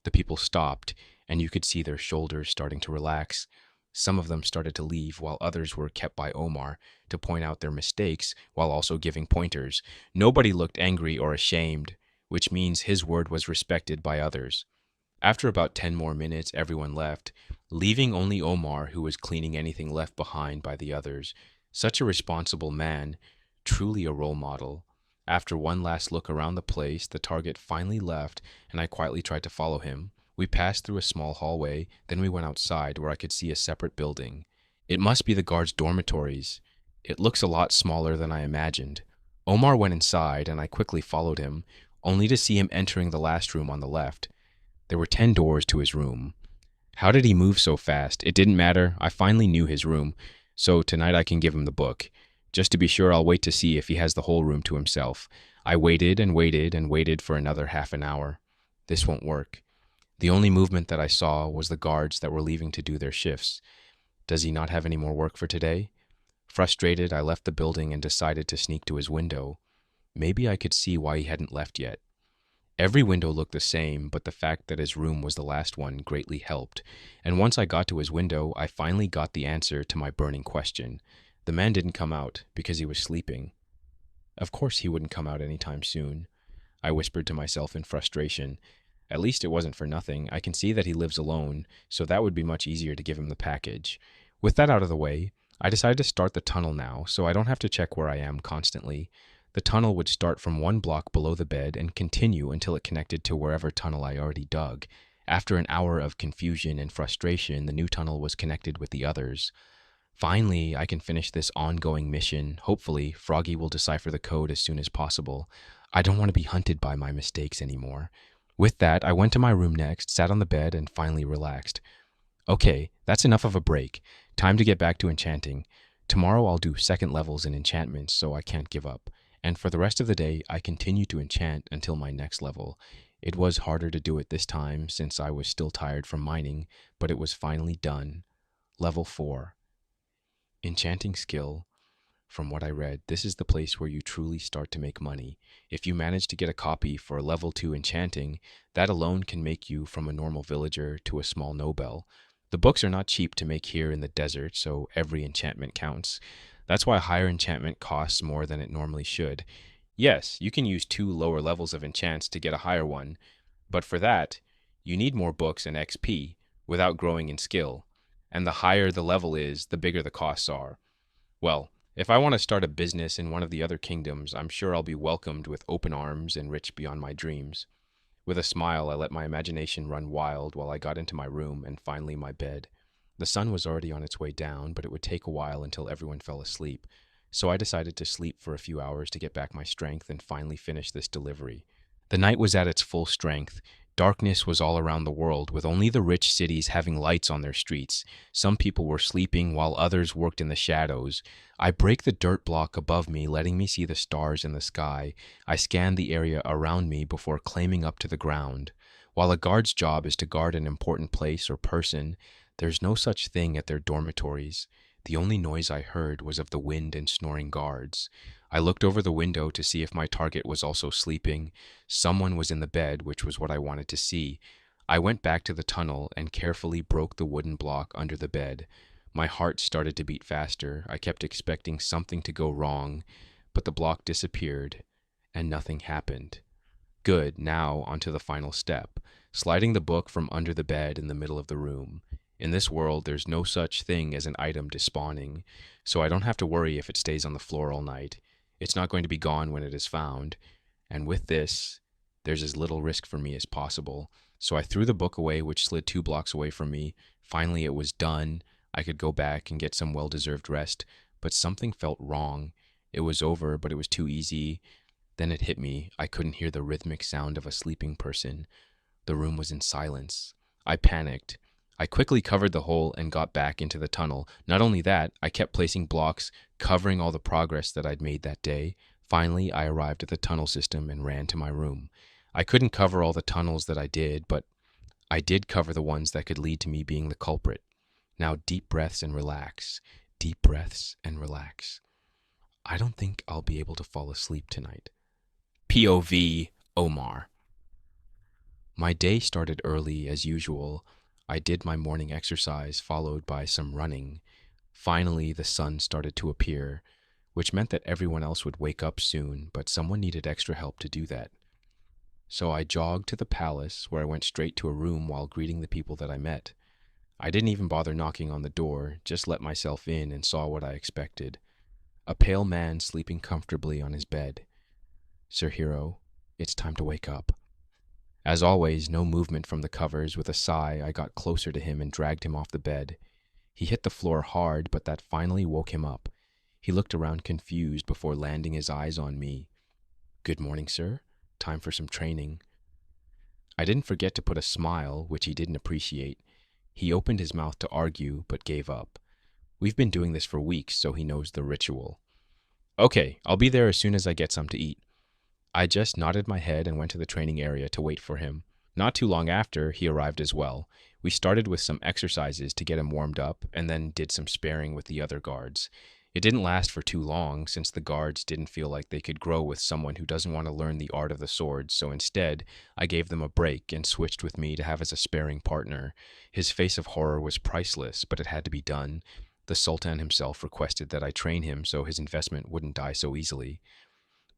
The people stopped, and you could see their shoulders starting to relax. Some of them started to leave, while others were kept by Omar to point out their mistakes while also giving pointers. Nobody looked angry or ashamed, which means his word was respected by others. After about 10 more minutes, everyone left, leaving only Omar, who was cleaning anything left behind by the others. Such a responsible man, truly a role model. After one last look around the place, the target finally left, and I quietly tried to follow him. We passed through a small hallway, then we went outside where I could see a separate building. It must be the guards' dormitories. It looks a lot smaller than I imagined. Omar went inside, and I quickly followed him, only to see him entering the last room on the left. There were 10 doors to his room. How did he move so fast? It didn't matter. I finally knew his room, so tonight I can give him the book. Just to be sure, I'll wait to see if he has the whole room to himself. I waited and waited and waited for another half an hour. This won't work. The only movement that I saw was the guards that were leaving to do their shifts. Does he not have any more work for today? Frustrated, I left the building and decided to sneak to his window. Maybe I could see why he hadn't left yet. Every window looked the same, but the fact that his room was the last one greatly helped. And once I got to his window, I finally got the answer to my burning question. The man didn't come out because he was sleeping. Of course he wouldn't come out anytime soon, I whispered to myself in frustration. At least it wasn't for nothing. I can see that he lives alone, so that would be much easier to give him the package. With that out of the way, I decided to start the tunnel now, so I don't have to check where I am constantly. The tunnel would start from 1 block below the bed and continue until it connected to wherever tunnel I already dug. After an hour of confusion and frustration, the new tunnel was connected with the others. Finally, I can finish this ongoing mission. Hopefully, Froggy will decipher the code as soon as possible. I don't want to be hunted by my mistakes anymore. With that, I went to my room next, sat on the bed, and finally relaxed. Okay, that's enough of a break. Time to get back to enchanting. Tomorrow I'll do second levels in enchantments, so I can't give up. And for the rest of the day, I continue to enchant until my next level. It was harder to do it this time since I was still tired from mining, but it was finally done. Level 4. Enchanting skill. From what I read, this is the place where you truly start to make money. If you manage to get a copy for level 2 enchanting, that alone can make you from a normal villager to a small noble. The books are not cheap to make here in the desert, so every enchantment counts. That's why higher enchantment costs more than it normally should. Yes, you can use 2 lower levels of enchants to get a higher one, but for that, you need more books and XP without growing in skill. And the higher the level is, the bigger the costs are. Well, if I want to start a business in one of the other kingdoms, I'm sure I'll be welcomed with open arms and rich beyond my dreams. With a smile, I let my imagination run wild while I got into my room and finally my bed. The sun was already on its way down, but it would take a while until everyone fell asleep. So I decided to sleep for a few hours to get back my strength and finally finish this delivery. The night was at its full strength. Darkness was all around the world, with only the rich cities having lights on their streets. Some people were sleeping while others worked in the shadows. I break the dirt block above me, letting me see the stars in the sky. I scan the area around me before climbing up to the ground. While a guard's job is to guard an important place or person, there's no such thing at their dormitories. The only noise I heard was of the wind and snoring guards. I looked over the window to see if my target was also sleeping. Someone was in the bed, which was what I wanted to see. I went back to the tunnel and carefully broke the wooden block under the bed. My heart started to beat faster. I kept expecting something to go wrong, but the block disappeared, and nothing happened. Good, now onto the final step, sliding the book from under the bed in the middle of the room. In this world, there's no such thing as an item despawning, so I don't have to worry if it stays on the floor all night. It's not going to be gone when it is found, and with this, there's as little risk for me as possible. So I threw the book away, which slid 2 blocks away from me. Finally, it was done. I could go back and get some well-deserved rest, but something felt wrong. It was over, but it was too easy. Then it hit me. I couldn't hear the rhythmic sound of a sleeping person. The room was in silence. I panicked. I quickly covered the hole and got back into the tunnel. Not only that, I kept placing blocks, covering all the progress that I'd made that day. Finally, I arrived at the tunnel system and ran to my room. I couldn't cover all the tunnels that I did, but I did cover the ones that could lead to me being the culprit. Now deep breaths and relax. Deep breaths and relax. I don't think I'll be able to fall asleep tonight. POV Omar. My day started early as usual. I did my morning exercise, followed by some running. Finally, the sun started to appear, which meant that everyone else would wake up soon, but someone needed extra help to do that. So I jogged to the palace, where I went straight to a room while greeting the people that I met. I didn't even bother knocking on the door, just let myself in and saw what I expected. A pale man sleeping comfortably on his bed. Sir Hero, it's time to wake up. As always, no movement from the covers. With a sigh, I got closer to him and dragged him off the bed. He hit the floor hard, but that finally woke him up. He looked around confused before landing his eyes on me. Good morning, sir. Time for some training. I didn't forget to put a smile, which he didn't appreciate. He opened his mouth to argue, but gave up. We've been doing this for weeks, so he knows the ritual. Okay, I'll be there as soon as I get some to eat. I just nodded my head and went to the training area to wait for him. Not too long after, he arrived as well. We started with some exercises to get him warmed up, and then did some sparring with the other guards. It didn't last for too long, since the guards didn't feel like they could grow with someone who doesn't want to learn the art of the sword, so instead, I gave them a break and switched with me to have as a sparring partner. His face of horror was priceless, but it had to be done. The Sultan himself requested that I train him so his investment wouldn't die so easily.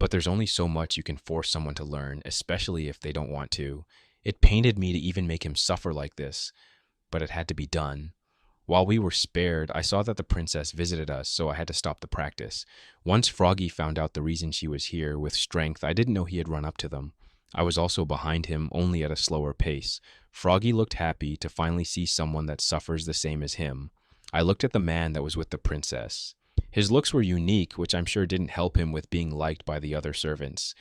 But there's only so much you can force someone to learn, especially if they don't want to. It pained me to even make him suffer like this, but it had to be done. While we were spared, I saw that the princess visited us, so I had to stop the practice. Once Froggy found out the reason she was here, with strength, I didn't know he had run up to them. I was also behind him, only at a slower pace. Froggy looked happy to finally see someone that suffers the same as him. I looked at the man that was with the princess. His looks were unique, which I'm sure didn't help him with being liked by the other servants.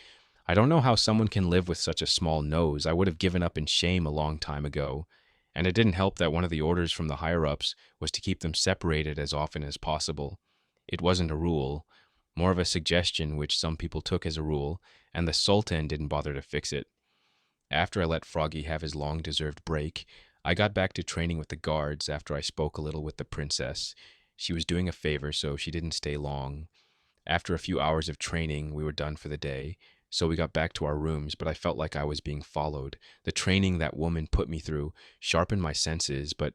I don't know how someone can live with such a small nose. I would have given up in shame a long time ago. And it didn't help that one of the orders from the higher-ups was to keep them separated as often as possible. It wasn't a rule, more of a suggestion which some people took as a rule, and the Sultan didn't bother to fix it. After I let Froggy have his long-deserved break, I got back to training with the guards after I spoke a little with the princess. She was doing a favor, so she didn't stay long. After a few hours of training, we were done for the day, so we got back to our rooms, but I felt like I was being followed. The training that woman put me through sharpened my senses, but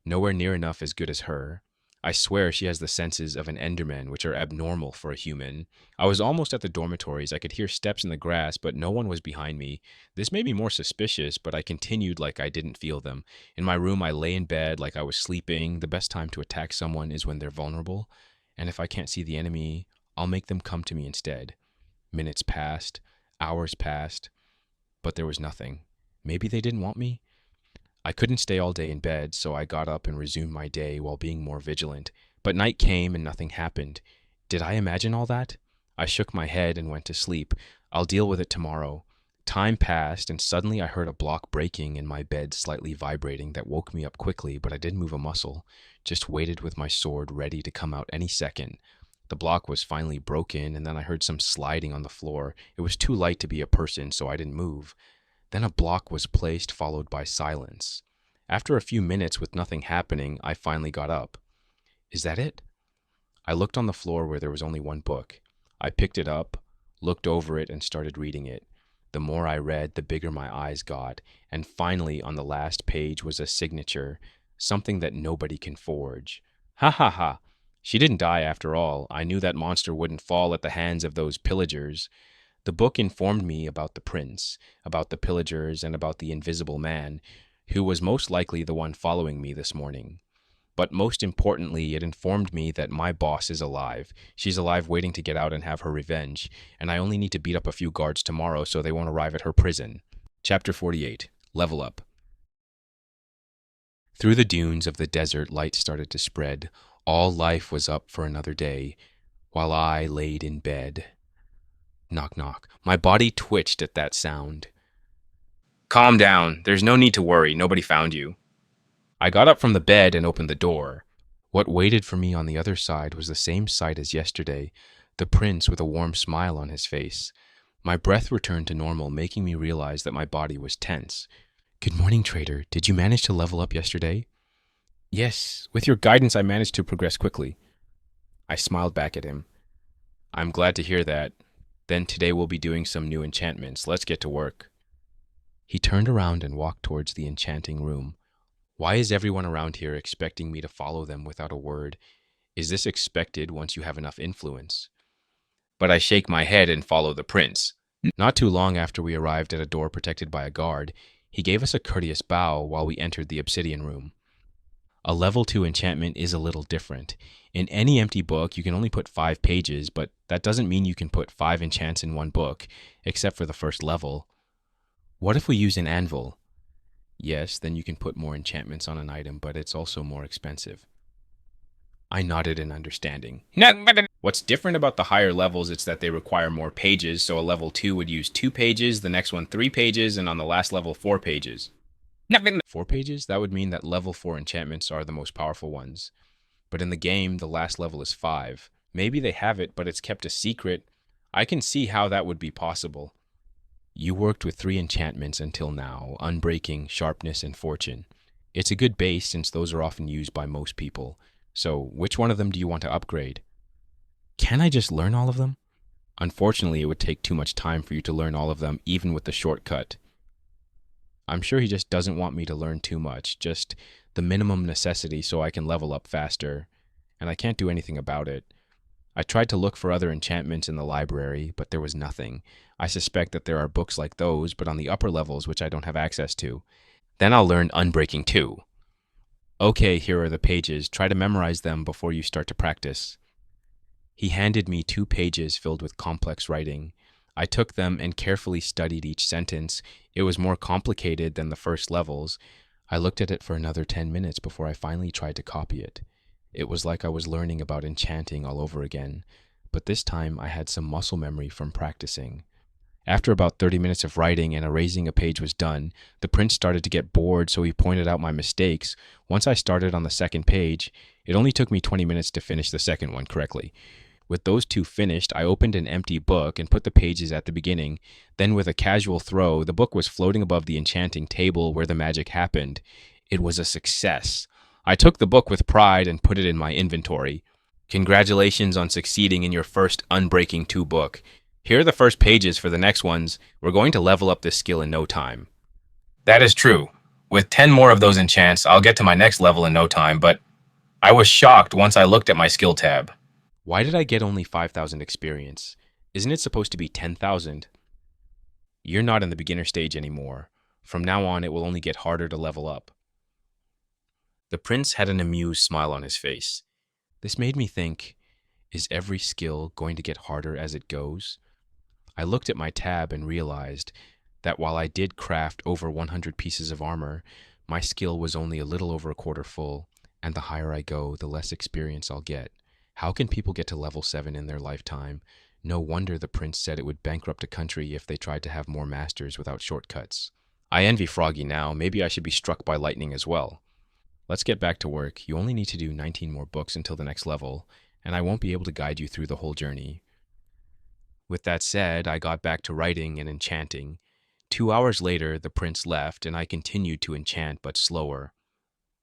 nowhere near enough as good as her. I swear she has the senses of an Enderman, which are abnormal for a human. I was almost at the dormitories. I could hear steps in the grass, but no one was behind me. This made me more suspicious, but I continued like I didn't feel them. In my room, I lay in bed like I was sleeping. The best time to attack someone is when they're vulnerable, and if I can't see the enemy, I'll make them come to me instead. Minutes passed, hours passed, but there was nothing. Maybe they didn't want me? I couldn't stay all day in bed, so I got up and resumed my day while being more vigilant. But night came and nothing happened. Did I imagine all that? I shook my head and went to sleep. I'll deal with it tomorrow. Time passed, and suddenly I heard a block breaking and my bed slightly vibrating that woke me up quickly, but I didn't move a muscle. Just waited with my sword ready to come out any second. The block was finally broken, and then I heard some sliding on the floor. It was too light to be a person, so I didn't move. Then a block was placed, followed by silence. After a few minutes with nothing happening, I finally got up. Is that it? I looked on the floor where there was only one book. I picked it up, looked over it, and started reading it. The more I read, the bigger my eyes got, and finally on the last page was a signature, something that nobody can forge. Ha ha ha! She didn't die after all. I knew that monster wouldn't fall at the hands of those pillagers. The book informed me about the prince, about the pillagers, and about the invisible man, who was most likely the one following me this morning. But most importantly, it informed me that my boss is alive. She's alive waiting to get out and have her revenge, and I only need to beat up a few guards tomorrow so they won't arrive at her prison. Chapter 48. Level Up. Through the dunes of the desert, light started to spread. All life was up for another day, while I laid in bed. Knock, knock. My body twitched at that sound. Calm down. There's no need to worry. Nobody found you. I got up from the bed and opened the door. What waited for me on the other side was the same sight as yesterday, the prince with a warm smile on his face. My breath returned to normal, making me realize that my body was tense. Good morning, trader. Did you manage to level up yesterday? Yes, with your guidance I managed to progress quickly. I smiled back at him. I'm glad to hear that. Then today we'll be doing some new enchantments. Let's get to work. He turned around and walked towards the enchanting room. Why is everyone around here expecting me to follow them without a word? Is this expected once you have enough influence? But I shake my head and follow the prince. Not too long after we arrived at a door protected by a guard, he gave us a courteous bow while we entered the obsidian room. A level 2 enchantment is a little different. In any empty book, you can only put 5 pages, but that doesn't mean you can put 5 enchants in one book, except for the first level. What if we use an anvil? Yes, then you can put more enchantments on an item, but it's also more expensive. I nodded in understanding. What's different about the higher levels is that they require more pages, so a level 2 would use 2 pages, the next one 3 pages, and on the last level 4 pages. 4 pages? That would mean that level 4 enchantments are the most powerful ones. But in the game, the last level is 5. Maybe they have it, but it's kept a secret. I can see how that would be possible. You worked with 3 enchantments until now, Unbreaking, Sharpness, and Fortune. It's a good base since those are often used by most people. So, which one of them do you want to upgrade? Can I just learn all of them? Unfortunately, it would take too much time for you to learn all of them, even with the shortcut. I'm sure he just doesn't want me to learn too much, just the minimum necessity so I can level up faster, and I can't do anything about it. I tried to look for other enchantments in the library, but there was nothing. I suspect that there are books like those, but on the upper levels which I don't have access to. Then I'll learn Unbreaking too. Okay, here are the pages. Try to memorize them before you start to practice. He handed me 2 pages filled with complex writing. I took them and carefully studied each sentence. It was more complicated than the first levels. I looked at it for another 10 minutes before I finally tried to copy it. It was like I was learning about enchanting all over again, but this time I had some muscle memory from practicing. After about 30 minutes of writing and erasing a page was done, the prince started to get bored, so he pointed out my mistakes. Once I started on the second page, it only took me 20 minutes to finish the second one correctly. With those two finished, I opened an empty book and put the pages at the beginning. Then, with a casual throw, the book was floating above the enchanting table where the magic happened. It was a success. I took the book with pride and put it in my inventory. Congratulations on succeeding in your first Unbreaking 2 book. Here are the first pages for the next ones. We're going to level up this skill in no time. That is true. With 10 more of those enchants, I'll get to my next level in no time, but I was shocked once I looked at my skill tab. Why did I get only 5,000 experience? Isn't it supposed to be 10,000? You're not in the beginner stage anymore. From now on, it will only get harder to level up. The prince had an amused smile on his face. This made me think, is every skill going to get harder as it goes? I looked at my tab and realized that while I did craft over 100 pieces of armor, my skill was only a little over a quarter full, and the higher I go, the less experience I'll get. How can people get to level 7 in their lifetime? No wonder the prince said it would bankrupt a country if they tried to have more masters without shortcuts. I envy Froggy now. Maybe I should be struck by lightning as well. Let's get back to work. You only need to do 19 more books until the next level, and I won't be able to guide you through the whole journey. With that said, I got back to writing and enchanting. 2 hours later, the prince left, and I continued to enchant, but slower.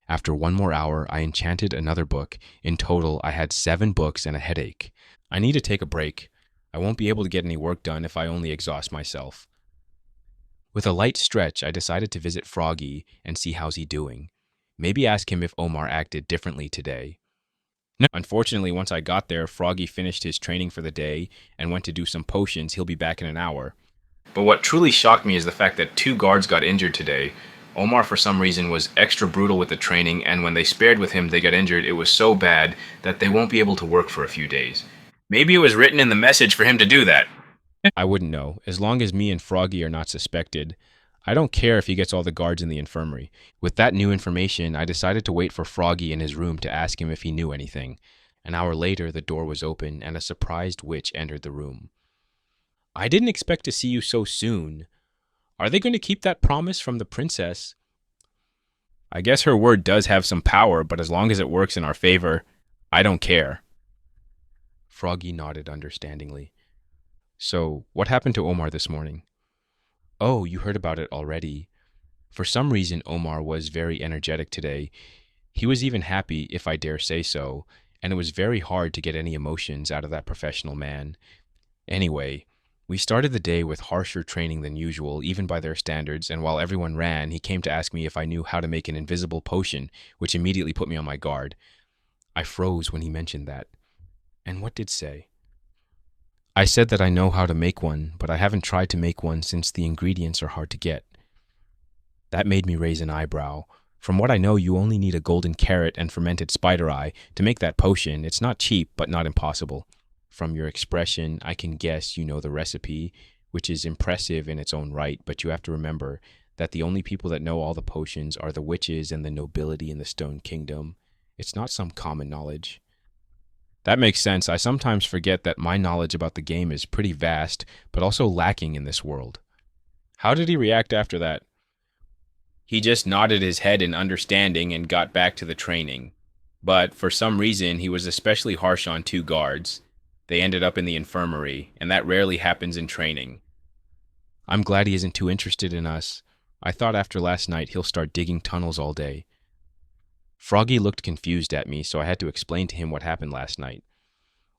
After 1 more hour, I enchanted another book. In total, I had 7 books and a headache. I need to take a break. I won't be able to get any work done if I only exhaust myself. With a light stretch, I decided to visit Froggy and see how's he doing. Maybe ask him if Omar acted differently today. Unfortunately, once I got there, Froggy finished his training for the day and went to do some potions. He'll be back in an hour. But what truly shocked me is the fact that 2 guards got injured today. Omar, for some reason, was extra brutal with the training, and when they spared with him, they got injured. It was so bad that they won't be able to work for a few days. Maybe it was written in the message for him to do that. I wouldn't know. As long as me and Froggy are not suspected, I don't care if he gets all the guards in the infirmary. With that new information, I decided to wait for Froggy in his room to ask him if he knew anything. An hour later, the door was open, and a surprised witch entered the room. I didn't expect to see you so soon. Are they going to keep that promise from the princess? I guess her word does have some power, but as long as it works in our favor, I don't care. Froggy nodded understandingly. So, what happened to Omar this morning? Oh, you heard about it already. For some reason, Omar was very energetic today. He was even happy, if I dare say so, and it was very hard to get any emotions out of that professional man. Anyway, we started the day with harsher training than usual, even by their standards, and while everyone ran, he came to ask me if I knew how to make an invisible potion, which immediately put me on my guard. I froze when he mentioned that. And what did say? I said that I know how to make one, but I haven't tried to make one since the ingredients are hard to get. That made me raise an eyebrow. From what I know, you only need a golden carrot and fermented spider eye to make that potion. It's not cheap, but not impossible. From your expression, I can guess you know the recipe, which is impressive in its own right, but you have to remember that the only people that know all the potions are the witches and the nobility in the Stone Kingdom. It's not some common knowledge. That makes sense. I sometimes forget that my knowledge about the game is pretty vast, but also lacking in this world. How did he react after that? He just nodded his head in understanding and got back to the training. But for some reason, he was especially harsh on 2 guards. They ended up in the infirmary, and that rarely happens in training. I'm glad he isn't too interested in us. I thought after last night he'll start digging tunnels all day. Froggy looked confused at me, so I had to explain to him what happened last night.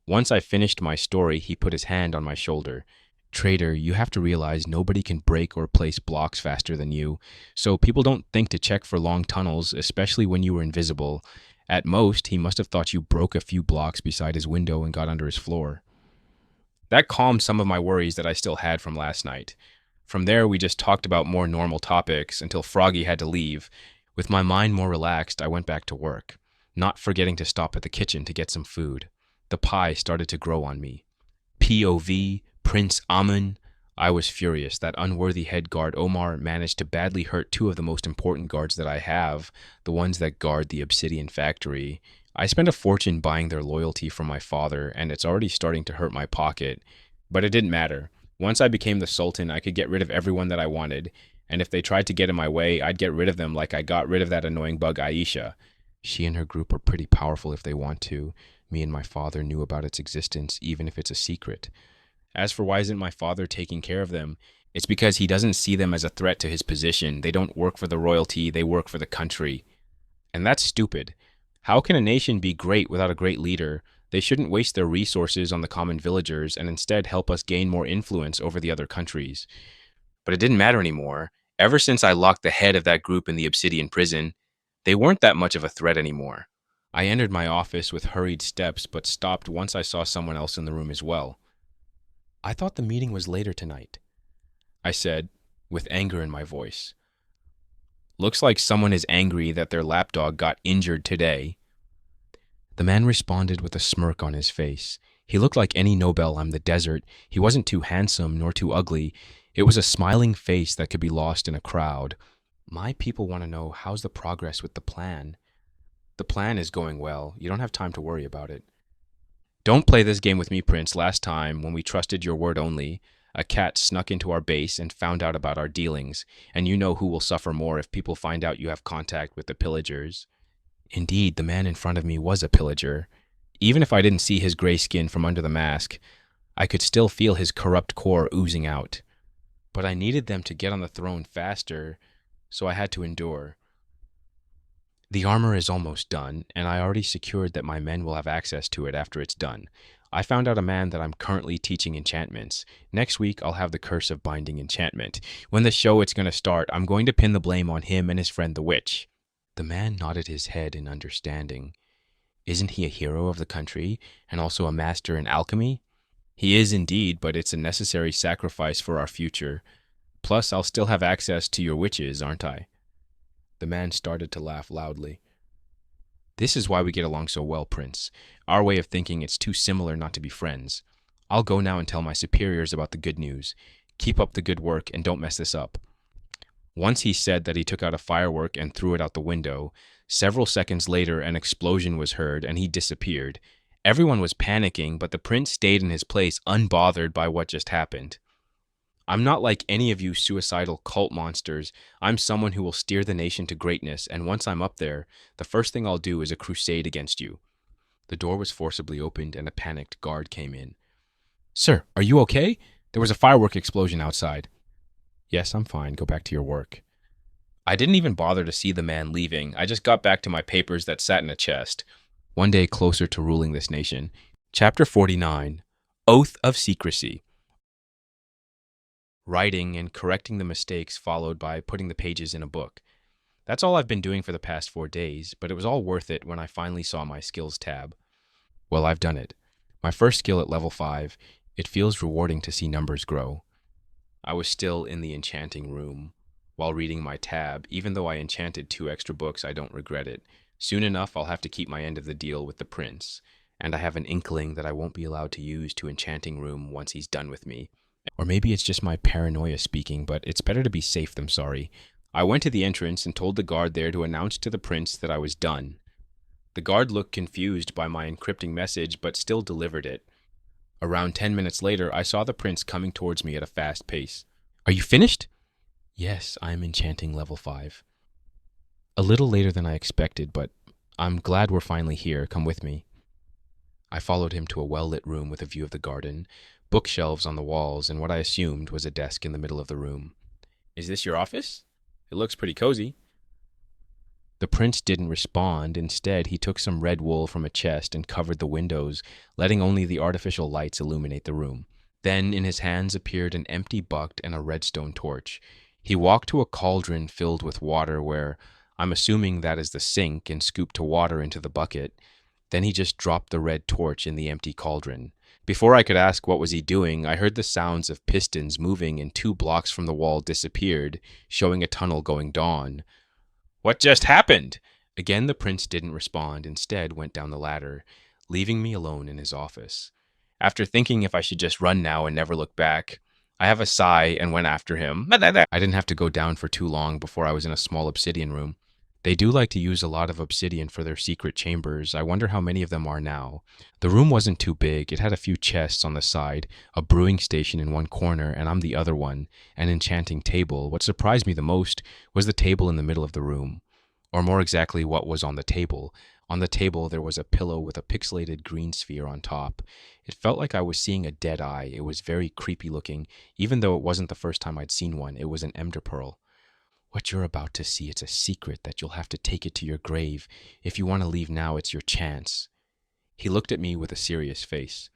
Once I finished my story, he put his hand on my shoulder. Traitor, you have to realize nobody can break or place blocks faster than you, so people don't think to check for long tunnels, especially when you were invisible. At most, he must have thought you broke a few blocks beside his window and got under his floor. That calmed some of my worries that I still had from last night. From there, we just talked about more normal topics until Froggy had to leave. With my mind more relaxed, I went back to work, not forgetting to stop at the kitchen to get some food. The pie started to grow on me. POV, Prince Amun. I was furious. That unworthy head guard Omar managed to badly hurt 2 of the most important guards that I have, the ones that guard the obsidian factory. I spent a fortune buying their loyalty from my father, and it's already starting to hurt my pocket. But it didn't matter. Once I became the Sultan, I could get rid of everyone that I wanted, and if they tried to get in my way, I'd get rid of them like I got rid of that annoying bug Aisha. She and her group are pretty powerful if they want to. Me and my father knew about its existence, even if it's a secret. As for why isn't my father taking care of them, it's because he doesn't see them as a threat to his position. They don't work for the royalty, they work for the country. And that's stupid. How can a nation be great without a great leader? They shouldn't waste their resources on the common villagers and instead help us gain more influence over the other countries. But it didn't matter anymore. Ever since I locked the head of that group in the obsidian prison, they weren't that much of a threat anymore. I entered my office with hurried steps, but stopped once I saw someone else in the room as well. I thought the meeting was later tonight, I said, with anger in my voice. Looks like someone is angry that their lapdog got injured today. The man responded with a smirk on his face. He looked like any Nobel on the desert. He wasn't too handsome nor too ugly. It was a smiling face that could be lost in a crowd. My people want to know how's the progress with the plan. The plan is going well. You don't have time to worry about it. Don't play this game with me, Prince. Last time, when we trusted your word only, a cat snuck into our base and found out about our dealings, and you know who will suffer more if people find out you have contact with the pillagers. Indeed, the man in front of me was a pillager. Even if I didn't see his gray skin from under the mask, I could still feel his corrupt core oozing out. But I needed them to get on the throne faster, so I had to endure. The armor is almost done, and I already secured that my men will have access to it after it's done. I found out a man that I'm currently teaching enchantments. Next week, I'll have the curse of binding enchantment. When the show it's going to start, I'm going to pin the blame on him and his friend the witch. The man nodded his head in understanding. Isn't he a hero of the country, and also a master in alchemy? He is indeed, but it's a necessary sacrifice for our future. Plus, I'll still have access to your witches, aren't I? The man started to laugh loudly. This is why we get along so well, Prince. Our way of thinking, it's too similar not to be friends. I'll go now and tell my superiors about the good news. Keep up the good work and don't mess this up. Once he said that he took out a firework and threw it out the window. Several seconds later, an explosion was heard and he disappeared. Everyone was panicking, but the prince stayed in his place, unbothered by what just happened. I'm not like any of you suicidal cult monsters. I'm someone who will steer the nation to greatness, and once I'm up there, the first thing I'll do is a crusade against you. The door was forcibly opened and a panicked guard came in. Sir, are you okay? There was a firework explosion outside. Yes, I'm fine. Go back to your work. I didn't even bother to see the man leaving. I just got back to my papers that sat in a chest. One day closer to ruling this nation. Chapter 49, Oath of Secrecy. Writing and correcting the mistakes followed by putting the pages in a book. That's all I've been doing for the past 4 days, but it was all worth it when I finally saw my skills tab. Well, I've done it. My first skill at level 5, it feels rewarding to see numbers grow. I was still in the enchanting room. While reading my tab, even though I enchanted 2 extra books, I don't regret it. Soon enough, I'll have to keep my end of the deal with the prince, and I have an inkling that I won't be allowed to use to enchanting room once he's done with me. Or maybe it's just my paranoia speaking, but it's better to be safe than sorry. I went to the entrance and told the guard there to announce to the prince that I was done. The guard looked confused by my encrypting message, but still delivered it. Around 10 minutes later, I saw the prince coming towards me at a fast pace. Are you finished? Yes, I'm enchanting level 5. A little later than I expected, but I'm glad we're finally here. Come with me. I followed him to a well-lit room with a view of the garden, bookshelves on the walls, and what I assumed was a desk in the middle of the room. Is this your office? It looks pretty cozy. The prince didn't respond. Instead, he took some red wool from a chest and covered the windows, letting only the artificial lights illuminate the room. Then, in his hands appeared an empty bucket and a redstone torch. He walked to a cauldron filled with water where, I'm assuming that is the sink, and scooped water into the bucket. Then he just dropped the red torch in the empty cauldron. Before I could ask what was he doing, I heard the sounds of pistons moving and 2 blocks from the wall disappeared, showing a tunnel going down. What just happened? Again, the prince didn't respond, instead went down the ladder, leaving me alone in his office. After thinking if I should just run now and never look back, I have a sigh and went after him. I didn't have to go down for too long before I was in a small obsidian room. They do like to use a lot of obsidian for their secret chambers. I wonder how many of them are now. The room wasn't too big. It had a few chests on the side, a brewing station in one corner, and I'm the other one, an enchanting table. What surprised me the most was the table in the middle of the room. Or more exactly, what was on the table. On the table, there was a pillow with a pixelated green sphere on top. It felt like I was seeing a dead eye. It was very creepy looking, even though it wasn't the first time I'd seen one. It was an ender pearl. What you're about to see, it's a secret that you'll have to take it to your grave. If you want to leave now, it's your chance. He looked at me with a serious face.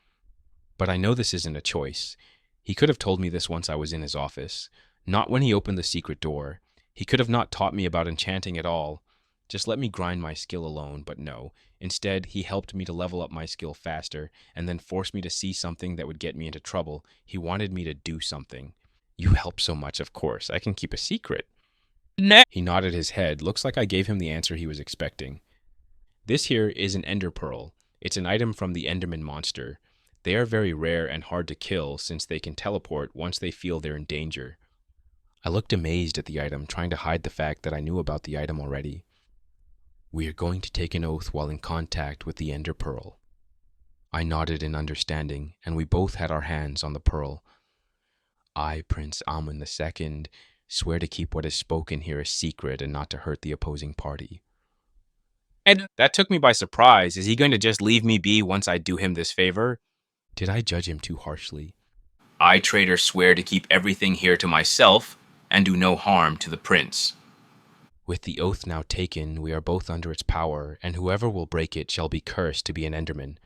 But I know this isn't a choice. He could have told me this once I was in his office. Not when he opened the secret door. He could have not taught me about enchanting at all. Just let me grind my skill alone, but no. Instead, he helped me to level up my skill faster, and then forced me to see something that would get me into trouble. He wanted me to do something. You help so much, of course. I can keep a secret. He nodded his head. Looks like I gave him the answer he was expecting. This here is an ender pearl. It's an item from the Enderman monster. They are very rare and hard to kill since they can teleport once they feel they're in danger. I looked amazed at the item, trying to hide the fact that I knew about the item already. We are going to take an oath while in contact with the ender pearl. I nodded in understanding, and we both had our hands on the pearl. I, Prince Amun II, swear to keep what is spoken here a secret and not to hurt the opposing party. And that took me by surprise. Is he going to just leave me be once I do him this favor? Did I judge him too harshly? I, traitor, swear to keep everything here to myself and do no harm to the prince. With the oath now taken, we are both under its power, and whoever will break it shall be cursed to be an Enderman.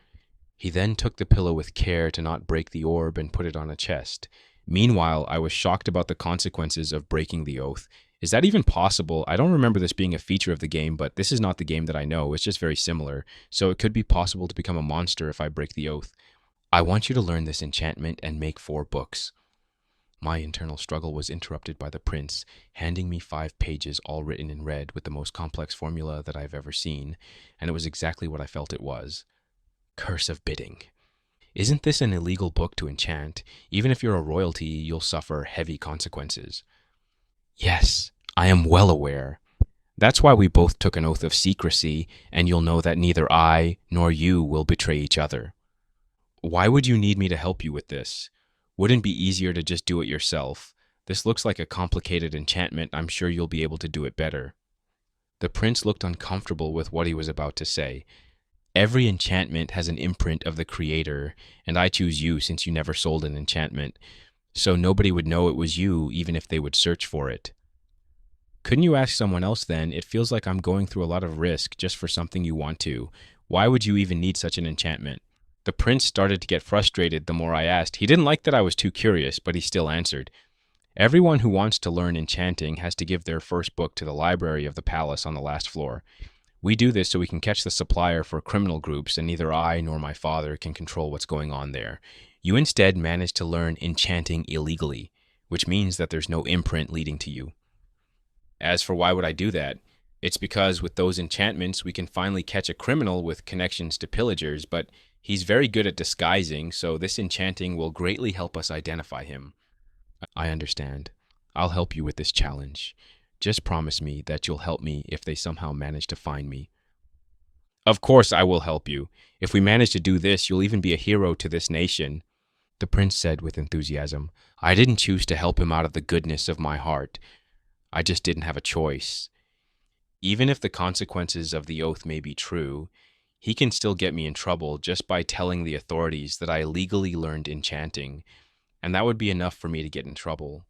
He then took the pillow with care to not break the orb and put it on a chest. Meanwhile, I was shocked about the consequences of breaking the oath. Is that even possible? I don't remember this being a feature of the game, but this is not the game that I know. It's just very similar. So it could be possible to become a monster if I break the oath. I want you to learn this enchantment and make 4 books. My internal struggle was interrupted by the prince, handing me 5 pages all written in red with the most complex formula that I've ever seen, and it was exactly what I felt it was. Curse of Bidding. Isn't this an illegal book to enchant? Even if you're a royalty, you'll suffer heavy consequences. Yes, I am well aware. That's why we both took an oath of secrecy, and you'll know that neither I nor you will betray each other. Why would you need me to help you with this? Wouldn't it be easier to just do it yourself? This looks like a complicated enchantment. I'm sure you'll be able to do it better. The prince looked uncomfortable with what he was about to say. Every enchantment has an imprint of the creator, and I choose you since you never sold an enchantment, so nobody would know it was you even if they would search for it. Couldn't you ask someone else then? It feels like I'm going through a lot of risk just for something you want to. Why would you even need such an enchantment? The prince started to get frustrated the more I asked. He didn't like that I was too curious, but he still answered. Everyone who wants to learn enchanting has to give their first book to the library of the palace on the last floor. We do this so we can catch the supplier for criminal groups, and neither I nor my father can control what's going on there. You instead managed to learn enchanting illegally, which means that there's no imprint leading to you. As for why would I do that? It's because with those enchantments, we can finally catch a criminal with connections to pillagers, but he's very good at disguising, so this enchanting will greatly help us identify him. I understand. I'll help you with this challenge. Just promise me that you'll help me if they somehow manage to find me. Of course I will help you. If we manage to do this, you'll even be a hero to this nation. The prince said with enthusiasm. I didn't choose to help him out of the goodness of my heart. I just didn't have a choice. Even if the consequences of the oath may be true, he can still get me in trouble just by telling the authorities that I legally learned enchanting, and that would be enough for me to get in trouble.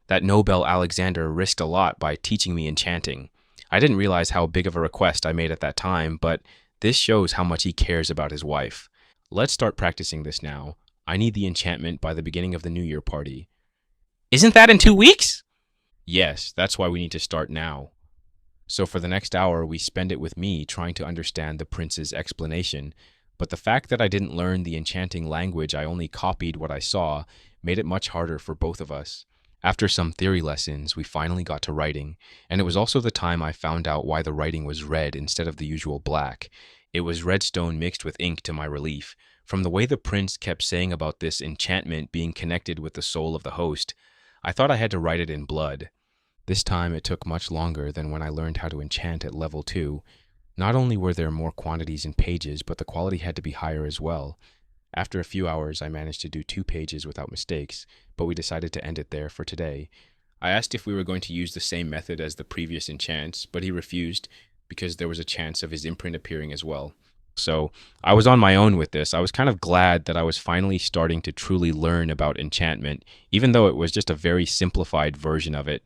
That Nobel Alexander risked a lot by teaching me enchanting. I didn't realize how big of a request I made at that time, but this shows how much he cares about his wife. Let's start practicing this now. I need the enchantment by the beginning of the New Year party. Isn't that in 2 weeks? Yes, that's why we need to start now. So for the next hour, we spend it with me trying to understand the prince's explanation, but the fact that I didn't learn the enchanting language, I only copied what I saw, made it much harder for both of us. After some theory lessons, we finally got to writing, and it was also the time I found out why the writing was red instead of the usual black. It was redstone mixed with ink to my relief. From the way the prince kept saying about this enchantment being connected with the soul of the host, I thought I had to write it in blood. This time it took much longer than when I learned how to enchant at level 2. Not only were there more quantities and pages, but the quality had to be higher as well. After a few hours, I managed to do 2 pages without mistakes, but we decided to end it there for today. I asked if we were going to use the same method as the previous enchants, but he refused because there was a chance of his imprint appearing as well. So I was on my own with this. I was kind of glad that I was finally starting to truly learn about enchantment, even though it was just a very simplified version of it.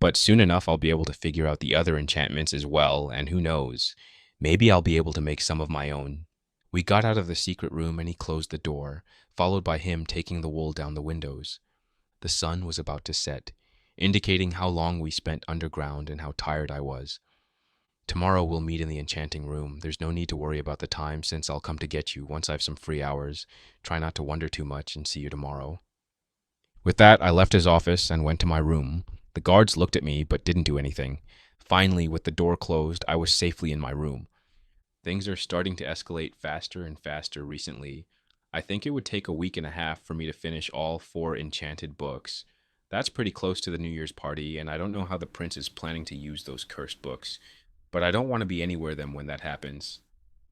But soon enough, I'll be able to figure out the other enchantments as well, and who knows, maybe I'll be able to make some of my own. We got out of the secret room and he closed the door, followed by him taking the wool down the windows. The sun was about to set, indicating how long we spent underground and how tired I was. Tomorrow we'll meet in the enchanting room. There's no need to worry about the time since I'll come to get you once I've some free hours. Try not to wonder too much and see you tomorrow. With that, I left his office and went to my room. The guards looked at me but didn't do anything. Finally, with the door closed, I was safely in my room. Things are starting to escalate faster and faster recently. I think it would take a week and a half for me to finish all 4 enchanted books. That's pretty close to the New Year's party, and I don't know how the prince is planning to use those cursed books, but I don't want to be anywhere them when that happens.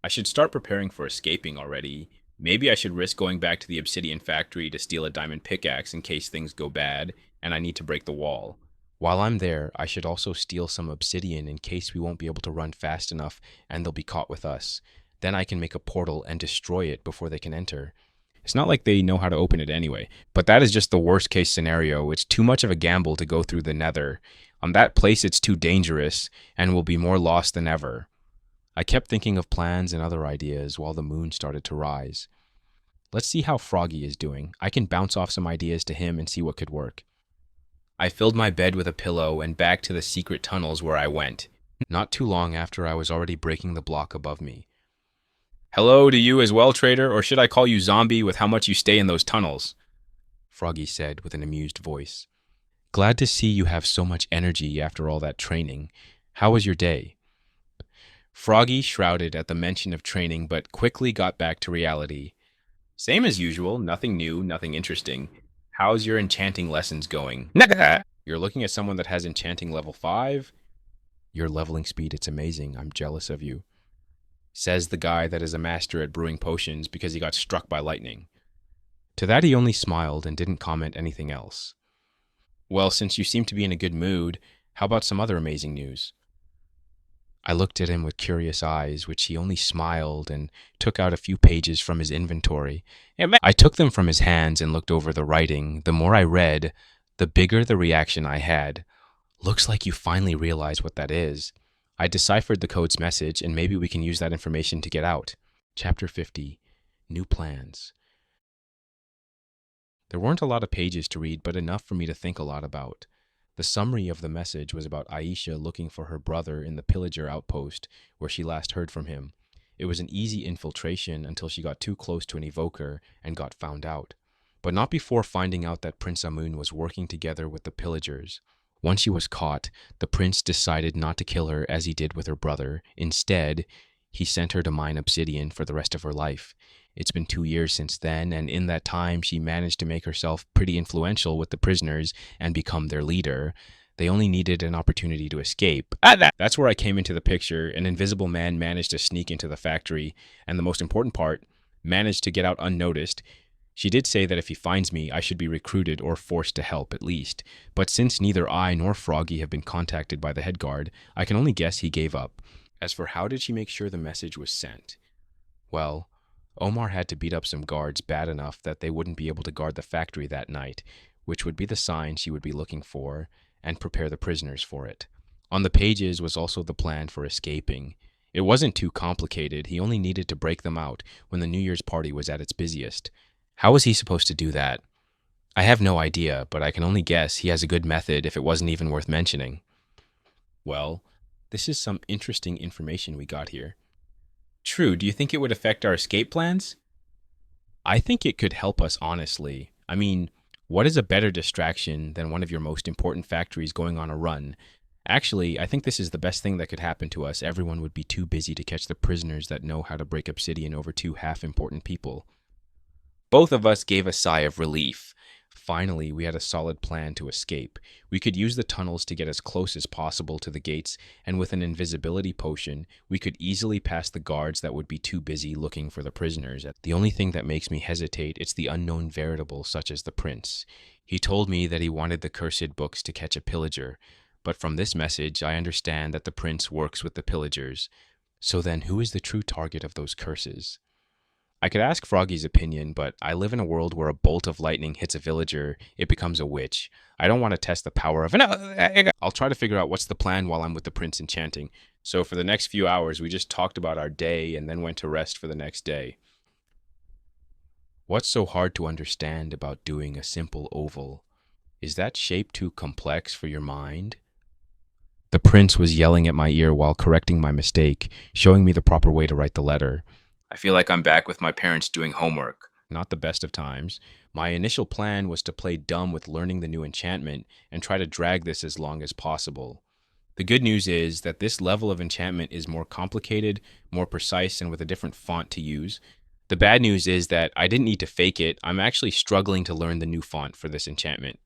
I should start preparing for escaping already. Maybe I should risk going back to the obsidian factory to steal a diamond pickaxe in case things go bad and I need to break the wall. While I'm there, I should also steal some obsidian in case we won't be able to run fast enough and they'll be caught with us. Then I can make a portal and destroy it before they can enter. It's not like they know how to open it anyway, but that is just the worst case scenario. It's too much of a gamble to go through the nether. On that place it's too dangerous and will be more lost than ever. I kept thinking of plans and other ideas while the moon started to rise. Let's see how Froggy is doing. I can bounce off some ideas to him and see what could work. I filled my bed with a pillow and back to the secret tunnels where I went. Not too long after, I was already breaking the block above me. "Hello to you as well, trader, or should I call you zombie with how much you stay in those tunnels?" Froggy said with an amused voice. "Glad to see you have so much energy after all that training. How was your day?" Froggy shrouded at the mention of training, but quickly got back to reality. "Same as usual, nothing new, nothing interesting. How's your enchanting lessons going?" "You're looking at someone that has enchanting level 5? Your leveling speed, it's amazing. I'm jealous of you," says the guy that is a master at brewing potions because he got struck by lightning. To that he only smiled and didn't comment anything else. "Well, since you seem to be in a good mood, how about some other amazing news?" I looked at him with curious eyes, which he only smiled and took out a few pages from his inventory. I took them from his hands and looked over the writing. The more I read, the bigger the reaction I had. "Looks like you finally realize what that is." I deciphered the code's message, and maybe we can use that information to get out. Chapter 50. New Plans. There weren't a lot of pages to read, but enough for me to think a lot about. The summary of the message was about Aisha looking for her brother in the pillager outpost where she last heard from him. It was an easy infiltration until she got too close to an evoker and got found out. But not before finding out that Prince Amun was working together with the pillagers. Once she was caught, the prince decided not to kill her as he did with her brother. Instead, he sent her to mine obsidian for the rest of her life. It's been 2 years since then, and in that time she managed to make herself pretty influential with the prisoners and become their leader. They only needed an opportunity to escape. That's where I came into the picture. An invisible man managed to sneak into the factory, and the most important part, managed to get out unnoticed. She did say that if he finds me, I should be recruited or forced to help at least. But since neither I nor Froggy have been contacted by the head guard, I can only guess he gave up. As for how did she make sure the message was sent? Well, Omar had to beat up some guards bad enough that they wouldn't be able to guard the factory that night, which would be the sign she would be looking for, and prepare the prisoners for it. On the pages was also the plan for escaping. It wasn't too complicated. He only needed to break them out when the New Year's party was at its busiest. How was he supposed to do that? I have no idea, but I can only guess he has a good method if it wasn't even worth mentioning. Well, this is some interesting information we got here. True, do you think it would affect our escape plans? I think it could help us, honestly. I mean, what is a better distraction than one of your most important factories going on a run? Actually, I think this is the best thing that could happen to us. Everyone would be too busy to catch the prisoners that know how to break obsidian over 2 half-important people. Both of us gave a sigh of relief. Finally, we had a solid plan to escape. We could use the tunnels to get as close as possible to the gates, and with an invisibility potion, we could easily pass the guards that would be too busy looking for the prisoners. The only thing that makes me hesitate is the unknown variable such as the prince. He told me that he wanted the cursed books to catch a pillager, but from this message, I understand that the prince works with the pillagers. So then, who is the true target of those curses? I could ask Froggy's opinion, but I live in a world where a bolt of lightning hits a villager, it becomes a witch. I don't want to test the power of I'll try to figure out what's the plan while I'm with the prince enchanting. So for the next few hours, we just talked about our day and then went to rest for the next day. What's so hard to understand about doing a simple oval? Is that shape too complex for your mind? The prince was yelling at my ear while correcting my mistake, showing me the proper way to write the letter. I feel like I'm back with my parents doing homework. Not the best of times. My initial plan was to play dumb with learning the new enchantment and try to drag this as long as possible. The good news is that this level of enchantment is more complicated, more precise, and with a different font to use. The bad news is that I didn't need to fake it. I'm actually struggling to learn the new font for this enchantment.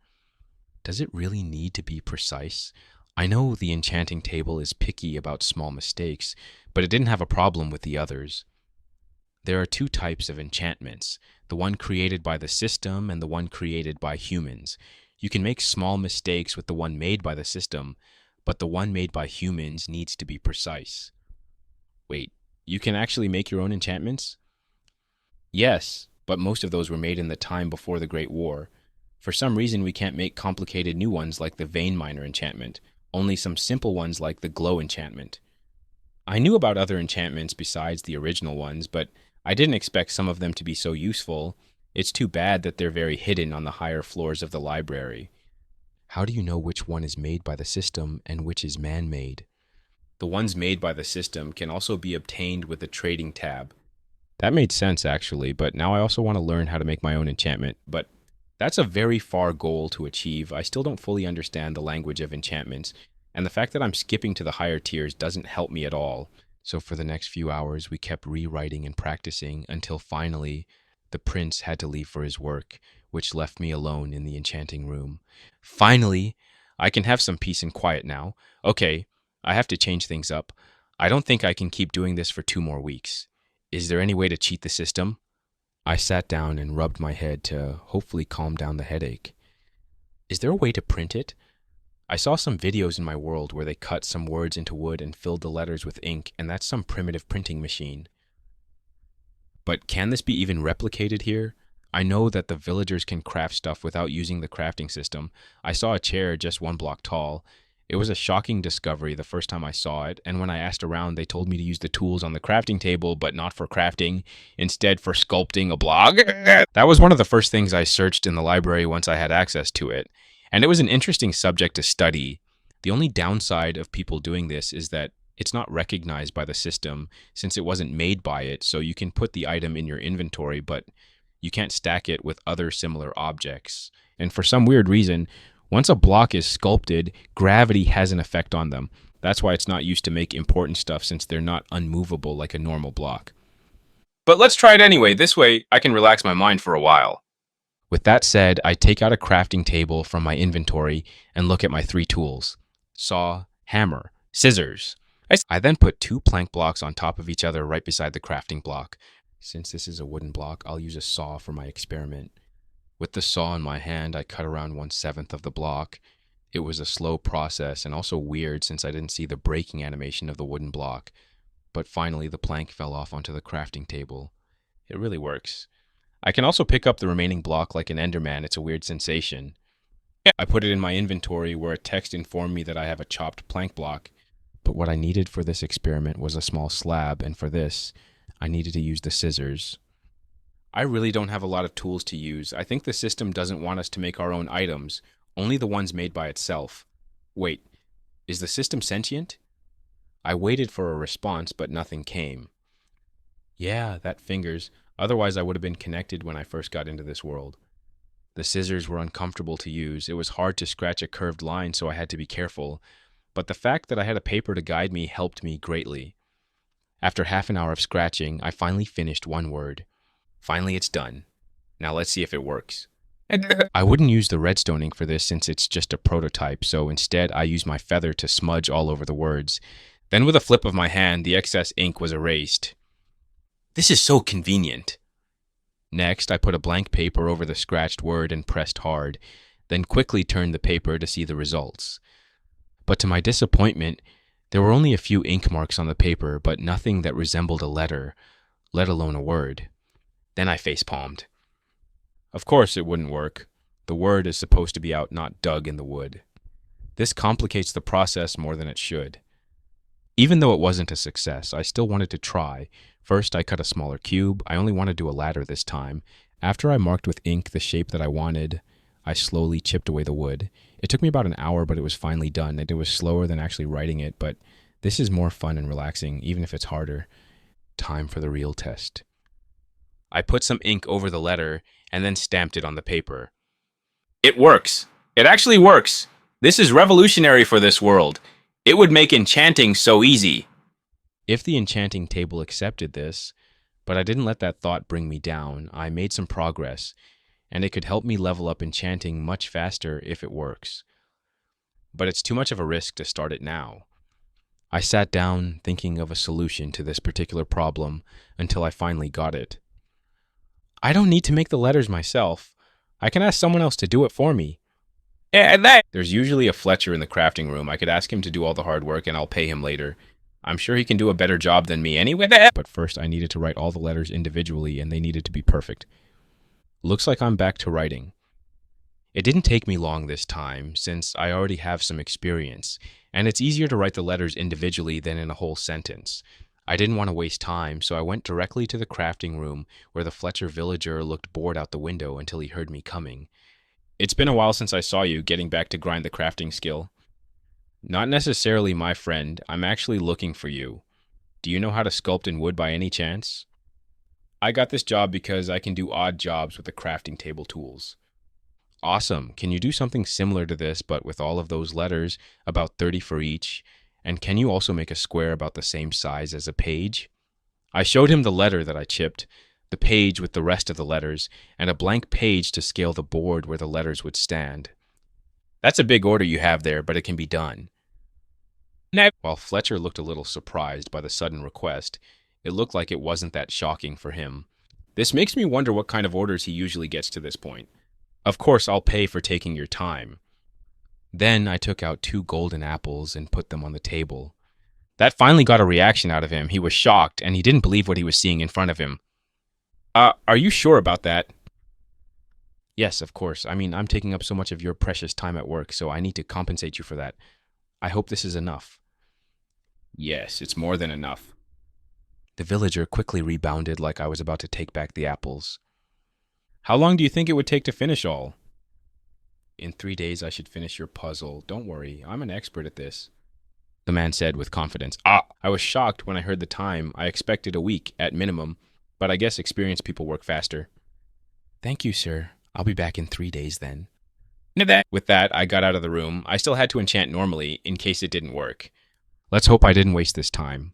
Does it really need to be precise? I know the enchanting table is picky about small mistakes, but it didn't have a problem with the others. There are two types of enchantments, the one created by the system and the one created by humans. You can make small mistakes with the one made by the system, but the one made by humans needs to be precise. Wait, you can actually make your own enchantments? Yes, but most of those were made in the time before the Great War. For some reason, we can't make complicated new ones like the Vein Miner enchantment, only some simple ones like the Glow enchantment. I knew about other enchantments besides the original ones, but I didn't expect some of them to be so useful. It's too bad that they're very hidden on the higher floors of the library. How do you know which one is made by the system and which is man-made? The ones made by the system can also be obtained with the trading tab. That made sense, actually, but now I also want to learn how to make my own enchantment. But that's a very far goal to achieve. I still don't fully understand the language of enchantments, and the fact that I'm skipping to the higher tiers doesn't help me at all. So for the next few hours, we kept rewriting and practicing until finally, the prince had to leave for his work, which left me alone in the enchanting room. Finally, I can have some peace and quiet now. Okay, I have to change things up. I don't think I can keep doing this for 2 more weeks. Is there any way to cheat the system? I sat down and rubbed my head to hopefully calm down the headache. Is there a way to print it? I saw some videos in my world where they cut some words into wood and filled the letters with ink, and that's some primitive printing machine. But can this be even replicated here? I know that the villagers can craft stuff without using the crafting system. I saw a chair just 1 block tall. It was a shocking discovery the first time I saw it, and when I asked around, they told me to use the tools on the crafting table, but not for crafting, instead for sculpting a block. That was one of the first things I searched in the library once I had access to it. And it was an interesting subject to study. The only downside of people doing this is that it's not recognized by the system since it wasn't made by it, so you can put the item in your inventory, but you can't stack it with other similar objects. And for some weird reason, once a block is sculpted, gravity has an effect on them. That's why it's not used to make important stuff since they're not unmovable like a normal block. But let's try it anyway. This way, I can relax my mind for a while. With that said, I take out a crafting table from my inventory and look at my 3 tools: saw, hammer, scissors. I then put 2 plank blocks on top of each other right beside the crafting block. Since this is a wooden block, I'll use a saw for my experiment. With the saw in my hand, I cut around 1/7 of the block. It was a slow process and also weird since I didn't see the breaking animation of the wooden block. But finally, the plank fell off onto the crafting table. It really works. I can also pick up the remaining block like an Enderman. It's a weird sensation. I put it in my inventory where a text informed me that I have a chopped plank block. But what I needed for this experiment was a small slab, and for this, I needed to use the scissors. I really don't have a lot of tools to use. I think the system doesn't want us to make our own items, only the ones made by itself. Wait, is the system sentient? I waited for a response, but nothing came. Yeah, that fingers. Otherwise, I would have been connected when I first got into this world. The scissors were uncomfortable to use. It was hard to scratch a curved line, so I had to be careful. But the fact that I had a paper to guide me helped me greatly. After half an hour of scratching, I finally finished 1 word. Finally, it's done. Now let's see if it works. I wouldn't use the redstoning for this since it's just a prototype, so instead I used my feather to smudge all over the words. Then with a flip of my hand, the excess ink was erased. This is so convenient. Next, I put a blank paper over the scratched word and pressed hard, then quickly turned the paper to see the results. But to my disappointment, there were only a few ink marks on the paper, but nothing that resembled a letter, let alone a word. Then I facepalmed. Of course it wouldn't work. The word is supposed to be out, not dug in the wood. This complicates the process more than it should. Even though it wasn't a success, I still wanted to try. First, I cut a smaller cube. I only wanted to do a ladder this time. After I marked with ink the shape that I wanted, I slowly chipped away the wood. It took me about an hour, but it was finally done. It was slower than actually writing it, but this is more fun and relaxing, even if it's harder. Time for the real test. I put some ink over the letter and then stamped it on the paper. It works. It actually works. This is revolutionary for this world. It would make enchanting so easy. If the enchanting table accepted this, but I didn't let that thought bring me down, I made some progress, and it could help me level up enchanting much faster if it works. But it's too much of a risk to start it now. I sat down thinking of a solution to this particular problem until I finally got it. I don't need to make the letters myself. I can ask someone else to do it for me. There's usually a Fletcher in the crafting room. I could ask him to do all the hard work and I'll pay him later. I'm sure he can do a better job than me anyway. But first I needed to write all the letters individually and they needed to be perfect. Looks like I'm back to writing. It didn't take me long this time since I already have some experience, and it's easier to write the letters individually than in a whole sentence. I didn't want to waste time, so I went directly to the crafting room where the Fletcher villager looked bored out the window until he heard me coming. It's been a while since I saw you, getting back to grind the crafting skill. Not necessarily, my friend. I'm actually looking for you. Do you know how to sculpt in wood by any chance? I got this job because I can do odd jobs with the crafting table tools. Awesome. Can you do something similar to this, but with all of those letters, about 30 for each? And can you also make a square about the same size as a page? I showed him the letter that I chipped, the page with the rest of the letters, and a blank page to scale the board where the letters would stand. That's a big order you have there, but it can be done. While Fletcher looked a little surprised by the sudden request, it looked like it wasn't that shocking for him. This makes me wonder what kind of orders he usually gets to this point. Of course, I'll pay for taking your time. Then I took out 2 golden apples and put them on the table. That finally got a reaction out of him. He was shocked, and he didn't believe what he was seeing in front of him. Are you sure about that? Yes, of course. I mean, I'm taking up so much of your precious time at work, so I need to compensate you for that. I hope this is enough. Yes, it's more than enough. The villager quickly rebounded like I was about to take back the apples. How long do you think it would take to finish all? In 3 days I should finish your puzzle. Don't worry, I'm an expert at this, the man said with confidence. I was shocked when I heard the time. I expected a week at minimum, but I guess experienced people work faster. Thank you, sir. I'll be back in 3 days then. With that, I got out of the room. I still had to enchant normally in case it didn't work. Let's hope I didn't waste this time.